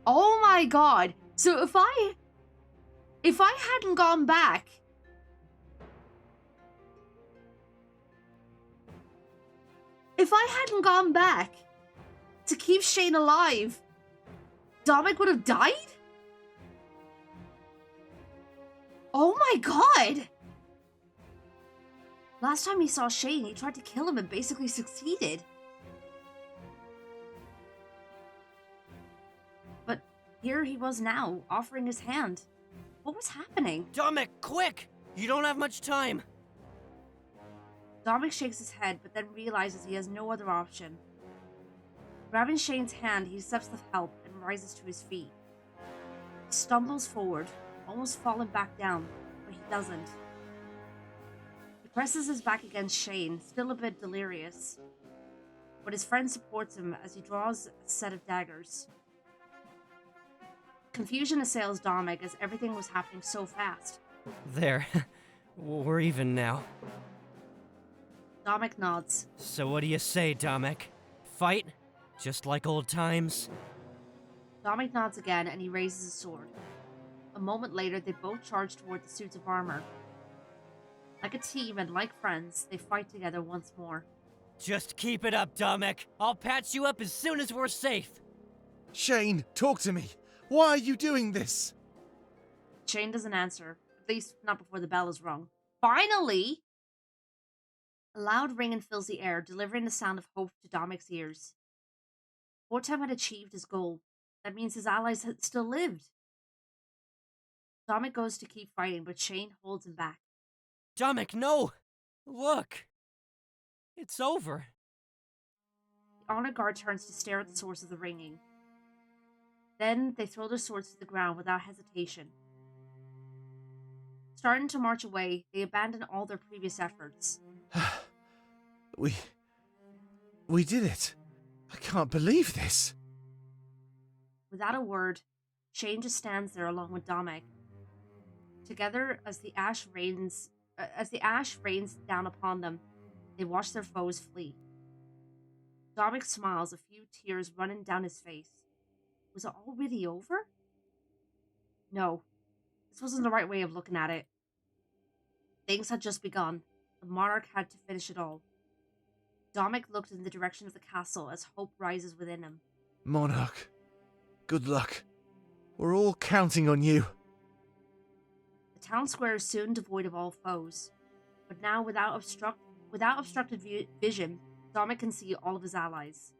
[SPEAKER 1] Oh my god. So if I hadn't gone back, to keep Shane alive, Dominic would have died? Oh my god! Last time he saw Shane, he tried to kill him and basically succeeded. But here he was now, offering his hand. What was happening?
[SPEAKER 12] Dominic, quick! You don't have much time.
[SPEAKER 1] Dominic shakes his head, but then realizes he has no other option. Grabbing Shane's hand, he accepts the help and rises to his feet. He stumbles forward, almost falling back down, but he doesn't. He presses his back against Shane, still a bit delirious. But his friend supports him as he draws a set of daggers. Confusion assails Dominic as everything was happening so fast.
[SPEAKER 12] There. We're even now.
[SPEAKER 1] Dominic nods.
[SPEAKER 12] So what do you say, Dominic? Fight? Just like old times?
[SPEAKER 1] Dominic nods again and he raises his sword. A moment later, they both charge toward the suits of armor. Like a team and like friends, they fight together once more.
[SPEAKER 12] Just keep it up, Dominic. I'll patch you up as soon as we're safe.
[SPEAKER 2] Shane, talk to me. Why are you doing this?
[SPEAKER 1] Shane doesn't answer, at least not before the bell is rung. Finally! A loud ringing fills the air, delivering the sound of hope to Dominic's ears. Vortem had achieved his goal. That means his allies had still lived. Dominic goes to keep fighting, but Shane holds him back.
[SPEAKER 12] Dominic, no! Look! It's over.
[SPEAKER 1] The honor guard turns to stare at the source of the ringing. Then they throw their swords to the ground without hesitation. Starting to march away, they abandon all their previous efforts.
[SPEAKER 2] We did it. I can't believe this.
[SPEAKER 1] Without a word, Shane just stands there along with Dominic. Together, as the ash rains down upon them, they watch their foes flee. Dominic smiles, a few tears running down his face. Was it all really over? No, this wasn't the right way of looking at it. Things had just begun. The monarch had to finish it all. Dominic looked in the direction of the castle as hope rises within him.
[SPEAKER 2] Monarch, good luck. We're all counting on you.
[SPEAKER 1] The town square is soon devoid of all foes, but now without obstructed vision, Dominic can see all of his allies.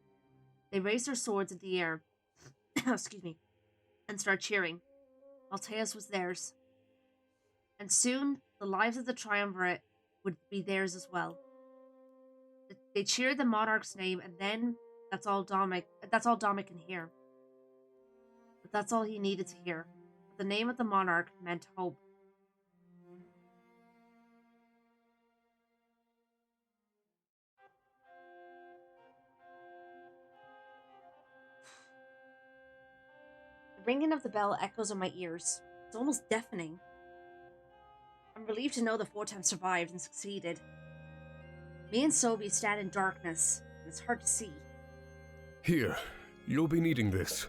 [SPEAKER 1] They raise their swords in the air, excuse me, and start cheering. Alteus was theirs. And soon, the lives of the triumvirate would be theirs as well. They cheered the monarch's name, and then that's all Dominic can hear. But that's all he needed to hear. The name of the monarch meant hope. The ringing of the bell echoes in my ears. It's almost deafening. I'm relieved to know the Vortem survived and succeeded. Me and Sobi stand in darkness, and it's hard to see.
[SPEAKER 9] Here, you'll be needing this.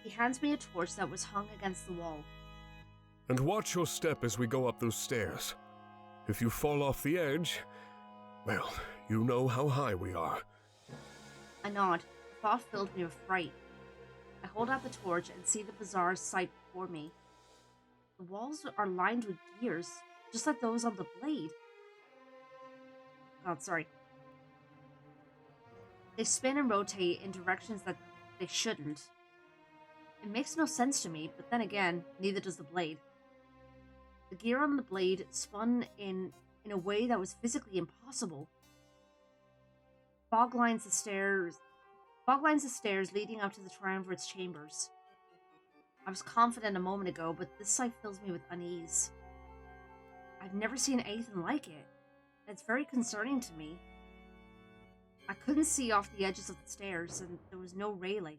[SPEAKER 1] He hands me a torch that was hung against the wall.
[SPEAKER 9] And watch your step as we go up those stairs. If you fall off the edge, well, you know how high we are.
[SPEAKER 1] I nod. The thought filled me with fright. I hold out the torch and see the bizarre sight before me. The walls are lined with gears, just like those on the blade. Oh, sorry. They spin and rotate in directions that they shouldn't. It makes no sense to me, but then again, neither does the blade. The gear on the blade spun in a way that was physically impossible. Fog lines the stairs leading up to the Triumvirate's chambers. I was confident a moment ago, but this sight fills me with unease. I've never seen anything like it. It's very concerning to me. I couldn't see off the edges of the stairs, and there was no railing.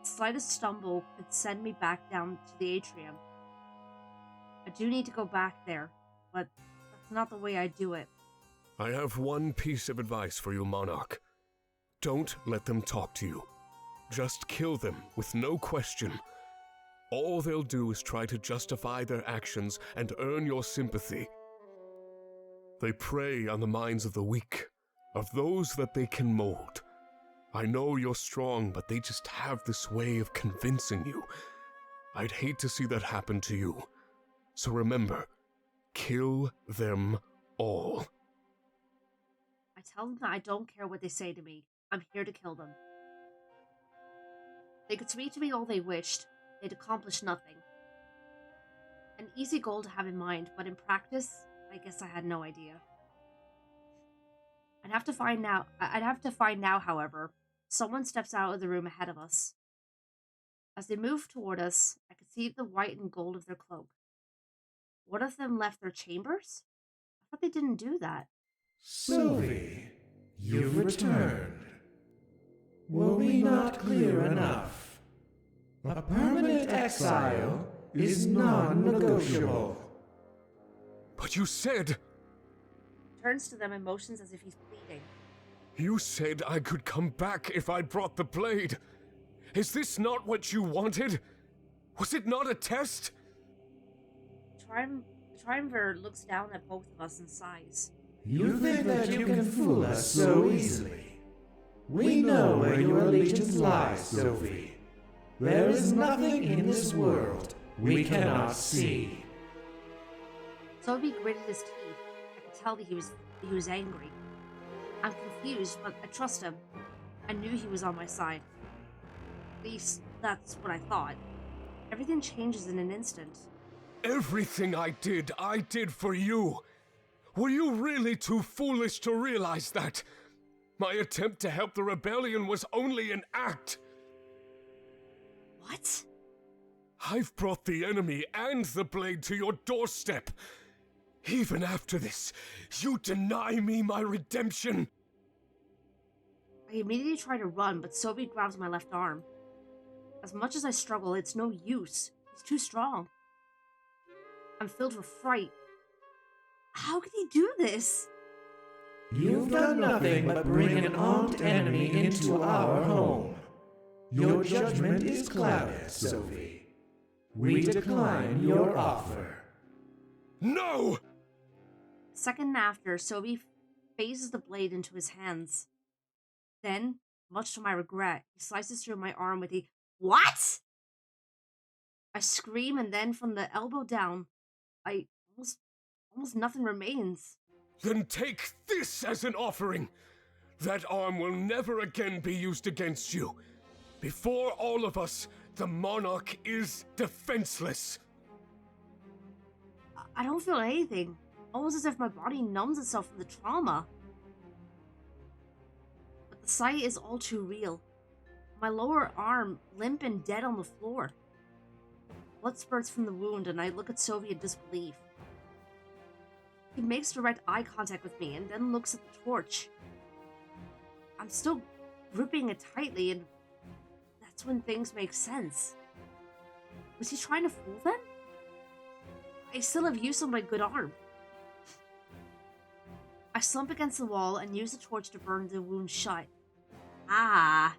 [SPEAKER 1] The slightest stumble could send me back down to the atrium. I do need to go back there, but that's not the way I do it.
[SPEAKER 9] I have one piece of advice for you, Monarch. Don't let them talk to you. Just kill them with no question. All they'll do is try to justify their actions and earn your sympathy. They prey on the minds of the weak, of those that they can mold. I know you're strong, but they just have this way of convincing you. I'd hate to see that happen to you. So remember, kill them all.
[SPEAKER 1] I tell them that I don't care what they say to me. I'm here to kill them. They could speak to me all they wished. They'd accomplish nothing. An easy goal to have in mind, but in practice, I guess I had no idea. I'd have to find now, however. Someone steps out of the room ahead of us. As they move toward us, I could see the white and gold of their cloak. One of them left their chambers? I thought they didn't do that.
[SPEAKER 17] Sylvie, you've returned. Were we not clear enough? A permanent exile is non-negotiable.
[SPEAKER 9] But you said...
[SPEAKER 1] Turns to them and motions as if he's pleading.
[SPEAKER 9] You said I could come back if I brought the blade. Is this not what you wanted? Was it not a test?
[SPEAKER 1] Triumvir looks down at both of us and sighs.
[SPEAKER 17] You think that you can fool us so easily? We know where your allegiance lies, Sophie. There is nothing in this world we cannot see.
[SPEAKER 1] Sophie gritted his teeth. I could tell that he was angry. I'm confused, but I trust him. I knew he was on my side. At least, that's what I thought. Everything changes in an instant.
[SPEAKER 9] Everything I did for you. Were you really too foolish to realize that? My attempt to help the rebellion was only an act.
[SPEAKER 1] What?
[SPEAKER 9] I've brought the enemy and the blade to your doorstep. Even after this, you deny me my redemption.
[SPEAKER 1] I immediately try to run, but Sophie grabs my left arm. As much as I struggle, it's no use. He's too strong. I'm filled with fright. How could he do this?
[SPEAKER 17] You've done nothing but bring an armed enemy into our home. Your judgment is clouded, Sophie. We decline your offer.
[SPEAKER 9] No!
[SPEAKER 1] A second after, Sophie phases the blade into his hands. Then, much to my regret, he slices through my arm with a "What?" I scream, and then from the elbow down, almost nothing remains.
[SPEAKER 9] Then take this as an offering. That arm will never again be used against you. Before all of us, the monarch is defenseless.
[SPEAKER 1] I don't feel anything. Almost as if my body numbs itself from the trauma. But the sight is all too real. My lower arm limp and dead on the floor. Blood spurts from the wound, and I look at Sophie in disbelief. He makes direct eye contact with me and then looks at the torch. I'm still gripping it tightly, and that's when things make sense. Was he trying to fool them? I still have use of my good arm. I slump against the wall and use the torch to burn the wound shut. Ah!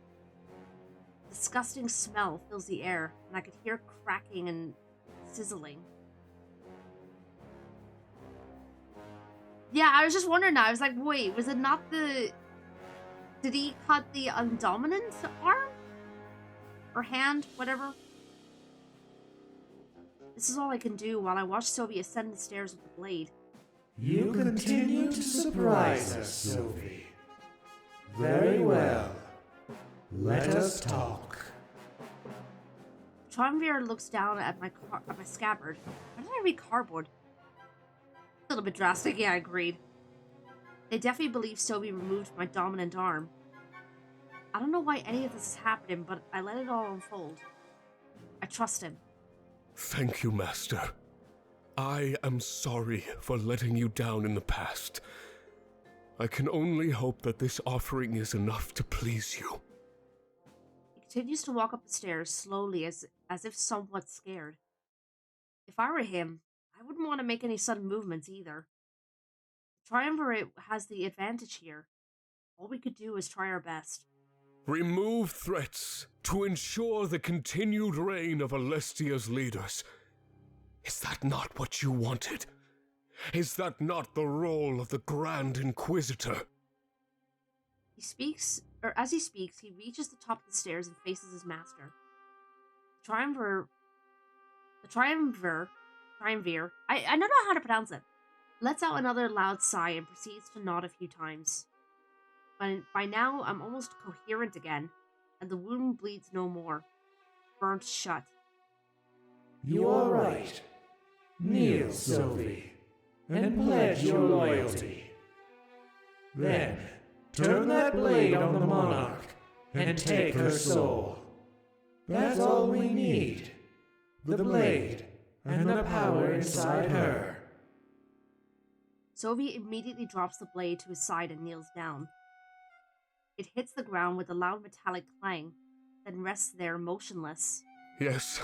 [SPEAKER 1] Disgusting smell fills the air, and I could hear cracking and sizzling. Yeah, I was just wondering now. I was like, wait, was it not the... Did he cut the undominant arm? Or hand, whatever? This is all I can do while I watch Sophie ascend the stairs with the blade.
[SPEAKER 17] You continue to surprise us, Sophie. Very well. Let us talk.
[SPEAKER 1] Triumvir looks down at my scabbard. Why did I read cardboard? A little bit drastic, yeah, I agreed. They definitely believe Sophie removed my dominant arm. I don't know why any of this is happening, but I let it all unfold. I trust him.
[SPEAKER 9] Thank you, Master. I am sorry for letting you down in the past. I can only hope that this offering is enough to please you.
[SPEAKER 1] He continues to walk up the stairs slowly, as if somewhat scared. If I were him, I wouldn't want to make any sudden movements either. The Triumvirate has the advantage here. All we could do is try our best.
[SPEAKER 9] Remove threats to ensure the continued reign of Alestia's leaders. Is that not what you wanted? Is that not the role of the Grand Inquisitor?
[SPEAKER 1] He speaks, or as he speaks, he reaches the top of the stairs and faces his master. The Triumvir, I don't know how to pronounce it, lets out another loud sigh and proceeds to nod a few times. By now, I'm almost coherent again, and the wound bleeds no more. Burnt shut.
[SPEAKER 17] You are right. Kneel, Sylvie, and pledge your loyalty. Then, turn that blade on the monarch and take her soul. That's all we need. The blade and the power inside her.
[SPEAKER 1] Sylvie immediately drops the blade to his side and kneels down. It hits the ground with a loud metallic clang, then rests there motionless.
[SPEAKER 9] Yes,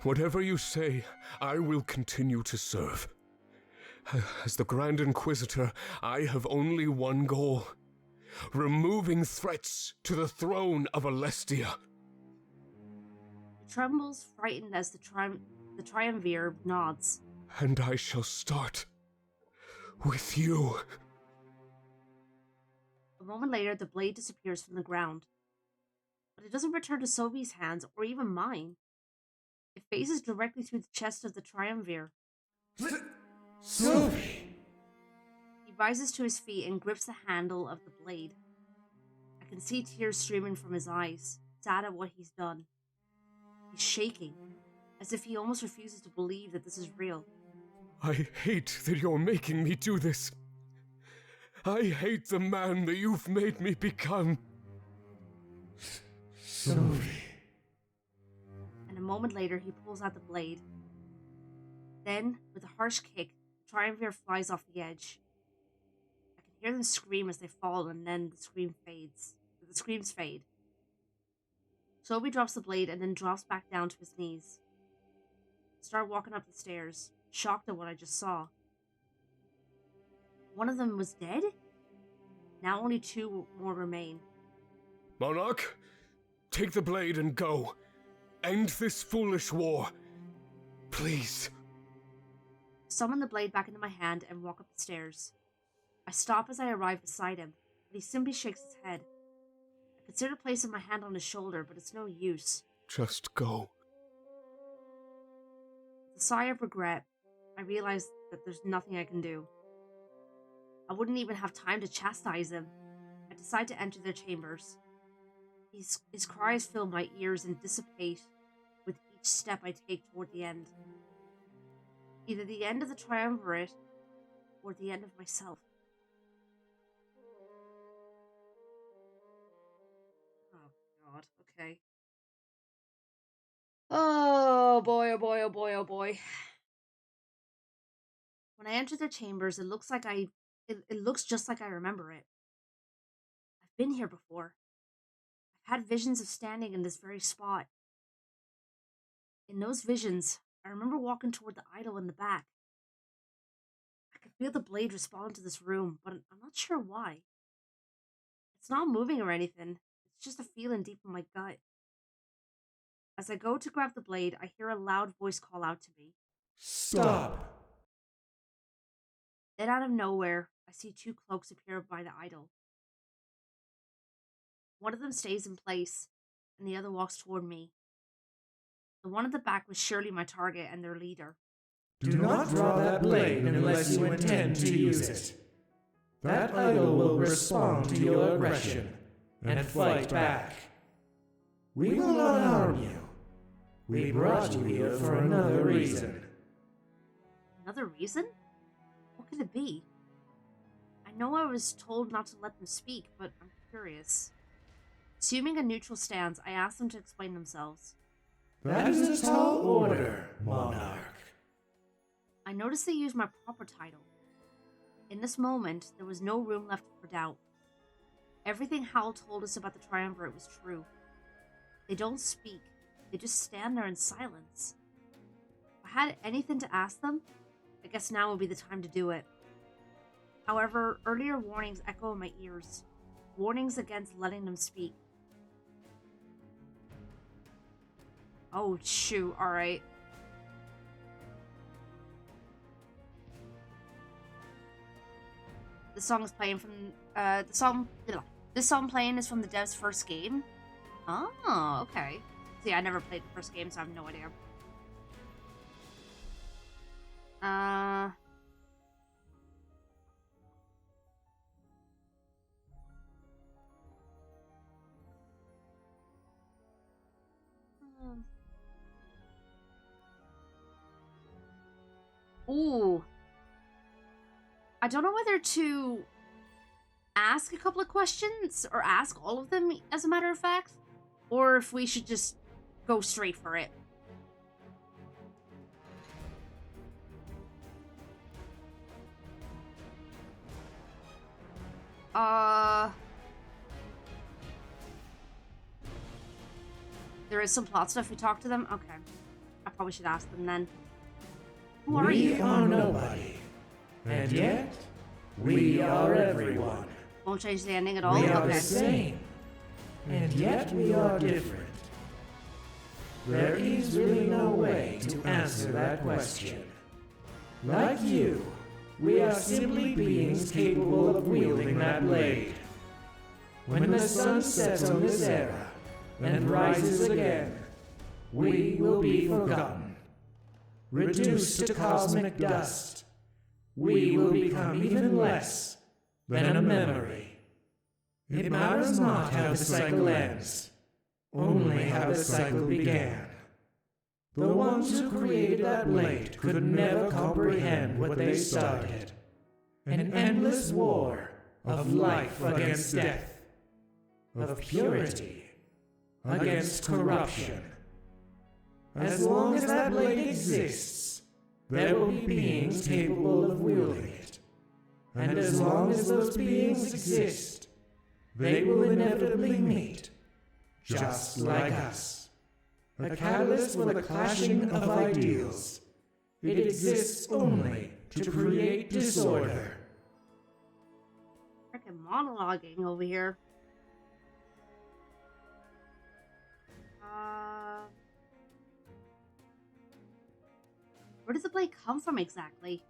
[SPEAKER 9] whatever you say, I will continue to serve. As the Grand Inquisitor, I have only one goal: removing threats to the throne of Alestia.
[SPEAKER 1] He trembles, frightened as the Triumvir nods.
[SPEAKER 9] And I shall start with you.
[SPEAKER 1] A moment later, the blade disappears from the ground. But it doesn't return to Sylvie's hands, or even mine. It phases directly through the chest of the Triumvir.
[SPEAKER 17] Sylvie!
[SPEAKER 1] He rises to his feet and grips the handle of the blade. I can see tears streaming from his eyes, sad at what he's done. He's shaking, as if he almost refuses to believe that this is real.
[SPEAKER 9] I hate that you're making me do this. I hate the man that you've made me become.
[SPEAKER 17] Sylvie.
[SPEAKER 1] And a moment later, he pulls out the blade. Then, with a harsh kick, the Triumvir flies off the edge. I can hear them scream as they fall, and then the screams fade. Sylvie drops the blade and then drops back down to his knees. I start walking up the stairs, shocked at what I just saw. One of them was dead? Now only two more remain.
[SPEAKER 9] Monarch, take the blade and go. End this foolish war. Please.
[SPEAKER 1] Summon the blade back into my hand and walk up the stairs. I stop as I arrive beside him, but he simply shakes his head. I consider placing my hand on his shoulder, but it's no use.
[SPEAKER 9] Just go.
[SPEAKER 1] With a sigh of regret, I realize that there's nothing I can do. I wouldn't even have time to chastise him. I decide to enter their chambers. His cries fill my ears and dissipate with each step I take toward the end. Either the end of the triumvirate or the end of myself. Oh god, okay. Oh boy, oh boy, oh boy, oh boy. When I enter their chambers, it looks just like I remember it. I've been here before. I've had visions of standing in this very spot. In those visions, I remember walking toward the idol in the back. I could feel the blade respond to this room, but I'm not sure why. It's not moving or anything. It's just a feeling deep in my gut. As I go to grab the blade, I hear a loud voice call out to me.
[SPEAKER 17] Stop!
[SPEAKER 1] Then out of nowhere, I see two cloaks appear by the idol. One of them stays in place, and the other walks toward me. The one at the back was surely my target and their leader.
[SPEAKER 17] Do not draw that blade unless you intend to use it. That idol will respond to your aggression and fight back. We will not harm you. We brought you here for another reason.
[SPEAKER 1] Another reason? What could it be? I know I was told not to let them speak, but I'm curious. Assuming a neutral stance, I asked them to explain themselves.
[SPEAKER 17] That is a tall order, Monarch.
[SPEAKER 1] I noticed they used my proper title. In this moment, there was no room left for doubt. Everything Hal told us about the Triumvirate was true. They don't speak. They just stand there in silence. If I had anything to ask them, I guess now would be the time to do it. However, earlier warnings echo in my ears. Warnings against letting them speak. Oh, shoot. All right. The song is playing from this song playing is from the dev's first game. Oh, okay. See, I never played the first game, so I have no idea. Ooh. I don't know whether to ask a couple of questions or ask all of them, as a matter of fact, or if we should just go straight for it. There is some plot stuff. We talked to them? Okay. I probably should ask them then. Who are you?
[SPEAKER 17] We are nobody. And yet, we are everyone.
[SPEAKER 1] Won't change the ending at all?
[SPEAKER 17] We are
[SPEAKER 1] Okay.
[SPEAKER 17] the same. And yet we are different. There is really no way to answer that question. Like you, we are simply beings capable of wielding that blade. When the sun sets on this era and rises again, we will be forgotten. Reduced to cosmic dust, we will become even less than a memory. It matters not how the cycle ends, only how the cycle began. The ones who created that blade could never comprehend what they started. An endless war of life against death, of purity against corruption. As long as that blade exists, there will be beings capable of wielding it. And as long as those beings exist, they will inevitably meet, just like us. A catalyst for the clashing of ideals. It exists only to create disorder.
[SPEAKER 1] Freaking monologuing over here. Where does the blade come from exactly?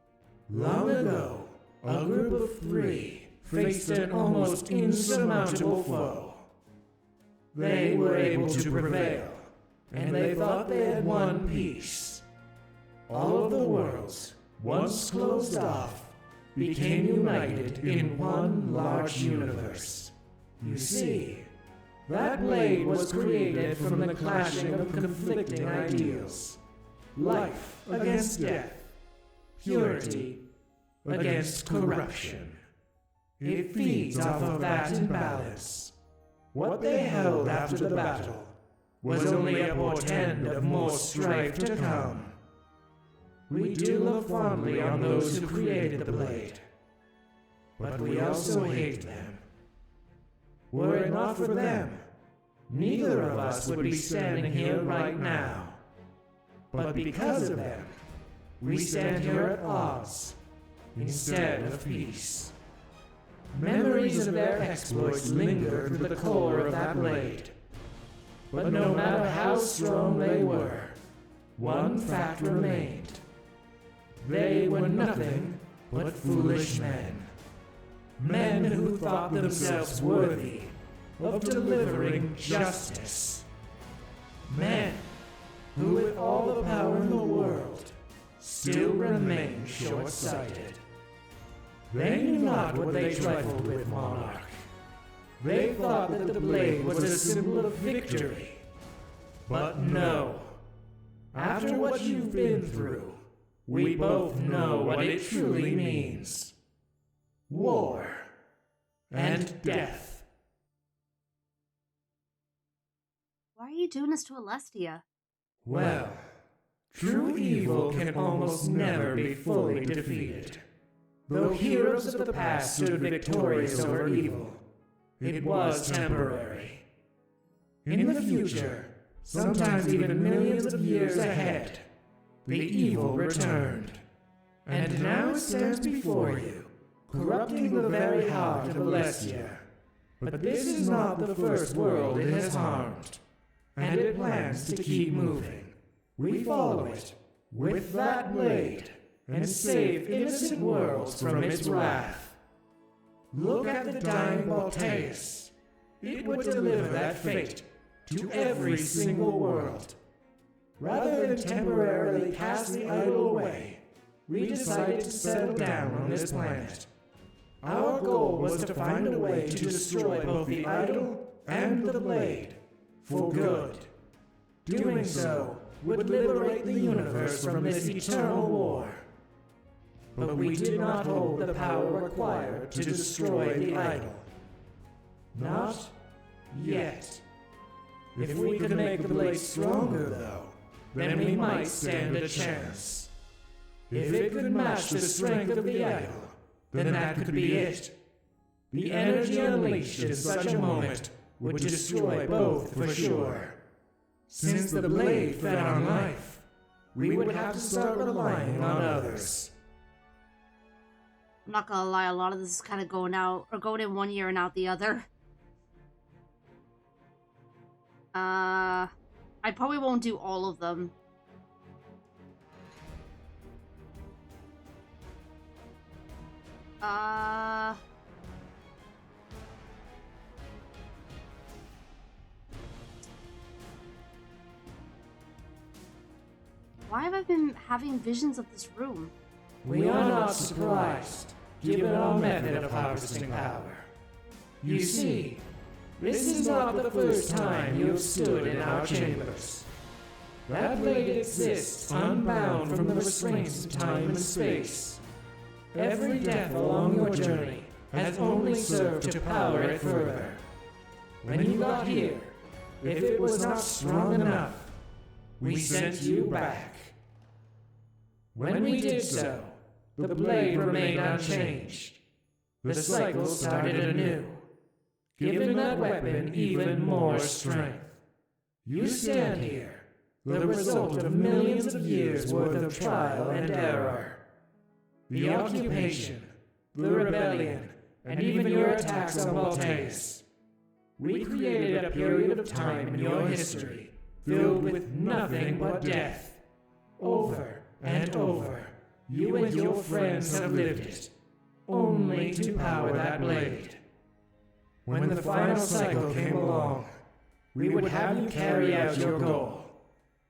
[SPEAKER 17] Long ago, a group of 3 faced an almost insurmountable foe. They were able to prevail, and they thought they had won peace. All of the worlds, once closed off, became united in one large universe. You see, that blade was created from the clashing of conflicting ideals. Life against death, purity against corruption. It feeds off of that imbalance. What they held after the battle was only a portend of more strife to come. We do look fondly on those who created the blade, but we also hate them. Were it not for them, neither of us would be standing here right now. But because of them, we stand here at odds, instead of peace. Memories of their exploits linger through the core of that blade. But no matter how strong they were, one fact remained. They were nothing but foolish men. Men who thought themselves worthy of delivering justice. Men who, with all the power in the world, still remain short-sighted. They knew not what they trifled with, Monarch. They thought that the blade was a symbol of victory. But no. After what you've been through, we both know what it truly means. War and death.
[SPEAKER 1] Why are you doing this to Alestia?
[SPEAKER 17] Well, true evil can almost never be fully defeated. Though heroes of the past stood victorious over evil, it was temporary. In the future, sometimes even millions of years ahead, the evil returned. And now it stands before you, corrupting the very heart of Alestia. But this is not the first world it has harmed. and it plans to keep moving. We follow it with that blade and save innocent worlds from its wrath. Look at the dying Balteus. It would deliver that fate to every single world. Rather than temporarily cast the idol away, we decided to settle down on this planet. Our goal was to find a way to destroy both the idol and the blade, for good. Doing so would liberate the universe from this eternal war. But we did not hold the power required to destroy the idol. Not yet. If we could make the blade stronger, though, then we might stand a chance. If it could match the strength of the idol, then that could be it. The energy unleashed in such a moment would destroy both for sure. Since the blade fed on life, we would have to start relying on others.
[SPEAKER 1] I'm not gonna lie, a lot of this is kind of going in one ear and out the other. I probably won't do all of them. Why have I been having visions of this room?
[SPEAKER 17] We are not surprised, given our method of harvesting power. You see, this is not the first time you have stood in our chambers. That blade exists unbound from the restraints of time and space. Every death along your journey has only served to power it further. When you got here, if it was not strong enough, we sent you back. When we did so, the blade remained unchanged. The cycle started anew, giving that weapon even more strength. You stand here, the result of millions of years' worth of trial and error. The occupation, the rebellion, and even your attacks on Balteus. We created a period of time in your history filled with nothing but death. Over and over, you and your friends have lived it, only to power that blade. When the final cycle came along, we would have you carry out your goal.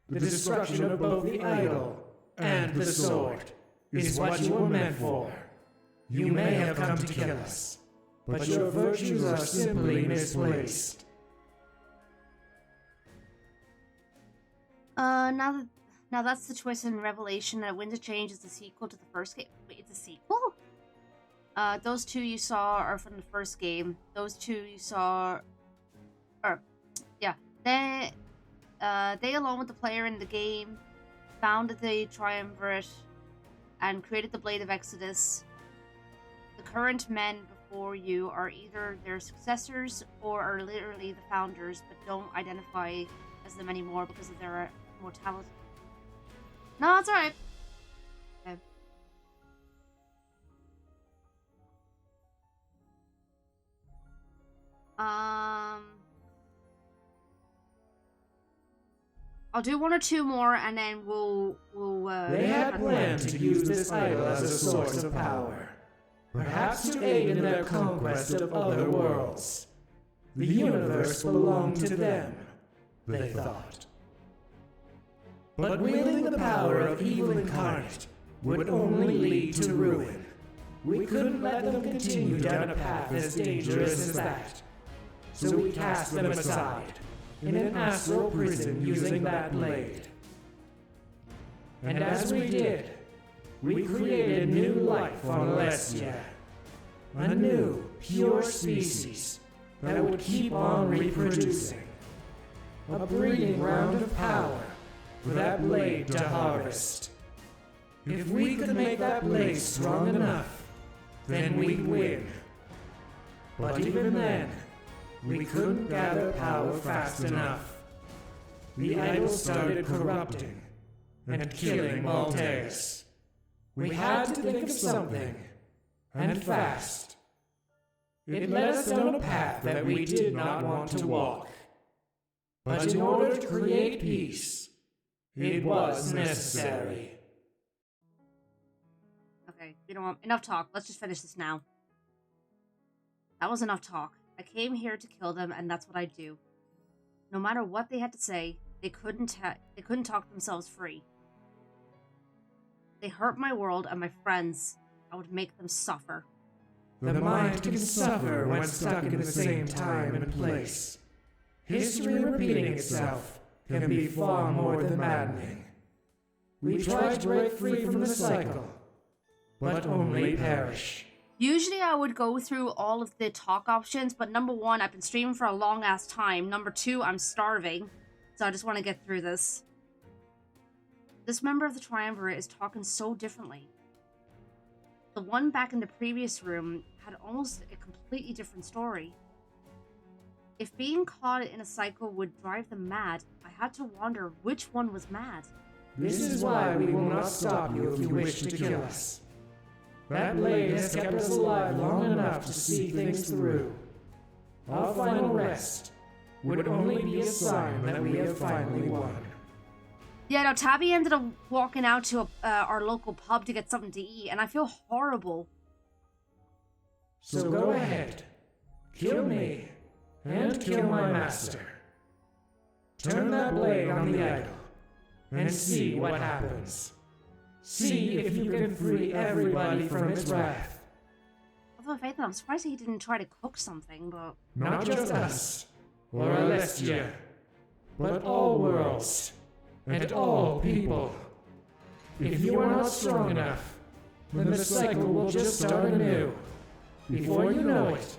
[SPEAKER 17] The destruction of both the idol and the sword is what you were meant for. You may have come to kill us, but your virtues are simply misplaced.
[SPEAKER 1] Now that's the twist in Revelation that Wind of Change is the sequel to the first game. Wait, it's a sequel? Those two you saw are from the first game. Those two you saw they along with the player in the game founded the Triumvirate and created the Blade of Exodus. The current men before you are either their successors or are literally the founders, but don't identify as them anymore because of their mortality. No, it's alright. Okay. I'll do one or two more, and then we'll.
[SPEAKER 17] They had planned to use this idol as a source of power, perhaps to aid in their conquest of other worlds. The universe belonged to them, they thought. But wielding the power of evil incarnate would only lead to ruin. We couldn't let them continue down a path as dangerous as that. So we cast them aside, in an astral prison using that blade. And as we did, we created new life on Alessia. A new, pure species that would keep on reproducing. A breeding ground of power for that blade to harvest. If we could make that blade strong enough, then we'd win. But even then, we couldn't gather power fast enough. The idol started corrupting and killing Balteus. We had to think of something, and fast. It led us down a path that we did not want to walk. But in order to create peace, it was necessary.
[SPEAKER 1] Okay, you know what? Enough talk. Let's just finish this now. That was enough talk. I came here to kill them, and that's what I do. No matter what they had to say, they couldn't talk themselves free. They hurt my world and my friends. I would make them suffer.
[SPEAKER 17] The mind can suffer when stuck in the same time and place. History repeating itself can be far more than maddening. We try to break free from the cycle, but only perish.
[SPEAKER 1] Usually I would go through all of the talk options, but number one, I've been streaming for a long ass time. Number two, I'm starving, so I just want to get through this. This member of the Triumvirate is talking so differently. The one back in the previous room had almost a completely different story. If being caught in a cycle would drive them mad, I had to wonder which one was mad.
[SPEAKER 17] This is why we will not stop you if you wish to kill us. That blade has kept us alive long enough to see things through. Our final rest would only be a sign that we have finally won.
[SPEAKER 1] Yeah, no, Tabby ended up walking out to our local pub to get something to eat, and I feel horrible.
[SPEAKER 17] So go ahead. Kill me, and kill my master. Turn that blade on the idol, and see what happens. See if you can free everybody from its wrath.
[SPEAKER 1] Although, Faith, I'm surprised he didn't try to cook something, but...
[SPEAKER 17] Not just us, or Alestia, but all worlds, and all people. If you are not strong enough, then the cycle will just start anew. Before you know it,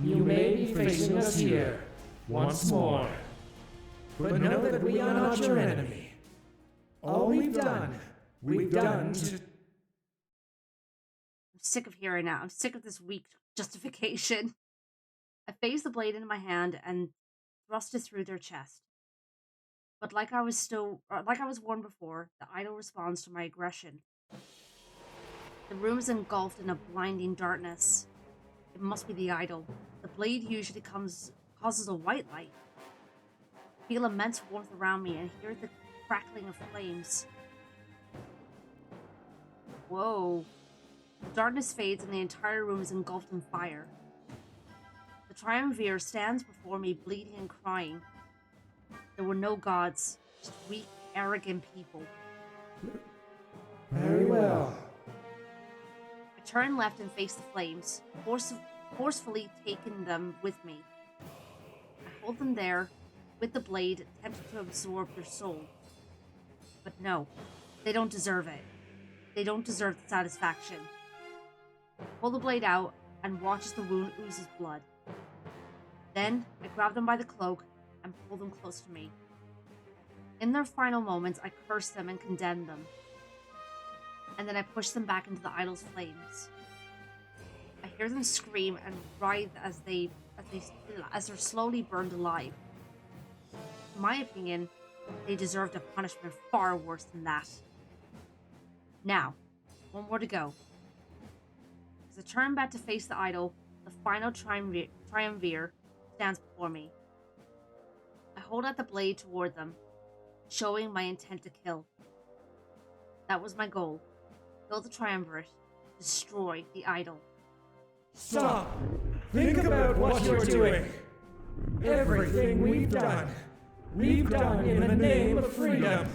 [SPEAKER 17] you may be facing us here, once more. But know that we are not your enemy. All we've done to...
[SPEAKER 1] I'm sick of hearing that. I'm sick of this weak justification. I phased the blade into my hand and thrust it through their chest. But like I was warned before, the idol responds to my aggression. The room is engulfed in a blinding darkness. It must be the idol. The blade usually causes a white light. I feel immense warmth around me and hear the crackling of flames. Whoa. The darkness fades and the entire room is engulfed in fire. The Triumvir stands before me, bleeding and crying. There were no gods, just weak, arrogant people.
[SPEAKER 17] Very well.
[SPEAKER 1] I turned left and faced the flames, forcefully taking them with me. I hold them there, with the blade, tempted to absorb their soul. But no, they don't deserve it. They don't deserve the satisfaction. I pull the blade out and watch as the wound oozes blood. Then, I grab them by the cloak and pull them close to me. In their final moments, I curse them and condemn them. And then I push them back into the idol's flames. I hear them scream and writhe as they're slowly burned alive. In my opinion, they deserved a punishment far worse than that. Now, one more to go. As I turn back to face the idol, the final Triumvir stands before me. I hold out the blade toward them, showing my intent to kill. That was my goal. Kill the Triumvirate. Destroy the idol.
[SPEAKER 17] Stop! Think about what you're doing. Everything we've done in the name of freedom.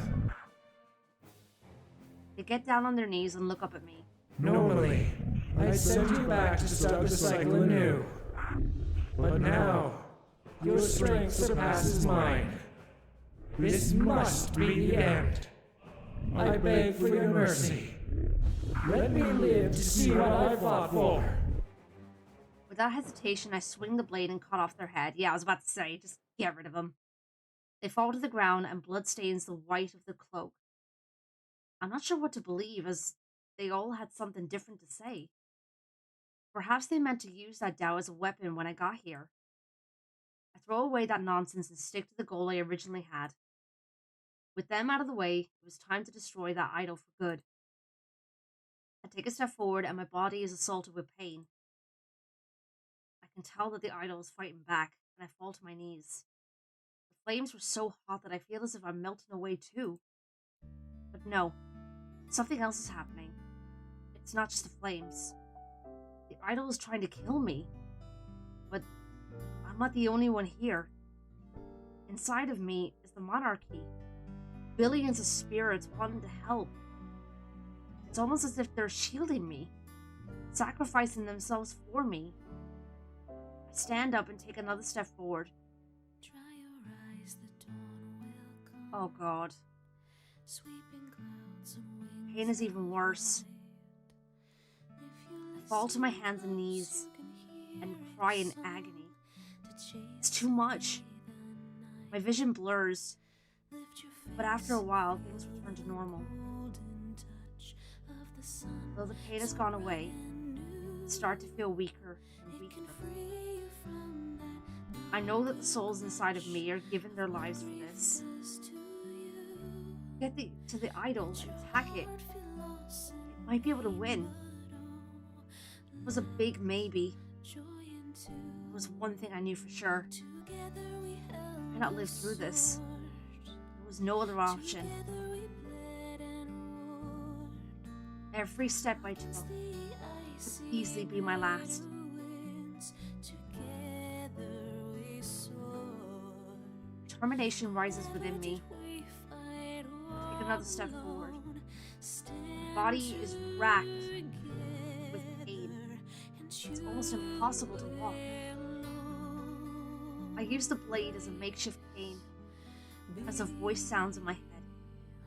[SPEAKER 1] They get down on their knees and look up at me.
[SPEAKER 17] Normally, I'd send you back to start the cycle anew. But now, your strength surpasses mine. This must be the end. I beg for your mercy. Let me live to see what I fought for.
[SPEAKER 1] Without hesitation, I swing the blade and cut off their head. Yeah, I was about to say, just get rid of them. They fall to the ground and blood stains the white of the cloak. I'm not sure what to believe, as they all had something different to say. Perhaps they meant to use that Tao as a weapon when I got here. I throw away that nonsense and stick to the goal I originally had. With them out of the way, it was time to destroy that idol for good. I take a step forward and my body is assaulted with pain. I can tell that the idol is fighting back, and I fall to my knees. flames were so hot that I feel as if I'm melting away too. But no, something else is happening. It's not just the flames. The idol is trying to kill me. But I'm not the only one here. Inside of me is the monarchy. Billions of spirits wanting to help. It's almost as if they're shielding me, sacrificing themselves for me. I stand up and take another step forward. Oh God. Pain is even worse. I fall to my hands and knees and cry in agony. It's too much. My vision blurs, but after a while, things return to normal. Though the pain has gone away, I start to feel weaker and weaker. I know that the souls inside of me are giving their lives for this. Get to the idol and attack it. It might be able to win. It was a big maybe. There was one thing I knew for sure. I cannot live through this. There was no other option. Every step I took could easily be my last. Determination rises within me. Take another step forward. My body is racked with pain. It's almost impossible to walk. I use the blade as a makeshift cane, as a voice sounds in my head.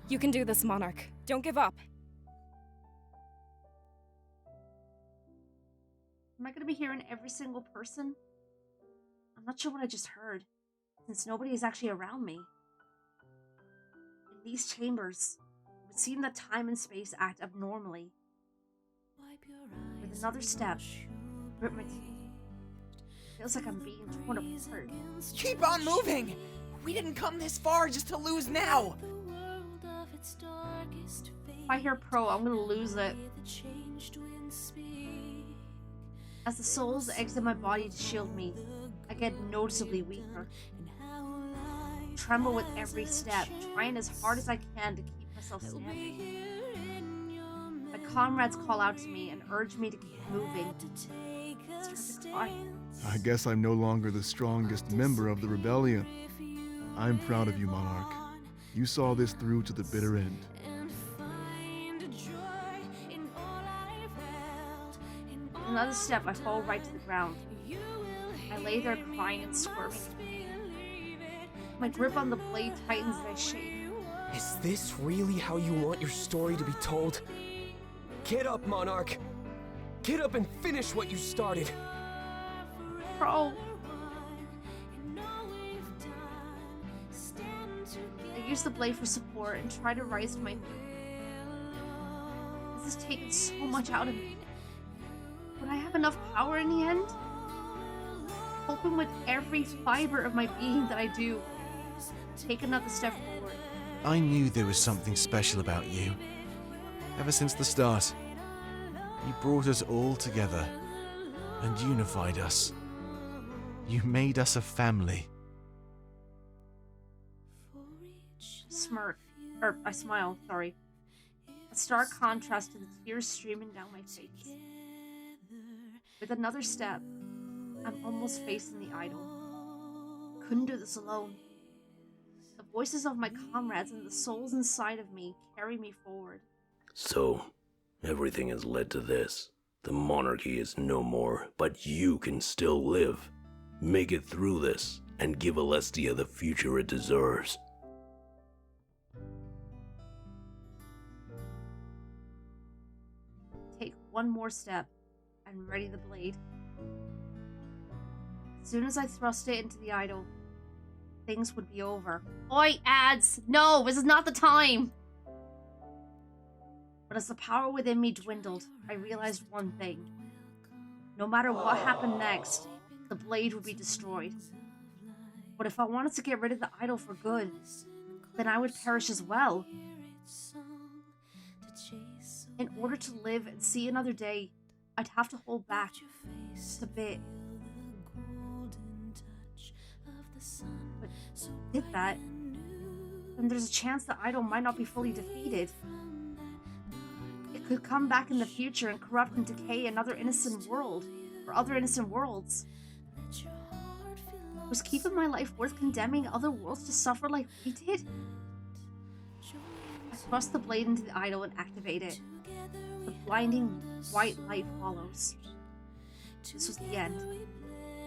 [SPEAKER 7] You can do this, Monarch. Don't give up.
[SPEAKER 1] Am I going to be hearing every single person? I'm not sure what I just heard, since nobody is actually around me. In these chambers, it would seem that time and space act abnormally. With another step, I grip my teeth. Feels like I'm being torn apart.
[SPEAKER 6] Keep on moving! We didn't come this far just to lose now!
[SPEAKER 1] If I hear pro, I'm gonna lose it. As the souls exit my body to shield me, I get noticeably weaker. I tremble with every step, trying as hard as I can to keep myself standing. My comrades call out to me and urge me to keep moving. I start to cry.
[SPEAKER 4] I guess I'm no longer the strongest member of the rebellion. I'm proud of you, Monarch. You saw this through to the bitter end.
[SPEAKER 1] Another step, I fall right to the ground. I lay there crying and squirming. My grip on the blade tightens as I shake.
[SPEAKER 10] Is this really how you want your story to be told? Get up, Monarch! Get up and finish what you started!
[SPEAKER 1] Pro! I use the blade for support and try to rise to my feet. This has taken so much out of me. Would I have enough power in the end? Hoping with every fiber of my being that I do. Take another step forward.
[SPEAKER 2] I knew there was something special about you. Ever since the start. You brought us all together and unified us. You made us a family.
[SPEAKER 1] I smile, sorry. A stark contrast to the tears streaming down my face. With another step, I'm almost facing the idol. Couldn't do this alone. The voices of my comrades and the souls inside of me carry me forward.
[SPEAKER 8] So, everything has led to this. The monarchy is no more, but you can still live. Make it through this, and give Alestia the future it deserves.
[SPEAKER 1] Take one more step and ready the blade. As soon as I thrust it into the idol, things would be over. Oi, ads! No, this is not the time! But as the power within me dwindled, I realized one thing. No matter what happened next, the blade would be destroyed. But if I wanted to get rid of the idol for good, then I would perish as well. In order to live and see another day, I'd have to hold back just a bit. But but did that, then there's a chance that Idol might not be fully defeated. It could come back in the future and corrupt and decay another innocent world, or other innocent worlds. Was keeping my life worth condemning other worlds to suffer like we did? I thrust the blade into the idol and activate it. The blinding white light follows. This was the end.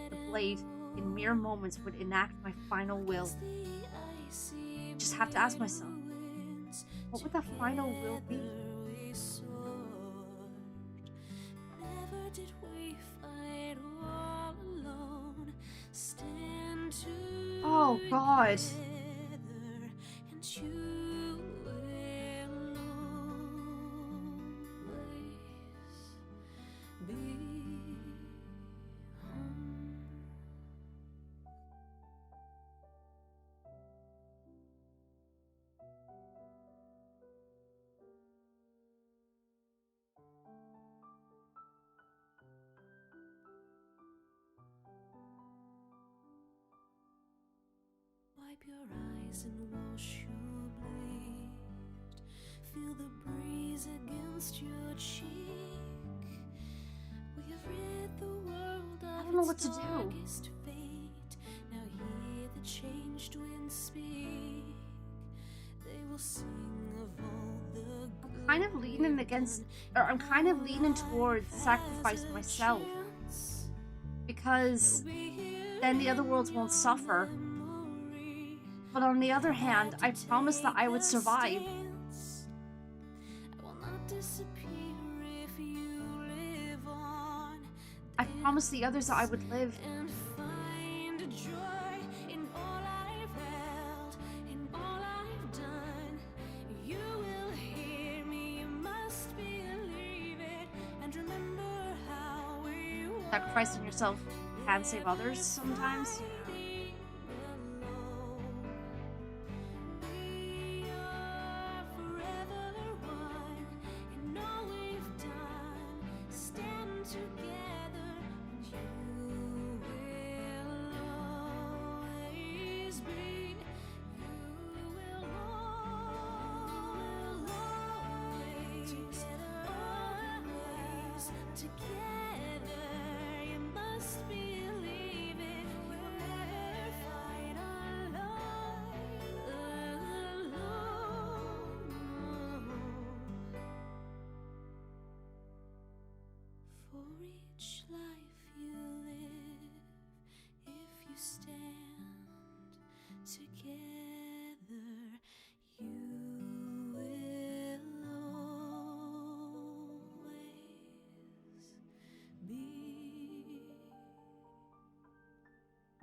[SPEAKER 1] The blade, in mere moments, would enact my final will. I just have to ask myself, what would that final will be? Oh God.
[SPEAKER 19] Wipe your eyes and wash your blade. Feel the breeze against your cheek. We have rid the world
[SPEAKER 1] I
[SPEAKER 19] of
[SPEAKER 1] don't know what
[SPEAKER 19] its
[SPEAKER 1] to do.
[SPEAKER 19] darkest fate. Now hear the changed winds speak. They will sing of all the good.
[SPEAKER 1] Kind of leaning against, or I'm kind of leaning towards sacrifice myself, because then the other worlds won't suffer. But on the other hand, I promised that I would survive. I promised the others that I would live. Sacrificing yourself can save others sometimes.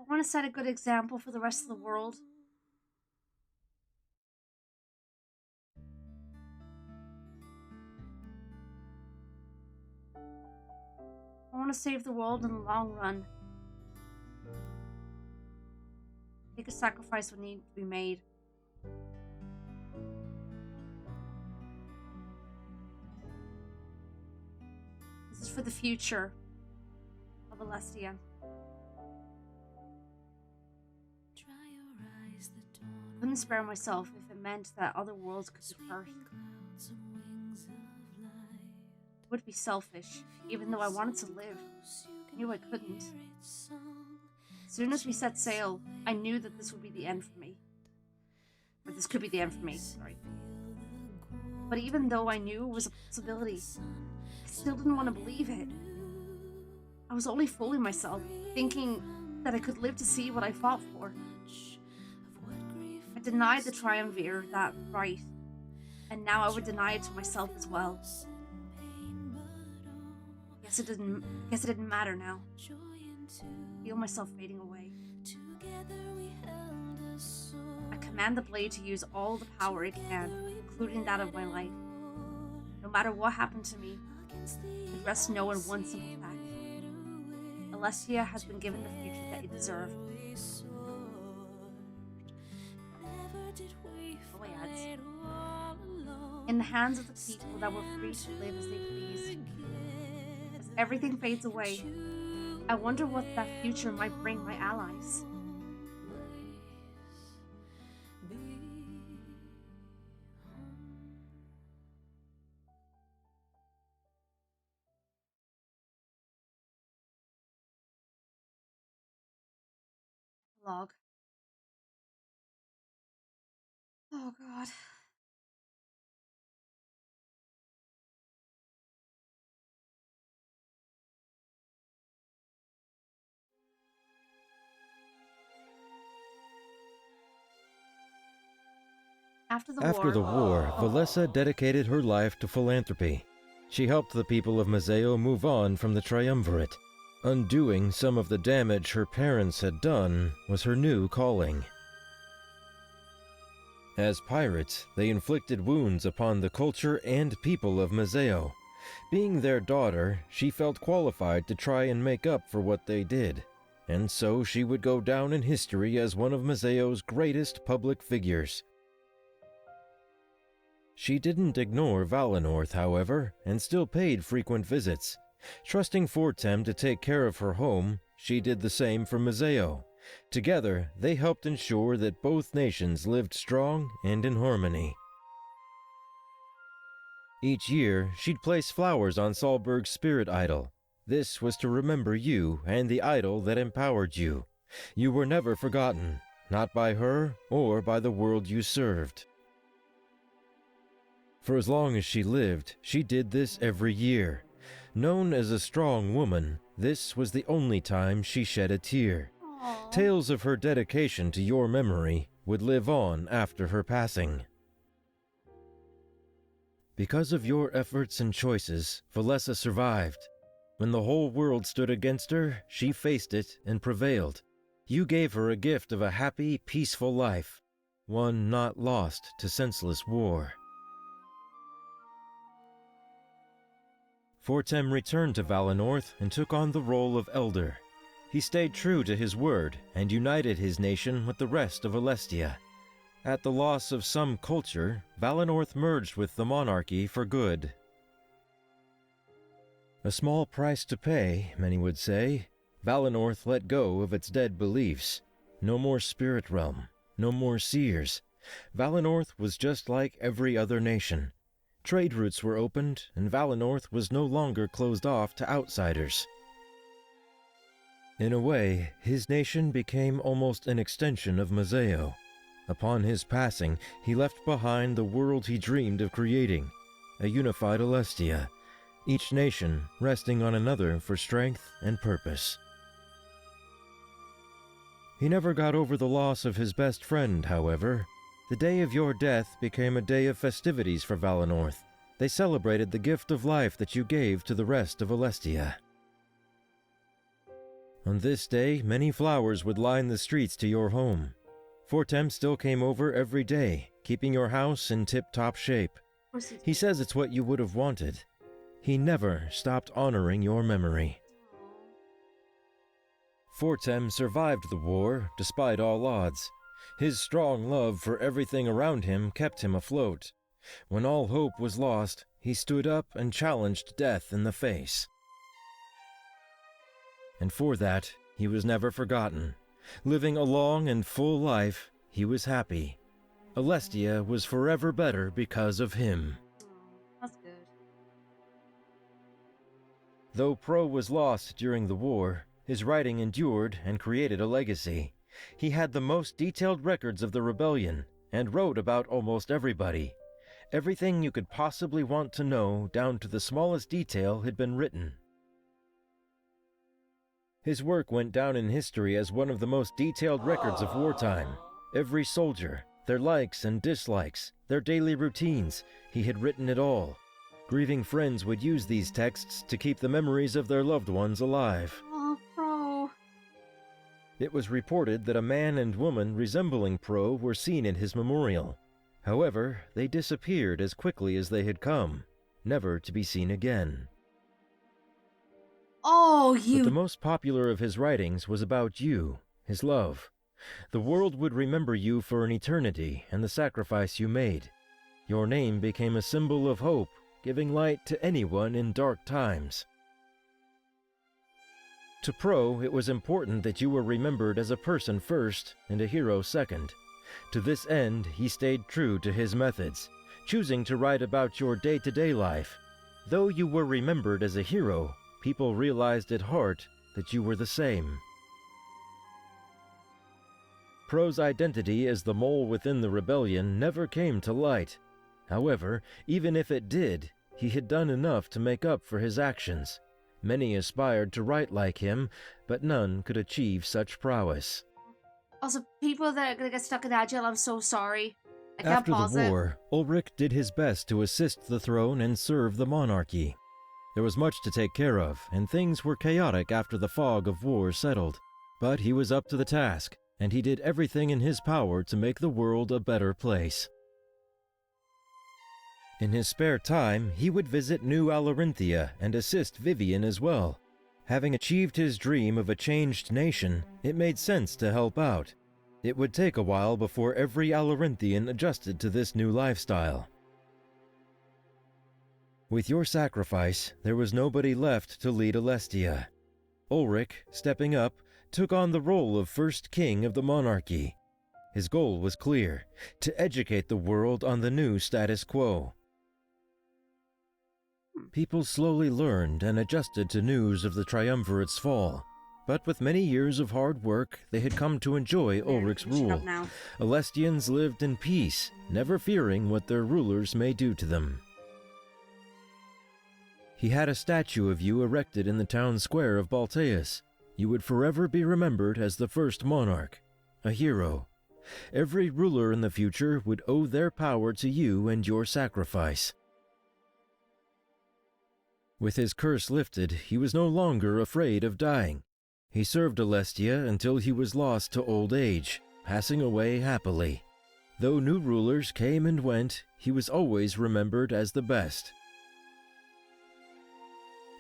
[SPEAKER 1] I want to set a good example for the rest of the world. I want to save the world in the long run. Take a sacrifice would need to be made. This is for the future of Alestia. I couldn't spare myself if it meant that other worlds could be cursed. It would be selfish, even though I wanted to live. I knew I couldn't. As soon as we set sail, I knew that this would be the end for me. Or this could be the end for me, sorry. But even though I knew it was a possibility, I still didn't want to believe it. I was only fooling myself, thinking that I could live to see what I fought for. I denied the Triumvir that right, and now I would deny it to myself as well. Guess it didn't matter now. I feel myself fading away. I command the blade to use all the power it can, including that of my life. No matter what happened to me, it rests knowing one simple fact. Alestia has been given the future that it deserved. In the hands of the people that were free to live as they pleased. As everything fades away, I wonder what that future might bring my allies. Log. Oh, God. After the
[SPEAKER 20] war, Valessa dedicated her life to philanthropy. She helped the people of Mazeo move on from the Triumvirate. Undoing some of the damage her parents had done was her new calling. As pirates, they inflicted wounds upon the culture and people of Mazeo. Being their daughter, she felt qualified to try and make up for what they did, and so she would go down in history as one of Mazeo's greatest public figures. She didn't ignore Valenorth, however, and still paid frequent visits. Trusting Fortem to take care of her home, she did the same for Mazeo. Together, they helped ensure that both nations lived strong and in harmony. Each year, she'd place flowers on Salberg's spirit idol. This was to remember you and the idol that empowered you. You were never forgotten, not by her or by the world you served. For as long as she lived, she did this every year. Known as a strong woman, this was the only time she shed a tear.
[SPEAKER 1] Aww.
[SPEAKER 20] Tales of her dedication to your memory would live on after her passing. Because of your efforts and choices, Valessa survived. When the whole world stood against her, she faced it and prevailed. You gave her a gift of a happy, peaceful life, one not lost to senseless war. Fortem returned to Valenorth and took on the role of elder. He stayed true to his word and united his nation with the rest of Alestia. At the loss of some culture, Valenorth merged with the monarchy for good. A small price to pay, many would say. Valenorth let go of its dead beliefs. No more spirit realm, no more seers. Valenorth was just like every other nation. Trade routes were opened, and Valenorth was no longer closed off to outsiders. In a way, his nation became almost an extension of Mazeo. Upon his passing, he left behind the world he dreamed of creating, a unified Alestia, each nation resting on another for strength and purpose. He never got over the loss of his best friend, however. The day of your death became a day of festivities for Valenorth. They celebrated the gift of life that you gave to the rest of Alestia. On this day, many flowers would line the streets to your home. Fortem still came over every day, keeping your house in tip-top shape. He says it's what you would have wanted. He never stopped honoring your memory. Fortem survived the war despite all odds. His strong love for everything around him kept him afloat. When all hope was lost, he stood up and challenged death in the face. And for that, he was never forgotten. Living a long and full life, he was happy. Alestia was forever better because of him.
[SPEAKER 1] That's good.
[SPEAKER 20] Though Pro was lost during the war, his writing endured and created a legacy. He had the most detailed records of the rebellion, and wrote about almost everybody. Everything you could possibly want to know, down to the smallest detail, had been written. His work went down in history as one of the most detailed records of wartime. Every soldier, their likes and dislikes, their daily routines, he had written it all. Grieving friends would use these texts to keep the memories of their loved ones alive.
[SPEAKER 1] Oh, Pro.
[SPEAKER 20] It was reported that a man and woman resembling Pro were seen in his memorial. However, they disappeared as quickly as they had come, never to be seen again.
[SPEAKER 1] Oh,
[SPEAKER 20] But the most popular of his writings was about you, his love. The world would remember you for an eternity and the sacrifice you made. Your name became a symbol of hope, giving light to anyone in dark times. To Pro, it was important that you were remembered as a person first and a hero second. To this end, he stayed true to his methods, choosing to write about your day-to-day life. Though you were remembered as a hero, people realized at heart that you were the same. Pro's identity as the mole within the rebellion never came to light. However, even if it did, he had done enough to make up for his actions. Many aspired to write like him, but none could achieve such prowess.
[SPEAKER 1] Also, people that are gonna get stuck in that jail, I'm so sorry. I can't
[SPEAKER 20] After
[SPEAKER 1] pause
[SPEAKER 20] the
[SPEAKER 1] it.
[SPEAKER 20] war, Ulrich did his best to assist the throne and serve the monarchy. There was much to take care of, and things were chaotic after the fog of war settled. But he was up to the task, and he did everything in his power to make the world a better place. In his spare time, he would visit New Alarinthia and assist Vivian as well. Having achieved his dream of a changed nation, it made sense to help out. It would take a while before every Alarinthian adjusted to this new lifestyle. With your sacrifice, there was nobody left to lead Alestia. Ulrich, stepping up, took on the role of first king of the monarchy. His goal was clear: to educate the world on the new status quo. People slowly learned and adjusted to news of the Triumvirate's fall, but with many years of hard work, they had come to enjoy Ulrich's rule. Alestians lived in peace, never fearing what their rulers may do to them. He had a statue of you erected in the town square of Balteus. You would forever be remembered as the first monarch, a hero. Every ruler in the future would owe their power to you and your sacrifice. With his curse lifted, he was no longer afraid of dying. He served Alestia until he was lost to old age, passing away happily. Though new rulers came and went, he was always remembered as the best.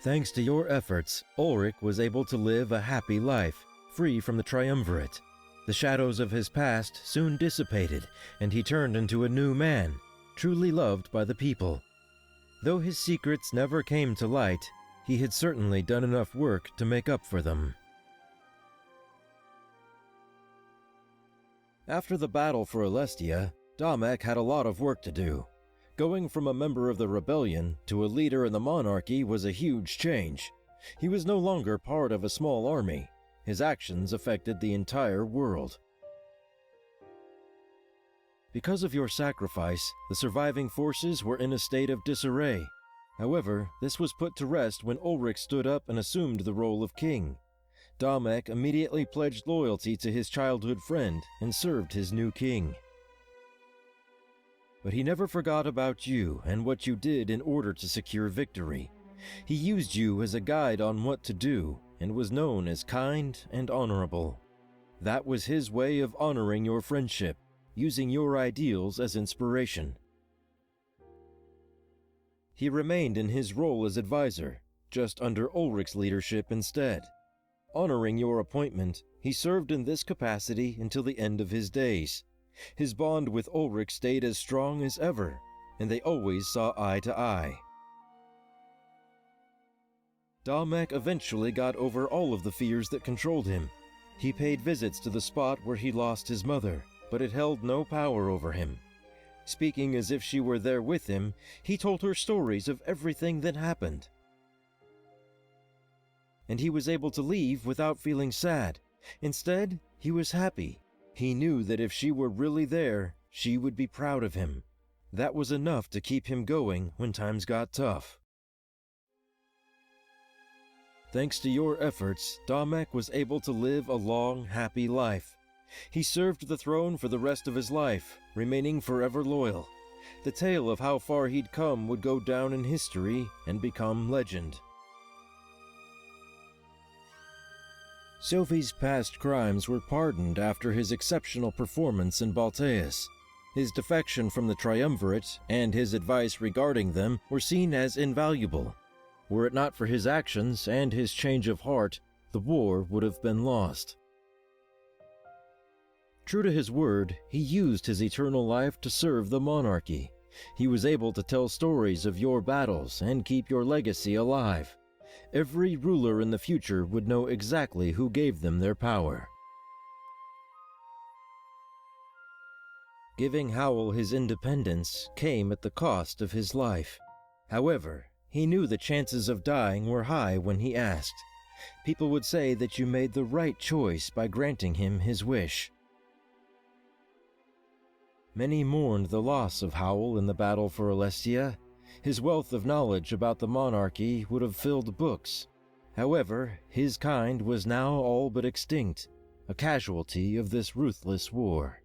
[SPEAKER 20] Thanks to your efforts, Ulrich was able to live a happy life, free from the Triumvirate. The shadows of his past soon dissipated, and he turned into a new man, truly loved by the people. Though his secrets never came to light, he had certainly done enough work to make up for them. After the battle for Alestia, Damek had a lot of work to do. Going from a member of the rebellion to a leader in the monarchy was a huge change. He was no longer part of a small army. His actions affected the entire world. Because of your sacrifice, the surviving forces were in a state of disarray. However, this was put to rest when Ulrich stood up and assumed the role of king. Damek immediately pledged loyalty to his childhood friend and served his new king. But he never forgot about you and what you did in order to secure victory. He used you as a guide on what to do and was known as kind and honorable. That was his way of honoring your friendship, using your ideals as inspiration. He remained in his role as advisor, just under Ulrich's leadership instead. Honoring your appointment, he served in this capacity until the end of his days. His bond with Ulrich stayed as strong as ever, and they always saw eye to eye. Damek eventually got over all of the fears that controlled him. He paid visits to the spot where he lost his mother, but it held no power over him. Speaking as if she were there with him, he told her stories of everything that happened. And he was able to leave without feeling sad. Instead, he was happy. He knew that if she were really there, she would be proud of him. That was enough to keep him going when times got tough. Thanks to your efforts, Damek was able to live a long, happy life. He served the throne for the rest of his life, remaining forever loyal. The tale of how far he'd come would go down in history and become legend. Sophie's past crimes were pardoned after his exceptional performance in Balteus. His defection from the Triumvirate and his advice regarding them were seen as invaluable. Were it not for his actions and his change of heart, the war would have been lost. True to his word, he used his eternal life to serve the monarchy. He was able to tell stories of your battles and keep your legacy alive. Every ruler in the future would know exactly who gave them their power. Giving Howell his independence came at the cost of his life. However, he knew the chances of dying were high when he asked. People would say that you made the right choice by granting him his wish. Many mourned the loss of Howl in the battle for Alestia. His wealth of knowledge about the monarchy would have filled books. However, his kind was now all but extinct, a casualty of this ruthless war.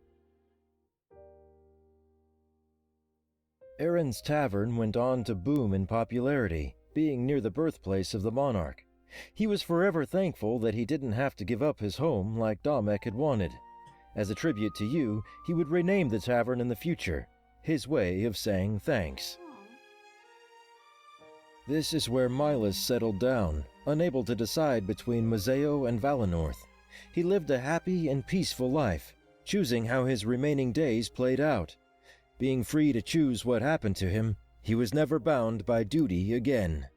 [SPEAKER 20] Aaron's Tavern went on to boom in popularity, being near the birthplace of the monarch. He was forever thankful that he didn't have to give up his home like Damek had wanted. As a tribute to you, he would rename the tavern in the future, his way of saying thanks. This is where Milas settled down, unable to decide between Mazeo and Valenorth. He lived a happy and peaceful life, choosing how his remaining days played out. Being free to choose what happened to him, he was never bound by duty again.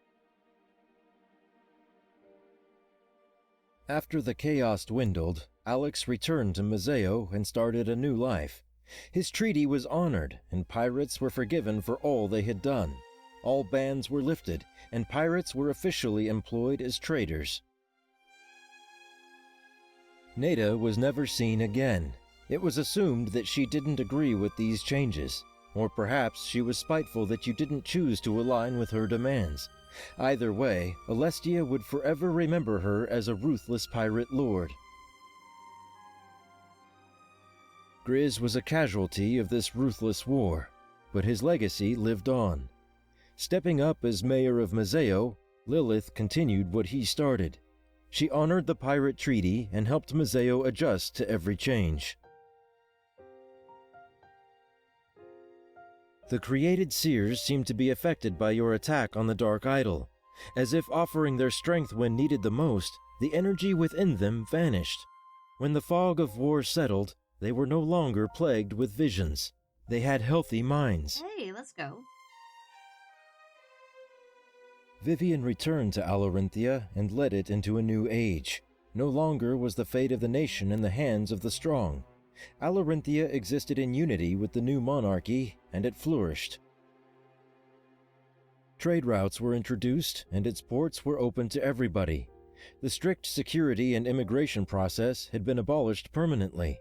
[SPEAKER 20] After the chaos dwindled, Alex returned to Mazeo and started a new life. His treaty was honored, and pirates were forgiven for all they had done. All bans were lifted, and pirates were officially employed as traders. Neda was never seen again. It was assumed that she didn't agree with these changes, or perhaps she was spiteful that you didn't choose to align with her demands. Either way, Alestia would forever remember her as a ruthless pirate lord. Grizz was a casualty of this ruthless war, but his legacy lived on. Stepping up as mayor of Mazeo, Lilith continued what he started. She honored the pirate treaty and helped Mazeo adjust to every change. The created seers seemed to be affected by your attack on the Dark Idol. As if offering their strength when needed the most, the energy within them vanished. When the fog of war settled, they were no longer plagued with visions. They had healthy minds.
[SPEAKER 1] Hey, let's go.
[SPEAKER 20] Vivian returned to Alarinthia and led it into a new age. No longer was the fate of the nation in the hands of the strong. Alarinthia existed in unity with the new monarchy, and it flourished. Trade routes were introduced, and its ports were open to everybody. The strict security and immigration process had been abolished permanently.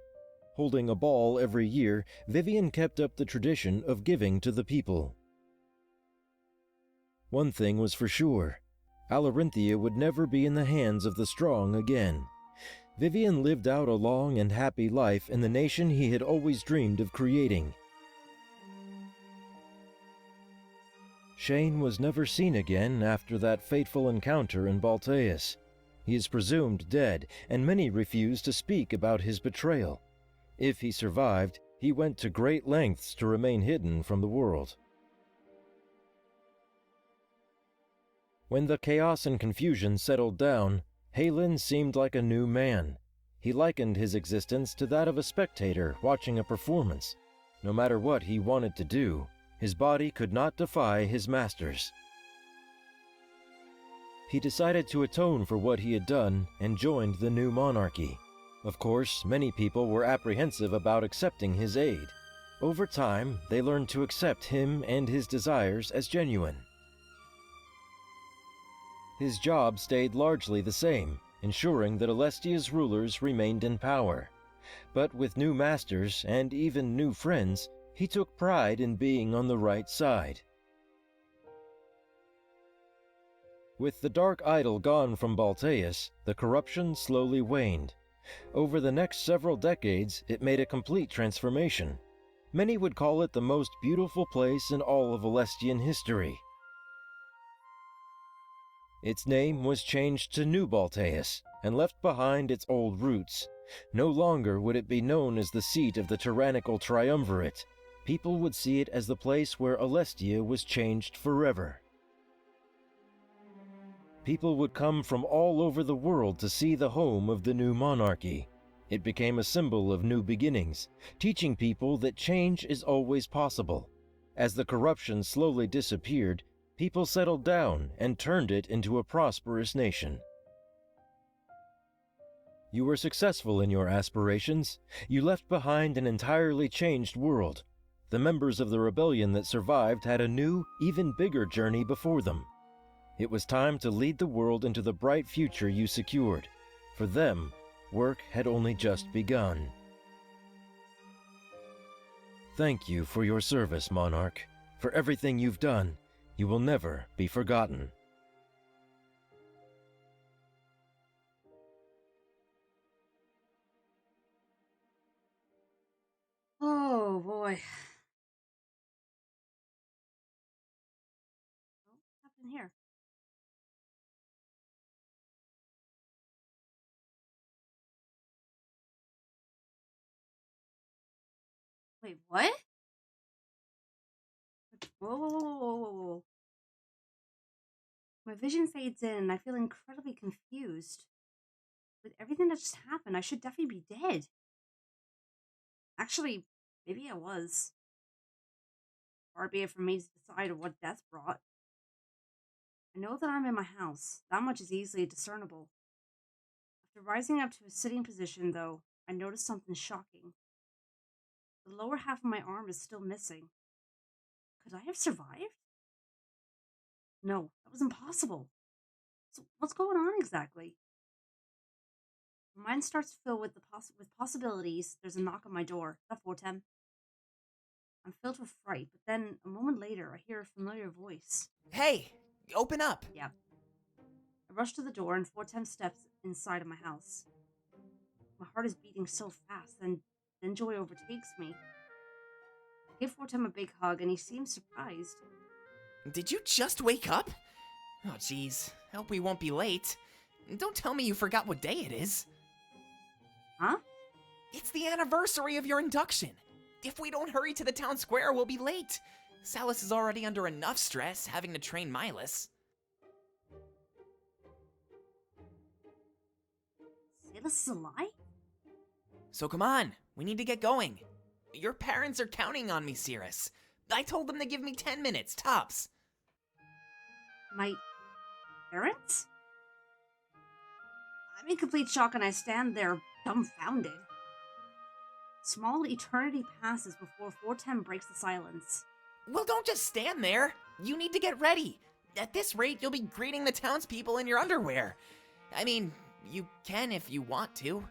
[SPEAKER 20] Holding a ball every year, Vivian kept up the tradition of giving to the people. One thing was for sure. Alarinthia would never be in the hands of the strong again. Vivian lived out a long and happy life in the nation he had always dreamed of creating. Shane was never seen again after that fateful encounter in Balteus. He is presumed dead, and many refuse to speak about his betrayal. If he survived, he went to great lengths to remain hidden from the world. When the chaos and confusion settled down, Halen seemed like a new man. He likened his existence to that of a spectator watching a performance. No matter what he wanted to do, his body could not defy his masters. He decided to atone for what he had done and joined the new monarchy. Of course, many people were apprehensive about accepting his aid. Over time, they learned to accept him and his desires as genuine. His job stayed largely the same, ensuring that Alestia's rulers remained in power. But with new masters and even new friends, he took pride in being on the right side. With the Dark Idol gone from Balteus, the corruption slowly waned. Over the next several decades, it made a complete transformation. Many would call it the most beautiful place in all of Alestian history. Its name was changed to New Balteus and left behind its old roots. No longer would it be known as the seat of the tyrannical triumvirate. People would see it as the place where Alestia was changed forever. People would come from all over the world to see the home of the new monarchy. It became a symbol of new beginnings, teaching people that change is always possible. As the corruption slowly disappeared, people settled down and turned it into a prosperous nation. You were successful in your aspirations. You left behind an entirely changed world. The members of the rebellion that survived had a new, even bigger journey before them. It was time to lead the world into the bright future you secured. For them, work had only just begun. Thank you for your service, Monarch. For everything you've done, you will never be forgotten.
[SPEAKER 1] Oh boy. Oh, what happened here? Wait, what? Whoa, whoa, whoa, whoa, whoa, whoa, whoa. My vision fades in and I feel incredibly confused. With everything that just happened, I should definitely be dead. Actually, maybe I was. Far be it from me to decide what death brought. I know that I'm in my house. That much is easily discernible. After rising up to a sitting position, though, I noticed something shocking. The lower half of my arm is still missing. Could I have survived? No, that was impossible. So what's going on exactly? My mind starts to fill with with possibilities. There's a knock on my door. Is that Fortem? I'm filled with fright, but then a moment later, I hear a familiar voice.
[SPEAKER 6] Hey, open up.
[SPEAKER 1] Yeah. I rush to the door, and Fortem steps inside of my house. My heart is beating so fast, and then joy overtakes me. I give Fortem a big hug, and he seems surprised.
[SPEAKER 6] Did you just wake up? Oh, jeez. Hope we won't be late. Don't tell me you forgot what day it is.
[SPEAKER 1] Huh?
[SPEAKER 6] It's the anniversary of your induction. If we don't hurry to the town square, we'll be late. Salus is already under enough stress having to train Milas.
[SPEAKER 1] Salus is alive?
[SPEAKER 6] So come on, we need to get going. Your parents are counting on me, Cirrus. I told them to give me 10 minutes, tops.
[SPEAKER 1] My parents? I'm in complete shock and I stand there dumbfounded. Small eternity passes before Fortem breaks the silence.
[SPEAKER 6] Well, don't just stand there. You need to get ready. At this rate, you'll be greeting the townspeople in your underwear. I mean, you can if you want to,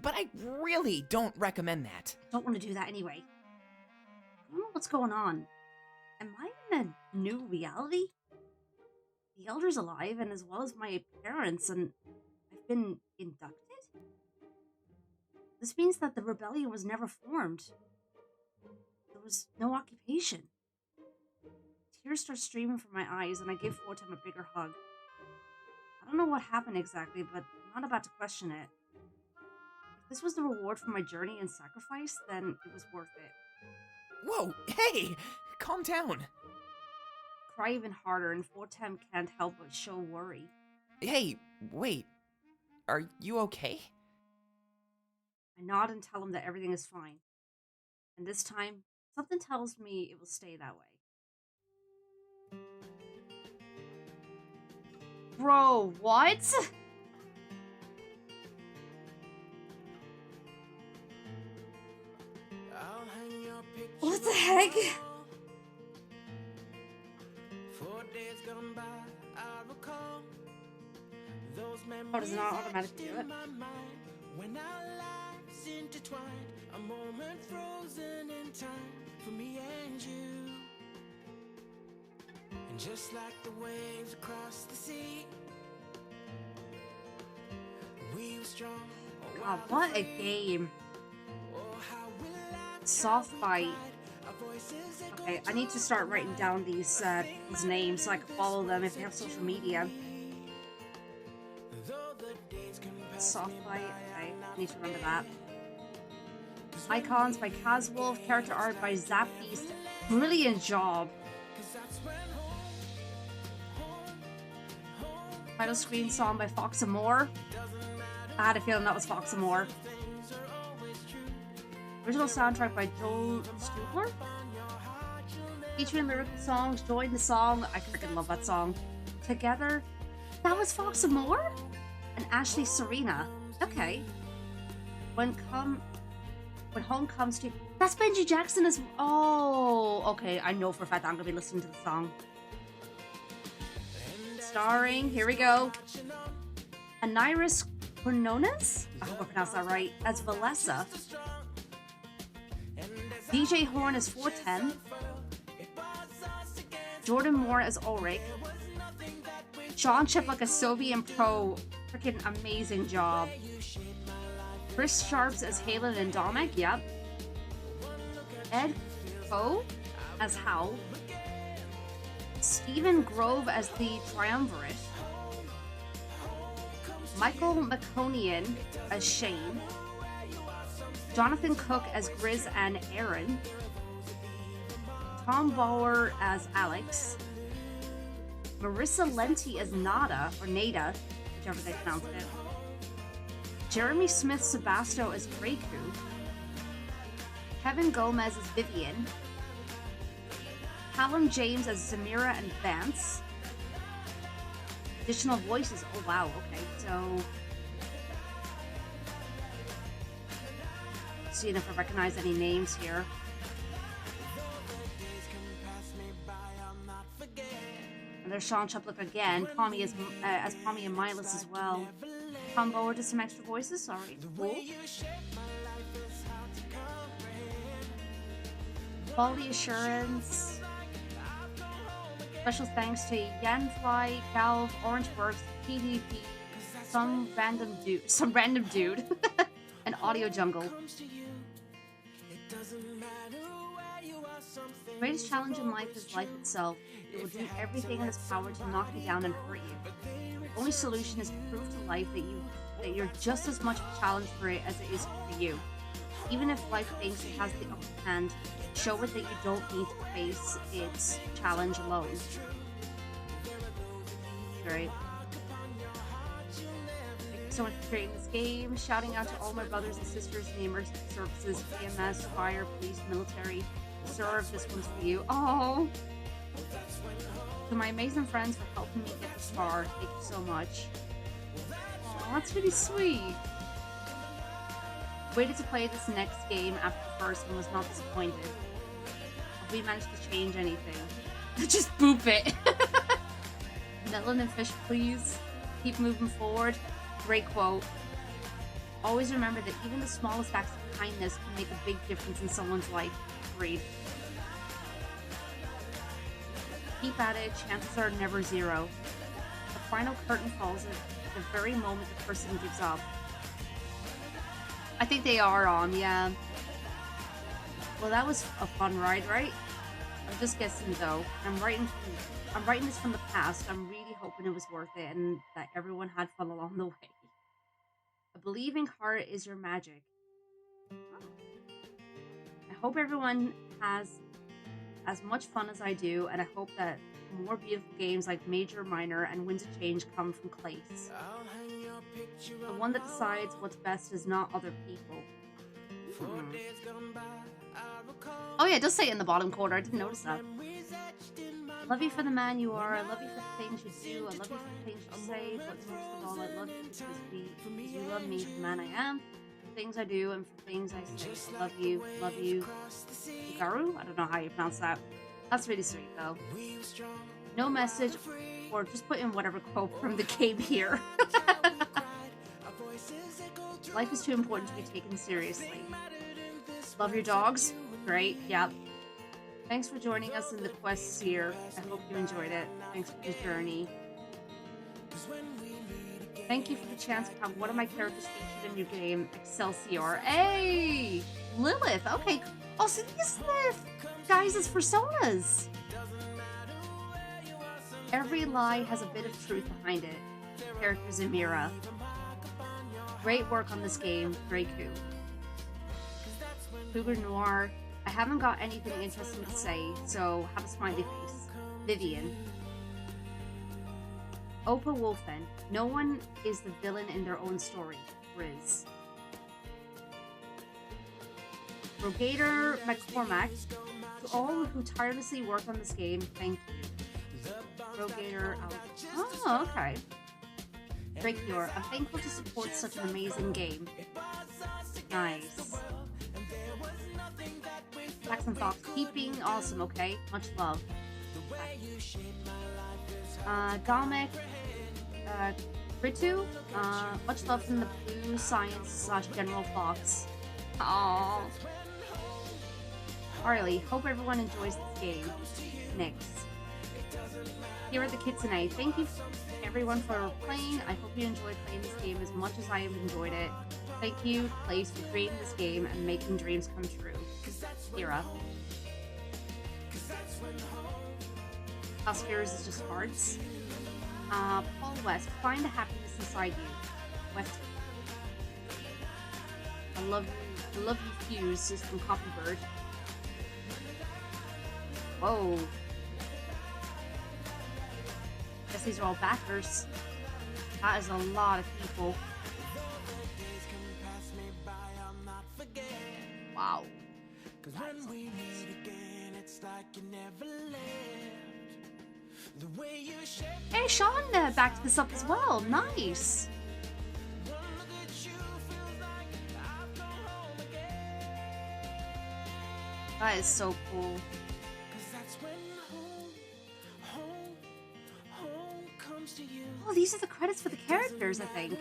[SPEAKER 6] but I really don't recommend that.
[SPEAKER 1] I don't want to do that anyway. I don't know what's going on. Am I in a new reality? The Elder's alive, and as well as my parents, and I've been inducted? This means that the rebellion was never formed. There was no occupation. Tears start streaming from my eyes, and I give Fortem a bigger hug. I don't know what happened exactly, but I'm not about to question it. If this was the reward for my journey and sacrifice, then it was worth it.
[SPEAKER 6] Whoa, hey! Calm down.
[SPEAKER 1] Cry even harder, and Fortem can't help but show worry.
[SPEAKER 6] Hey, wait. Are you okay?
[SPEAKER 1] I nod and tell him that everything is fine. And this time, something tells me it will stay that way. Bro, what? What the heck?
[SPEAKER 17] 4 days gone by, I recall those
[SPEAKER 1] Oh, does it not automatically do it?
[SPEAKER 17] when our lives intertwined, a moment frozen in time for me and you. And just like the waves across the sea, we were strong.
[SPEAKER 1] God, what a game. Soft fight. Okay, I need to start writing down these people's names so I can follow them if they have social media. Soft fight. Okay, I need to remember that. Icons by Caswolf, character art by Zapbeast. Brilliant job. Title screen song by Fox and More. I had a feeling that was Fox and More. Original soundtrack by Joel Stubler. Featuring lyrical songs, join the song. I freaking love that song. Together. That was Fox and More? And Ashley Serena. Okay. When home comes to... That's Benji Jackson as... Oh, okay. I know for a fact that I'm going to be listening to the song. Starring, here we go, Aniris Quinones? I hope I pronounced that right. As Valessa. DJ Horn as 410. Jordan Moore as Ulrich. Sean Chiplock as Soviet Pro. Freaking amazing job. Chris Sharps as Halen and Dominic. Yep. Ed Poe as Hal. Stephen Grove as the Triumvirate. Michael McConian as Shane. Jonathan Cook as Grizz and Aaron. Tom Bauer as Alex. Marissa Lenti as Nada, or Nada, whichever they pronounce it. Jeremy Smith Sebasto as Draku. Kevin Gomez as Vivian. Callum James as Zamira and Vance. Additional voices. Oh wow, okay, so seeing if I recognize any names here. And there's Sean Chiplock again. Pommy as Pommy and Milas as well. Tom Bauer did some extra voices. Sorry. Cool. Quality assurance. Special thanks to Yanfly, Galv, Orangeburg, PDP, some random dude, and Audio Jungle. The greatest challenge in life is life itself. It will do everything in its power to knock you down and hurt you. The only solution is to prove to life that you're just as much of a challenge for it as it is for you. Even if life thinks it has the upper hand, show it that you don't need to face its challenge alone. Right. Thank you so much for creating this game. Shouting out to all my brothers and sisters in the emergency services, EMS, fire, police, military. Serve, this one's for you. Oh! To my amazing friends for helping me get this far. Thank you so much. Oh, that's really sweet. Waited to play this next game after the first and was not disappointed. Have we managed to change anything? Just boop it. Melon and fish, please. Keep moving forward. Great quote. Always remember that even the smallest acts of kindness can make a big difference in someone's life. Agreed. Keep at it. Chances are never zero. The final curtain falls at the very moment the person gives up. I think they are on, yeah. Well, that was a fun ride, right? I'm just guessing though. I'm writing this from the past. I'm really hoping it was worth it and that everyone had fun along the way. A believing heart is your magic. I hope everyone has as much fun as I do, and I hope that more beautiful games like Major, Minor, and Winds of Change come from Clace. The one that decides what's best is not other people. Oh yeah, it does say it in the bottom corner. I didn't notice that. I love you for the man you are. I love you for the things you do. I love you for the things you say. But most of all, I love you because you love me for the man I am, for things I do, and for things I say. I love you. Love you. Garu? I don't know how you pronounce that. That's really sweet, though. No message, or just put in whatever quote from the game here. Life is too important to be taken seriously. Love your dogs? Great, yep. Thanks for joining us in the quest here. I hope you enjoyed it. Thanks for the journey. Thank you for the chance to have one of my characters featured in your game, Excelsior. Hey! Lilith, okay. Oh, so these guys is personas. Every lie has a bit of truth behind it. Character Zamira. Great work on this game, Draku. Cougar Noir. I haven't got anything interesting to say, so have a smiley face. Vivian. Opa Wolfen. No one is the villain in their own story. Riz. Rogator McCormack. To all who tirelessly work on this game, thank you. Rogator Alex. Oh, okay. Drakeyor. I'm thankful to support such an amazing game. Nice. Saxon Fox. Keeping awesome, okay? Much love. Dominic. Ritu. Much love from the Blue Science / General Fox. Aww. Much love from the Blue Science / General Fox. Harley, hope everyone enjoys this game. Next. Here are the Kitsune. Thank you everyone for playing. I hope you enjoyed playing this game as much as I have enjoyed it. Thank you, Place, for creating this game and making dreams come true. Kira. Oscars is just hearts. Paul West, find the happiness inside you. West. I love you, Fuse, is from Copybird. Whoa. Guess these are all backers. That is a lot of people. Wow. Hey, Sean backed this up as well. Nice. That is so cool. Oh, these are the credits for the characters, I think.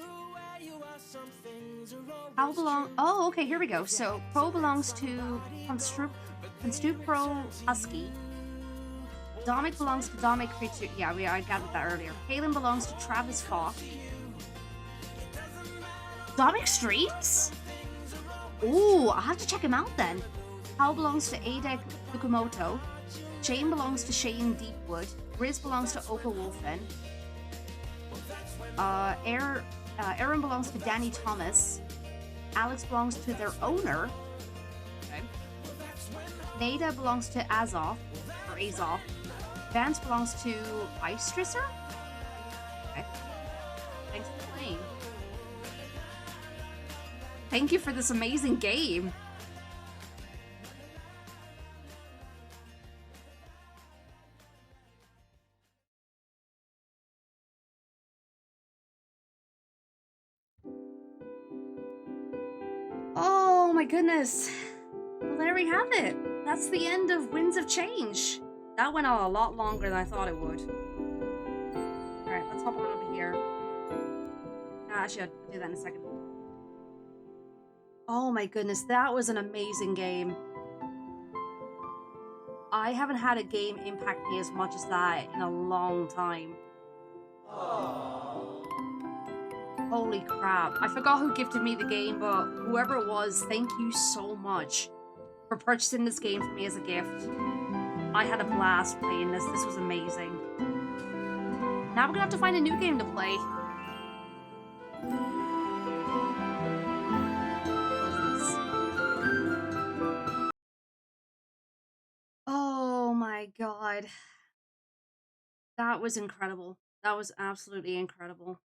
[SPEAKER 1] How belong? Oh, okay, here we go. So, Pro belongs to Constupro Husky. Domic belongs to Domic Creature. Yeah, I gathered that earlier. Halen belongs to Travis Falk. Domic Streams? Ooh, I'll have to check him out then. Hal belongs to Ada Fukumoto. Shane belongs to Shane Deepwood. Riz belongs to Oka Wolfen. Aaron belongs to Danny Thomas. Alex belongs to their owner. Okay. Nada belongs to Azov. Vance belongs to Istrisser? Okay. Thanks for playing. Thank you for this amazing game. Oh my goodness. Well, there we have it. That's the end of Winds of Change. That went on a lot longer than I thought it would. Alright, let's hop on over here. Actually, I'll do that in a second. Oh my goodness, that was an amazing game. I haven't had a game impact me as much as that in a long time. Holy crap. I forgot who gifted me the game, but whoever it was, thank you so much for purchasing this game for me as a gift. I had a blast playing this. This was amazing. Now we're gonna have to find a new game to play. Oh my god. That was incredible. That was absolutely incredible.